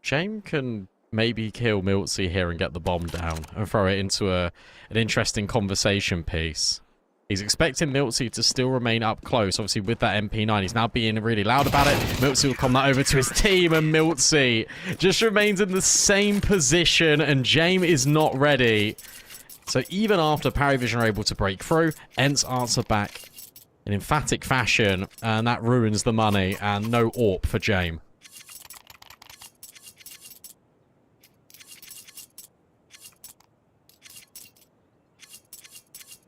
James can maybe kill Miltsy here and get the bomb down and throw it into an interesting conversation piece. He's expecting Miltsy to still remain up close. Obviously, with that MP9, he's now being really loud about it. Miltsy will come that over to his team, and Miltsy just remains in the same position, and James is not ready. So even after Paravision are able to break through, Ents answer back in emphatic fashion, and that ruins the money, and no AWP for James.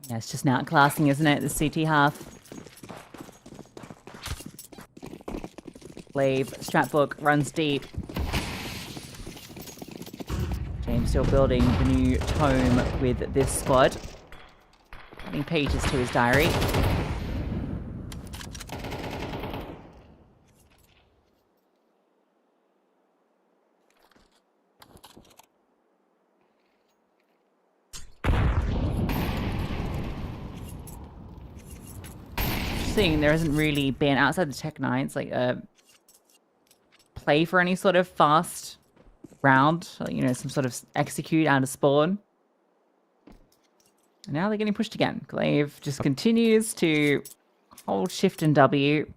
Yeah, it's just now outclassing, isn't it? The CT half. Glaive, Stratbook runs deep. James still building the new tome with this squad. Adding pages to his diary. There hasn't really been outside the Tech 9s like a play for any sort of fast round, like, you know, some sort of execute out of spawn. And now they're getting pushed again. Glaive just continues to hold shift and W.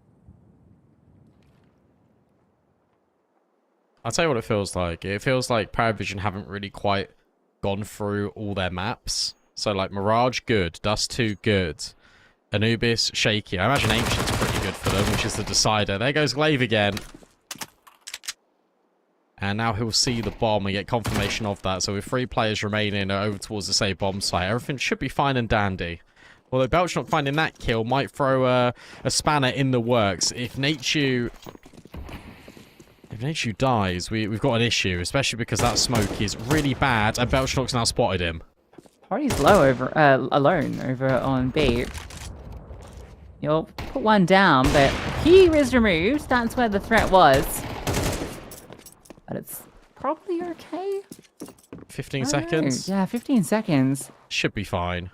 I'll tell you what it feels like. It feels like Paravision haven't really quite gone through all their maps. So like Mirage, good. Dust 2, good. Anubis, shaky. I imagine Ancient's pretty good for them, which is the decider. There goes Glaive again. And now he'll see the bomb and get confirmation of that. So with 3 players remaining over towards the same bomb site, everything should be fine and dandy. Although Belch not finding that kill might throw a spanner in the works. If Nachu dies, we've got an issue, especially because that smoke is really bad, and Belchnock's now spotted him. Party's alone over on B. You'll put one down, but he is removed. That's where the threat was. But it's probably okay. 15 seconds? Yeah, 15 seconds. Should be fine.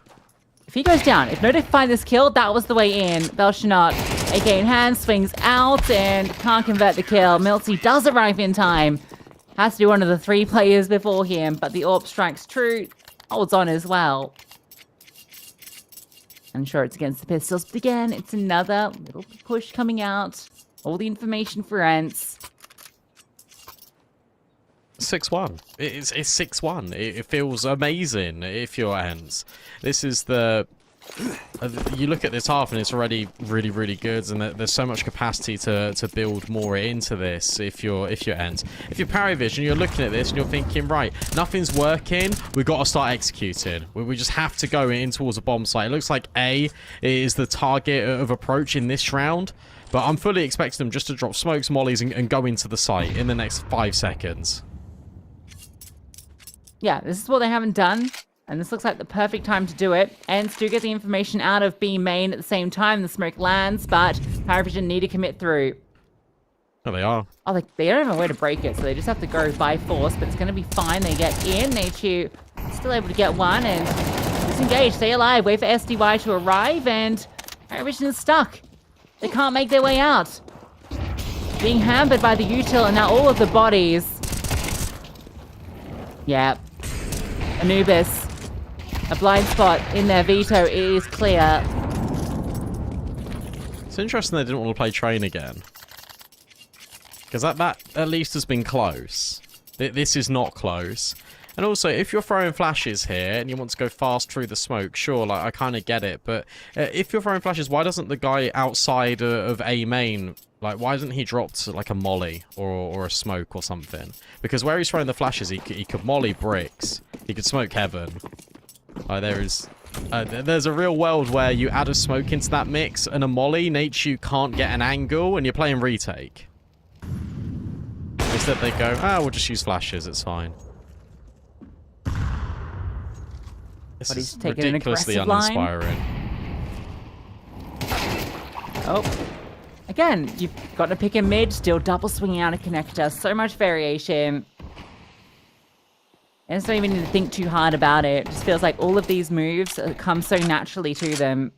If he goes down, if Noda find this kill, that was the way in. Belchanot, AK in hand, swings out and can't convert the kill. Miltsy does arrive in time. Has to do one of the 3 players before him, but the AWP strikes true. Holds on as well. I'm sure it's against the pistols, but again, it's another little push coming out. All the information for Ents. 6-1. It's 6-1. It feels amazing if you're Ents. This is the... you look at this half and it's already really, really good, and there's so much capacity to build more into this if you're Ents. If you're Paravision, you're looking at this and you're thinking, right, nothing's working, we've got to start executing. We just have to go in towards a bomb site. It looks like A is the target of approach in this round, but I'm fully expecting them just to drop smokes, mollies, and go into the site in the next 5 seconds. Yeah, this is what they haven't done. And this looks like the perfect time to do it. Ents do get the information out of B main at the same time. The smoke lands, but Paravision need to commit through. Oh, they are. Oh, they don't have a way to break it, so they just have to go by force, but it's going to be fine. They get in. HU still able to get one and disengage. Stay alive. Wait for SDY to arrive, and Paravision is stuck. They can't make their way out. Being hampered by the util, and now all of the bodies. Yeah. Anubis. A blind spot in their veto is clear. It's interesting they didn't want to play train again. Because that at least has been close. This is not close. And also, if you're throwing flashes here and you want to go fast through the smoke, sure, like, I kind of get it. But if you're throwing flashes, why doesn't the guy outside of A main, like, why hasn't he dropped, like, a molly or a smoke or something? Because where he's throwing the flashes, he could molly bricks. He could smoke heaven. There's a real world where you add a smoke into that mix and a molly, you can't get an angle, and you're playing retake. Instead they go, we'll just use flashes, it's fine. This But he's is taking an ridiculously aggressive line. uninspiring. Oh. Again, you've got to pick a mid, still double swinging out a connector. So much variation. And it's not even need to think too hard about it. It just feels like all of these moves come so naturally to them.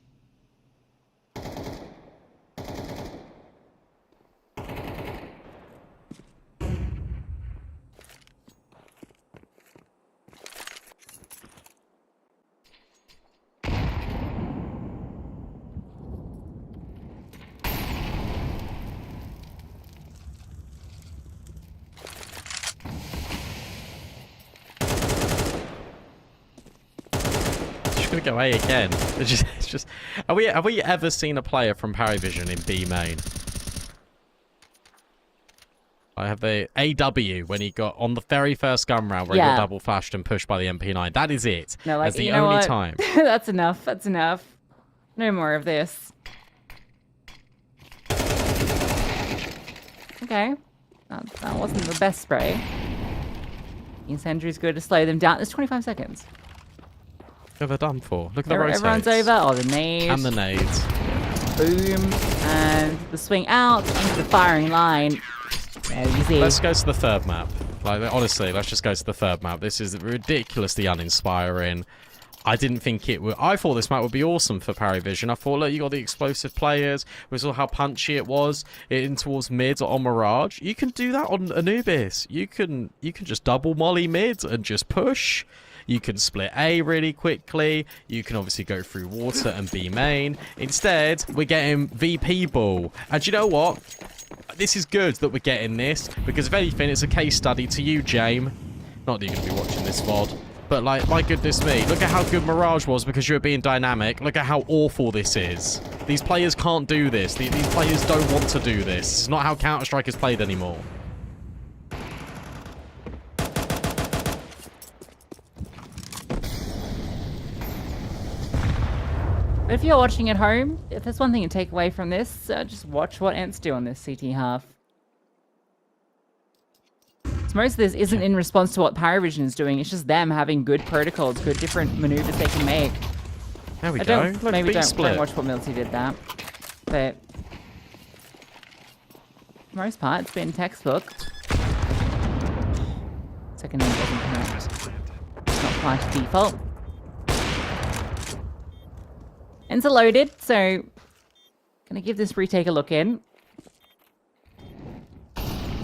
Gonna go A again. It's just. Have we ever seen a player from Paravision in B main? I have the AW when he got on the very first gun round where he got double flashed and pushed by the MP9. That is it. No, like, that's the you know only what? time. That's enough. That's enough. No more of this. Okay. That wasn't the best spray. Incendiary's good to slow them down. There's 25 seconds. What have they done for? Look at the rotates. Everyone's over. Oh, the nades. And the nades. Boom. And the swing out into the firing line. Easy. Let's go to the third map. Like, honestly, let's just go to the third map. This is ridiculously uninspiring. I didn't think it would. I thought this map would be awesome for Paravision. I thought, look, you got the explosive players. We saw how punchy it was in towards mid on Mirage. You can do that on Anubis. You can just double molly mid and just push. You can split A really quickly. You can obviously go through water and B main. Instead, we're getting VP ball. And you know what? This is good that we're getting this, because if anything, it's a case study to you, James. Not that you're going to be watching this VOD, but, like, my goodness me. Look at how good Mirage was because you were being dynamic. Look at how awful this is. These players can't do this. These players don't want to do this. It's not how Counter-Strike is played anymore. But if you're watching at home, if there's one thing to take away from this, just watch what Ents do on this CT half. So most of this isn't in response to what Paravision is doing. It's just them having good protocols, good different maneuvers they can make. There we go. Look, Maybe don't split. watch what Milty did that. But for the most part, it's been textbook. Second name doesn't connect. It's not applied to default. Ends are loaded, so gonna give this retake a look in.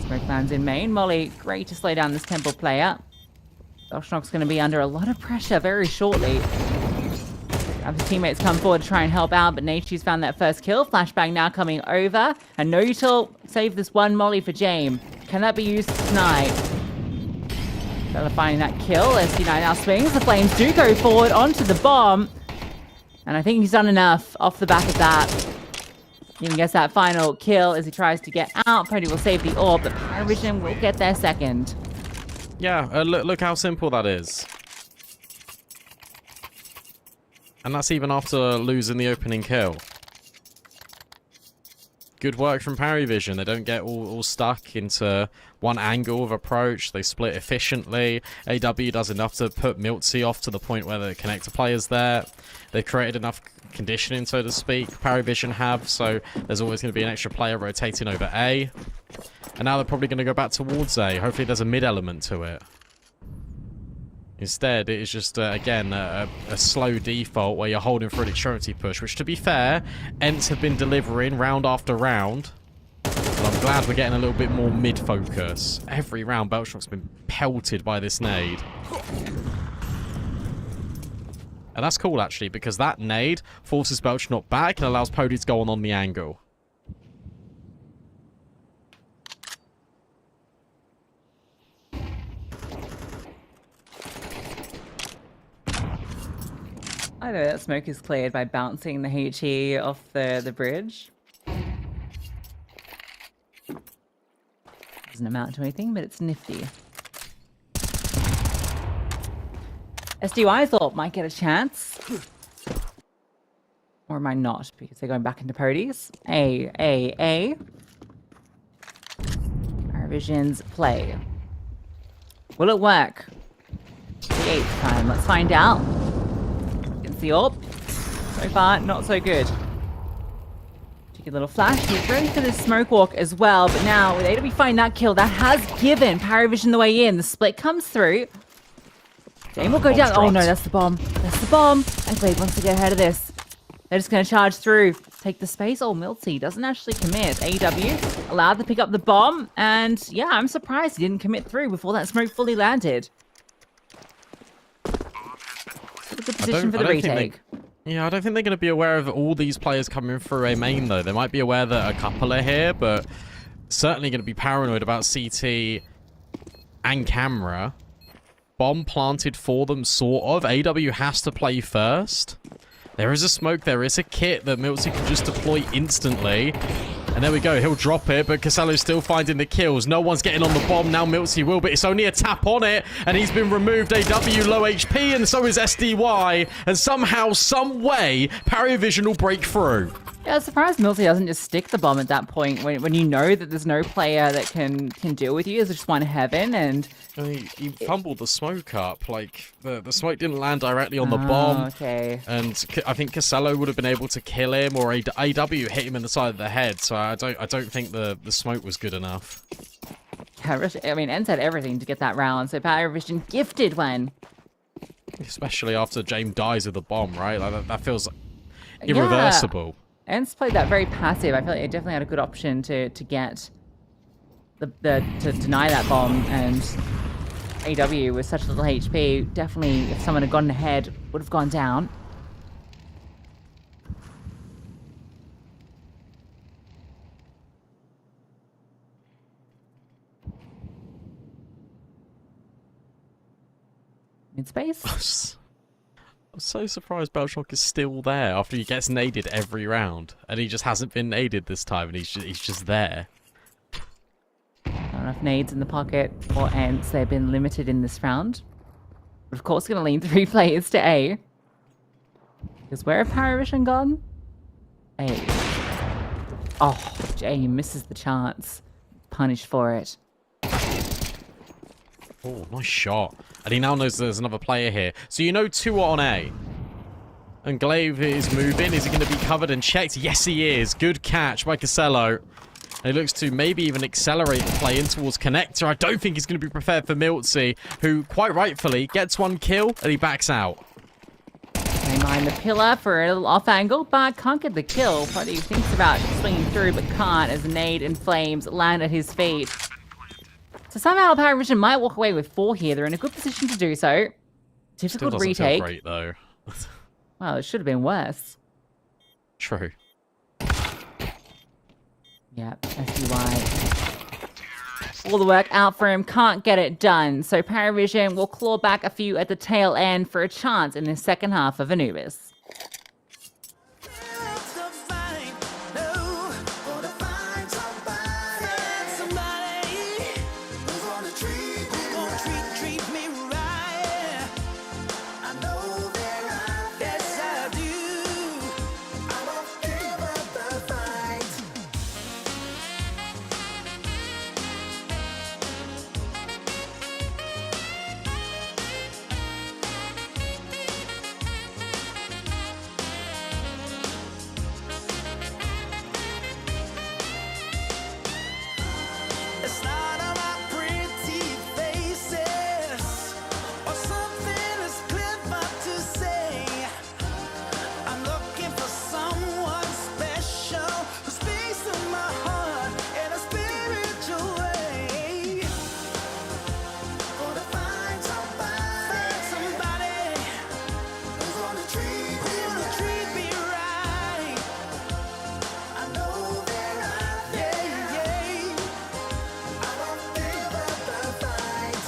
Smoke lands in main. Molly, great to slow down this temple player. Doshnok's gonna be under a lot of pressure very shortly. Other teammates come forward to try and help out, but Nature's found that first kill. Flashbang now coming over. And Notal save this one molly for Jame. Can that be used tonight? Bella finding that kill. SD9 now swings. The Flames do go forward onto the bomb. And I think he's done enough off the back of that. Even gets that final kill as he tries to get out. Purdy will save the orb, but Paravision will get their second. Yeah, look how simple that is. And that's even after losing the opening kill. Good work from Paravision. They don't get all stuck into one angle of approach. They split efficiently. AW does enough to put Miltsy off to the point where the connector player's there. They've created enough conditioning, so to speak. Paravision have, so there's always going to be an extra player rotating over A. And now they're probably going to go back towards A. Hopefully there's a mid element to it. Instead, it is just, again, a slow default where you're holding for an extremity push, which, to be fair, Ents have been delivering round after round. But I'm glad we're getting a little bit more mid-focus. Every round, Belchnock's been pelted by this nade. And that's cool, actually, because that nade forces Belchnock back and allows Pody to go on the angle. I know that smoke is cleared by bouncing the HE off the bridge. Doesn't amount to anything, but it's nifty. SDY thought might get a chance. Or might not, because they're going back into Podies. A. Paravision's play. Will it work? The 8th time. Let's find out. It's the orb. So far, not so good. Take a little flash. He's ready for the smoke walk as well, but now with AW finding that kill, that has given Paravision the way in. The split comes through. Jame will go down. Oh no, that's the bomb. That's the bomb. And Glade wants to get ahead of this. They're just going to charge through. Take the space. Oh, Miltsy doesn't actually commit. AEW allowed to pick up the bomb. And yeah, I'm surprised he didn't commit through before that smoke fully landed. Good position for the retake. Yeah, I don't think they're going to be aware of all these players coming through A main, though. They might be aware that a couple are here, but certainly going to be paranoid about CT and camera. Bomb planted for them, sort of. AW has to play first. There is a smoke, there is a kit that Miltsy can just deploy instantly. And there we go, he'll drop it, but Casello's still finding the kills. No one's getting on the bomb, now Miltsy will, but it's only a tap on it, and he's been removed. AW low HP, and so is SDY. And somehow, some way, Paravision will break through. Yeah, I was surprised Miltsy doesn't just stick the bomb at that point when you know that there's no player that can deal with you. There's just one heaven, and he fumbled the smoke up. Like the smoke didn't land directly on the bomb. Okay. And I think Casello would have been able to kill him, or AW hit him in the side of the head. So I don't think the smoke was good enough. Yeah, I mean, Ents had everything to get that round, so Paravision gifted one. Especially after Jame dies with the bomb, right? Like that feels irreversible. Yeah. Ents played that very passive. I feel like they definitely had a good option to get to deny that bomb, and AW with such little HP, definitely if someone had gotten ahead would have gone down. Mid space. I'm so surprised Belchnock is still there after he gets naded every round. And he just hasn't been naded this time, and he's just there. Not enough nades in the pocket for Ents. They've been limited in this round. But of course, going to lean 3 players to A. Because where have Paravision gone? A. Oh, Jay misses the chance. Punished for it. Oh, nice shot. And he now knows there's another player here. So you know 2 are on A. And Glaive is moving. Is he going to be covered and checked? Yes, he is. Good catch by Casello. And he looks to maybe even accelerate the play in towards Connector. I don't think he's going to be prepared for Miltsy, who quite rightfully gets 1 kill and he backs out. They mind the pillar for a little off angle, but can't get the kill. But he thinks about swinging through, but can't as Nade and Flames land at his feet. So somehow Paravision might walk away with 4 here. They're in a good position to do so. Difficult Still doesn't retake. feel great, though. Well, it should have been worse. True. Yep, SUI. All the work out for him, can't get it done. So Paravision will claw back a few at the tail end for a chance in the second half of Anubis. It's not about pretty faces or something as clever to say. I'm looking for someone special who speaks to my heart in a spiritual way. Gonna find somebody who's gonna treat me right. I know they're out there, yeah. I won't give up the fight.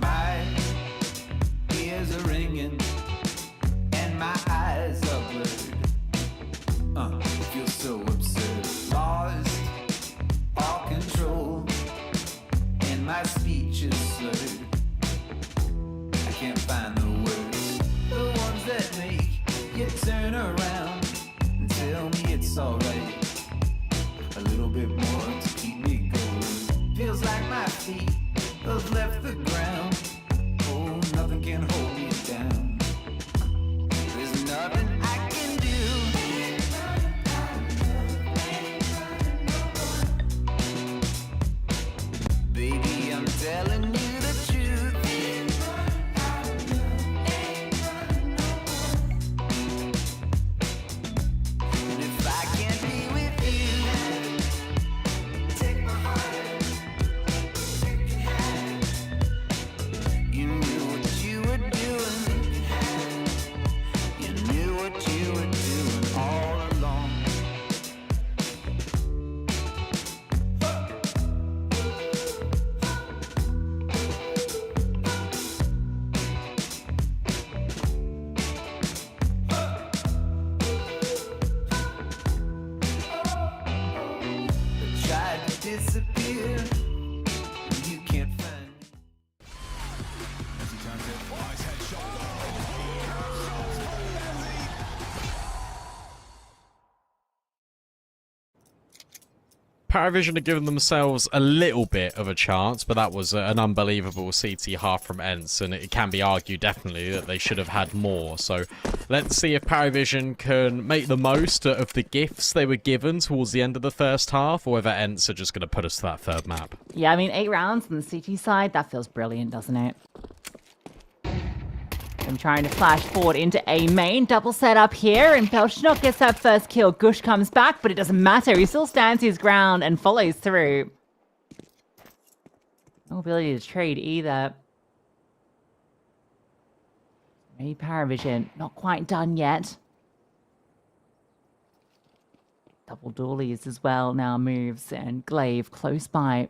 My ears are ringing and my eyes are blurred. Feel so absurd. Lost all control and my speech is slurred. I can't find the words, the ones that make you turn around and tell me it's alright. A little bit more to keep me going. Feels like my feet have left the ground. Oh, nothing can hold me down. There's nothing I can do. Baby, I'm telling you the truth. And if I can't be with you, take my heart, take your hand. You knew what you were doing. You knew what you were doing all along. Tried to disappear. You can't find me. Paravision had given themselves a little bit of a chance, but that was an unbelievable CT half from Ents, and it can be argued definitely that they should have had more. So let's see if Paravision can make the most of the gifts they were given towards the end of the first half, or whether Ents are just going to put us to that third map. Yeah, I mean, 8 rounds on the CT side, that feels brilliant, doesn't it? I'm trying to flash forward into A main. Double setup here, and Belchnok gets that first kill. Gush comes back, but it doesn't matter. He still stands his ground and follows through. No ability to trade either. Maybe Paravision, not quite done yet. Double dualies as well now moves, and Glaive close by.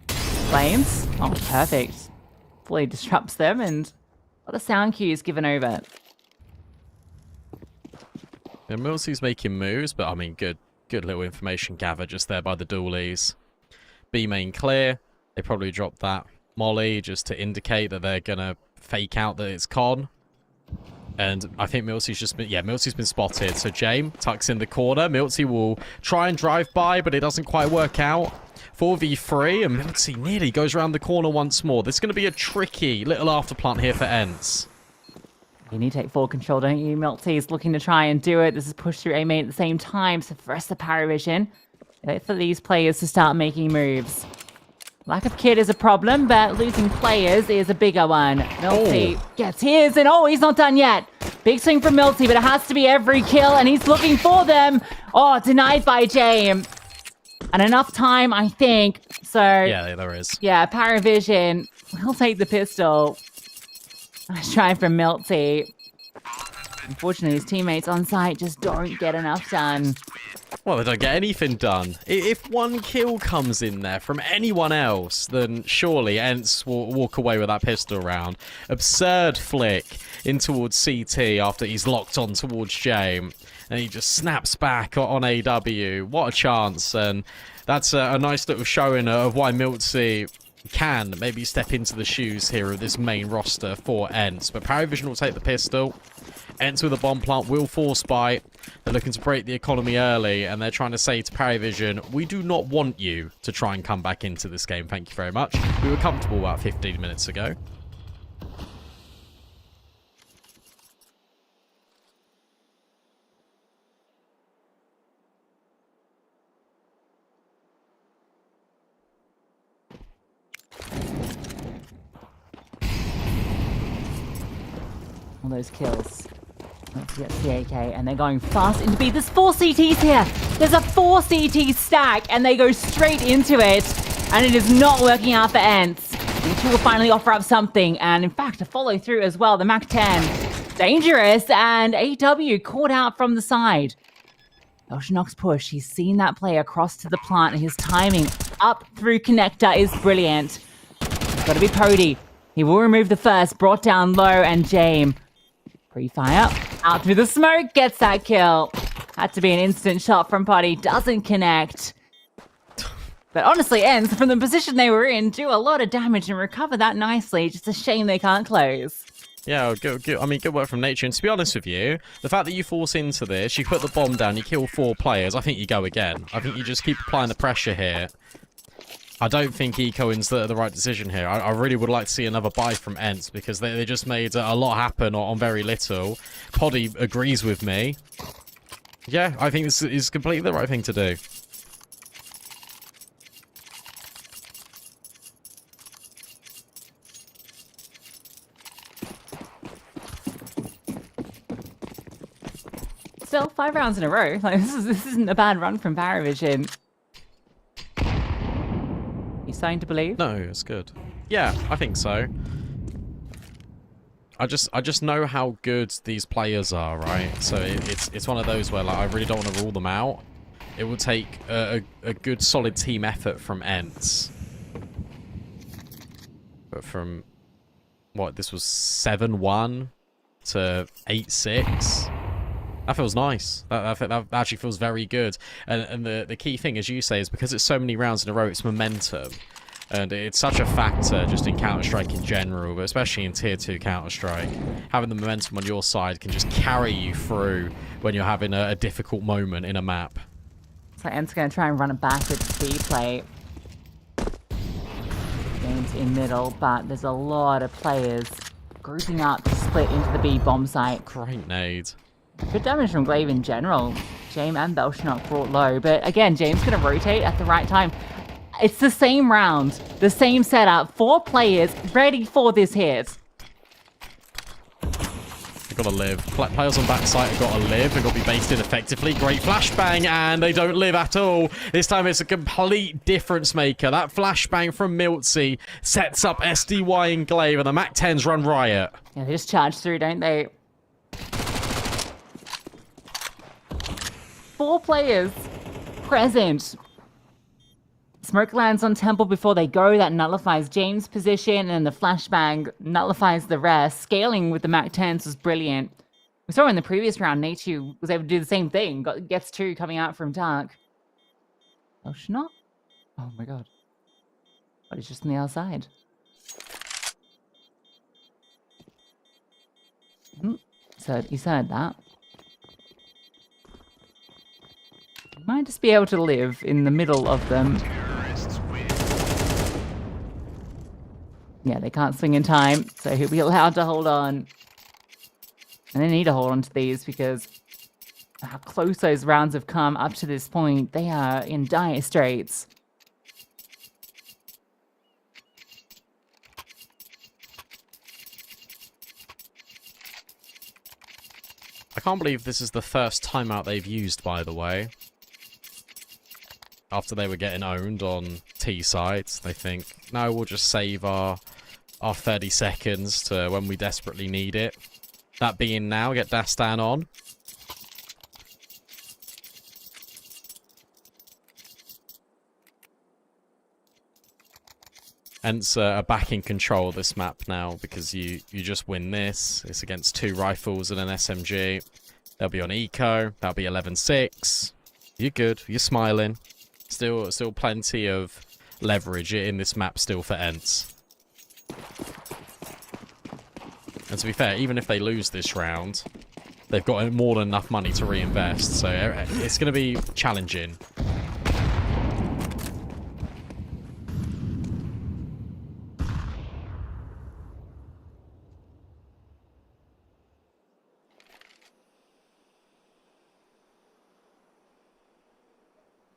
Flames? Oh, perfect. Fully disrupts them, and a lot of sound cues given over. Yeah, Millsy's making moves, but I mean, good little information gathered just there by the dualies. B main clear. They probably dropped that molly just to indicate that they're gonna fake out that it's con. And I think Miltzy's just been, Miltzy's been spotted. So Jame tucks in the corner. Miltzy will try and drive by, but it doesn't quite work out. 4v3, and Miltzy nearly goes around the corner once more. This is going to be a tricky little afterplant here for Ents. You need to take full control, don't you? Miltzy is looking to try and do it. This is pushed through A main at the same time. So first the Paravision. Wait for these players to start making moves. Lack of kit is a problem, but losing players is a bigger one. Milty gets his, and he's not done yet. Big swing from Milty, but it has to be every kill, and he's looking for them. Denied by James. And enough time, I think. So Yeah, there is. yeah, Paravision will take the pistol. Nice try from Milty. Unfortunately, his teammates on site just don't get enough done. Well, they don't get anything done. If one kill comes in there from anyone else, then surely Ents will walk away with that pistol round. Absurd flick in towards CT after he's locked on towards James. And he just snaps back on AW. What a chance. And that's a nice little showing of why Miltsy can maybe step into the shoes here of this main roster for Ents. But Paravision will take the pistol. Ents with a bomb plant will force bite. They're looking to break the economy early, and they're trying to say to Paravision, we do not want you to try and come back into this game. Thank you very much. We were comfortable about 15 minutes ago. All those kills. Let's get the AK, and they're going fast into B. There's 4 CTs here. There's a 4 CT stack, and they go straight into it. And it is not working out for Ents. Two will finally offer up something, and in fact, a follow through as well. The Mac 10, dangerous, and AW caught out from the side. Oceanox push. He's seen that play across to the plant, and his timing up through connector is brilliant. It's got to be Pody. He will remove the first, brought down low, and James. Pre-fire, out through the smoke, gets that kill. Had to be an instant shot from Pody, doesn't connect. But honestly, Ents, from the position they were in, do a lot of damage and recover that nicely. Just a shame they can't close. Yeah, good work from Nature. And to be honest with you, the fact that you force into this, you put the bomb down, you kill 4 players, I think you go again. I think you just keep applying the pressure here. I don't think Ecoin's the right decision here. I really would like to see another buy from Ents because they just made a lot happen on very little. Poddy agrees with me. Yeah, I think this is completely the right thing to do. Still, 5 rounds in a row. Like, this isn't a bad run from Paravision. You starting to believe? No, it's good. Yeah, I think so. I just know how good these players are, right? So it's one of those where like I really don't want to rule them out. It will take a good solid team effort from Ents. But from what, this was 7-1 to 8-6. That feels nice. That actually feels very good. And the key thing, as you say, is because it's so many rounds in a row, it's momentum. And it's such a factor just in Counter-Strike in general, but especially in Tier 2 Counter-Strike. Having the momentum on your side can just carry you through when you're having a difficult moment in a map. So Ents going to try and run it back with B play. Games in middle, but there's a lot of players grouping up to split into the B bomb site. Great nade. Good damage from Glaive in general. James and Belshnock brought low, but again, James going to rotate at the right time. It's the same round, the same setup. 4 players ready for this hit. They've got to live. Players on backside have got to live. They've got to be based in effectively. Great flashbang, and they don't live at all. This time it's a complete difference maker. That flashbang from Miltsy sets up SDY and Glaive, and the Mac 10s run riot. Yeah, they just charge through, don't they? 4 players present. Smoke lands on Temple before they go. That nullifies James' position, and the flashbang nullifies the rest. Scaling with the Mac 10s was brilliant. We saw in the previous round, Nate2 was able to do the same thing. Gets 2 coming out from Dark. Belshnock? Oh my god. But he's just on the outside. So he's heard that. Might just be able to live in the middle of them. Yeah, they can't swing in time, so he'll be allowed to hold on. And they need to hold on to these because how close those rounds have come up to this point. They are in dire straits. I can't believe this is the first timeout they've used, by the way. After they were getting owned on T sides, they think, no, we'll just save our 30 seconds to when we desperately need it. That being now, get Dastan on. Ents are back in control of this map now because you just win this. It's against 2 rifles and an SMG. They'll be on eco. That'll be 11-6. You're good. You're smiling. Still plenty of leverage in this map still for Ents. And to be fair, even if they lose this round, they've got more than enough money to reinvest. So it's going to be challenging.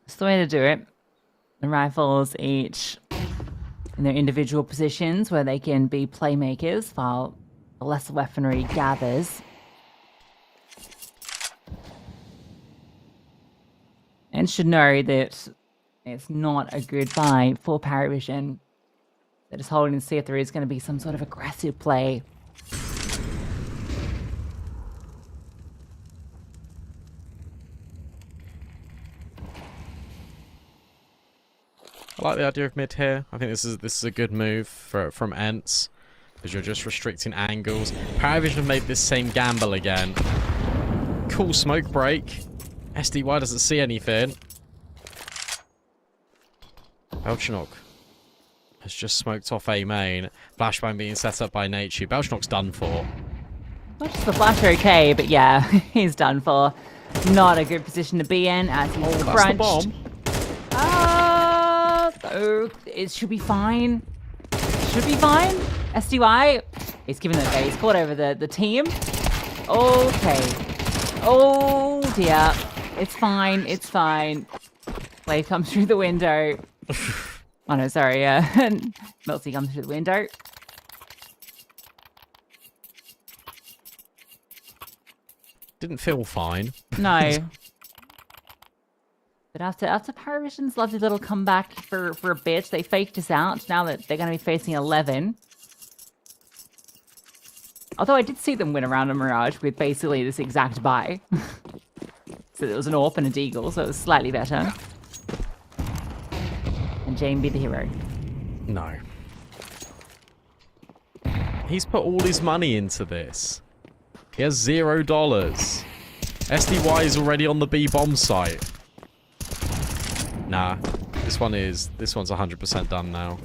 It's the way to do it. The rifles each in their individual positions where they can be playmakers while the lesser weaponry gathers. And should know that it's not a good buy for Paravision. They're just holding to see if there is going to be some sort of aggressive play. I like the idea of mid here. I think this is a good move from Ents, because you're just restricting angles. Paravision have made this same gamble again. Cool smoke break. SDY doesn't see anything. Belchinok has just smoked off A main. Flashbang being set up by Nature. Belchinok's done for. Not just the flash okay, but yeah, he's done for. Not a good position to be in as he's That's the crunched. bomb. Oh, it should be fine. Should be fine. SDY, he's given the base. Caught over the team. Okay. Oh dear. It's fine. It's fine. Blade comes through the window. Oh no, sorry. Melty comes through the window. Didn't feel fine. No. But after Paravision's lovely little comeback for a bit, they faked us out. Now that they're going to be facing 11. Although I did see them win around a Mirage with basically this exact buy. So there was an AWP and a Deagle, so it was slightly better. And Jane be the hero. No. He's put all his money into this. He has $0. SDY is already on the B bomb site. Nah, this one's 100% done now.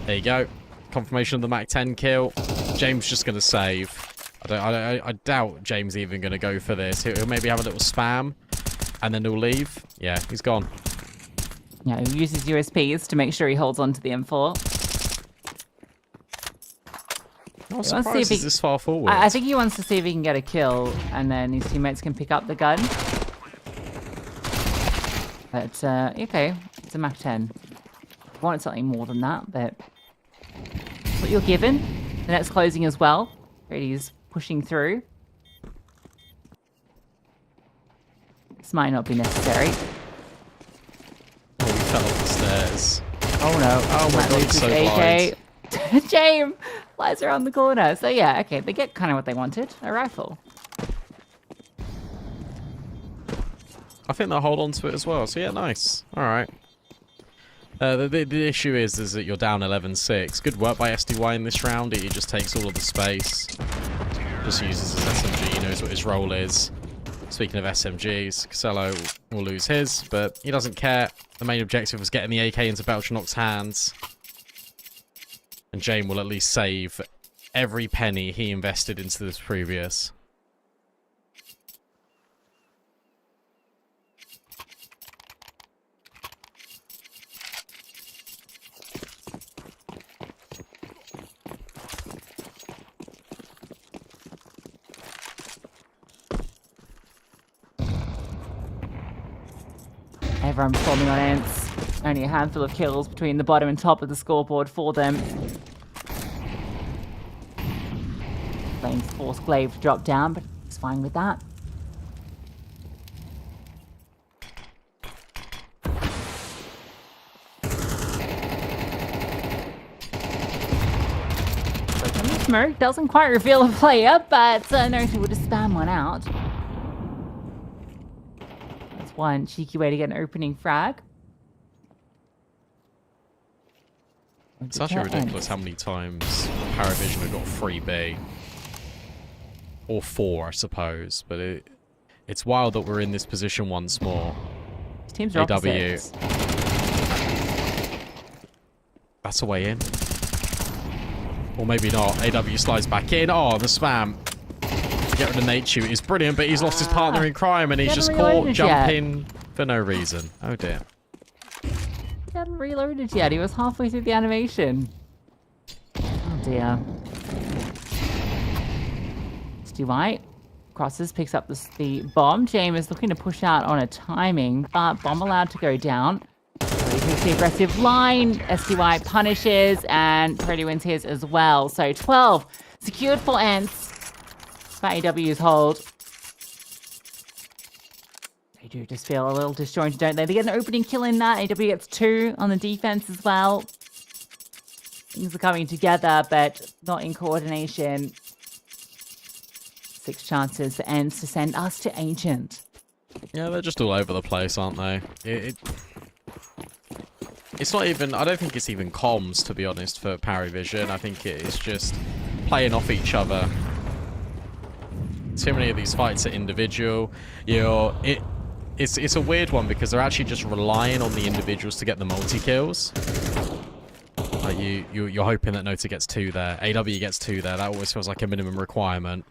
There you go. Confirmation of the Mac 10 kill. James just gonna save. I doubt James even gonna go for this. He'll maybe have a little spam, and then he'll leave. Yeah, he's gone. Yeah, he uses USPs to make sure he holds on to the M4. I'm surprised he's this far forward. I think he wants to see if he can get a kill, and then his teammates can pick up the gun. But, okay, it's a Mac 10. I wanted something more than that, but that's what you're given. The net's closing as well. Brady's pushing through. This might not be necessary. Oh, he fell off the stairs. Oh no. Oh my god, it's so blind. James flies around the corner. So yeah, okay, they get kind of what they wanted. A rifle. I think they'll hold on to it as well. So yeah, nice. All right. The issue is that you're down 11-6. Good work by SDY in this round. He just takes all of the space. Just uses his SMG. He knows what his role is. Speaking of SMGs, Casello will lose his, but he doesn't care. The main objective was getting the AK into Belchinok's hands. And Jane will at least save every penny he invested into this previous. Everyone performing on Ents. Only a handful of kills between the bottom and top of the scoreboard for them. Flames force Glaive to drop down, but he's fine with that. Smoke doesn't quite reveal a player, but Noti would have spam one out. That's one cheeky way to get an opening frag. It's actually ridiculous how many times Paravision have got 3B. Or 4, I suppose. But it's wild that we're in this position once more. Teams are opposites. That's a way in. Or maybe not. AW slides back in. Oh, the spam. To get rid of Natechu is brilliant, but he's lost his partner in crime and he's just caught jumping for no reason. Oh dear. He hadn't reloaded yet. He was halfway through the animation. Oh dear. Stu White crosses, picks up the bomb. James is looking to push out on a timing, but bomb allowed to go down. The aggressive line, SDY punishes, and Freddy wins his as well. So 12 secured for Ents. By AW's hold. They do just feel a little disjointed, don't they? They get an opening kill in that. AW gets 2 on the defense as well. Things are coming together, but not in coordination. 6 chances for Ents to send us to Ancient. Yeah, they're just all over the place, aren't they? It's not even, I don't think it's even comms, to be honest, for Paravision. I think it's just playing off each other. Too many of these fights are individual. It's a weird one because they're actually just relying on the individuals to get the multi-kills. Like you're hoping that Nota gets 2 there. AW gets 2 there. That always feels like a minimum requirement.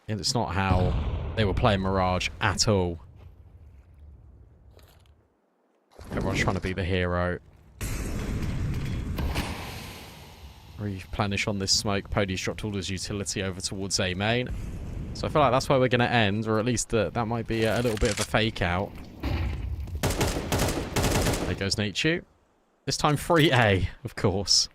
And it's not how they were playing Mirage at all. Everyone's trying to be the hero. Replenish on this smoke. Pody's dropped all his utility over towards A main. So I feel like that's where we're going to end, or at least that might be a little bit of a fake out. There goes Natechu. This time 3A, of course.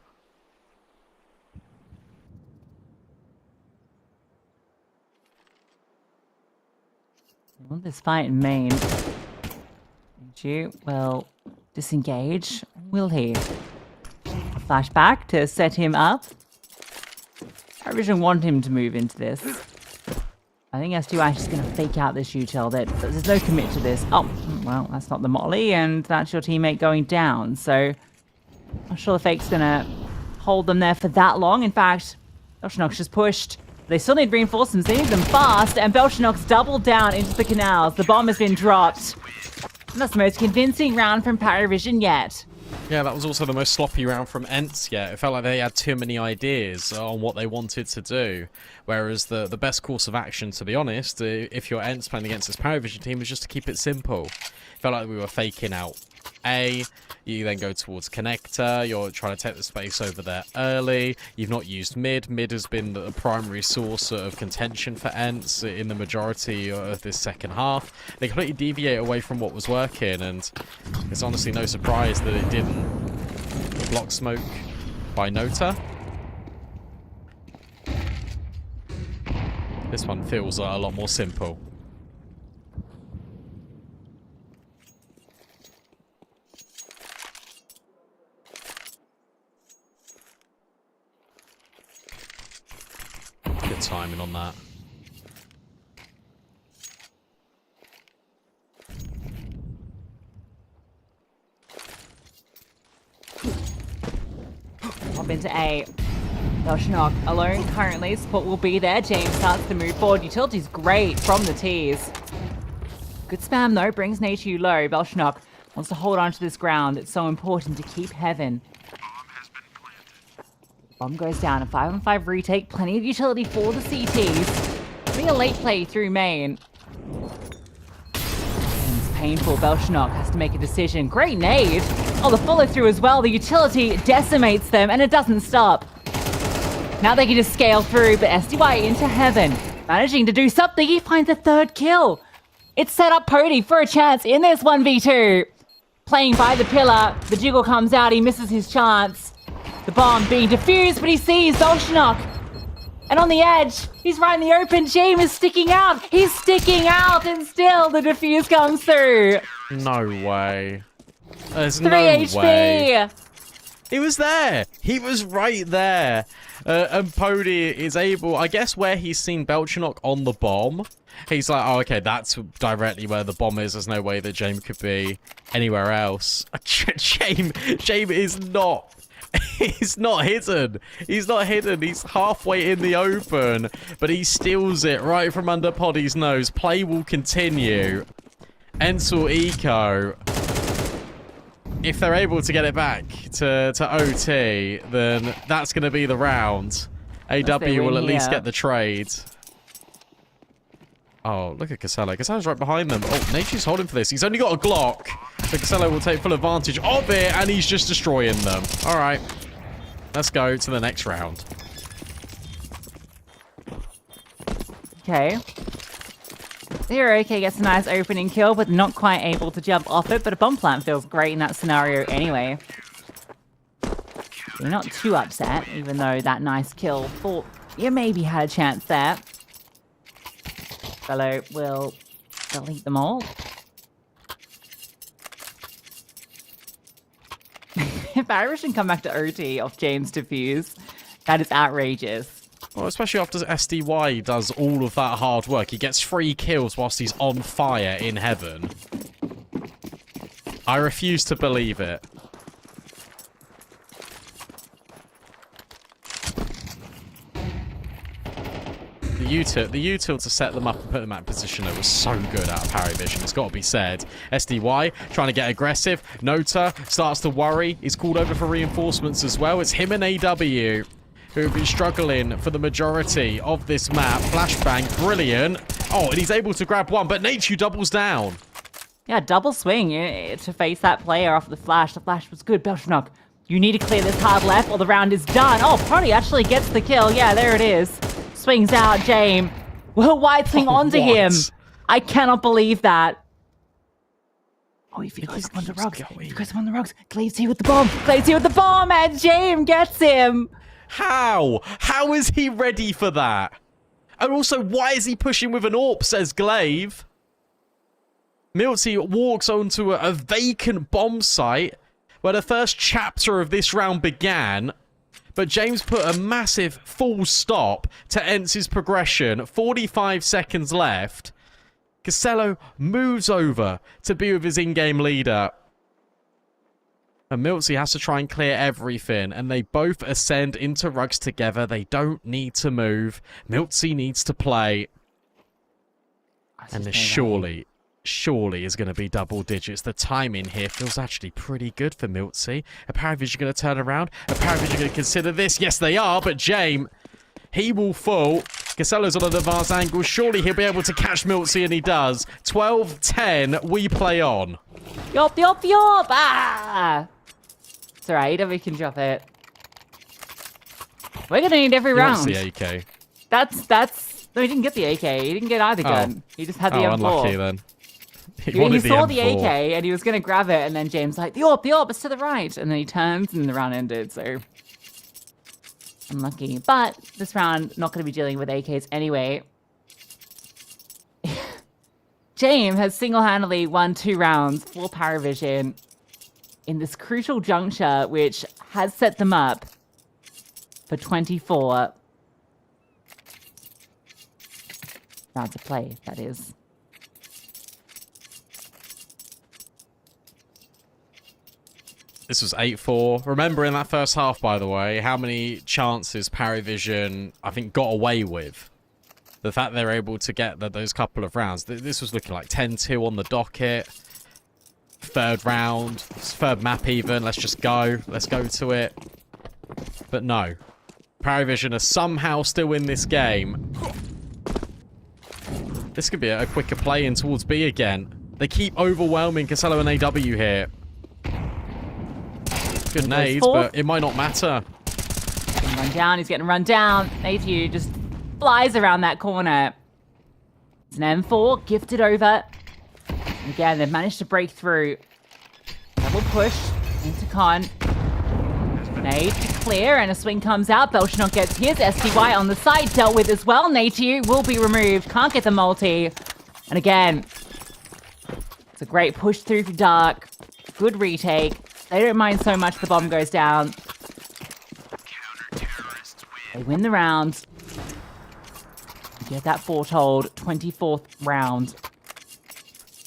Well, this fight in main. Will disengage, will he? A flashback to set him up. I originally wanted him to move into this. I think S2 is just going to fake out this util. There's no commit to this. Oh, well, that's not the molly, and that's your teammate going down. So, I'm sure the fake's going to hold them there for that long. In fact, Belchenok's just pushed. They still need reinforcements. They need them fast, and Belchenok's doubled down into the canals. The bomb has been dropped. And that's the most convincing round from Paravision yet. Yeah, that was also the most sloppy round from Ents yet. It felt like they had too many ideas on what they wanted to do. Whereas the best course of action, to be honest, if you're Ents playing against this Paravision team, is just to keep it simple. It felt like we were faking out A. You then go towards connector. You're trying to take the space over there early. You've not used mid. Mid has been the primary source of contention for Ents in the majority of this second half. They completely deviate away from what was working, and it's honestly no surprise that it didn't block smoke by Nota. This one feels a lot more simple. Good timing on that. Hop into A. Belchenok alone currently. Support will be there. James starts to move forward. Utility's great from the tees. Good spam though. Brings Natechu low. Belchenok wants to hold on to this ground. It's so important to keep heaven. Bomb goes down. A 5-on-5 retake. Plenty of utility for the CTs. Getting a late play through main. It's painful. Belchenok has to make a decision. Great nade. Oh, the follow through as well. The utility decimates them and it doesn't stop. Now they can just scale through, but SDY into heaven. Managing to do something. He finds a 3rd kill. It's set up Pody for a chance in this 1v2. Playing by the pillar, the jiggle comes out, he misses his chance. The bomb being defused, but he sees Bolshanok. And on the edge, he's right in the open. James is sticking out. He's sticking out, and still the defuse comes through. No way. There's 3 no HP. way. He was there. He was right there. And Pody is able, I guess, where he's seen Belchanok on the bomb, he's like, oh, okay, that's directly where the bomb is. There's no way that James could be anywhere else. James is not. He's not hidden. He's not hidden. He's halfway in the open, but he steals it right from under Poddy's nose. Play will continue. Ensel Eco, if they're able to get it back to OT, then that's going to be the round. AW will at least get the trade. Oh, look at Casello. Casello's right behind them. Oh, Nature's holding for this. He's only got a Glock. So Casello will take full advantage of it, and he's just destroying them. All right. Let's go to the next round. Okay. Zero OK gets a nice opening kill, but not quite able to jump off it. But a bomb plant feels great in that scenario anyway. You're not too upset, even though that nice kill thought you maybe had a chance there. Fellow will delete them all. If Irish can come back to OT off James defuse, that is outrageous. Well, especially after SDY does all of that hard work. He gets 3 kills whilst he's on fire in heaven. I refuse to believe it. The util to set them up and put them at position was so good out of Parry Vision. It's got to be said. SDY trying to get aggressive. Nota starts to worry. He's called over for reinforcements as well. It's him and AW who have been struggling for the majority of this map. Flashbang, brilliant. Oh, and he's able to grab one, but Nature doubles down. Yeah, double swing to face that player off the flash. The flash was good. Belchanok, you need to clear this hard left or the round is done. Oh, Pody actually gets the kill. Yeah, there it is. Swings out, James. Will White swing onto him? I cannot believe that. Oh, he goes on the rugs. He goes on the rugs. Glaves here with the bomb. Glaves here with the bomb, and James gets him. How? How is he ready for that? And also, why is he pushing with an AWP, says Glaive. Milty walks onto a vacant bomb site where the first chapter of this round began. But James put a massive full stop to Entz's progression. 45 seconds left. Casello moves over to be with his in-game leader. And Miltsy has to try and clear everything. And they both ascend into rugs together. They don't need to move. Miltsy needs to play. And this surely is going to be double digits. The timing here feels actually pretty good for Miltsy. Are Paravision going to turn around? Are Paravision going to consider this? Yes, they are. But James, he will fall. Casello's on an advanced angle. Surely he'll be able to catch Miltsy, and he does. 12-10. We play on. Yop, yop, yop. Ah! It's alright. We can drop it. We're going to need every round. He wants the AK. That's... No, he didn't get the AK. He didn't get either gun. He just had the M4. Unlucky then. He saw the AK and he was going to grab it, and then James like, the AWP, it's to the right. And then he turns and the round ended, so... Unlucky. But this round, not going to be dealing with AKs anyway. James has single-handedly won 2 rounds for Paravision in this crucial juncture, which has set them up for 24 rounds of play, that is. This was 8-4. Remember in that first half, by the way, how many chances Paravision, I think, got away with. The fact they're able to get those couple of rounds. This was looking like 10-2 on the docket. Third round. Third map even. Let's just go. Let's go to it. But no. Paravision are somehow still in this game. This could be a quicker play in towards B again. They keep overwhelming Casello and AW here. Good nades, but it might not matter. Getting run down. He's getting run down. Nathan just flies around that corner. It's an M4 gifted over Again, they've managed to break through. Double push into Con. Nade to clear, and a swing comes out. Belchanok gets his. STY on the side, dealt with as well. Nate will be removed. Can't get the multi. And again, it's a great push through for Dark. Good retake. They don't mind so much the bomb goes down. They win the round. Get that foretold 24th round.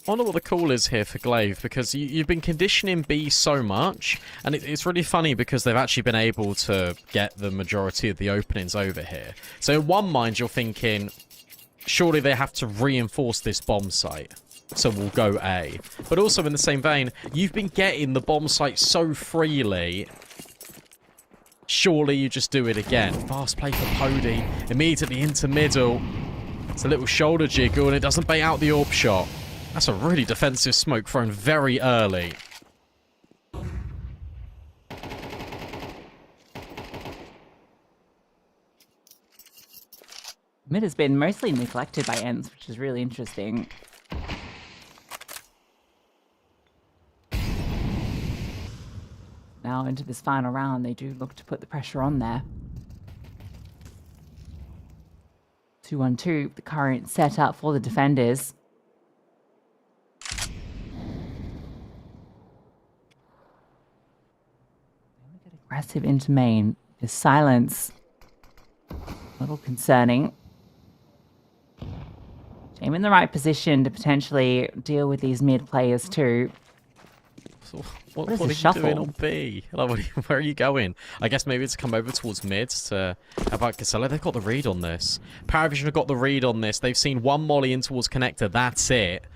I wonder what the call is here for Glaive, because you've been conditioning B so much, and it's really funny because they've actually been able to get the majority of the openings over here. So in one mind, you're thinking, surely they have to reinforce this bomb site, so we'll go A. But also in the same vein, you've been getting the bomb site so freely, surely you just do it again. Fast play for Pody, immediately into middle. It's a little shoulder jiggle, and it doesn't bait out the AWP shot. That's a really defensive smoke thrown very early. Mid has been mostly neglected by ENCE, which is really interesting. Now into this final round, they do look to put the pressure on there. 2-1-2, the current setup for the defenders. Aggressive into main. The silence. A little concerning. Team in the right position to potentially deal with these mid players too. So what is are the you shuffle? doing on B? Like, where are you going? I guess maybe it's come over towards mid to... How about Casella? They've got the read on this. Paravision have got the read on this. They've seen one molly in towards connector. That's it.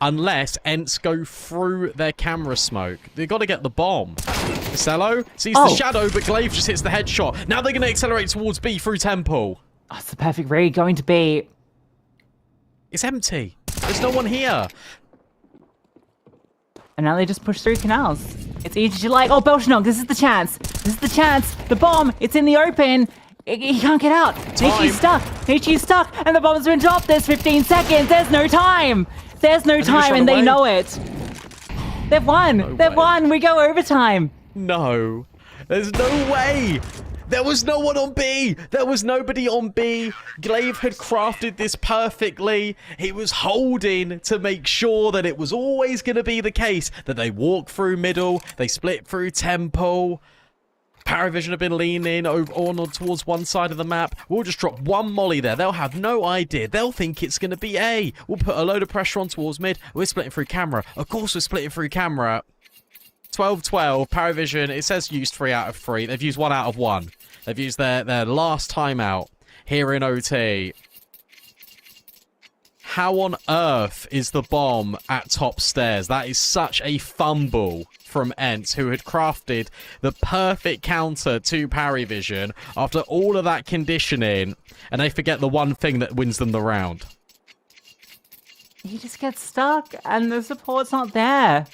Unless ENCE go through their camera smoke. They've got to get the bomb. Casello sees the shadow, but Glaive just hits the headshot. Now they're going to accelerate towards B through Temple. Oh, it's the perfect read going to be. It's empty. There's no one here. And now they just push through canals. It's easy to like, oh, Belchanok, this is the chance. This is the chance. The bomb, it's in the open. He can't get out. Nietzsche's stuck. Nietzsche's stuck. And the bomb's been dropped. There's 15 seconds. There's no time. There's no time, and they know it. They've won. No They've way. won. We go overtime. No. There's no way. There was no one on B. There was nobody on B. Glaive had crafted this perfectly. He was holding to make sure that it was always going to be the case that they walk through middle, they split through Temple. Paravision have been leaning over on or towards one side of the map. We'll just drop one molly there. They'll have no idea. They'll think it's going to be A. We'll put a load of pressure on towards mid. We're splitting through camera. Of course we're splitting through camera. 12-12. Paravision, it says used 3 out of 3. They've used 1 out of 1. They've used their last timeout here in OT. How on earth is the bomb at top stairs? That is such a fumble from ENCE, who had crafted the perfect counter to Paravision after all of that conditioning, and they forget the one thing that wins them the round. He just gets stuck, and the support's not there.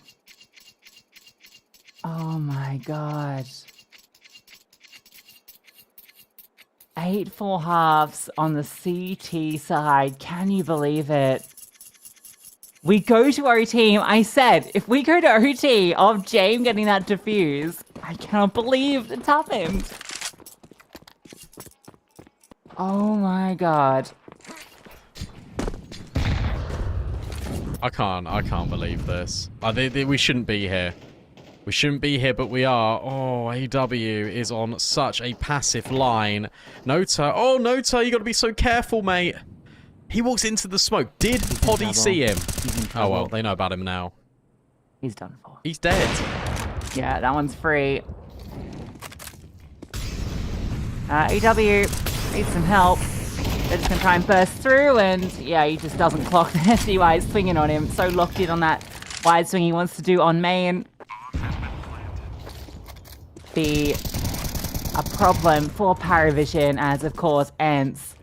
Oh my god. 8 full halves on the CT side. Can you believe it? We go to OT. I said, if we go to OT of James getting that defuse, I cannot believe it's happened. Oh my god. I can't believe this. We shouldn't be here. We shouldn't be here, but we are. Oh, AW is on such a passive line. Nota. Oh, Nota, you got to be so careful, mate. He walks into the smoke. Did Poddy see him? Oh, well, they know about him now. He's done for. He's dead. Yeah, that one's free. EW needs some help. They're just going to try and burst through, and yeah, he just doesn't clock the SDY is swinging on him. So locked in on that wide swing he wants to do on main. Be a problem for Paravision, as of course ENCE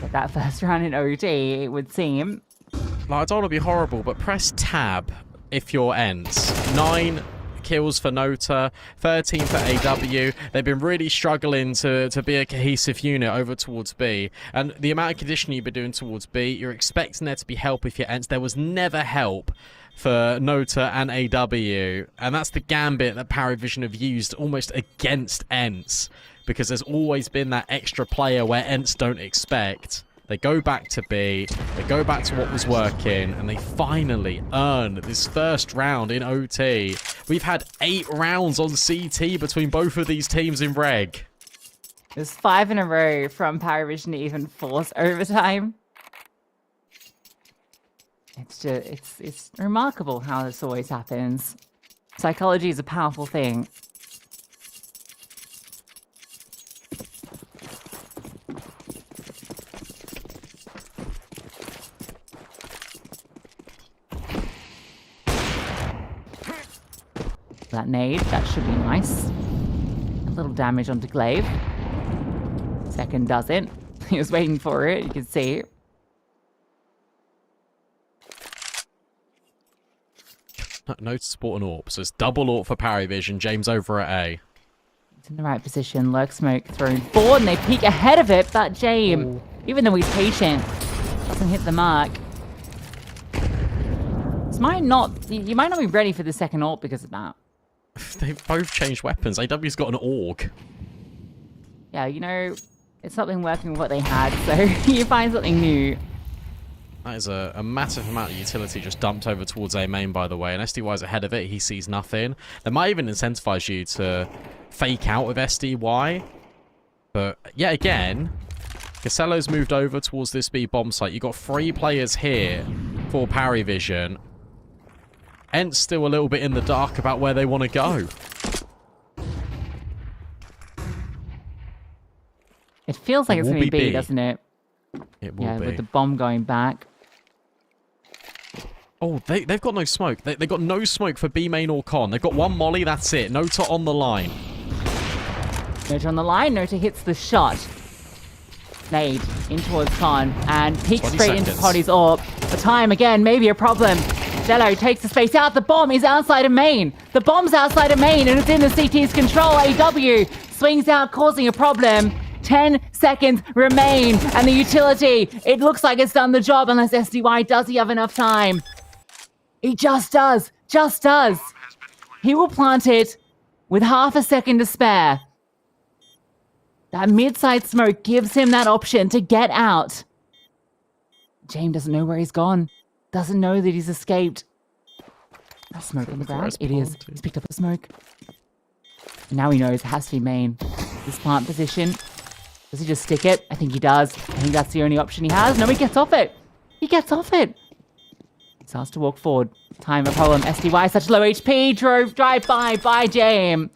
get that first round in OT, it would seem. Like, I don't want to be horrible, but press tab if you're ENCE. 9 kills for Nota, 13 for AW. They've been really struggling to be a cohesive unit over towards B. And the amount of conditioning you've been doing towards B, you're expecting there to be help if you're Ents. There was never help for Nota and AW. And that's the gambit that Paravision have used almost against Ents. Because there's always been that extra player where Ents don't expect. They go back to B, they go back to what was working, and they finally earn this first round in OT. We've had 8 rounds on CT between both of these teams in reg. There's 5 in a row from Paravision to even force overtime. It's remarkable how this always happens. Psychology is a powerful thing. That nade, that should be nice. A little damage onto Glaive. Second doesn't. He was waiting for it, you can see. No to support an AWP, so it's double AWP for Paravision. James over at A. It's in the right position. Lurk smoke thrown forward, and they peek ahead of it, but James, even though he's patient, doesn't hit the mark. You might not be ready for the second AWP because of that. They've both changed weapons. AW's got an AUG. Yeah, you know, it's not been working with what they had, so you find something new. That is a massive amount of utility just dumped over towards A main, by the way. And SDY's ahead of it. He sees nothing. They might even incentivize you to fake out with SDY. But, yeah, again, Casello's moved over towards this B bomb site. You've got 3 players here for Paravision. Ents still a little bit in the dark about where they want to go. It feels like it's going to be B, doesn't it? It will yeah, be. with the bomb going back. Oh, they've got no smoke. They've got no smoke for B main or con. They've got 1 molly, that's it. Nota on the line. Nota on the line. Nota hits the shot. Nade in towards con and peeks straight into Potty's AWP. The time again, maybe a problem. Zello takes the space out. The bomb is outside of main. The bomb's outside of main and it's in the CT's control. AW swings out, causing a problem. 10 seconds remain. And the utility, it looks like it's done the job unless SDY, does he have enough time? He just does. Just does. He will plant it with half a second to spare. That mid-side smoke gives him that option to get out. James doesn't know where he's gone. Doesn't know that he's escaped. That smoke on the ground. It is. He's picked up a smoke. And now he knows it has to be main. This plant position. Does he just stick it? I think he does. I think that's the only option he has. No, he gets off it. He gets off it. He starts to walk forward. Time a problem. SDY, such low HP. Drive by James.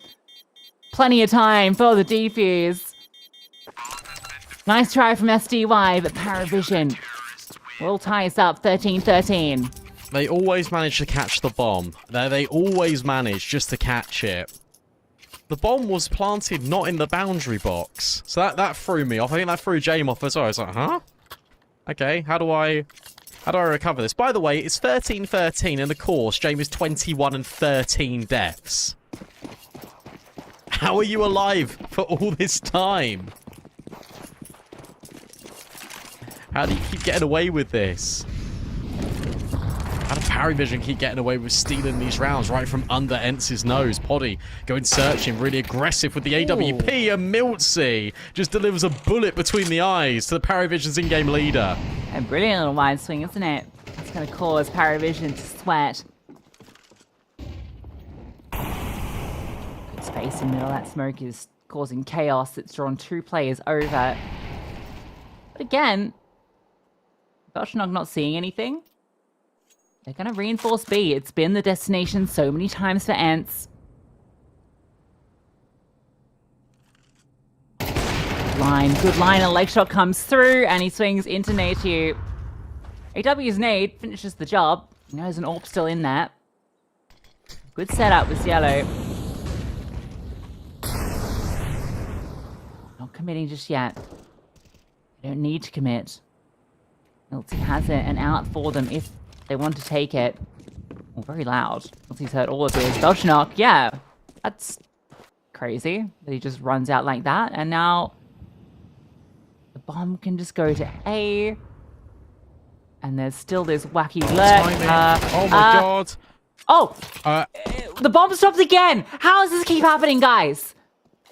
Plenty of time for the defuse. Nice try from SDY, but Paravision will tie us up 13-13. They always manage to catch the bomb. They always manage just to catch it. The bomb was planted not in the boundary box. So that threw me off. I think that threw James off as well. I was like, huh? Okay, how do I recover this? By the way, it's 13-13 in the course. James is 21 and 13 deaths. How are you alive for all this time? How do you keep getting away with this? How does Paravision keep getting away with stealing these rounds right from under Ents' nose? Poddy going searching, really aggressive with the AWP, and Miltsy just delivers a bullet between the eyes to the Paravision's in-game leader. A brilliant little wide swing, isn't it? It's going to cause Paravision to sweat. Good space in the middle. That smoke is causing chaos. It's drawn 2 players over. But again, Belchenok not seeing anything. They're going to reinforce B. It's been the destination so many times for Ents. Good line. A leg shot comes through, and he swings into Nate. AW's nade finishes the job. He knows an AWP still in that. Good setup with Yellow. Not committing just yet. They don't need to commit. Milty has an out for them if they want to take it. Oh, very loud. Once he's heard all of this. Belchenok, yeah. That's crazy that he just runs out like that. And now the bomb can just go to A. And there's still this wacky lurk. Oh my god. Oh! The bomb stops again! How does this keep happening, guys?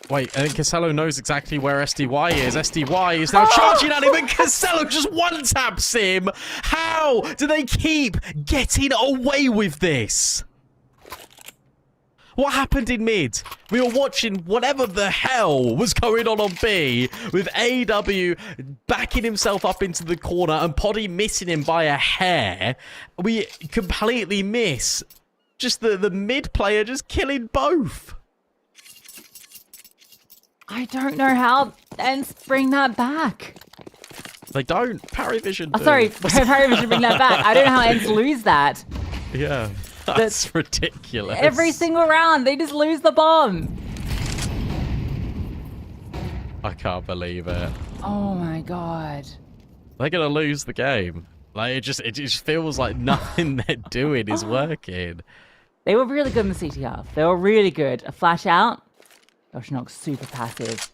Wait, I think Casello knows exactly where SDY is. SDY is now charging at him, and Casello just one-taps him. How do they keep getting away with this? What happened in mid? We were watching whatever the hell was going on B with AW backing himself up into the corner and Poddy missing him by a hair. We completely miss just the mid player just killing both. I don't know how Ents bring that back. They don't. Paravision do. Oh, sorry, Paravision bring that back. I don't know how Ents lose that. Yeah. That's ridiculous. Every single round, they just lose the bomb. I can't believe it. Oh my god. They're gonna lose the game. Like it just feels like nothing they're doing is working. They were really good in the CT half. They were really good. A flash out. Belchenok's super passive.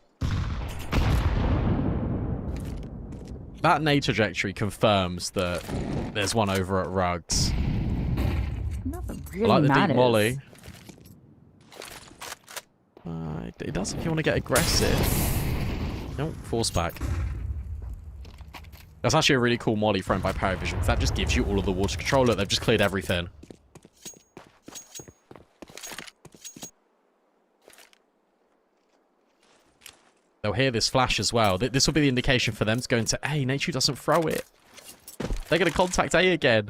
That nade trajectory confirms that there's one over at Rugs. Really I like the matters. deep molly. It does if you want to get aggressive. No, force back. That's actually a really cool molly thrown by Paravision, because that just gives you all of the water control. Look, they've just cleared everything. They'll hear this flash as well. This will be the indication for them to go into A. Nature doesn't throw it. They're going to contact A again.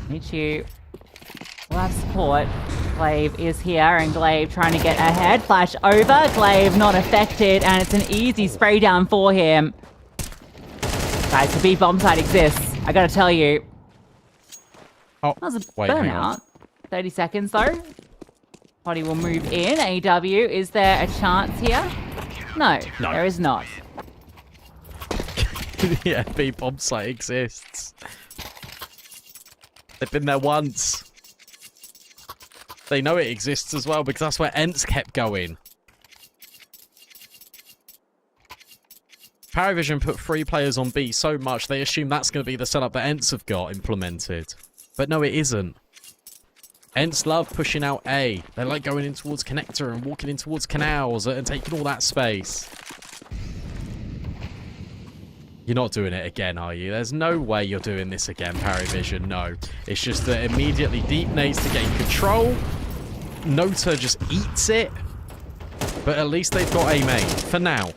Michu will have support. Glaive is here, and Glaive trying to get ahead. Flash over. Glaive not affected, and it's an easy spray down for him. Guys, the B bomb site exists. I gotta tell you. Oh, that was a wait, hang on. burnout. 30 seconds though. Poddy will move in. AW, is there a chance here? No, there is not. Yeah, B bomb site exists. They've been there once. They know it exists as well because that's where Ents kept going. Paravision put 3 players on B so much they assume that's going to be the setup that Ents have got implemented. But no, it isn't. Ents love pushing out A. They like going in towards connector and walking in towards canals and taking all that space. You're not doing it again, are you? There's no way you're doing this again, Paravision. No. It's just that immediately deep nades to gain control. Nota just eats it. But at least they've got A main for now.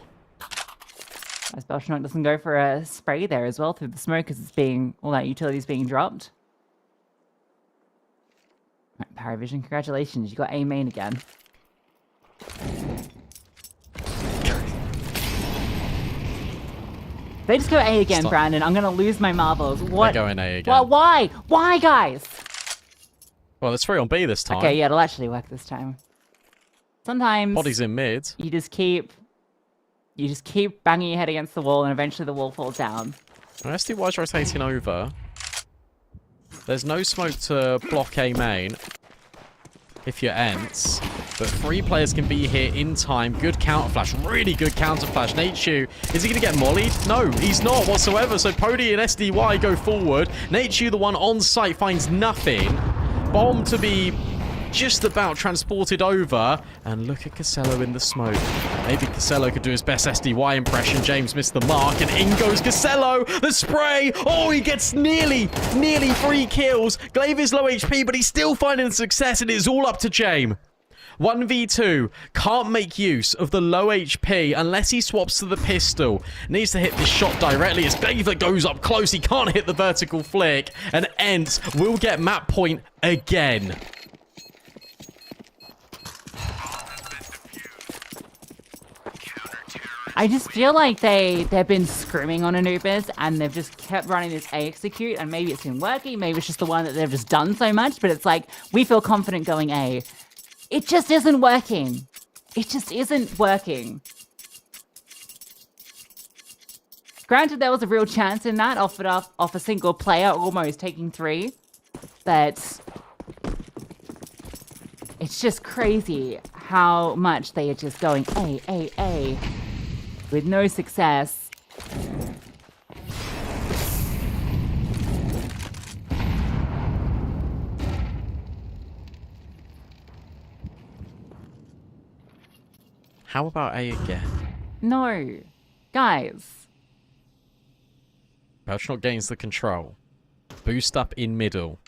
As Belchenok doesn't go for a spray there as well through the smoke as it's being, all that utility's being dropped. Right, Paravision, congratulations. You got A main again. They just go A again, Brandon. I'm going to lose my marbles. What? They're going A again. Well, why? Why, guys? Well, there's 3 on B this time. Okay, yeah, it'll actually work this time. Sometimes Body's in mid. You just keep banging your head against the wall, and eventually the wall falls down. SDY's rotating over. There's no smoke to block A main if you're Ents. But 3 players can be here in time. Good counter flash. Really good counter flash. Natechu, is he going to get mollied? No, he's not whatsoever. So Poddy and SDY go forward. Natechu, the one on site, finds nothing. Bomb to be just about transported over. And look at Casello in the smoke. Maybe Casello could do his best SDY impression. James missed the mark. And in goes Casello. The spray. Oh, he gets nearly 3 kills. Glaive is low HP, but he's still finding success. And it's all up to James. 1v2, can't make use of the low HP unless he swaps to the pistol. Needs to hit this shot directly as Glaive goes up close. He can't hit the vertical flick. And Ents will get map point again. I just feel like they've been screaming on Anubis and they've just kept running this A execute, and maybe it's been working, maybe it's just the one that they've just done so much, but it's like, we feel confident going A. It just isn't working. It just isn't working. Granted, there was a real chance in that, offered up off a single player, almost taking 3. But it's just crazy how much they are just going A, with no success. How about A again? No. Guys. Belchnok gains the control. Boost up in middle.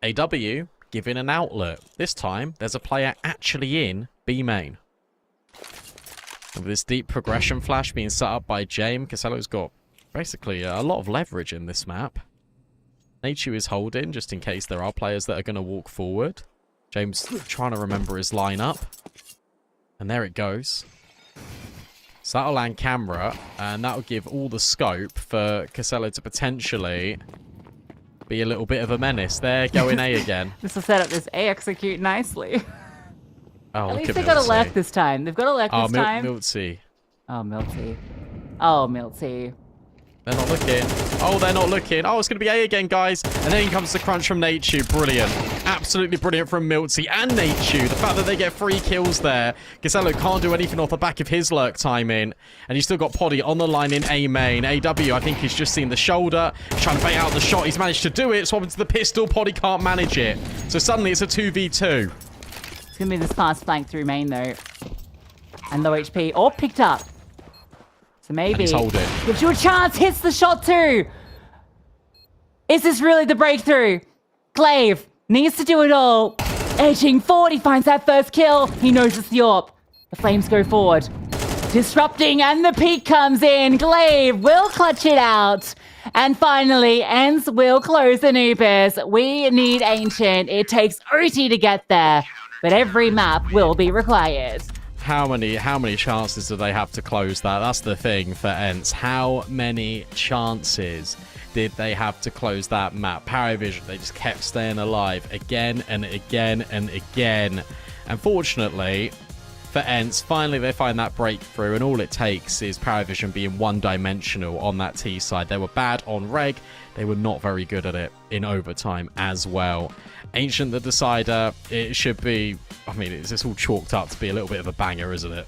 AW giving an outlet. This time, there's a player actually in B main. And with this deep progression flash being set up by James, Casello's got basically a lot of leverage in this map. Nachu is holding, just in case there are players that are going to walk forward. James trying to remember his lineup. And there it goes. So that'll land camera, and that'll give all the scope for Casello to potentially be a little bit of a menace. There, going A again. This will set up this A execute nicely. Oh, At look least at they got a Milty. lurk this time. They've got a lurk this time. Milty. Oh, Milty. Oh, Milty. They're not looking. Oh, they're not looking. Oh, it's going to be A again, guys. And then comes the crunch from Nachu. Brilliant. Absolutely brilliant from Milty and Nachu. The fact that they get 3 kills there. Casello can't do anything off the back of his lurk timing. And he's still got Poddy on the line in A main. AW, I think he's just seen the shoulder. He's trying to bait out the shot. He's managed to do it. Swapping to the pistol. Poddy can't manage it. So suddenly it's a 2v2. It's going to be this fast flank through main, though. And low HP. Or picked up. So maybe And he's holding. gives you a chance. Hits the shot too. Is this really the breakthrough? Glaive needs to do it all. Edging forward. He finds that first kill. He knows it's the AWP. The flames go forward. Disrupting, and the peak comes in. Glaive will clutch it out. And finally, ENCE will close Anubis. We need Ancient. It takes OT to get there, but every map will be required. How many chances do they have to close that? That's the thing for ENCE. How many chances did they have to close that map? Paravision, they just kept staying alive again and again and again. And fortunately for ENCE, finally they find that breakthrough, and all it takes is Paravision being one-dimensional on that T side. They were bad on reg. They were not very good at it in overtime as well. Ancient the decider, it should be, I mean, it's just all chalked up to be a little bit of a banger, isn't it?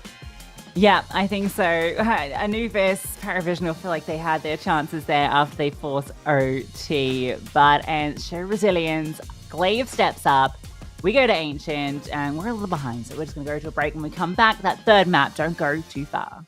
Yeah, I think so. Anubis, Paravision will feel like they had their chances there after they forced OT, but ENCE show resilience. Glaive steps up. We go to Ancient, and we're a little behind, so we're just going to go to a break. When we come back, that third map, don't go too far.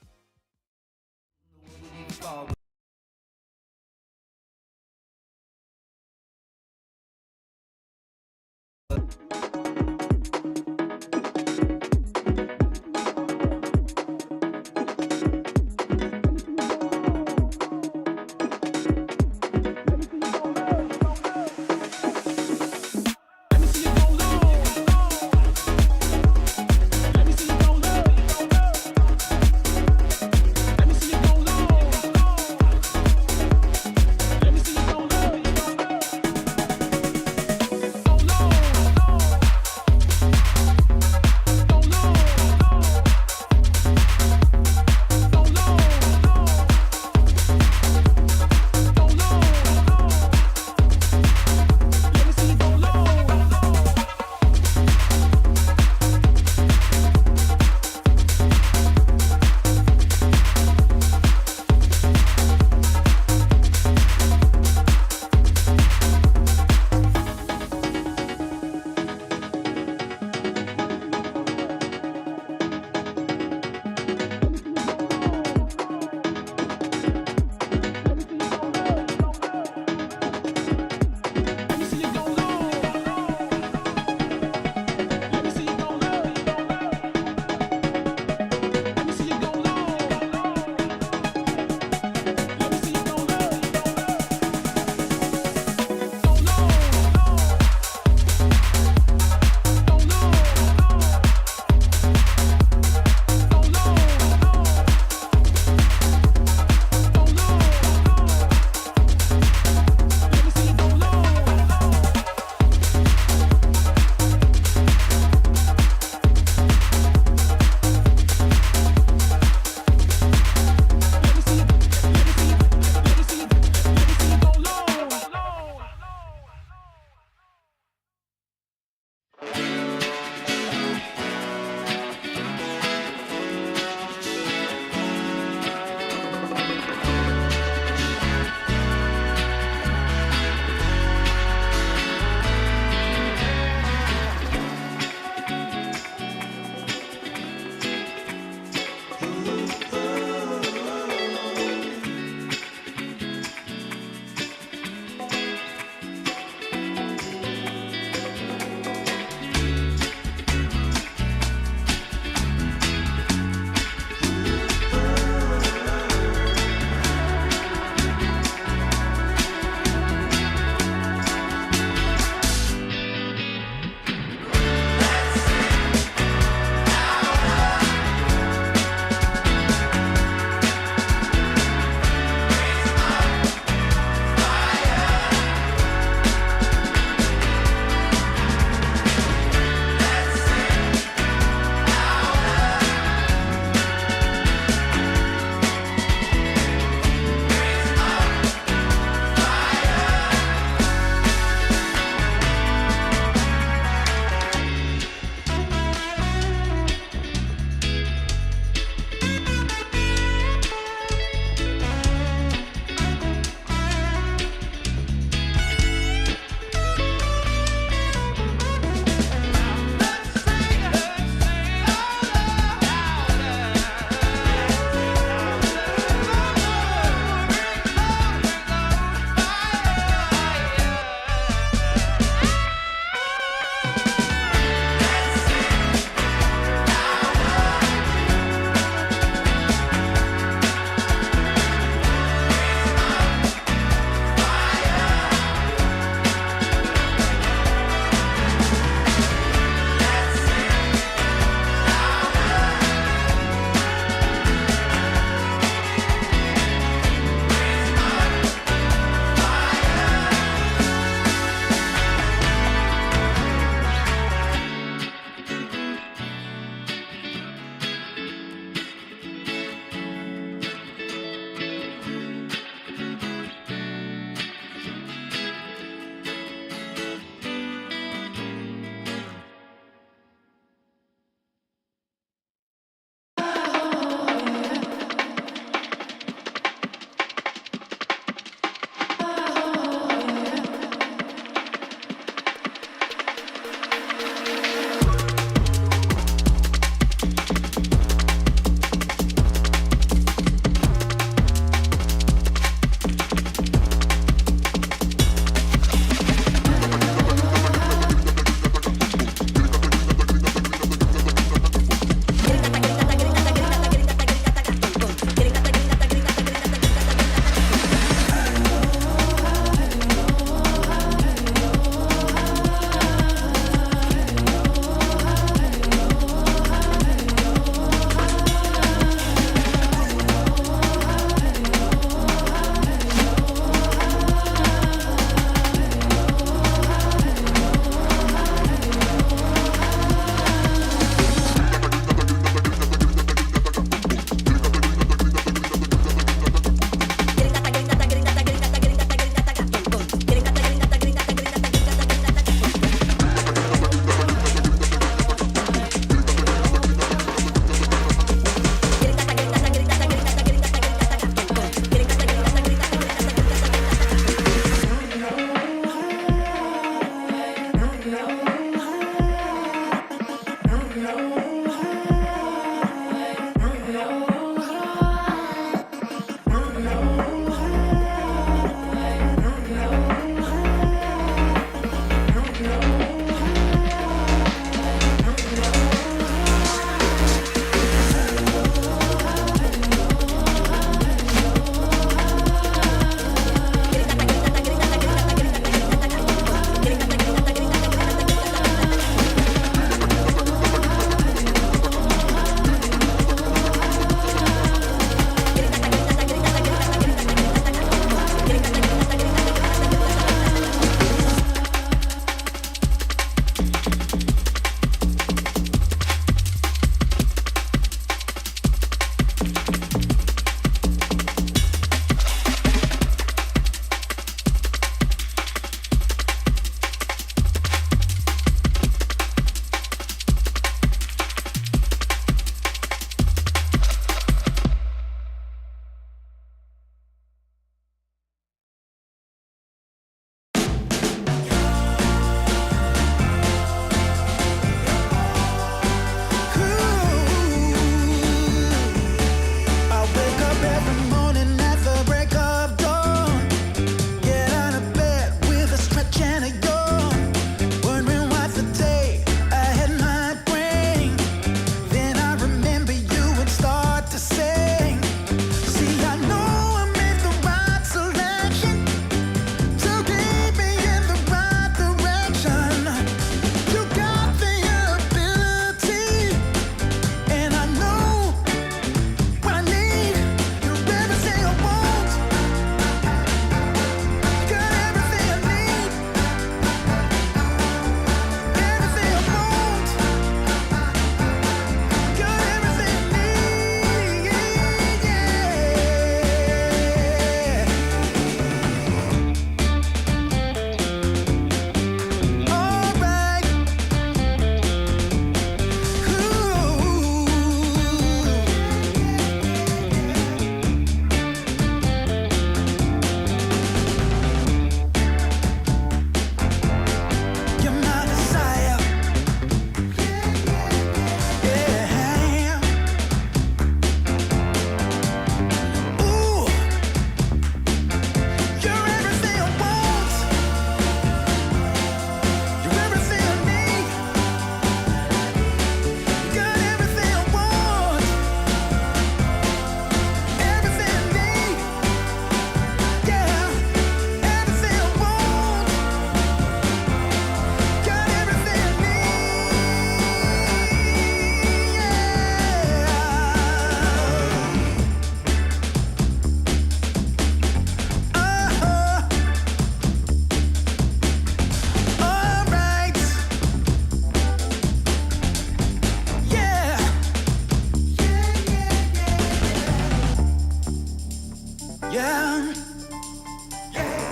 Yeah.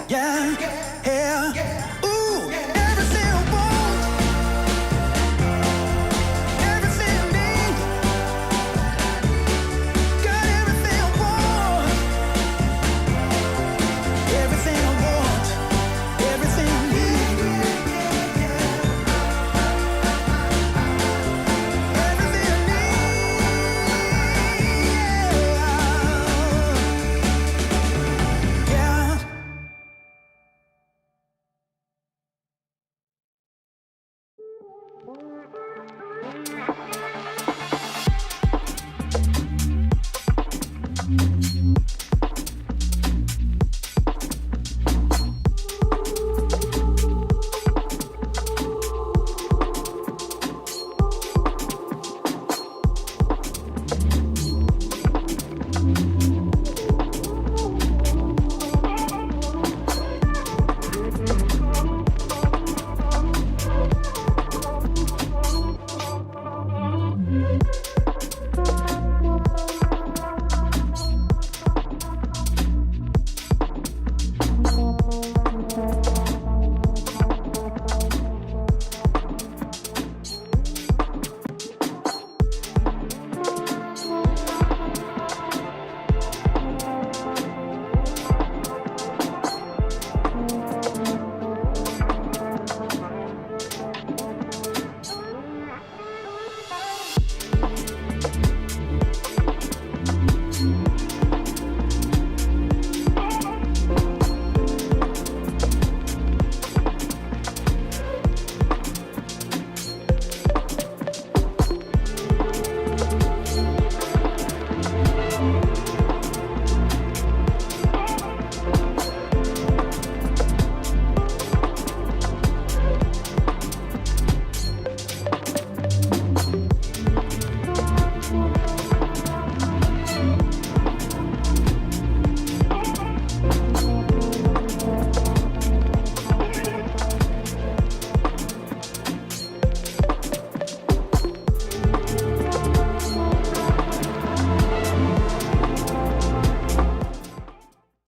Yeah.